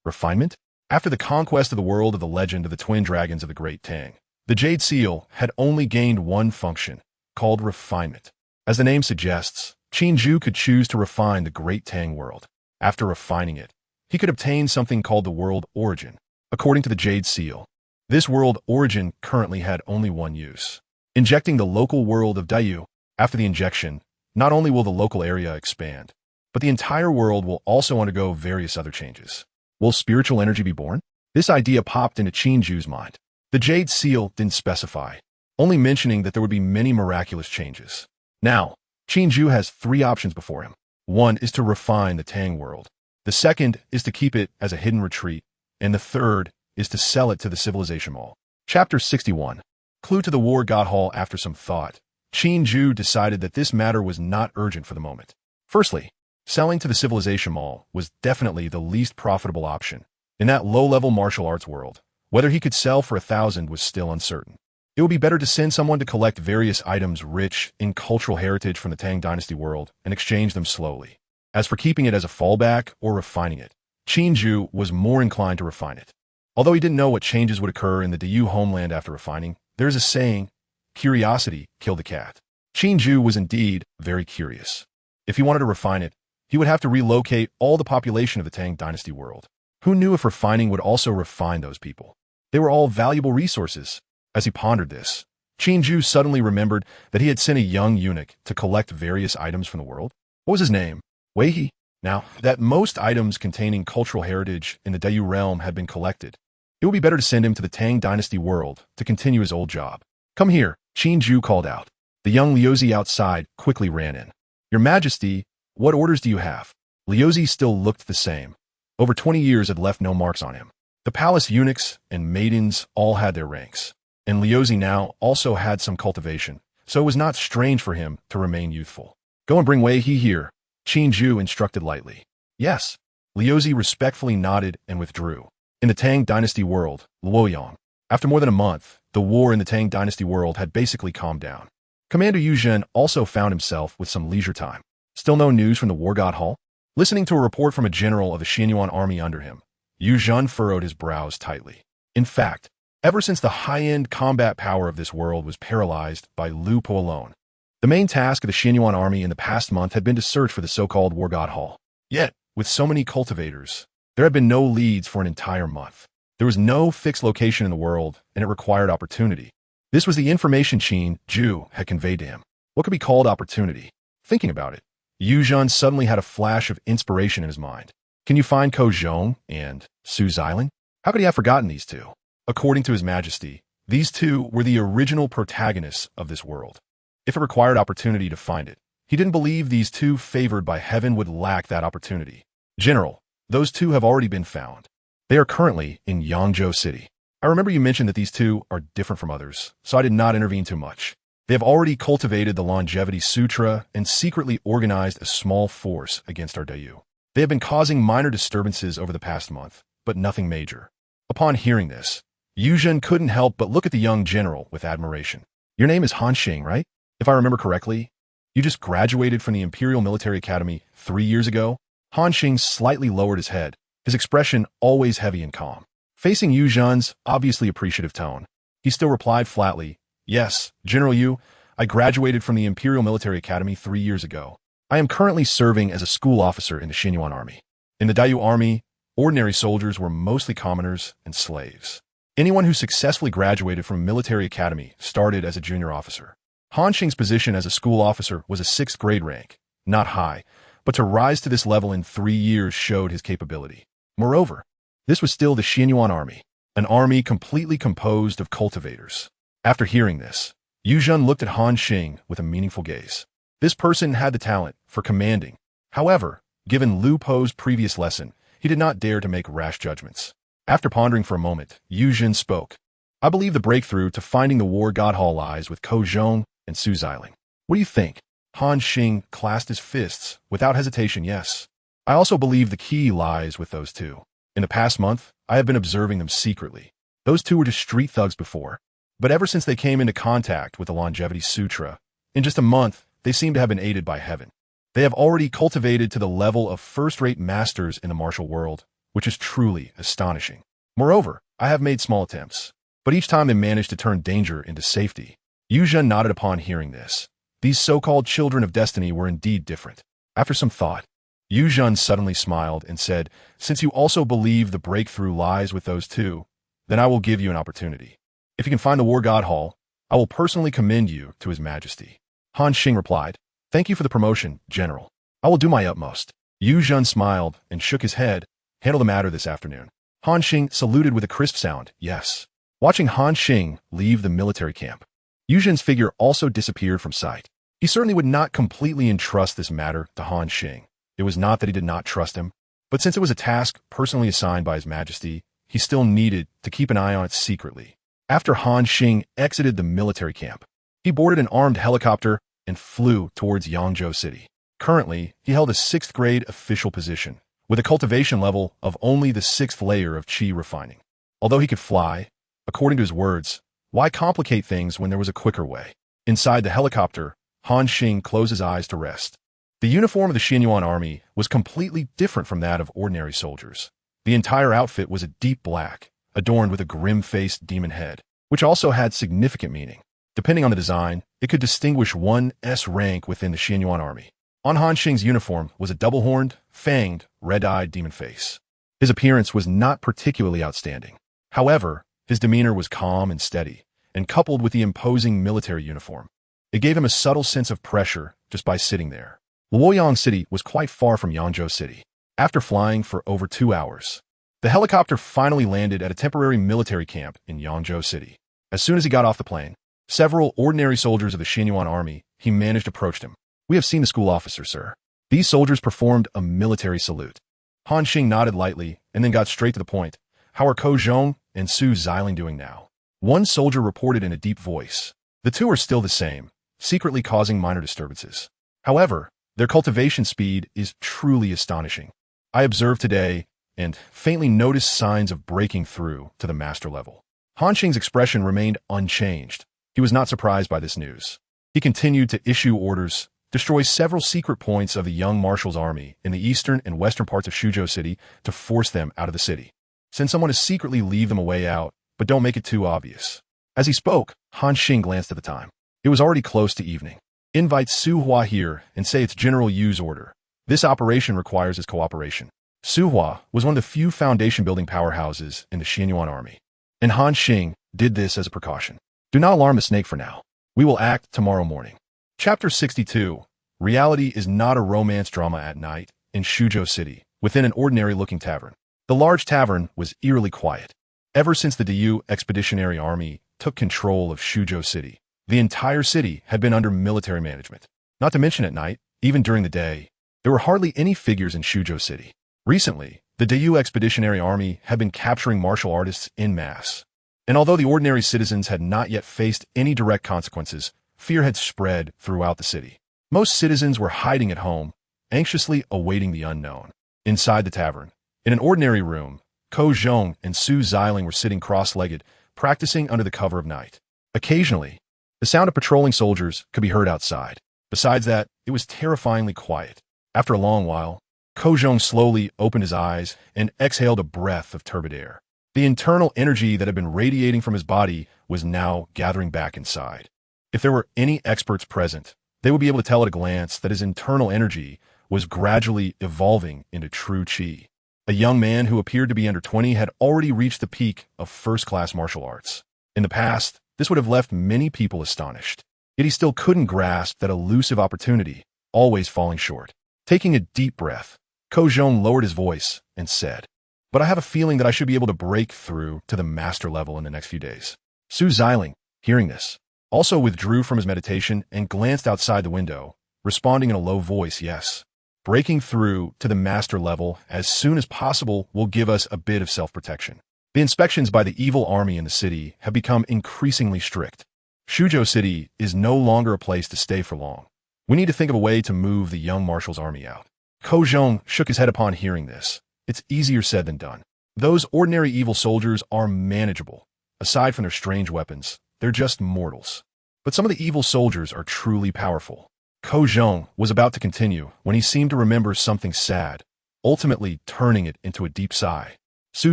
Refinement? After the conquest of the world of the legend of the twin dragons of the Great Tang, the Jade Seal had only gained one function, called refinement. As the name suggests, Qin Jue could choose to refine the Great Tang world. After refining it, he could obtain something called the World Origin. According to the Jade Seal, this World Origin currently had only one use: injecting the local world of Dayu. After the injection, not only will the local area expand, but the entire world will also undergo various other changes. Will spiritual energy be born? This idea popped into Qin Jue's mind. The Jade Seal didn't specify, only mentioning that there would be many miraculous changes. Now, Qin Jue has three options before him. One is to refine the Tang world. The second is to keep it as a hidden retreat. And the third is to sell it to the Civilization Mall. Chapter 61. Clue to the War God Hall. After some thought, Qin Jue decided that this matter was not urgent for the moment. Firstly, selling to the Civilization Mall was definitely the least profitable option. In that low-level martial arts world, whether he could sell for 1,000 was still uncertain. It would be better to send someone to collect various items rich in cultural heritage from the Tang Dynasty world and exchange them slowly. As for keeping it as a fallback or refining it, Qin Jue was more inclined to refine it. Although he didn't know what changes would occur in the Dayu homeland after refining, there is a saying, curiosity killed the cat. Qin Jue was indeed very curious. If he wanted to refine it, he would have to relocate all the population of the Tang Dynasty world. Who knew if refining would also refine those people? They were all valuable resources. As he pondered this, Qin Jue suddenly remembered that he had sent a young eunuch to collect various items from the world. What was his name? Wei He. Now, that most items containing cultural heritage in the Dayu realm had been collected, it would be better to send him to the Tang Dynasty world to continue his old job. Come here, Qin Jue called out. The young Liuzi outside quickly ran in. Your Majesty, what orders do you have? Liuzi still looked the same. Over 20 years had left no marks on him. The palace eunuchs and maidens all had their ranks, and Liuzi now also had some cultivation, so it was not strange for him to remain youthful. Go and bring Wei He here, Qin Jue instructed lightly. Yes. Liuzi respectfully nodded and withdrew. In the Tang Dynasty world, Luoyang. After more than a month, the war in the Tang Dynasty world had basically calmed down. Commander Yu Zhen also found himself with some leisure time. Still no news from the War God Hall? Listening to a report from a general of the Xianyuan army under him, Yu Zhen furrowed his brows tightly. In fact, ever since the high-end combat power of this world was paralyzed by Lu Po alone, the main task of the Xianyuan army in the past month had been to search for the so-called War God Hall. Yet, with so many cultivators, there had been no leads for an entire month. There was no fixed location in the world, and it required opportunity. This was the information Qin Jue had conveyed to him. What could be called opportunity? Thinking about it, Yu Zhen suddenly had a flash of inspiration in his mind. Can you find Ko Zhong and Su Xiling? How could he have forgotten these two? According to His Majesty, these two were the original protagonists of this world. If it required opportunity to find it, he didn't believe these two favored by heaven would lack that opportunity. General, those two have already been found. They are currently in Yangzhou City. I remember you mentioned that these two are different from others, so I did not intervene too much. They have already cultivated the Longevity Sutra and secretly organized a small force against our Dayu. They have been causing minor disturbances over the past month, but nothing major. Upon hearing this, Yu Zhen couldn't help but look at the young general with admiration. Your name is Han Xing, right? If I remember correctly, you just graduated from the Imperial Military Academy 3 years ago? Han Xing slightly lowered his head, his expression always heavy and calm. Facing Yu Zhen's obviously appreciative tone, he still replied flatly, Yes, General Yu, I graduated from the Imperial Military Academy 3 years ago. I am currently serving as a school officer in the Xianyuan army. In the Dayu army, ordinary soldiers were mostly commoners and slaves. Anyone who successfully graduated from a military academy started as a junior officer. Han Xing's position as a school officer was a 6th grade rank, not high, but to rise to this level in 3 years showed his capability. Moreover, this was still the Xianyuan army, an army completely composed of cultivators. After hearing this, Yu Zhen looked at Han Xing with a meaningful gaze. This person had the talent for commanding. However, given Lu Po's previous lesson, he did not dare to make rash judgments. After pondering for a moment, Yu Zhen spoke. I believe the breakthrough to finding the War God Hall lies with Ko Zhong and Su Xiling. What do you think? Han Xing clasped his fists without hesitation. Yes. I also believe the key lies with those two. In the past month, I have been observing them secretly. Those two were just street thugs before, but ever since they came into contact with the Longevity Sutra, in just a month, they seem to have been aided by heaven. They have already cultivated to the level of first-rate masters in the martial world, which is truly astonishing. Moreover, I have made small attempts, but each time they managed to turn danger into safety. Yu Zhen nodded upon hearing this. These so-called children of destiny were indeed different. After some thought, Yu Zhen suddenly smiled and said, Since you also believe the breakthrough lies with those two, then I will give you an opportunity. If you can find the War God Hall, I will personally commend you to His Majesty. Han Xing replied, Thank you for the promotion, General. I will do my utmost. Yu Zhen smiled and shook his head. Handle the matter this afternoon. Han Xing saluted with a crisp sound, yes. Watching Han Xing leave the military camp, Yu Zhen's figure also disappeared from sight. He certainly would not completely entrust this matter to Han Xing. It was not that he did not trust him, but since it was a task personally assigned by His Majesty, he still needed to keep an eye on it secretly. After Han Xing exited the military camp, he boarded an armed helicopter and flew towards Yangzhou City. Currently, he held a 6th grade official position, with a cultivation level of only the 6th layer of qi refining. Although he could fly, according to his words, why complicate things when there was a quicker way? Inside the helicopter, Han Xing closed his eyes to rest. The uniform of the Xianyuan army was completely different from that of ordinary soldiers. The entire outfit was a deep black, adorned with a grim-faced demon head, which also had significant meaning. Depending on the design, it could distinguish one S rank within the Xianyuan army. On Han Xing's uniform was a double-horned, fanged, red-eyed demon face. His appearance was not particularly outstanding. However, his demeanor was calm and steady, and coupled with the imposing military uniform, it gave him a subtle sense of pressure just by sitting there. Luoyang City was quite far from Yangzhou City. After flying for over 2 hours, the helicopter finally landed at a temporary military camp in Yangzhou City. As soon as he got off the plane, several ordinary soldiers of the Xinjuan army he managed approached him. "We have seen the school officer, sir." These soldiers performed a military salute. Han Xing nodded lightly and then got straight to the point. "How are Ko Zhong and Su Xiling doing now?" One soldier reported in a deep voice. The two are still the same, secretly causing minor disturbances. However, their cultivation speed is truly astonishing. I observed today and faintly noticed signs of breaking through to the master level. Han Xing's expression remained unchanged. He was not surprised by this news. He continued to issue orders, destroy several secret points of the young marshal's army in the eastern and western parts of Shuzhou City to force them out of the city. Send someone to secretly leave them a way out, but don't make it too obvious. As he spoke, Han Xing glanced at the time. It was already close to evening. Invite Su Hua here and say it's General Yu's order. This operation requires his cooperation. Su Hua was one of the few foundation-building powerhouses in the Xinjuan army, and Han Xing did this as a precaution. Do not alarm the snake for now. We will act tomorrow morning. Chapter 62. Reality is not a romance drama at night in Shuzhou City, within an ordinary-looking tavern. The large tavern was eerily quiet. Ever since the Daoist Expeditionary Army took control of Shuzhou City, the entire city had been under military management. Not to mention at night, even during the day, there were hardly any figures in Shuzhou City. Recently, the Daoist Expeditionary Army had been capturing martial artists en masse. And although the ordinary citizens had not yet faced any direct consequences, fear had spread throughout the city. Most citizens were hiding at home, anxiously awaiting the unknown. Inside the tavern, in an ordinary room, Ko Zhong and Su Xiling were sitting cross-legged, practicing under the cover of night. Occasionally, the sound of patrolling soldiers could be heard outside. Besides that, it was terrifyingly quiet. After a long while, Ko Zhong slowly opened his eyes and exhaled a breath of turbid air. The internal energy that had been radiating from his body was now gathering back inside. If there were any experts present, they would be able to tell at a glance that his internal energy was gradually evolving into true qi. A young man who appeared to be under 20 had already reached the peak of first-class martial arts. In the past, this would have left many people astonished. Yet he still couldn't grasp that elusive opportunity, always falling short. Taking a deep breath, Ko Zhong lowered his voice and said, "But I have a feeling that I should be able to break through to the master level in the next few days." Su Xiling, hearing this, also withdrew from his meditation and glanced outside the window, responding in a low voice, "Yes. Breaking through to the master level as soon as possible will give us a bit of self-protection." The inspections by the evil army in the city have become increasingly strict. Shuzhou City is no longer a place to stay for long. We need to think of a way to move the young marshal's army out. Ko Zhong shook his head upon hearing this. It's easier said than done. Those ordinary evil soldiers are manageable. Aside from their strange weapons, they're just mortals. But some of the evil soldiers are truly powerful. Ko Zhong was about to continue when he seemed to remember something sad, ultimately turning it into a deep sigh. Su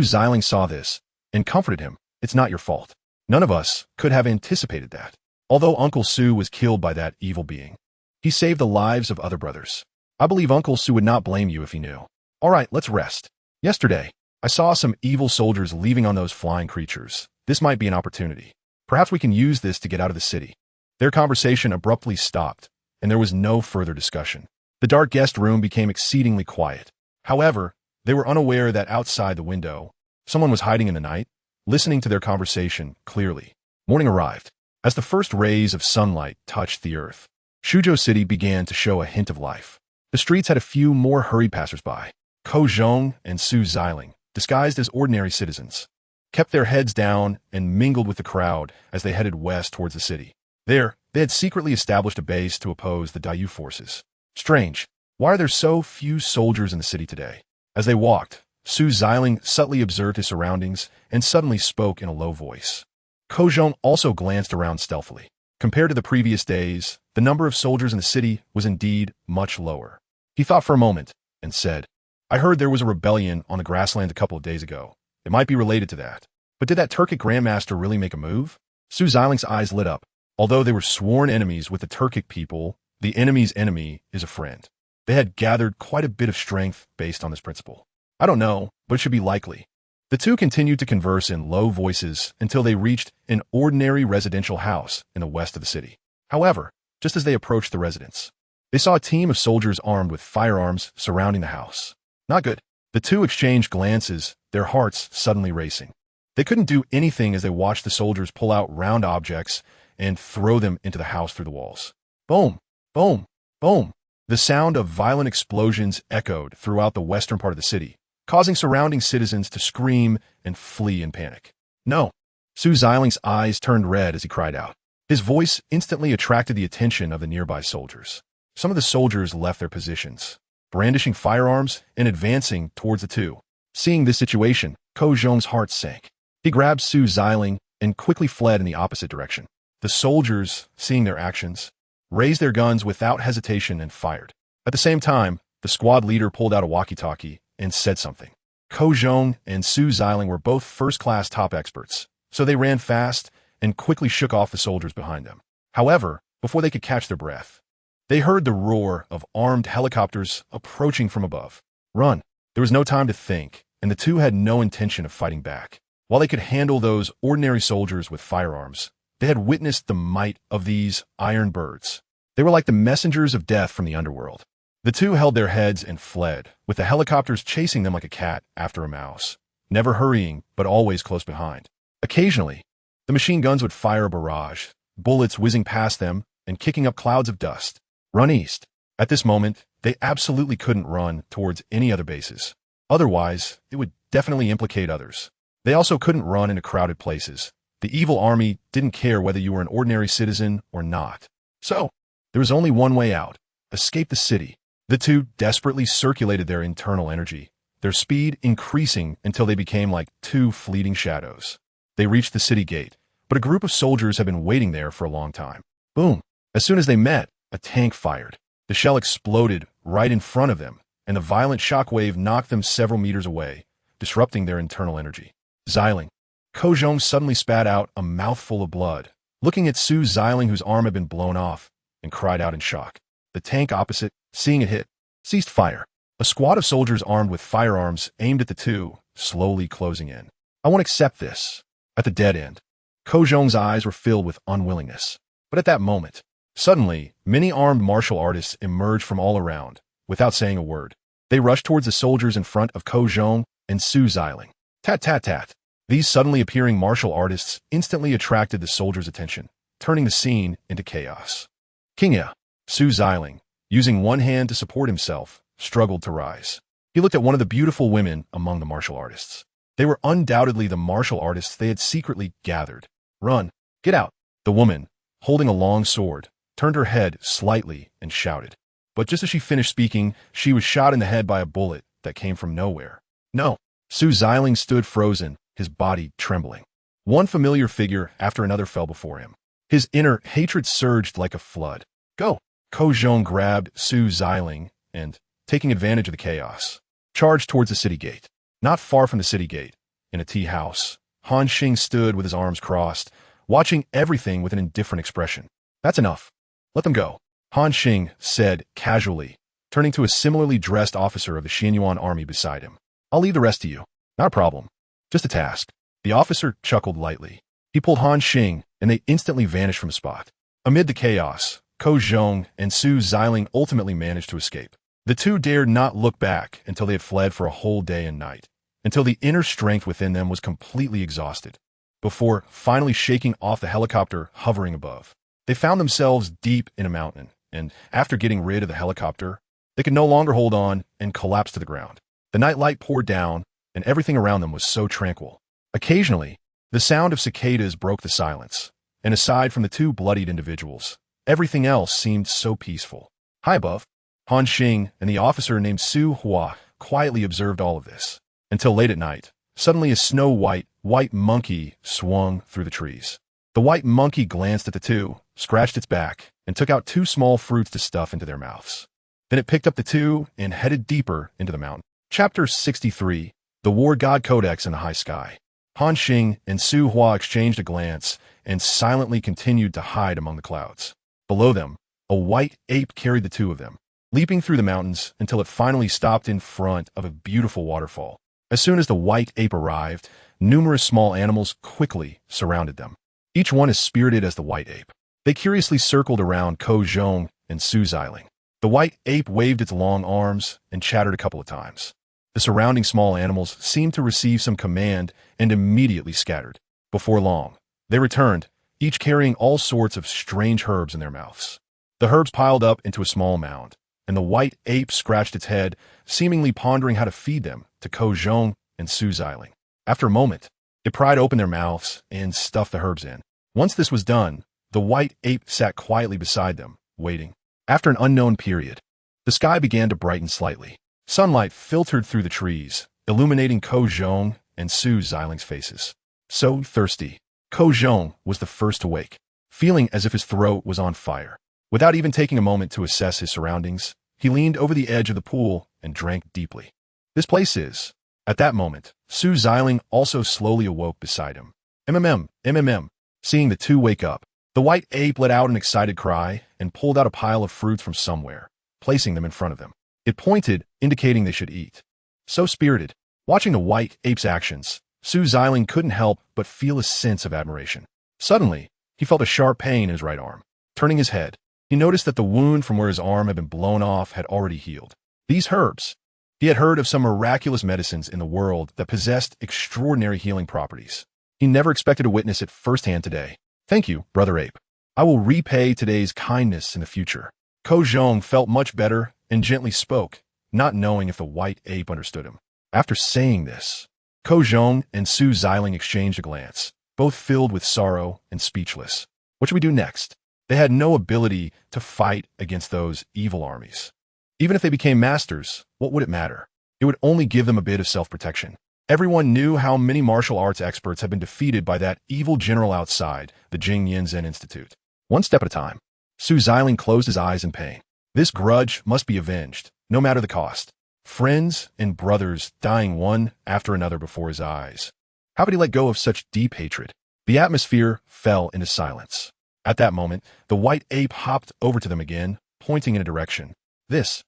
Xiling saw this and comforted him. "It's not your fault. None of us could have anticipated that. Although Uncle Su was killed by that evil being, he saved the lives of other brothers. I believe Uncle Su would not blame you if he knew. All right, let's rest. Yesterday, I saw some evil soldiers leaving on those flying creatures. This might be an opportunity. Perhaps we can use this to get out of the city." Their conversation abruptly stopped, and there was no further discussion. The dark guest room became exceedingly quiet. However, they were unaware that outside the window, someone was hiding in the night, listening to their conversation clearly. Morning arrived. As the first rays of sunlight touched the earth, Shuzhou City began to show a hint of life. The streets had a few more hurried passersby. Ko Zhong and Su Xiling, disguised as ordinary citizens, kept their heads down and mingled with the crowd as they headed west towards the city. There, they had secretly established a base to oppose the Daoist forces. Strange, why are there so few soldiers in the city today? As they walked, Su Xiling subtly observed his surroundings and suddenly spoke in a low voice. Ko Zhong also glanced around stealthily. Compared to the previous days, the number of soldiers in the city was indeed much lower. He thought for a moment and said, "I heard there was a rebellion on the grasslands a couple of days ago. It might be related to that. But did that Turkic Grandmaster really make a move?" Su Xiling's eyes lit up. Although they were sworn enemies with the Turkic people, the enemy's enemy is a friend. They had gathered quite a bit of strength based on this principle. "I don't know, but it should be likely. The two continued to converse in low voices until they reached an ordinary residential house in the west of the city. However, just as they approached the residence, they saw a team of soldiers armed with firearms surrounding the house. Not good. The two exchanged glances, their hearts suddenly racing. They couldn't do anything as they watched the soldiers pull out round objects and throw them into the house through the walls. Boom! Boom! Boom! The sound of violent explosions echoed throughout the western part of the city, causing surrounding citizens to scream and flee in panic. No! Su Xialing's eyes turned red as he cried out. His voice instantly attracted the attention of the nearby soldiers. Some of the soldiers left their positions, brandishing firearms and advancing towards the two. Seeing this situation, Ko Zhong's heart sank. He grabbed Su Xialing and quickly fled in the opposite direction. The soldiers, seeing their actions, raised their guns without hesitation and fired. At the same time, the squad leader pulled out a walkie-talkie and said something. Ko Zhong and Su Xialing were both first-class top experts, so they ran fast and quickly shook off the soldiers behind them. However, before they could catch their breath, they heard the roar of armed helicopters approaching from above. Run! There was no time to think, and the two had no intention of fighting back. While they could handle those ordinary soldiers with firearms, they had witnessed the might of these iron birds. They were like the messengers of death from the underworld. The two held their heads and fled, with the helicopters chasing them like a cat after a mouse, never hurrying but always close behind. Occasionally, the machine guns would fire a barrage, bullets whizzing past them and kicking up clouds of dust. Run east. At this moment, they absolutely couldn't run towards any other bases. Otherwise, it would definitely implicate others. They also couldn't run into crowded places. The evil army didn't care whether you were an ordinary citizen or not. So, there was only one way out: escape the city. The two desperately circulated their internal energy, their speed increasing until they became like two fleeting shadows. They reached the city gate, but a group of soldiers had been waiting there for a long time. Boom! As soon as they met, a tank fired. The shell exploded right in front of them, and the violent shockwave knocked them several meters away, disrupting their internal energy. Xialing. Ko Zhong suddenly spat out a mouthful of blood, looking at Su Xialing, whose arm had been blown off, and cried out in shock. The tank opposite, seeing it hit, ceased fire. A squad of soldiers armed with firearms aimed at the two, slowly closing in. I won't accept this. At the dead end, Ko Zhong's eyes were filled with unwillingness. But at that moment, suddenly, many armed martial artists emerged from all around, without saying a word. They rushed towards the soldiers in front of Ko Zhong and Su Xialing. Tat tat tat. These suddenly appearing martial artists instantly attracted the soldiers' attention, turning the scene into chaos. Qin Jue, Su Xialing, using one hand to support himself, struggled to rise. He looked at one of the beautiful women among the martial artists. They were undoubtedly the martial artists they had secretly gathered. Run! Get out! The woman, holding a long sword, turned her head slightly and shouted. But just as she finished speaking, she was shot in the head by a bullet that came from nowhere. No! Su Xialing stood frozen, his body trembling. One familiar figure after another fell before him. His inner hatred surged like a flood. Go! Ko Zhong grabbed Su Xialing and, taking advantage of the chaos, charged towards the city gate. Not far from the city gate, in a tea house, Han Xing stood with his arms crossed, watching everything with an indifferent expression. That's enough. Let them go, Han Xing said casually, turning to a similarly dressed officer of the Xianyuan army beside him. I'll leave the rest to you. Not a problem. Just a task. The officer chuckled lightly. He pulled Han Xing, and they instantly vanished from the spot. Amid the chaos, Ko Zhong and Su Xialing ultimately managed to escape. The two dared not look back until they had fled for a whole day and night, until the inner strength within them was completely exhausted, before finally shaking off the helicopter hovering above. They found themselves deep in a mountain, and after getting rid of the helicopter, they could no longer hold on and collapsed to the ground. The night light poured down, and everything around them was so tranquil. Occasionally, the sound of cicadas broke the silence, and aside from the two bloodied individuals, everything else seemed so peaceful. High above, Han Xing and the officer named Su Hua quietly observed all of this, until late at night, suddenly a snow-white monkey swung through the trees. The white monkey glanced at the two, scratched its back, and took out two small fruits to stuff into their mouths. Then it picked up the two and headed deeper into the mountain. Chapter 63, The War God Codex in the High Sky. Han Xing and Su Hua exchanged a glance and silently continued to hide among the clouds. Below them, a white ape carried the two of them, leaping through the mountains until it finally stopped in front of a beautiful waterfall. As soon as the white ape arrived, numerous small animals quickly surrounded them, each one as spirited as the white ape. They curiously circled around Ko Zhong and Su Xiling. The white ape waved its long arms and chattered a couple of times. The surrounding small animals seemed to receive some command and immediately scattered. Before long, they returned, each carrying all sorts of strange herbs in their mouths. The herbs piled up into a small mound, and the white ape scratched its head, seemingly pondering how to feed them to Ko Zhong and Su Xiling. After a moment, it pried open their mouths and stuffed the herbs in. Once this was done, the white ape sat quietly beside them, waiting. After an unknown period, the sky began to brighten slightly. Sunlight filtered through the trees, illuminating Ko Zhong and Su Xiling's faces. So thirsty, Ko Zhong was the first to wake, feeling as if his throat was on fire. Without even taking a moment to assess his surroundings, he leaned over the edge of the pool and drank deeply. This place is. At that moment, Su Xiling also slowly awoke beside him. MMM. Seeing the two wake up, the white ape let out an excited cry and pulled out a pile of fruits from somewhere, placing them in front of them. It pointed, indicating they should eat. So spirited. Watching the white ape's actions, Su Xiling couldn't help but feel a sense of admiration. Suddenly, he felt a sharp pain in his right arm. Turning his head, he noticed that the wound from where his arm had been blown off had already healed. These herbs. He had heard of some miraculous medicines in the world that possessed extraordinary healing properties. He never expected to witness it firsthand today. Thank you, Brother Ape. I will repay today's kindness in the future. Ko Zhong felt much better and gently spoke, not knowing if the white ape understood him. After saying this, Ko Zhong and Su Xiling exchanged a glance, both filled with sorrow and speechless. What should we do next? They had no ability to fight against those evil armies. Even if they became masters, what would it matter? It would only give them a bit of self-protection. Everyone knew how many martial arts experts had been defeated by that evil general outside the Jing Yinzhen Institute. One step at a time, Su Xiling closed his eyes in pain. This grudge must be avenged, no matter the cost. Friends and brothers dying one after another before his eyes. How could he let go of such deep hatred? The atmosphere fell into silence. At that moment, the white ape hopped over to them again, pointing in a direction. This.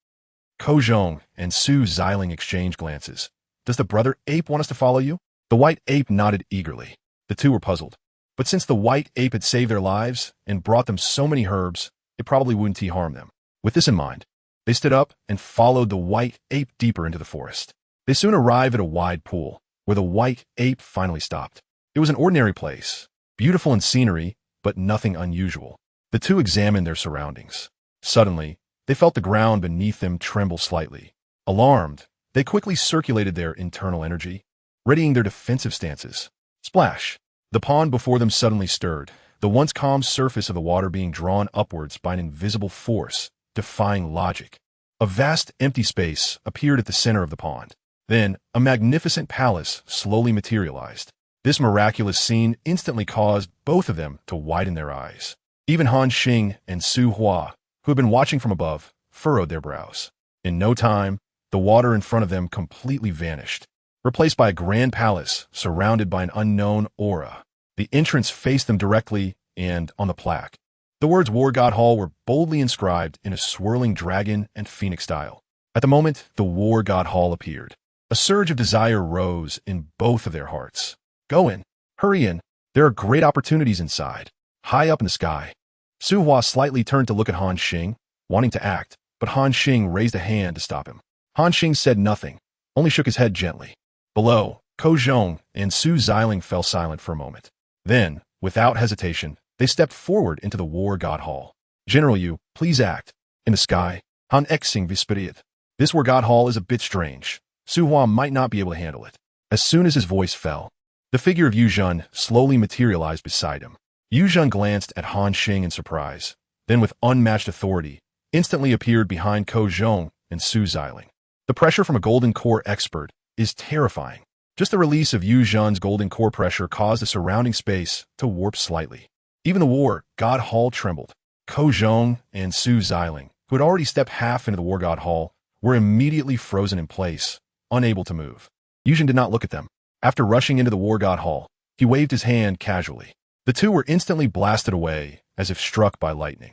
Ko Zhong and Su Xiling exchanged glances. Does the brother ape want us to follow you? The white ape nodded eagerly. The two were puzzled. But since the white ape had saved their lives and brought them so many herbs, it probably wouldn't harm them. With this in mind, they stood up and followed the white ape deeper into the forest. They soon arrived at a wide pool, where the white ape finally stopped. It was an ordinary place, beautiful in scenery, but nothing unusual. The two examined their surroundings. Suddenly, they felt the ground beneath them tremble slightly. Alarmed, they quickly circulated their internal energy, readying their defensive stances. Splash! The pond before them suddenly stirred, the once calm surface of the water being drawn upwards by an invisible force, defying logic. A vast empty space appeared at the center of the pond. Then, a magnificent palace slowly materialized. This miraculous scene instantly caused both of them to widen their eyes. Even Han Xing and Su Hua, who had been watching from above, furrowed their brows. In no time, the water in front of them completely vanished, replaced by a grand palace surrounded by an unknown aura. The entrance faced them directly, and on the plaque, the words War God Hall were boldly inscribed in a swirling dragon and phoenix style. At the moment the War God Hall appeared, a surge of desire rose in both of their hearts. Go in. Hurry in. There are great opportunities inside, high up in the sky. Su Hua slightly turned to look at Han Xing, wanting to act, but Han Xing raised a hand to stop him. Han Xing said nothing, only shook his head gently. Below, Ko Zhong and Su Xiling fell silent for a moment. Then, without hesitation, they stepped forward into the War God Hall. General Yu, please act. In the sky, Han Xing visperiet. This War God Hall is a bit strange. Su Hua might not be able to handle it. As soon as his voice fell, the figure of Yu Zhen slowly materialized beside him. Yu Zhen glanced at Han Xing in surprise, then with unmatched authority, instantly appeared behind Ko Zhong and Su Xiling. The pressure from a golden core expert is terrifying. Just the release of Yu Zhen's golden core pressure caused the surrounding space to warp slightly. Even the War God Hall trembled. Ko Zhong and Su Xiling, who had already stepped half into the War God Hall, were immediately frozen in place, unable to move. Yu Zhen did not look at them. After rushing into the War God Hall, he waved his hand casually. The two were instantly blasted away, as if struck by lightning.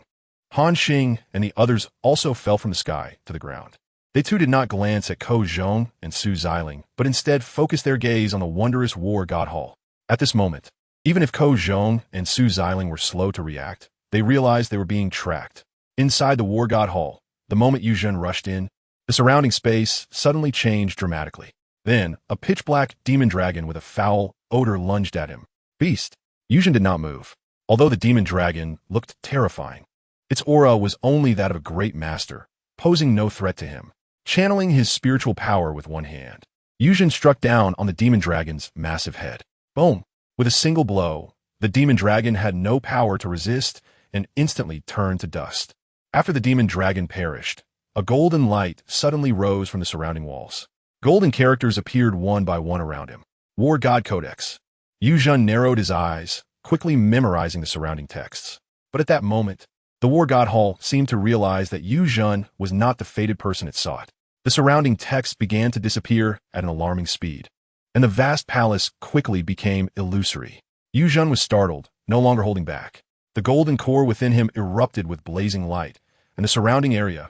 Han Xing and the others also fell from the sky to the ground. They too did not glance at Ko Zhong and Su Xiling, but instead focused their gaze on the wondrous war god hall. At this moment, even if Ko Zhong and Su Xiling were slow to react, they realized they were being tracked. Inside the war god hall, the moment Yu Zhen rushed in, the surrounding space suddenly changed dramatically. Then, a pitch-black demon dragon with a foul odor lunged at him. Beast! Yu Zhen did not move, although the demon dragon looked terrifying. Its aura was only that of a great master, posing no threat to him. Channeling his spiritual power with one hand, Yu Zhen struck down on the demon dragon's massive head. Boom! With a single blow, the demon dragon had no power to resist and instantly turned to dust. After the demon dragon perished, a golden light suddenly rose from the surrounding walls. Golden characters appeared one by one around him. War God Codex. Yu Zhen narrowed his eyes, quickly memorizing the surrounding texts. But at that moment, the War God Hall seemed to realize that Yu Zhen was not the fated person it sought. The surrounding texts began to disappear at an alarming speed, and the vast palace quickly became illusory. Yu Zhen was startled, no longer holding back. The golden core within him erupted with blazing light, and the surrounding area,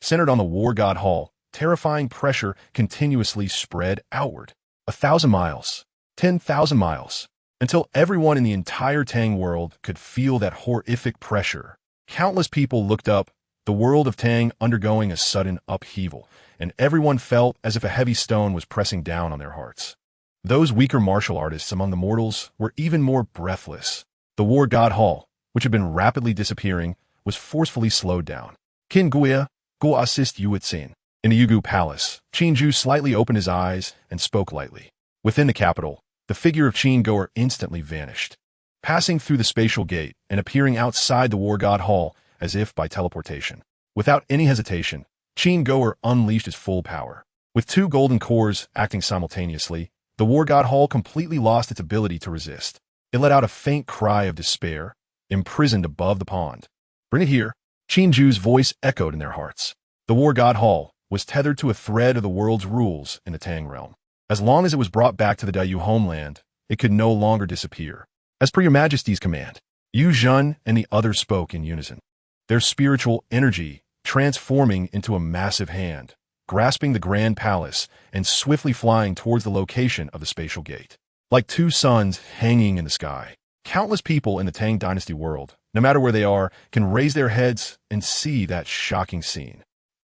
centered on the War God Hall, terrifying pressure continuously spread outward. 1,000 miles, 10,000 miles, until everyone in the entire Tang world could feel that horrific pressure. Countless people looked up, the world of Tang undergoing a sudden upheaval, and everyone felt as if a heavy stone was pressing down on their hearts. Those weaker martial artists among the mortals were even more breathless. The War God Hall, which had been rapidly disappearing, was forcefully slowed down. Qin Jue, go assist Yuetsin. In the Yugu Palace, Qin Jue slightly opened his eyes and spoke lightly. Within the capital, the figure of Qin Jue instantly vanished, passing through the spatial gate and appearing outside the War God Hall as if by teleportation. Without any hesitation, Qin Jue unleashed his full power. With two golden cores acting simultaneously, the War God Hall completely lost its ability to resist. It let out a faint cry of despair, imprisoned above the pond. Bring it here. Qin Jue's voice echoed in their hearts. The War God Hall was tethered to a thread of the world's rules in the Tang realm. As long as it was brought back to the Dayu homeland, it could no longer disappear. As per your Majesty's command, Yu Zhen and the others spoke in unison, their spiritual energy transforming into a massive hand, grasping the grand palace and swiftly flying towards the location of the spatial gate. Like two suns hanging in the sky, countless people in the Tang Dynasty world, no matter where they are, can raise their heads and see that shocking scene.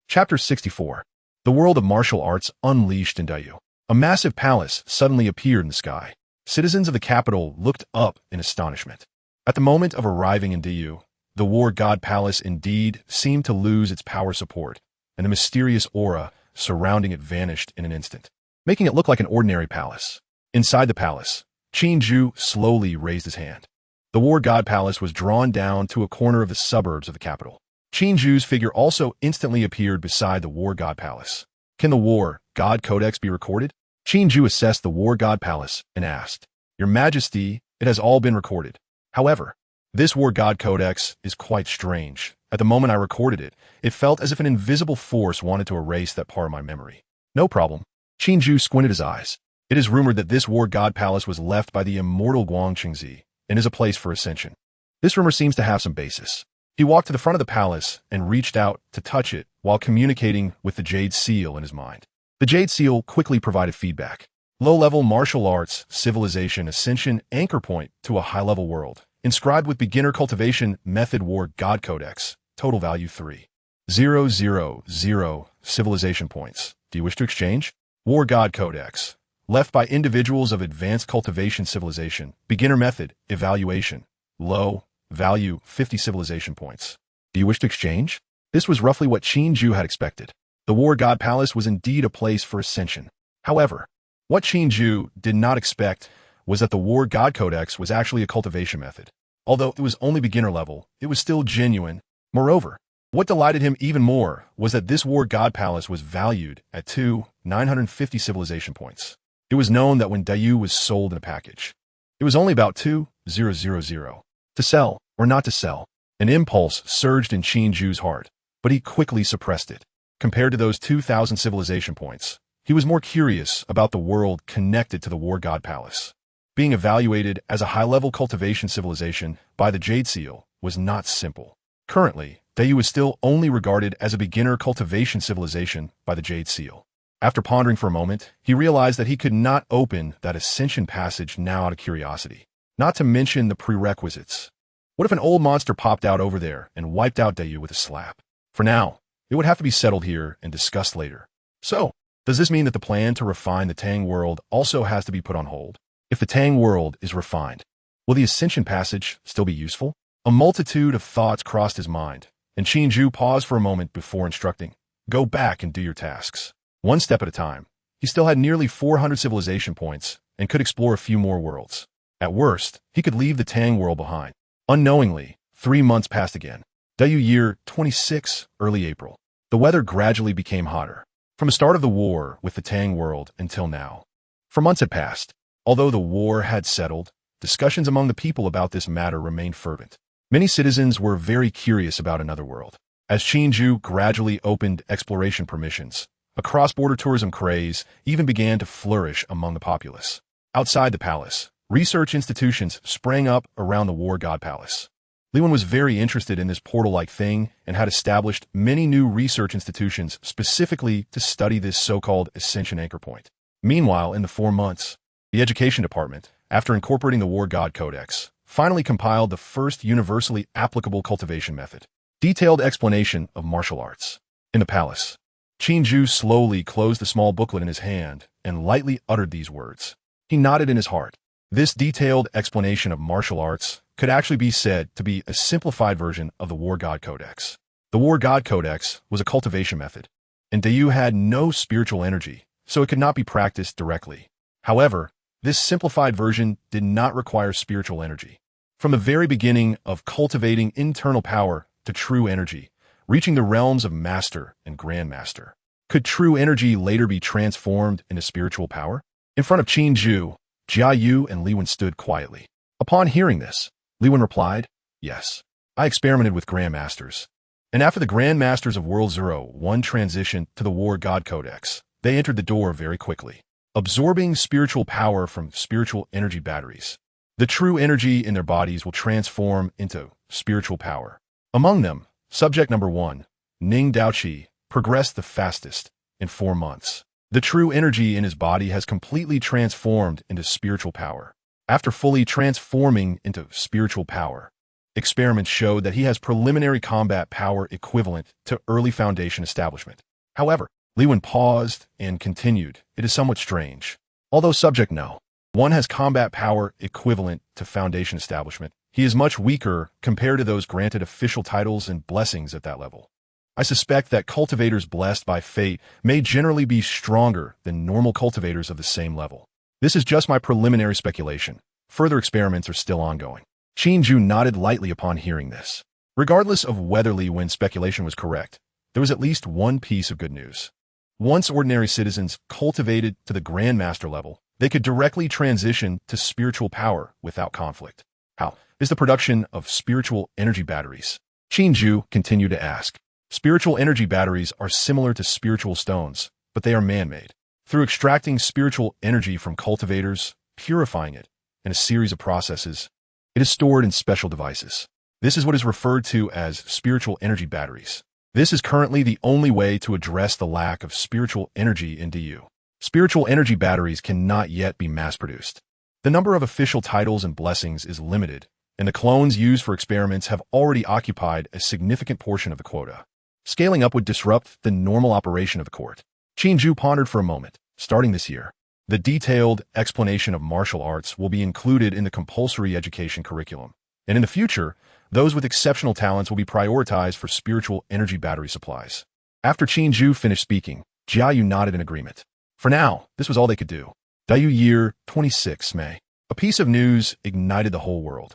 Chapter 64. The world of martial arts unleashed in Dayu. A massive palace suddenly appeared in the sky. Citizens of the capital looked up in astonishment. At the moment of arriving in Dayu, the War God Palace indeed seemed to lose its power support, and the mysterious aura surrounding it vanished in an instant, making it look like an ordinary palace. Inside the palace, Qin Jue slowly raised his hand. The War God Palace was drawn down to a corner of the suburbs of the capital. Qin Jue's figure also instantly appeared beside the War God Palace. Can the War God Codex be recorded? Qin Jue assessed the War God Palace and asked, Your Majesty, it has all been recorded. However, this War God Codex is quite strange. At the moment I recorded it, it felt as if an invisible force wanted to erase that part of my memory. No problem. Qin Jue squinted his eyes. It is rumored that this War God Palace was left by the immortal Guang Qingzi and is a place for ascension. This rumor seems to have some basis. He walked to the front of the palace and reached out to touch it while communicating with the Jade Seal in his mind. The Jade Seal quickly provided feedback. Low-level martial arts, civilization, ascension, anchor point to a high-level world. Inscribed with beginner cultivation method War God Codex. Total value 3,000 civilization points. Do you wish to exchange? War God Codex. Left by individuals of advanced cultivation civilization. Beginner method, evaluation. Low value 50 civilization points. Do you wish to exchange? This was roughly what Qin Jue had expected. The War God Palace was indeed a place for ascension. However, what Qin Jue did not expect was that the War God Codex was actually a cultivation method. Although it was only beginner level, it was still genuine. Moreover, what delighted him even more was that this War God Palace was valued at 2,950 civilization points. It was known that when Dayu was sold in a package, it was only about 2,000. To sell or not to sell, an impulse surged in Qin Jue's heart, but he quickly suppressed it. Compared to those 2,000 civilization points, he was more curious about the world connected to the War God Palace. Being evaluated as a high-level cultivation civilization by the Jade Seal was not simple. Currently, Dayu was still only regarded as a beginner cultivation civilization by the Jade Seal. After pondering for a moment, he realized that he could not open that ascension passage now out of curiosity. Not to mention the prerequisites. What if an old monster popped out over there and wiped out Dayu with a slap? For now, it would have to be settled here and discussed later. So, does this mean that the plan to refine the Tang world also has to be put on hold? If the Tang world is refined, will the ascension passage still be useful? A multitude of thoughts crossed his mind, and Qin Jue paused for a moment before instructing, "Go back and do your tasks." One step at a time. He still had nearly 400 civilization points and could explore a few more worlds. At worst, he could leave the Tang world behind. Unknowingly, 3 months passed again. Dayu year 26, early April. The weather gradually became hotter. From the start of the war with the Tang world until now. For months had passed. Although the war had settled, discussions among the people about this matter remained fervent. Many citizens were very curious about another world. As Qin Jue gradually opened exploration permissions, a cross-border tourism craze even began to flourish among the populace. Outside the palace, research institutions sprang up around the War God Palace. Liwen was very interested in this portal-like thing and had established many new research institutions specifically to study this so-called Ascension Anchor Point. Meanwhile, in the 4 months, the Education Department, after incorporating the War God Codex, finally compiled the first universally applicable cultivation method. Detailed explanation of martial arts. In the palace, Qin Jue slowly closed the small booklet in his hand and lightly uttered these words. He nodded in his heart. This detailed explanation of martial arts could actually be said to be a simplified version of the War God Codex. The War God Codex was a cultivation method, and Dayu had no spiritual energy, so it could not be practiced directly. However, this simplified version did not require spiritual energy. From the very beginning of cultivating internal power to true energy, reaching the realms of Master and Grandmaster. Could true energy later be transformed into spiritual power? In front of Qin Jue, Jiayu and Liwen stood quietly. Upon hearing this, Liwen replied, "Yes, I experimented with Grandmasters. And after the Grandmasters of World 01 transitioned to the War God Codex, they entered the door very quickly, absorbing spiritual power from spiritual energy batteries. The true energy in their bodies will transform into spiritual power. Among them, subject number 1, Ning Daoqi, progressed the fastest in 4 months. The true energy in his body has completely transformed into spiritual power. After fully transforming into spiritual power, experiments showed that he has preliminary combat power equivalent to early Foundation establishment. However, Liwen paused and continued. It is somewhat strange. Although subject no, 1 has combat power equivalent to Foundation establishment, he is much weaker compared to those granted official titles and blessings at that level. I suspect that cultivators blessed by fate may generally be stronger than normal cultivators of the same level. This is just my preliminary speculation. Further experiments are still ongoing." Qin Jue nodded lightly upon hearing this. Regardless of whether Liwen's speculation was correct, there was at least one piece of good news. Once ordinary citizens cultivated to the Grandmaster level, they could directly transition to spiritual power without conflict. How is the production of spiritual energy batteries? Qin Jue continued to ask. Spiritual energy batteries are similar to spiritual stones, but they are man-made. Through extracting spiritual energy from cultivators, purifying it, in a series of processes, it is stored in special devices. This is what is referred to as spiritual energy batteries. This is currently the only way to address the lack of spiritual energy in DU. Spiritual energy batteries cannot yet be mass-produced. The number of official titles and blessings is limited, and the clones used for experiments have already occupied a significant portion of the quota. Scaling up would disrupt the normal operation of the court. Qin Jue pondered for a moment. Starting this year, the detailed explanation of martial arts will be included in the compulsory education curriculum. And in the future, those with exceptional talents will be prioritized for spiritual energy battery supplies. After Qin Jue finished speaking, Jiayu nodded in agreement. For now, this was all they could do. Dayu year 26 May. A piece of news ignited the whole world.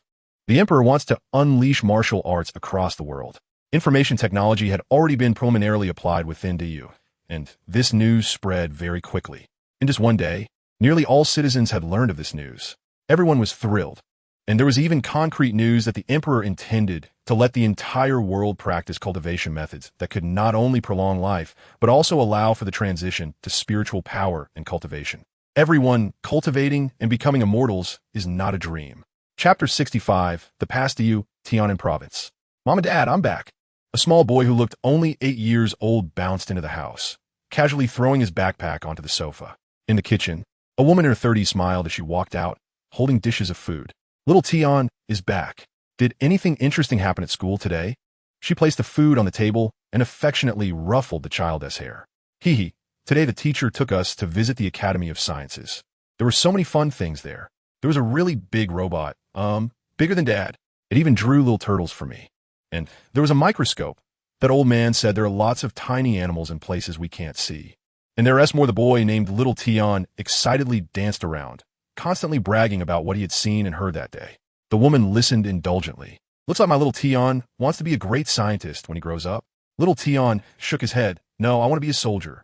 The Emperor wants to unleash martial arts across the world. Information technology had already been preliminarily applied within DU, and this news spread very quickly. In just one day, nearly all citizens had learned of this news. Everyone was thrilled, and there was even concrete news that the Emperor intended to let the entire world practice cultivation methods that could not only prolong life, but also allow for the transition to spiritual power and cultivation. Everyone cultivating and becoming immortals is not a dream. Chapter 65, The Past DU, Tianan Province. Mom and Dad, I'm back. A small boy who looked only 8 years old bounced into the house, casually throwing his backpack onto the sofa. In the kitchen, a woman in her 30s smiled as she walked out, holding dishes of food. Little Tion is back. Did anything interesting happen at school today? She placed the food on the table and affectionately ruffled the child's hair. Hee hee, today the teacher took us to visit the Academy of Sciences. There were so many fun things there. There was a really big robot, bigger than Dad. It even drew little turtles for me. And there was a microscope. That old man said there are lots of tiny animals in places we can't see. And there's more the boy named Little Tion excitedly danced around, constantly bragging about what he had seen and heard that day. The woman listened indulgently. Looks like my little Tion wants to be a great scientist when he grows up. Little Tion shook his head. No, I want to be a soldier.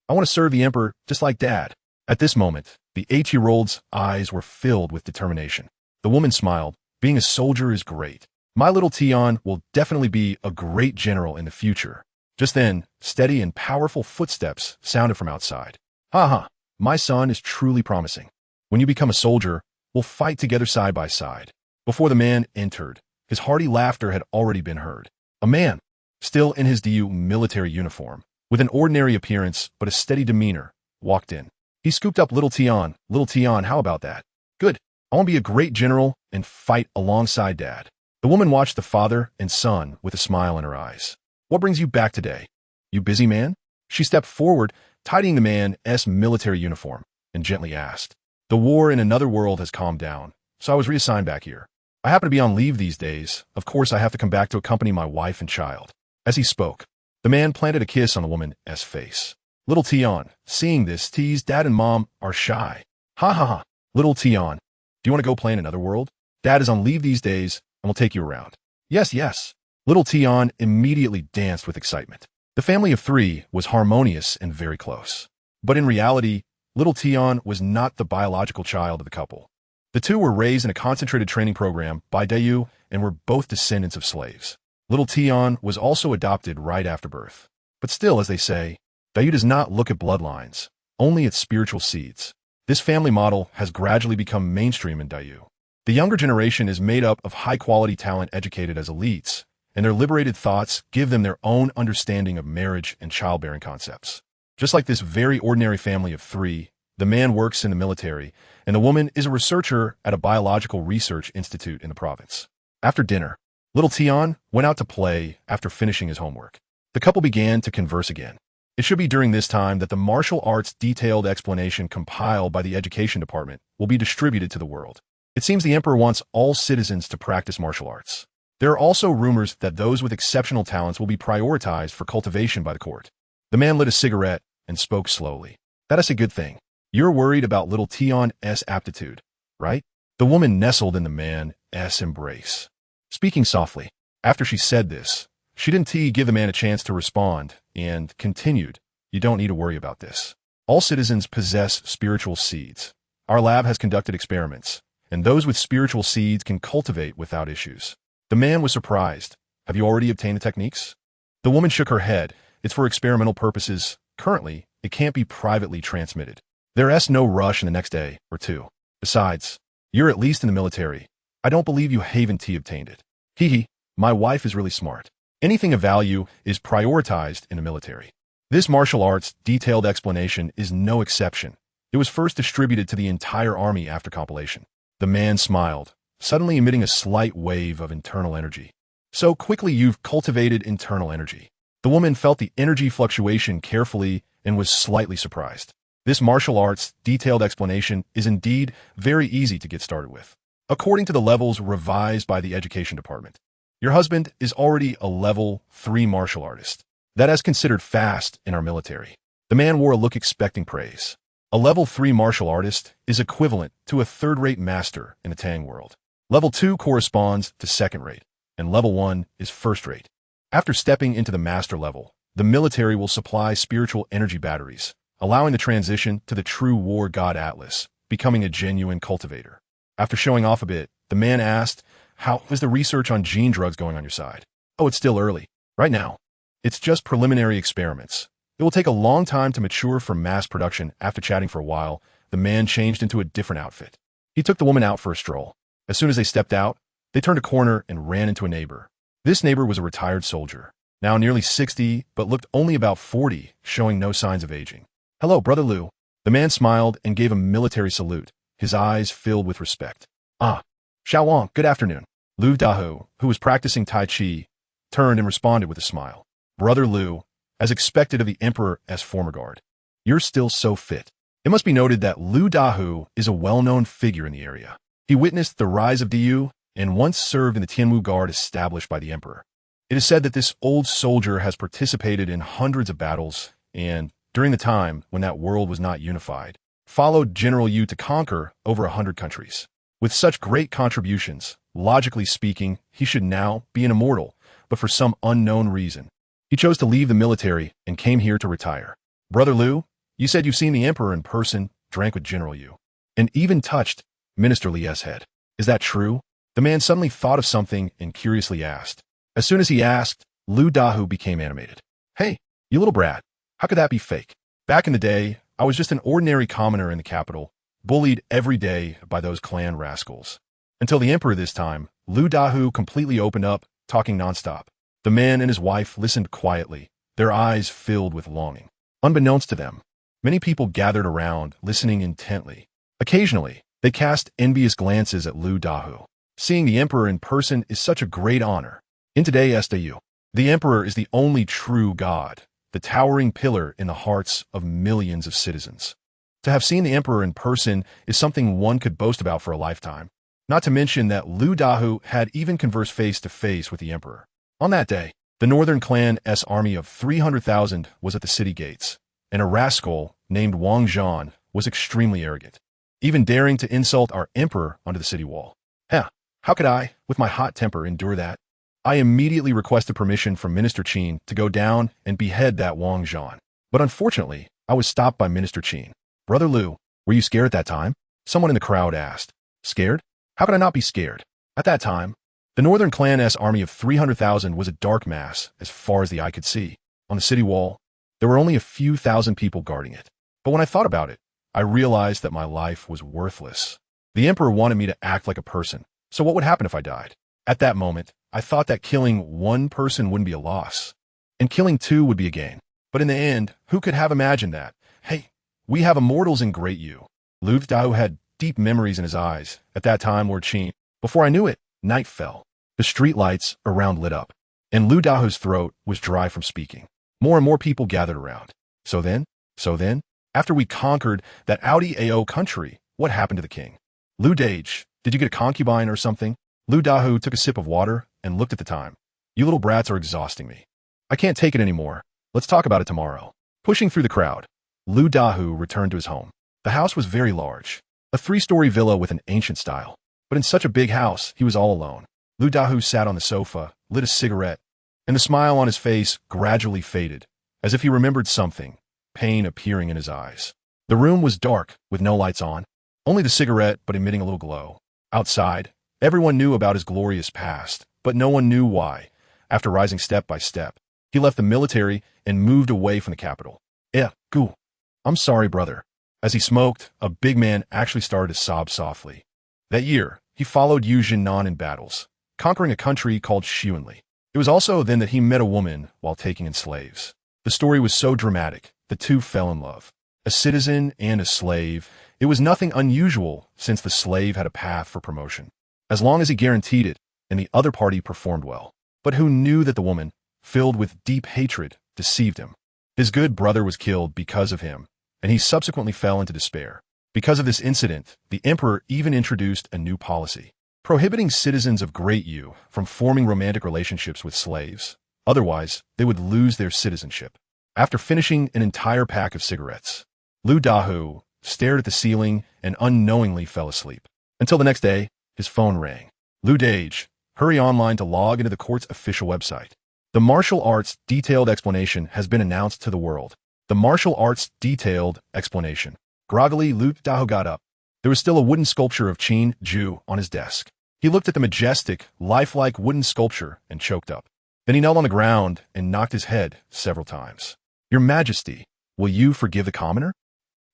I want to serve the emperor just like Dad. At this moment, the 8-year-old's eyes were filled with determination. The woman smiled. Being a soldier is great. My little Tion will definitely be a great general in the future. Just then, steady and powerful footsteps sounded from outside. Ha ha, my son is truly promising. When you become a soldier, we'll fight together side by side. Before the man entered, his hearty laughter had already been heard. A man, still in his DU military uniform, with an ordinary appearance but a steady demeanor, walked in. He scooped up Little Tion. Little Tion, how about that? Good. I want to be a great general and fight alongside Dad. The woman watched the father and son with a smile in her eyes. What brings you back today? You busy, man? She stepped forward, tidying the man's military uniform, and gently asked. The war in another world has calmed down, so I was reassigned back here. I happen to be on leave these days. Of course, I have to come back to accompany my wife and child. As he spoke, the man planted a kiss on the woman's face. Little Tion, seeing this, teased Dad and Mom are shy. Ha ha ha. Little Tion, do you want to go play in another world? Dad is on leave these days, and we'll take you around. Yes, yes. Little Tion immediately danced with excitement. The family of 3 was harmonious and very close. But in reality, Little Tion was not the biological child of the couple. The two were raised in a concentrated training program by Dayu and were both descendants of slaves. Little Tion was also adopted right after birth. But still, as they say, Dayu does not look at bloodlines, only at spiritual seeds. This family model has gradually become mainstream in Dayu. The younger generation is made up of high-quality talent educated as elites, and their liberated thoughts give them their own understanding of marriage and childbearing concepts. Just like this very ordinary family of 3, the man works in the military, and the woman is a researcher at a biological research institute in the province. After dinner, Little Tion went out to play after finishing his homework. The couple began to converse again. It should be during this time that the martial arts detailed explanation compiled by the education department will be distributed to the world. It seems the emperor wants all citizens to practice martial arts. There are also rumors that those with exceptional talents will be prioritized for cultivation by the court. The man lit a cigarette and spoke slowly. That is a good thing. You're worried about Little Tion's aptitude, right? The woman nestled in the man's embrace. Speaking softly, after she said this, she didn't give the man a chance to respond and continued, you don't need to worry about this. All citizens possess spiritual seeds. Our lab has conducted experiments, and those with spiritual seeds can cultivate without issues. The man was surprised. Have you already obtained the techniques? The woman shook her head. It's for experimental purposes. Currently, it can't be privately transmitted. There's no rush in the next day or 2. Besides, you're at least in the military. I don't believe you haven't obtained it. Hee hee, my wife is really smart. Anything of value is prioritized in the military. This martial arts detailed explanation is no exception. It was first distributed to the entire army after compilation. The man smiled, suddenly emitting a slight wave of internal energy. So quickly you've cultivated internal energy. The woman felt the energy fluctuation carefully and was slightly surprised. This martial arts detailed explanation is indeed very easy to get started with. According to the levels revised by the education department, your husband is already a level 3 martial artist. That is considered fast in our military. The man wore a look expecting praise. A level 3 martial artist is equivalent to a third-rate master in the Tang world. Level 2 corresponds to second-rate, and level 1 is first-rate. After stepping into the master level, the military will supply spiritual energy batteries, allowing the transition to the true war god Atlas, becoming a genuine cultivator. After showing off a bit, the man asked, how is the research on gene drugs going on your side? Oh, it's still early. Right now, it's just preliminary experiments. It will take a long time to mature for mass production. After chatting for a while, the man changed into a different outfit. He took the woman out for a stroll. As soon as they stepped out, they turned a corner and ran into a neighbor. This neighbor was a retired soldier. now nearly 60, but looked only about 40, showing no signs of aging. "Hello, Brother Liu." The man smiled and gave a military salute, his eyes filled with respect. "Ah, Xiao Wang, good afternoon." Liu Dahu, who was practicing Tai Chi, turned and responded with a smile. "Brother Liu, as expected of the Emperor as former guard. You're still so fit." It must be noted that Liu Dahu is a well-known figure in the area. He witnessed the rise of Diyu and once served in the Tianwu Guard established by the Emperor. It is said that this old soldier has participated in hundreds of battles and, during the time when that world was not unified, followed General Yu to conquer over 100 countries. With such great contributions, logically speaking, he should now be an immortal, but for some unknown reason, he chose to leave the military and came here to retire. "Brother Liu, you said you've seen the Emperor in person, drank with General Yu, and even touched Minister Li's head. Is that true?" The man suddenly thought of something and curiously asked. As soon as he asked, Liu Dahu became animated. "Hey, you little brat, how could that be fake? Back in the day, I was just an ordinary commoner in the capital, bullied every day by those clan rascals. Until the Emperor this time." Liu Dahu completely opened up, talking nonstop. The man and his wife listened quietly, their eyes filled with longing. Unbeknownst to them, many people gathered around, listening intently. Occasionally, they cast envious glances at Liu Dahu. Seeing the Emperor in person is such a great honor. In today's SDU, the Emperor is the only true God, the towering pillar in the hearts of millions of citizens. To have seen the Emperor in person is something one could boast about for a lifetime. Not to mention that Liu Dahu had even conversed face-to-face with the Emperor. On that day, the Northern Clan's army of 300,000 was at the city gates, and a rascal named Wang Zhan was extremely arrogant, even daring to insult our Emperor onto the city wall. How could I, with my hot temper, endure that? I immediately requested permission from Minister Qin to go down and behead that Wang Zhan. But unfortunately, I was stopped by Minister Qin. "Brother Liu, were you scared at that time?" Someone in the crowd asked. "Scared? How could I not be scared? At that time, the Northern Clan's army of 300,000 was a dark mass as far as the eye could see. On the city wall, there were only a few thousand people guarding it. But when I thought about it, I realized that my life was worthless. The Emperor wanted me to act like a person. So what would happen if I died? At that moment, I thought that killing one person wouldn't be a loss, and killing two would be a gain. But in the end, who could have imagined that? Hey, we have immortals in Great Yu." Liu Dahu had deep memories in his eyes. At that time, Lord Qin. Before I knew it, night fell. The street lights around lit up, and Liu Dahu's throat was dry from speaking. More and more people gathered around. So then, after we conquered that Audi AO country, what happened to the king? "Liu Dage, did you get a concubine or something?" Liu Dahu took a sip of water and looked at the time. "You little brats are exhausting me. I can't take it anymore. Let's talk about it tomorrow." Pushing through the crowd, Liu Dahu returned to his home. The house was very large, a 3-story villa with an ancient style. But in such a big house, he was all alone. Liu Dahu sat on the sofa, lit a cigarette, and the smile on his face gradually faded, as if he remembered something, pain appearing in his eyes. The room was dark, with no lights on, only the cigarette but emitting a little glow. Outside, everyone knew about his glorious past, but no one knew why. After rising step by step, he left the military and moved away from the capital. Gu. I'm sorry, brother." As he smoked, a big man actually started to sob softly. That year, he followed Yu Jinnan in battles, conquering a country called Xuanli. It was also then that he met a woman while taking in slaves. The story was so dramatic, the two fell in love. A citizen and a slave, it was nothing unusual since the slave had a path for promotion, as long as he guaranteed it and the other party performed well. But who knew that the woman, filled with deep hatred, deceived him? His good brother was killed because of him, and he subsequently fell into despair. Because of this incident, the Emperor even introduced a new policy, prohibiting citizens of Great Yu from forming romantic relationships with slaves. Otherwise, they would lose their citizenship. After finishing an entire pack of cigarettes, Liu Dahu stared at the ceiling and unknowingly fell asleep. Until the next day, his phone rang. "Liu Dage, hurry online to log into the court's official website. The martial arts detailed explanation has been announced to the world." The martial arts detailed explanation. Groggily, Liu Dahu got up. There was still a wooden sculpture of Qin Jue on his desk. He looked at the majestic, lifelike wooden sculpture and choked up. Then he knelt on the ground and knocked his head several times. "Your Majesty, will you forgive the commoner?"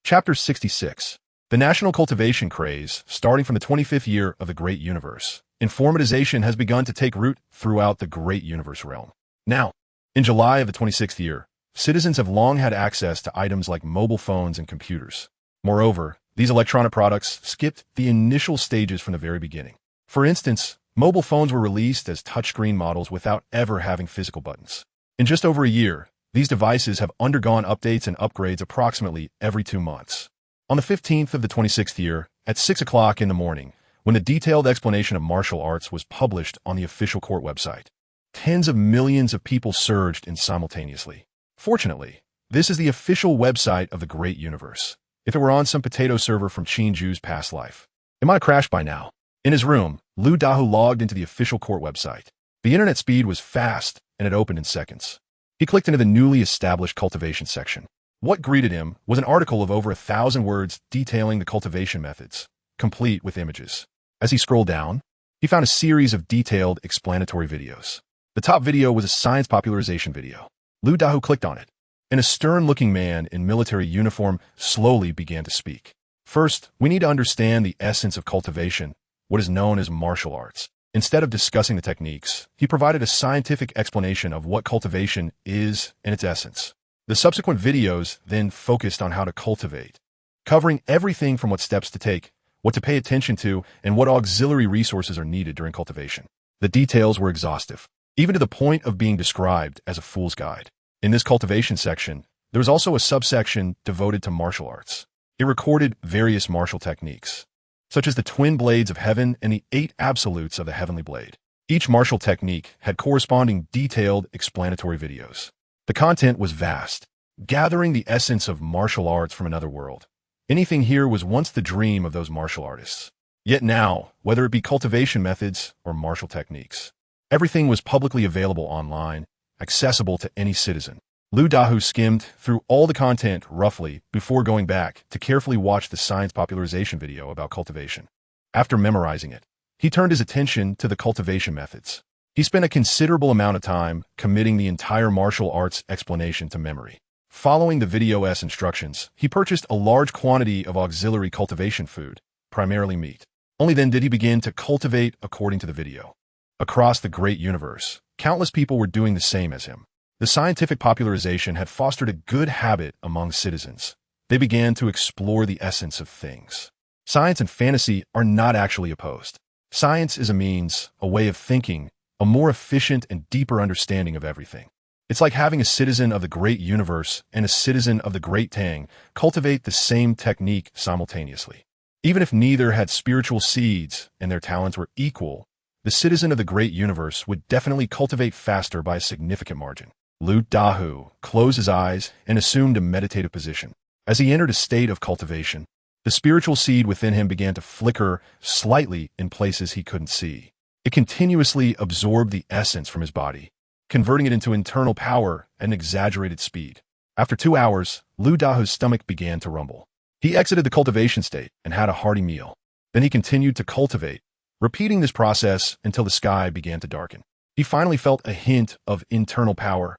Chapter 66. The national cultivation craze, starting from the 25th year of the Great Universe, informatization has begun to take root throughout the Great Universe realm. Now, In July of the 26th year, citizens have long had access to items like mobile phones and computers. Moreover, these electronic products skipped the initial stages from the very beginning. For instance, mobile phones were released as touchscreen models without ever having physical buttons. In just over a year, these devices have undergone updates and upgrades approximately every 2 months. On the 15th of the 26th year, at 6 o'clock in the morning, when the detailed explanation of martial arts was published on the official court website, tens of millions of people surged in simultaneously. Fortunately, this is the official website of the great universe. If it were on some potato server from Qin Jue's past life, it might have crashed by now. In his room, Lu Dahu logged into the official court website. The internet speed was fast, and it opened in seconds. He clicked into the newly established cultivation section. What greeted him was an article of over 1,000 words detailing the cultivation methods, complete with images. As he scrolled down, he found a series of detailed explanatory videos. The top video was a science popularization video. Lu Dahu clicked on it, and a stern-looking man in military uniform slowly began to speak. First, we need to understand the essence of cultivation, what is known as martial arts. Instead of discussing the techniques, he provided a scientific explanation of what cultivation is and its essence. The subsequent videos then focused on how to cultivate, covering everything from what steps to take, what to pay attention to, and what auxiliary resources are needed during cultivation. The details were exhaustive, even to the point of being described as a fool's guide. In this cultivation section, there was also a subsection devoted to martial arts. It recorded various martial techniques, such as the twin blades of heaven and the 8 absolutes of the heavenly blade. Each martial technique had corresponding detailed explanatory videos. The content was vast, gathering the essence of martial arts from another world. Anything here was once the dream of those martial artists. Yet now, whether it be cultivation methods or martial techniques, everything was publicly available online, accessible to any citizen. Lu Dahu skimmed through all the content roughly before going back to carefully watch the science popularization video about cultivation. After memorizing it, he turned his attention to the cultivation methods. He spent a considerable amount of time committing the entire martial arts explanation to memory. Following the video's instructions, he purchased a large quantity of auxiliary cultivation food, primarily meat. Only then did he begin to cultivate according to the video. Across the great universe, countless people were doing the same as him. The scientific popularization had fostered a good habit among citizens. They began to explore the essence of things. Science and fantasy are not actually opposed. Science is a means, a way of thinking, a more efficient and deeper understanding of everything. It's like having a citizen of the great universe and a citizen of the great Tang cultivate the same technique simultaneously. Even if neither had spiritual seeds and their talents were equal, the citizen of the great universe would definitely cultivate faster by a significant margin. Lu Dahu closed his eyes and assumed a meditative position. As he entered a state of cultivation, the spiritual seed within him began to flicker slightly in places he couldn't see. It continuously absorbed the essence from his body, converting it into internal power at an exaggerated speed. After 2 hours, Lu Dahu's stomach began to rumble. He exited the cultivation state and had a hearty meal. Then he continued to cultivate, repeating this process until the sky began to darken. He finally felt a hint of internal power.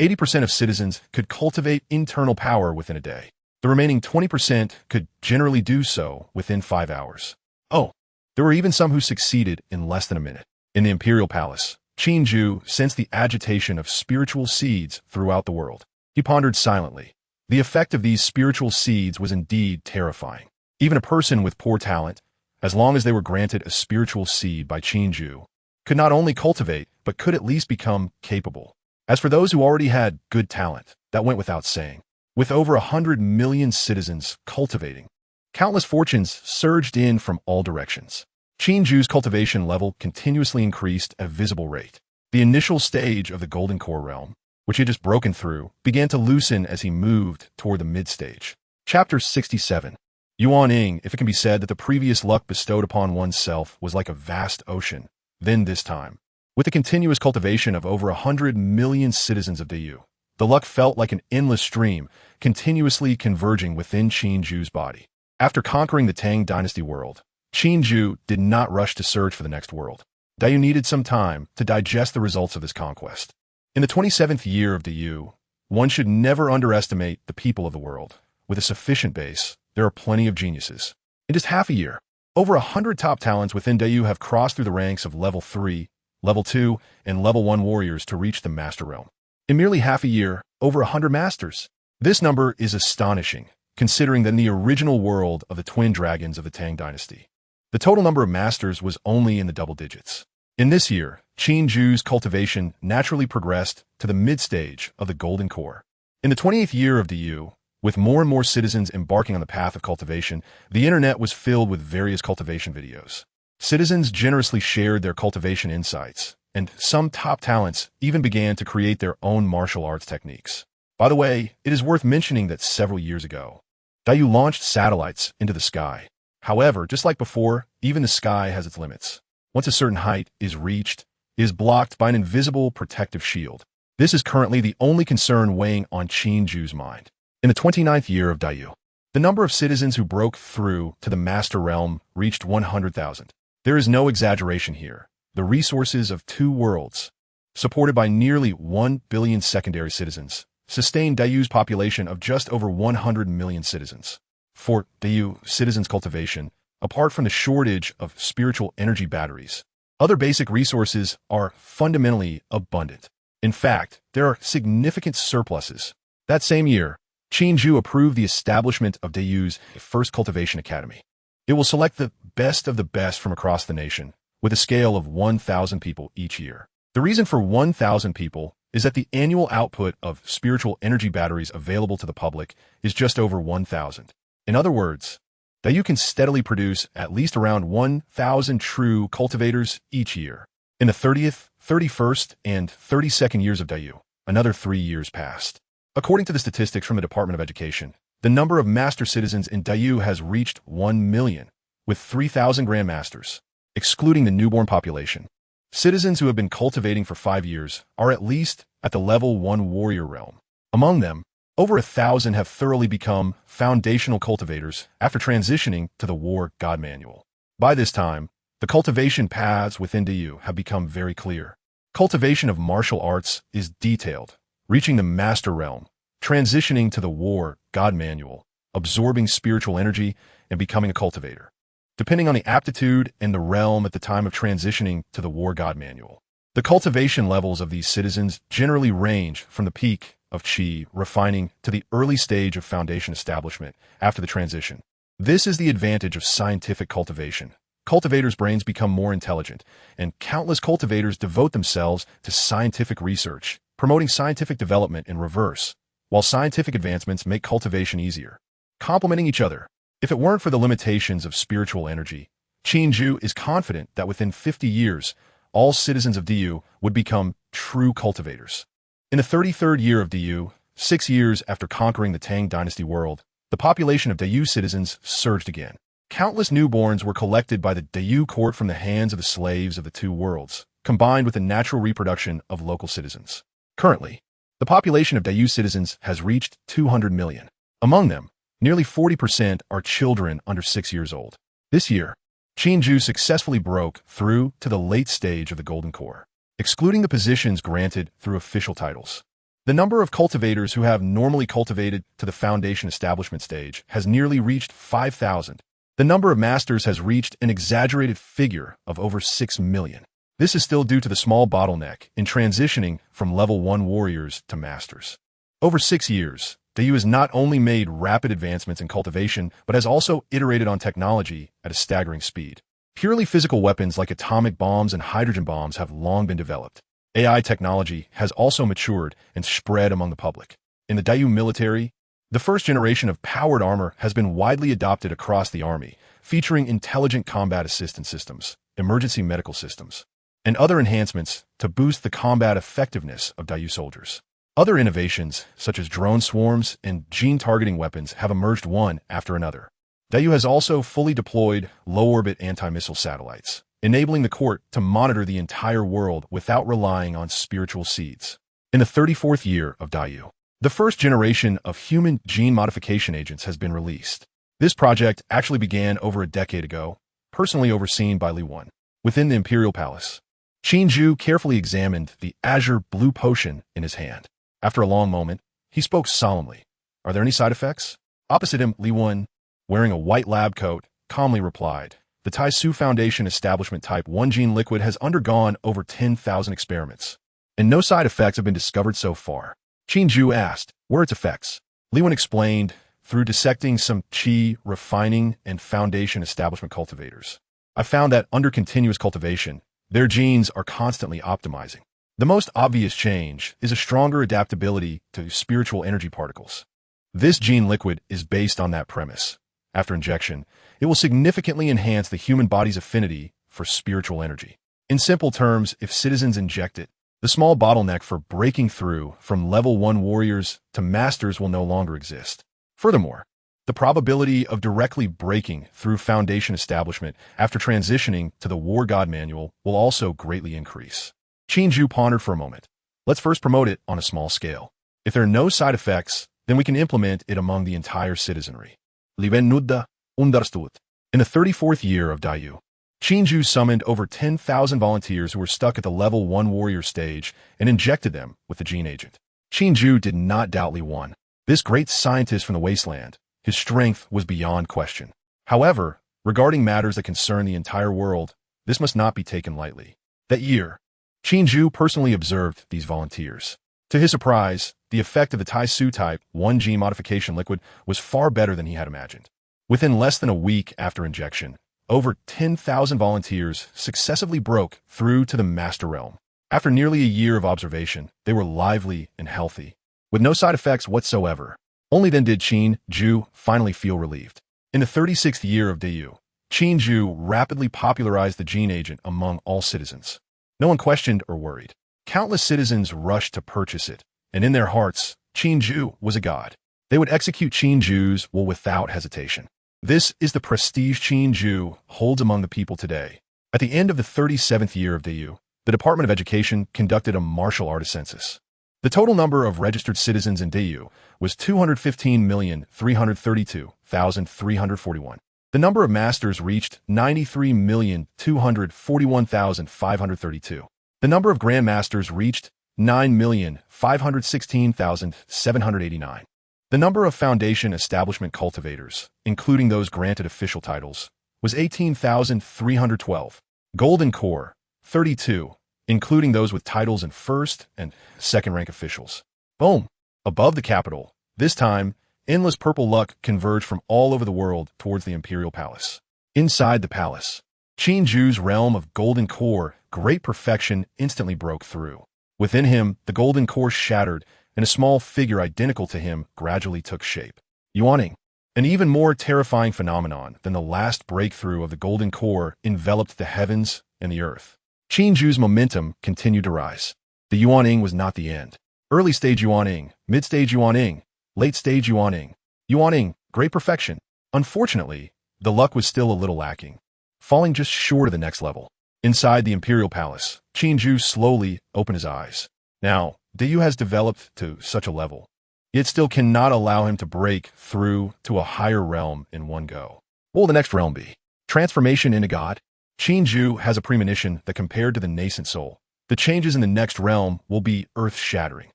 80% of citizens could cultivate internal power within a day. The remaining 20% could generally do so within 5 hours. Oh, there were even some who succeeded in less than a minute. In the imperial palace, Qin Jue sensed the agitation of spiritual seeds throughout the world. He pondered silently. The effect of these spiritual seeds was indeed terrifying. Even a person with poor talent, as long as they were granted a spiritual seed by Qin Jue, could not only cultivate, but could at least become capable. As for those who already had good talent, that went without saying. With over 100 million citizens cultivating, countless fortunes surged in from all directions. Qin Jue's cultivation level continuously increased at a visible rate. The initial stage of the Golden Core realm, which he had just broken through, began to loosen as he moved toward the mid-stage. Chapter 67. Yuan Ing, if it can be said that the previous luck bestowed upon oneself was like a vast ocean, then this time, with the continuous cultivation of over 100 million citizens of Dayu, the luck felt like an endless stream, continuously converging within Qin Jue's body. After conquering the Tang Dynasty world, Qin Jue did not rush to search for the next world. Dayu needed some time to digest the results of this conquest. In the 27th year of Dayu, one should never underestimate the people of the world. With a sufficient base, there are plenty of geniuses. In just half a year, over 100 top talents within Dayu have crossed through the ranks of level 3, level 2, and level 1 warriors to reach the Master Realm. In merely half a year, over 100 masters. This number is astonishing, considering that in the original world of the twin dragons of the Tang dynasty, the total number of masters was only in the double digits. In this year, Qin Jue's cultivation naturally progressed to the mid-stage of the Golden Core. In the 28th year of Dayu, with more and more citizens embarking on the path of cultivation, the internet was filled with various cultivation videos. Citizens generously shared their cultivation insights, and some top talents even began to create their own martial arts techniques. By the way, it is worth mentioning that several years ago, Dayu launched satellites into the sky. However, just like before, even the sky has its limits. Once a certain height is reached, it is blocked by an invisible protective shield. This is currently the only concern weighing on Qin Jue's mind. In the 29th year of Dayu, the number of citizens who broke through to the Master Realm reached 100,000. There is no exaggeration here. The resources of two worlds, supported by nearly 1 billion secondary citizens, sustained Dayu's population of just over 100 million citizens. For Dayu citizens' cultivation, apart from the shortage of spiritual energy batteries, other basic resources are fundamentally abundant. In fact, there are significant surpluses. That same year, Qin Jue approved the establishment of Dayu's first cultivation academy. It will select the best of the best from across the nation, with a scale of 1,000 people each year. The reason for 1,000 people is that the annual output of spiritual energy batteries available to the public is just over 1,000. In other words, Dayu can steadily produce at least around 1,000 true cultivators each year. In the 30th, 31st, and 32nd years of Dayu, another 3 years passed. According to the statistics from the Department of Education, the number of master citizens in Dayu has reached 1 million, with 3,000 grandmasters, excluding the newborn population. Citizens who have been cultivating for 5 years are at least at the level 1 warrior realm. Among them, over 1,000 have thoroughly become foundational cultivators after transitioning to the War God Manual. By this time, the cultivation paths within Dayu have become very clear. Cultivation of martial arts is detailed, reaching the Master Realm, transitioning to the War God Manual, absorbing spiritual energy, and becoming a cultivator, depending on the aptitude and the realm at the time of transitioning to the War God Manual. The cultivation levels of these citizens generally range from the peak of Qi refining to the early stage of foundation establishment after the transition. This is the advantage of scientific cultivation. Cultivators' brains become more intelligent, and countless cultivators devote themselves to scientific research, promoting scientific development in reverse, while scientific advancements make cultivation easier, complementing each other. If it weren't for the limitations of spiritual energy, Qin Jue is confident that within 50 years, all citizens of Dayu would become true cultivators. In the 33rd year of Dayu, 6 years after conquering the Tang dynasty world, the population of Dayu citizens surged again. Countless newborns were collected by the Dayu court from the hands of the slaves of the two worlds, combined with the natural reproduction of local citizens. Currently, the population of Dayu citizens has reached 200 million. Among them, nearly 40% are children under 6 years old. This year, Qin Jue successfully broke through to the late stage of the Golden Core, excluding the positions granted through official titles. The number of cultivators who have normally cultivated to the foundation establishment stage has nearly reached 5,000. The number of masters has reached an exaggerated figure of over 6 million. This is still due to the small bottleneck in transitioning from level 1 warriors to masters. Over 6 years, Dayu has not only made rapid advancements in cultivation, but has also iterated on technology at a staggering speed. Purely physical weapons like atomic bombs and hydrogen bombs have long been developed. AI technology has also matured and spread among the public. In the Dayu military, the first generation of powered armor has been widely adopted across the army, featuring intelligent combat assistance systems, emergency medical systems, and other enhancements to boost the combat effectiveness of Dayu soldiers. Other innovations, such as drone swarms and gene-targeting weapons, have emerged one after another. Dayu has also fully deployed low-orbit anti-missile satellites, enabling the court to monitor the entire world without relying on spiritual seeds. In the 34th year of Dayu, the first generation of human gene modification agents has been released. This project actually began over a decade ago, personally overseen by Li Wen. Within the Imperial Palace, Qin Jue carefully examined the azure blue potion in his hand. After a long moment, he spoke solemnly. "Are there any side effects?" Opposite him, Li Wen, wearing a white lab coat, calmly replied, "The Tai Su Foundation Establishment Type 1 gene liquid has undergone over 10,000 experiments. and no side effects have been discovered so far. Qin Jue asked, what are its effects? Li Wen explained, through dissecting some qi, refining, and foundation establishment cultivators, I found that under continuous cultivation, their genes are constantly optimizing. The most obvious change is a stronger adaptability to spiritual energy particles. This gene liquid is based on that premise. After injection, it will significantly enhance the human body's affinity for spiritual energy. In simple terms, if citizens inject it, the small bottleneck for breaking through from level 1 warriors to masters will no longer exist. Furthermore, the probability of directly breaking through foundation establishment after transitioning to the War God Manual will also greatly increase. Qin Jue pondered for a moment. Let's first promote it on a small scale. If there are no side effects, then we can implement it among the entire citizenry. Liven Nudda, understood. In the 34th year of Dayu, Qin Jue summoned over 10,000 volunteers who were stuck at the level 1 warrior stage and injected them with the gene agent. Qin Jue did not doubt Li Wen. This great scientist from the wasteland, his strength was beyond question. However, regarding matters that concern the entire world, this must not be taken lightly. That year, Qin Jue personally observed these volunteers. To his surprise, the effect of the Tai Su type 1 gene modification liquid was far better than he had imagined. Within less than a week after injection, over 10,000 volunteers successively broke through to the Master Realm. After nearly a year of observation, they were lively and healthy, with no side effects whatsoever. Only then did Qin Jue finally feel relieved. In the 36th year of Dayu, Qin Jue rapidly popularized the gene agent among all citizens. No one questioned or worried. Countless citizens rushed to purchase it, and in their hearts, Qin Jue was a god. They would execute Qin Jue's will without hesitation. This is the prestige Qin Jue holds among the people today. At the end of the 37th year of Dayu, the Department of Education conducted a martial artist census. The total number of registered citizens in Dayu was 215,332,341. The number of masters reached 93,241,532. The number of grandmasters reached 9,516,789. The number of foundation establishment cultivators, including those granted official titles, was 18,312. Golden Core, 32, including those with titles in first and second rank officials. Boom! Above the capital, this time, endless purple luck converged from all over the world towards the Imperial Palace. Inside the palace, Qin Jue's realm of Golden Core, great perfection, instantly broke through. Within him, the Golden Core shattered, and a small figure identical to him gradually took shape. Yuaning, an even more terrifying phenomenon than the last breakthrough of the Golden Core, enveloped the heavens and the earth. Qin Jue's momentum continued to rise. The Yuaning was not the end. Early stage Yuaning, mid stage Yuaning, late stage Yuaning. Yuaning, great perfection. Unfortunately, the luck was still a little lacking, falling just short of the next level. Inside the Imperial Palace, Qin Jue slowly opened his eyes. Now, Dayu has developed to such a level, yet still cannot allow him to break through to a higher realm in one go. What will the next realm be? Transformation into God? Qin Jue has a premonition that compared to the nascent soul, the changes in the next realm will be earth-shattering.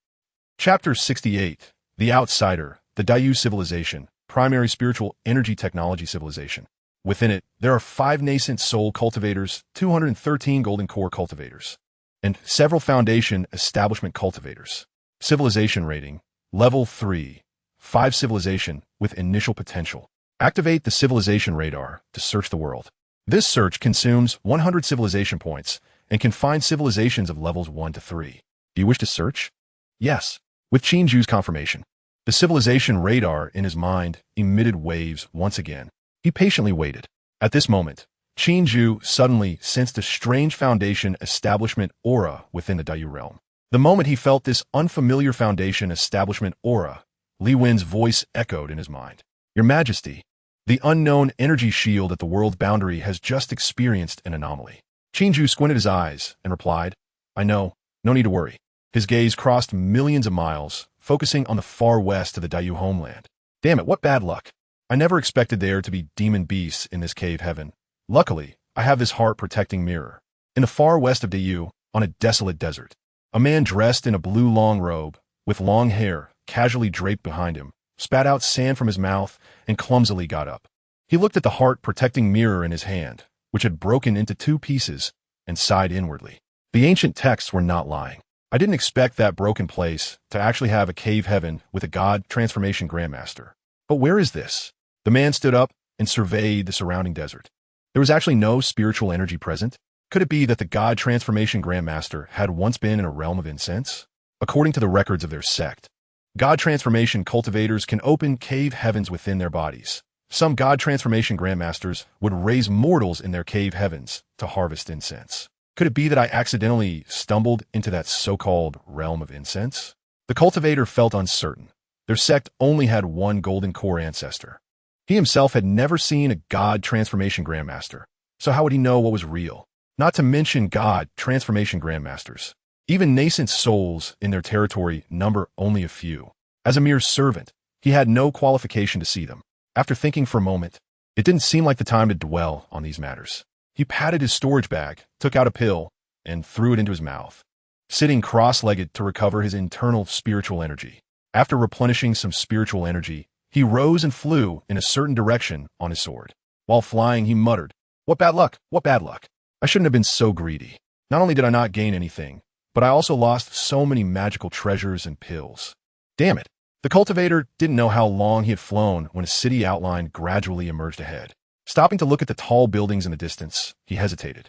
Chapter 68, The Outsider, the Dayu Civilization, Primary Spiritual Energy Technology Civilization. Within it, there are 5 nascent soul cultivators, 213 golden core cultivators, and several foundation establishment cultivators. Civilization rating, level 3, 5 civilization with initial potential. Activate the civilization radar to search the world. This search consumes 100 civilization points and can find civilizations of levels 1 to 3. Do you wish to search? Yes. With Qin Jue's confirmation, the civilization radar in his mind emitted waves once again. He patiently waited. At this moment, Qin Jue suddenly sensed a strange foundation establishment aura within the Dayu realm. The moment he felt this unfamiliar foundation establishment aura, Li Wen's voice echoed in his mind. Your Majesty, the unknown energy shield at the world boundary has just experienced an anomaly. Qin Jue squinted his eyes and replied, I know, no need to worry. His gaze crossed millions of miles, focusing on the far west of the Dayu homeland. Damn it, what bad luck. I never expected there to be demon beasts in this cave heaven. Luckily, I have this heart-protecting mirror. In the far west of Dayu, on a desolate desert, a man dressed in a blue long robe, with long hair, casually draped behind him, spat out sand from his mouth and clumsily got up. He looked at the heart-protecting mirror in his hand, which had broken into 2 pieces, and sighed inwardly. The ancient texts were not lying. I didn't expect that broken place to actually have a cave heaven with a god transformation grandmaster. But where is this? The man stood up and surveyed the surrounding desert. There was actually no spiritual energy present. Could it be that the god transformation grandmaster had once been in a realm of incense? According to the records of their sect, god transformation cultivators can open cave heavens within their bodies. Some god transformation grandmasters would raise mortals in their cave heavens to harvest incense. Could it be that I accidentally stumbled into that so-called realm of incense? The cultivator felt uncertain. Their sect only had one golden core ancestor. He himself had never seen a god transformation grandmaster, so how would he know what was real? Not to mention god transformation grandmasters. Even nascent souls in their territory number only a few. As a mere servant, he had no qualification to see them. After thinking for a moment, it didn't seem like the time to dwell on these matters. He patted his storage bag, took out a pill, and threw it into his mouth, sitting cross-legged to recover his internal spiritual energy. After replenishing some spiritual energy, he rose and flew in a certain direction on his sword. While flying, he muttered, "What bad luck, what bad luck. I shouldn't have been so greedy. Not only did I not gain anything, but I also lost so many magical treasures and pills. Damn it." The cultivator didn't know how long he had flown when a city outline gradually emerged ahead. Stopping to look at the tall buildings in the distance, he hesitated.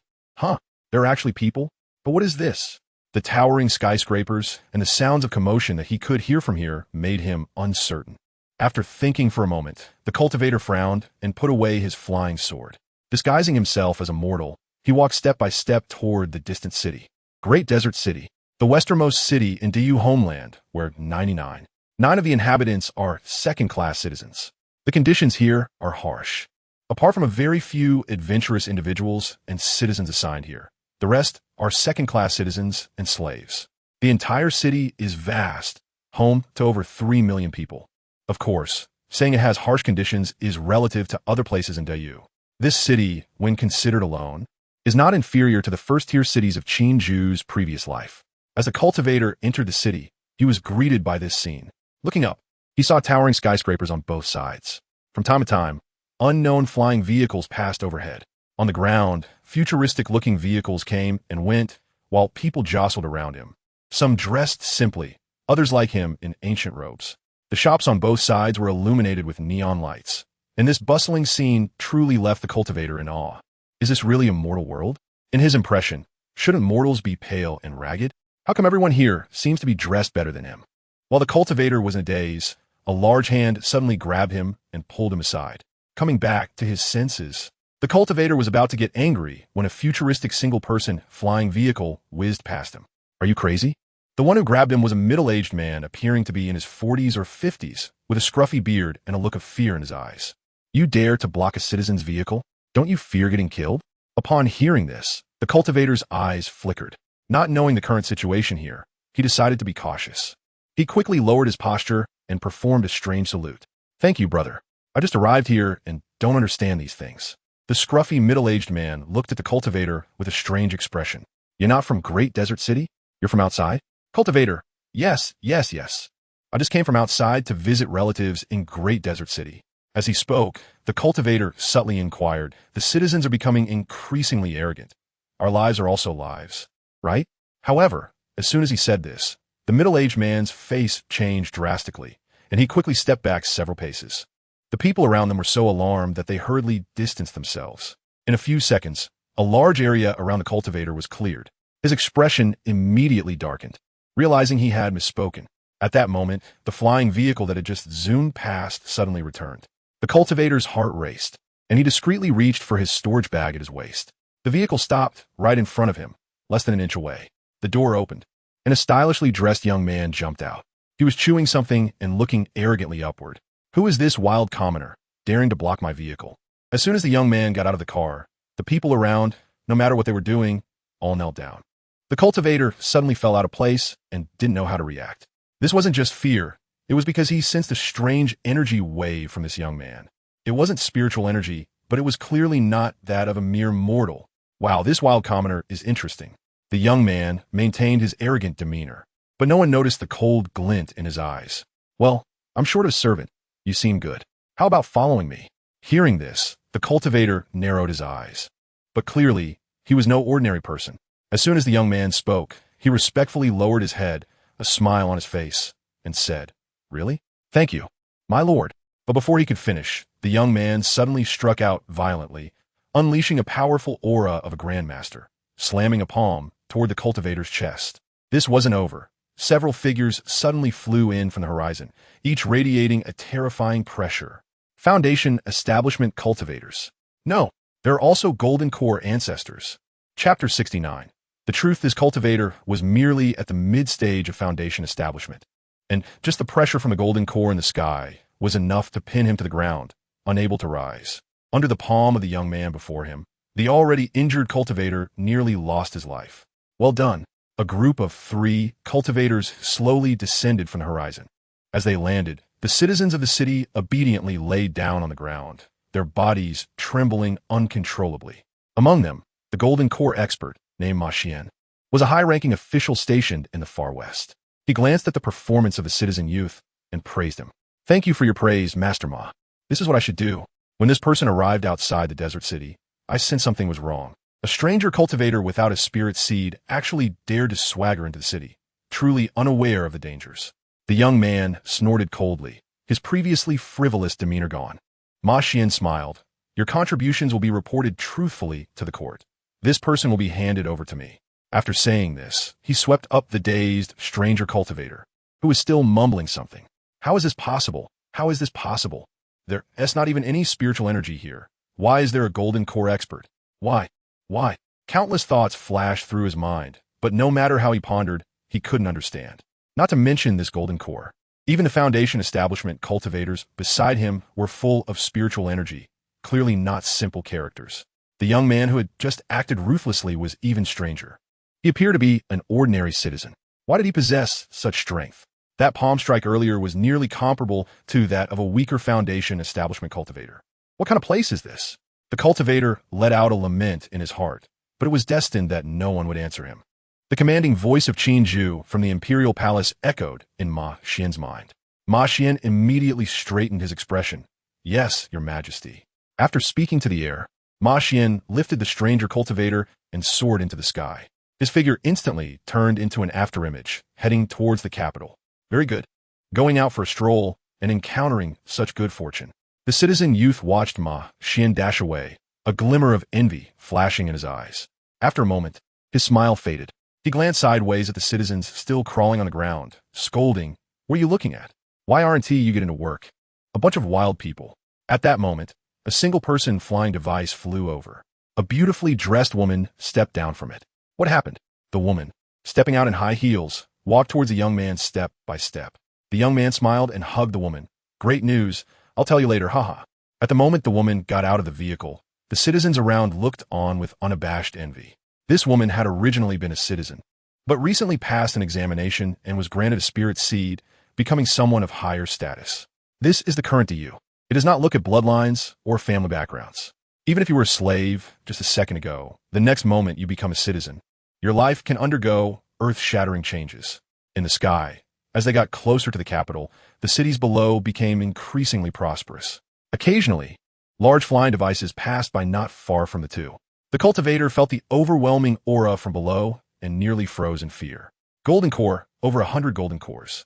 There are actually people? But what is this? The towering skyscrapers and the sounds of commotion that he could hear from here made him uncertain. After thinking for a moment, the cultivator frowned and put away his flying sword. Disguising himself as a mortal, he walked step by step toward the distant city. Great Desert City, the westernmost city in DU homeland, where 99 of the inhabitants are second-class citizens. The conditions here are harsh. Apart from a very few adventurous individuals and citizens assigned here, the rest are second-class citizens and slaves. The entire city is vast, home to over 3 million people. Of course, saying it has harsh conditions is relative to other places in Dayu. This city, when considered alone, is not inferior to the first-tier cities of Qin Jue's previous life. As the cultivator entered the city, he was greeted by this scene. Looking up, he saw towering skyscrapers on both sides. From time to time, unknown flying vehicles passed overhead. On the ground, futuristic-looking vehicles came and went, while people jostled around him. Some dressed simply, others like him in ancient robes. The shops on both sides were illuminated with neon lights, and this bustling scene truly left the cultivator in awe. Is this really a mortal world? In his impression, shouldn't mortals be pale and ragged? How come everyone here seems to be dressed better than him? While the cultivator was in a daze, a large hand suddenly grabbed him and pulled him aside. Coming back to his senses, the cultivator was about to get angry when a futuristic single-person flying vehicle whizzed past him. Are you crazy? The one who grabbed him was a middle-aged man appearing to be in his 40s or 50s, with a scruffy beard and a look of fear in his eyes. You dare to block a citizen's vehicle? Don't you fear getting killed? Upon hearing this, the cultivator's eyes flickered. Not knowing the current situation here, he decided to be cautious. He quickly lowered his posture and performed a strange salute. "Thank you, brother. I just arrived here and don't understand these things." The scruffy middle-aged man looked at the cultivator with a strange expression. "You're not from Great Desert City? You're from outside?" Cultivator: Yes. I just came from outside to visit relatives in Great Desert City." As he spoke, the cultivator subtly inquired, "The citizens are becoming increasingly arrogant. Our lives are also lives, right?" However, as soon as he said this, the middle-aged man's face changed drastically, and he quickly stepped back several paces. The people around them were so alarmed that they hurriedly distanced themselves. In a few seconds, a large area around the cultivator was cleared. His expression immediately darkened, realizing he had misspoken. At that moment, the flying vehicle that had just zoomed past suddenly returned. The cultivator's heart raced, and he discreetly reached for his storage bag at his waist. The vehicle stopped right in front of him, less than an inch away. The door opened, and a stylishly dressed young man jumped out. He was chewing something and looking arrogantly upward. "Who is this wild commoner, daring to block my vehicle?" As soon as the young man got out of the car, the people around, no matter what they were doing, all knelt down. The cultivator suddenly fell out of place and didn't know how to react. This wasn't just fear. It was because he sensed a strange energy wave from this young man. It wasn't spiritual energy, but it was clearly not that of a mere mortal. Wow, this wild commoner is interesting. The young man maintained his arrogant demeanor, but no one noticed the cold glint in his eyes. "Well, I'm short of servant. You seem good. How about following me?" Hearing this, the cultivator narrowed his eyes. But clearly, he was no ordinary person. As soon as the young man spoke, He respectfully lowered his head, a smile on his face, and said, "Really? Thank you, my lord." But before he could finish, the young man suddenly struck out violently, unleashing a powerful aura of a grandmaster, slamming a palm toward the cultivator's chest. This wasn't over. Several figures suddenly flew in from the horizon, each radiating a terrifying pressure. Foundation Establishment Cultivators. No, there are also Golden Core Ancestors. Chapter 69. The truth is, Cultivator was merely at the mid-stage of Foundation Establishment, and just the pressure from the Golden Core in the sky was enough to pin him to the ground, unable to rise. Under the palm of the young man before him, the already injured cultivator nearly lost his life. Well done. A group of 3 cultivators slowly descended from the horizon. As they landed, the citizens of the city obediently laid down on the ground, their bodies trembling uncontrollably. Among them, the Golden Core expert, named Majesty, was a high-ranking official stationed in the far west. He glanced at the performance of the citizen youth and praised him. "Thank you for your praise, Master Ma. This is what I should do." When this person arrived outside the desert city, I sensed something was wrong. A stranger cultivator without a spirit seed actually dared to swagger into the city, truly unaware of the dangers. The young man snorted coldly, his previously frivolous demeanor gone. Ma Xian smiled. "Your contributions will be reported truthfully to the court. This person will be handed over to me." After saying this, he swept up the dazed stranger cultivator, who was still mumbling something. "How is this possible? How is this possible? There's not even any spiritual energy here. Why is there a Golden Core expert? Why? Why?" Countless thoughts flashed through his mind, but no matter how he pondered, he couldn't understand. Not to mention this Golden Core. Even the Foundation Establishment cultivators beside him were full of spiritual energy, clearly not simple characters. The young man who had just acted ruthlessly was even stranger. He appeared to be an ordinary citizen. Why did he possess such strength? That palm strike earlier was nearly comparable to that of a weaker Foundation Establishment cultivator. What kind of place is this? The cultivator let out a lament in his heart, but it was destined that no one would answer him. The commanding voice of Qin Jue from the Imperial Palace echoed in Ma Xian's mind. Ma Xian immediately straightened his expression. "Yes, Your Majesty." After speaking to the air, Ma Xian lifted the stranger cultivator and soared into the sky. His figure instantly turned into an afterimage, heading towards the capital. Very good. Going out for a stroll and encountering such good fortune. The citizen youth watched Ma Xian dash away, a glimmer of envy flashing in his eyes. After a moment, his smile faded. He glanced sideways at the citizens still crawling on the ground, scolding, "What are you looking at? Why aren't you getting to work? A bunch of wild people." At that moment, a single-person flying device flew over. A beautifully dressed woman stepped down from it. What happened? The woman, stepping out in high heels, walked towards the young man step by step. The young man smiled and hugged the woman. "Great news. I'll tell you later, haha." At the moment the woman got out of the vehicle, the citizens around looked on with unabashed envy. This woman had originally been a citizen, but recently passed an examination and was granted a spirit seed, becoming someone of higher status. This is the current EU. It does not look at bloodlines or family backgrounds. Even if you were a slave just a second ago, the next moment you become a citizen, your life can undergo earth-shattering changes. In the sky, as they got closer to the capital, the cities below became increasingly prosperous. Occasionally, large flying devices passed by not far from the two. The cultivator felt the overwhelming aura from below and nearly froze in fear. Golden Core, over 100 Golden Cores.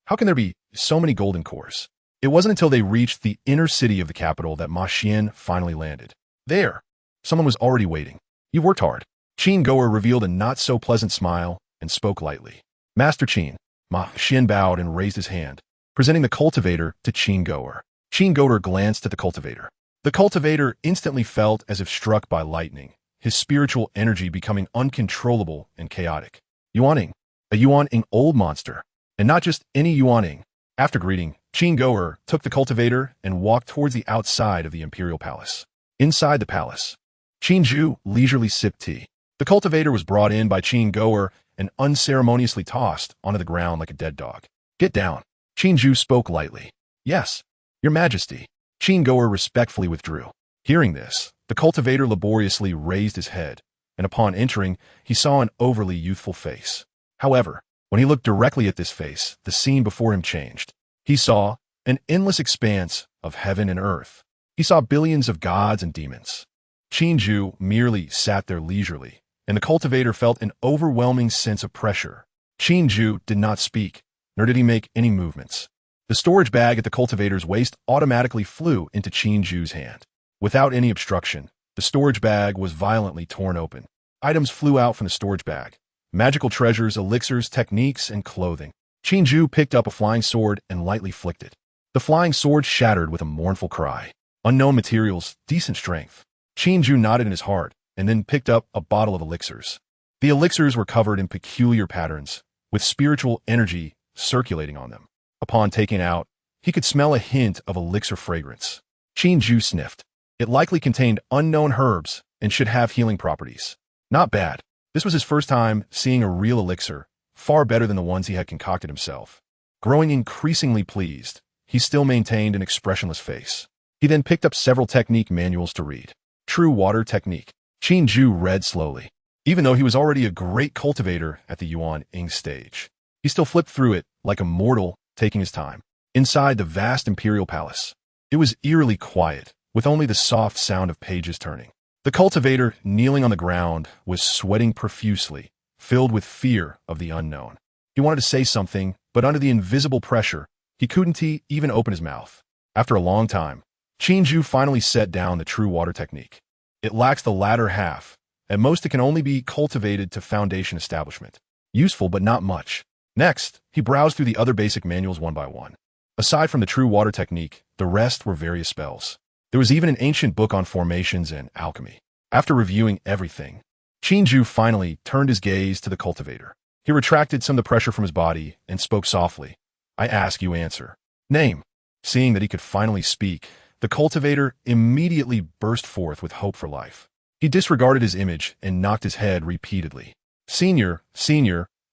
How can there be so many Golden Cores? It wasn't until they reached the inner city of the capital that Ma Xian finally landed. There, someone was already waiting. "You've worked hard." Qin Jue revealed a not-so-pleasant smile and spoke lightly. "Master Qin." Ma Xian bowed and raised his hand, presenting the cultivator to Qin Jue. Qin Jue glanced at the cultivator. The cultivator instantly felt as if struck by lightning, his spiritual energy becoming uncontrollable and chaotic. Yuaning, a Yuaning old monster, and not just any Yuaning. After greeting, Qin Jue took the cultivator and walked towards the outside of the Imperial Palace. Inside the palace, Qin Jue leisurely sipped tea. The cultivator was brought in by Qin Jue and unceremoniously tossed onto the ground like a dead dog. "Get down." Qin Jue spoke lightly. "Yes, Your Majesty." Qin Jue respectfully withdrew. Hearing this, the cultivator laboriously raised his head, and upon entering, he saw an overly youthful face. However, when he looked directly at this face, the scene before him changed. He saw an endless expanse of heaven and earth. He saw billions of gods and demons. Qin Jue merely sat there leisurely, and the cultivator felt an overwhelming sense of pressure. Qin Jue did not speak, nor did he make any movements. The storage bag at the cultivator's waist automatically flew into Qin Jue's hand. Without any obstruction, the storage bag was violently torn open. Items flew out from the storage bag. Magical treasures, elixirs, techniques, and clothing. Qin Jue picked up a flying sword and lightly flicked it. The flying sword shattered with a mournful cry. Unknown materials, decent strength. Qin Jue nodded in his heart, and then picked up a bottle of elixirs. The elixirs were covered in peculiar patterns, with spiritual energy circulating on them. Upon taking it out, he could smell a hint of elixir fragrance. Qin Jue sniffed. It likely contained unknown herbs and should have healing properties. Not bad. This was his first time seeing a real elixir, far better than the ones he had concocted himself. Growing increasingly pleased, he still maintained an expressionless face. He then picked up several technique manuals to read. True Water Technique. Qin Jue read slowly. Even though he was already a great cultivator at the Yuan Ing stage, he still flipped through it like a mortal, taking his time. Inside the vast imperial palace, it was eerily quiet, with only the soft sound of pages turning. The cultivator, kneeling on the ground, was sweating profusely, filled with fear of the unknown. He wanted to say something, but under the invisible pressure, he couldn't even open his mouth. After a long time, Qin Jue finally set down the True Water Technique. It lacks the latter half. At most, it can only be cultivated to foundation establishment. Useful, but not much. Next, he browsed through the other basic manuals one by one. Aside from the True Water Technique, the rest were various spells. There was even an ancient book on formations and alchemy. After reviewing everything, Qin Jue finally turned his gaze to the cultivator. He retracted some of the pressure from his body and spoke softly. "I ask, you answer. Name." Seeing that he could finally speak, the cultivator immediately burst forth with hope for life. He disregarded his image and knocked his head repeatedly. Senior,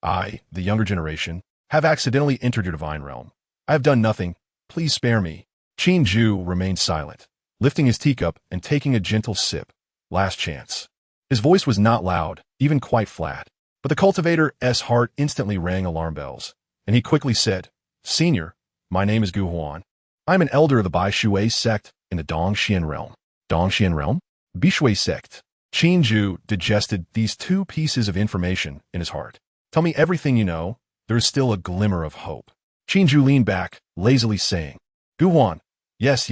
I, the younger generation, have accidentally entered your divine realm. I have done nothing. Please spare me." Qin Jue remained silent, lifting his teacup and taking a gentle sip. Last chance. His voice was not loud, even quite flat, but the cultivator's heart instantly rang alarm bells, and he quickly said, "Senior, my name is Gu Huan. I am an elder of the Bai Shui sect in the Dongxian realm." Dongxian realm? Bishui sect. Qin Jue digested these two pieces of information in his heart. "Tell me everything you know. There is still a glimmer of hope." Qin Jue leaned back, lazily saying, "Gu Huan, yes,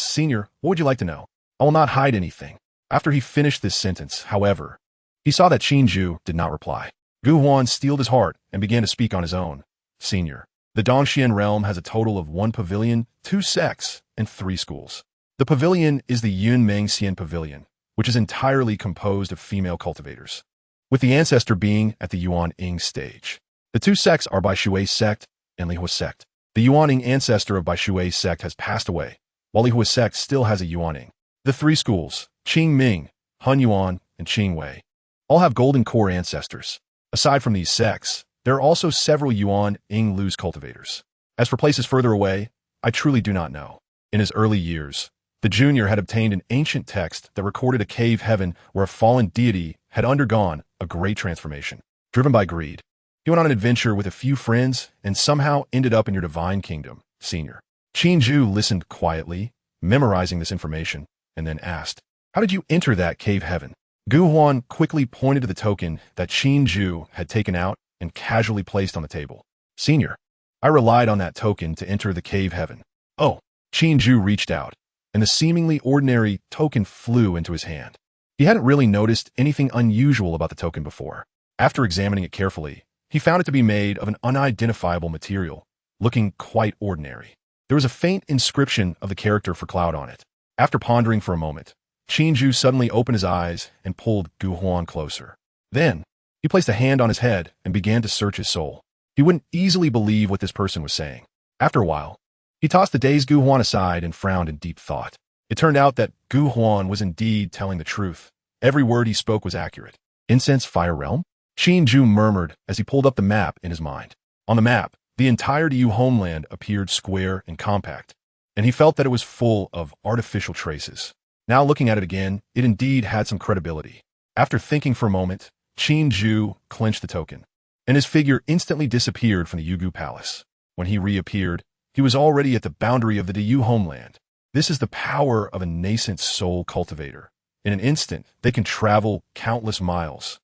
senior, what would you like to know? I will not hide anything." After he finished this sentence, however, he saw that Qin Jue did not reply. Gu Huan steeled his heart and began to speak on his own. "Senior, the Dongxian realm has a total of 1 pavilion, 2 sects, and 3 schools. The pavilion is the Yun Meng Xian Pavilion, which is entirely composed of female cultivators, with the ancestor being at the Yuan Ing stage. The 2 sects are Bai Shui sect and Lihua sect. The Yuan Ing ancestor of Bai Shui sect has passed away, while Lihua sect still has a Yuan Ing. The 3 schools, Qing Ming, Hun Yuan, and Qing Wei, all have golden core ancestors. Aside from these sects, there are also several Yuan Ing Lu's cultivators. As for places further away, I truly do not know." In his early years, the junior had obtained an ancient text that recorded a cave heaven where a fallen deity had undergone a great transformation. Driven by greed, he went on an adventure with a few friends and somehow ended up in your divine kingdom, senior. Qin Jue listened quietly, memorizing this information, and then asked, "How did you enter that cave heaven?" Gu Huan quickly pointed to the token that Qin Jue had taken out and casually placed on the table. "Senior, I relied on that token to enter the cave heaven." "Oh." Qin Jue reached out, and the seemingly ordinary token flew into his hand. He hadn't really noticed anything unusual about the token before. After examining it carefully, he found it to be made of an unidentifiable material, looking quite ordinary. There was a faint inscription of the character for Cloud on it. After pondering for a moment, Qin Jue suddenly opened his eyes and pulled Gu Huan closer. Then, he placed a hand on his head and began to search his soul. He wouldn't easily believe what this person was saying. After a while, he tossed the dazed Gu Huan aside and frowned in deep thought. It turned out that Gu Huan was indeed telling the truth. Every word he spoke was accurate. "Incense Fire Realm?" Qin Jue murmured as he pulled up the map in his mind. On the map, the entire Yu homeland appeared square and compact, and he felt that it was full of artificial traces. Now looking at it again, it indeed had some credibility. After thinking for a moment, Qin Jue clenched the token, and his figure instantly disappeared from the Yugu Palace. When he reappeared, he was already at the boundary of the Yu homeland. This is the power of a nascent soul cultivator. In an instant, they can travel countless miles.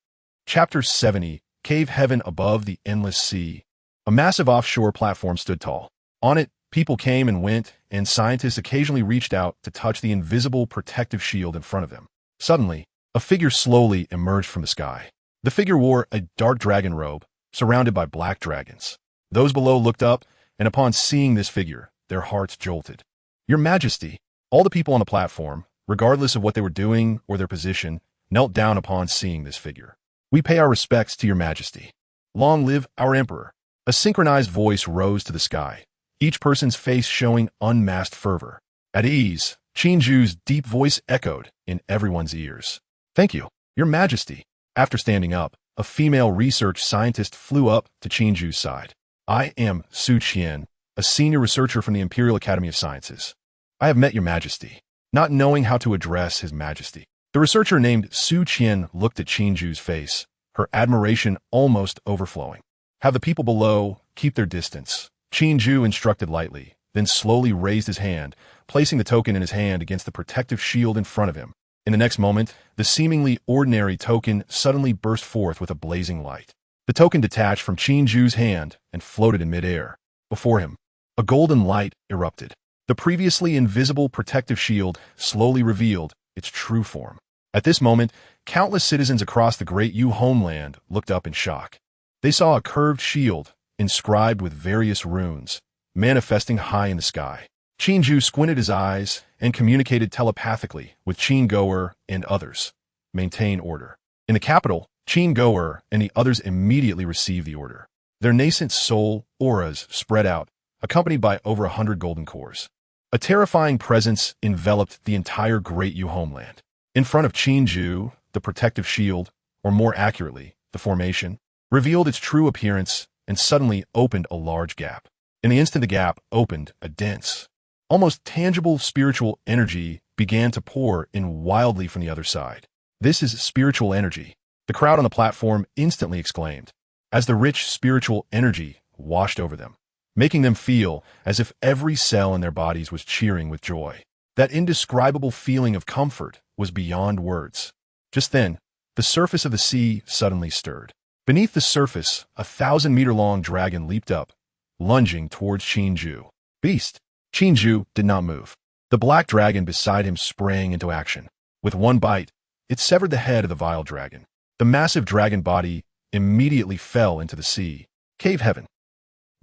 Chapter 70, Cave Heaven Above the Endless Sea. A massive offshore platform stood tall. On it, people came and went, and scientists occasionally reached out to touch the invisible protective shield in front of them. Suddenly, a figure slowly emerged from the sky. The figure wore a dark dragon robe, surrounded by black dragons. Those below looked up, and upon seeing this figure, their hearts jolted. "Your Majesty!" All the people on the platform, regardless of what they were doing or their position, knelt down upon seeing this figure. "We pay our respects to your Majesty. Long live our Emperor." A synchronized voice rose to the sky, each person's face showing unmasked fervor. At ease, Qin Jue's deep voice echoed in everyone's ears. "Thank you, your Majesty." After standing up, a female research scientist flew up to Qin Jue's side. "I am Su Qian, a senior researcher from the Imperial Academy of Sciences. I have met your Majesty." Not knowing how to address his Majesty, the researcher named Su Qian looked at Qin Jue's face, her admiration almost overflowing. "Have the people below keep their distance," Qin Jue instructed lightly, then slowly raised his hand, placing the token in his hand against the protective shield in front of him. In the next moment, the seemingly ordinary token suddenly burst forth with a blazing light. The token detached from Qin Jue's hand and floated in midair. Before him, a golden light erupted. The previously invisible protective shield slowly revealed its true form. At this moment, countless citizens across the great Yu homeland looked up in shock. They saw a curved shield, inscribed with various runes, manifesting high in the sky. Qin Jue squinted his eyes and communicated telepathically with Qin Jue and others. "Maintain order." In the capital, Qin Jue and the others immediately received the order. Their nascent soul auras spread out, accompanied by over 100 golden cores. A terrifying presence enveloped the entire great Yu homeland. In front of Qin Jue, the protective shield, or more accurately, the formation, revealed its true appearance and suddenly opened a large gap. In the instant the gap opened, a dense, almost tangible spiritual energy began to pour in wildly from the other side. "This is spiritual energy," the crowd on the platform instantly exclaimed, as the rich spiritual energy washed over them, making them feel as if every cell in their bodies was cheering with joy. That indescribable feeling of comfort was beyond words. Just then, the surface of the sea suddenly stirred. Beneath the surface, a 1,000-meter-long dragon leaped up, lunging towards Qin Jue. "Beast!" Qin Jue did not move. The black dragon beside him sprang into action. With one bite, it severed the head of the vile dragon. The massive dragon body immediately fell into the sea. Cave Heaven.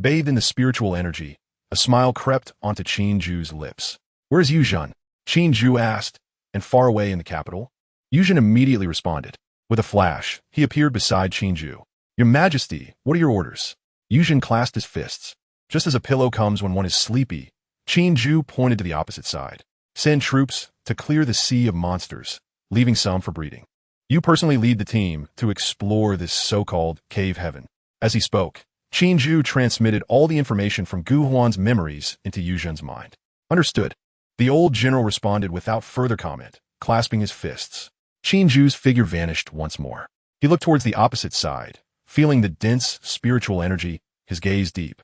Bathed in the spiritual energy, a smile crept onto Qin Jue's lips. "Where's Yuzhan?" Qin Jue asked, and far away in the capital, Yuzhan immediately responded. With a flash, he appeared beside Qin Jue. "Your Majesty, what are your orders?" Yuzhan clasped his fists. Just as a pillow comes when one is sleepy, Qin Jue pointed to the opposite side. "Send troops to clear the sea of monsters, leaving some for breeding. You personally lead the team to explore this so-called Cave Heaven." As he spoke, Qin Jue transmitted all the information from Gu Huan's memories into Yuzhan's mind. "Understood." The old general responded without further comment, clasping his fists. Qin Jue's figure vanished once more. He looked towards the opposite side, feeling the dense spiritual energy, his gaze deep.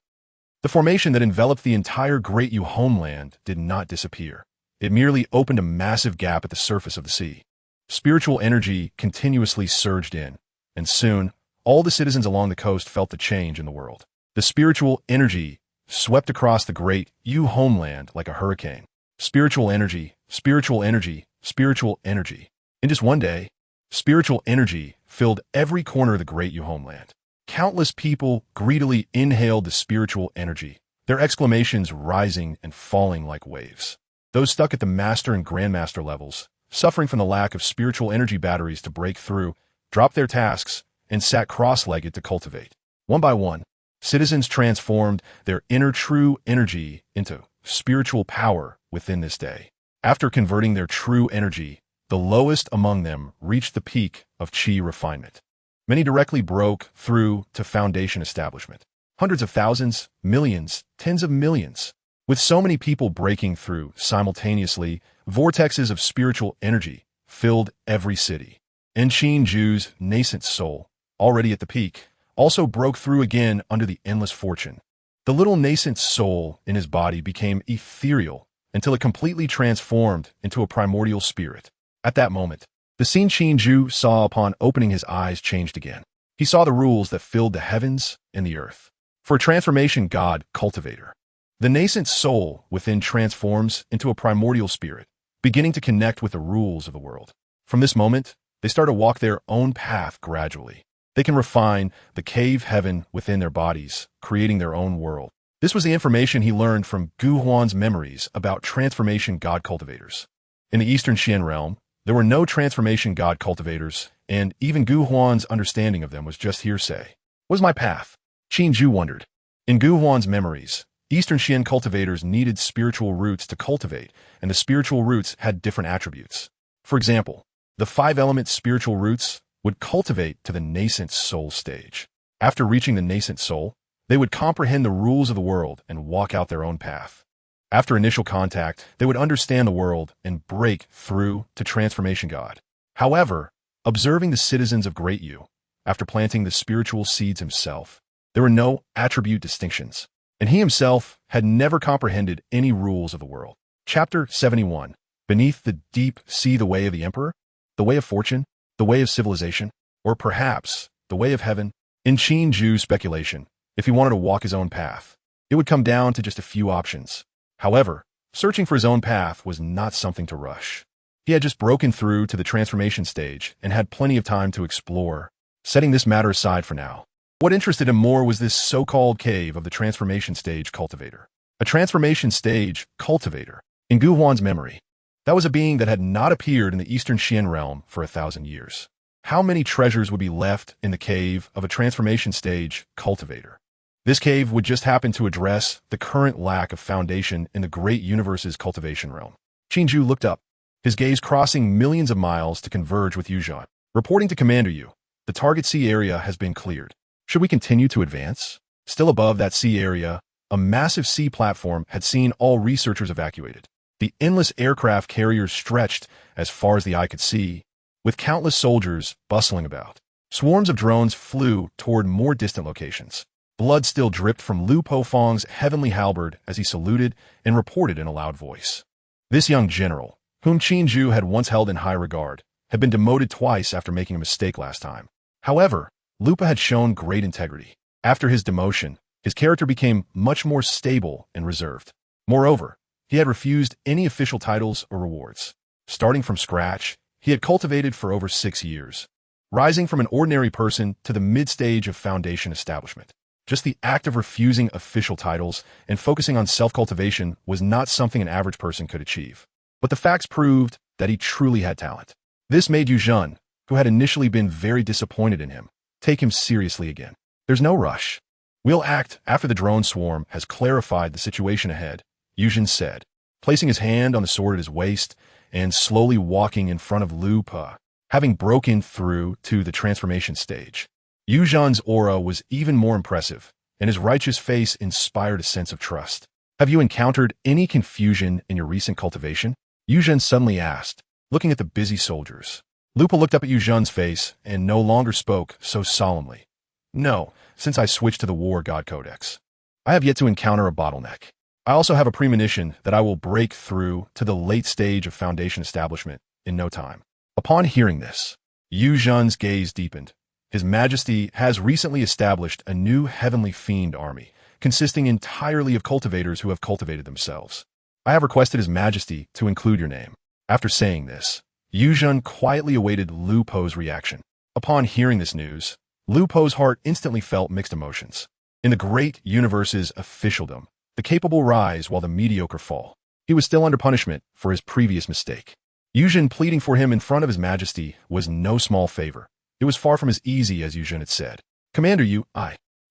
The formation that enveloped the entire great Yu homeland did not disappear. It merely opened a massive gap at the surface of the sea. Spiritual energy continuously surged in, and soon, all the citizens along the coast felt the change in the world. The spiritual energy swept across the great Yu homeland like a hurricane. Spiritual energy, spiritual energy, spiritual energy. In just one day, spiritual energy filled every corner of the great Yu homeland. Countless people greedily inhaled the spiritual energy, their exclamations rising and falling like waves. Those stuck at the master and grandmaster levels, suffering from the lack of spiritual energy batteries to break through, dropped their tasks and sat cross-legged to cultivate. One by one, citizens transformed their inner true energy into spiritual power within this day. After converting their true energy, the lowest among them reached the peak of chi refinement. Many directly broke through to foundation establishment. Hundreds of thousands, millions, tens of millions. With so many people breaking through simultaneously, vortexes of spiritual energy filled every city. And Qin Jue's nascent soul, already at the peak, also broke through again under the endless fortune. The little nascent soul in his body became ethereal until it completely transformed into a primordial spirit. At that moment, The scene Qin Jue saw upon opening his eyes changed again. He saw the rules that filled the heavens and the earth. For a transformation god, cultivator, the nascent soul within transforms into a primordial spirit, beginning to connect with the rules of the world. From this moment, they start to walk their own path gradually. They can refine the cave heaven within their bodies, creating their own world. This was the information he learned from Gu Huan's memories about transformation god cultivators. In the Eastern Xian realm, there were no transformation god cultivators, and even Gu Huan's understanding of them was just hearsay. What was my path? Qin Jue wondered. In Gu Huan's memories, Eastern Xian cultivators needed spiritual roots to cultivate, and the spiritual roots had different attributes. For example, the 5-element spiritual roots would cultivate to the nascent soul stage. After reaching the nascent soul, they would comprehend the rules of the world and walk out their own path. After initial contact, they would understand the world and break through to transformation god. However, observing the citizens of Great Yu, after planting the spiritual seeds himself, there were no attribute distinctions, and he himself had never comprehended any rules of the world. Chapter 71. Beneath the deep sea, the way of the emperor, the way of fortune, the way of civilization, or perhaps the way of heaven. In Qin Jue's speculation, if he wanted to walk his own path, it would come down to just a few options. However, searching for his own path was not something to rush. He had just broken through to the transformation stage and had plenty of time to explore. Setting this matter aside for now, what interested him more was this so-called cave of the transformation stage cultivator. A transformation stage cultivator, in Gu Huan's memory, that was a being that had not appeared in the Eastern Xian realm for 1,000 years. How many treasures would be left in the cave of a transformation stage cultivator? This cave would just happen to address the current lack of foundation in the great universe's cultivation realm. Qin Jue looked up, his gaze crossing millions of miles to converge with Yuzhan. Reporting to Commander Yu, the target sea area has been cleared. Should we continue to advance? Still above that sea area, a massive sea platform had seen all researchers evacuated. The endless aircraft carriers stretched as far as the eye could see, with countless soldiers bustling about. Swarms of drones flew toward more distant locations. Blood still dripped from Lu Pofong's heavenly halberd as he saluted and reported in a loud voice. This young general, whom Qin Jue had once held in high regard, had been demoted twice after making a mistake last time. However, Lupa had shown great integrity. After his demotion, his character became much more stable and reserved. Moreover, he had refused any official titles or rewards. Starting from scratch, he had cultivated for over 6 years, rising from an ordinary person to the mid-stage of foundation establishment. Just the act of refusing official titles and focusing on self-cultivation was not something an average person could achieve. But the facts proved that he truly had talent. This made Yuzhan, who had initially been very disappointed in him, take him seriously again. There's no rush. We'll act after the drone swarm has clarified the situation ahead, Yuzhan said, placing his hand on the sword at his waist and slowly walking in front of Lu Pa, having broken through to the transformation stage. Yuzhan's aura was even more impressive, and his righteous face inspired a sense of trust. Have you encountered any confusion in your recent cultivation? Yuzhan suddenly asked, looking at the busy soldiers. Lupa looked up at Yuzhan's face and no longer spoke so solemnly. No, since I switched to the War God Codex. I have yet to encounter a bottleneck. I also have a premonition that I will break through to the late stage of foundation establishment in no time. Upon hearing this, Yuzhan's gaze deepened. His Majesty has recently established a new heavenly fiend army, consisting entirely of cultivators who have cultivated themselves. I have requested His Majesty to include your name. After saying this, Yuzhan quietly awaited Lu Po's reaction. Upon hearing this news, Lu Po's heart instantly felt mixed emotions. In the great universe's officialdom, the capable rise while the mediocre fall. He was still under punishment for his previous mistake. Yuzhan pleading for him in front of His Majesty was no small favor. It was far from as easy as Yuzhan had said. Commander Yu,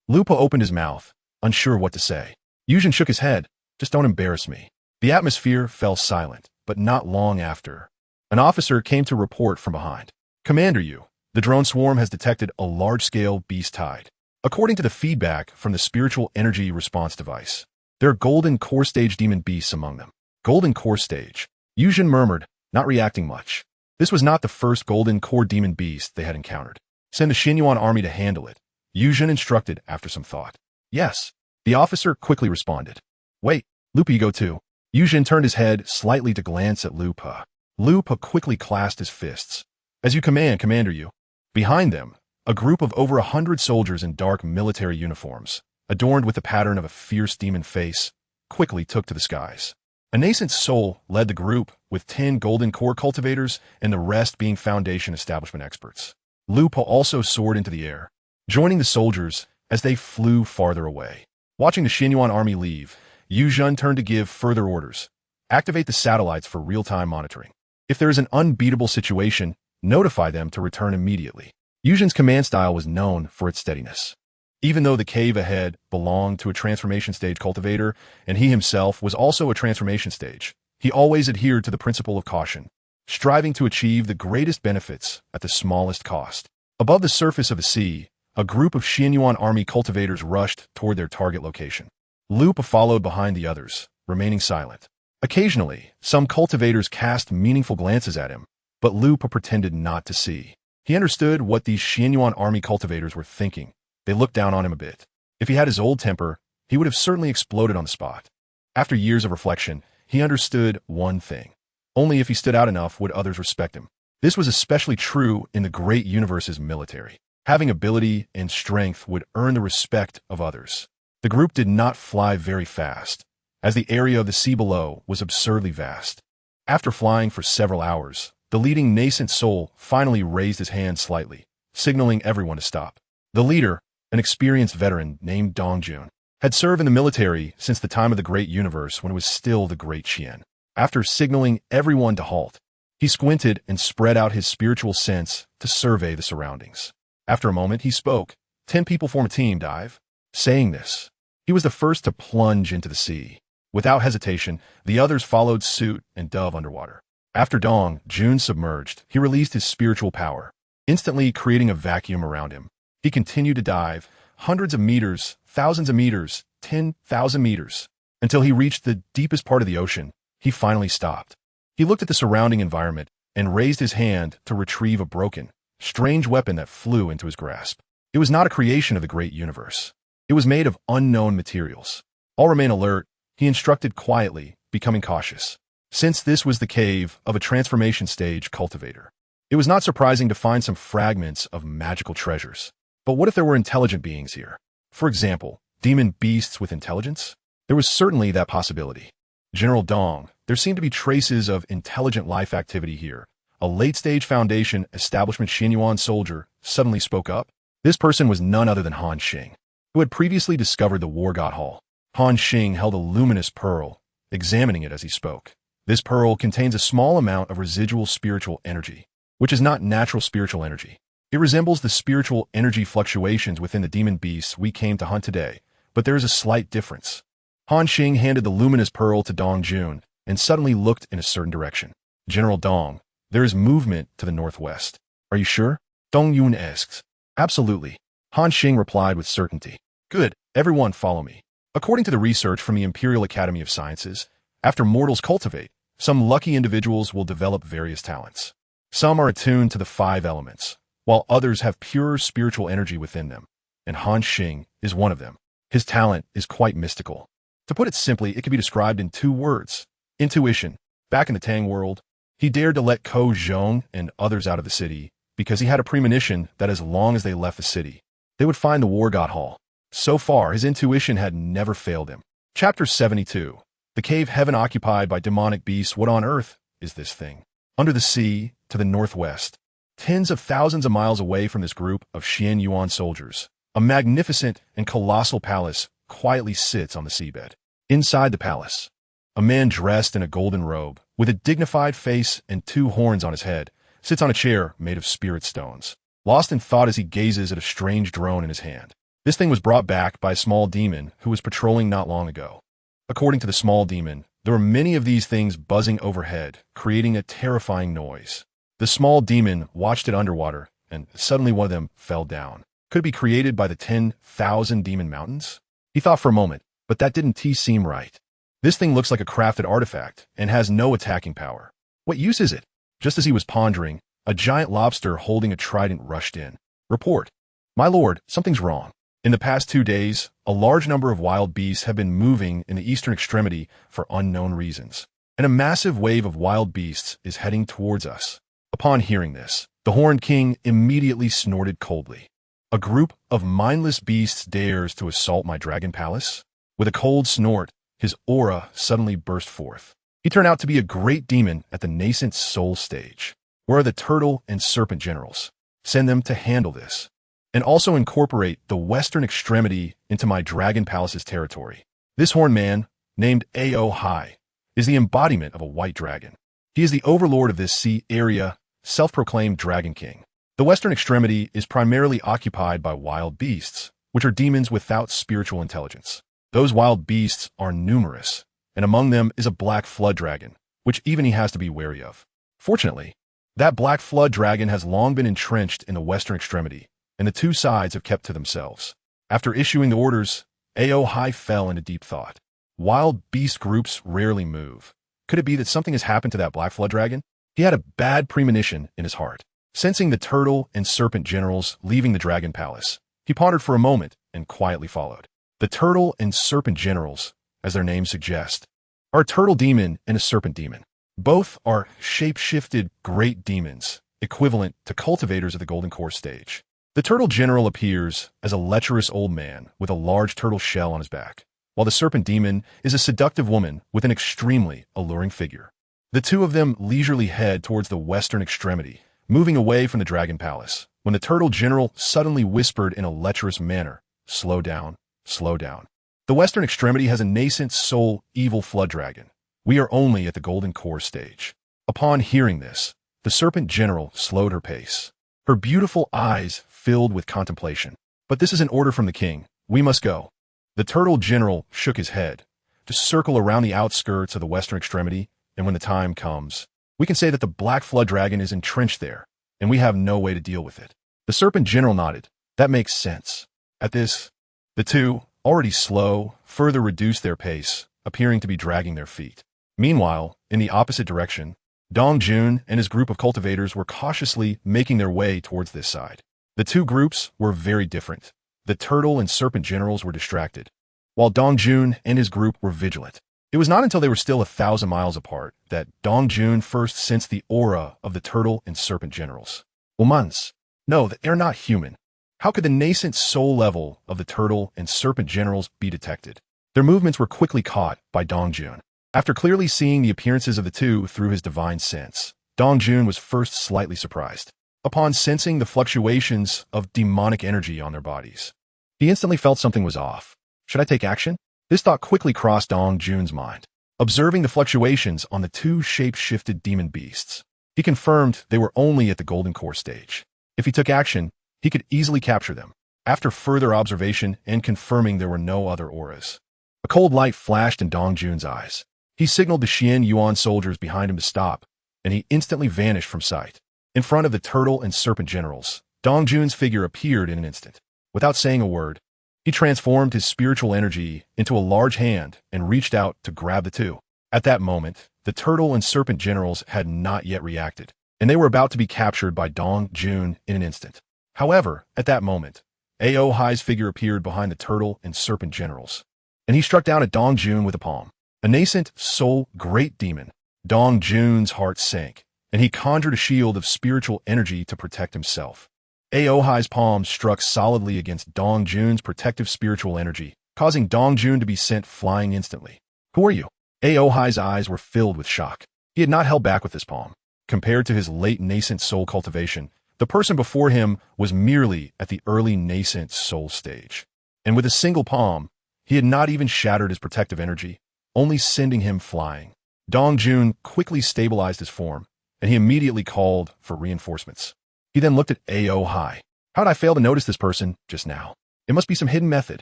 Lupa opened his mouth, unsure what to say. Yuzhan shook his head. Just don't embarrass me. The atmosphere fell silent, but not long after. An officer came to report from behind. Commander Yu, the drone swarm has detected a large-scale beast tide. According to the feedback from the spiritual energy response device, there are golden core stage demon beasts among them. Golden core stage. Yuzhan murmured, not reacting much. This was not the first golden core demon beast they had encountered. Send the Xinyuan army to handle it, Yuzhan instructed after some thought. Yes. The officer quickly responded. Wait, Lupa, you go too. Yuzhan turned his head slightly to glance at Lupa. Lupa quickly clasped his fists. As you command, Commander Yu. Behind them, a group of over 100 soldiers in dark military uniforms, adorned with the pattern of a fierce demon face, quickly took to the skies. A nascent soul led the group, with 10 golden core cultivators and the rest being Foundation establishment experts. Lupo also soared into the air, joining the soldiers as they flew farther away. Watching the Xinyuan army leave, Yu Zhen turned to give further orders. Activate the satellites for real-time monitoring. If there is an unbeatable situation, notify them to return immediately. Yu Zhen's command style was known for its steadiness. Even though the cave ahead belonged to a transformation stage cultivator, and he himself was also a transformation stage, he always adhered to the principle of caution, striving to achieve the greatest benefits at the smallest cost. Above the surface of the sea, a group of Xinyuan army cultivators rushed toward their target location. Lupa followed behind the others, remaining silent. Occasionally, some cultivators cast meaningful glances at him, but Lupa pretended not to see. He understood what these Xinyuan army cultivators were thinking. They looked down on him a bit. If he had his old temper, he would have certainly exploded on the spot. After years of reflection, he understood one thing. Only if he stood out enough would others respect him. This was especially true in the great universe's military. Having ability and strength would earn the respect of others. The group did not fly very fast, as the area of the sea below was absurdly vast. After flying for several hours, the leading nascent soul finally raised his hand slightly, signaling everyone to stop. The leader, an experienced veteran named Dong Jun, had served in the military since the time of the Great Universe when it was still the Great Qian. After signaling everyone to halt, he squinted and spread out his spiritual sense to survey the surroundings. After a moment, he spoke. 10 people form a team, dive. Saying this, he was the first to plunge into the sea. Without hesitation, the others followed suit and dove underwater. After Dong Jun submerged, he released his spiritual power, instantly creating a vacuum around him. He continued to dive, hundreds of meters, thousands of meters, 10,000 meters, until he reached the deepest part of the ocean. He finally stopped. He looked at the surrounding environment and raised his hand to retrieve a broken, strange weapon that flew into his grasp. It was not a creation of the great universe. It was made of unknown materials. All remain alert, he instructed quietly, becoming cautious. Since this was the cave of a transformation stage cultivator, it was not surprising to find some fragments of magical treasures. But what if there were intelligent beings here? For example, demon beasts with intelligence? There was certainly that possibility. General Dong, there seemed to be traces of intelligent life activity here. A late-stage Foundation establishment Xinyuan soldier suddenly spoke up. This person was none other than Han Xing, who had previously discovered the War God Hall. Han Xing held a luminous pearl, examining it as he spoke. This pearl contains a small amount of residual spiritual energy, which is not natural spiritual energy. It resembles the spiritual energy fluctuations within the demon beasts we came to hunt today, but there is a slight difference. Han Xing handed the luminous pearl to Dong Jun and suddenly looked in a certain direction. General Dong, there is movement to the northwest. Are you sure? Dong Yun asked. Absolutely. Han Xing replied with certainty. Good, everyone follow me. According to the research from the Imperial Academy of Sciences, after mortals cultivate, some lucky individuals will develop various talents. Some are attuned to the 5 elements, while others have pure spiritual energy within them, and Han Xing is one of them. His talent is quite mystical. To put it simply, it can be described in 2 words. Intuition. Back in the Tang world, he dared to let Ko Zhong and others out of the city because he had a premonition that as long as they left the city, they would find the War God Hall. So far, his intuition had never failed him. Chapter 72. The cave heaven occupied by demonic beasts. What on earth is this thing? Under the sea, to the northwest, tens of thousands of miles away from this group of Xinyuan soldiers, a magnificent and colossal palace quietly sits on the seabed. Inside the palace, a man dressed in a golden robe, with a dignified face and 2 horns on his head, sits on a chair made of spirit stones, lost in thought as he gazes at a strange drone in his hand. This thing was brought back by a small demon who was patrolling not long ago. According to the small demon, there were many of these things buzzing overhead, creating a terrifying noise. The small demon watched it underwater, and suddenly one of them fell down. Could it be created by the 10,000 demon mountains? He thought for a moment, but that didn't seem right. This thing looks like a crafted artifact and has no attacking power. What use is it? Just as he was pondering, a giant lobster holding a trident rushed in. Report. My lord, something's wrong. In the past 2 days, a large number of wild beasts have been moving in the eastern extremity for unknown reasons, and a massive wave of wild beasts is heading towards us. Upon hearing this, The Horned King immediately snorted coldly. A group of mindless beasts dares to assault my dragon palace? With a cold snort, his aura suddenly burst forth. He turned out to be a great demon at the nascent soul stage. Where are the turtle and serpent generals? Send them to handle this. And also incorporate the western extremity into my dragon palace's territory. This horned man, named Ao Hai, is the embodiment of a white dragon. He is the overlord of this sea area, self-proclaimed Dragon King. The western extremity is primarily occupied by wild beasts, which are demons without spiritual intelligence. Those wild beasts are numerous, and among them is a black flood dragon, which even he has to be wary of. Fortunately, that black flood dragon has long been entrenched in the western extremity, and the two sides have kept to themselves. After issuing the orders, Ao Hai fell into deep thought. Wild beast groups rarely move. Could it be that something has happened to that black flood dragon? He had a bad premonition in his heart. Sensing the turtle and serpent generals leaving the dragon palace, he pondered for a moment and quietly followed. The turtle and serpent generals, as their names suggest, are a turtle demon and a serpent demon. Both are shape-shifted great demons, equivalent to cultivators of the golden core stage. The turtle general appears as a lecherous old man with a large turtle shell on his back, while the serpent demon is a seductive woman with an extremely alluring figure. The two of them leisurely head towards the western extremity, moving away from the dragon palace, when the turtle general suddenly whispered in a lecherous manner, "Slow down, slow down. The western extremity has a nascent soul evil flood dragon. We are only at the golden core stage." Upon hearing this, the serpent general slowed her pace. Her beautiful eyes filled with contemplation. "But this is an order from the king. We must go." The turtle general shook his head to circle around the outskirts of the western extremity, and when the time comes, we can say that the black flood dragon is entrenched there, and we have no way to deal with it. The serpent general nodded. That makes sense. At this, the two, already slow, further reduced their pace, appearing to be dragging their feet. Meanwhile, in the opposite direction, Dong Jun and his group of cultivators were cautiously making their way towards this side. The two groups were very different. The turtle and serpent generals were distracted, while Dong Jun and his group were vigilant. It was not until they were still 1,000 miles apart that Dong Jun first sensed the aura of the turtle and serpent generals. Humans. No, they are not human. How could the nascent soul level of the turtle and serpent generals be detected? Their movements were quickly caught by Dong Jun. After clearly seeing the appearances of the two through his divine sense, Dong Jun was first slightly surprised. Upon sensing the fluctuations of demonic energy on their bodies, he instantly felt something was off. Should I take action? This thought quickly crossed Dong Jun's mind. Observing the fluctuations on the two shape-shifted demon beasts, he confirmed they were only at the golden core stage. If he took action, he could easily capture them. After further observation and confirming there were no other auras, a cold light flashed in Dong Jun's eyes. He signaled the Xian Yuan soldiers behind him to stop, and he instantly vanished from sight. In front of the turtle and serpent generals, Dong Jun's figure appeared in an instant. Without saying a word, he transformed his spiritual energy into a large hand and reached out to grab the two. At that moment, the turtle and serpent generals had not yet reacted, and they were about to be captured by Dong Jun in an instant. However, at that moment, Ao Hai's figure appeared behind the turtle and serpent generals, and he struck down at Dong Jun with a palm. A nascent soul great demon. Dong Jun's heart sank, and he conjured a shield of spiritual energy to protect himself. Ao Hai's palm struck solidly against Dong Jun's protective spiritual energy, causing Dong Jun to be sent flying instantly. "Who are you?" Ao Hai's eyes were filled with shock. He had not held back with his palm. Compared to his late nascent soul cultivation, the person before him was merely at the early nascent soul stage. And with a single palm, he had not even shattered his protective energy, only sending him flying. Dong Jun quickly stabilized his form, and he immediately called for reinforcements. He then looked at Ao Hai. "How did I fail to notice this person just now? It must be some hidden method.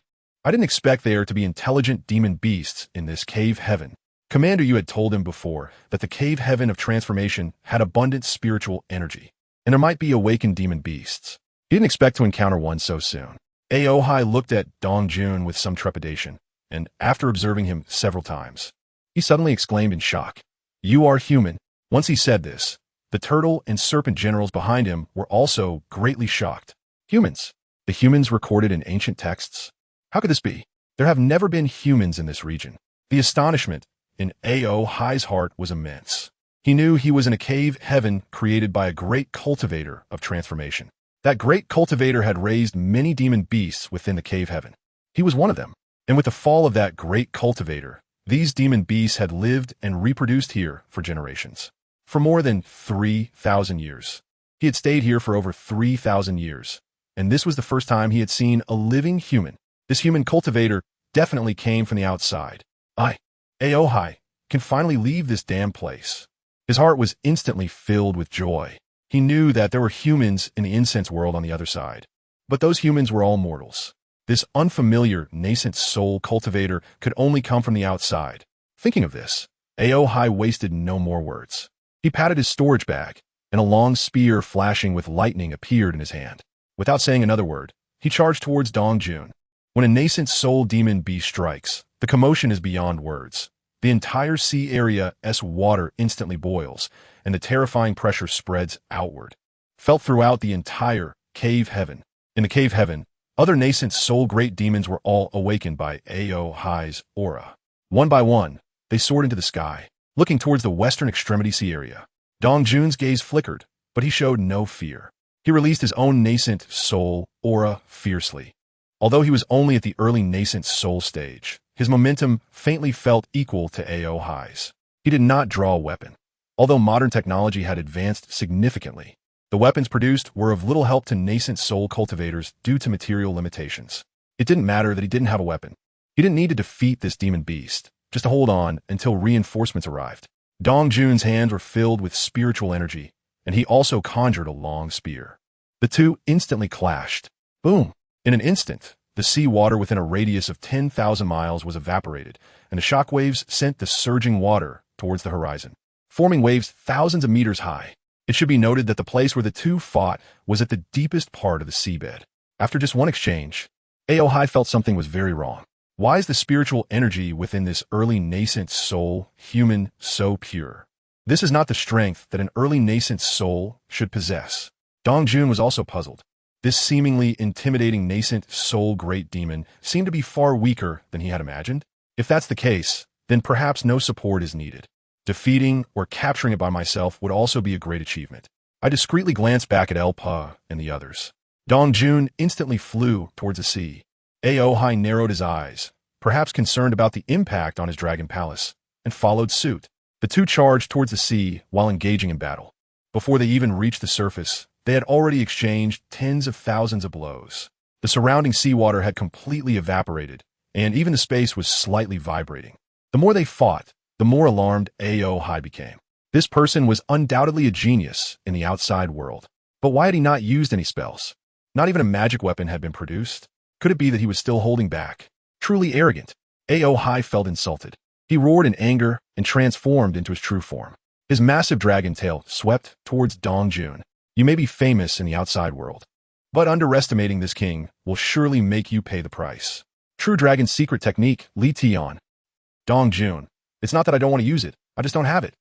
I didn't expect there to be intelligent demon beasts in this cave heaven." Commander, you had told him before that the cave heaven of transformation had abundant spiritual energy, and there might be awakened demon beasts. He didn't expect to encounter one so soon. Ao Hai looked at Dong Jun with some trepidation, and after observing him several times, he suddenly exclaimed in shock, "You are human." Once he said this, the turtle and serpent generals behind him were also greatly shocked. Humans? The humans recorded in ancient texts? How could this be? There have never been humans in this region. The astonishment in Ao Hai's heart was immense. He knew he was in a cave heaven created by a great cultivator of transformation. That great cultivator had raised many demon beasts within the cave heaven. He was one of them. And with the fall of that great cultivator, these demon beasts had lived and reproduced here for generations. For more than 3,000 years. He had stayed here for over 3,000 years. And this was the first time he had seen a living human. This human cultivator definitely came from the outside. Aohai can finally leave this damn place. His heart was instantly filled with joy. He knew that there were humans in the incense world on the other side. But those humans were all mortals. This unfamiliar, nascent soul cultivator could only come from the outside. Thinking of this, Aohai wasted no more words. He patted his storage bag, and a long spear flashing with lightning appeared in his hand. Without saying another word, he charged towards Dongjun. When a nascent soul demon beast strikes, the commotion is beyond words. The entire sea area's water instantly boils, and the terrifying pressure spreads outward, felt throughout the entire cave heaven. In the cave heaven, other nascent soul great demons were all awakened by Aohai's aura. One by one, they soared into the sky, looking towards the western extremity sea area. Dongjun's gaze flickered, but he showed no fear. He released his own nascent soul aura fiercely. Although he was only at the early nascent soul stage, his momentum faintly felt equal to Aohai's. He did not draw a weapon. Although modern technology had advanced significantly, the weapons produced were of little help to nascent soul cultivators due to material limitations. It didn't matter that he didn't have a weapon. He didn't need to defeat this demon beast, just to hold on until reinforcements arrived. Dongjun's hands were filled with spiritual energy, and he also conjured a long spear. The two instantly clashed. Boom! In an instant, the sea water within a radius of 10,000 miles was evaporated, and the shock waves sent the surging water towards the horizon, forming waves thousands of meters high. It should be noted that the place where the two fought was at the deepest part of the seabed. After just one exchange, Aohai felt something was very wrong. Why is the spiritual energy within this early nascent soul human so pure? This is not the strength that an early nascent soul should possess. Dongjun was also puzzled. This seemingly intimidating nascent soul great demon seemed to be far weaker than he had imagined. If that's the case, then perhaps no support is needed. Defeating or capturing it by myself would also be a great achievement. I discreetly glanced back at Elpa and the others. Dongjun instantly flew towards the sea. Aohai narrowed his eyes, perhaps concerned about the impact on his dragon palace, and followed suit. The two charged towards the sea while engaging in battle. Before they even reached the surface, they had already exchanged tens of thousands of blows. The surrounding seawater had completely evaporated, and even the space was slightly vibrating. The more they fought, the more alarmed Aohai became. This person was undoubtedly a genius in the outside world. But why had he not used any spells? Not even a magic weapon had been produced. Could it be that he was still holding back? Truly arrogant. Aohai felt insulted. He roared in anger and transformed into his true form. His massive dragon tail swept towards Dongjun. You may be famous in the outside world, but underestimating this king will surely make you pay the price. True dragon's secret technique, Li Tian. Dongjun. It's not that I don't want to use it, I just don't have it.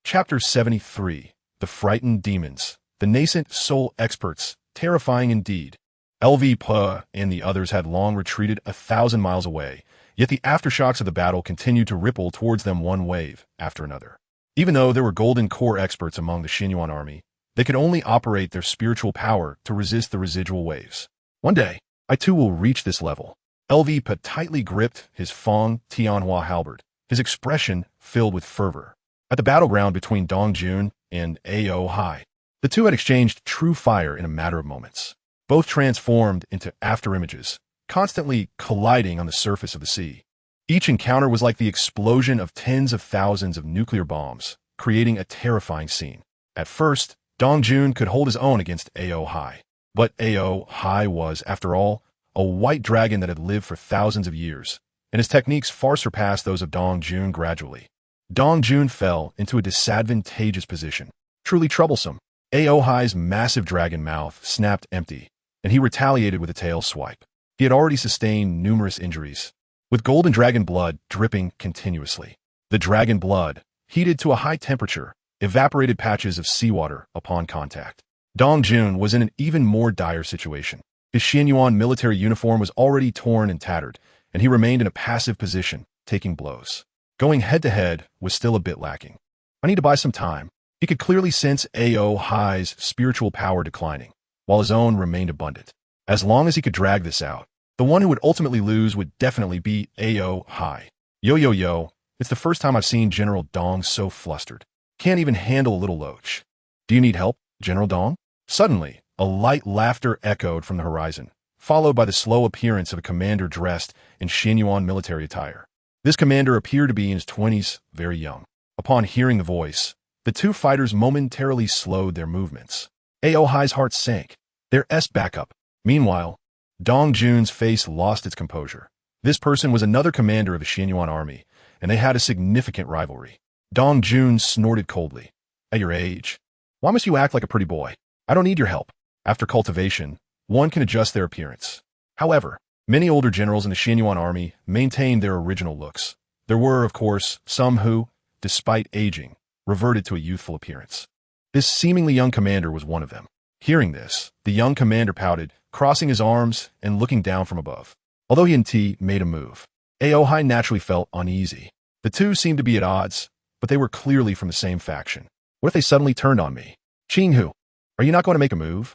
Chapter 73. The Frightened Demons. The Nascent Soul Experts. Terrifying indeed. LV and the others had long retreated 1,000 miles away, yet the aftershocks of the battle continued to ripple towards them one wave after another. Even though there were golden core experts among the Xinyuan army, they could only operate their spiritual power to resist the residual waves. One day, I too will reach this level. LV tightly gripped his Feng Tianhua halberd, his expression filled with fervor. At the battleground between Dongjun and Aohai, the two had exchanged true fire in a matter of moments. Both transformed into afterimages, constantly colliding on the surface of the sea. Each encounter was like the explosion of tens of thousands of nuclear bombs, creating a terrifying scene. At first, Dongjun could hold his own against Aohai. But Aohai was, after all, a white dragon that had lived for thousands of years, and his techniques far surpassed those of Dongjun gradually. Dongjun fell into a disadvantageous position. Truly troublesome. Aohai's massive dragon mouth snapped empty, and he retaliated with a tail swipe. He had already sustained numerous injuries, with golden dragon blood dripping continuously. The dragon blood, heated to a high temperature, evaporated patches of seawater upon contact. Dongjun was in an even more dire situation. His Xinyuan military uniform was already torn and tattered, and he remained in a passive position, taking blows. Going head-to-head was still a bit lacking. I need to buy some time. He could clearly sense A.O. Hai's spiritual power declining, while his own remained abundant. As long as he could drag this out, the one who would ultimately lose would definitely be A.O. Hai. Yo, it's the first time I've seen General Dong so flustered. Can't even handle a little loach. Do you need help, General Dong? Suddenly, a light laughter echoed from the horizon, followed by the slow appearance of a commander dressed in Xianyuan military attire. This commander appeared to be in his 20s, very young. Upon hearing the voice, the two fighters momentarily slowed their movements. A.O. Hai's heart sank. Their backup. Meanwhile, Dong Jun's face lost its composure. This person was another commander of the Xianyuan army, and they had a significant rivalry. Dong Jun snorted coldly. At your age, why must you act like a pretty boy? I don't need your help. After cultivation, one can adjust their appearance. However, many older generals in the Xianyuan army maintained their original looks. There were, of course, some who, despite aging, reverted to a youthful appearance. This seemingly young commander was one of them. Hearing this, the young commander pouted, crossing his arms and looking down from above. Although he and T made a move, A.O. Hai naturally felt uneasy. The two seemed to be at odds, but they were clearly from the same faction. What if they suddenly turned on me? Qin Jue, are you not going to make a move?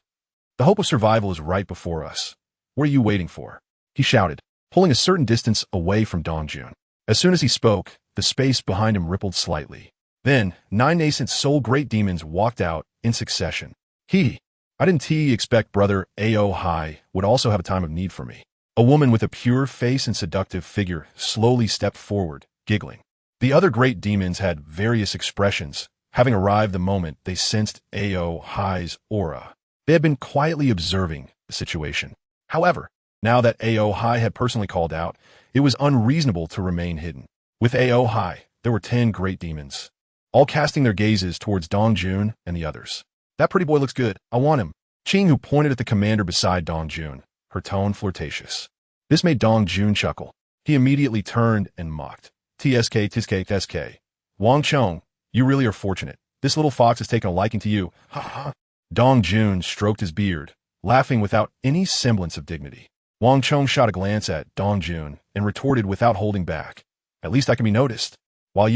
The hope of survival is right before us. What are you waiting for? He shouted, pulling a certain distance away from Dong Jun. As soon as he spoke, the space behind him rippled slightly. Then, 9 nascent soul great demons walked out in succession. I didn't expect brother A.O. Hai would also have a time of need for me. A woman with a pure face and seductive figure slowly stepped forward, giggling. The other great demons had various expressions, having arrived the moment they sensed A.O. Hai's aura. They had been quietly observing the situation. However, now that A.O. Hai had personally called out, it was unreasonable to remain hidden. With A.O. Hai, there were 10 great demons, all casting their gazes towards Dong Jun and the others. That pretty boy looks good. I want him. Qin Jue pointed at the commander beside Dong Jun, her tone flirtatious. This made Dong Jun chuckle. He immediately turned and mocked. TSK. Wang Chong, you really are fortunate. This little fox has taken a liking to you. Ha ha. Dong Jun stroked his beard, laughing without any semblance of dignity. Wang Chong shot a glance at Dong Jun and retorted without holding back. At least I can be noticed. While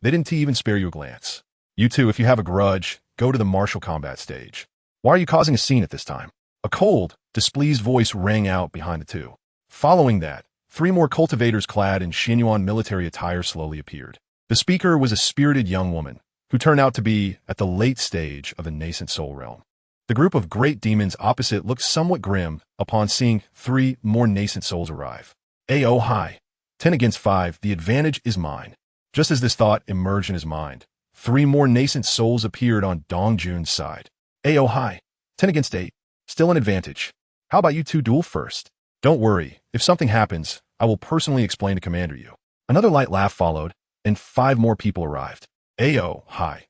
they didn't even spare you a glance. You two, if you have a grudge, go to the martial combat stage. Why are you causing a scene at this time? A cold, displeased voice rang out behind the two. Following that, 3 more cultivators clad in Xianyuan military attire slowly appeared. The speaker was a spirited young woman, who turned out to be at the late stage of the nascent soul realm. The group of great demons opposite looked somewhat grim upon seeing 3 more nascent souls arrive. A.O. Hai, 10 against 5, the advantage is mine. Just as this thought emerged in his mind, 3 more nascent souls appeared on Dong Jun's side. A.O. Hai, 10 against 8, still an advantage. How about you two duel first? Don't worry, if something happens, I will personally explain to Commander you. Another light laugh followed, and 5 more people arrived. A.O. Hai,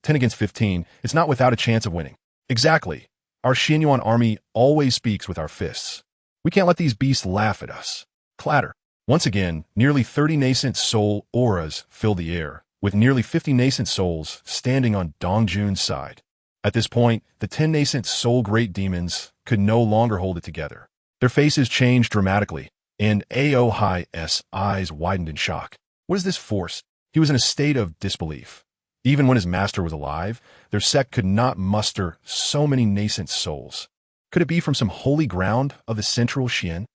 10 against 15, it's not without a chance of winning. Exactly. Our Xianyuan army always speaks with our fists. We can't let these beasts laugh at us. Clatter. Once again, nearly 30 nascent soul auras filled the air, with nearly 50 nascent souls standing on Dong Jun's side. At this point, the 10 nascent soul great demons could no longer hold it together. Their faces changed dramatically, and A.O. Hai's eyes widened in shock. What is this force? He was in a state of disbelief. Even when his master was alive, their sect could not muster so many nascent souls. Could it be from some holy ground of the central Xian?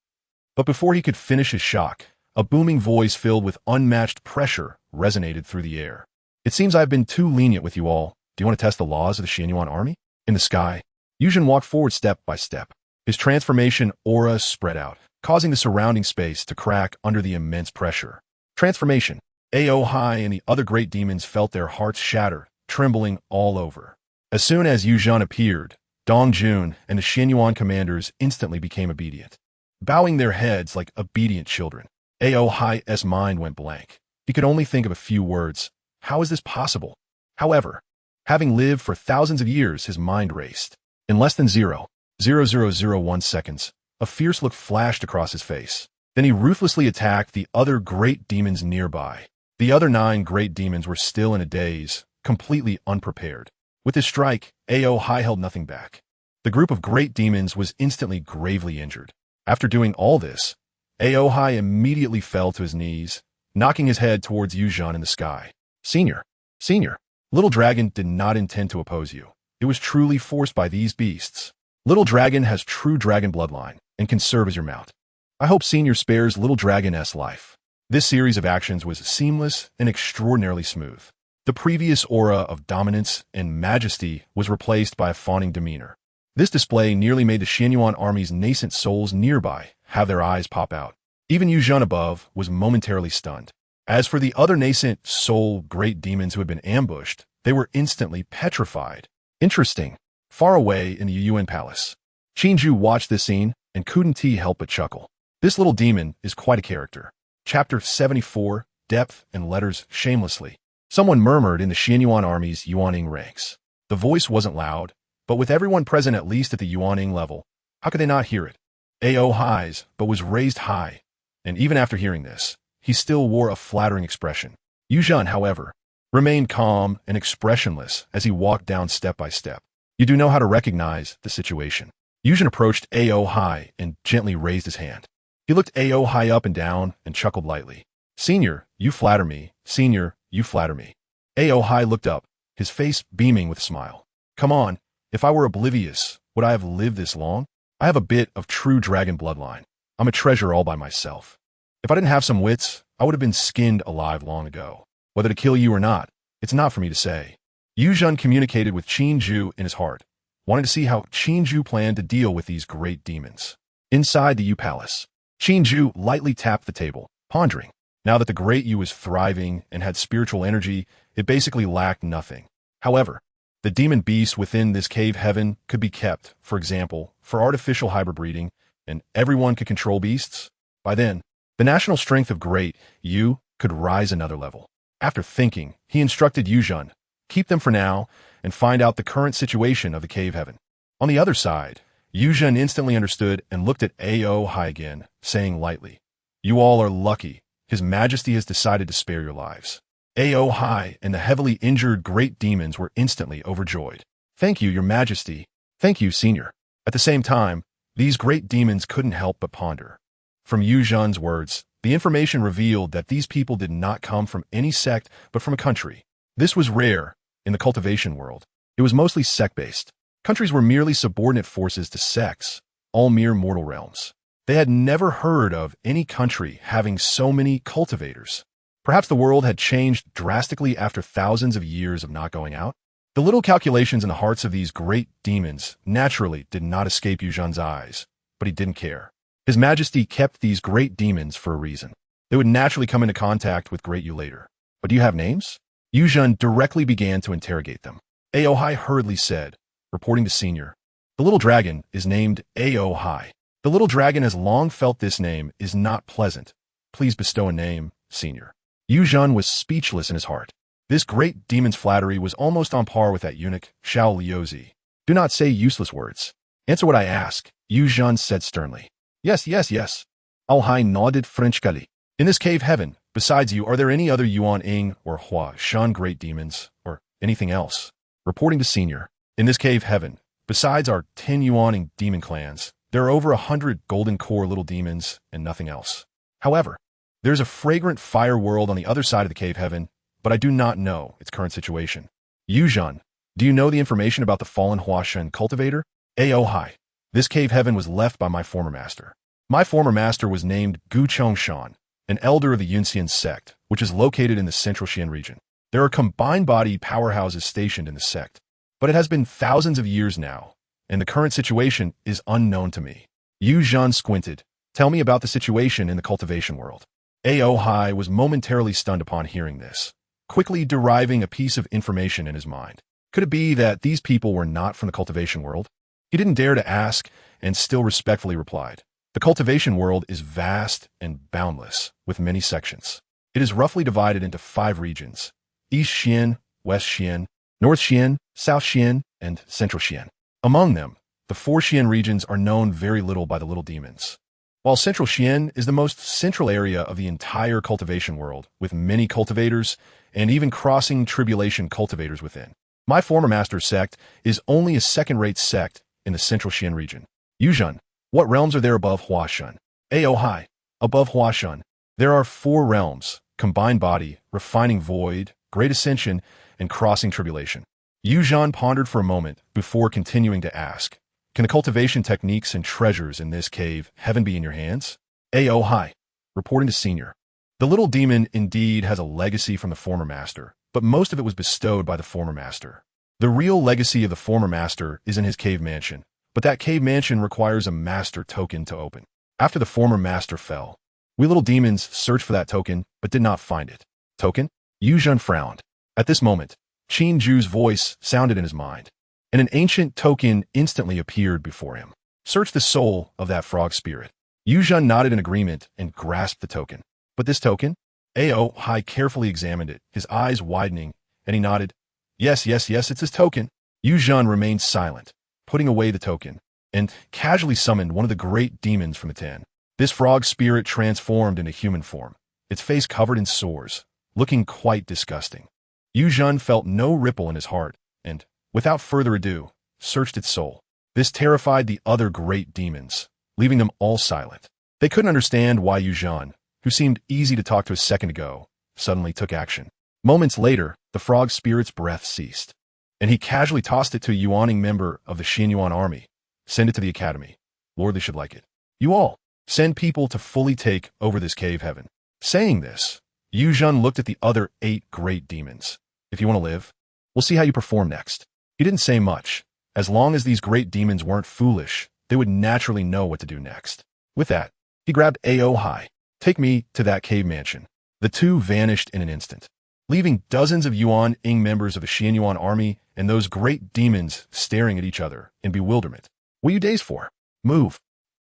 But before he could finish his shock, a booming voice filled with unmatched pressure resonated through the air. It seems I've been too lenient with you all. Do you want to test the laws of the Xianyuan army? In the sky, Yuzhen walked forward step by step. His transformation aura spread out, causing the surrounding space to crack under the immense pressure. Transformation. A.O. Hai and the other great demons felt their hearts shatter, trembling all over. As soon as Yuzhen appeared, Dong Jun and the Xianyuan commanders instantly became obedient, bowing their heads like obedient children. A.O. Hai's mind went blank. He could only think of a few words. How is this possible? However, having lived for thousands of years, his mind raced. In less than 0.0001 seconds, a fierce look flashed across his face. Then he ruthlessly attacked the other great demons nearby. The other 9 great demons were still in a daze, completely unprepared. With his strike, A.O. Hai held nothing back. The group of great demons was instantly gravely injured. After doing all this, A.O. Hai immediately fell to his knees, knocking his head towards Yuzhen in the sky. Senior. Senior. Little Dragon did not intend to oppose you. It was truly forced by these beasts. Little Dragon has true dragon bloodline and can serve as your mount. I hope Senior spares Little Dragon's life. This series of actions was seamless and extraordinarily smooth. The previous aura of dominance and majesty was replaced by a fawning demeanor. This display nearly made the Xianyuan army's nascent souls nearby have their eyes pop out. Even Yu Zhen above was momentarily stunned. As for the other nascent soul great demons who had been ambushed, they were instantly petrified. Interesting. Far away in the Yuan palace, Qin Jue watched this scene and couldn't help but chuckle. This little demon is quite a character. Chapter 74, Depth and Letters Shamelessly. Someone murmured in the Xianyuan army's Yuaning ranks. The voice wasn't loud, but with everyone present at least at the Yuaning level, how could they not hear it? AO highs, but was raised high, and even after hearing this, he still wore a flattering expression. Yu Zhen, however, remained calm and expressionless as he walked down step by step. You do know how to recognize the situation. Yu Zhen approached AO high and gently raised his hand. He looked AO high up and down and chuckled lightly. Senior, you flatter me. Senior, you flatter me. AO high looked up, his face beaming with a smile. Come on, if I were oblivious, would I have lived this long? I have a bit of true dragon bloodline. I'm a treasure all by myself. If I didn't have some wits, I would have been skinned alive long ago. Whether to kill you or not, it's not for me to say. Yu Zhen communicated with Qin Jue in his heart, wanting to see how Qin Jue planned to deal with these great demons. Inside the Yu Palace, Qin Jue lightly tapped the table, pondering. Now that the great Yu was thriving and had spiritual energy, it basically lacked nothing. However, the demon beasts within this cave heaven could be kept, for example, for artificial hybrid breeding, and everyone could control beasts. By then, the national strength of great Yu could rise another level. After thinking, he instructed Yu Zhen, keep them for now and find out the current situation of the cave heaven. On the other side, Yu Zhen instantly understood and looked at AO High again, saying lightly, you all are lucky. His Majesty has decided to spare your lives. AO High and the heavily injured great demons were instantly overjoyed. Thank you, Your Majesty. Thank you, Senior. At the same time, these great demons couldn't help but ponder. From Yu Zhen's words, the information revealed that these people did not come from any sect but from a country. This was rare in the cultivation world. It was mostly sect-based. Countries were merely subordinate forces to sects, all mere mortal realms. They had never heard of any country having so many cultivators. Perhaps the world had changed drastically after thousands of years of not going out. The little calculations in the hearts of these great demons naturally did not escape Yu Zhen's eyes, but he didn't care. His Majesty kept these great demons for a reason. They would naturally come into contact with great Yu later. But do you have names? Yu Zhen directly began to interrogate them. AO High hurriedly said, reporting to Senior, the little dragon is named AO High. The little dragon has long felt this name is not pleasant. Please bestow a name, Senior. Yu Zhen was speechless in his heart. This great demon's flattery was almost on par with that eunuch, Xiao Liuzi. Do not say useless words. Answer what I ask, Yu Zhen said sternly. Yes, yes, yes. Ao Hai nodded Frenchly. In this cave heaven, besides you, are there any other Yuan Ing or Hua Shan great demons, or anything else? Reporting to Senior, in this cave heaven, besides our 10 Yuaning demon clans, there are over 100 golden core little demons and nothing else. However, there's a fragrant fire world on the other side of the cave heaven, but I do not know its current situation. Yu Zhen, do you know the information about the fallen Huashan cultivator? AO Hai. This cave heaven was left by my former master. My former master was named Gu Chongshan, an elder of the Yunxian sect, which is located in the central Xian region. There are combined-body powerhouses stationed in the sect, but it has been thousands of years now, and the current situation is unknown to me. Yu Zhen squinted. Tell me about the situation in the cultivation world. AO Hai was momentarily stunned upon hearing this, quickly deriving a piece of information in his mind. Could it be that these people were not from the cultivation world? He didn't dare to ask and still respectfully replied. The cultivation world is vast and boundless, with many sections. It is roughly divided into 5 regions: East Xian, West Xian, North Xian, South Xian, and Central Xian. Among them, the 4 Xian regions are known very little by the little demons, while Central Xian is the most central area of the entire cultivation world, with many cultivators and even crossing tribulation cultivators within. My former master's sect is only a second-rate sect in the Central Xian region. Yu Zhen, what realms are there above Huashan? AO Hai, above Huashan, there are 4 realms: Combined Body, Refining Void, great ascension, and crossing tribulation. Yu Zhan pondered for a moment before continuing to ask, can the cultivation techniques and treasures in this cave heaven be in your hands? A.O. Hi. Reporting to Senior. The little demon indeed has a legacy from the former master, but most of it was bestowed by the former master. The real legacy of the former master is in his cave mansion, but that cave mansion requires a master token to open. After the former master fell, we little demons searched for that token, but did not find it. Token? Yu Zhan frowned. At this moment, Qin Jue's voice sounded in his mind, and an ancient token instantly appeared before him. Search the soul of that frog spirit. Yu Zhan nodded in agreement and grasped the token. But this token? A.O. Hai carefully examined it, his eyes widening, and he nodded. Yes, it's his token. Yu Zhan remained silent, putting away the token, and casually summoned one of the great demons from the ten. This frog spirit transformed into human form, its face covered in sores, looking quite disgusting. Yu Zhan felt no ripple in his heart, and, without further ado, searched its soul. This terrified the other great demons, leaving them all silent. They couldn't understand why Yu Zhan, who seemed easy to talk to a second ago, suddenly took action. Moments later, the frog spirit's breath ceased, and he casually tossed it to a Yuaning member of the Qin Yuan army. Send it to the academy. Lord, they should like it. You all, send people to fully take over this cave heaven. Saying this, Yu Zhan looked at the other 8 great demons. If you want to live, we'll see how you perform next. He didn't say much. As long as these great demons weren't foolish, they would naturally know what to do next. With that, he grabbed A.O. Hai. Take me to that cave mansion. The two vanished in an instant, leaving dozens of Yuan-ing members of the Qin Yuan army and those great demons staring at each other in bewilderment. What are you dazed for? Move.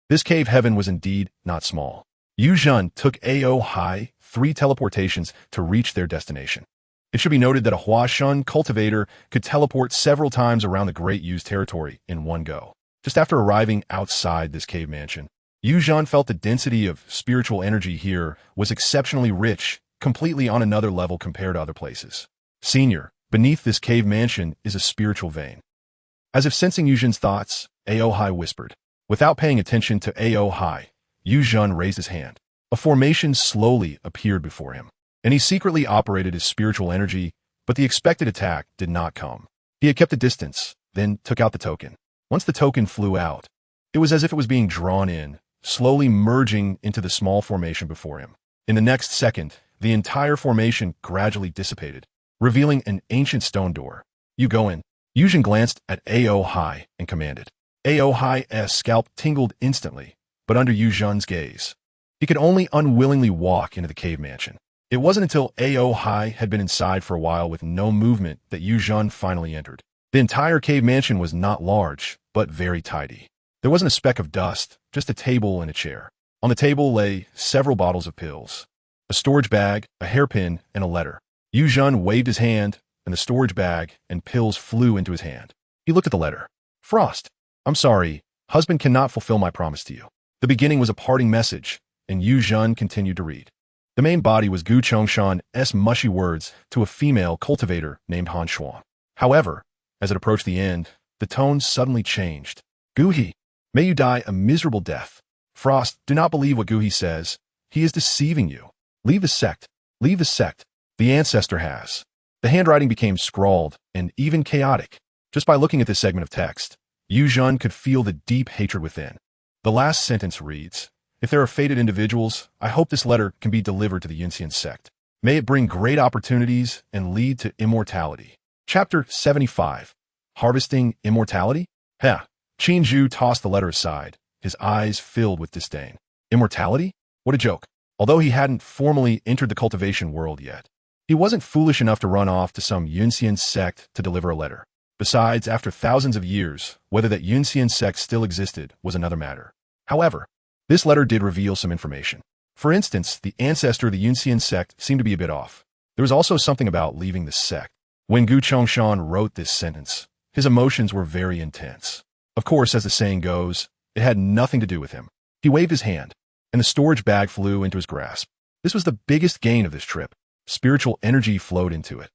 This cave heaven was indeed not small. Yu Zhan took A.O. Hai 3 teleportations to reach their destination. It should be noted that a Huashan cultivator could teleport several times around the Great Yu's territory in one go. Just after arriving outside this cave mansion, Yu Zhan felt the density of spiritual energy here was exceptionally rich, completely on another level compared to other places. Senior, beneath this cave mansion is a spiritual vein. As if sensing Yu Zhan's thoughts, A.O. Hai whispered. Without paying attention to A.O. Hai, Yu Zhan raised his hand. A formation slowly appeared before him, and he secretly operated his spiritual energy, but the expected attack did not come. He had kept a distance, then took out the token. Once the token flew out, it was as if it was being drawn in, slowly merging into the small formation before him. In the next second, the entire formation gradually dissipated, revealing an ancient stone door. You go in. Yu Zhan glanced at A.O. Hai and commanded. A.O. Hai's scalp tingled instantly, but under Yu Zhan's gaze, he could only unwillingly walk into the cave mansion. It wasn't until A.O. Hai had been inside for a while with no movement that Yu Zhan finally entered. The entire cave mansion was not large, but very tidy. There wasn't a speck of dust, just a table and a chair. On the table lay several bottles of pills, a storage bag, a hairpin, and a letter. Yu Zhan waved his hand, and the storage bag and pills flew into his hand. He looked at the letter. Frost. I'm sorry, husband cannot fulfill my promise to you. The beginning was a parting message, and Yu Zhan continued to read. The main body was Gu Chongshan's mushy words to a female cultivator named Han Shuang. However, as it approached the end, the tone suddenly changed. Guhi, may you die a miserable death. Frost, do not believe what Guhi says. He is deceiving you. Leave the sect. Leave the sect. The ancestor has. The handwriting became scrawled and even chaotic. Just by looking at this segment of text, Yu Zhan could feel the deep hatred within. The last sentence reads, if there are fated individuals, I hope this letter can be delivered to the Yunxian sect. May it bring great opportunities and lead to immortality. Chapter 75. Harvesting Immortality? Heh. Qin Jue tossed the letter aside, his eyes filled with disdain. Immortality? What a joke. Although he hadn't formally entered the cultivation world yet, he wasn't foolish enough to run off to some Yunxian sect to deliver a letter. Besides, after thousands of years, whether that Yunxian sect still existed was another matter. However, this letter did reveal some information. For instance, the ancestor of the Yunxian sect seemed to be a bit off. There was also something about leaving the sect. When Gu Chongshan wrote this sentence, his emotions were very intense. Of course, as the saying goes, it had nothing to do with him. He waved his hand, and the storage bag flew into his grasp. This was the biggest gain of this trip. Spiritual energy flowed into it.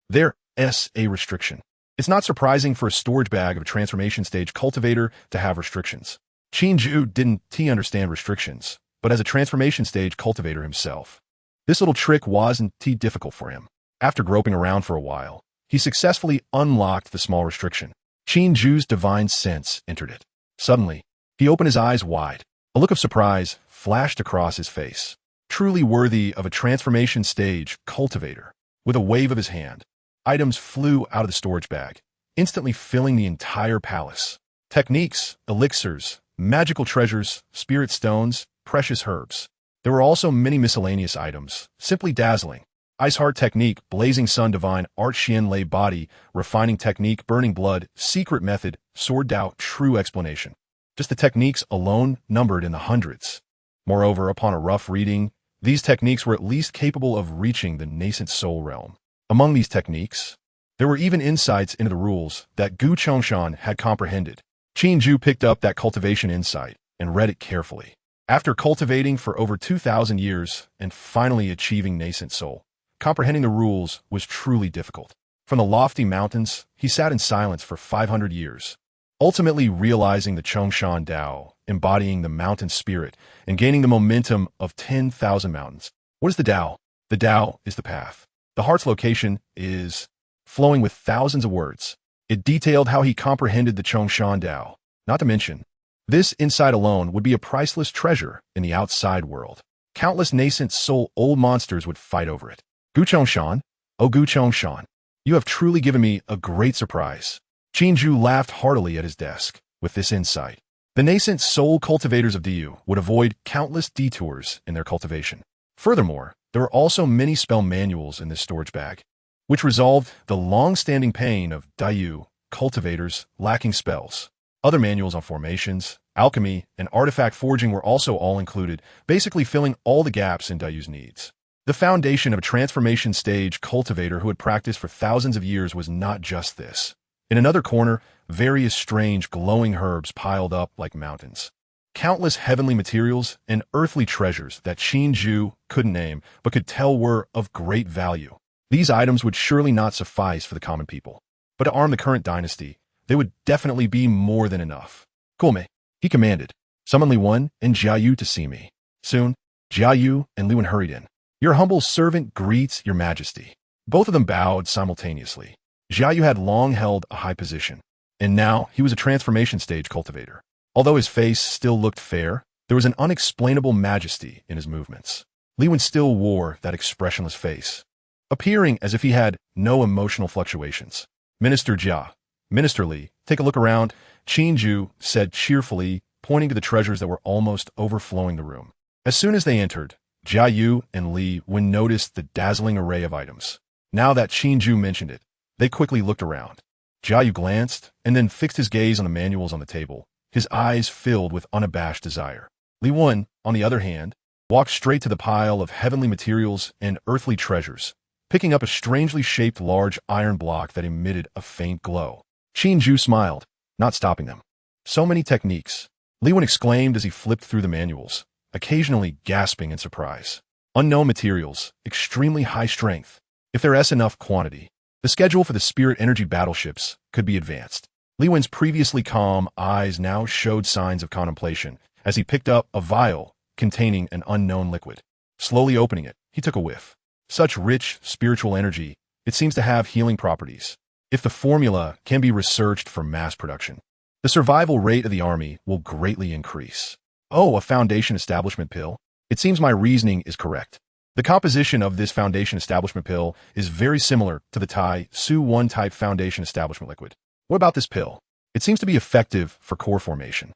There's a restriction. It's not surprising for a storage bag of a transformation stage cultivator to have restrictions. Qin Jue didn't understand restrictions, but as a transformation stage cultivator himself, this little trick wasn't difficult for him. After groping around for a while, he successfully unlocked the small restriction. Qin Jue's divine sense entered it. Suddenly, he opened his eyes wide. A look of surprise flashed across his face. Truly worthy of a transformation stage cultivator. With a wave of his hand, items flew out of the storage bag, instantly filling the entire palace. Techniques, elixirs, magical treasures, spirit stones, precious herbs. There were also many miscellaneous items, simply dazzling. Ice Heart Technique, Blazing Sun Divine, Art Xian Lei Body, Refining Technique, Burning Blood, Secret Method, Sword Dao, True Explanation. Just the techniques alone numbered in the hundreds. Moreover, upon a rough reading, these techniques were at least capable of reaching the nascent soul realm. Among these techniques, there were even insights into the rules that Gu Chongshan had comprehended. Qin Jue picked up that cultivation insight and read it carefully. After cultivating for over 2,000 years and finally achieving nascent soul, comprehending the rules was truly difficult. From the lofty mountains, he sat in silence for 500 years, ultimately realizing the Chongshan Dao, embodying the mountain spirit, and gaining the momentum of 10,000 mountains. What is the Dao? The Dao is the path. The heart's location is flowing with thousands of words. It detailed how he comprehended the Chongshan Dao. Not to mention, this insight alone would be a priceless treasure in the outside world. Countless nascent soul old monsters would fight over it. Gu Chongshan, oh Gu Chongshan, you have truly given me a great surprise. Qin Jue laughed heartily at his desk. With this insight, the nascent soul cultivators of Diyu would avoid countless detours in their cultivation. Furthermore, there were also many spell manuals in this storage bag, which resolved the long-standing pain of Diyu cultivators lacking spells. Other manuals on formations, alchemy, and artifact forging were also all included, basically filling all the gaps in Dayu's needs. The foundation of a transformation stage cultivator who had practiced for thousands of years was not just this. In another corner, various strange glowing herbs piled up like mountains. Countless heavenly materials and earthly treasures that Qin Jue couldn't name but could tell were of great value. These items would surely not suffice for the common people, but to arm the current dynasty, they would definitely be more than enough. Kulme, he commanded, summon Li Wen and Jia Yu to see me. Soon, Jia Yu and Li Wen hurried in. Your humble servant greets your majesty. Both of them bowed simultaneously. Jia Yu had long held a high position, and now he was a transformation stage cultivator. Although his face still looked fair, there was an unexplainable majesty in his movements. Li Wen still wore that expressionless face, appearing as if he had no emotional fluctuations. Minister Jia, Minister Li, take a look around, Qin Jue said cheerfully, pointing to the treasures that were almost overflowing the room. As soon as they entered, Jia Yu and Li Wen noticed the dazzling array of items. Now that Qin Jue mentioned it, they quickly looked around. Jia Yu glanced and then fixed his gaze on the manuals on the table, his eyes filled with unabashed desire. Li Wen, on the other hand, walked straight to the pile of heavenly materials and earthly treasures, picking up a strangely shaped large iron block that emitted a faint glow. Qin Jue smiled, not stopping them. So many techniques, Li Wen exclaimed as he flipped through the manuals, occasionally gasping in surprise. Unknown materials, extremely high strength. If there is enough quantity, the schedule for the spirit energy battleships could be advanced. Li Wen's previously calm eyes now showed signs of contemplation as he picked up a vial containing an unknown liquid. Slowly opening it, he took a whiff. Such rich spiritual energy, it seems to have healing properties. If the formula can be researched for mass production, the survival rate of the army will greatly increase. Oh, a foundation establishment pill? It seems my reasoning is correct. The composition of this foundation establishment pill is very similar to the Tai Su 1 type foundation establishment liquid. What about this pill? It seems to be effective for core formation.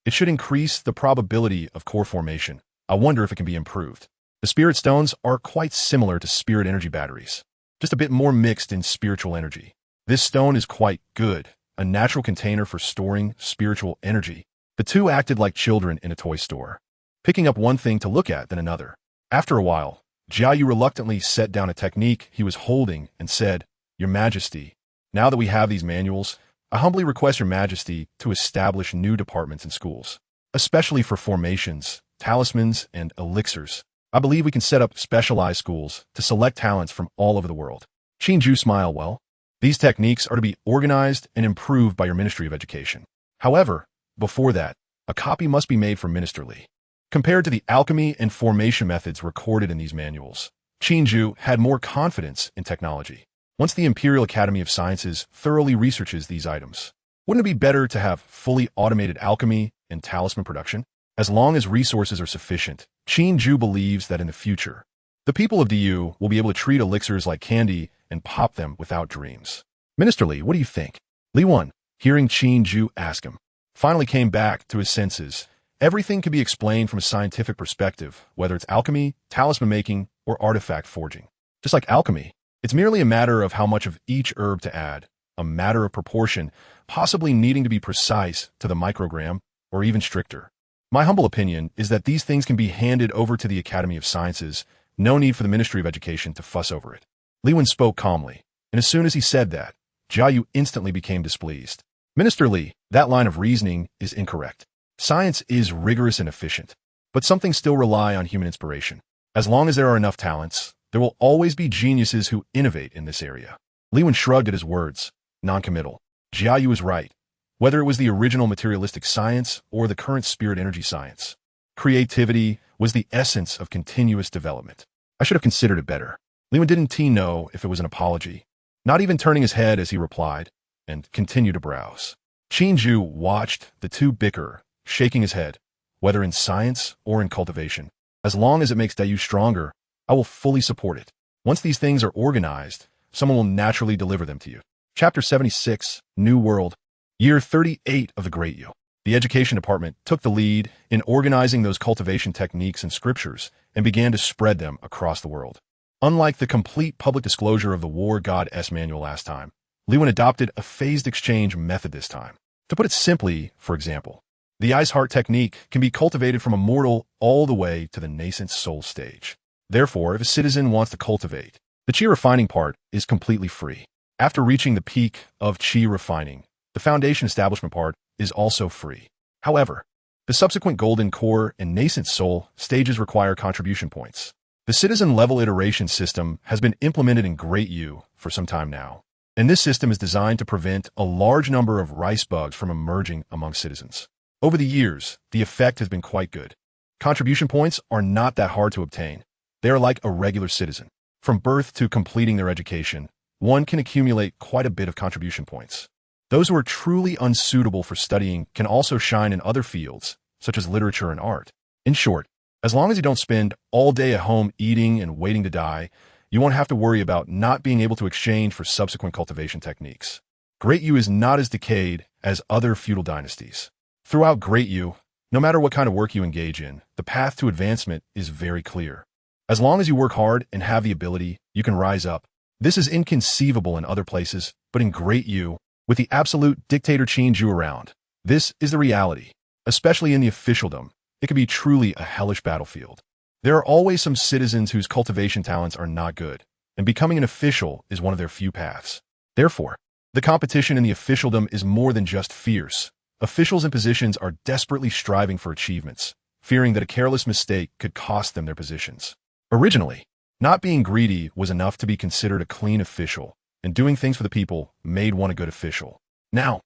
It should increase the probability of core formation. I wonder if it can be improved. The spirit stones are quite similar to spirit energy batteries, just a bit more mixed in spiritual energy. This stone is quite good, a natural container for storing spiritual energy. The two acted like children in a toy store, picking up one thing to look at then another. After a while, Jia Yu reluctantly set down a technique he was holding and said, Your Majesty, now that we have these manuals, I humbly request Your Majesty to establish new departments in schools, especially for formations, talismans, and elixirs. I believe we can set up specialized schools to select talents from all over the world. Qin Jue smiled. Well, these techniques are to be organized and improved by your Ministry of Education. However, before that, a copy must be made for Minister Li. Compared to the alchemy and formation methods recorded in these manuals, Qin Jue had more confidence in technology. Once the Imperial Academy of Sciences thoroughly researches these items, wouldn't it be better to have fully automated alchemy and talisman production? As long as resources are sufficient, Qin Jue believes that in the future, the people of DU will be able to treat elixirs like candy and pop them without dreams. Minister Li, what do you think? Li Wen, hearing Qin Jue ask him, finally came back to his senses. Everything can be explained from a scientific perspective, whether it's alchemy, talisman making, or artifact forging. Just like alchemy, it's merely a matter of how much of each herb to add, a matter of proportion, possibly needing to be precise to the microgram, or even stricter. My humble opinion is that these things can be handed over to the Academy of Sciences. No need for the Ministry of Education to fuss over it. Li Wen spoke calmly, and as soon as he said that, Jia Yu instantly became displeased. Minister Li, that line of reasoning is incorrect. Science is rigorous and efficient, but some things still rely on human inspiration. As long as there are enough talents, there will always be geniuses who innovate in this area. Li Wen shrugged at his words, non-committal. Jia Yu was right. Whether it was the original materialistic science or the current spirit energy science, creativity was the essence of continuous development. I should have considered it better. Li Wen didn't know if it was an apology, not even turning his head as he replied, and continued to browse. Qin Jue watched the two bicker, shaking his head, whether in science or in cultivation. As long as it makes Daoist stronger, I will fully support it. Once these things are organized, someone will naturally deliver them to you. Chapter 76, New World. Year 38 of the Great Yu. The Education Department took the lead in organizing those cultivation techniques and scriptures and began to spread them across the world. Unlike the complete public disclosure of the War God S manual last time, Li Wen adopted a phased exchange method this time. To put it simply, for example, the Ice Heart technique can be cultivated from a mortal all the way to the nascent soul stage. Therefore, if a citizen wants to cultivate, the Qi refining part is completely free. After reaching the peak of Qi refining, the foundation establishment part is also free. However, the subsequent golden core and nascent soul stages require contribution points. The citizen level iteration system has been implemented in Great Yu for some time now, and this system is designed to prevent a large number of rice bugs from emerging among citizens. Over the years, the effect has been quite good. Contribution points are not that hard to obtain. They are like a regular citizen. From birth to completing their education, one can accumulate quite a bit of contribution points. Those who are truly unsuitable for studying can also shine in other fields, such as literature and art. In short, as long as you don't spend all day at home eating and waiting to die, you won't have to worry about not being able to exchange for subsequent cultivation techniques. Great Yu is not as decayed as other feudal dynasties. Throughout Great Yu, no matter what kind of work you engage in, the path to advancement is very clear. As long as you work hard and have the ability, you can rise up. This is inconceivable in other places, but in Great Yu, with the absolute dictator Qin Jue around, this is the reality. Especially in the officialdom, it can be truly a hellish battlefield. There are always some citizens whose cultivation talents are not good, and becoming an official is one of their few paths. Therefore, the competition in the officialdom is more than just fierce. Officials in positions are desperately striving for achievements, fearing that a careless mistake could cost them their positions. Originally, not being greedy was enough to be considered a clean official, and doing things for the people made one a good official. Now,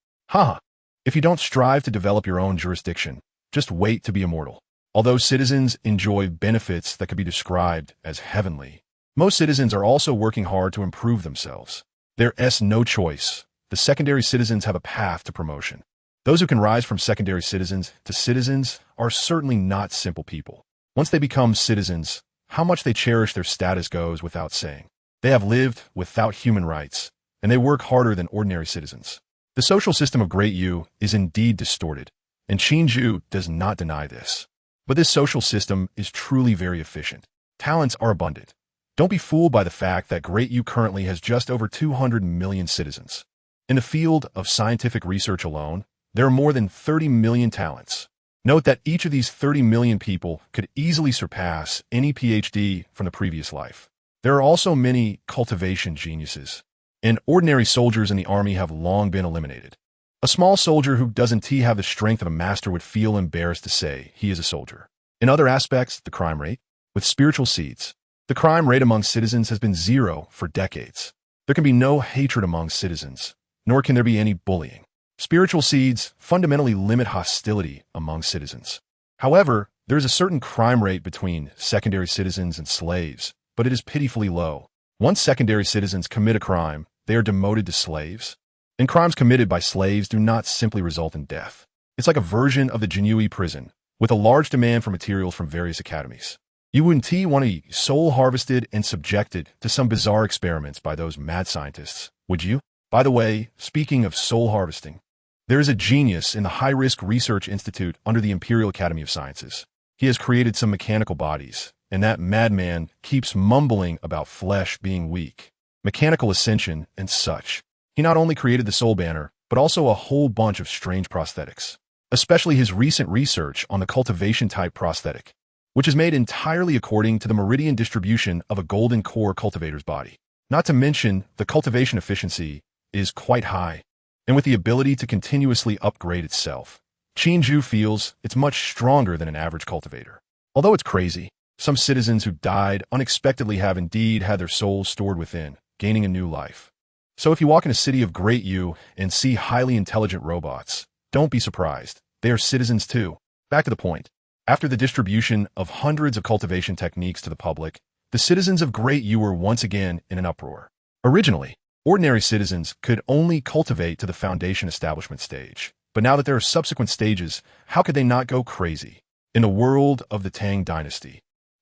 if you don't strive to develop your own jurisdiction, just wait to be immortal. Although citizens enjoy benefits that could be described as heavenly, most citizens are also working hard to improve themselves. There's no choice. The secondary citizens have a path to promotion. Those who can rise from secondary citizens to citizens are certainly not simple people. Once they become citizens, how much they cherish their status goes without saying. They have lived without human rights, and they work harder than ordinary citizens. The social system of Great Yu is indeed distorted, and Qin Jue does not deny this. But this social system is truly very efficient. Talents are abundant. Don't be fooled by the fact that Great Yu currently has just over 200 million citizens. In the field of scientific research alone, there are more than 30 million talents. Note that each of these 30 million people could easily surpass any PhD from the previous life. There are also many cultivation geniuses, and ordinary soldiers in the army have long been eliminated. A small soldier who doesn't have the strength of a master would feel embarrassed to say he is a soldier. In other aspects, the crime rate, with spiritual seeds, the crime rate among citizens has been zero for decades. There can be no hatred among citizens, nor can there be any bullying. Spiritual seeds fundamentally limit hostility among citizens. However, there is a certain crime rate between secondary citizens and slaves, but it is pitifully low. Once secondary citizens commit a crime, they are demoted to slaves. And crimes committed by slaves do not simply result in death. It's like a version of the Qin Jue prison, with a large demand for materials from various academies. You wouldn't want to be soul harvested and subjected to some bizarre experiments by those mad scientists, would you? By the way, speaking of soul harvesting, there is a genius in the High-Risk Research Institute under the Imperial Academy of Sciences. He has created some mechanical bodies, and that madman keeps mumbling about flesh being weak, mechanical ascension, and such. He not only created the soul banner, but also a whole bunch of strange prosthetics, especially his recent research on the cultivation-type prosthetic, which is made entirely according to the meridian distribution of a golden core cultivator's body. Not to mention, the cultivation efficiency is quite high, and with the ability to continuously upgrade itself, Qin Jue feels it's much stronger than an average cultivator. Although it's crazy, some citizens who died unexpectedly have indeed had their souls stored within, gaining a new life. So if you walk in a city of Great Yu and see highly intelligent robots, don't be surprised. They are citizens too. Back to the point. After the distribution of hundreds of cultivation techniques to the public, the citizens of Great Yu were once again in an uproar. Originally, ordinary citizens could only cultivate to the foundation establishment stage. But now that there are subsequent stages, how could they not go crazy? In the world of the Tang dynasty,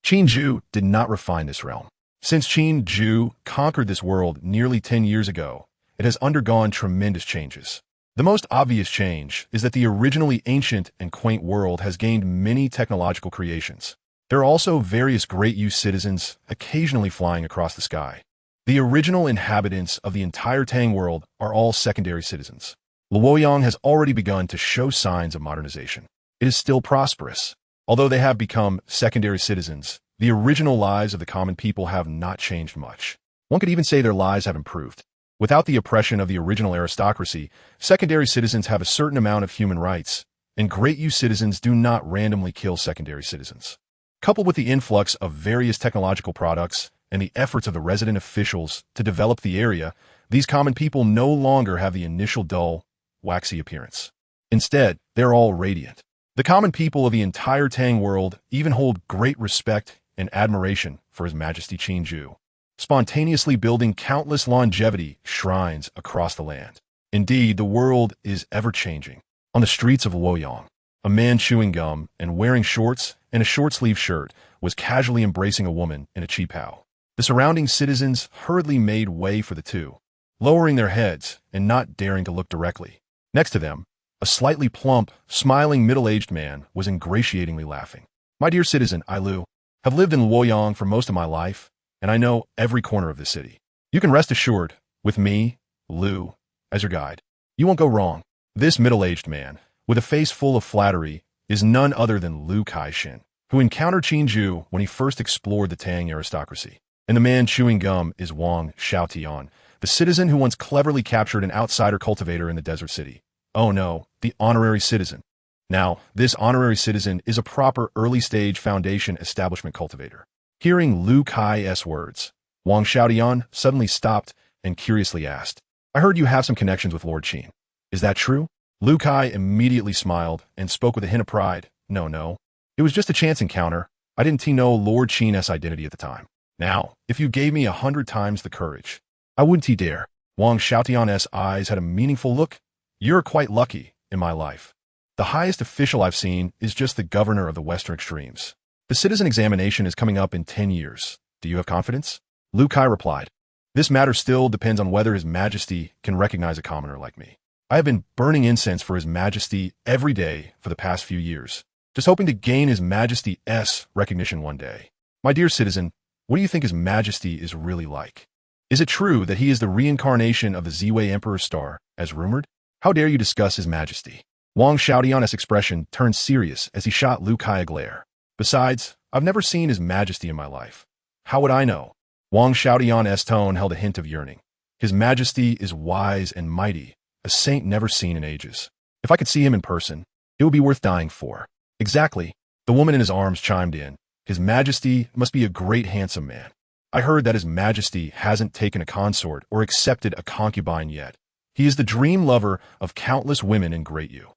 Qin Jue did not refine this realm. Since Qin Jue conquered this world nearly 10 years ago, it has undergone tremendous changes. The most obvious change is that the originally ancient and quaint world has gained many technological creations. There are also various Great Yu citizens occasionally flying across the sky. The original inhabitants of the entire Tang world are all secondary citizens. Luoyang has already begun to show signs of modernization. It is still prosperous. Although they have become secondary citizens, the original lives of the common people have not changed much. One could even say their lives have improved. Without the oppression of the original aristocracy, secondary citizens have a certain amount of human rights, and Great Yu citizens do not randomly kill secondary citizens. Coupled with the influx of various technological products and the efforts of the resident officials to develop the area, these common people no longer have the initial dull, waxy appearance. Instead, they're all radiant. The common people of the entire Tang world even hold great respect and admiration for His Majesty Qin Jue, spontaneously building countless longevity shrines across the land. Indeed, the world is ever-changing. On the streets of Luoyang, a man chewing gum and wearing shorts and a short-sleeved shirt was casually embracing a woman in a qipao. The surrounding citizens hurriedly made way for the two, lowering their heads and not daring to look directly. Next to them, a slightly plump, smiling middle-aged man was ingratiatingly laughing. My dear citizen, I, Lu, have lived in Luoyang for most of my life, and I know every corner of the city. You can rest assured, with me, Lu, as your guide, you won't go wrong. This middle-aged man, with a face full of flattery, is none other than Lu Kaixin, who encountered Qin Jue when he first explored the Tang aristocracy. And the man chewing gum is Wang Xiaotian, the citizen who once cleverly captured an outsider cultivator in the desert city. Oh no, the honorary citizen. Now, this honorary citizen is a proper early-stage foundation establishment cultivator. Hearing Lu Kai's words, Wang Xiaotian suddenly stopped and curiously asked, I heard you have some connections with Lord Qin. Is that true? Lu Kai immediately smiled and spoke with a hint of pride. No. It was just a chance encounter. I didn't know Lord Qin's identity at the time. Now, if you gave me 100 times the courage, I wouldn't dare. Wang Xiaotian's eyes had a meaningful look. You're quite lucky in my life. The highest official I've seen is just the governor of the Western Extremes. The citizen examination is coming up in 10 years. Do you have confidence? Lu Kai replied, This matter still depends on whether His Majesty can recognize a commoner like me. I have been burning incense for His Majesty every day for the past few years, just hoping to gain His Majesty's recognition one day. My dear citizen, what do you think His Majesty is really like? Is it true that he is the reincarnation of the Ziwei Emperor's star, as rumored? How dare you discuss His Majesty? Wang Xiaotian's expression turned serious as he shot Lu Kai a glare. Besides, I've never seen His Majesty in my life. How would I know? Wang Xiaotian's tone held a hint of yearning. His Majesty is wise and mighty, a saint never seen in ages. If I could see him in person, it would be worth dying for. Exactly, the woman in his arms chimed in. His Majesty must be a great handsome man. I heard that His Majesty hasn't taken a consort or accepted a concubine yet. He is the dream lover of countless women in Great Yu.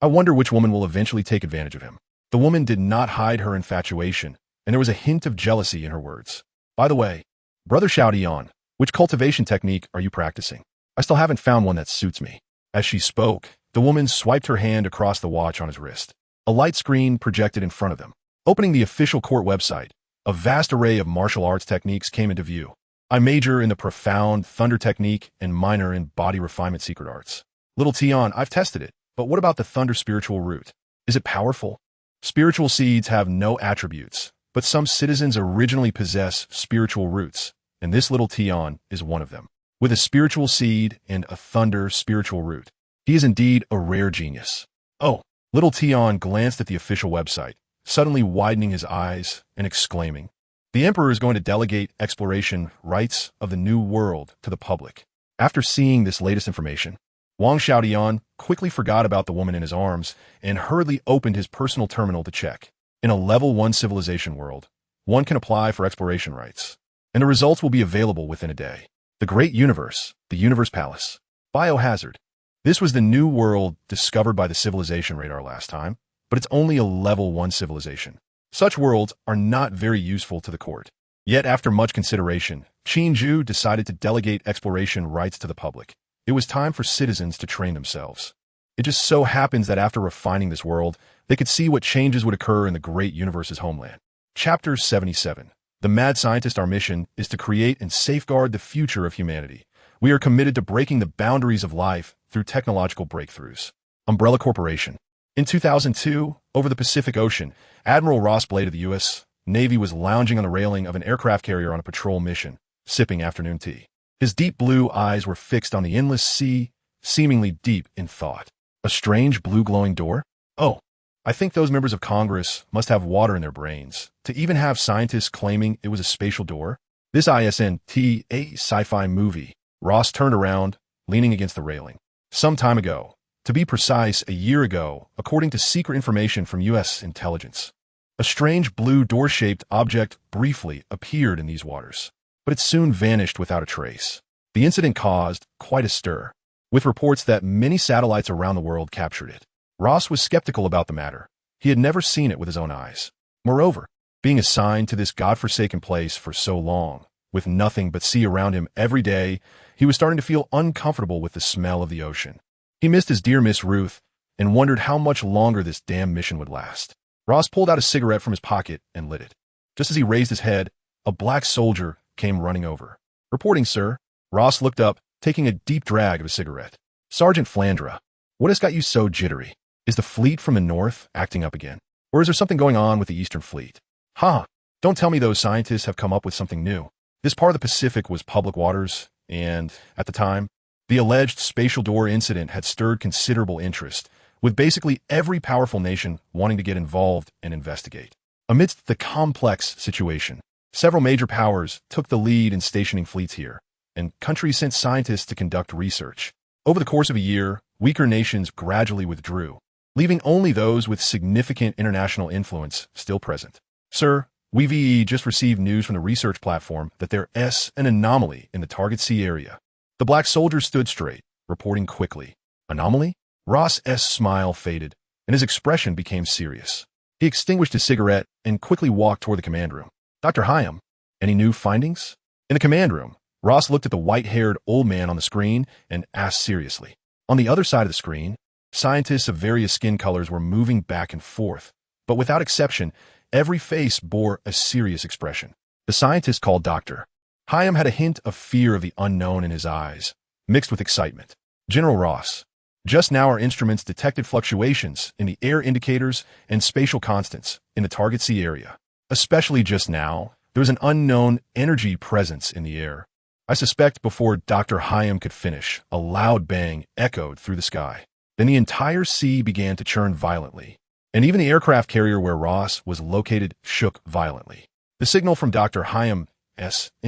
I wonder which woman will eventually take advantage of him. The woman did not hide her infatuation, and there was a hint of jealousy in her words. By the way, Brother Xiaodian, which cultivation technique are you practicing? I still haven't found one that suits me. As she spoke, the woman swiped her hand across the watch on his wrist. A light screen projected in front of them. Opening the official court website, a vast array of martial arts techniques came into view. I major in the profound thunder technique and minor in body refinement secret arts. Little Tion, I've tested it, but what about the thunder spiritual root? Is it powerful? Spiritual seeds have no attributes, but some citizens originally possess spiritual roots, and this little Tion is one of them. With a spiritual seed and a thunder spiritual root, he is indeed a rare genius. Oh, little Tion glanced at the official website, suddenly widening his eyes and exclaiming, "The Emperor is going to delegate exploration rights of the New World to the public." After seeing this latest information, Wang Xiaodian quickly forgot about the woman in his arms and hurriedly opened his personal terminal to check. In a level 1 civilization world, one can apply for exploration rights, and the results will be available within a day. The Great Universe, the Universe Palace. Biohazard. This was the new world discovered by the civilization radar last time, but it's only a level 1 civilization. Such worlds are not very useful to the court. Yet after much consideration, Qin Jue decided to delegate exploration rights to the public. It was time for citizens to train themselves. It just so happens that after refining this world, they could see what changes would occur in the great universe's homeland. Chapter 77. The Mad Scientist. Our mission is to create and safeguard the future of humanity. We are committed to breaking the boundaries of life through technological breakthroughs. Umbrella Corporation. In 2002, over the Pacific Ocean, Admiral Ross Blade of the U.S. Navy was lounging on the railing of an aircraft carrier on a patrol mission, sipping afternoon tea. His deep blue eyes were fixed on the endless sea, seemingly deep in thought. A strange blue glowing door? Oh, I think those members of Congress must have water in their brains, to even have scientists claiming it was a spatial door. This isn't a sci-fi movie. Ross turned around, leaning against the railing. Some time ago, to be precise, a year ago, according to secret information from U.S. intelligence, a strange blue door-shaped object briefly appeared in these waters, but it soon vanished without a trace. The incident caused quite a stir, with reports that many satellites around the world captured it. Ross was skeptical about the matter. He had never seen it with his own eyes. Moreover, being assigned to this godforsaken place for so long, with nothing but sea around him every day, he was starting to feel uncomfortable with the smell of the ocean. He missed his dear Miss Ruth and wondered how much longer this damn mission would last. Ross pulled out a cigarette from his pocket and lit it. Just as he raised his head, a black soldier came running over. "Reporting, sir." Ross looked up, taking a deep drag of a cigarette. "Sergeant Flandra, what has got you so jittery? Is the fleet from the north acting up again? Or is there something going on with the Eastern Fleet?" "Huh, don't tell me those scientists have come up with something new. This part of the Pacific was public waters, and, at the time, the alleged spatial door incident had stirred considerable interest, with basically every powerful nation wanting to get involved and investigate. Amidst the complex situation, several major powers took the lead in stationing fleets here, and countries sent scientists to conduct research. Over the course of a year, weaker nations gradually withdrew, leaving only those with significant international influence still present. "Sir, we've just received news from the research platform that there's an anomaly in the target sea area." The black soldier stood straight, reporting quickly. "Anomaly?" Ross's smile faded, and his expression became serious. He extinguished his cigarette and quickly walked toward the command room. "Dr. Hyam, any new findings?" In the command room, Ross looked at the white-haired old man on the screen and asked seriously. On the other side of the screen, scientists of various skin colors were moving back and forth, but without exception, every face bore a serious expression. The scientist called Dr. Hyam had a hint of fear of the unknown in his eyes, mixed with excitement. "General Ross, just now our instruments detected fluctuations in the air indicators and spatial constants in the target sea area. Especially just now, there was an unknown energy presence in the air. I suspect." Before Dr. Hyam could finish, a loud bang echoed through the sky. Then the entire sea began to churn violently, and even the aircraft carrier where Ross was located shook violently. The signal from Dr. Hyam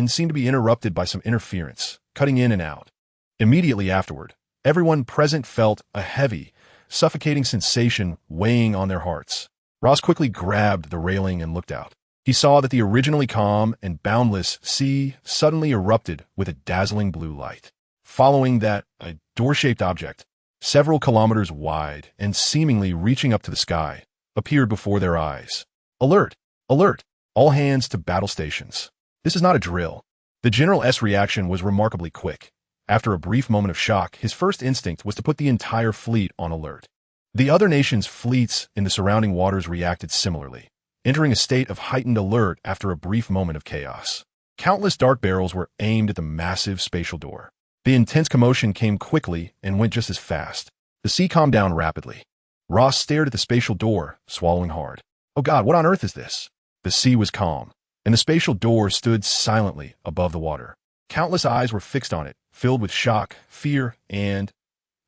seemed to be interrupted by some interference, cutting in and out. Immediately afterward, everyone present felt a heavy, suffocating sensation weighing on their hearts. Ross quickly grabbed the railing and looked out. He saw that the originally calm and boundless sea suddenly erupted with a dazzling blue light. Following that, a door-shaped object, several kilometers wide and seemingly reaching up to the sky, appeared before their eyes. "Alert! Alert! All hands to battle stations." This is not a drill. The General's reaction was remarkably quick. After a brief moment of shock, his first instinct was to put the entire fleet on alert. The other nations' fleets in the surrounding waters reacted similarly, entering a state of heightened alert after a brief moment of chaos. Countless dark barrels were aimed at the massive spatial door. The intense commotion came quickly and went just as fast. The sea calmed down rapidly. Ross stared at the spatial door, swallowing hard. Oh God, what on earth is this? The sea was calm, and the spatial door stood silently above the water. Countless eyes were fixed on it, filled with shock, fear, and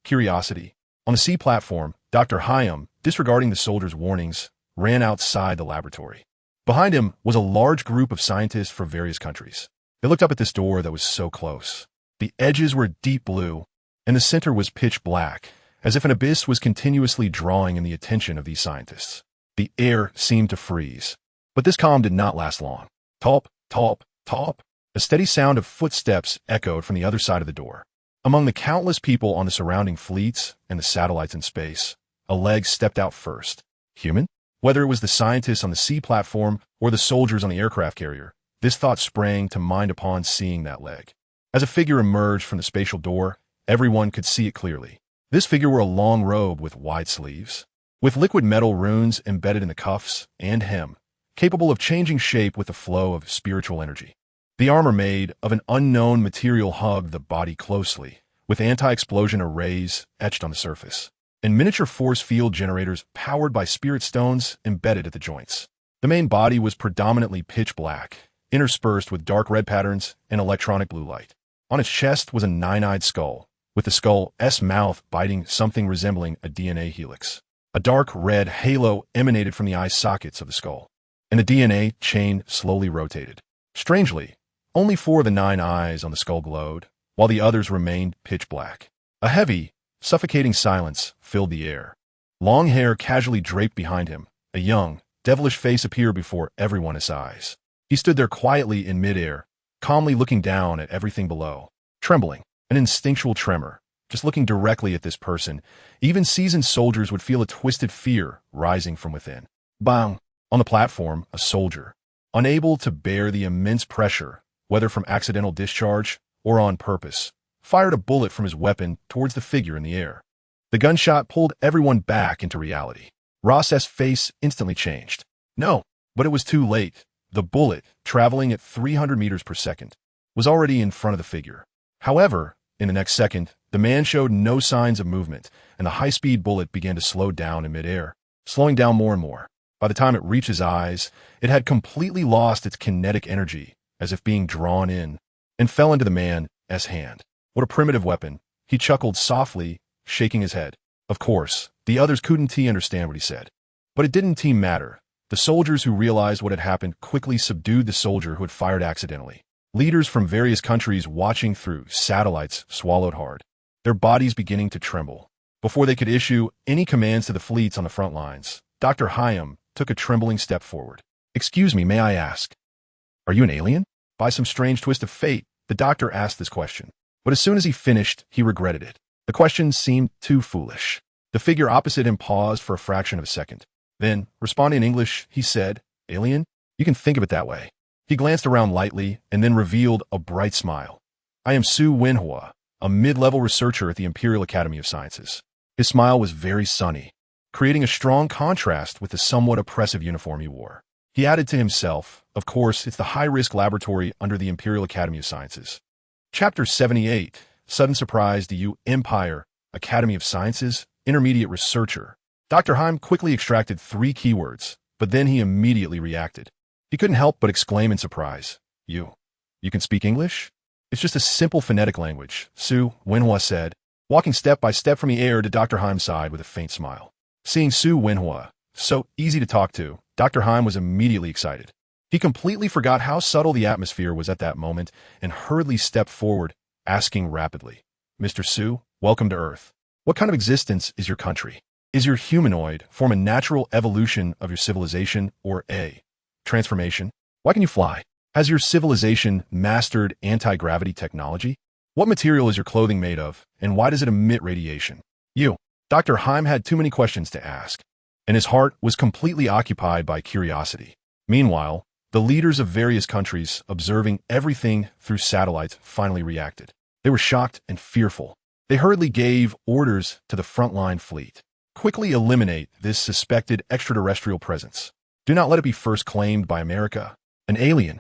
curiosity. On the sea platform, Dr. Hyam, disregarding the soldiers' warnings, ran outside the laboratory. Behind him was a large group of scientists from various countries. They looked up at this door that was so close. The edges were deep blue, and the center was pitch black, as if an abyss was continuously drawing in the attention of these scientists. The air seemed to freeze. But this calm did not last long. Top, top, top. A steady sound of footsteps echoed from the other side of the door. Among the countless people on the surrounding fleets and the satellites in space, a leg stepped out first. Human? Whether it was the scientists on the sea platform or the soldiers on the aircraft carrier, this thought sprang to mind upon seeing that leg. As a figure emerged from the spatial door, everyone could see it clearly. This figure wore a long robe with wide sleeves, with liquid metal runes embedded in the cuffs and hem, capable of changing shape with the flow of spiritual energy. The armor made of an unknown material hugged the body closely, with anti-explosion arrays etched on the surface, and miniature force field generators powered by spirit stones embedded at the joints. The main body was predominantly pitch black, interspersed with dark red patterns and electronic blue light. On its chest was a nine-eyed skull, with the skull's mouth biting something resembling a DNA helix. A dark red halo emanated from the eye sockets of the skull, and the DNA chain slowly rotated. Strangely, only 4 of the 9 eyes on the skull glowed, while the others remained pitch black. A heavy, suffocating silence filled the air. Long hair casually draped behind him. A young, devilish face appeared before everyone's eyes. He stood there quietly in midair, calmly looking down at everything below, trembling, an instinctual tremor. Just looking directly at this person, even seasoned soldiers would feel a twisted fear rising from within. Bang! On the platform, a soldier, unable to bear the immense pressure, whether from accidental discharge or on purpose, fired a bullet from his weapon towards the figure in the air. The gunshot pulled everyone back into reality. Ross's face instantly changed. No, but it was too late. The bullet, traveling at 300 meters per second, was already in front of the figure. However, in the next second, the man showed no signs of movement, and the high-speed bullet began to slow down in midair, slowing down more and more. By the time it reached his eyes, it had completely lost its kinetic energy, as if being drawn in, and fell into the man's hand. What a primitive weapon. He chuckled softly, shaking his head. Of course, the others couldn't understand what he said. But it didn't matter. The soldiers who realized what had happened quickly subdued the soldier who had fired accidentally. Leaders from various countries watching through satellites swallowed hard, their bodies beginning to tremble. Before they could issue any commands to the fleets on the front lines, Dr. Hyam took a trembling step forward. Excuse me, may I ask, are you an alien? By some strange twist of fate, the doctor asked this question. But as soon as he finished, he regretted it. The question seemed too foolish. The figure opposite him paused for a fraction of a second. Then, responding in English, he said, Alien? You can think of it that way. He glanced around lightly and then revealed a bright smile. I am Su Wenhua, a mid-level researcher at the Imperial Academy of Sciences. His smile was very sunny, creating a strong contrast with the somewhat oppressive uniform he wore. He added to himself, of course, it's the high-risk laboratory under the Imperial Academy of Sciences. Chapter 78, Sudden Surprise to You Empire, Academy of Sciences, Intermediate Researcher. Dr. Hyam quickly extracted 3 keywords, but then he immediately reacted. He couldn't help but exclaim in surprise. You can speak English? It's just a simple phonetic language, Su Wenhua said, walking step by step from the air to Dr. Hyam's side with a faint smile. Seeing Su Wenhua, so easy to talk to, Dr. Hyam was immediately excited. He completely forgot how subtle the atmosphere was at that moment and hurriedly stepped forward, asking rapidly, Mr. Su, welcome to Earth. What kind of existence is your country? Is your humanoid form a natural evolution of your civilization or a transformation? Why can you fly? Has your civilization mastered anti-gravity technology? What material is your clothing made of, and why does it emit radiation? Dr. Hyam had too many questions to ask, and his heart was completely occupied by curiosity. Meanwhile, The leaders of various countries, observing everything through satellites, finally reacted. They were shocked and fearful. They hurriedly gave orders to the frontline fleet. Quickly eliminate this suspected extraterrestrial presence. Do not let it be first claimed by America. An alien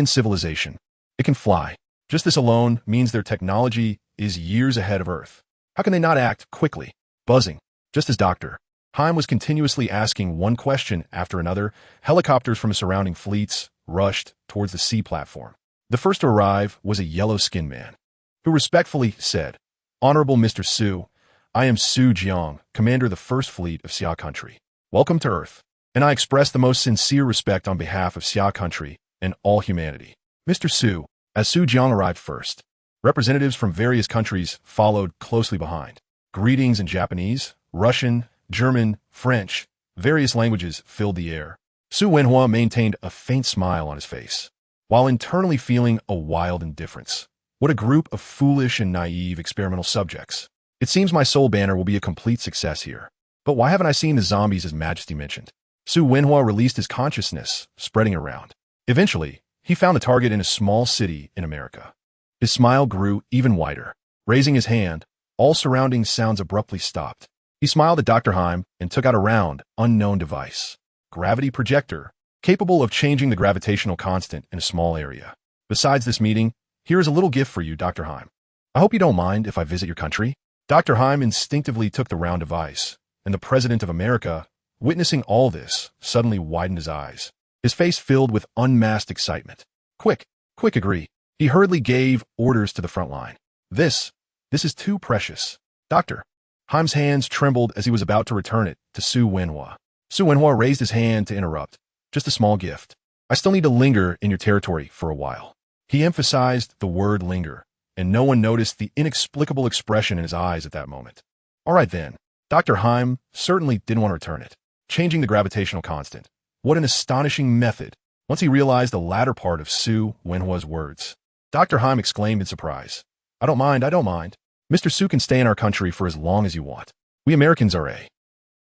civilization. It can fly. Just this alone means their technology is years ahead of Earth. How can they not act quickly? Buzzing. Just as Dr. Heim was continuously asking one question after another, helicopters from the surrounding fleets rushed towards the sea platform. The first to arrive was a yellow-skinned man, who respectfully said, "Honorable Mr. Su, I am Su Jiang, commander of the First Fleet of Xia Country. Welcome to Earth, and I express the most sincere respect on behalf of Xia Country and all humanity." Mr. Su, as Su Jiang arrived first, representatives from various countries followed closely behind. Greetings in Japanese, Russian, German, French, various languages filled the air. Su Wenhua maintained a faint smile on his face, while internally feeling a wild indifference. What a group of foolish and naive experimental subjects. It seems my soul banner will be a complete success here. But why haven't I seen the zombies as Majesty mentioned? Su Wenhua released his consciousness, spreading around. Eventually, he found the target in a small city in America. His smile grew even wider. Raising his hand, all surrounding sounds abruptly stopped. He smiled at Dr. Heim and took out a round, unknown device. Gravity projector, capable of changing the gravitational constant in a small area. Besides this meeting, here is a little gift for you, Dr. Heim. I hope you don't mind if I visit your country. Dr. Heim instinctively took the round device, and the President of America, witnessing all this, suddenly widened his eyes. His face filled with unmasked excitement. Quick, agree. He hurriedly gave orders to the front line. This is too precious. Dr. Heim's hands trembled as he was about to return it to Su Wenhua. Su Wenhua raised his hand to interrupt. Just a small gift. I still need to linger in your territory for a while. He emphasized the word linger, and no one noticed the inexplicable expression in his eyes at that moment. All right then. Dr. Heim certainly didn't want to return it. Changing the gravitational constant. What an astonishing method. Once he realized the latter part of Su Wenhua's words, Dr. Heim exclaimed in surprise. I don't mind. Mr. Su can stay in our country for as long as you want. We Americans are a...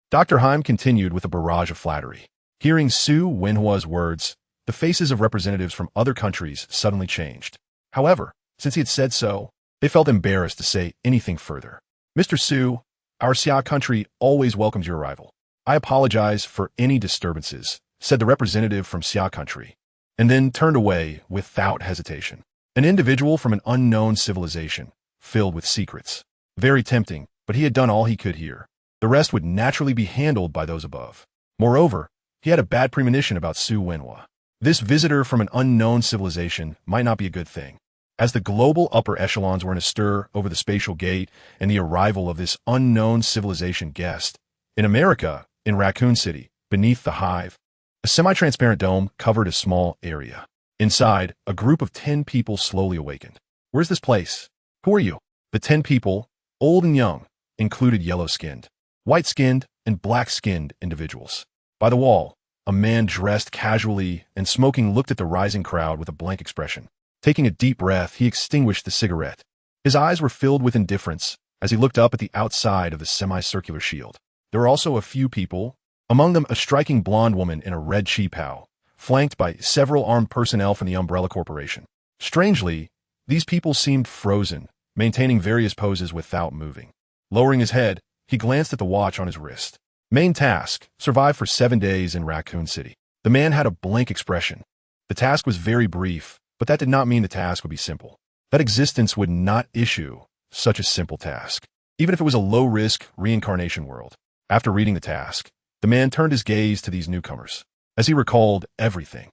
Dr. Heim continued with a barrage of flattery. Hearing Su Wenhua's words, the faces of representatives from other countries suddenly changed. However, since he had said so, they felt embarrassed to say anything further. Mr. Su, our Xia country always welcomes your arrival. I apologize for any disturbances, said the representative from Xia country, and then turned away without hesitation. An individual from an unknown civilization, filled with secrets. Very tempting, but he had done all he could here. The rest would naturally be handled by those above. Moreover, he had a bad premonition about Su Wenhua. This visitor from an unknown civilization might not be a good thing. As the global upper echelons were in a stir over the spatial gate and the arrival of this unknown civilization guest, in America, in Raccoon City, beneath the hive, a semi-transparent dome covered a small area. Inside, a group of 10 people slowly awakened. Where's this place? Who are you? The 10 people, old and young, included yellow-skinned, white-skinned, and black-skinned individuals. By the wall, a man dressed casually and smoking looked at the rising crowd with a blank expression. Taking a deep breath, he extinguished the cigarette. His eyes were filled with indifference as he looked up at the outside of the semicircular shield. There were also a few people, among them a striking blonde woman in a red qipao, flanked by several armed personnel from the Umbrella Corporation. Strangely, these people seemed frozen, maintaining various poses without moving. Lowering his head, he glanced at the watch on his wrist. Main task, survive for 7 days in Raccoon City. The man had a blank expression. The task was very brief, but that did not mean the task would be simple. That existence would not issue such a simple task, even if it was a low-risk reincarnation world. After reading the task, the man turned his gaze to these newcomers. As he recalled everything,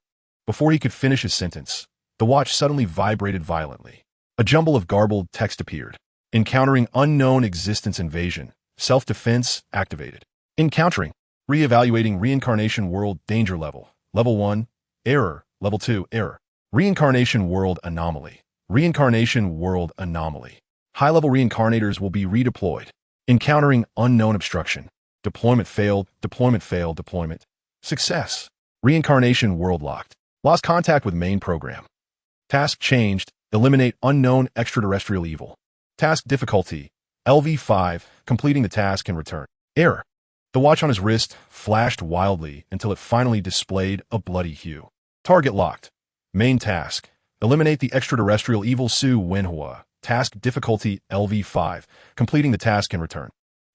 before he could finish his sentence, the watch suddenly vibrated violently. A jumble of garbled text appeared. Encountering unknown existence invasion. Self-defense activated. Encountering. Re-evaluating reincarnation world danger level. Level 1. Error. Level 2. Error. Reincarnation world anomaly. Reincarnation world anomaly. High-level reincarnators will be redeployed. Encountering unknown obstruction. Deployment failed. Deployment failed. Deployment. Success. Reincarnation world locked. Lost contact with main program. Task changed. Eliminate unknown extraterrestrial evil. Task difficulty. LV5. Completing the task and return. Error. The watch on his wrist flashed wildly until it finally displayed a bloody hue. Target locked. Main task. Eliminate the extraterrestrial evil Su Wenhua. Task difficulty LV5. Completing the task in return.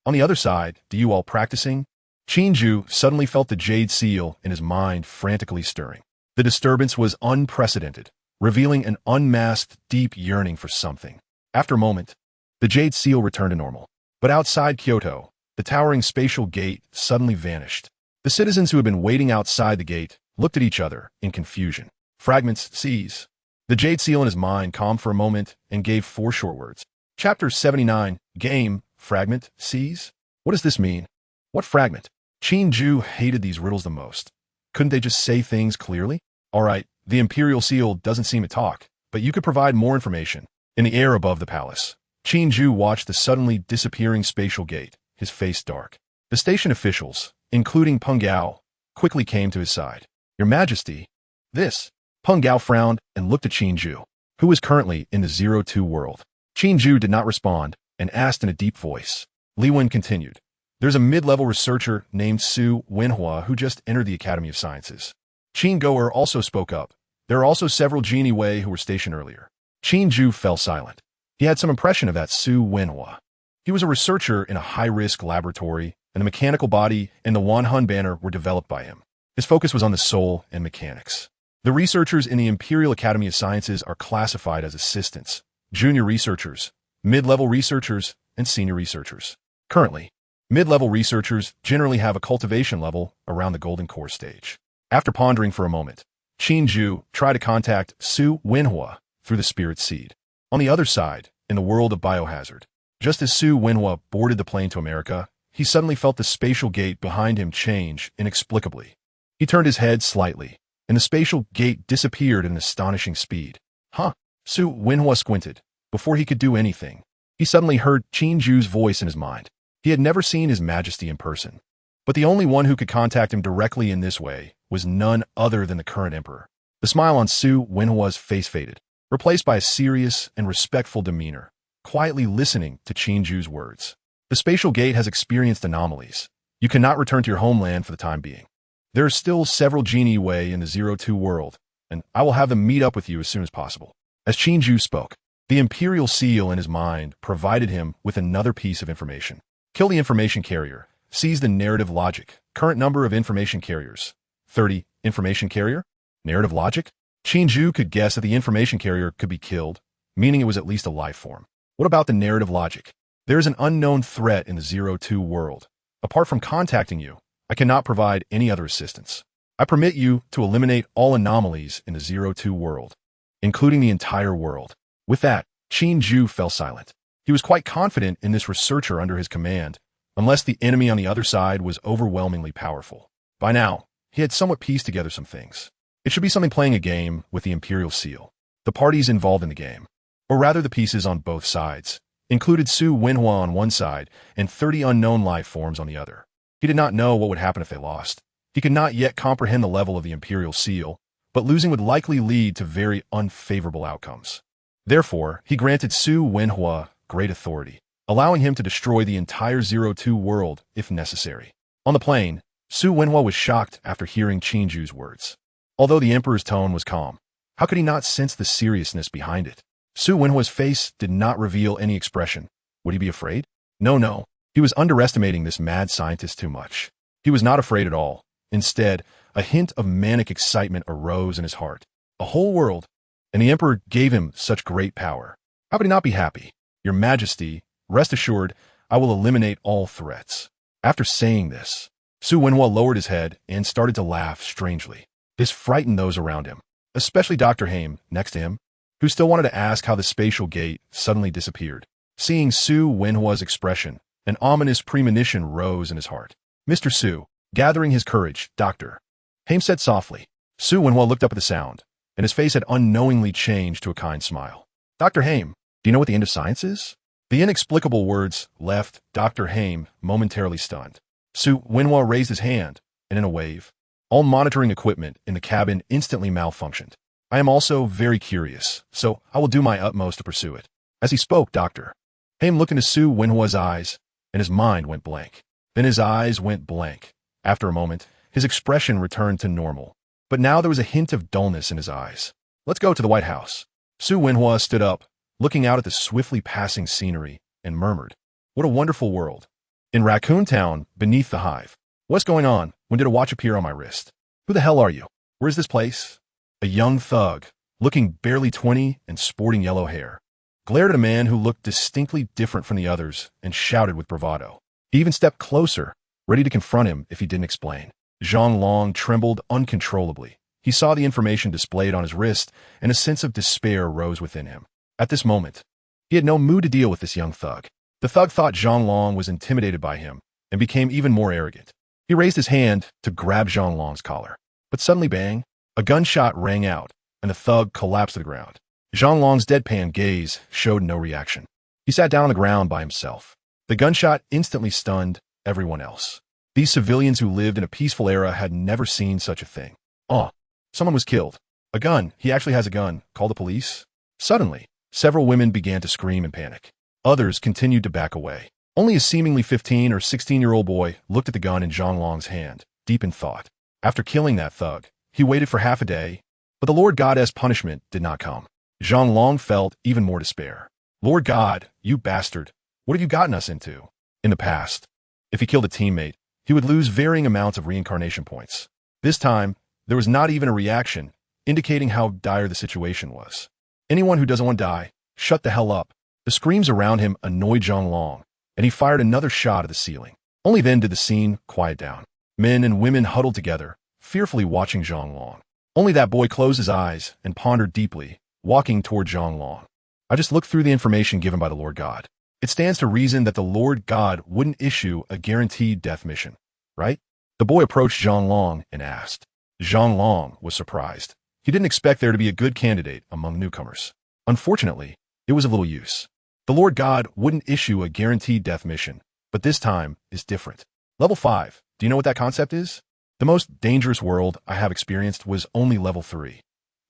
On the other side, do you all practicing? Qin Jue suddenly felt the jade seal in his mind frantically stirring. The disturbance was unprecedented, revealing an unmasked, deep yearning for something. After a moment, the jade seal returned to normal. But outside Kyoto, the towering spatial gate suddenly vanished. The citizens who had been waiting outside the gate looked at each other in confusion. Fragments seize. The jade seal in his mind calmed for a moment and gave 4 short words. Chapter 79, Game, Fragment, Seize? What does this mean? What fragment? Qin Jue hated these riddles the most. Couldn't they just say things clearly? Alright, the Imperial Seal doesn't seem to talk, but you could provide more information. In the air above the palace, Qin Jue watched the suddenly disappearing spatial gate, his face dark. The station officials, including Peng Gao, quickly came to his side. Your Majesty, this. Peng Gao frowned and looked at Qin Jue, who was currently in the 02 world. Qin Jue did not respond and asked in a deep voice. Li Wen continued. There's a mid-level researcher named Su Wenhua who just entered the Academy of Sciences. Qin Goer also spoke up. There are also several Genie Wei who were stationed earlier. Qin Jue fell silent. He had some impression of that Su Wenhua. He was a researcher in a high-risk laboratory, and the mechanical body and the Wanhun banner were developed by him. His focus was on the soul and mechanics. The researchers in the Imperial Academy of Sciences are classified as assistants, junior researchers, mid-level researchers, and senior researchers. Currently, mid-level researchers generally have a cultivation level around the Golden Core stage. After pondering for a moment, Qin Jue tried to contact Su Wenhua through the Spirit Seed. On the other side, in the world of biohazard, just as Su Wenhua boarded the plane to America, he suddenly felt the spatial gate behind him change inexplicably. He turned his head slightly, and the spatial gate disappeared at an astonishing speed. Huh? Su Wenhua squinted. Before he could do anything, he suddenly heard Qin Jue's voice in his mind. He had never seen His Majesty in person, but the only one who could contact him directly in this way was none other than the current emperor. The smile on Su Wenhua's face faded, replaced by a serious and respectful demeanor, quietly listening to Qin Jue's words. The spatial gate has experienced anomalies. You cannot return to your homeland for the time being. There are still several Genie Wei in the 02 world, and I will have them meet up with you as soon as possible. As Qin Jue spoke, the Imperial Seal in his mind provided him with another piece of information. Kill the information carrier. Seize the narrative logic. Current number of information carriers. 30. Information carrier? Narrative logic? Qin Jue could guess that the information carrier could be killed, meaning it was at least a life form. What about the narrative logic? There is an unknown threat in the 02 world. Apart from contacting you, I cannot provide any other assistance. I permit you to eliminate all anomalies in the 02 world, including the entire world. With that, Qin Jue fell silent. He was quite confident in this researcher under his command, unless the enemy on the other side was overwhelmingly powerful. By now, he had somewhat pieced together some things. It should be something playing a game with the Imperial Seal. The parties involved in the game, or rather the pieces on both sides, included Su Wenhua on one side and 30 unknown life forms on the other. He did not know what would happen if they lost. He could not yet comprehend the level of the Imperial Seal, but losing would likely lead to very unfavorable outcomes. Therefore, he granted Su Wenhua great authority, allowing him to destroy the entire 02 world if necessary. On the plane, Su Wenhua was shocked after hearing Qin Jue's words. Although the Emperor's tone was calm, how could he not sense the seriousness behind it? Su Wenhua's face did not reveal any expression. Would he be afraid? No. He was underestimating this mad scientist too much. He was not afraid at all. Instead, a hint of manic excitement arose in his heart. A whole world, and the Emperor gave him such great power. How could he not be happy? Your Majesty, rest assured, I will eliminate all threats. After saying this, Su Wenhua lowered his head and started to laugh strangely. This frightened those around him, especially Dr. Haim, next to him, who still wanted to ask how the spatial gate suddenly disappeared. Seeing Su Wenhua's expression, an ominous premonition rose in his heart. Mr. Su, gathering his courage, Dr. Haim said softly. Su Wenhua looked up at the sound, and his face had unknowingly changed to a kind smile. Dr. Haim, do you know what the end of science is? The inexplicable words left Dr. Haim momentarily stunned. Su Wenhua raised his hand, and in a wave, all monitoring equipment in the cabin instantly malfunctioned. I am also very curious, so I will do my utmost to pursue it. As he spoke, Dr. Haim looked into Su Wenhua's eyes, and his mind went blank. Then his eyes went blank. After a moment, his expression returned to normal. but now there was a hint of dullness in his eyes. Let's go to the White House. Su Wenhua stood up, looking out at the swiftly passing scenery, and murmured, "What a wonderful world." In Raccoon Town, beneath the hive. "What's going on? When did a watch appear on my wrist? Who the hell are you? Where's this place?" A young thug, looking barely 20 and sporting yellow hair, glared at a man who looked distinctly different from the others and shouted with bravado. He even stepped closer, ready to confront him if he didn't explain. Zhang Long trembled uncontrollably. He saw the information displayed on his wrist, and a sense of despair rose within him. At this moment, he had no mood to deal with this young thug. The thug thought Zhang Long was intimidated by him and became even more arrogant. He raised his hand to grab Zhang Long's collar. But suddenly, bang, a gunshot rang out, and the thug collapsed to the ground. Zhang Long's deadpan gaze showed no reaction. He sat down on the ground by himself. The gunshot instantly stunned everyone else. These civilians who lived in a peaceful era had never seen such a thing. Oh, someone was killed. A gun. He actually has a gun. Call the police. Suddenly, several women began to scream in panic. Others continued to back away. Only a seemingly 15 or 16-year-old boy looked at the gun in Zhang Long's hand, deep in thought. After killing that thug, he waited for half a day, but the Lord God's punishment did not come. Zhang Long felt even more despair. "Lord God, you bastard, what have you gotten us into?" In the past, if he killed a teammate, he would lose varying amounts of reincarnation points. This time, there was not even a reaction, indicating how dire the situation was. "Anyone who doesn't want to die, shut the hell up." The screams around him annoyed Zhang Long, and he fired another shot at the ceiling. Only then did the scene quiet down. Men and women huddled together, fearfully watching Zhang Long. Only that boy closed his eyes and pondered deeply, walking toward Zhang Long. "I just looked through the information given by the Lord God. It stands to reason that the Lord God wouldn't issue a guaranteed death mission, right?" The boy approached Zhang Long and asked. Zhang Long was surprised. He didn't expect there to be a good candidate among newcomers. Unfortunately, it was of little use. The Lord God wouldn't issue a guaranteed death mission, but this time is different. Level 5. Do you know what that concept is? The most dangerous world I have experienced was only level 3.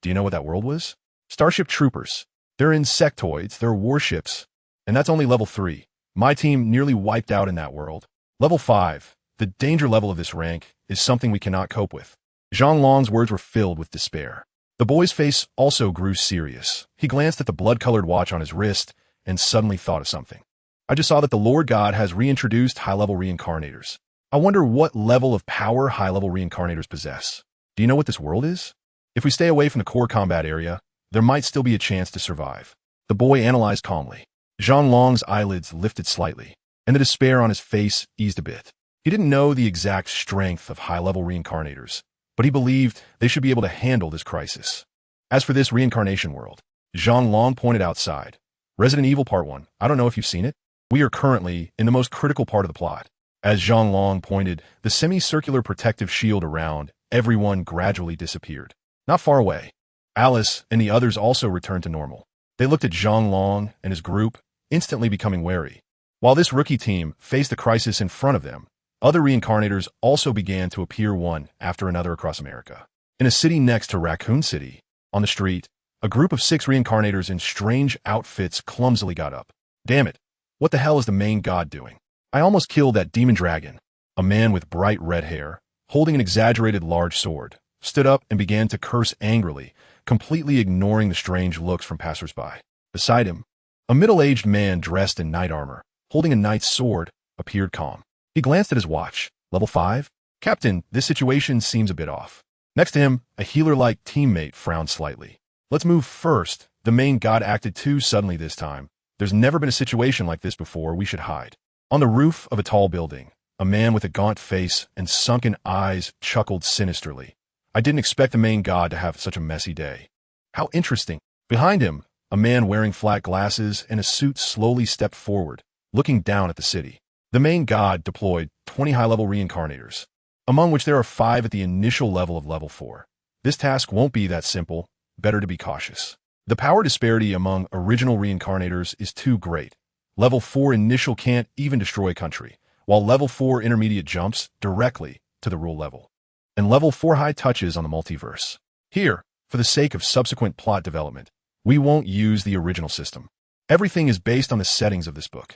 Do you know what that world was? Starship Troopers. They're insectoids, they're warships, and that's only level 3. My team nearly wiped out in that world. Level 5. The danger level of this rank is something we cannot cope with. Zhang Long's words were filled with despair. The boy's face also grew serious. He glanced at the blood-colored watch on his wrist and suddenly thought of something. "I just saw that the Lord God has reintroduced high-level reincarnators. I wonder what level of power high-level reincarnators possess. Do you know what this world is? If we stay away from the core combat area, there might still be a chance to survive." The boy analyzed calmly. Zhang Long's eyelids lifted slightly, and the despair on his face eased a bit. He didn't know the exact strength of high-level reincarnators, but he believed they should be able to handle this crisis. As for this reincarnation world, Zhang Long pointed outside. "Resident Evil Part 1, I don't know if you've seen it. We are currently in the most critical part of the plot." As Zhang Long pointed, the semicircular protective shield around everyone gradually disappeared. Not far away, Alice and the others also returned to normal. They looked at Zhang Long and his group, instantly becoming wary. While this rookie team faced the crisis in front of them, other reincarnators also began to appear one after another across America. In a city next to Raccoon City, on the street, a group of 6 reincarnators in strange outfits clumsily got up. "Damn it, what the hell is the main god doing? I almost killed that demon dragon." A man with bright red hair, holding an exaggerated large sword, stood up and began to curse angrily, completely ignoring the strange looks from passersby. Beside him, a middle-aged man dressed in knight armor, holding a knight's sword, appeared calm. He glanced at his watch. "Level 5? Captain, this situation seems a bit off." Next to him, a healer-like teammate frowned slightly. "Let's move first." The main god acted too suddenly this time. "There's never been a situation like this before. We should hide." On the roof of a tall building, a man with a gaunt face and sunken eyes chuckled sinisterly. "I didn't expect the main god to have such a messy day." "How interesting." Behind him, a man wearing flat glasses and a suit slowly stepped forward, looking down at the city. The main god deployed 20 high-level reincarnators, among which there are 5 at the initial level of level 4. This task won't be that simple. Better to be cautious. The power disparity among original reincarnators is too great. Level 4 initial can't even destroy a country, while level 4 intermediate jumps directly to the rule level. And level 4 high touches on the multiverse. Here, for the sake of subsequent plot development, we won't use the original system. Everything is based on the settings of this book.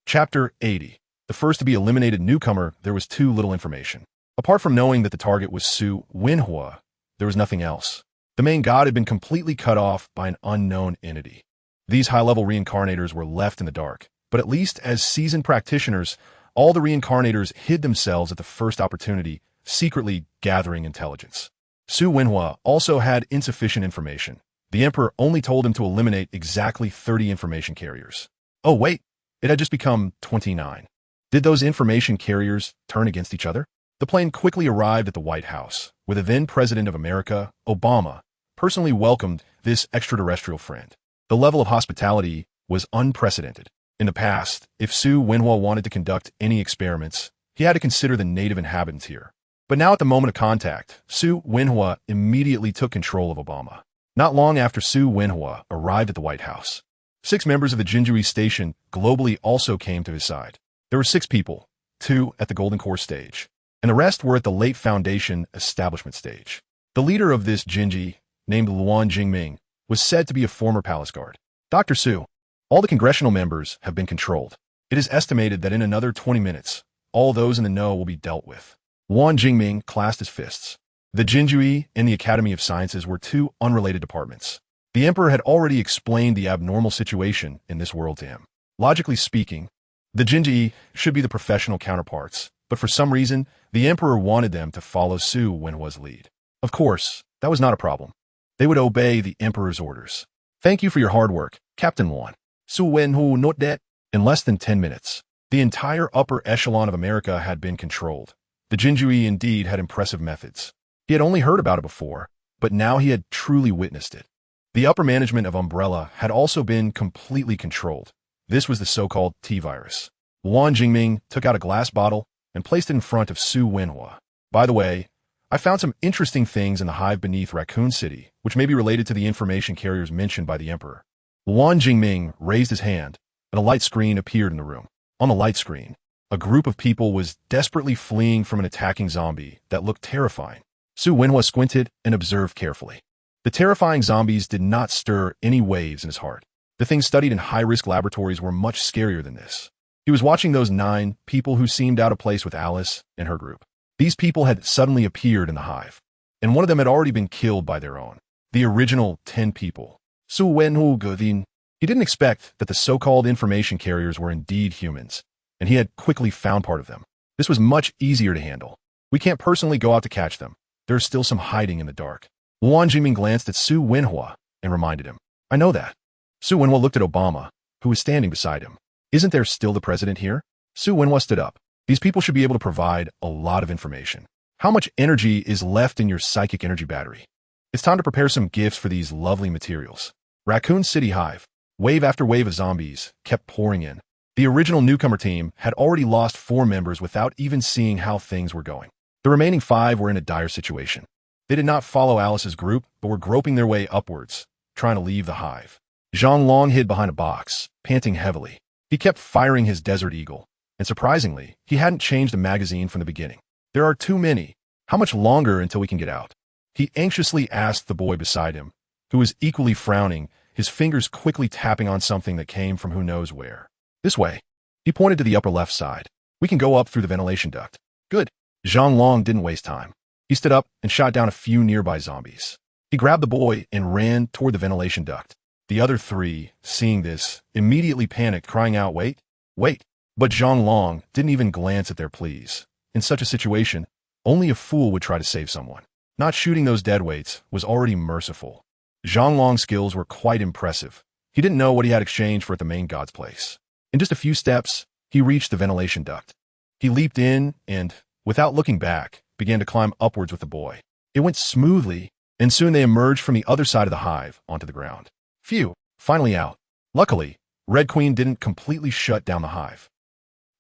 Chapter 80. The first to be eliminated newcomer, there was too little information. Apart from knowing that the target was Su Wenhua, there was nothing else. The main god had been completely cut off by an unknown entity. These high-level reincarnators were left in the dark, but at least as seasoned practitioners, all the reincarnators hid themselves at the first opportunity, secretly gathering intelligence. Su Wenhua also had insufficient information. The emperor only told him to eliminate exactly 30 information carriers. Oh wait, it had just become 29. Did those information carriers turn against each other? The plane quickly arrived at the White House, where the then President of America, Obama, personally welcomed this extraterrestrial friend. The level of hospitality was unprecedented. In the past, if Su Wenhua wanted to conduct any experiments, he had to consider the native inhabitants here. But now at the moment of contact, Su Wenhua immediately took control of Obama. Not long after Su Wenhua arrived at the White House, 6 members of the Qin Jue station globally also came to his side. There were 6 people, 2 at the Golden Core stage, and the rest were at the late Foundation establishment stage. The leader of this Qin Jue, named Luan Jingming, was said to be a former palace guard. Dr. Su, all the congressional members have been controlled. It is estimated that in another 20 minutes, all those in the know will be dealt with. Luan Jingming clasped his fists. The Qin Jue and the Academy of Sciences were 2 unrelated departments. The emperor had already explained the abnormal situation in this world to him. Logically speaking, the Qin Jue should be the professional counterparts, but for some reason, the emperor wanted them to follow Su Wenhua's lead. Of course, that was not a problem. They would obey the emperor's orders. Thank you for your hard work, Captain Luan. Su Wenhu not dead. In less than 10 minutes, the entire upper echelon of America had been controlled. The Qin Jue indeed had impressive methods. He had only heard about it before, but now he had truly witnessed it. The upper management of Umbrella had also been completely controlled. This was the so-called T-virus. Luan Jingming took out a glass bottle and placed it in front of Su Wenhua. By the way, I found some interesting things in the hive beneath Raccoon City, which may be related to the information carriers mentioned by the emperor. Luan Jingming raised his hand, and a light screen appeared in the room. On the light screen, a group of people was desperately fleeing from an attacking zombie that looked terrifying. Su Wenhua squinted and observed carefully. The terrifying zombies did not stir any waves in his heart. The things studied in high-risk laboratories were much scarier than this. He was watching those 9 people who seemed out of place with Alice and her group. These people had suddenly appeared in the hive, and one of them had already been killed by their own. The original 10 people. Su Wenhu Godin. He didn't expect that the so-called information carriers were indeed humans, and he had quickly found part of them. This was much easier to handle. We can't personally go out to catch them. There is still some hiding in the dark. Luan Jingming glanced at Su Wenhua and reminded him, I know that. Su Wenhua looked at Obama, who was standing beside him. Isn't there still the president here? Su Wenhua stood up. These people should be able to provide a lot of information. How much energy is left in your psychic energy battery? It's time to prepare some gifts for these lovely materials. Raccoon City Hive. Wave after wave of zombies kept pouring in. The original newcomer team had already lost 4 members without even seeing how things were going. The remaining 5 were in a dire situation. They did not follow Alice's group, but were groping their way upwards, trying to leave the hive. Zhang Long hid behind a box, panting heavily. He kept firing his Desert Eagle, and surprisingly, he hadn't changed the magazine from the beginning. There are too many. How much longer until we can get out? He anxiously asked the boy beside him, who was equally frowning, his fingers quickly tapping on something that came from who knows where. This way. He pointed to the upper left side. We can go up through the ventilation duct. Good. Zhang Long didn't waste time. He stood up and shot down a few nearby zombies. He grabbed the boy and ran toward the ventilation duct. The other 3, seeing this, immediately panicked, crying out, wait, wait. But Zhang Long didn't even glance at their pleas. In such a situation, only a fool would try to save someone. Not shooting those deadweights was already merciful. Zhang Long's skills were quite impressive. He didn't know what he had exchanged for at the main god's place. In just a few steps, he reached the ventilation duct. He leaped in and, without looking back, began to climb upwards with the boy. It went smoothly, and soon they emerged from the other side of the hive onto the ground. Phew, finally out. Luckily, Red Queen didn't completely shut down the hive.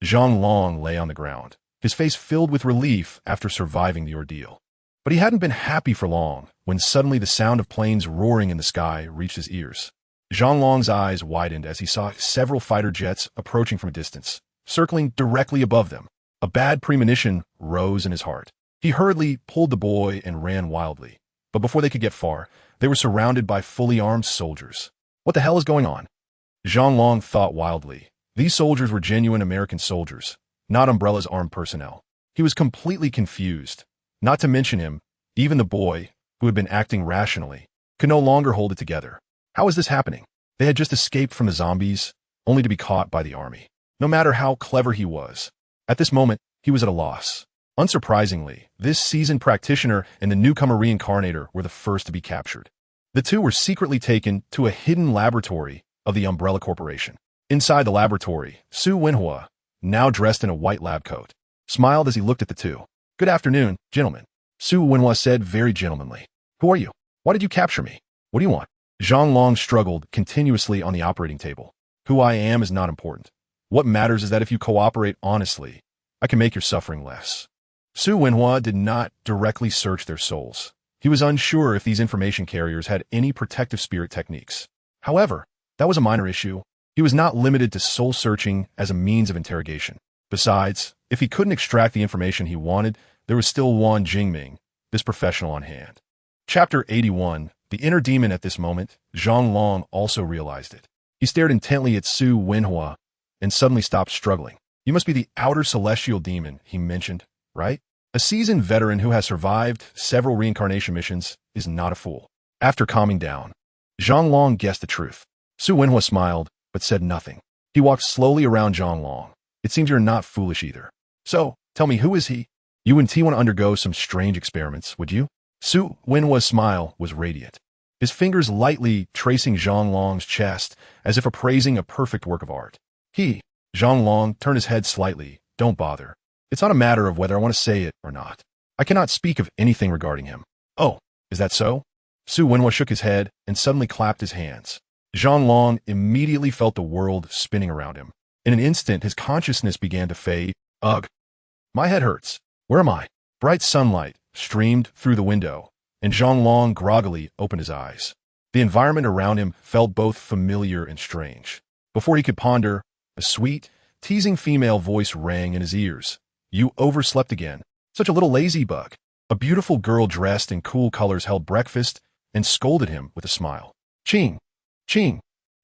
Zhang Long lay on the ground, his face filled with relief after surviving the ordeal. But he hadn't been happy for long when suddenly the sound of planes roaring in the sky reached his ears. Zhang Long's eyes widened as he saw several fighter jets approaching from a distance, circling directly above them. A bad premonition rose in his heart. He hurriedly pulled the boy and ran wildly. But before they could get far, they were surrounded by fully armed soldiers. What the hell is going on? Zhang Long thought wildly. These soldiers were genuine American soldiers, not Umbrella's armed personnel. He was completely confused. Not to mention him, even the boy, who had been acting rationally, could no longer hold it together. How was this happening? They had just escaped from the zombies, only to be caught by the army. No matter how clever he was, at this moment, he was at a loss. Unsurprisingly, this seasoned practitioner and the newcomer reincarnator were the first to be captured. The two were secretly taken to a hidden laboratory of the Umbrella Corporation. Inside the laboratory, Su Wenhua, now dressed in a white lab coat, smiled as he looked at the two. "Good afternoon, gentlemen," Su Wenhua said very gentlemanly. "Who are you? Why did you capture me? What do you want?" Zhang Long struggled continuously on the operating table. "Who I am is not important. What matters is that if you cooperate honestly, I can make your suffering less." Su Wenhua did not directly search their souls. He was unsure if these information carriers had any protective spirit techniques. However, that was a minor issue. He was not limited to soul-searching as a means of interrogation. Besides, if he couldn't extract the information he wanted, there was still Wan Jingming, this professional on hand. Chapter 81, The Inner Demon. At this moment, Zhang Long also realized it. He stared intently at Su Wenhua and suddenly stopped struggling. "You must be the outer celestial demon," he mentioned, "right?" A seasoned veteran who has survived several reincarnation missions is not a fool. After calming down, Zhang Long guessed the truth. Su Wenhua smiled, but said nothing. He walked slowly around Zhang Long. "It seems you're not foolish either. So, tell me, who is he? You and T want to undergo some strange experiments, would you?" Su Wenhua's smile was radiant, his fingers lightly tracing Zhang Long's chest as if appraising a perfect work of art. Zhang Long turned his head slightly. "Don't bother. It's not a matter of whether I want to say it or not. I cannot speak of anything regarding him." "Oh, is that so?" Su Wenhua shook his head and suddenly clapped his hands. Zhang Long immediately felt the world spinning around him. In an instant, his consciousness began to fade. "Ugh. My head hurts. Where am I?" Bright sunlight streamed through the window, and Zhang Long groggily opened his eyes. The environment around him felt both familiar and strange. Before he could ponder, a sweet, teasing female voice rang in his ears. "You overslept again. Such a little lazy bug." A beautiful girl dressed in cool colors held breakfast and scolded him with a smile. "Qing! Qing!"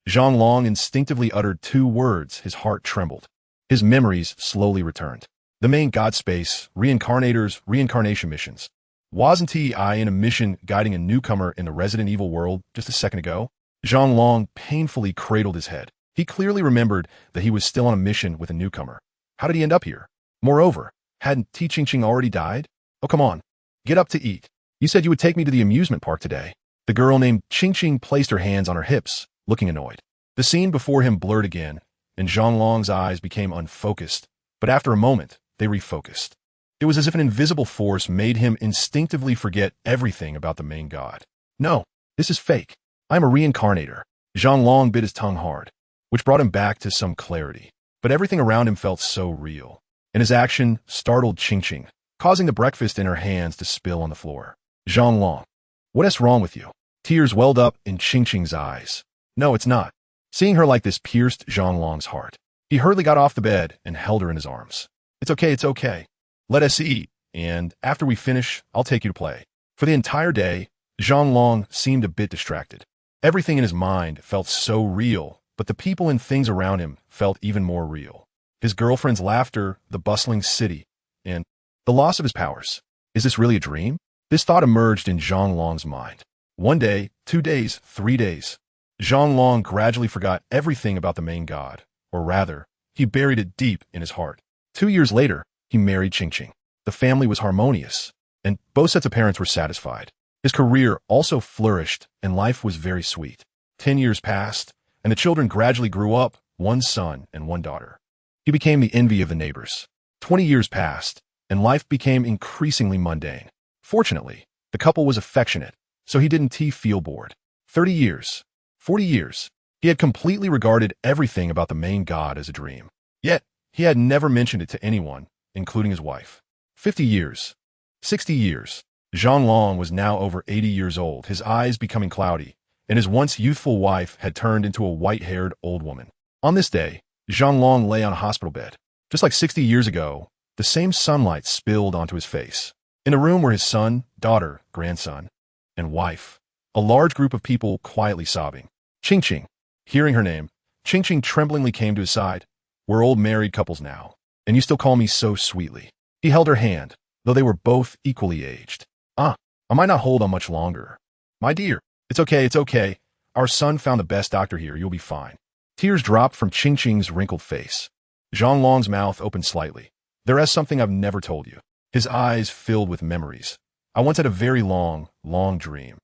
Zhang Long instinctively uttered 2 words. His heart trembled. His memories slowly returned. The main god space, reincarnators, reincarnation missions. Wasn't he in a mission guiding a newcomer in the Resident Evil world just a second ago? Zhang Long painfully cradled his head. He clearly remembered that he was still on a mission with a newcomer. How did he end up here? Moreover, hadn't Ti Qingqing already died? "Oh, come on. Get up to eat. You said you would take me to the amusement park today." The girl named Qingqing placed her hands on her hips, looking annoyed. The scene before him blurred again, and Zhang Long's eyes became unfocused, but after a moment, they refocused. It was as if an invisible force made him instinctively forget everything about the main god. "No, this is fake. I'm a reincarnator." Zhang Long bit his tongue hard, which brought him back to some clarity. But everything around him felt so real, and his action startled Qingqing, causing the breakfast in her hands to spill on the floor. "Zhang Long, what is wrong with you?" Tears welled up in Qingqing's eyes. "No, it's not." Seeing her like this pierced Zhang Long's heart. He hurriedly got off the bed and held her in his arms. It's okay. Let us eat, and after we finish, I'll take you to play." For the entire day, Zhang Long seemed a bit distracted. Everything in his mind felt so real, but the people and things around him felt even more real. His girlfriend's laughter, the bustling city, and the loss of his powers. Is this really a dream? This thought emerged in Zhang Long's mind. 1 day, 2 days, 3 days. Zhang Long gradually forgot everything about the main god, or rather, he buried it deep in his heart. 2 years later, he married Qingqing. The family was harmonious, and both sets of parents were satisfied. His career also flourished, and life was very sweet. 10 years passed, and the children gradually grew up, 1 son and 1 daughter. He became the envy of the neighbors. 20 years passed, and life became increasingly mundane. Fortunately, the couple was affectionate, so he didn't feel bored. 30 years, 40 years, he had completely regarded everything about the main god as a dream. Yet, he had never mentioned it to anyone, including his wife. 50 years, 60 years. Zhang Long was now over 80 years old, his eyes becoming cloudy, and his once youthful wife had turned into a white-haired old woman. On this day, Zhang Long lay on a hospital bed. Just like 60 years ago, the same sunlight spilled onto his face. In a room were his son, daughter, grandson, and wife. A large group of people quietly sobbing. Qingqing. Hearing her name, Qingqing tremblingly came to his side. "We're old married couples now, and you still call me so sweetly." He held her hand, though they were both equally aged. "Ah, I might not hold on much longer. My dear, it's okay, it's okay. Our son found the best doctor here. You'll be fine. Tears dropped from Ching Ching's wrinkled face. Zhang Long's mouth opened slightly. There is something I've never told you. His eyes filled with memories. I once had a very long, long dream.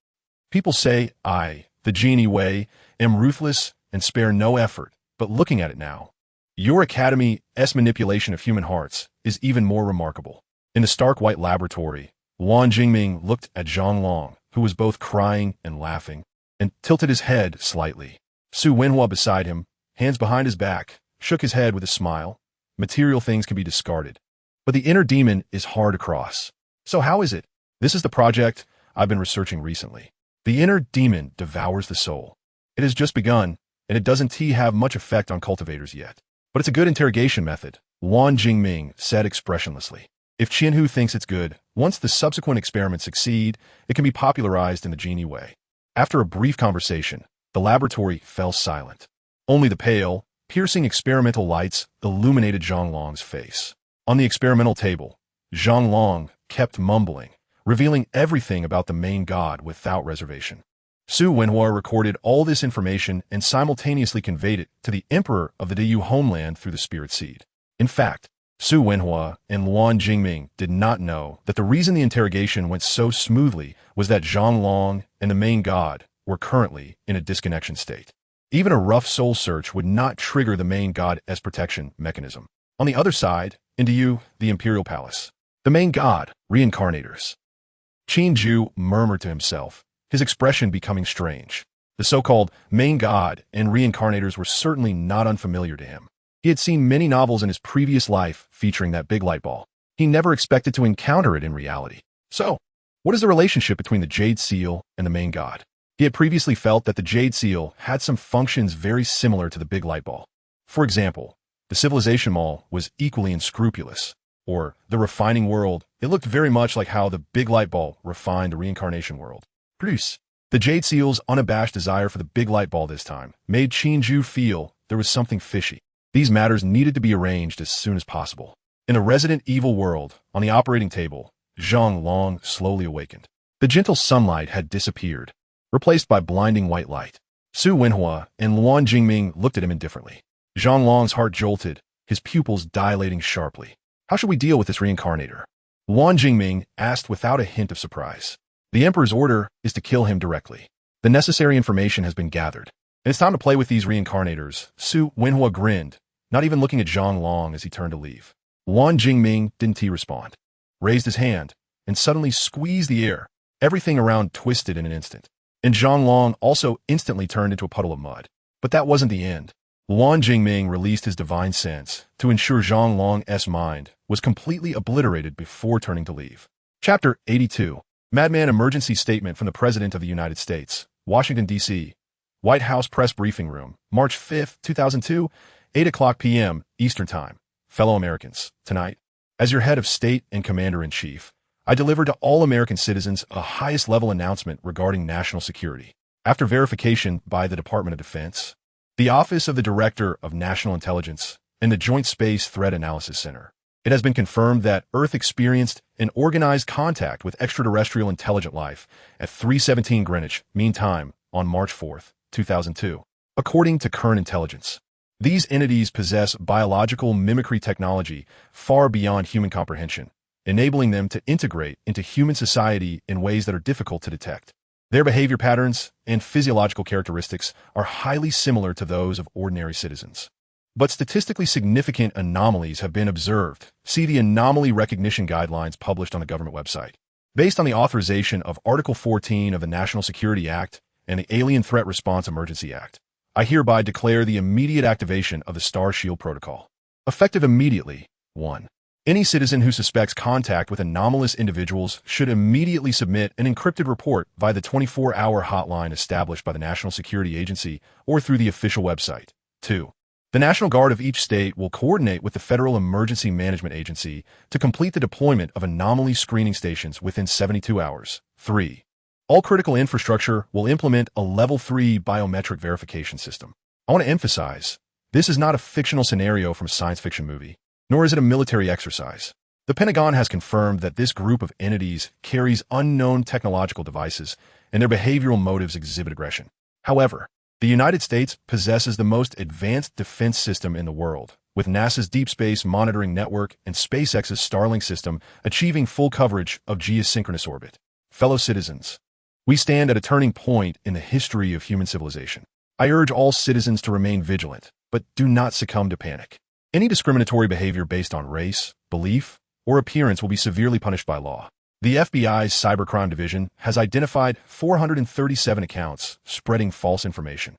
People say I, the Qin Jue, am ruthless and spare no effort, but looking at it now, your academy's manipulation of human hearts is even more remarkable. In the stark white laboratory, Wan Jingming looked at Zhang Long, who was both crying and laughing, and tilted his head slightly. Su Wenhua beside him, hands behind his back, shook his head with a smile. Material things can be discarded, but the inner demon is hard to cross. So how is it? This is the project I've been researching recently. The inner demon devours the soul. It has just begun, and it doesn't have much effect on cultivators yet. But it's a good interrogation method, Wan Jingming said expressionlessly. If Qin Jue thinks it's good, once the subsequent experiments succeed, it can be popularized in the Qin way. After a brief conversation, the laboratory fell silent. Only the pale, piercing experimental lights illuminated Zhang Long's face. On the experimental table, Zhang Long kept mumbling, revealing everything about the main god without reservation. Su Wenhua recorded all this information and simultaneously conveyed it to the emperor of the Dayu homeland through the spirit seed. In fact, Su Wenhua and Wan Jingming did not know that the reason the interrogation went so smoothly was that Zhang Long and the main god were currently in a disconnection state. Even a rough soul search would not trigger the main god's protection mechanism. On the other side, in Dayu, the imperial palace, the main god, reincarnators. Qin Jue murmured to himself, his expression becoming strange. The so-called main god and reincarnators were certainly not unfamiliar to him. He had seen many novels in his previous life featuring that big light ball. He never expected to encounter it in reality. So, what is the relationship between the Jade Seal and the main god? He had previously felt that the Jade Seal had some functions very similar to the big light ball. For example, the civilization mall was equally unscrupulous, or the refining world, it looked very much like how the big light ball refined the reincarnation world. Plus, the Jade Seal's unabashed desire for the big light ball this time made Qin Jue feel there was something fishy. These matters needed to be arranged as soon as possible. In the Resident Evil world, on the operating table, Zhang Long slowly awakened. The gentle sunlight had disappeared, replaced by blinding white light. Su Wenhua and Wan Jingming looked at him indifferently. Zhang Long's heart jolted, his pupils dilating sharply. How should we deal with this reincarnator? Wan Jingming asked without a hint of surprise. The Emperor's order is to kill him directly. The necessary information has been gathered, and it's time to play with these reincarnators. Su Wenhua grinned, not even looking at Zhang Long as he turned to leave. Wan Jingming didn't respond, raised his hand, and suddenly squeezed the air. Everything around twisted in an instant, and Zhang Long also instantly turned into a puddle of mud. But that wasn't the end. Wan Jingming released his divine sense to ensure Zhang Long's mind was completely obliterated before turning to leave. Chapter 82. Madman Emergency Statement from the President of the United States, Washington, D.C. White House Press Briefing Room, March 5, 2002, 8 o'clock p.m. Eastern Time. Fellow Americans, tonight, as your head of state and commander-in-chief, I deliver to all American citizens a highest-level announcement regarding national security. After verification by the Department of Defense, the Office of the Director of National Intelligence, and the Joint Space Threat Analysis Center, it has been confirmed that Earth experienced an organized contact with extraterrestrial intelligent life at 3:17 Greenwich Mean Time on March 4, 2002. According to current intelligence, these entities possess biological mimicry technology far beyond human comprehension, enabling them to integrate into human society in ways that are difficult to detect. Their behavior patterns and physiological characteristics are highly similar to those of ordinary citizens. But statistically significant anomalies have been observed. See the Anomaly Recognition Guidelines published on the government website. Based on the authorization of Article 14 of the National Security Act and the Alien Threat Response Emergency Act, I hereby declare the immediate activation of the Star Shield Protocol. Effective immediately. 1. Any citizen who suspects contact with anomalous individuals should immediately submit an encrypted report via the 24-hour hotline established by the National Security Agency or through the official website. 2. The National Guard of each state will coordinate with the Federal Emergency Management Agency to complete the deployment of anomaly screening stations within 72 hours. 3. All critical infrastructure will implement a Level 3 biometric verification system. I want to emphasize, this is not a fictional scenario from a science fiction movie, nor is it a military exercise. The The Pentagon has confirmed that this group of entities carries unknown technological devices, and their behavioral motives exhibit aggression. However, the United States possesses the most advanced defense system in the world, with NASA's Deep Space Monitoring Network and SpaceX's Starlink system achieving full coverage of geosynchronous orbit. Fellow citizens, we stand at a turning point in the history of human civilization. I urge all citizens to remain vigilant, but do not succumb to panic. Any discriminatory behavior based on race, belief, or appearance will be severely punished by law. The FBI's Cybercrime Division has identified 437 accounts spreading false information,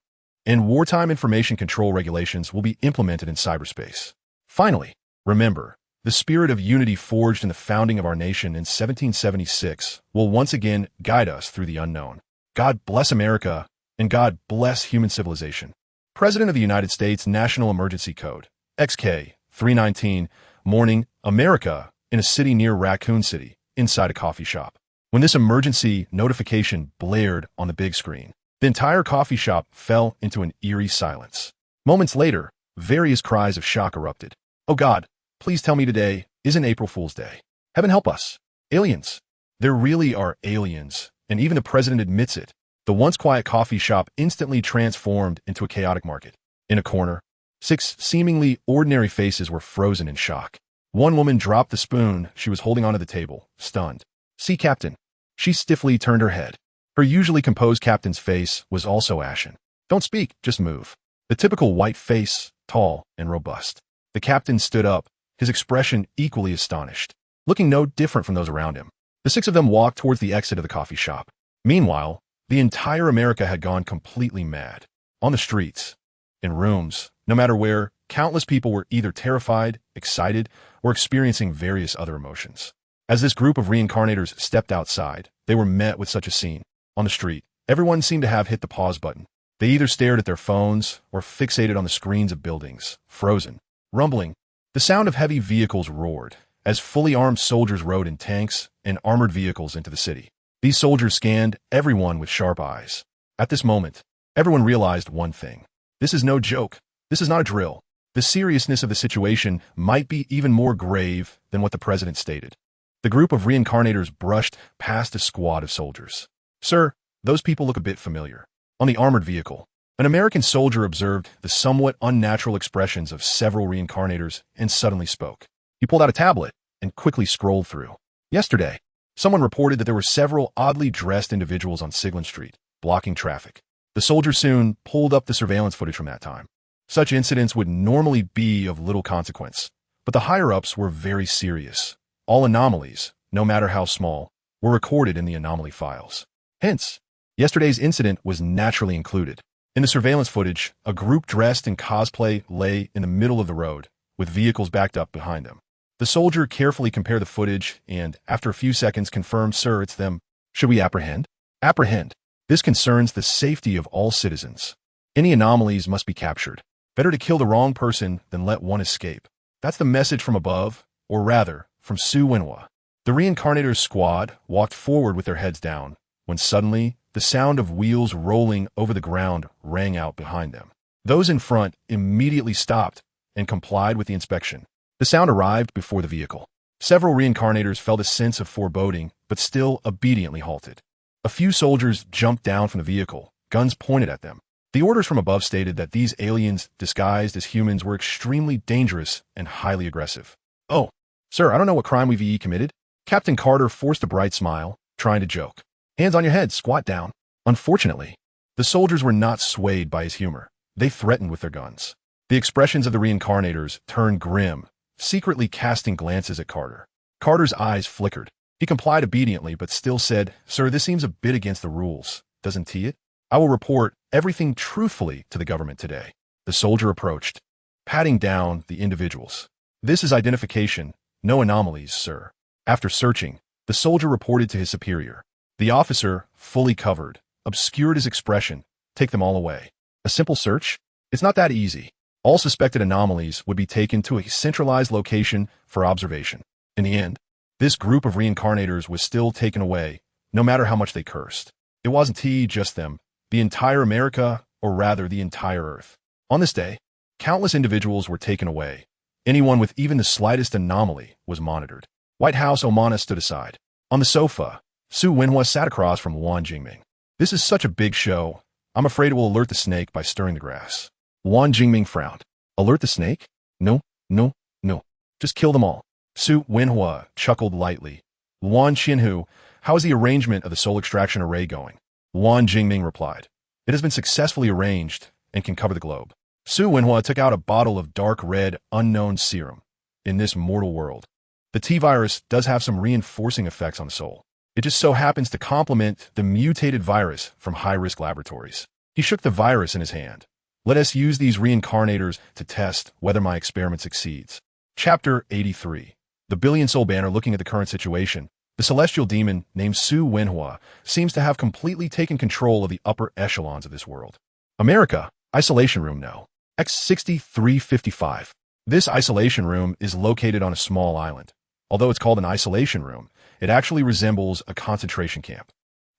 and wartime information control regulations will be implemented in cyberspace. Finally, remember, the spirit of unity forged in the founding of our nation in 1776 will once again guide us through the unknown. God bless America, and God bless human civilization. President of the United States National Emergency Code, XK 319, morning, America, in a city near Raccoon City, inside a coffee shop. When this emergency notification blared on the big screen, the entire coffee shop fell into an eerie silence. Moments later, various cries of shock erupted. Oh God, please tell me today isn't April Fool's Day. Heaven help us. Aliens. There really are aliens, and even the president admits it. The once quiet coffee shop instantly transformed into a chaotic market. In a corner, 6 seemingly ordinary faces were frozen in shock. One woman dropped the spoon she was holding onto the table, stunned. "See, Captain." She stiffly turned her head. Her usually composed captain's face was also ashen. "Don't speak, just move." The typical white face, tall and robust. The captain stood up, his expression equally astonished, looking no different from those around him. The 6 of them walked towards the exit of the coffee shop. Meanwhile, the entire America had gone completely mad. On the streets, in rooms, no matter where, countless people were either terrified, excited, or experiencing various other emotions. As this group of reincarnators stepped outside, they were met with such a scene. On the street, everyone seemed to have hit the pause button. They either stared at their phones or fixated on the screens of buildings, frozen, rumbling. The sound of heavy vehicles roared as fully armed soldiers rode in tanks and armored vehicles into the city. These soldiers scanned everyone with sharp eyes. At this moment, everyone realized one thing. This is no joke. This is not a drill. The seriousness of the situation might be even more grave than what the president stated. The group of reincarnators brushed past a squad of soldiers. "Sir, those people look a bit familiar." On the armored vehicle, an American soldier observed the somewhat unnatural expressions of several reincarnators and suddenly spoke. He pulled out a tablet and quickly scrolled through. Yesterday, someone reported that there were several oddly dressed individuals on Siglin Street, blocking traffic. The soldier soon pulled up the surveillance footage from that time. Such incidents would normally be of little consequence, but the higher-ups were very serious. All anomalies, no matter how small, were recorded in the anomaly files. Hence, yesterday's incident was naturally included. In the surveillance footage, a group dressed in cosplay lay in the middle of the road, with vehicles backed up behind them. The soldier carefully compared the footage and, after a few seconds, confirmed, "Sir, it's them. Should we apprehend?" Apprehend. This concerns the safety of all citizens. Any anomalies must be captured. Better to kill the wrong person than let one escape. That's the message from above, or rather, from Su Wenhua. The reincarnator's squad walked forward with their heads down, when suddenly, the sound of wheels rolling over the ground rang out behind them. Those in front immediately stopped and complied with the inspection. The sound arrived before the vehicle. Several reincarnators felt a sense of foreboding, but still obediently halted. A few soldiers jumped down from the vehicle, guns pointed at them. The orders from above stated that these aliens, disguised as humans, were extremely dangerous and highly aggressive. "Oh, sir, I don't know what crime we've committed." Captain Carter forced a bright smile, trying to joke. "Hands on your head, squat down." Unfortunately, the soldiers were not swayed by his humor. They threatened with their guns. The expressions of the reincarnators turned grim, secretly casting glances at Carter. Carter's eyes flickered. He complied obediently, but still said, "Sir, this seems a bit against the rules, doesn't it? I will report everything truthfully to the government today." The soldier approached, patting down the individuals. "This is identification, no anomalies, sir." After searching, the soldier reported to his superior. The officer, fully covered, obscured his expression. "Take them all away." A simple search? It's not that easy. All suspected anomalies would be taken to a centralized location for observation. In the end, this group of reincarnators was still taken away, no matter how much they cursed. It wasn't just them. The entire America, or rather the entire Earth. On this day, countless individuals were taken away. Anyone with even the slightest anomaly was monitored. White House Omana stood aside. On the sofa, Su Wenhua sat across from Wan Jingming. This is such a big show. I'm afraid it will alert the snake by stirring the grass. Wan Jingming frowned. Alert the snake? No, no, no. Just kill them all. Su Wenhua chuckled lightly. Wan Qianhu, how is the arrangement of the soul extraction array going? Wan Jingming replied. It has been successfully arranged and can cover the globe. Su Wenhua took out a bottle of dark red unknown serum. In this mortal world, the T-virus does have some reinforcing effects on the soul. It just so happens to complement the mutated virus from high-risk laboratories. He shook the virus in his hand. Let us use these reincarnators to test whether my experiment succeeds. Chapter 83. The Billion Soul Banner. Looking at the current situation, the celestial demon named Su Wenhua seems to have completely taken control of the upper echelons of this world. America, Isolation Room No. X6355. This isolation room is located on a small island. Although it's called an isolation room, it actually resembles a concentration camp.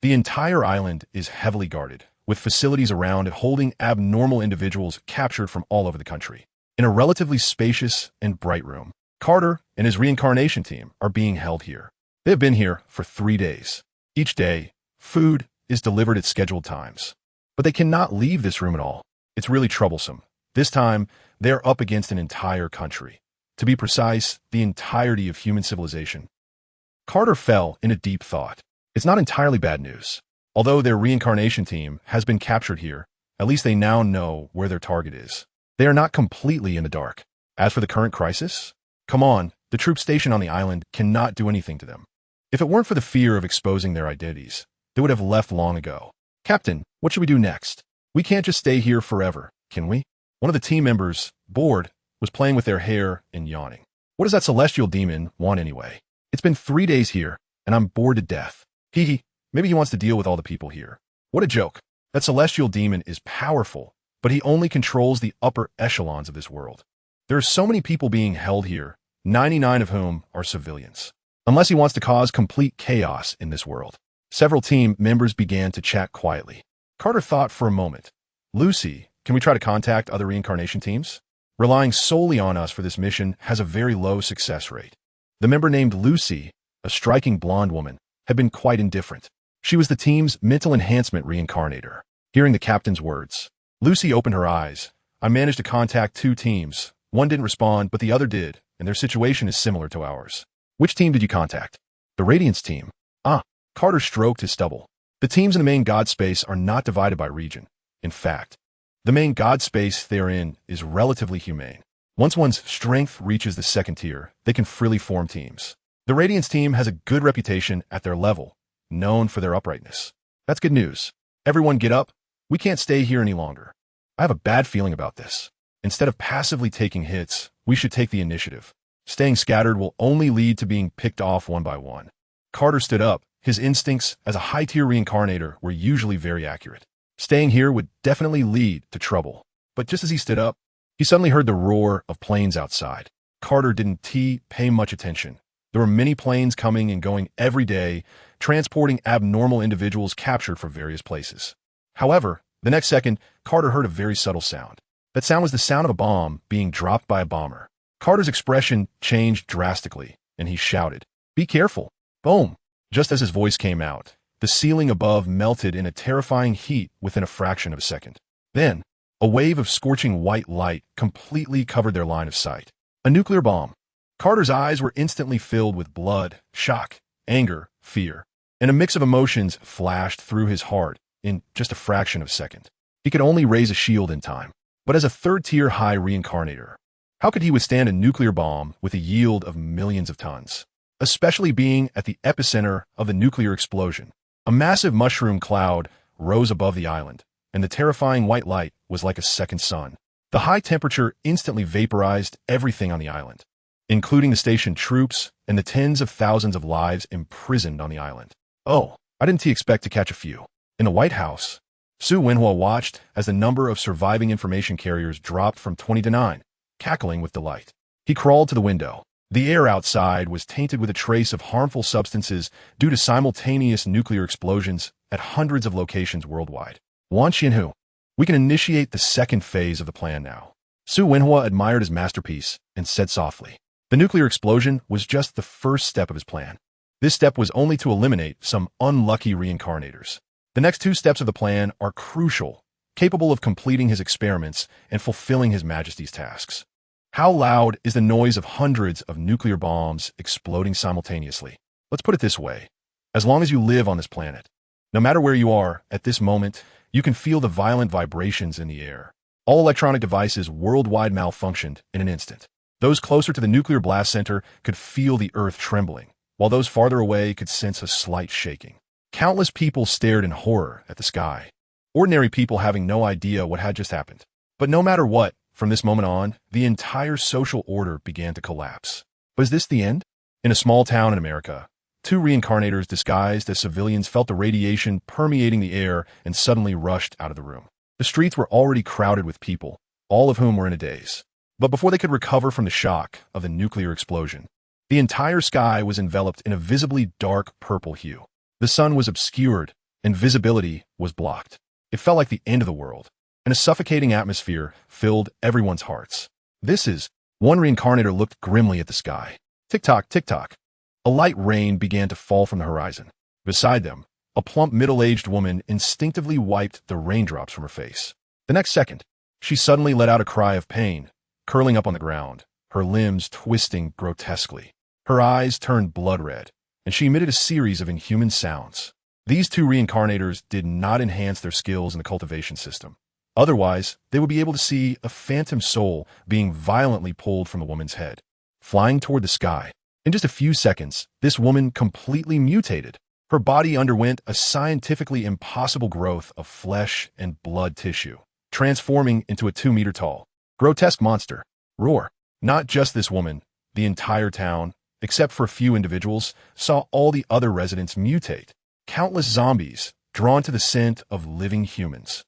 The entire island is heavily guarded, with facilities around it holding abnormal individuals captured from all over the country. In a relatively spacious and bright room, Carter and his reincarnation team are being held here. They have been here for 3 days. Each day, food is delivered at scheduled times. But they cannot leave this room at all. It's really troublesome. This time, they're up against an entire country. To be precise, the entirety of human civilization. Carter fell in a deep thought. It's not entirely bad news. Although their reincarnation team has been captured here, at least they now know where their target is. They are not completely in the dark. As for the current crisis, come on, the troops stationed on the island cannot do anything to them. If it weren't for the fear of exposing their identities, they would have left long ago. Captain, what should we do next? We can't just stay here forever, can we? One of the team members, bored, was playing with their hair and yawning. What does that celestial demon want anyway? It's been 3 days here, and I'm bored to death. Hee, maybe he wants to deal with all the people here. What a joke. That celestial demon is powerful, but he only controls the upper echelons of this world. There are so many people being held here, 99 of whom are civilians. Unless he wants to cause complete chaos in this world. Several team members began to chat quietly. Carter thought for a moment. Lucy, can we try to contact other reincarnation teams? Relying solely on us for this mission has a very low success rate. The member named Lucy, a striking blonde woman, had been quite indifferent. She was the team's mental enhancement reincarnator. Hearing the captain's words, Lucy opened her eyes. I managed to contact 2 teams. One didn't respond, but the other did, and their situation is similar to ours. Which team did you contact? The Radiance team. Carter stroked his stubble. The teams in the main god space are not divided by region. In fact, the main god space they are in is relatively humane. Once one's strength reaches the second tier, they can freely form teams. The Radiance team has a good reputation at their level, known for their uprightness. That's good news. Everyone get up. We can't stay here any longer. I have a bad feeling about this. Instead of passively taking hits, we should take the initiative. Staying scattered will only lead to being picked off one by one. Carter stood up. His instincts as a high-tier reincarnator were usually very accurate. Staying here would definitely lead to trouble. But just as he stood up, he suddenly heard the roar of planes outside. Carter didn't pay much attention. There were many planes coming and going every day, transporting abnormal individuals captured from various places. However, the next second, Carter heard a very subtle sound. That sound was the sound of a bomb being dropped by a bomber. Carter's expression changed drastically, and he shouted, "Be careful!" Boom! Just as his voice came out, the ceiling above melted in a terrifying heat within a fraction of a second. Then, a wave of scorching white light completely covered their line of sight. A nuclear bomb. Carter's eyes were instantly filled with blood, shock, anger, fear, and a mix of emotions flashed through his heart in just a fraction of a second. He could only raise a shield in time. But as a third-tier high reincarnator, how could he withstand a nuclear bomb with a yield of millions of tons? Especially being at the epicenter of the nuclear explosion. A massive mushroom cloud rose above the island, and the terrifying white light was like a second sun. The high temperature instantly vaporized everything on the island, including the station troops and the tens of thousands of lives imprisoned on the island. Oh, I didn't expect to catch a few. In the White House, Su Wenhua watched as the number of surviving information carriers dropped from 20 to 9, cackling with delight. He crawled to the window. The air outside was tainted with a trace of harmful substances due to simultaneous nuclear explosions at hundreds of locations worldwide. Wan Qianhu, we can initiate the second phase of the plan now. Su Wenhua admired his masterpiece and said softly, The nuclear explosion was just the first step of his plan. This step was only to eliminate some unlucky reincarnators. The next two steps of the plan are crucial, capable of completing his experiments and fulfilling his Majesty's tasks. How loud is the noise of hundreds of nuclear bombs exploding simultaneously? Let's put it this way. As long as you live on this planet, no matter where you are at this moment, you can feel the violent vibrations in the air. All electronic devices worldwide malfunctioned in an instant. Those closer to the nuclear blast center could feel the earth trembling, while those farther away could sense a slight shaking. Countless people stared in horror at the sky, ordinary people having no idea what had just happened. But no matter what, from this moment on, the entire social order began to collapse. Was this the end? In a small town in America, two reincarnators disguised as civilians felt the radiation permeating the air and suddenly rushed out of the room. The streets were already crowded with people, all of whom were in a daze. But before they could recover from the shock of the nuclear explosion, the entire sky was enveloped in a visibly dark purple hue. The sun was obscured, and visibility was blocked. It felt like the end of the world, and a suffocating atmosphere filled everyone's hearts. One reincarnator looked grimly at the sky. Tick-tock, tick-tock. A light rain began to fall from the horizon. Beside them, a plump middle-aged woman instinctively wiped the raindrops from her face. The next second, she suddenly let out a cry of pain, curling up on the ground, her limbs twisting grotesquely. Her eyes turned blood red, and she emitted a series of inhuman sounds. These two reincarnators did not enhance their skills in the cultivation system. Otherwise, they would be able to see a phantom soul being violently pulled from the woman's head, flying toward the sky. In just a few seconds, this woman completely mutated. Her body underwent a scientifically impossible growth of flesh and blood tissue, transforming into a 2-meter-tall, grotesque monster. Roar. Not just this woman, the entire town, except for a few individuals, saw all the other residents mutate. Countless zombies, drawn to the scent of living humans,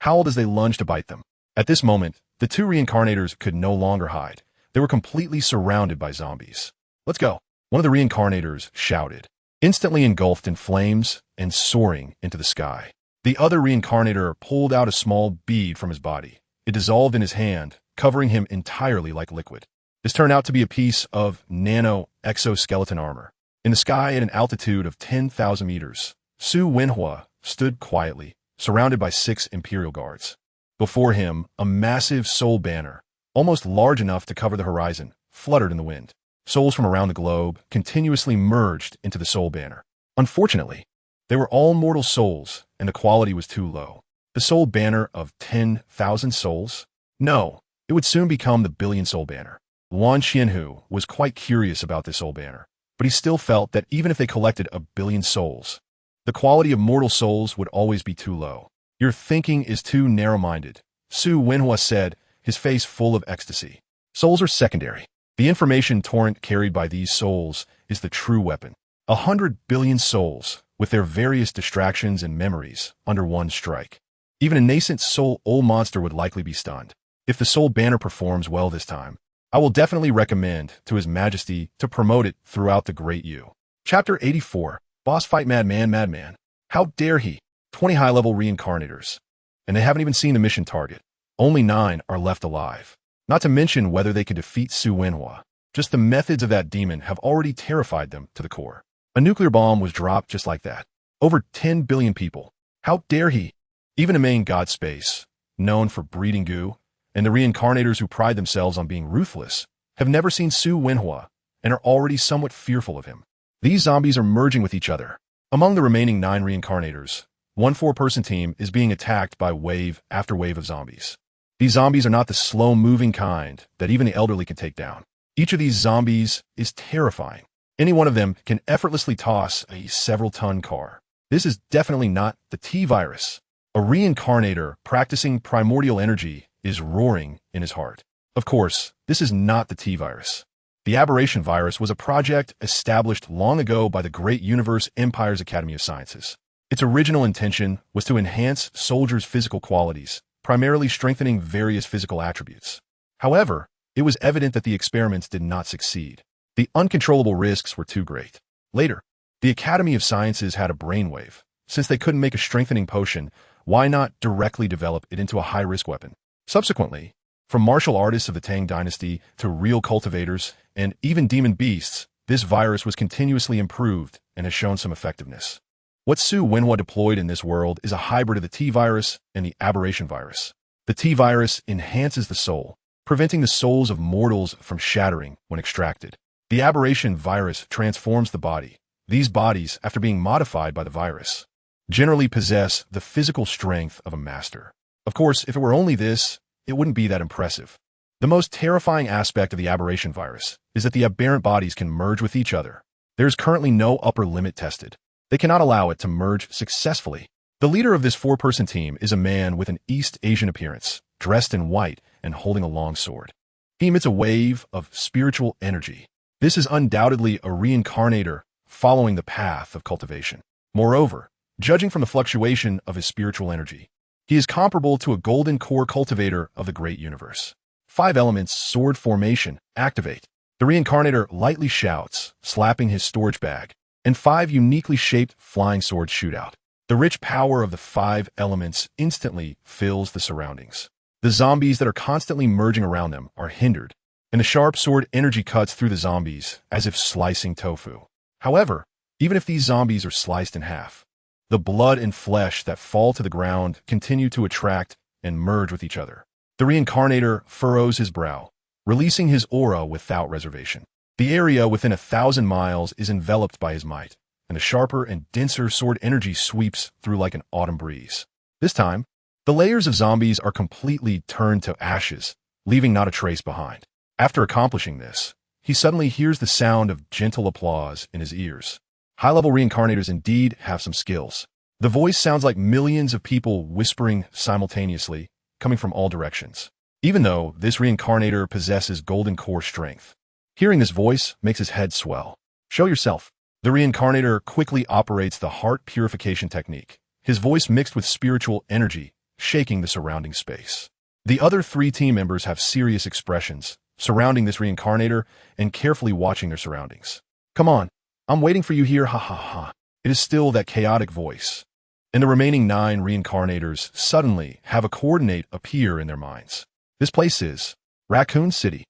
howled as they lunged to bite them. At this moment, the two reincarnators could no longer hide. They were completely surrounded by zombies. Let's go. One of the reincarnators shouted, instantly engulfed in flames and soaring into the sky. The other reincarnator pulled out a small bead from his body. It dissolved in his hand, covering him entirely like liquid. This turned out to be a piece of nano-exoskeleton armor. In the sky at an altitude of 10,000 meters, Su Wenhua stood quietly, surrounded by 6 Imperial guards. Before him, a massive soul banner, almost large enough to cover the horizon, fluttered in the wind. Souls from around the globe continuously merged into the soul banner. Unfortunately, they were all mortal souls, and the quality was too low. The soul banner of 10,000 souls? No, it would soon become the billion soul banner. Luan Xianhu was quite curious about this soul banner, but he still felt that even if they collected a billion souls, the quality of mortal souls would always be too low. Your thinking is too narrow-minded, Su Wenhua said, his face full of ecstasy. Souls are secondary. The information torrent carried by these souls is the true weapon. 100 billion souls, with their various distractions and memories, under one strike. Even a nascent soul old monster would likely be stunned. If the soul banner performs well this time, I will definitely recommend to His Majesty to promote it throughout the Great U. Chapter 84, Boss Fight Madman. How dare he? 20 high-level reincarnators. And they haven't even seen the mission target. Only 9 are left alive. Not to mention whether they could defeat Su Wenhua. Just the methods of that demon have already terrified them to the core. A nuclear bomb was dropped just like that. Over 10 billion people. How dare he? Even a main god space, known for breeding goo, and the reincarnators who pride themselves on being ruthless, have never seen Su Wenhua and are already somewhat fearful of him. These zombies are merging with each other. Among the remaining 9 reincarnators, one 4-person team is being attacked by wave after wave of zombies. These zombies are not the slow-moving kind that even the elderly can take down. Each of these zombies is terrifying. Any one of them can effortlessly toss a several-ton car. This is definitely not the T-virus. A reincarnator practicing primordial energy is roaring in his heart. Of course, this is not the T-virus. The aberration virus was a project established long ago by the Great Universe Empire's Academy of Sciences. Its original intention was to enhance soldiers' physical qualities, primarily strengthening various physical attributes. However, it was evident that the experiments did not succeed. The uncontrollable risks were too great. Later, the Academy of Sciences had a brainwave. Since they couldn't make a strengthening potion, why not directly develop it into a high-risk weapon? Subsequently, From martial artists of the Tang dynasty to real cultivators and even demon beasts, this virus was continuously improved and has shown some effectiveness. What Su Wenhua deployed in this world is a hybrid of the T-virus and the aberration virus. The T-virus enhances the soul, preventing the souls of mortals from shattering when extracted. The aberration virus transforms the body. These bodies, after being modified by the virus, generally possess the physical strength of a master. Of course, if it were only this, it wouldn't be that impressive. The most terrifying aspect of the aberration virus is that the aberrant bodies can merge with each other. There is currently no upper limit tested. They cannot allow it to merge successfully. The leader of this four-person team is a man with an East Asian appearance, dressed in white and holding a long sword. He emits a wave of spiritual energy. This is undoubtedly a reincarnator following the path of cultivation. Moreover, judging from the fluctuation of his spiritual energy, he is comparable to a golden core cultivator of the great universe. 5 elements sword formation activate. The reincarnator lightly shouts, slapping his storage bag, and 5 uniquely shaped flying swords shoot out. The rich power of the 5 elements instantly fills the surroundings. The zombies that are constantly merging around them are hindered, and the sharp sword energy cuts through the zombies as if slicing tofu. However, even if these zombies are sliced in half, the blood and flesh that fall to the ground continue to attract and merge with each other. The reincarnator furrows his brow, releasing his aura without reservation. The area within 1,000 miles is enveloped by his might, and a sharper and denser sword energy sweeps through like an autumn breeze. This time, the layers of zombies are completely turned to ashes, leaving not a trace behind. After accomplishing this, he suddenly hears the sound of gentle applause in his ears. High-level reincarnators indeed have some skills. The voice sounds like millions of people whispering simultaneously, coming from all directions. Even though this reincarnator possesses golden core strength, hearing this voice makes his head swell. Show yourself. The reincarnator quickly operates the heart purification technique, his voice mixed with spiritual energy, shaking the surrounding space. The other 3 team members have serious expressions, surrounding this reincarnator and carefully watching their surroundings. Come on, I'm waiting for you here, ha ha ha. It is still that chaotic voice. And the remaining 9 reincarnators suddenly have a coordinate appear in their minds. This place is Raccoon City.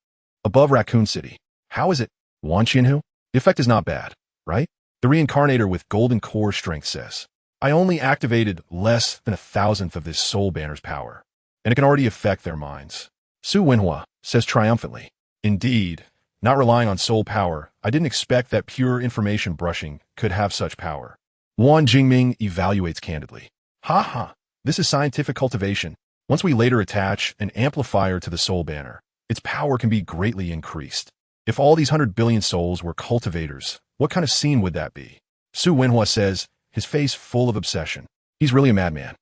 Above Raccoon City. How is it? Wan Qianhu? The effect is not bad, right? The reincarnator with golden core strength says, I only activated less than 1,000th of this soul banner's power, and it can already affect their minds. Su Wenhua says triumphantly, indeed, not relying on soul power, I didn't expect that pure information brushing could have such power. Wan Jingming evaluates candidly. Ha ha, this is scientific cultivation. Once we later attach an amplifier to the soul banner, its power can be greatly increased. If all these 100 billion souls were cultivators, what kind of scene would that be? Su Wenhua says, his face full of obsession. He's really a madman.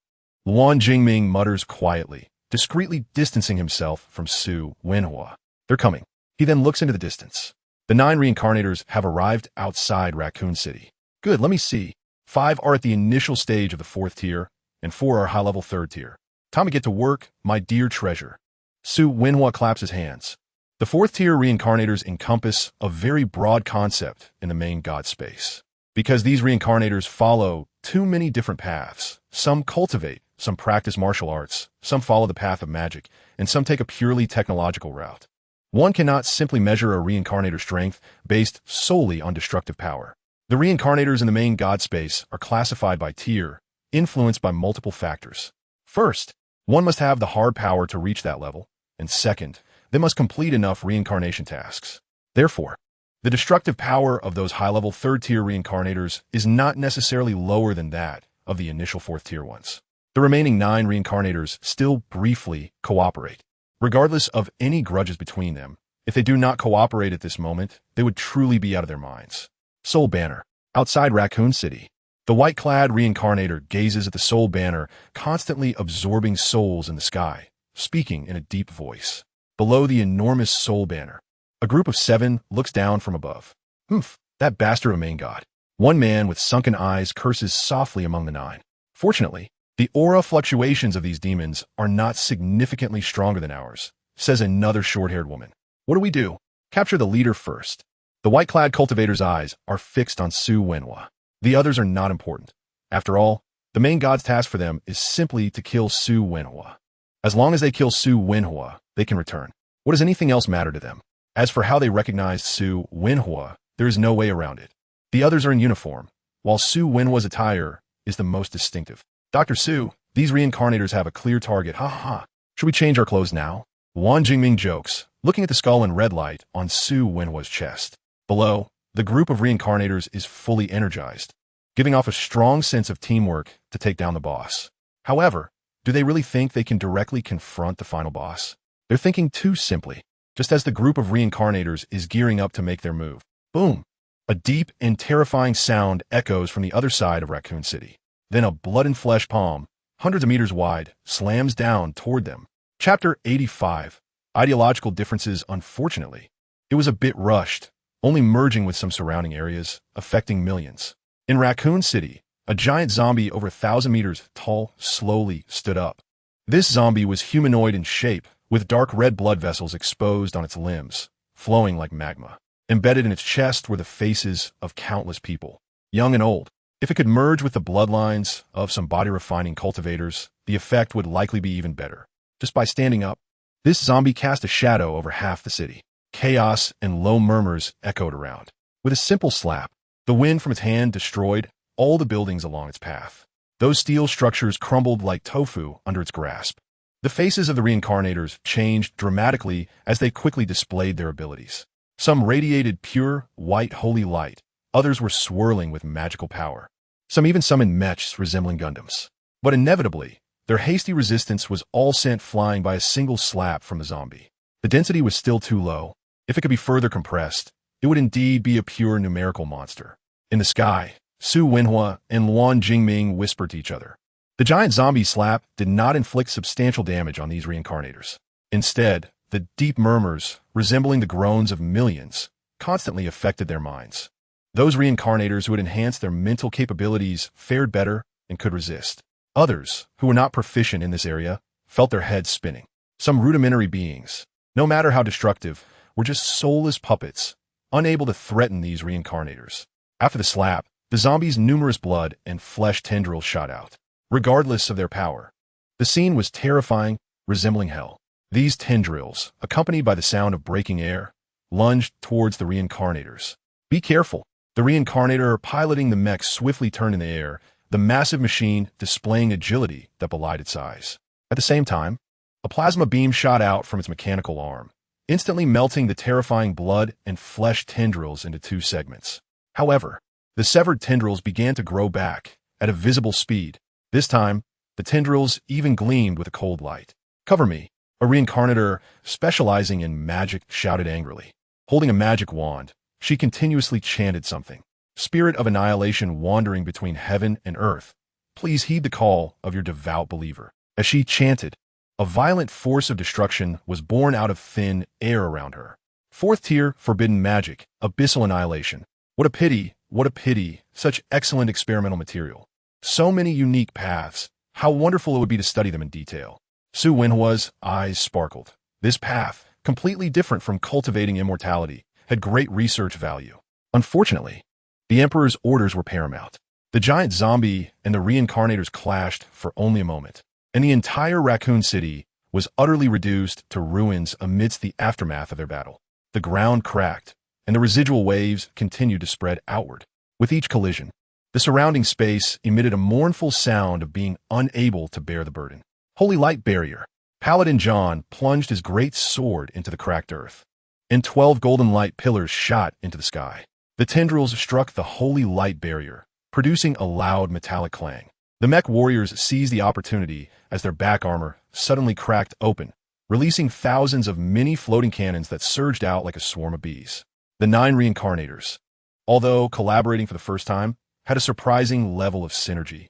Wan Jingming mutters quietly, discreetly distancing himself from Su Wenhua. They're coming. He then looks into the distance. The 9 reincarnators have arrived outside Raccoon City. Good, let me see. 5 are at the initial stage of the 4th tier, and 4 are high-level 3rd tier. Time to get to work, my dear treasure. Su Wenhua claps his hands. The 4th tier reincarnators encompass a very broad concept in the main god space. Because these reincarnators follow too many different paths. Some cultivate, some practice martial arts, some follow the path of magic, and some take a purely technological route. One cannot simply measure a reincarnator's strength based solely on destructive power. The reincarnators in the main god space are classified by tier, influenced by multiple factors. First, one must have the hard power to reach that level, and second, they must complete enough reincarnation tasks. Therefore, the destructive power of those high-level 3rd tier reincarnators is not necessarily lower than that of the initial 4th tier ones. The remaining 9 reincarnators still briefly cooperate. Regardless of any grudges between them, if they do not cooperate at this moment, they would truly be out of their minds. Soul Banner. Outside Raccoon City, the white-clad reincarnator gazes at the soul banner, constantly absorbing souls in the sky, speaking in a deep voice. Below the enormous soul banner, a group of 7 looks down from above. Humph, that bastard of a main god. One man with sunken eyes curses softly among the 9. Fortunately, the aura fluctuations of these demons are not significantly stronger than ours, says another short-haired woman. What do we do? Capture the leader first. The white-clad cultivator's eyes are fixed on Su Wenhua. The others are not important. After all, the main god's task for them is simply to kill Su Wenhua. As long as they kill Su Wenhua, they can return. What does anything else matter to them? As for how they recognized Su Wenhua, there is no way around it. The others are in uniform, while Su Wenhua's attire is the most distinctive. Dr. Su, these reincarnators have a clear target. Ha ha ha. Should we change our clothes now? Wan Jingming jokes, looking at the skull and red light on Su Wenhua's chest. Below, the group of reincarnators is fully energized, giving off a strong sense of teamwork to take down the boss. However, do they really think they can directly confront the final boss? They're thinking too simply, just as the group of reincarnators is gearing up to make their move. Boom! A deep and terrifying sound echoes from the other side of Raccoon City. Then a blood and flesh palm, hundreds of meters wide, slams down toward them. Chapter 85. Ideological differences. Unfortunately, it was a bit rushed, only merging with some surrounding areas, affecting millions. In Raccoon City, a giant zombie over 1,000 meters tall slowly stood up. This zombie was humanoid in shape, with dark red blood vessels exposed on its limbs, flowing like magma. Embedded in its chest were the faces of countless people, young and old. If it could merge with the bloodlines of some body-refining cultivators, the effect would likely be even better. Just by standing up, this zombie cast a shadow over half the city. Chaos and low murmurs echoed around. With a simple slap, the wind from its hand destroyed all the buildings along its path. Those steel structures crumbled like tofu under its grasp. The faces of the reincarnators changed dramatically as they quickly displayed their abilities. Some radiated pure, white holy light. Others were swirling with magical power. Some even summoned mechs resembling Gundams. But inevitably, their hasty resistance was all sent flying by a single slap from the zombie. The density was still too low. If it could be further compressed, it would indeed be a pure numerical monster. In the sky, Su Wenhua and Wan Jingming whispered to each other. The giant zombie slap did not inflict substantial damage on these reincarnators. Instead, the deep murmurs, resembling the groans of millions, constantly affected their minds. Those reincarnators who had enhanced their mental capabilities fared better and could resist. Others, who were not proficient in this area, felt their heads spinning. Some rudimentary beings, no matter how destructive, were just soulless puppets, unable to threaten these reincarnators. After the slap, the zombies' numerous blood and flesh tendrils shot out. Regardless of their power, the scene was terrifying, resembling hell. These tendrils, accompanied by the sound of breaking air, lunged towards the reincarnators. Be careful! The reincarnator piloting the mech swiftly turned in the air, the massive machine displaying agility that belied its size. At the same time, a plasma beam shot out from its mechanical arm, instantly melting the terrifying blood and flesh tendrils into two segments. However, the severed tendrils began to grow back at a visible speed. This time, the tendrils even gleamed with a cold light. Cover me! A reincarnator specializing in magic shouted angrily. Holding a magic wand, she continuously chanted something. Spirit of annihilation wandering between heaven and earth, please heed the call of your devout believer. As she chanted, a violent force of destruction was born out of thin air around her. Fourth tier, forbidden magic, abyssal annihilation. What a pity, such excellent experimental material. So many unique paths. How wonderful it would be to study them in detail. Su Wenhua's eyes sparkled. This path, completely different from cultivating immortality, had great research value. Unfortunately, the Emperor's orders were paramount. The giant zombie and the reincarnators clashed for only a moment, and the entire Raccoon City was utterly reduced to ruins amidst the aftermath of their battle. The ground cracked, and the residual waves continued to spread outward. With each collision, the surrounding space emitted a mournful sound of being unable to bear the burden. Holy Light Barrier. Paladin John plunged his great sword into the cracked earth, and 12 golden light pillars shot into the sky. The tendrils struck the Holy Light Barrier, producing a loud metallic clang. The mech warriors seized the opportunity as their back armor suddenly cracked open, releasing thousands of mini floating cannons that surged out like a swarm of bees. The 9 reincarnators, although collaborating for the first time, had a surprising level of synergy.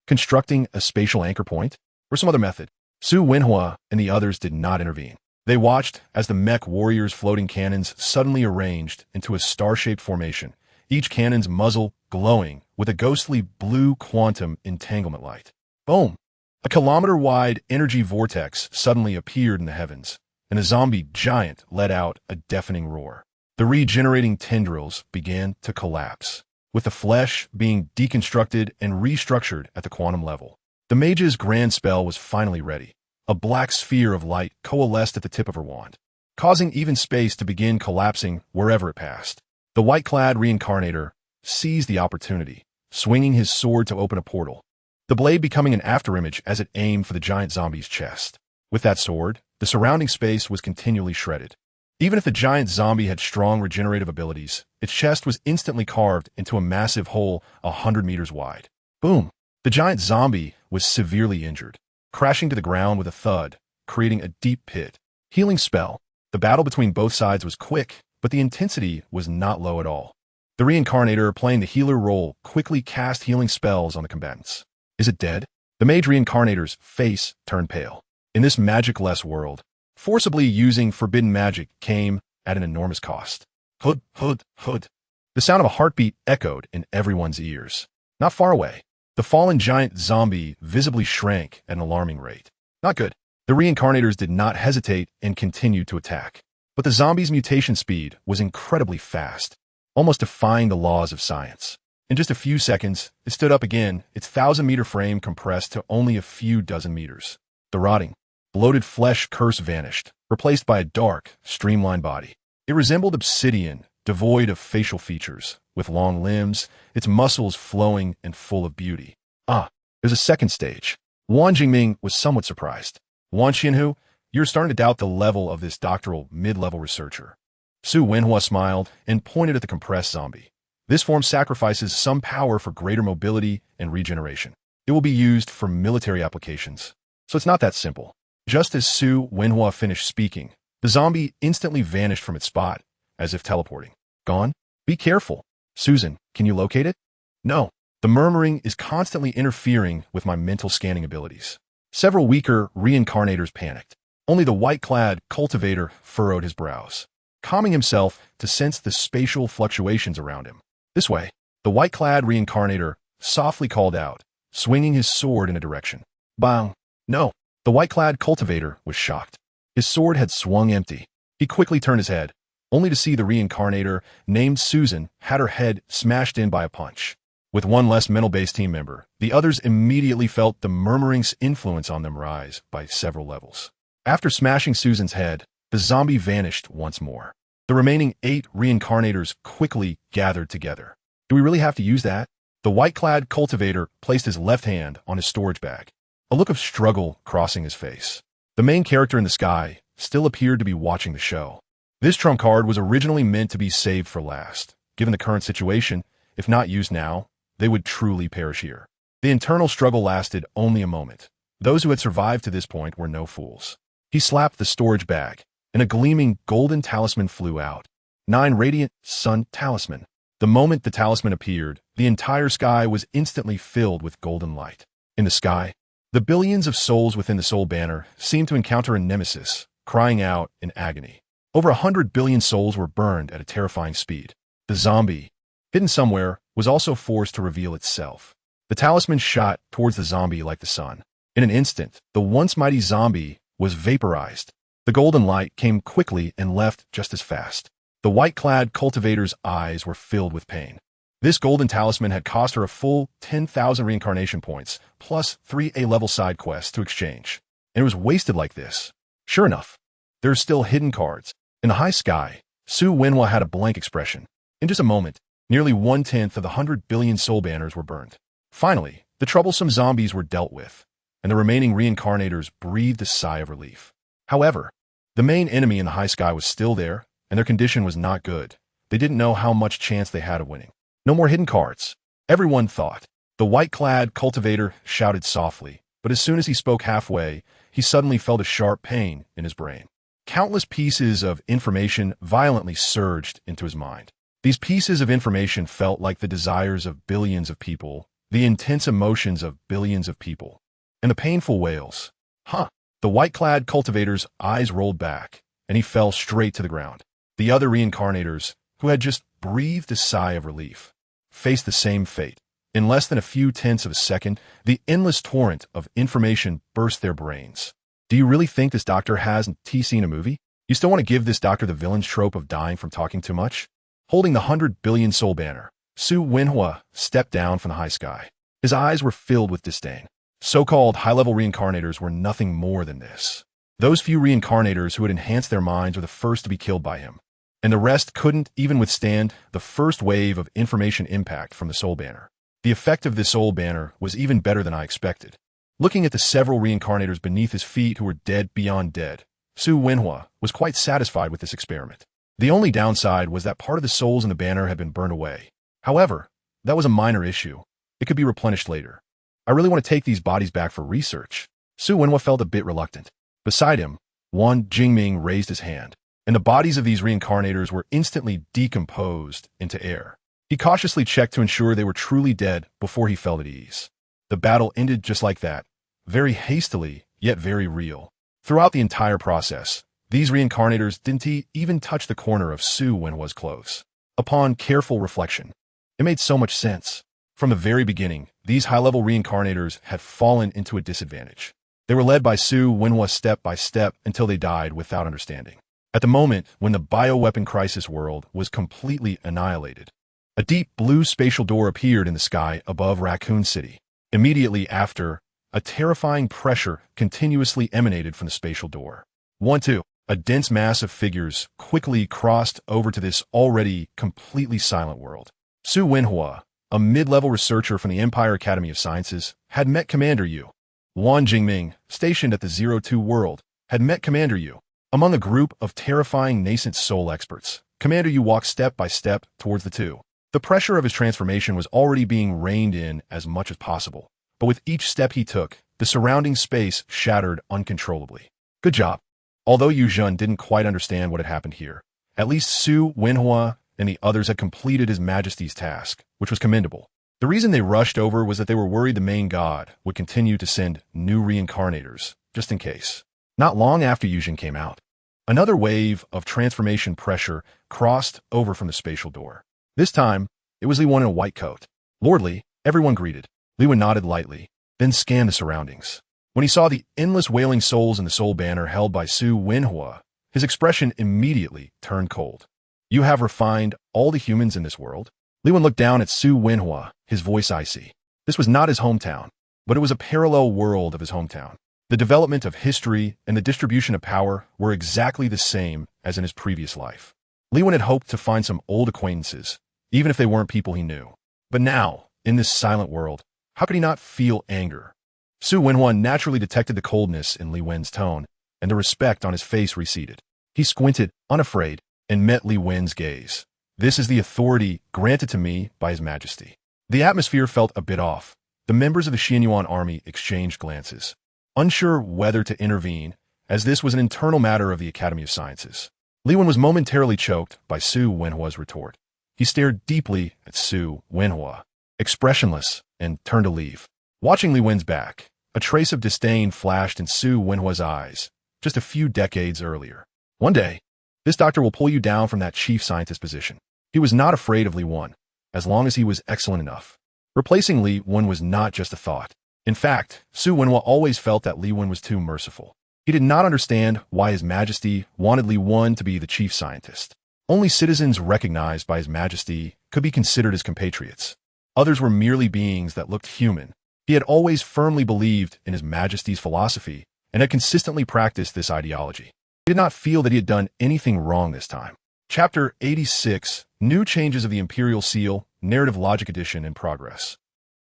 Constructing a spatial anchor point? Or some other method? Su Wenhua and the others did not intervene. They watched as the mech warriors' floating cannons suddenly arranged into a star-shaped formation, each cannon's muzzle glowing with a ghostly blue quantum entanglement light. Boom! A kilometer-wide energy vortex suddenly appeared in the heavens, and the zombie giant let out a deafening roar. The regenerating tendrils began to collapse, with the flesh being deconstructed and restructured at the quantum level. The mage's grand spell was finally ready. A black sphere of light coalesced at the tip of her wand, causing even space to begin collapsing wherever it passed. The white-clad reincarnator seized the opportunity, swinging his sword to open a portal, the blade becoming an afterimage as it aimed for the giant zombie's chest. With that sword, the surrounding space was continually shredded. Even if the giant zombie had strong regenerative abilities, its chest was instantly carved into a massive hole 100 meters wide. Boom! The giant zombie was severely injured, crashing to the ground with a thud, creating a deep pit. Healing spell. The battle between both sides was quick, but the intensity was not low at all. The reincarnator, playing the healer role, quickly cast healing spells on the combatants. Is it dead? The mage reincarnator's face turned pale. In this magic-less world, forcibly using forbidden magic came at an enormous cost. Hood, hood, hood. The sound of a heartbeat echoed in everyone's ears. Not far away, the fallen giant zombie visibly shrank at an alarming rate. Not good. The reincarnators did not hesitate and continued to attack. But the zombie's mutation speed was incredibly fast, almost defying the laws of science. In just a few seconds, it stood up again, its 1,000-meter frame compressed to only a few dozen meters. The rotting, bloated flesh curse vanished, replaced by a dark, streamlined body. It resembled obsidian, devoid of facial features, with long limbs, its muscles flowing and full of beauty. Ah, there's a second stage. Wang Jingming was somewhat surprised. Wang Qianhu, you're starting to doubt the level of this doctoral mid-level researcher. Su Wenhua smiled and pointed at the compressed zombie. This form sacrifices some power for greater mobility and regeneration. It will be used for military applications. So it's not that simple. Just as Su Wenhua finished speaking, the zombie instantly vanished from its spot, as if teleporting. Gone? Be careful. Susan, can you locate it? No. The murmuring is constantly interfering with my mental scanning abilities. Several weaker reincarnators panicked. Only the white-clad cultivator furrowed his brows, calming himself to sense the spatial fluctuations around him. This way, the white-clad reincarnator softly called out, swinging his sword in a direction. Bang! No! The white-clad cultivator was shocked. His sword had swung empty. He quickly turned his head, only to see the reincarnator, named Susan, had her head smashed in by a punch. With one less mental-based team member, the others immediately felt the murmuring's influence on them rise by several levels. After smashing Susan's head, the zombie vanished once more. The remaining 8 reincarnators quickly gathered together. Do we really have to use that? The white-clad cultivator placed his left hand on his storage bag, a look of struggle crossing his face. The main character in the sky still appeared to be watching the show. This trump card was originally meant to be saved for last. Given the current situation, if not used now, they would truly perish here. The internal struggle lasted only a moment. Those who had survived to this point were no fools. He slapped the storage bag, and a gleaming golden talisman flew out. 9 radiant sun talisman. The moment the talisman appeared, the entire sky was instantly filled with golden light. In the sky, the billions of souls within the soul banner seemed to encounter a nemesis, crying out in agony. Over 100 billion souls were burned at a terrifying speed. The zombie, hidden somewhere, was also forced to reveal itself. The talisman shot towards the zombie like the sun. In an instant, the once mighty zombie was vaporized. The golden light came quickly and left just as fast. The white-clad cultivator's eyes were filled with pain. This golden talisman had cost her a full 10,000 reincarnation points, plus 3 A-level side quests to exchange. And it was wasted like this. Sure enough, there are still hidden cards. In the high sky, Su Wenhua had a blank expression. In just a moment, nearly 1/10 of the 100 billion soul banners were burned. Finally, the troublesome zombies were dealt with, and the remaining reincarnators breathed a sigh of relief. However, the main enemy in the high sky was still there, and their condition was not good. They didn't know how much chance they had of winning. No more hidden cards, everyone thought. The white-clad cultivator shouted softly, but as soon as he spoke halfway, he suddenly felt a sharp pain in his brain. Countless pieces of information violently surged into his mind. These pieces of information felt like the desires of billions of people, the intense emotions of billions of people, and the painful wails. Huh. The white-clad cultivator's eyes rolled back, and he fell straight to the ground. The other reincarnators, who had just breathed a sigh of relief, faced the same fate. In less than a few tenths of a second, the endless torrent of information burst their brains. Do you really think this doctor hasn't seen a movie? You still want to give this doctor the villain's trope of dying from talking too much? Holding the 100 billion soul banner, Su Wenhua stepped down from the high sky. His eyes were filled with disdain. So-called high-level reincarnators were nothing more than this. Those few reincarnators who had enhanced their minds were the first to be killed by him, and the rest couldn't even withstand the first wave of information impact from the Soul Banner. The effect of this Soul Banner was even better than I expected. Looking at the several reincarnators beneath his feet who were dead beyond dead, Su Wenhua was quite satisfied with this experiment. The only downside was that part of the souls in the banner had been burned away. However, that was a minor issue. It could be replenished later. I really want to take these bodies back for research. Su Wenhua felt a bit reluctant. Beside him, Wan Jingming raised his hand, and the bodies of these reincarnators were instantly decomposed into air. He cautiously checked to ensure they were truly dead before he felt at ease. The battle ended just like that, very hastily, yet very real. Throughout the entire process, these reincarnators didn't even touch the corner of Su Wenhua's clothes. Upon careful reflection, it made so much sense. From the very beginning, these high-level reincarnators had fallen into a disadvantage. They were led by Su Wenhua step by step until they died without understanding. At the moment when the bioweapon crisis world was completely annihilated, a deep blue spatial door appeared in the sky above Raccoon City. Immediately after, a terrifying pressure continuously emanated from the spatial door. 1-2. A dense mass of figures quickly crossed over to this already completely silent world. Su Wenhua, a mid-level researcher from the Empire Academy of Sciences, had met Commander Yu. Wan Jingming, stationed at the 02 world, had met Commander Yu. Among a group of terrifying nascent soul experts, Commander Yu walked step by step towards the two. The pressure of his transformation was already being reined in as much as possible, but with each step he took, the surrounding space shattered uncontrollably. Good job. Although Yu Zhen didn't quite understand what had happened here, at least Su Wenhua and the others had completed his Majesty's task, which was commendable. The reason they rushed over was that they were worried the main god would continue to send new reincarnators, just in case. Not long after Yu Zhen came out, another wave of transformation pressure crossed over from the spatial door. This time, it was Li Wen in a white coat. Lordly, everyone greeted. Li Wen nodded lightly, then scanned the surroundings. When he saw the endless wailing souls in the soul banner held by Su Wenhua, his expression immediately turned cold. You have refined all the humans in this world? Li Wen looked down at Su Wenhua, his voice icy. This was not his hometown, but it was a parallel world of his hometown. The development of history and the distribution of power were exactly the same as in his previous life. Li Wen had hoped to find some old acquaintances, even if they weren't people he knew. But now, in this silent world, how could he not feel anger? Su Wenhua naturally detected the coldness in Li Wen's tone, and the respect on his face receded. He squinted, unafraid, and met Li Wen's gaze. This is the authority granted to me by His Majesty. The atmosphere felt a bit off. The members of the Xianyuan army exchanged glances, unsure whether to intervene, as this was an internal matter of the Academy of Sciences. Li Wen was momentarily choked by Su Wenhua's retort. He stared deeply at Su Wenhua, expressionless, and turned to leave. Watching Li Wen's back, a trace of disdain flashed in Su Wenhua's eyes, just a few decades earlier. One day, this doctor will pull you down from that chief scientist position. He was not afraid of Li Wen, as long as he was excellent enough. Replacing Li Wen was not just a thought. In fact, Su Wenhua always felt that Li Wen was too merciful. He did not understand why His Majesty wanted Li Wen to be the chief scientist. Only citizens recognized by His Majesty could be considered his compatriots. Others were merely beings that looked human. He had always firmly believed in His Majesty's philosophy and had consistently practiced this ideology. He did not feel that he had done anything wrong this time. Chapter 86, New Changes of the Imperial Seal, Narrative Logic Edition in progress.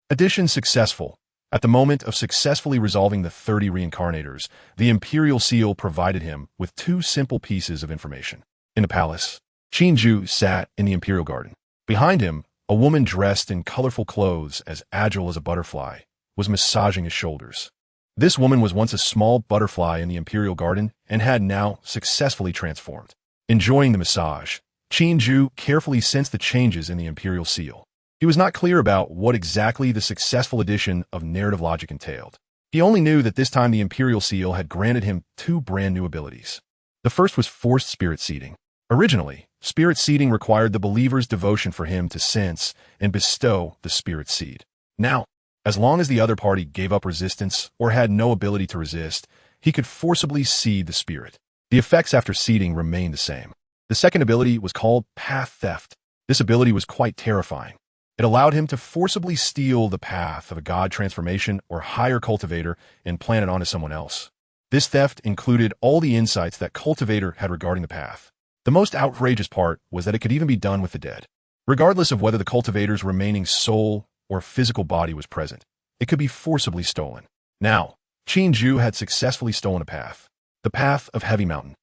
Edition successful. At the moment of successfully resolving the 30 reincarnators, the Imperial Seal provided him with two simple pieces of information. In the palace, Qin Jue sat in the Imperial Garden. Behind him, a woman dressed in colorful clothes as agile as a butterfly was massaging his shoulders. This woman was once a small butterfly in the Imperial Garden and had now successfully transformed. Enjoying the massage, Qin Jue carefully sensed the changes in the Imperial Seal. He was not clear about what exactly the successful addition of narrative logic entailed. He only knew that this time the Imperial Seal had granted him two brand new abilities. The first was forced spirit seeding. Originally, spirit seeding required the believer's devotion for him to sense and bestow the spirit seed. Now, as long as the other party gave up resistance or had no ability to resist, he could forcibly seed the spirit. The effects after seeding remained the same. The second ability was called Path Theft. This ability was quite terrifying. It allowed him to forcibly steal the path of a god transformation or higher cultivator and plant it onto someone else. This theft included all the insights that cultivator had regarding the path. The most outrageous part was that it could even be done with the dead. Regardless of whether the cultivator's remaining soul or physical body was present, it could be forcibly stolen. Now, Qin Jue had successfully stolen a path. The path of Heavy Mountain.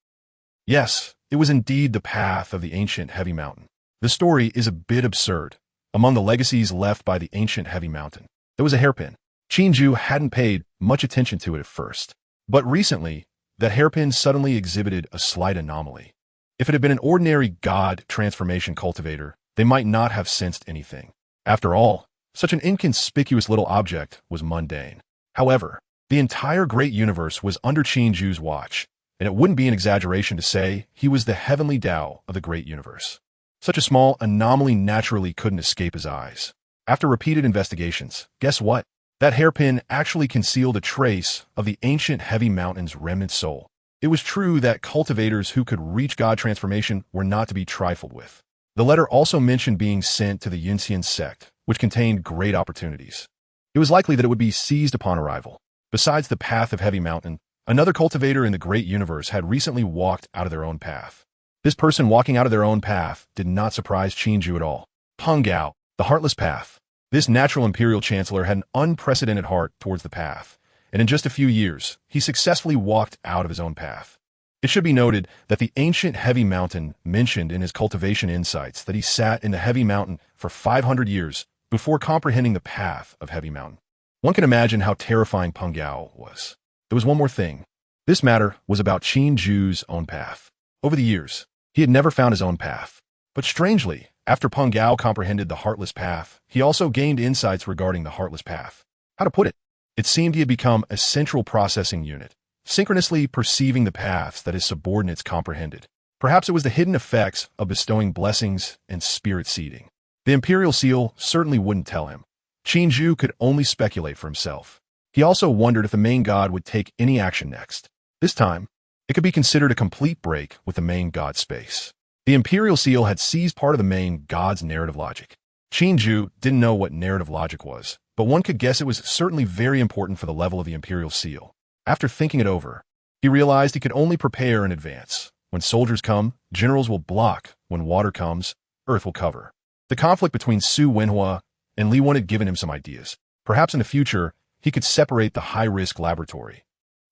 Yes, it was indeed the path of the ancient Heavy Mountain. The story is a bit absurd. Among the legacies left by the ancient Heavy Mountain, there was a hairpin. Qin Jue hadn't paid much attention to it at first, but recently, that hairpin suddenly exhibited a slight anomaly. If it had been an ordinary god transformation cultivator, they might not have sensed anything. After all, such an inconspicuous little object was mundane. However, the entire great universe was under Qin Jue's watch, and it wouldn't be an exaggeration to say he was the heavenly Tao of the great universe. Such a small anomaly naturally couldn't escape his eyes. After repeated investigations, guess what? That hairpin actually concealed a trace of the ancient Heavy Mountain's remnant soul. It was true that cultivators who could reach god transformation were not to be trifled with. The letter also mentioned being sent to the Yunxian sect, which contained great opportunities. It was likely that it would be seized upon arrival. Besides the path of Heavy Mountain, another cultivator in the great universe had recently walked out of their own path. This person walking out of their own path did not surprise Qin Jue at all. Peng Gao, the Heartless Path. This natural imperial chancellor had an unprecedented heart towards the path, and in just a few years, he successfully walked out of his own path. It should be noted that the ancient Heavy Mountain mentioned in his cultivation insights that he sat in the Heavy Mountain for 500 years before comprehending the path of Heavy Mountain. One can imagine how terrifying Peng Gao was. There was one more thing. This matter was about Qin Jue's own path. Over the years, he had never found his own path. But strangely, after Peng Gao comprehended the Heartless Path, he also gained insights regarding the Heartless Path. How to put it? It seemed he had become a central processing unit, synchronously perceiving the paths that his subordinates comprehended. Perhaps it was the hidden effects of bestowing blessings and spirit seeding. The Imperial Seal certainly wouldn't tell him. Qin Jue could only speculate for himself. He also wondered if the main god would take any action next. This time, it could be considered a complete break with the main god's space. The Imperial Seal had seized part of the main god's narrative logic. Qin Jue didn't know what narrative logic was, but one could guess it was certainly very important for the level of the Imperial Seal. After thinking it over, he realized he could only prepare in advance. When soldiers come, generals will block. When water comes, earth will cover. The conflict between Su Wenhua and Li Wen had given him some ideas. Perhaps in the future, he could separate the high-risk laboratory.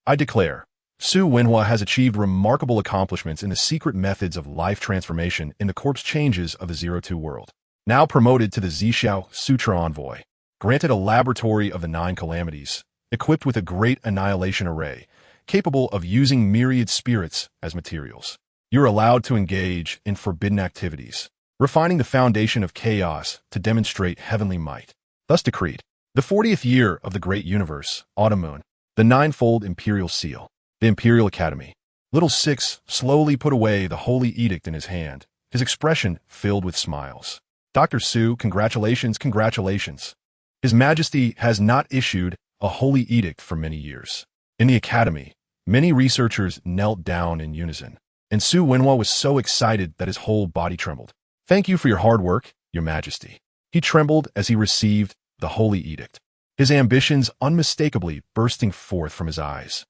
I declare, Su Wenhua has achieved remarkable accomplishments in the secret methods of life transformation in the corpse changes of the 02 world. Now promoted to the Zhixiao Sutra Envoy, granted a laboratory of the 9 calamities, equipped with a great annihilation array, capable of using myriad spirits as materials. You're allowed to engage in forbidden activities, refining the foundation of chaos to demonstrate heavenly might. Thus decreed. The 40th year of the Great Universe, Autumn Moon, the 9-fold Imperial Seal. The Imperial Academy. Little Six slowly put away the holy edict in his hand, his expression filled with smiles. Dr. Su, congratulations, congratulations. His Majesty has not issued a holy edict for many years. In the Academy, many researchers knelt down in unison, and Su Wenhua was so excited that his whole body trembled. Thank you for your hard work, Your Majesty. He trembled as he received the holy edict, his ambitions unmistakably bursting forth from his eyes.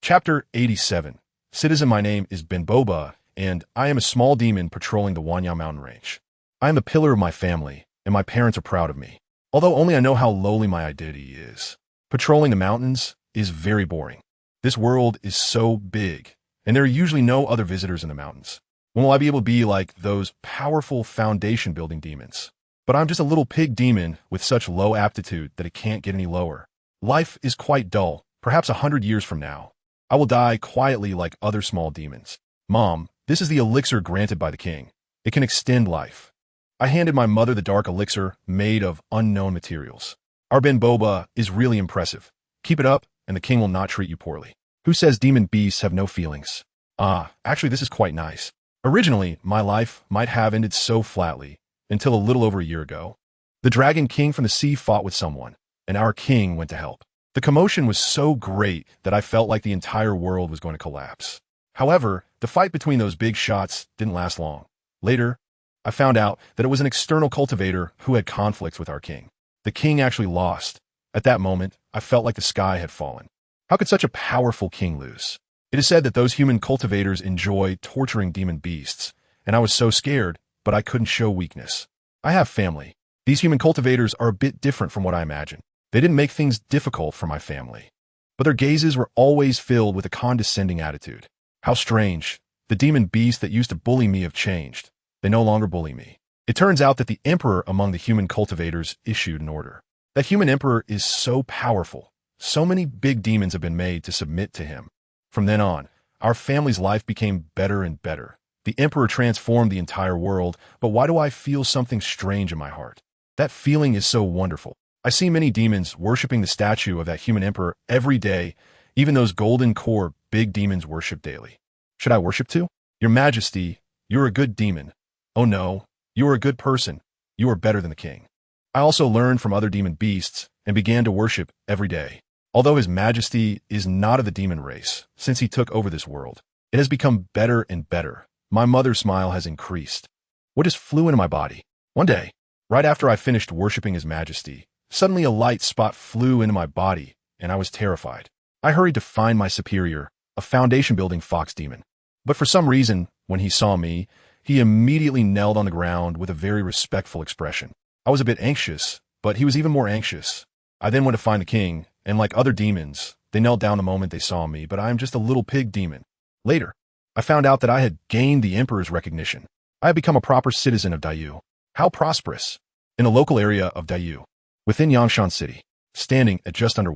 Chapter 87. Citizen, my name is Ben Boba, and I am a small demon patrolling the Wanya mountain range. I am the pillar of my family, and my parents are proud of me, although only I know how lowly my identity is. Patrolling the mountains is very boring. This world is so big, and there are usually no other visitors in the mountains. When will I be able to be like those powerful foundation-building demons? But I'm just a little pig demon with such low aptitude that it can't get any lower. Life is quite dull, perhaps 100 years from now. I will die quietly like other small demons. Mom, this is the elixir granted by the king. It can extend life. I handed my mother the dark elixir made of unknown materials. Our Ben Boba is really impressive. Keep it up, and the king will not treat you poorly. Who says demon beasts have no feelings? Actually, this is quite nice. Originally, my life might have ended so flatly, until a little over a year ago. The dragon king from the sea fought with someone, and our king went to help. The commotion was so great that I felt like the entire world was going to collapse. However, the fight between those big shots didn't last long. Later, I found out that it was an external cultivator who had conflicts with our king. The king actually lost. At that moment, I felt like the sky had fallen. How could such a powerful king lose? It is said that those human cultivators enjoy torturing demon beasts, and I was so scared, but I couldn't show weakness. I have family. These human cultivators are a bit different from what I imagined. They didn't make things difficult for my family, but their gazes were always filled with a condescending attitude. How strange. The demon beasts that used to bully me have changed. They no longer bully me. It turns out that the emperor among the human cultivators issued an order. That human emperor is so powerful. So many big demons have been made to submit to him. From then on, our family's life became better and better. The emperor transformed the entire world, but why do I feel something strange in my heart? That feeling is so wonderful. I see many demons worshipping the statue of that human emperor every day, even those golden core big demons worship daily. Should I worship too? Your Majesty, you're a good demon. Oh no, you are a good person. You are better than the king. I also learned from other demon beasts and began to worship every day. Although His Majesty is not of the demon race, since he took over this world, it has become better and better. My mother's smile has increased. What just flew into my body? One day, right after I finished worshiping His Majesty, suddenly a light spot flew into my body, and I was terrified. I hurried to find my superior, a foundation-building fox demon. But for some reason, when he saw me, he immediately knelt on the ground with a very respectful expression. I was a bit anxious, but he was even more anxious. I then went to find the king, and like other demons, they knelt down the moment they saw me, but I am just a little pig demon. Later, I found out that I had gained the emperor's recognition. I had become a proper citizen of Dayu. How prosperous! In a local area of Dayu, within Yangshan City, standing at just under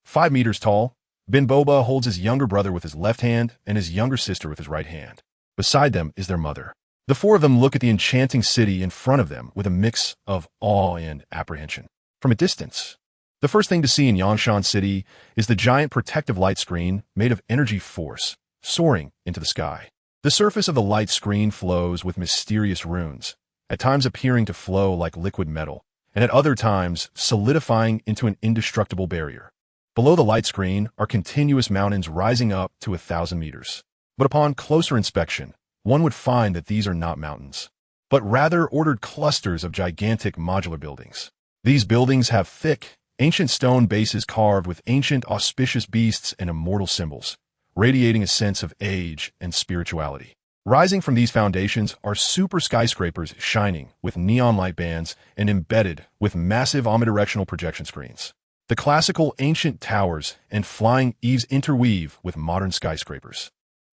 5 meters tall, Bin Boba holds his younger brother with his left hand and his younger sister with his right hand. Beside them is their mother. The four of them look at the enchanting city in front of them with a mix of awe and apprehension. From a distance, the first thing to see in Yangshan City is the giant protective light screen made of energy force, soaring into the sky. The surface of the light screen flows with mysterious runes, at times appearing to flow like liquid metal, and at other times solidifying into an indestructible barrier. Below the light screen are continuous mountains rising up to 1,000 meters. But upon closer inspection, one would find that these are not mountains, but rather ordered clusters of gigantic modular buildings. These buildings have thick, ancient stone bases carved with ancient auspicious beasts and immortal symbols, radiating a sense of age and spirituality. Rising from these foundations are super skyscrapers shining with neon light bands and embedded with massive omnidirectional projection screens. The classical ancient towers and flying eaves interweave with modern skyscrapers,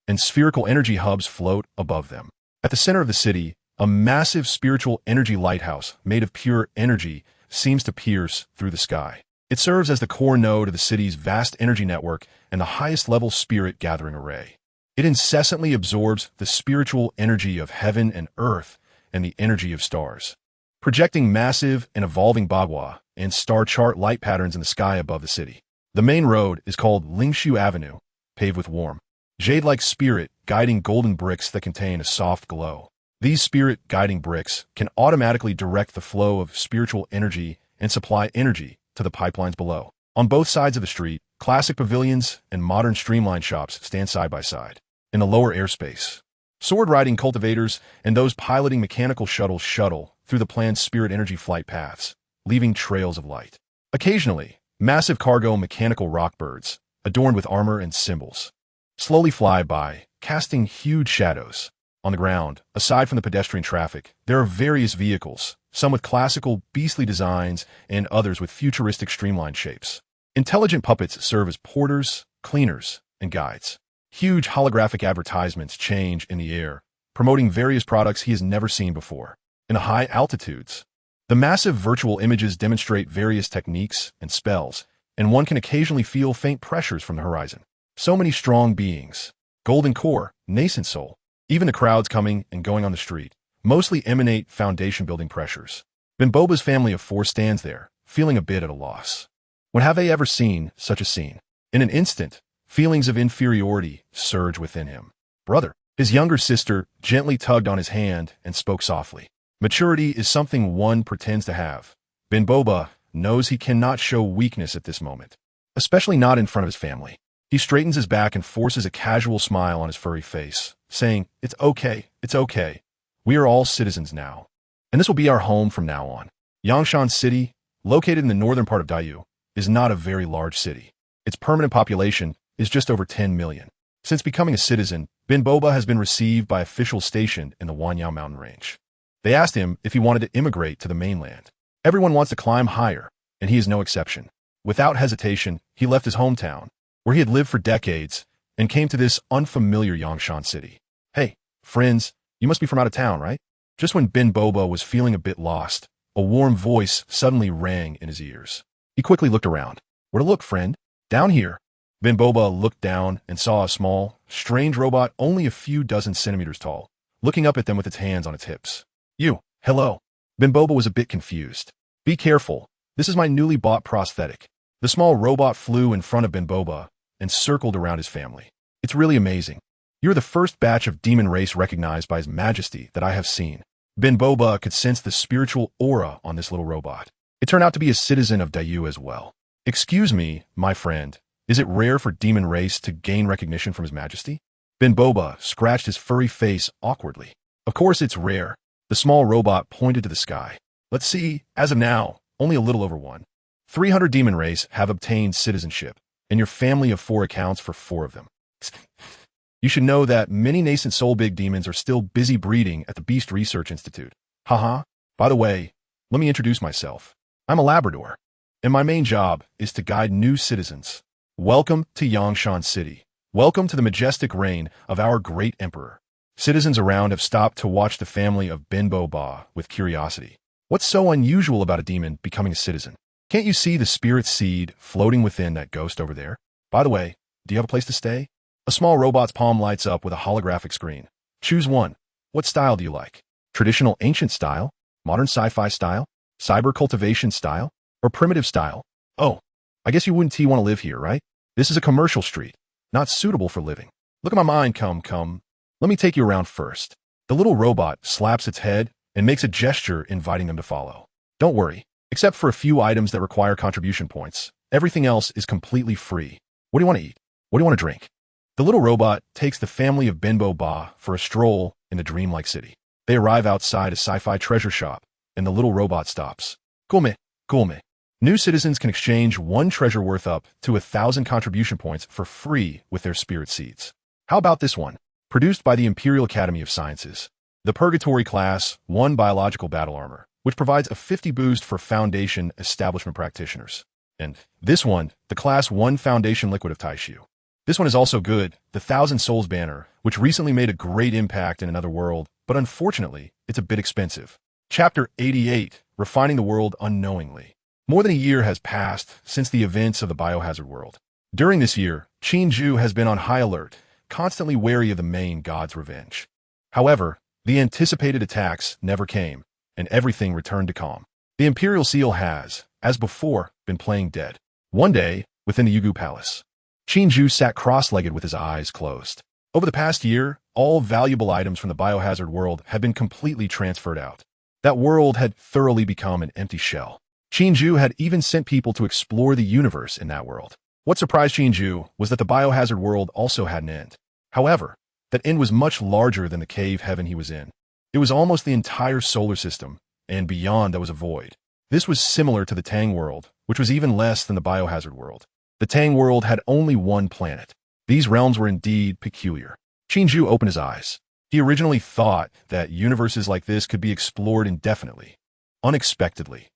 and spherical energy hubs float above them. At the center of the city, a massive spiritual energy lighthouse made of pure energy seems to pierce through the sky. It serves as the core node of the city's vast energy network and the highest level spirit gathering array. It incessantly absorbs the spiritual energy of heaven and earth and the energy of stars, projecting massive and evolving bagua and star chart light patterns in the sky above the city. The main road is called Lingshu Avenue, paved with warm, jade-like spirit guiding golden bricks that contain a soft glow. These spirit guiding bricks can automatically direct the flow of spiritual energy and supply energy to the pipelines below. On both sides of the street, classic pavilions and modern streamlined shops stand side by side. In the lower airspace, sword-riding cultivators and those piloting mechanical shuttles shuttle through the planned spirit energy flight paths, leaving trails of light. Occasionally, massive cargo mechanical rockbirds, adorned with armor and symbols, slowly fly by, casting huge shadows. On the ground, aside from the pedestrian traffic, there are various vehicles, some with classical, beastly designs and others with futuristic streamlined shapes. Intelligent puppets serve as porters, cleaners, and guides. Huge holographic advertisements change in the air, promoting various products he has never seen before. In the high altitudes, the massive virtual images demonstrate various techniques and spells, and one can occasionally feel faint pressures from the horizon. So many strong beings, golden core, nascent soul, even the crowds coming and going on the street, mostly emanate foundation-building pressures. Bin Boba's family of four stands there, feeling a bit at a loss. When have they ever seen such a scene? In an instant, feelings of inferiority surge within him. Brother, his younger sister gently tugged on his hand and spoke softly. Maturity is something one pretends to have. Bin Boba knows he cannot show weakness at this moment, especially not in front of his family. He straightens his back and forces a casual smile on his furry face, saying, "It's okay, it's okay. We are all citizens now, and this will be our home from now on. Yangshan City, located in the northern part of Dayu, is not a very large city. Its permanent population is just over 10 million. Since becoming a citizen, Bin Boba has been received by officials stationed in the Wanyao mountain range. They asked him if he wanted to immigrate to the mainland. Everyone wants to climb higher, and he is no exception. Without hesitation, he left his hometown, where he had lived for decades, and came to this unfamiliar Yangshan City. Hey, friends, you must be from out of town, right? Just when Bin Boba was feeling a bit lost, a warm voice suddenly rang in his ears. He quickly looked around. Where to look, friend? Down here. Bin Boba looked down and saw a small, strange robot only a few dozen centimeters tall, looking up at them with its hands on its hips. You, hello. Bin Boba was a bit confused. Be careful. This is my newly bought prosthetic. The small robot flew in front of Bin Boba and circled around his family. It's really amazing. You're the first batch of demon race recognized by His Majesty that I have seen. Bin Boba could sense the spiritual aura on this little robot. It turned out to be a citizen of Dayu as well. Excuse me, my friend. Is it rare for demon race to gain recognition from His Majesty? Bin Boba scratched his furry face awkwardly. Of course it's rare. The small robot pointed to the sky. Let's see, as of now, only a little over 300 demon race have obtained citizenship, and your family of 4 accounts for 4 of them. You should know that many nascent soul big demons are still busy breeding at the Beast Research Institute. Haha. By the way, let me introduce myself. I'm a Labrador, and my main job is to guide new citizens. Welcome to Yangshan City. Welcome to the majestic reign of our great emperor. Citizens around have stopped to watch the family of Bin Boba with curiosity. What's so unusual about a demon becoming a citizen? Can't you see the spirit seed floating within that ghost over there? By the way, do you have a place to stay? A small robot's palm lights up with a holographic screen. Choose one. What style do you like? Traditional ancient style? Modern sci-fi style? Cyber cultivation style? Or primitive style? Oh, I guess you wouldn't want to live here, right? This is a commercial street, not suitable for living. Look at my mind, come. Let me take you around first. The little robot slaps its head and makes a gesture inviting them to follow. Don't worry, except for a few items that require contribution points. Everything else is completely free. What do you want to eat? What do you want to drink? The little robot takes the family of Bin Boba for a stroll in the dreamlike city. They arrive outside a sci-fi treasure shop, and the little robot stops. Come. New citizens can exchange 1 treasure worth up to 1,000 contribution points for free with their spirit seeds. How about this one? Produced by the Imperial Academy of Sciences. The Purgatory Class 1 Biological Battle Armor, which provides a 50 boost for Foundation Establishment Practitioners. And this one, the Class 1 Foundation Liquid of Taishu. This one is also good, the 1,000 Souls Banner, which recently made a great impact in another world, but unfortunately, it's a bit expensive. Chapter 88, Refining the World Unknowingly. More than a year has passed since the events of the Biohazard world. During this year, Qin Jue has been on high alert, constantly wary of the main god's revenge. However, the anticipated attacks never came, and everything returned to calm. The Imperial Seal has, as before, been playing dead. One day, within the Yugu Palace, Qin Jue sat cross-legged with his eyes closed. Over the past year, all valuable items from the Biohazard world had been completely transferred out. That world had thoroughly become an empty shell. Qin Jue had even sent people to explore the universe in that world. What surprised Qin Jue was that the Biohazard world also had an end. However, that end was much larger than the cave heaven he was in. It was almost the entire solar system, and beyond that was a void. This was similar to the Tang world, which was even less than the Biohazard world. The Tang world had only 1 planet. These realms were indeed peculiar. Qin Jue opened his eyes. He originally thought that universes like this could be explored indefinitely. Unexpectedly.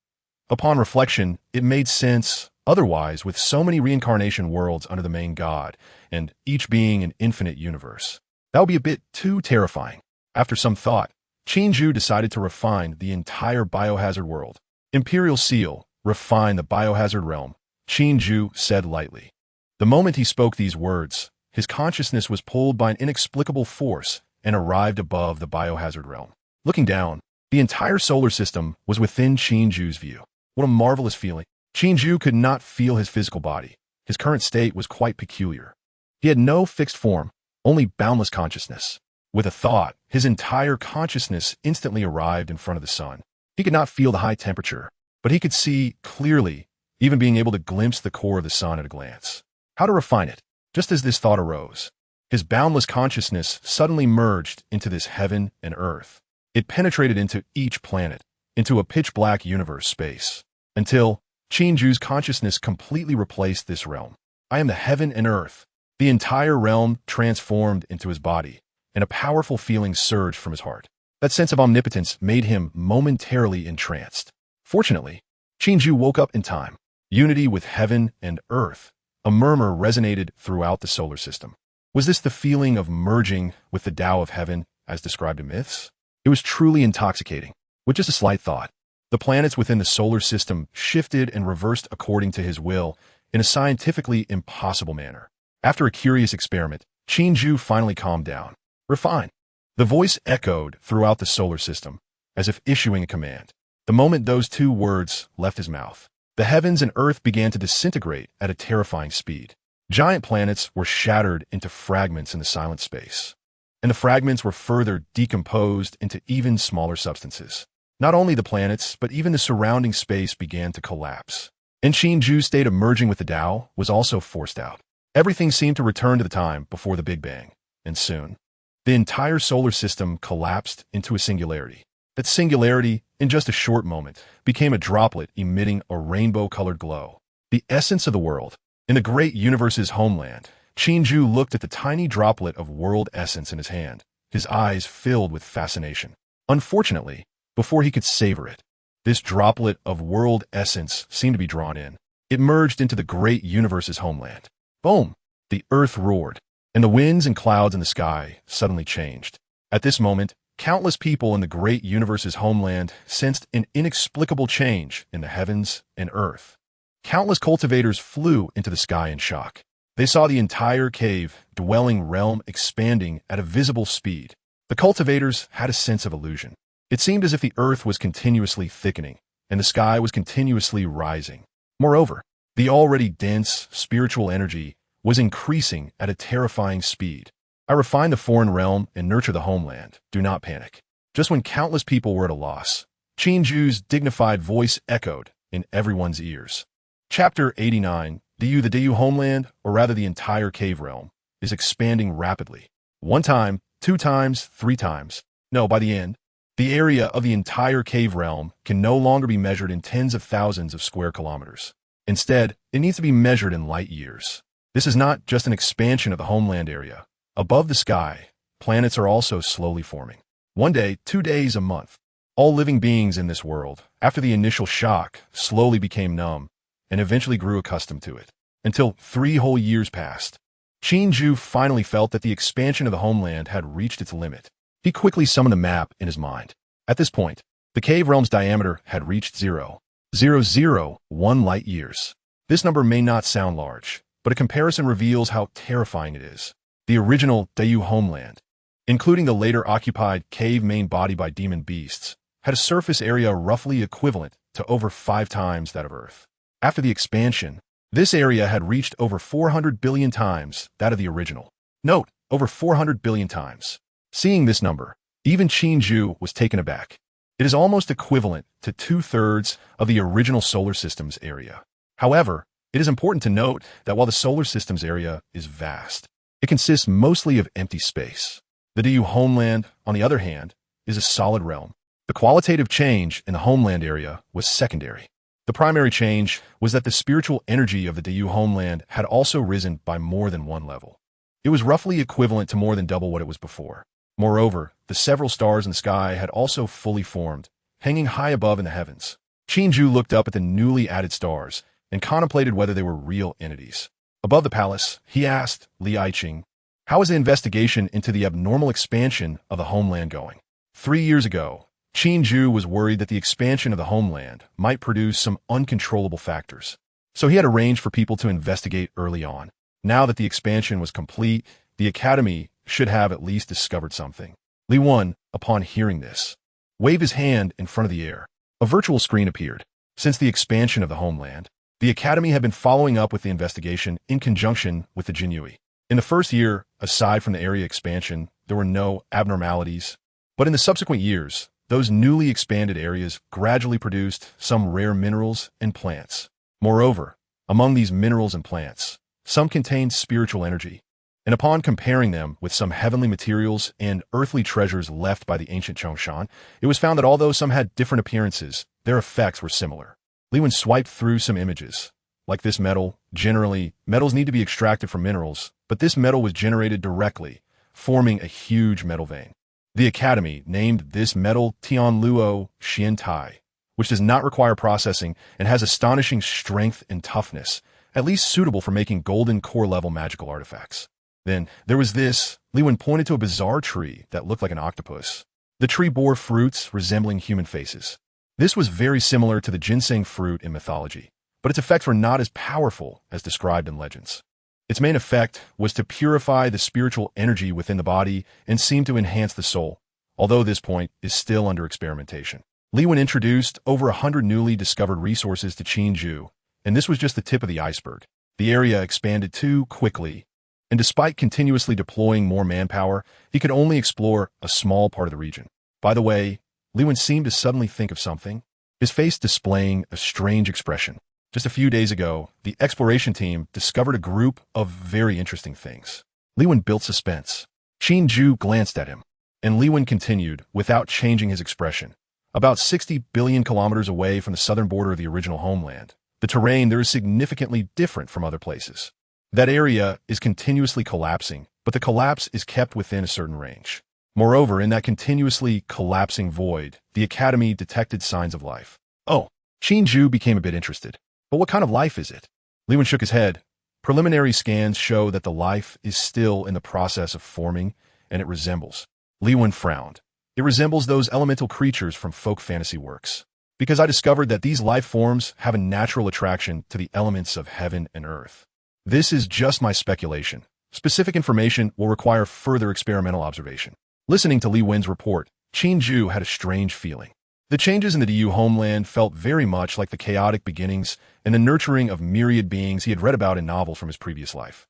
Upon reflection, it made sense. Otherwise, with so many reincarnation worlds under the main god, and each being an infinite universe, that would be a bit too terrifying. After some thought, Qin Jue decided to refine the entire Biohazard world. Imperial Seal, refine the Biohazard realm, Qin Jue said lightly. The moment he spoke these words, his consciousness was pulled by an inexplicable force and arrived above the Biohazard realm. Looking down, the entire solar system was within Qin Jue's view. What a marvelous feeling. Qin Jue could not feel his physical body. His current state was quite peculiar. He had no fixed form, only boundless consciousness. With a thought, his entire consciousness instantly arrived in front of the sun. He could not feel the high temperature, but he could see clearly, even being able to glimpse the core of the sun at a glance. How to refine it? Just as this thought arose, his boundless consciousness suddenly merged into this heaven and earth. It penetrated into each planet, into a pitch-black universe space, until Qin Jue's consciousness completely replaced this realm. I am the heaven and earth. The entire realm transformed into his body, and a powerful feeling surged from his heart. That sense of omnipotence made him momentarily entranced. Fortunately, Qin Jue woke up in time. Unity with heaven and earth. A murmur resonated throughout the solar system. Was this the feeling of merging with the Tao of heaven, as described in myths? It was truly intoxicating. With just a slight thought, the planets within the solar system shifted and reversed according to his will in a scientifically impossible manner. After a curious experiment, Qin Jue finally calmed down. Refine. The voice echoed throughout the solar system, as if issuing a command. The moment those two words left his mouth, the heavens and earth began to disintegrate at a terrifying speed. Giant planets were shattered into fragments in the silent space, and the fragments were further decomposed into even smaller substances. Not only the planets, but even the surrounding space began to collapse. And Qin Jue's state of merging with the Tao was also forced out. Everything seemed to return to the time before the Big Bang, and soon, the entire solar system collapsed into a singularity. That singularity, in just a short moment, became a droplet emitting a rainbow-colored glow. The essence of the world. In the great universe's homeland, Qin Jue looked at the tiny droplet of world essence in his hand, his eyes filled with fascination. Unfortunately, before he could savor it, this droplet of world essence seemed to be drawn in. It merged into the great universe's homeland. Boom! The earth roared, and the winds and clouds in the sky suddenly changed. At this moment, countless people in the great universe's homeland sensed an inexplicable change in the heavens and earth. Countless cultivators flew into the sky in shock. They saw the entire cave-dwelling realm expanding at a visible speed. The cultivators had a sense of illusion. It seemed as if the earth was continuously thickening, and the sky was continuously rising. Moreover, the already dense spiritual energy was increasing at a terrifying speed. I refine the foreign realm and nurture the homeland. Do not panic. Just when countless people were at a loss, Qin Jue's dignified voice echoed in everyone's ears. Chapter 89, the Deu homeland, or rather the entire cave realm, is expanding rapidly. 1 time, 2 times, 3 times. No, by the end, the area of the entire cave realm can no longer be measured in tens of thousands of square kilometers. Instead, it needs to be measured in light years. This is not just an expansion of the homeland area. Above the sky, planets are also slowly forming. 1 day, 2 days, a month. All living beings in this world, after the initial shock, slowly became numb and eventually grew accustomed to it. Until 3 whole years passed. Qin Jue finally felt that the expansion of the homeland had reached its limit. He quickly summoned a map in his mind. At this point, the cave realm's diameter had reached 0.001 light years. This number may not sound large, but a comparison reveals how terrifying it is. The original Deu homeland, including the later occupied cave main body by demon beasts, had a surface area roughly equivalent to over 5 times that of Earth. After the expansion, this area had reached over 400 billion times that of the original. Note, over 400 billion times. Seeing this number, even Qin Jue was taken aback. It is almost equivalent to 2/3 of the original solar system's area. However, it is important to note that while the solar system's area is vast, it consists mostly of empty space. The Deu homeland, on the other hand, is a solid realm. The qualitative change in the homeland area was secondary. The primary change was that the spiritual energy of the Deu homeland had also risen by more than 1 level. It was roughly equivalent to more than double what it was before. Moreover, the several stars in the sky had also fully formed, hanging high above in the heavens. Qin Jue looked up at the newly added stars and contemplated whether they were real entities. Above the palace, he asked Li Aiqing, "How is the investigation into the abnormal expansion of the homeland going?" 3 years ago, Qin Jue was worried that the expansion of the homeland might produce some uncontrollable factors. So he had arranged for people to investigate early on. Now that the expansion was complete, the Academy should have at least discovered something. Li Wen, upon hearing this, waved his hand in front of the air. A virtual screen appeared. Since the expansion of the homeland, the Academy had been following up with the investigation in conjunction with the Qin Jue. In the first year, aside from the area expansion, there were no abnormalities. But in the subsequent years, those newly expanded areas gradually produced some rare minerals and plants. Moreover, among these minerals and plants, some contained spiritual energy, and upon comparing them with some heavenly materials and earthly treasures left by the ancient Chongshan, it was found that although some had different appearances, their effects were similar. Li Wen swiped through some images. Like this metal, generally, metals need to be extracted from minerals, but this metal was generated directly, forming a huge metal vein. The Academy named this metal Tianluo Xian Tai, which does not require processing and has astonishing strength and toughness, at least suitable for making golden core-level magical artifacts. Then, there was this. Li Wen pointed to a bizarre tree that looked like an octopus. The tree bore fruits resembling human faces. This was very similar to the ginseng fruit in mythology, but its effects were not as powerful as described in legends. Its main effect was to purify the spiritual energy within the body and seem to enhance the soul, although this point is still under experimentation. Li Wen introduced over 100 newly discovered resources to Qin Jue, and this was just the tip of the iceberg. The area expanded too quickly, and despite continuously deploying more manpower, he could only explore a small part of the region. By the way, Li Wen seemed to suddenly think of something, his face displaying a strange expression. Just a few days ago, the exploration team discovered a group of very interesting things. Li Wen built suspense. Qin Jue glanced at him, and Li Wen continued, without changing his expression. About 60 billion kilometers away from the southern border of the original homeland, the terrain there is significantly different from other places. That area is continuously collapsing, but the collapse is kept within a certain range. Moreover, in that continuously collapsing void, the Academy detected signs of life. Oh, Qin Jue became a bit interested. But what kind of life is it? Li Wen shook his head. Preliminary scans show that the life is still in the process of forming, and it resembles. Li Wen frowned. It resembles those elemental creatures from folk fantasy works. Because I discovered that these life forms have a natural attraction to the elements of heaven and earth. This is just my speculation. Specific information will require further experimental observation. Listening to Li Wen's report, Qin Jue had a strange feeling. The changes in the DU homeland felt very much like the chaotic beginnings and the nurturing of myriad beings he had read about in novels from his previous life.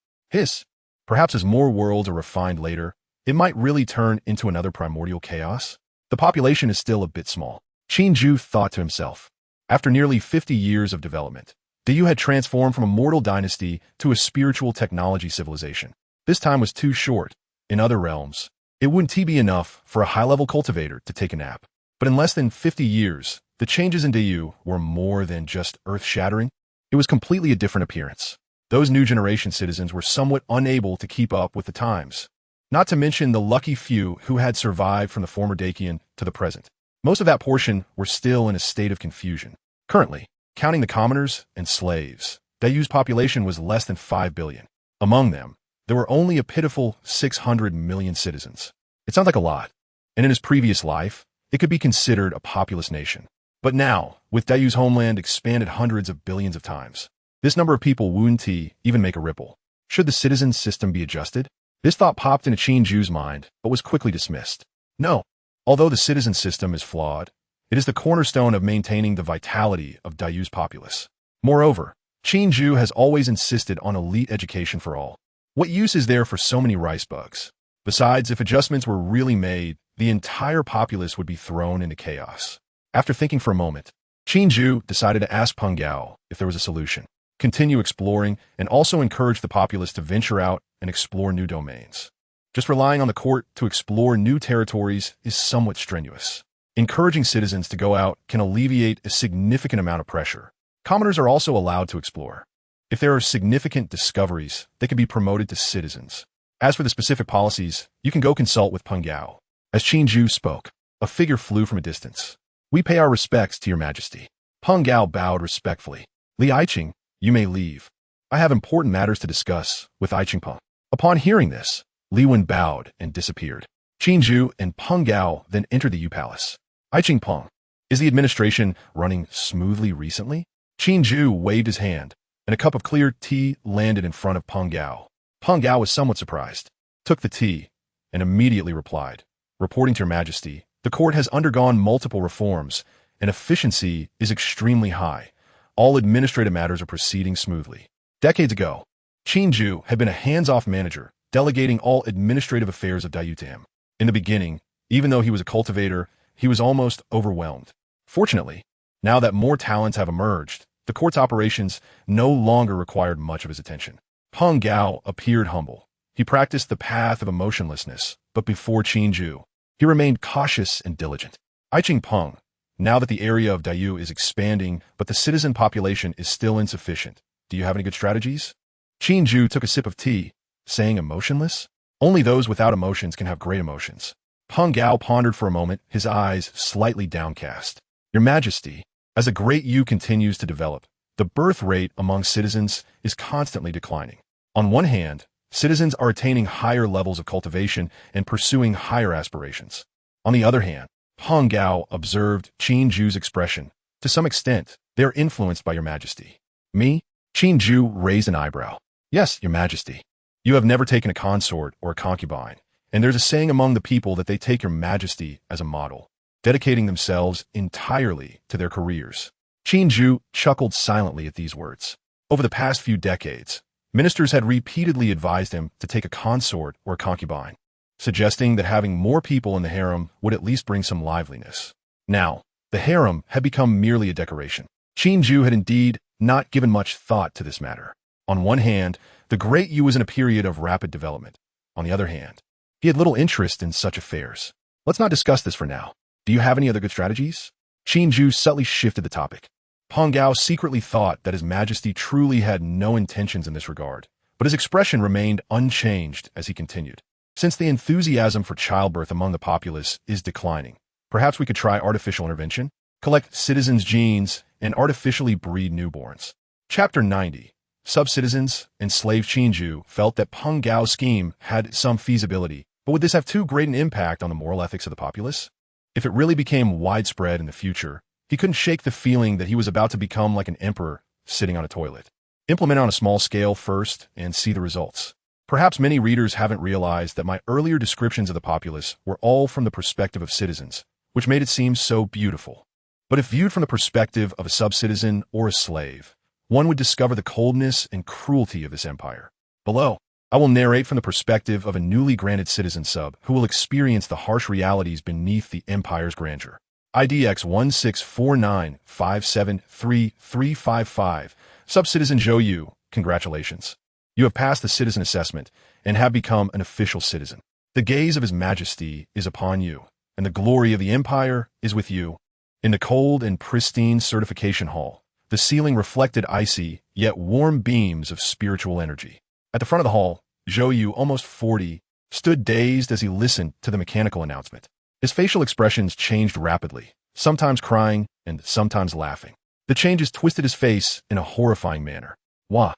Perhaps as more worlds are refined later, it might really turn into another primordial chaos. The population is still a bit small. Qin Jue thought to himself. After nearly 50 years of development, DU had transformed from a mortal dynasty to a spiritual technology civilization. This time was too short. In other realms, it wouldn't be enough for a high-level cultivator to take a nap. But in less than 50 years, the changes in DU were more than just earth-shattering. It was completely a different appearance. Those new generation citizens were somewhat unable to keep up with the times. Not to mention the lucky few who had survived from the former Dakian to the present. Most of that portion were still in a state of confusion. Currently, counting the commoners and slaves, DU's population was less than 5 billion. Among them, there were only a pitiful 600 million citizens. It sounds like a lot. And in his previous life, it could be considered a populous nation. But now, with DU's homeland expanded hundreds of billions of times, this number of people wouldn't even make a ripple. Should the citizen system be adjusted? This thought popped into Qin Jue's mind, but was quickly dismissed. No. Although the citizen system is flawed, it is the cornerstone of maintaining the vitality of DU's populace. Moreover, Qin Jue has always insisted on elite education for all. What use is there for so many rice bugs? Besides, if adjustments were really made, the entire populace would be thrown into chaos. After thinking for a moment, Qin Jue decided to ask Peng Gao if there was a solution. Continue exploring and also encourage the populace to venture out and explore new domains. Just relying on the court to explore new territories is somewhat strenuous. Encouraging citizens to go out can alleviate a significant amount of pressure. Commoners are also allowed to explore. If there are significant discoveries, they can be promoted to citizens. As for the specific policies, you can go consult with Peng Gao. As Qin Jue spoke, a figure flew from a distance. We pay our respects to your Majesty. Peng Gao bowed respectfully. Li Aiqing, you may leave. I have important matters to discuss with Aiqing Peng. Upon hearing this, Li Wen bowed and disappeared. Qin Jue and Peng Gao then entered the U Palace. Aiqing Peng, is the administration running smoothly recently? Qin Jue waved his hand, and a cup of clear tea landed in front of Peng Gao. Peng Gao was somewhat surprised, took the tea, and immediately replied. Reporting to Your Majesty, the court has undergone multiple reforms, and efficiency is extremely high. All administrative matters are proceeding smoothly. Decades ago, Qin Jue had been a hands-off manager, delegating all administrative affairs of DU to him. In the beginning, even though he was a cultivator, he was almost overwhelmed. Fortunately, now that more talents have emerged, the court's operations no longer required much of his attention. Peng Gao appeared humble. He practiced the path of emotionlessness, but before Qin Jue, he remained cautious and diligent. I Ching Peng, now that the area of Dayu is expanding, but the citizen population is still insufficient, do you have any good strategies? Qin Jue took a sip of tea, saying emotionless? Only those without emotions can have great emotions. Peng Gao pondered for a moment, his eyes slightly downcast. Your Majesty, as a great Yu continues to develop, the birth rate among citizens is constantly declining. On one hand, citizens are attaining higher levels of cultivation and pursuing higher aspirations. On the other hand, Peng Gao observed Qin Jue's expression. To some extent, they are influenced by your Majesty. Me? Qin Jue raised an eyebrow. Yes, your Majesty. You have never taken a consort or a concubine, and there's a saying among the people that they take your Majesty as a model, dedicating themselves entirely to their careers. Qin Jue chuckled silently at these words. Over the past few decades, ministers had repeatedly advised him to take a consort or a concubine, suggesting that having more people in the harem would at least bring some liveliness. Now, the harem had become merely a decoration. Qin Jue had indeed not given much thought to this matter. On one hand, the Great Yu was in a period of rapid development. On the other hand, he had little interest in such affairs. Let's not discuss this for now. Do you have any other good strategies? Qin Jue subtly shifted the topic. Peng Gao secretly thought that His Majesty truly had no intentions in this regard, but his expression remained unchanged as he continued. Since the enthusiasm for childbirth among the populace is declining, perhaps we could try artificial intervention, collect citizens' genes, and artificially breed newborns. Chapter 90. Sub-citizens, enslaved Qin Jue felt that Peng Gao's scheme had some feasibility, but would this have too great an impact on the moral ethics of the populace? If it really became widespread in the future, he couldn't shake the feeling that he was about to become like an emperor sitting on a toilet. Implement on a small scale first and see the results. Perhaps many readers haven't realized that my earlier descriptions of the populace were all from the perspective of citizens, which made it seem so beautiful. But if viewed from the perspective of a sub-citizen or a slave, one would discover the coldness and cruelty of this empire. Below, I will narrate from the perspective of a newly granted citizen sub who will experience the harsh realities beneath the empire's grandeur. IDX 16495733355. Sub-citizen Zhou Yu, congratulations. You have passed the citizen assessment and have become an official citizen. The gaze of His Majesty is upon you, and the glory of the empire is with you. In the cold and pristine certification hall, the ceiling reflected icy, yet warm beams of spiritual energy. At the front of the hall, Zhou Yu, almost 40, stood dazed as he listened to the mechanical announcement. His facial expressions changed rapidly, sometimes crying and sometimes laughing. The changes twisted his face in a horrifying manner. Wah!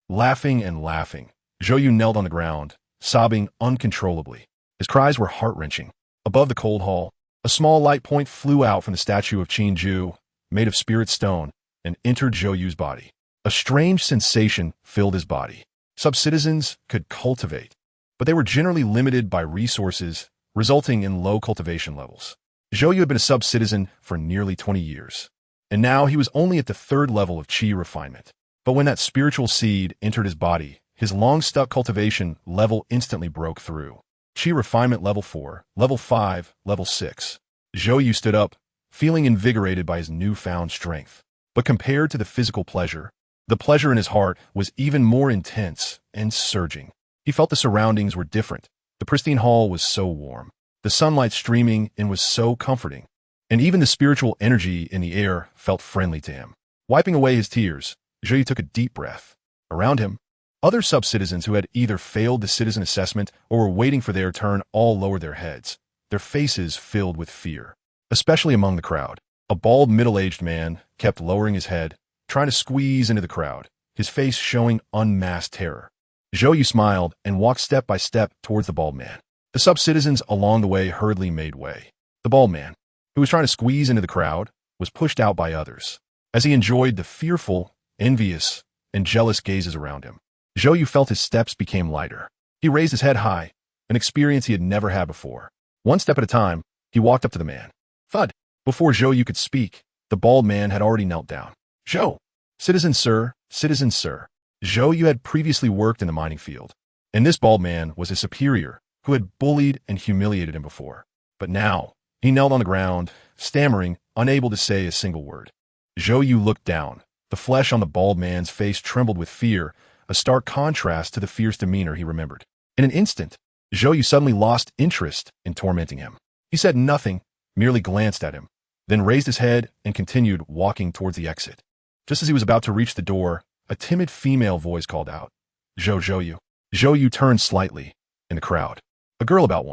Laughing and laughing, Zhou Yu knelt on the ground, sobbing uncontrollably. His cries were heart-wrenching. Above the cold hall, a small light point flew out from the statue of Qin Jue, made of spirit stone, and entered Zhou Yu's body. A strange sensation filled his body. Sub-citizens could cultivate, but they were generally limited by resources, resulting in low cultivation levels. Zhou Yu had been a sub-citizen for nearly 20 years, and now he was only at the 3rd level of Qi refinement. But when that spiritual seed entered his body, his long-stuck cultivation level instantly broke through. Qi refinement level 4, level 5, level 6. Zhou Yu stood up, feeling invigorated by his newfound strength. But compared to the physical pleasure, the pleasure in his heart was even more intense and surging. He felt the surroundings were different. The pristine hall was so warm. The sunlight streaming in was so comforting. And even the spiritual energy in the air felt friendly to him. Wiping away his tears, Zhou Yu took a deep breath. Around him, other sub-citizens who had either failed the citizen assessment or were waiting for their turn all lowered their heads, their faces filled with fear. Especially among the crowd, a bald middle-aged man kept lowering his head, trying to squeeze into the crowd, his face showing unmasked terror. Zhou Yu smiled and walked step by step towards the bald man. The sub-citizens along the way hurriedly made way. The bald man, who was trying to squeeze into the crowd, was pushed out by others. As he enjoyed the fearful, envious, and jealous gazes around him, Zhou Yu felt his steps became lighter. He raised his head high, an experience he had never had before. One step at a time, he walked up to the man. Thud! Before Zhou Yu could speak, the bald man had already knelt down. Zhou! Citizen sir, citizen sir. Zhou Yu had previously worked in the mining field, and this bald man was his superior, who had bullied and humiliated him before. But now, he knelt on the ground, stammering, unable to say a single word. Zhou Yu looked down. The flesh on the bald man's face trembled with fear, a stark contrast to the fierce demeanor he remembered. In an instant, Zhou Yu suddenly lost interest in tormenting him. He said nothing, merely glanced at him, then raised his head and continued walking towards the exit. Just as he was about to reach the door, a timid female voice called out, Zhou Yu. Zhou Yu turned slightly in the crowd. A girl about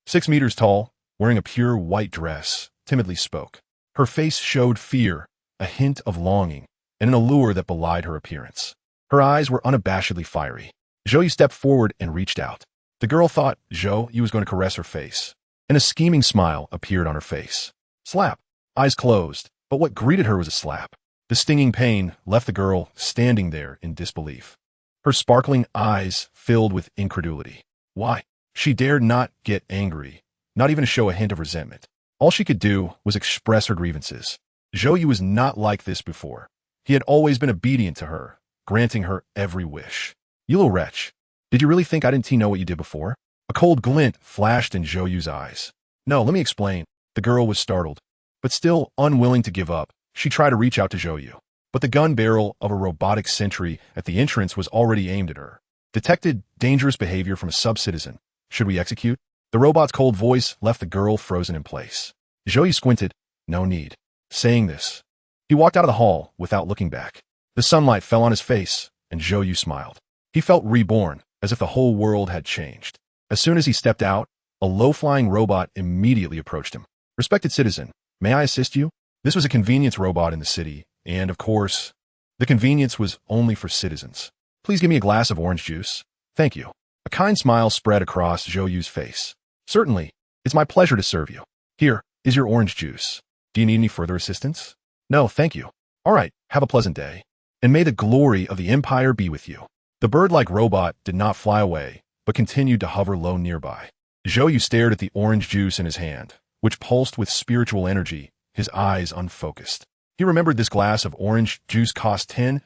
6 meters tall, wearing a pure white dress, timidly spoke. Her face showed fear, a hint of longing, and an allure that belied her appearance. Her eyes were unabashedly fiery. Zhou Yu stepped forward and reached out. The girl thought Zhou Yu was going to caress her face, and a scheming smile appeared on her face. Slap. Eyes closed, but what greeted her was a slap. The stinging pain left the girl standing there in disbelief. Her sparkling eyes filled with incredulity. Why? She dared not get angry, not even show a hint of resentment. All she could do was express her grievances. Zhou Yu was not like this before. He had always been obedient to her, granting her every wish. You little wretch. Did you really think I didn't know what you did before? A cold glint flashed in Zhou Yu's eyes. No, let me explain. The girl was startled, but still unwilling to give up. She tried to reach out to Zhou Yu, but the gun barrel of a robotic sentry at the entrance was already aimed at her. Detected dangerous behavior from a sub-citizen. Should we execute? The robot's cold voice left the girl frozen in place. Zhou Yu squinted. No need. Saying this, he walked out of the hall without looking back. The sunlight fell on his face, and Zhou Yu smiled. He felt reborn, as if the whole world had changed. As soon as he stepped out, a low-flying robot immediately approached him. Respected citizen, may I assist you? This was a convenience robot in the city, and of course, the convenience was only for citizens. Please give me a glass of orange juice. Thank you. A kind smile spread across Zhou Yu's face. Certainly, it's my pleasure to serve you. Here is your orange juice. Do you need any further assistance? No, thank you. All right, have a pleasant day. And may the glory of the Empire be with you. The bird-like robot did not fly away, but continued to hover low nearby. Zhou Yu stared at the orange juice in his hand, which pulsed with spiritual energy, his eyes unfocused. He remembered this glass of orange juice cost 10,000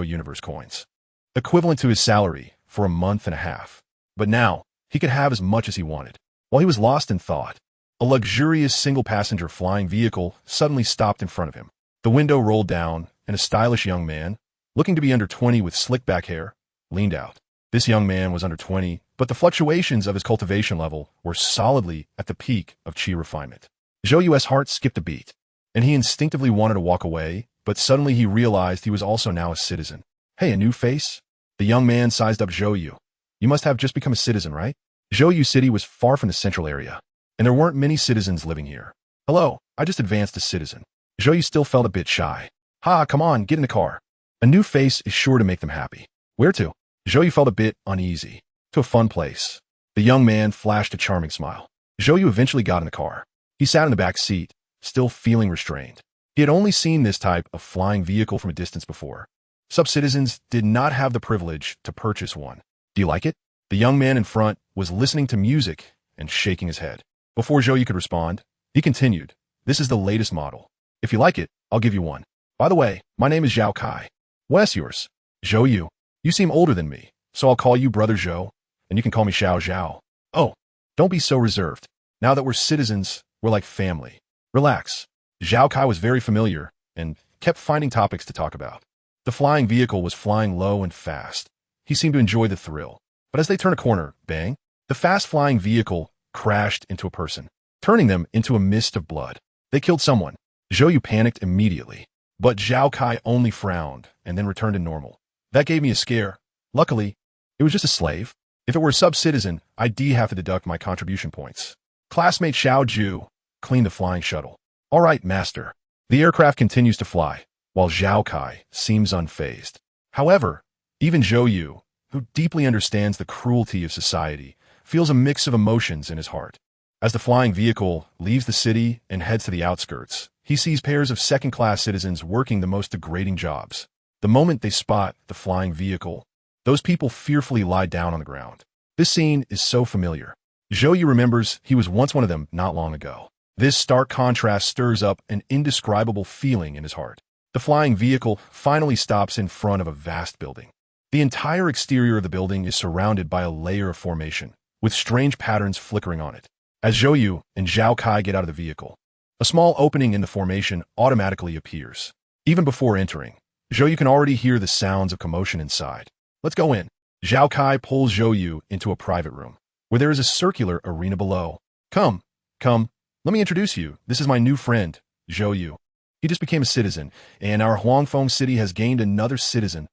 universe coins, equivalent to his salary for a month and a half. But now, he could have as much as he wanted. While he was lost in thought, a luxurious single-passenger flying vehicle suddenly stopped in front of him. The window rolled down, and a stylish young man, looking to be under 20 with slick-back hair, leaned out. This young man was under 20, but the fluctuations of his cultivation level were solidly at the peak of Qi refinement. Zhou Yu's heart skipped a beat, and he instinctively wanted to walk away, but suddenly he realized he was also now a citizen. Hey, a new face? The young man sized up Zhou Yu. You must have just become a citizen, right? Zhou Yu City was far from the central area, and there weren't many citizens living here. Hello, I just advanced to citizen. Zhou Yu still felt a bit shy. Ha, come on, get in the car. A new face is sure to make them happy. Where to? Zhou Yu felt a bit uneasy. To a fun place. The young man flashed a charming smile. Zhou Yu eventually got in the car. He sat in the back seat, still feeling restrained. He had only seen this type of flying vehicle from a distance before. Sub-citizens did not have the privilege to purchase one. Do you like it? The young man in front was listening to music and shaking his head. Before Zhou Yu could respond, he continued, This is the latest model. If you like it, I'll give you one. By the way, my name is Zhao Kai. What's yours? Zhou Yu. You seem older than me, so I'll call you Brother Zhou, and you can call me Xiao Zhao. Oh, don't be so reserved. Now that we're citizens, we're like family. Relax. Zhao Kai was very familiar and kept finding topics to talk about. The flying vehicle was flying low and fast. He seemed to enjoy the thrill. But as they turned a corner, bang, the fast-flying vehicle crashed into a person, turning them into a mist of blood. They killed someone. Zhou Yu panicked immediately, but Zhao Kai only frowned and then returned to normal. That gave me a scare. Luckily, it was just a slave. If it were a sub-citizen, I'd have to deduct my contribution points. Classmate Xiao Zhu cleaned the flying shuttle. All right, master. The aircraft continues to fly, while Zhao Kai seems unfazed. However, even Zhou Yu, who deeply understands the cruelty of society, feels a mix of emotions in his heart. As the flying vehicle leaves the city and heads to the outskirts, he sees pairs of second-class citizens working the most degrading jobs. The moment they spot the flying vehicle, those people fearfully lie down on the ground. This scene is so familiar. Zhou Yu remembers he was once one of them not long ago. This stark contrast stirs up an indescribable feeling in his heart. The flying vehicle finally stops in front of a vast building. The entire exterior of the building is surrounded by a layer of formation, with strange patterns flickering on it. As Zhou Yu and Zhao Kai get out of the vehicle, a small opening in the formation automatically appears. Even before entering, Zhou Yu can already hear the sounds of commotion inside. Let's go in. Zhao Kai pulls Zhou Yu into a private room, where there is a circular arena below. Come, let me introduce you. This is my new friend, Zhou Yu. He just became a citizen, and our Huangfeng city has gained another citizen.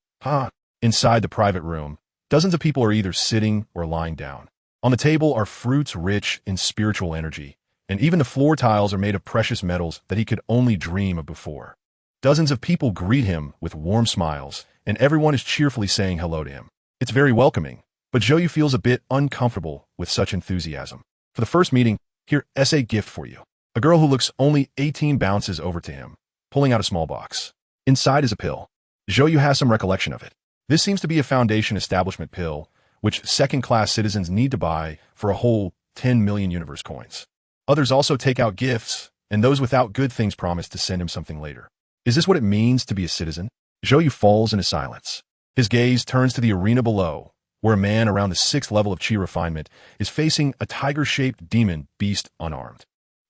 Inside the private room, dozens of people are either sitting or lying down. On the table are fruits rich in spiritual energy, and even the floor tiles are made of precious metals that he could only dream of before. Dozens of people greet him with warm smiles, and everyone is cheerfully saying hello to him. It's very welcoming, but Zhou Yu feels a bit uncomfortable with such enthusiasm. For the first meeting, here's a gift for you. A girl who looks only 18 bounces over to him, pulling out a small box. Inside is a pill. Zhou Yu has some recollection of it. This seems to be a foundation establishment pill, which second-class citizens need to buy for a whole 10 million universe coins. Others also take out gifts, and those without good things promise to send him something later. Is this what it means to be a citizen? Zhou Yu falls into silence. His gaze turns to the arena below, where a man around the 6th level of Qi refinement is facing a tiger-shaped demon beast unarmed.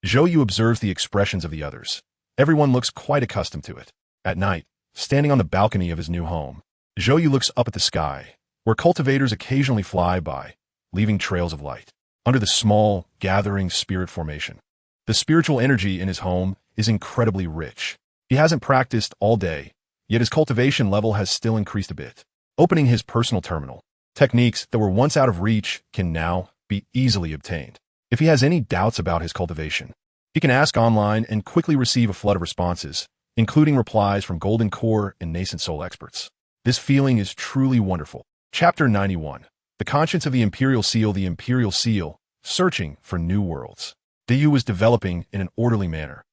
Zhou Yu observes the expressions of the others. Everyone looks quite accustomed to it. At night, standing on the balcony of his new home, Zhou Yu looks up at the sky, where cultivators occasionally fly by, leaving trails of light. Under the small, gathering spirit formation, the spiritual energy in his home is incredibly rich. He hasn't practiced all day, yet his cultivation level has still increased a bit. Opening his personal terminal, techniques that were once out of reach can now be easily obtained. If he has any doubts about his cultivation, he can ask online and quickly receive a flood of responses, including replies from Golden Core and Nascent Soul experts. This feeling is truly wonderful. Chapter 91. The Conscience of the Imperial Seal, searching for new worlds. Dayu was developing in an orderly manner.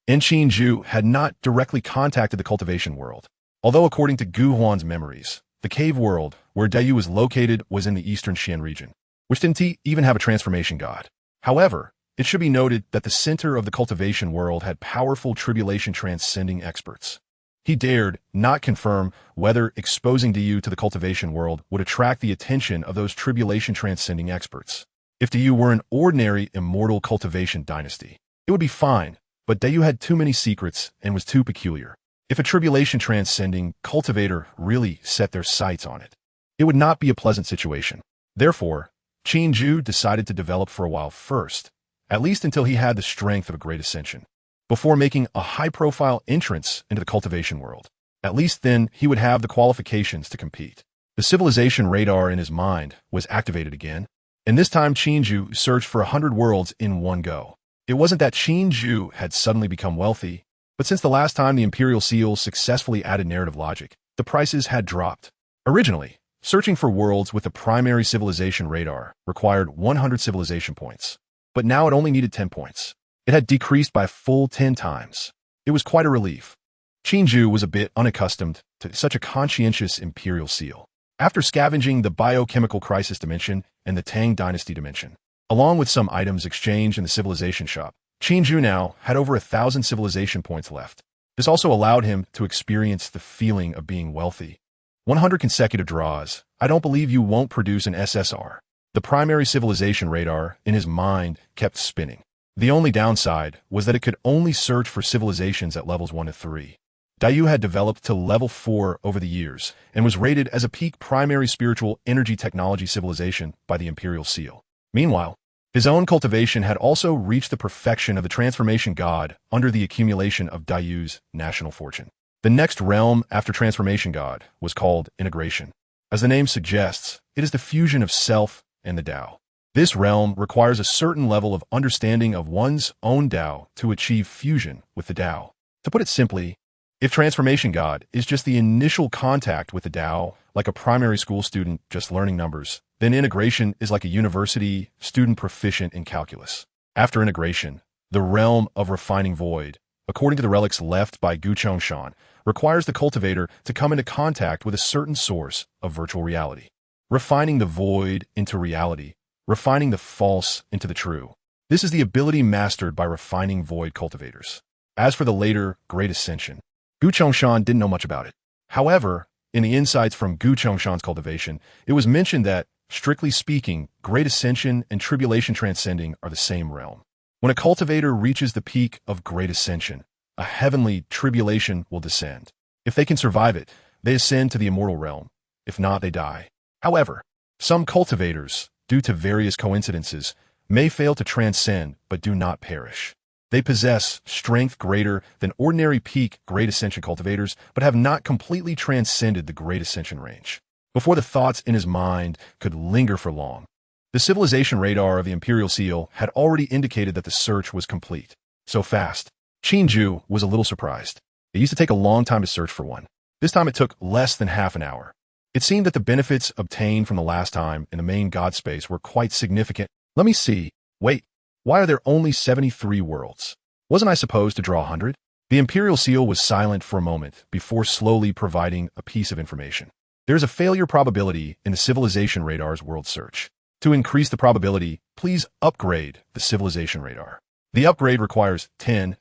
Qin Jue had not directly contacted the cultivation world, although according to Gu Huan's memories, the cave world where Dayu was located was in the eastern Xian region, which didn't even have a transformation god. However, it should be noted that the center of the cultivation world had powerful tribulation transcending experts. He dared not confirm whether exposing Dayu to the cultivation world would attract the attention of those tribulation transcending experts. If Dayu were an ordinary immortal cultivation dynasty, it would be fine, but Dayu had too many secrets and was too peculiar. If a tribulation transcending cultivator really set their sights on it, it would not be a pleasant situation. Therefore, Qin Jue decided to develop for a while first, at least until he had the strength of a great ascension, before making a high-profile entrance into the cultivation world. At least then, he would have the qualifications to compete. The civilization radar in his mind was activated again, and this time Qin Jue searched for 100 worlds in one go. It wasn't that Qin Jue had suddenly become wealthy, but since the last time the Imperial Seal successfully added narrative logic, the prices had dropped. Originally, searching for worlds with the primary civilization radar required 100 civilization points, but now it only needed 10 points. It had decreased by a full 10 times. It was quite a relief. Qin Jue was a bit unaccustomed to such a conscientious Imperial Seal. After scavenging the biochemical crisis dimension and the Tang Dynasty dimension, along with some items exchanged in the civilization shop, Qin Jue now had over 1,000 civilization points left. This also allowed him to experience the feeling of being wealthy. 100 consecutive draws. I don't believe you won't produce an SSR. The primary civilization radar in his mind kept spinning. The only downside was that it could only search for civilizations at levels 1 to 3. Dayu had developed to level 4 over the years and was rated as a peak primary spiritual energy technology civilization by the Imperial Seal. Meanwhile, his own cultivation had also reached the perfection of the transformation god under the accumulation of Dayu's national fortune. The next realm after transformation god was called integration. As the name suggests, it is the fusion of self and the Tao. This realm requires a certain level of understanding of one's own Tao to achieve fusion with the Tao. To put it simply, if transformation god is just the initial contact with the Tao, like a primary school student just learning numbers, then integration is like a university student proficient in calculus. After integration, the realm of refining void, according to the relics left by Gu Chongshan, requires the cultivator to come into contact with a certain source of virtual reality. Refining the void into reality, refining the false into the true. This is the ability mastered by refining void cultivators. As for the later Great Ascension, Gu Chongshan didn't know much about it. However, in the insights from Gu Chongshan's cultivation, it was mentioned that, strictly speaking, Great Ascension and Tribulation Transcending are the same realm. When a cultivator reaches the peak of Great Ascension, a heavenly tribulation will descend. If they can survive it, they ascend to the immortal realm. If not, they die. However, some cultivators, due to various coincidences, may fail to transcend but do not perish. They possess strength greater than ordinary peak Great Ascension cultivators, but have not completely transcended the Great Ascension range. Before the thoughts in his mind could linger for long, the civilization radar of the Imperial Seal had already indicated that the search was complete. So fast, Qin Jue was a little surprised. It used to take a long time to search for one. This time it took less than half an hour. It seemed that the benefits obtained from the last time in the main god space were quite significant. Let me see. Wait, why are there only 73 worlds? Wasn't I supposed to draw 100? The Imperial Seal was silent for a moment before slowly providing a piece of information. There is a failure probability in the civilization radar's world search. To increase the probability, please upgrade the civilization radar. The upgrade requires 10,000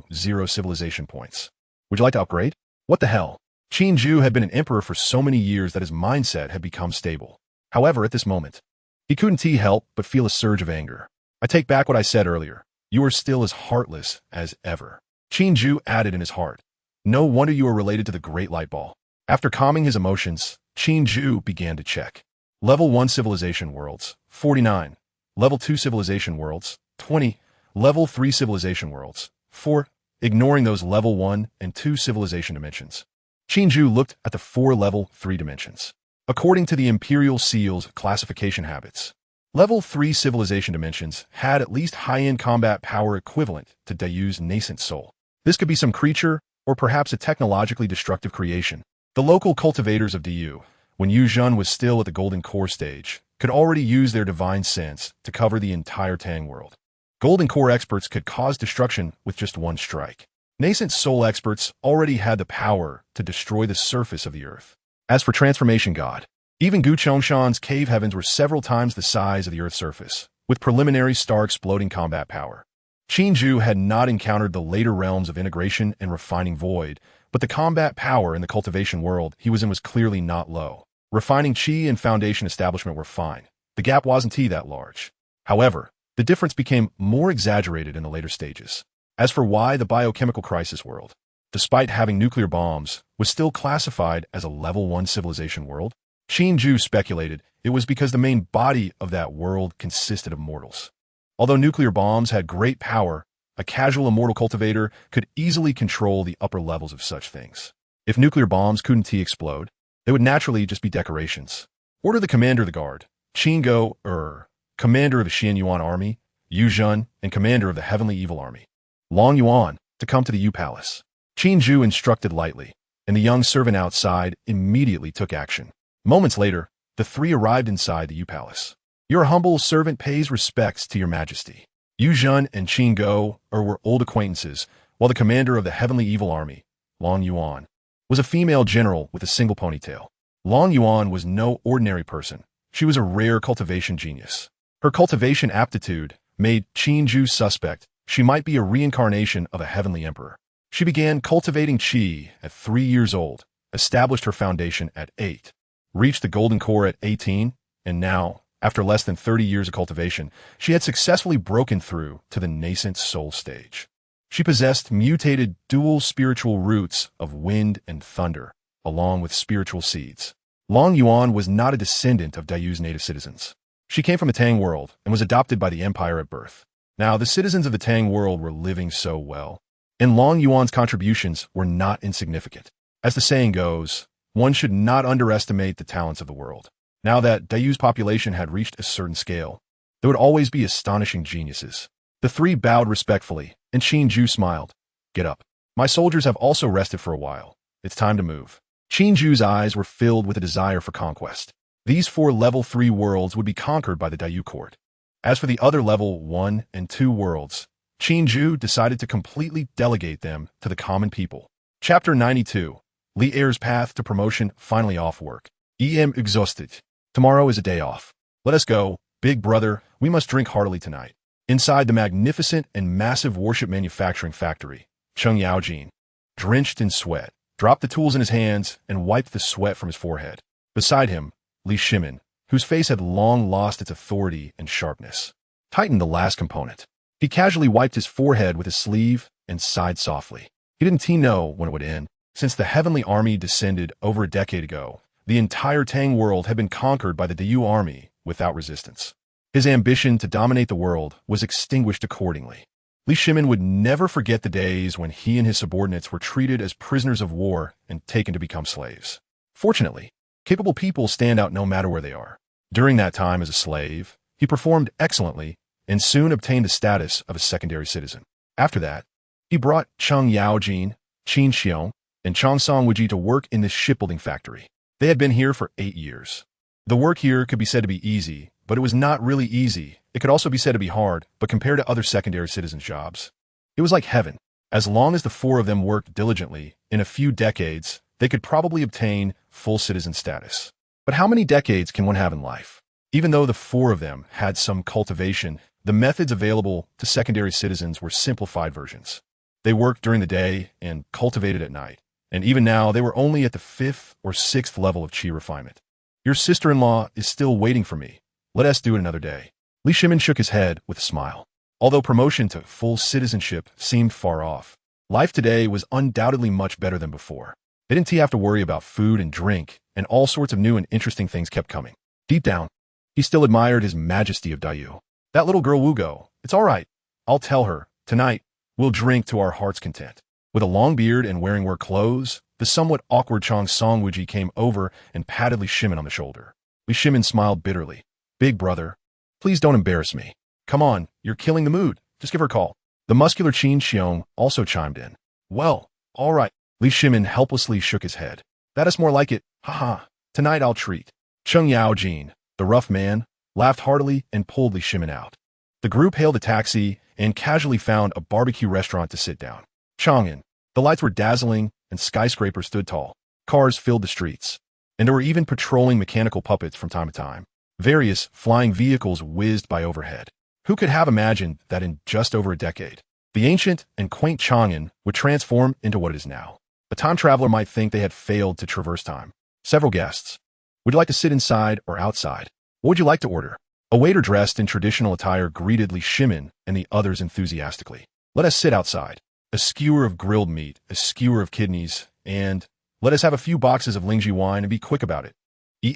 civilization points. Would you like to upgrade? What the hell? Qin Jue had been an emperor for so many years that his mindset had become stable. However, at this moment, he couldn't help but feel a surge of anger. I take back what I said earlier. You are still as heartless as ever. Qin Jue added in his heart. No wonder you are related to the Great Light Ball. After calming his emotions, Qin Jue began to check. Level 1 Civilization Worlds, 49. Level 2 Civilization Worlds, 20. Level 3 Civilization Worlds, 4. Ignoring those Level 1 and 2 Civilization dimensions, Qin Jue looked at the 4 Level 3 dimensions. According to the Imperial Seal's classification habits, Level 3 Civilization dimensions had at least high-end combat power equivalent to Dayu's nascent soul. This could be some creature, or perhaps a technologically destructive creation. The local cultivators of Dayu, when Yu Zhen was still at the Golden Core stage, could already use their divine sense to cover the entire Tang world. Golden Core experts could cause destruction with just one strike. Nascent soul experts already had the power to destroy the surface of the earth. As for Transformation God, even Gu Chongshan's cave heavens were several times the size of the earth's surface, with preliminary star-exploding combat power. Qin Jue had not encountered the later realms of integration and refining void, but the combat power in the cultivation world he was in was clearly not low. Refining Qi and Foundation establishment were fine. The gap wasn't that large. However, the difference became more exaggerated in the later stages. As for why the biochemical crisis world, despite having nuclear bombs, was still classified as a Level 1 civilization world, Qin Jue speculated it was because the main body of that world consisted of mortals. Although nuclear bombs had great power, a casual immortal cultivator could easily control the upper levels of such things. If nuclear bombs couldn't explode, they would naturally just be decorations. Order the commander of the guard, Qin Jue, commander of the Xian Yuan army, Yu Zhen, and commander of the Heavenly Evil army, Long Yuan, to come to the Yu Palace. Qin Jue instructed lightly, and the young servant outside immediately took action. Moments later, the three arrived inside the Yu Palace. Your humble servant pays respects to your Majesty. Yu Zhen and Qin Jue were old acquaintances, while the commander of the Heavenly Evil army, Long Yuan, was a female general with a single ponytail. Long Yuan was no ordinary person. She was a rare cultivation genius. Her cultivation aptitude made Qin Jue suspect she might be a reincarnation of a heavenly emperor. She began cultivating qi at 3 years old, established her foundation at 8, reached the golden core at 18, and now, after less than 30 years of cultivation, she had successfully broken through to the nascent soul stage. She possessed mutated dual spiritual roots of wind and thunder, along with spiritual seeds. Long Yuan was not a descendant of Dayu's native citizens. She came from the Tang world and was adopted by the empire at birth. Now, the citizens of the Tang world were living so well, and Long Yuan's contributions were not insignificant. As the saying goes, one should not underestimate the talents of the world. Now that Dayu's population had reached a certain scale, there would always be astonishing geniuses. The three bowed respectfully, and Qin Jue smiled. Get up. My soldiers have also rested for a while. It's time to move. Qin Jue's eyes were filled with a desire for conquest. These 4 Level 3 worlds would be conquered by the Dayu court. As for the other Level 1 and 2 worlds, Qin Jue decided to completely delegate them to the common people. Chapter 92. Li Er's path to promotion finally off work. Em exhausted. Tomorrow is a day off. Let us go, big brother, we must drink heartily tonight. Inside the magnificent and massive warship manufacturing factory, Cheng Yaojin, drenched in sweat, dropped the tools in his hands and wiped the sweat from his forehead. Beside him, Li Shimin, whose face had long lost its authority and sharpness, tightened the last component. He casually wiped his forehead with his sleeve and sighed softly. He didn't know when it would end. Since the heavenly army descended over a decade ago, The entire Tang world had been conquered by the Dayu army without resistance. His ambition to dominate the world was extinguished accordingly. Li Shimin would never forget the days when he and his subordinates were treated as prisoners of war and taken to become slaves. Fortunately, capable people stand out no matter where they are. During that time as a slave, he performed excellently and soon obtained the status of a secondary citizen. After that, he brought Cheng Yaojin, Qin Jue, and Chang Songwuji to work in this shipbuilding factory. They had been here for 8 years. The work here could be said to be easy, but it was not really easy. It could also be said to be hard, but compared to other secondary citizens' jobs, it was like heaven. As long as the 4 of them worked diligently, in a few decades, they could probably obtain full citizen status. But how many decades can one have in life? Even though the 4 of them had some cultivation, the methods available to secondary citizens were simplified versions. They worked during the day and cultivated at night, and even now they were only at the 5th or 6th level of Qi refinement. Your sister-in-law is still waiting for me. Let us do it another day. Li Shimin shook his head with a smile. Although promotion to full citizenship seemed far off, life today was undoubtedly much better than before. They didn't have to worry about food and drink, and all sorts of new and interesting things kept coming. Deep down, he still admired his Majesty of Dayu. That little girl Wugo, it's all right. I'll tell her. Tonight, we'll drink to our heart's content. With a long beard and wearing work clothes, the somewhat awkward Chang Songwuji came over and patted Li Shimin on the shoulder. Li Shimin smiled bitterly. Big brother, please don't embarrass me. Come on, you're killing the mood. Just give her a call. The muscular Qin Jue also chimed in. Well, all right. Li Shimin helplessly shook his head. That is more like it. Haha. Tonight I'll treat. Cheng Yaojin, the rough man, laughed heartily and pulled Li Shimin out. The group hailed a taxi and casually found a barbecue restaurant to sit down. Chang'an. The lights were dazzling and skyscrapers stood tall. Cars filled the streets, and there were even patrolling mechanical puppets from time to time. Various flying vehicles whizzed by overhead. Who could have imagined that in just over a decade, the ancient and quaint Chang'an would transform into what it is now? A time traveler might think they had failed to traverse time. Several guests. Would you like to sit inside or outside? What would you like to order? A waiter dressed in traditional attire greeted Li Shimin and the others enthusiastically. Let us sit outside. A skewer of grilled meat, a skewer of kidneys, and let us have a few boxes of Lingji wine and be quick about it.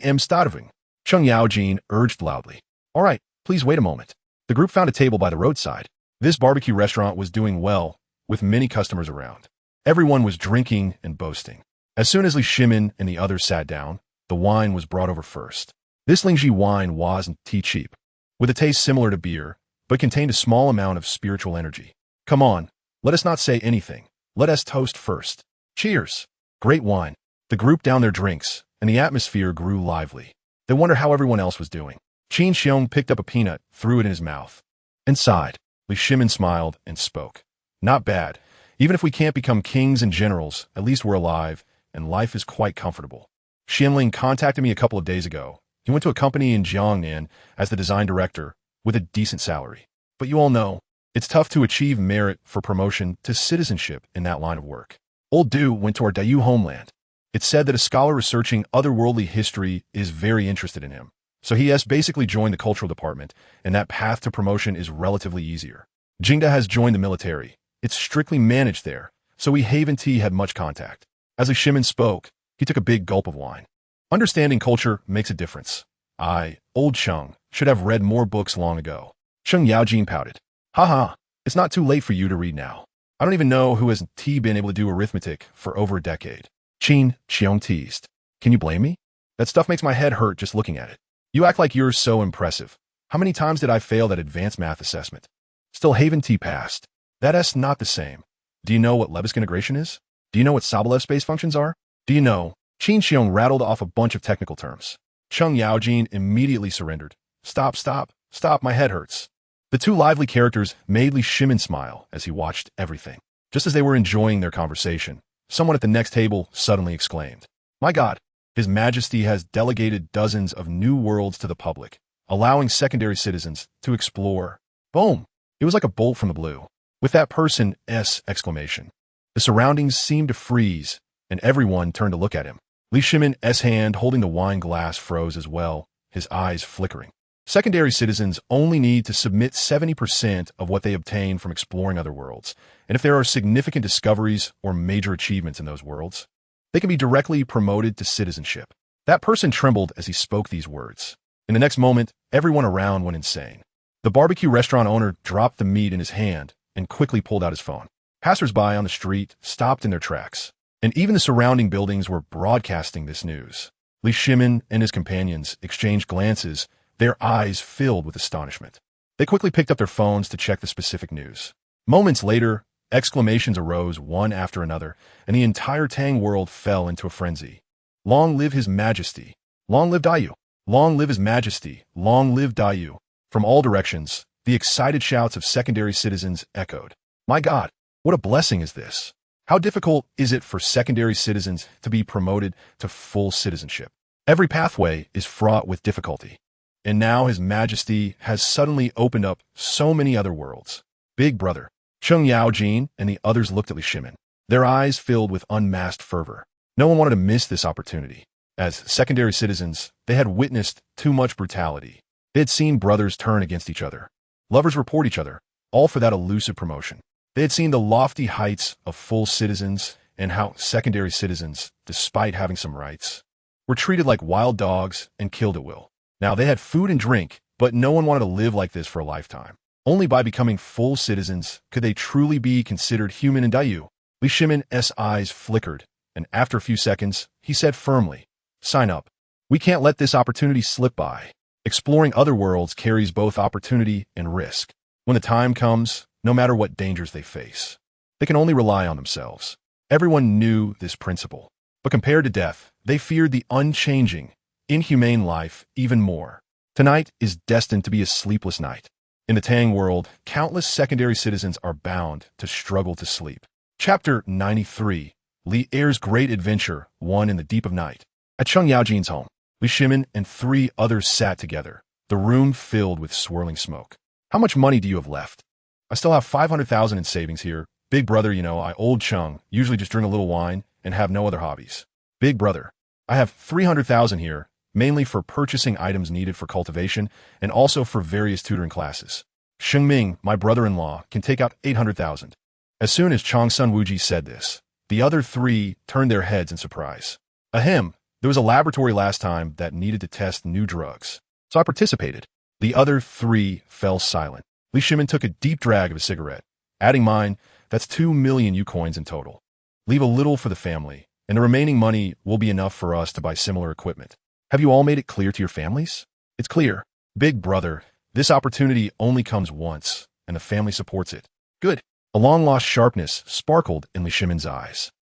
I'm starving. Cheng Yaojin urged loudly. All right, please wait a moment. The group found a table by the roadside. This barbecue restaurant was doing well, with many customers around. Everyone was drinking and boasting. As soon as Li Shimin and the others sat down, the wine was brought over first. This Lingji wine wasn't cheap, with a taste similar to beer, but contained a small amount of spiritual energy. Come on, let us not say anything. Let us toast first. Cheers! Great wine. The group downed their drinks, and the atmosphere grew lively. They wondered how everyone else was doing. Qin Jue picked up a peanut, threw it in his mouth, and sighed. Li Shimin smiled and spoke. Not bad. Even if we can't become kings and generals, at least we're alive, and life is quite comfortable. Xianling contacted me a couple of days ago. He went to a company in Jiangnan as the design director, with a decent salary. But you all know, it's tough to achieve merit for promotion to citizenship in that line of work. Old Du went to our Dayu homeland. It's said that a scholar researching otherworldly history is very interested in him. So he has basically joined the cultural department, and that path to promotion is relatively easier. Jingda has joined the military. It's strictly managed there, so we Haven Tea had much contact. As Li Shimin spoke, he took a big gulp of wine. Understanding culture makes a difference. I, old Cheng, should have read more books long ago. Cheng Yaojin pouted. Haha, it's not too late for you to read now. I don't even know who has been able to do arithmetic for over a decade. Qin Jue teased. Can you blame me? That stuff makes my head hurt just looking at it. You act like you're so impressive. How many times did I fail that advanced math assessment? Still Haven T passed. That's not the same. Do you know what Lebesgue integration is? Do you know what Sobolev space functions are? Do you know? Qin Jue rattled off a bunch of technical terms. Cheng Yaojin immediately surrendered. Stop, my head hurts. The two lively characters made Li Shimin smile as he watched everything. Just as they were enjoying their conversation, someone at the next table suddenly exclaimed, My God, His Majesty has delegated dozens of new worlds to the public, allowing secondary citizens to explore. Boom! It was like a bolt from the blue. With that person's exclamation, the surroundings seemed to freeze, and everyone turned to look at him. Li Shimin's hand holding the wine glass froze as well, his eyes flickering. Secondary citizens only need to submit 70% of what they obtain from exploring other worlds, and if there are significant discoveries or major achievements in those worlds, they can be directly promoted to citizenship. That person trembled as he spoke these words. In the next moment, everyone around went insane. The barbecue restaurant owner dropped the meat in his hand and quickly pulled out his phone. Passers-by on the street stopped in their tracks, and even the surrounding buildings were broadcasting this news. Li Shimin and his companions exchanged glances, their eyes filled with astonishment. They quickly picked up their phones to check the specific news. Moments later, exclamations arose one after another, and the entire Tang world fell into a frenzy. Long live His Majesty! Long live Dayu! Long live His Majesty! Long live Dayu! From all directions, the excited shouts of secondary citizens echoed. My God, what a blessing is this! How difficult is it for secondary citizens to be promoted to full citizenship? Every pathway is fraught with difficulty. And now His Majesty has suddenly opened up so many other worlds. Big brother, Cheng Yaojin and the others looked at Li Shimin, their eyes filled with unmasked fervor. No one wanted to miss this opportunity. As secondary citizens, they had witnessed too much brutality. They had seen brothers turn against each other. Lovers report each other, all for that elusive promotion. They had seen the lofty heights of full citizens and how secondary citizens, despite having some rights, were treated like wild dogs and killed at will. Now they had food and drink, but no one wanted to live like this for a lifetime. Only by becoming full citizens could they truly be considered human in Dayu. Li Shimin's eyes flickered, and after a few seconds, he said firmly, "Sign up. We can't let this opportunity slip by. Exploring other worlds carries both opportunity and risk. When the time comes, no matter what dangers they face, they can only rely on themselves." Everyone knew this principle, but compared to death, they feared the unchanging, inhumane life even more. Tonight is destined to be a sleepless night. In the Tang world, countless secondary citizens are bound to struggle to sleep. Chapter 93, Li Er's Great Adventure, One in the Deep of Night. At Cheng Yaojin's home, Li Shimin and 3 others sat together, the room filled with swirling smoke. How much money do you have left? I still have 500,000 in savings here. Big brother, I old Cheng, usually just drink a little wine and have no other hobbies. Big brother, I have 300,000 here, mainly for purchasing items needed for cultivation and also for various tutoring classes. Shengming, my brother-in-law, can take out 800,000. As soon as Chang Sun Wuji said this, the other 3 turned their heads in surprise. Ahem, there was a laboratory last time that needed to test new drugs, so I participated. The other 3 fell silent. Li Shimin took a deep drag of a cigarette, adding mine, that's 2 million U-coins in total. Leave a little for the family, and the remaining money will be enough for us to buy similar equipment. Have you all made it clear to your families? It's clear. Big brother, this opportunity only comes once, and the family supports it. Good. A long-lost sharpness sparkled in Li Shimin's eyes.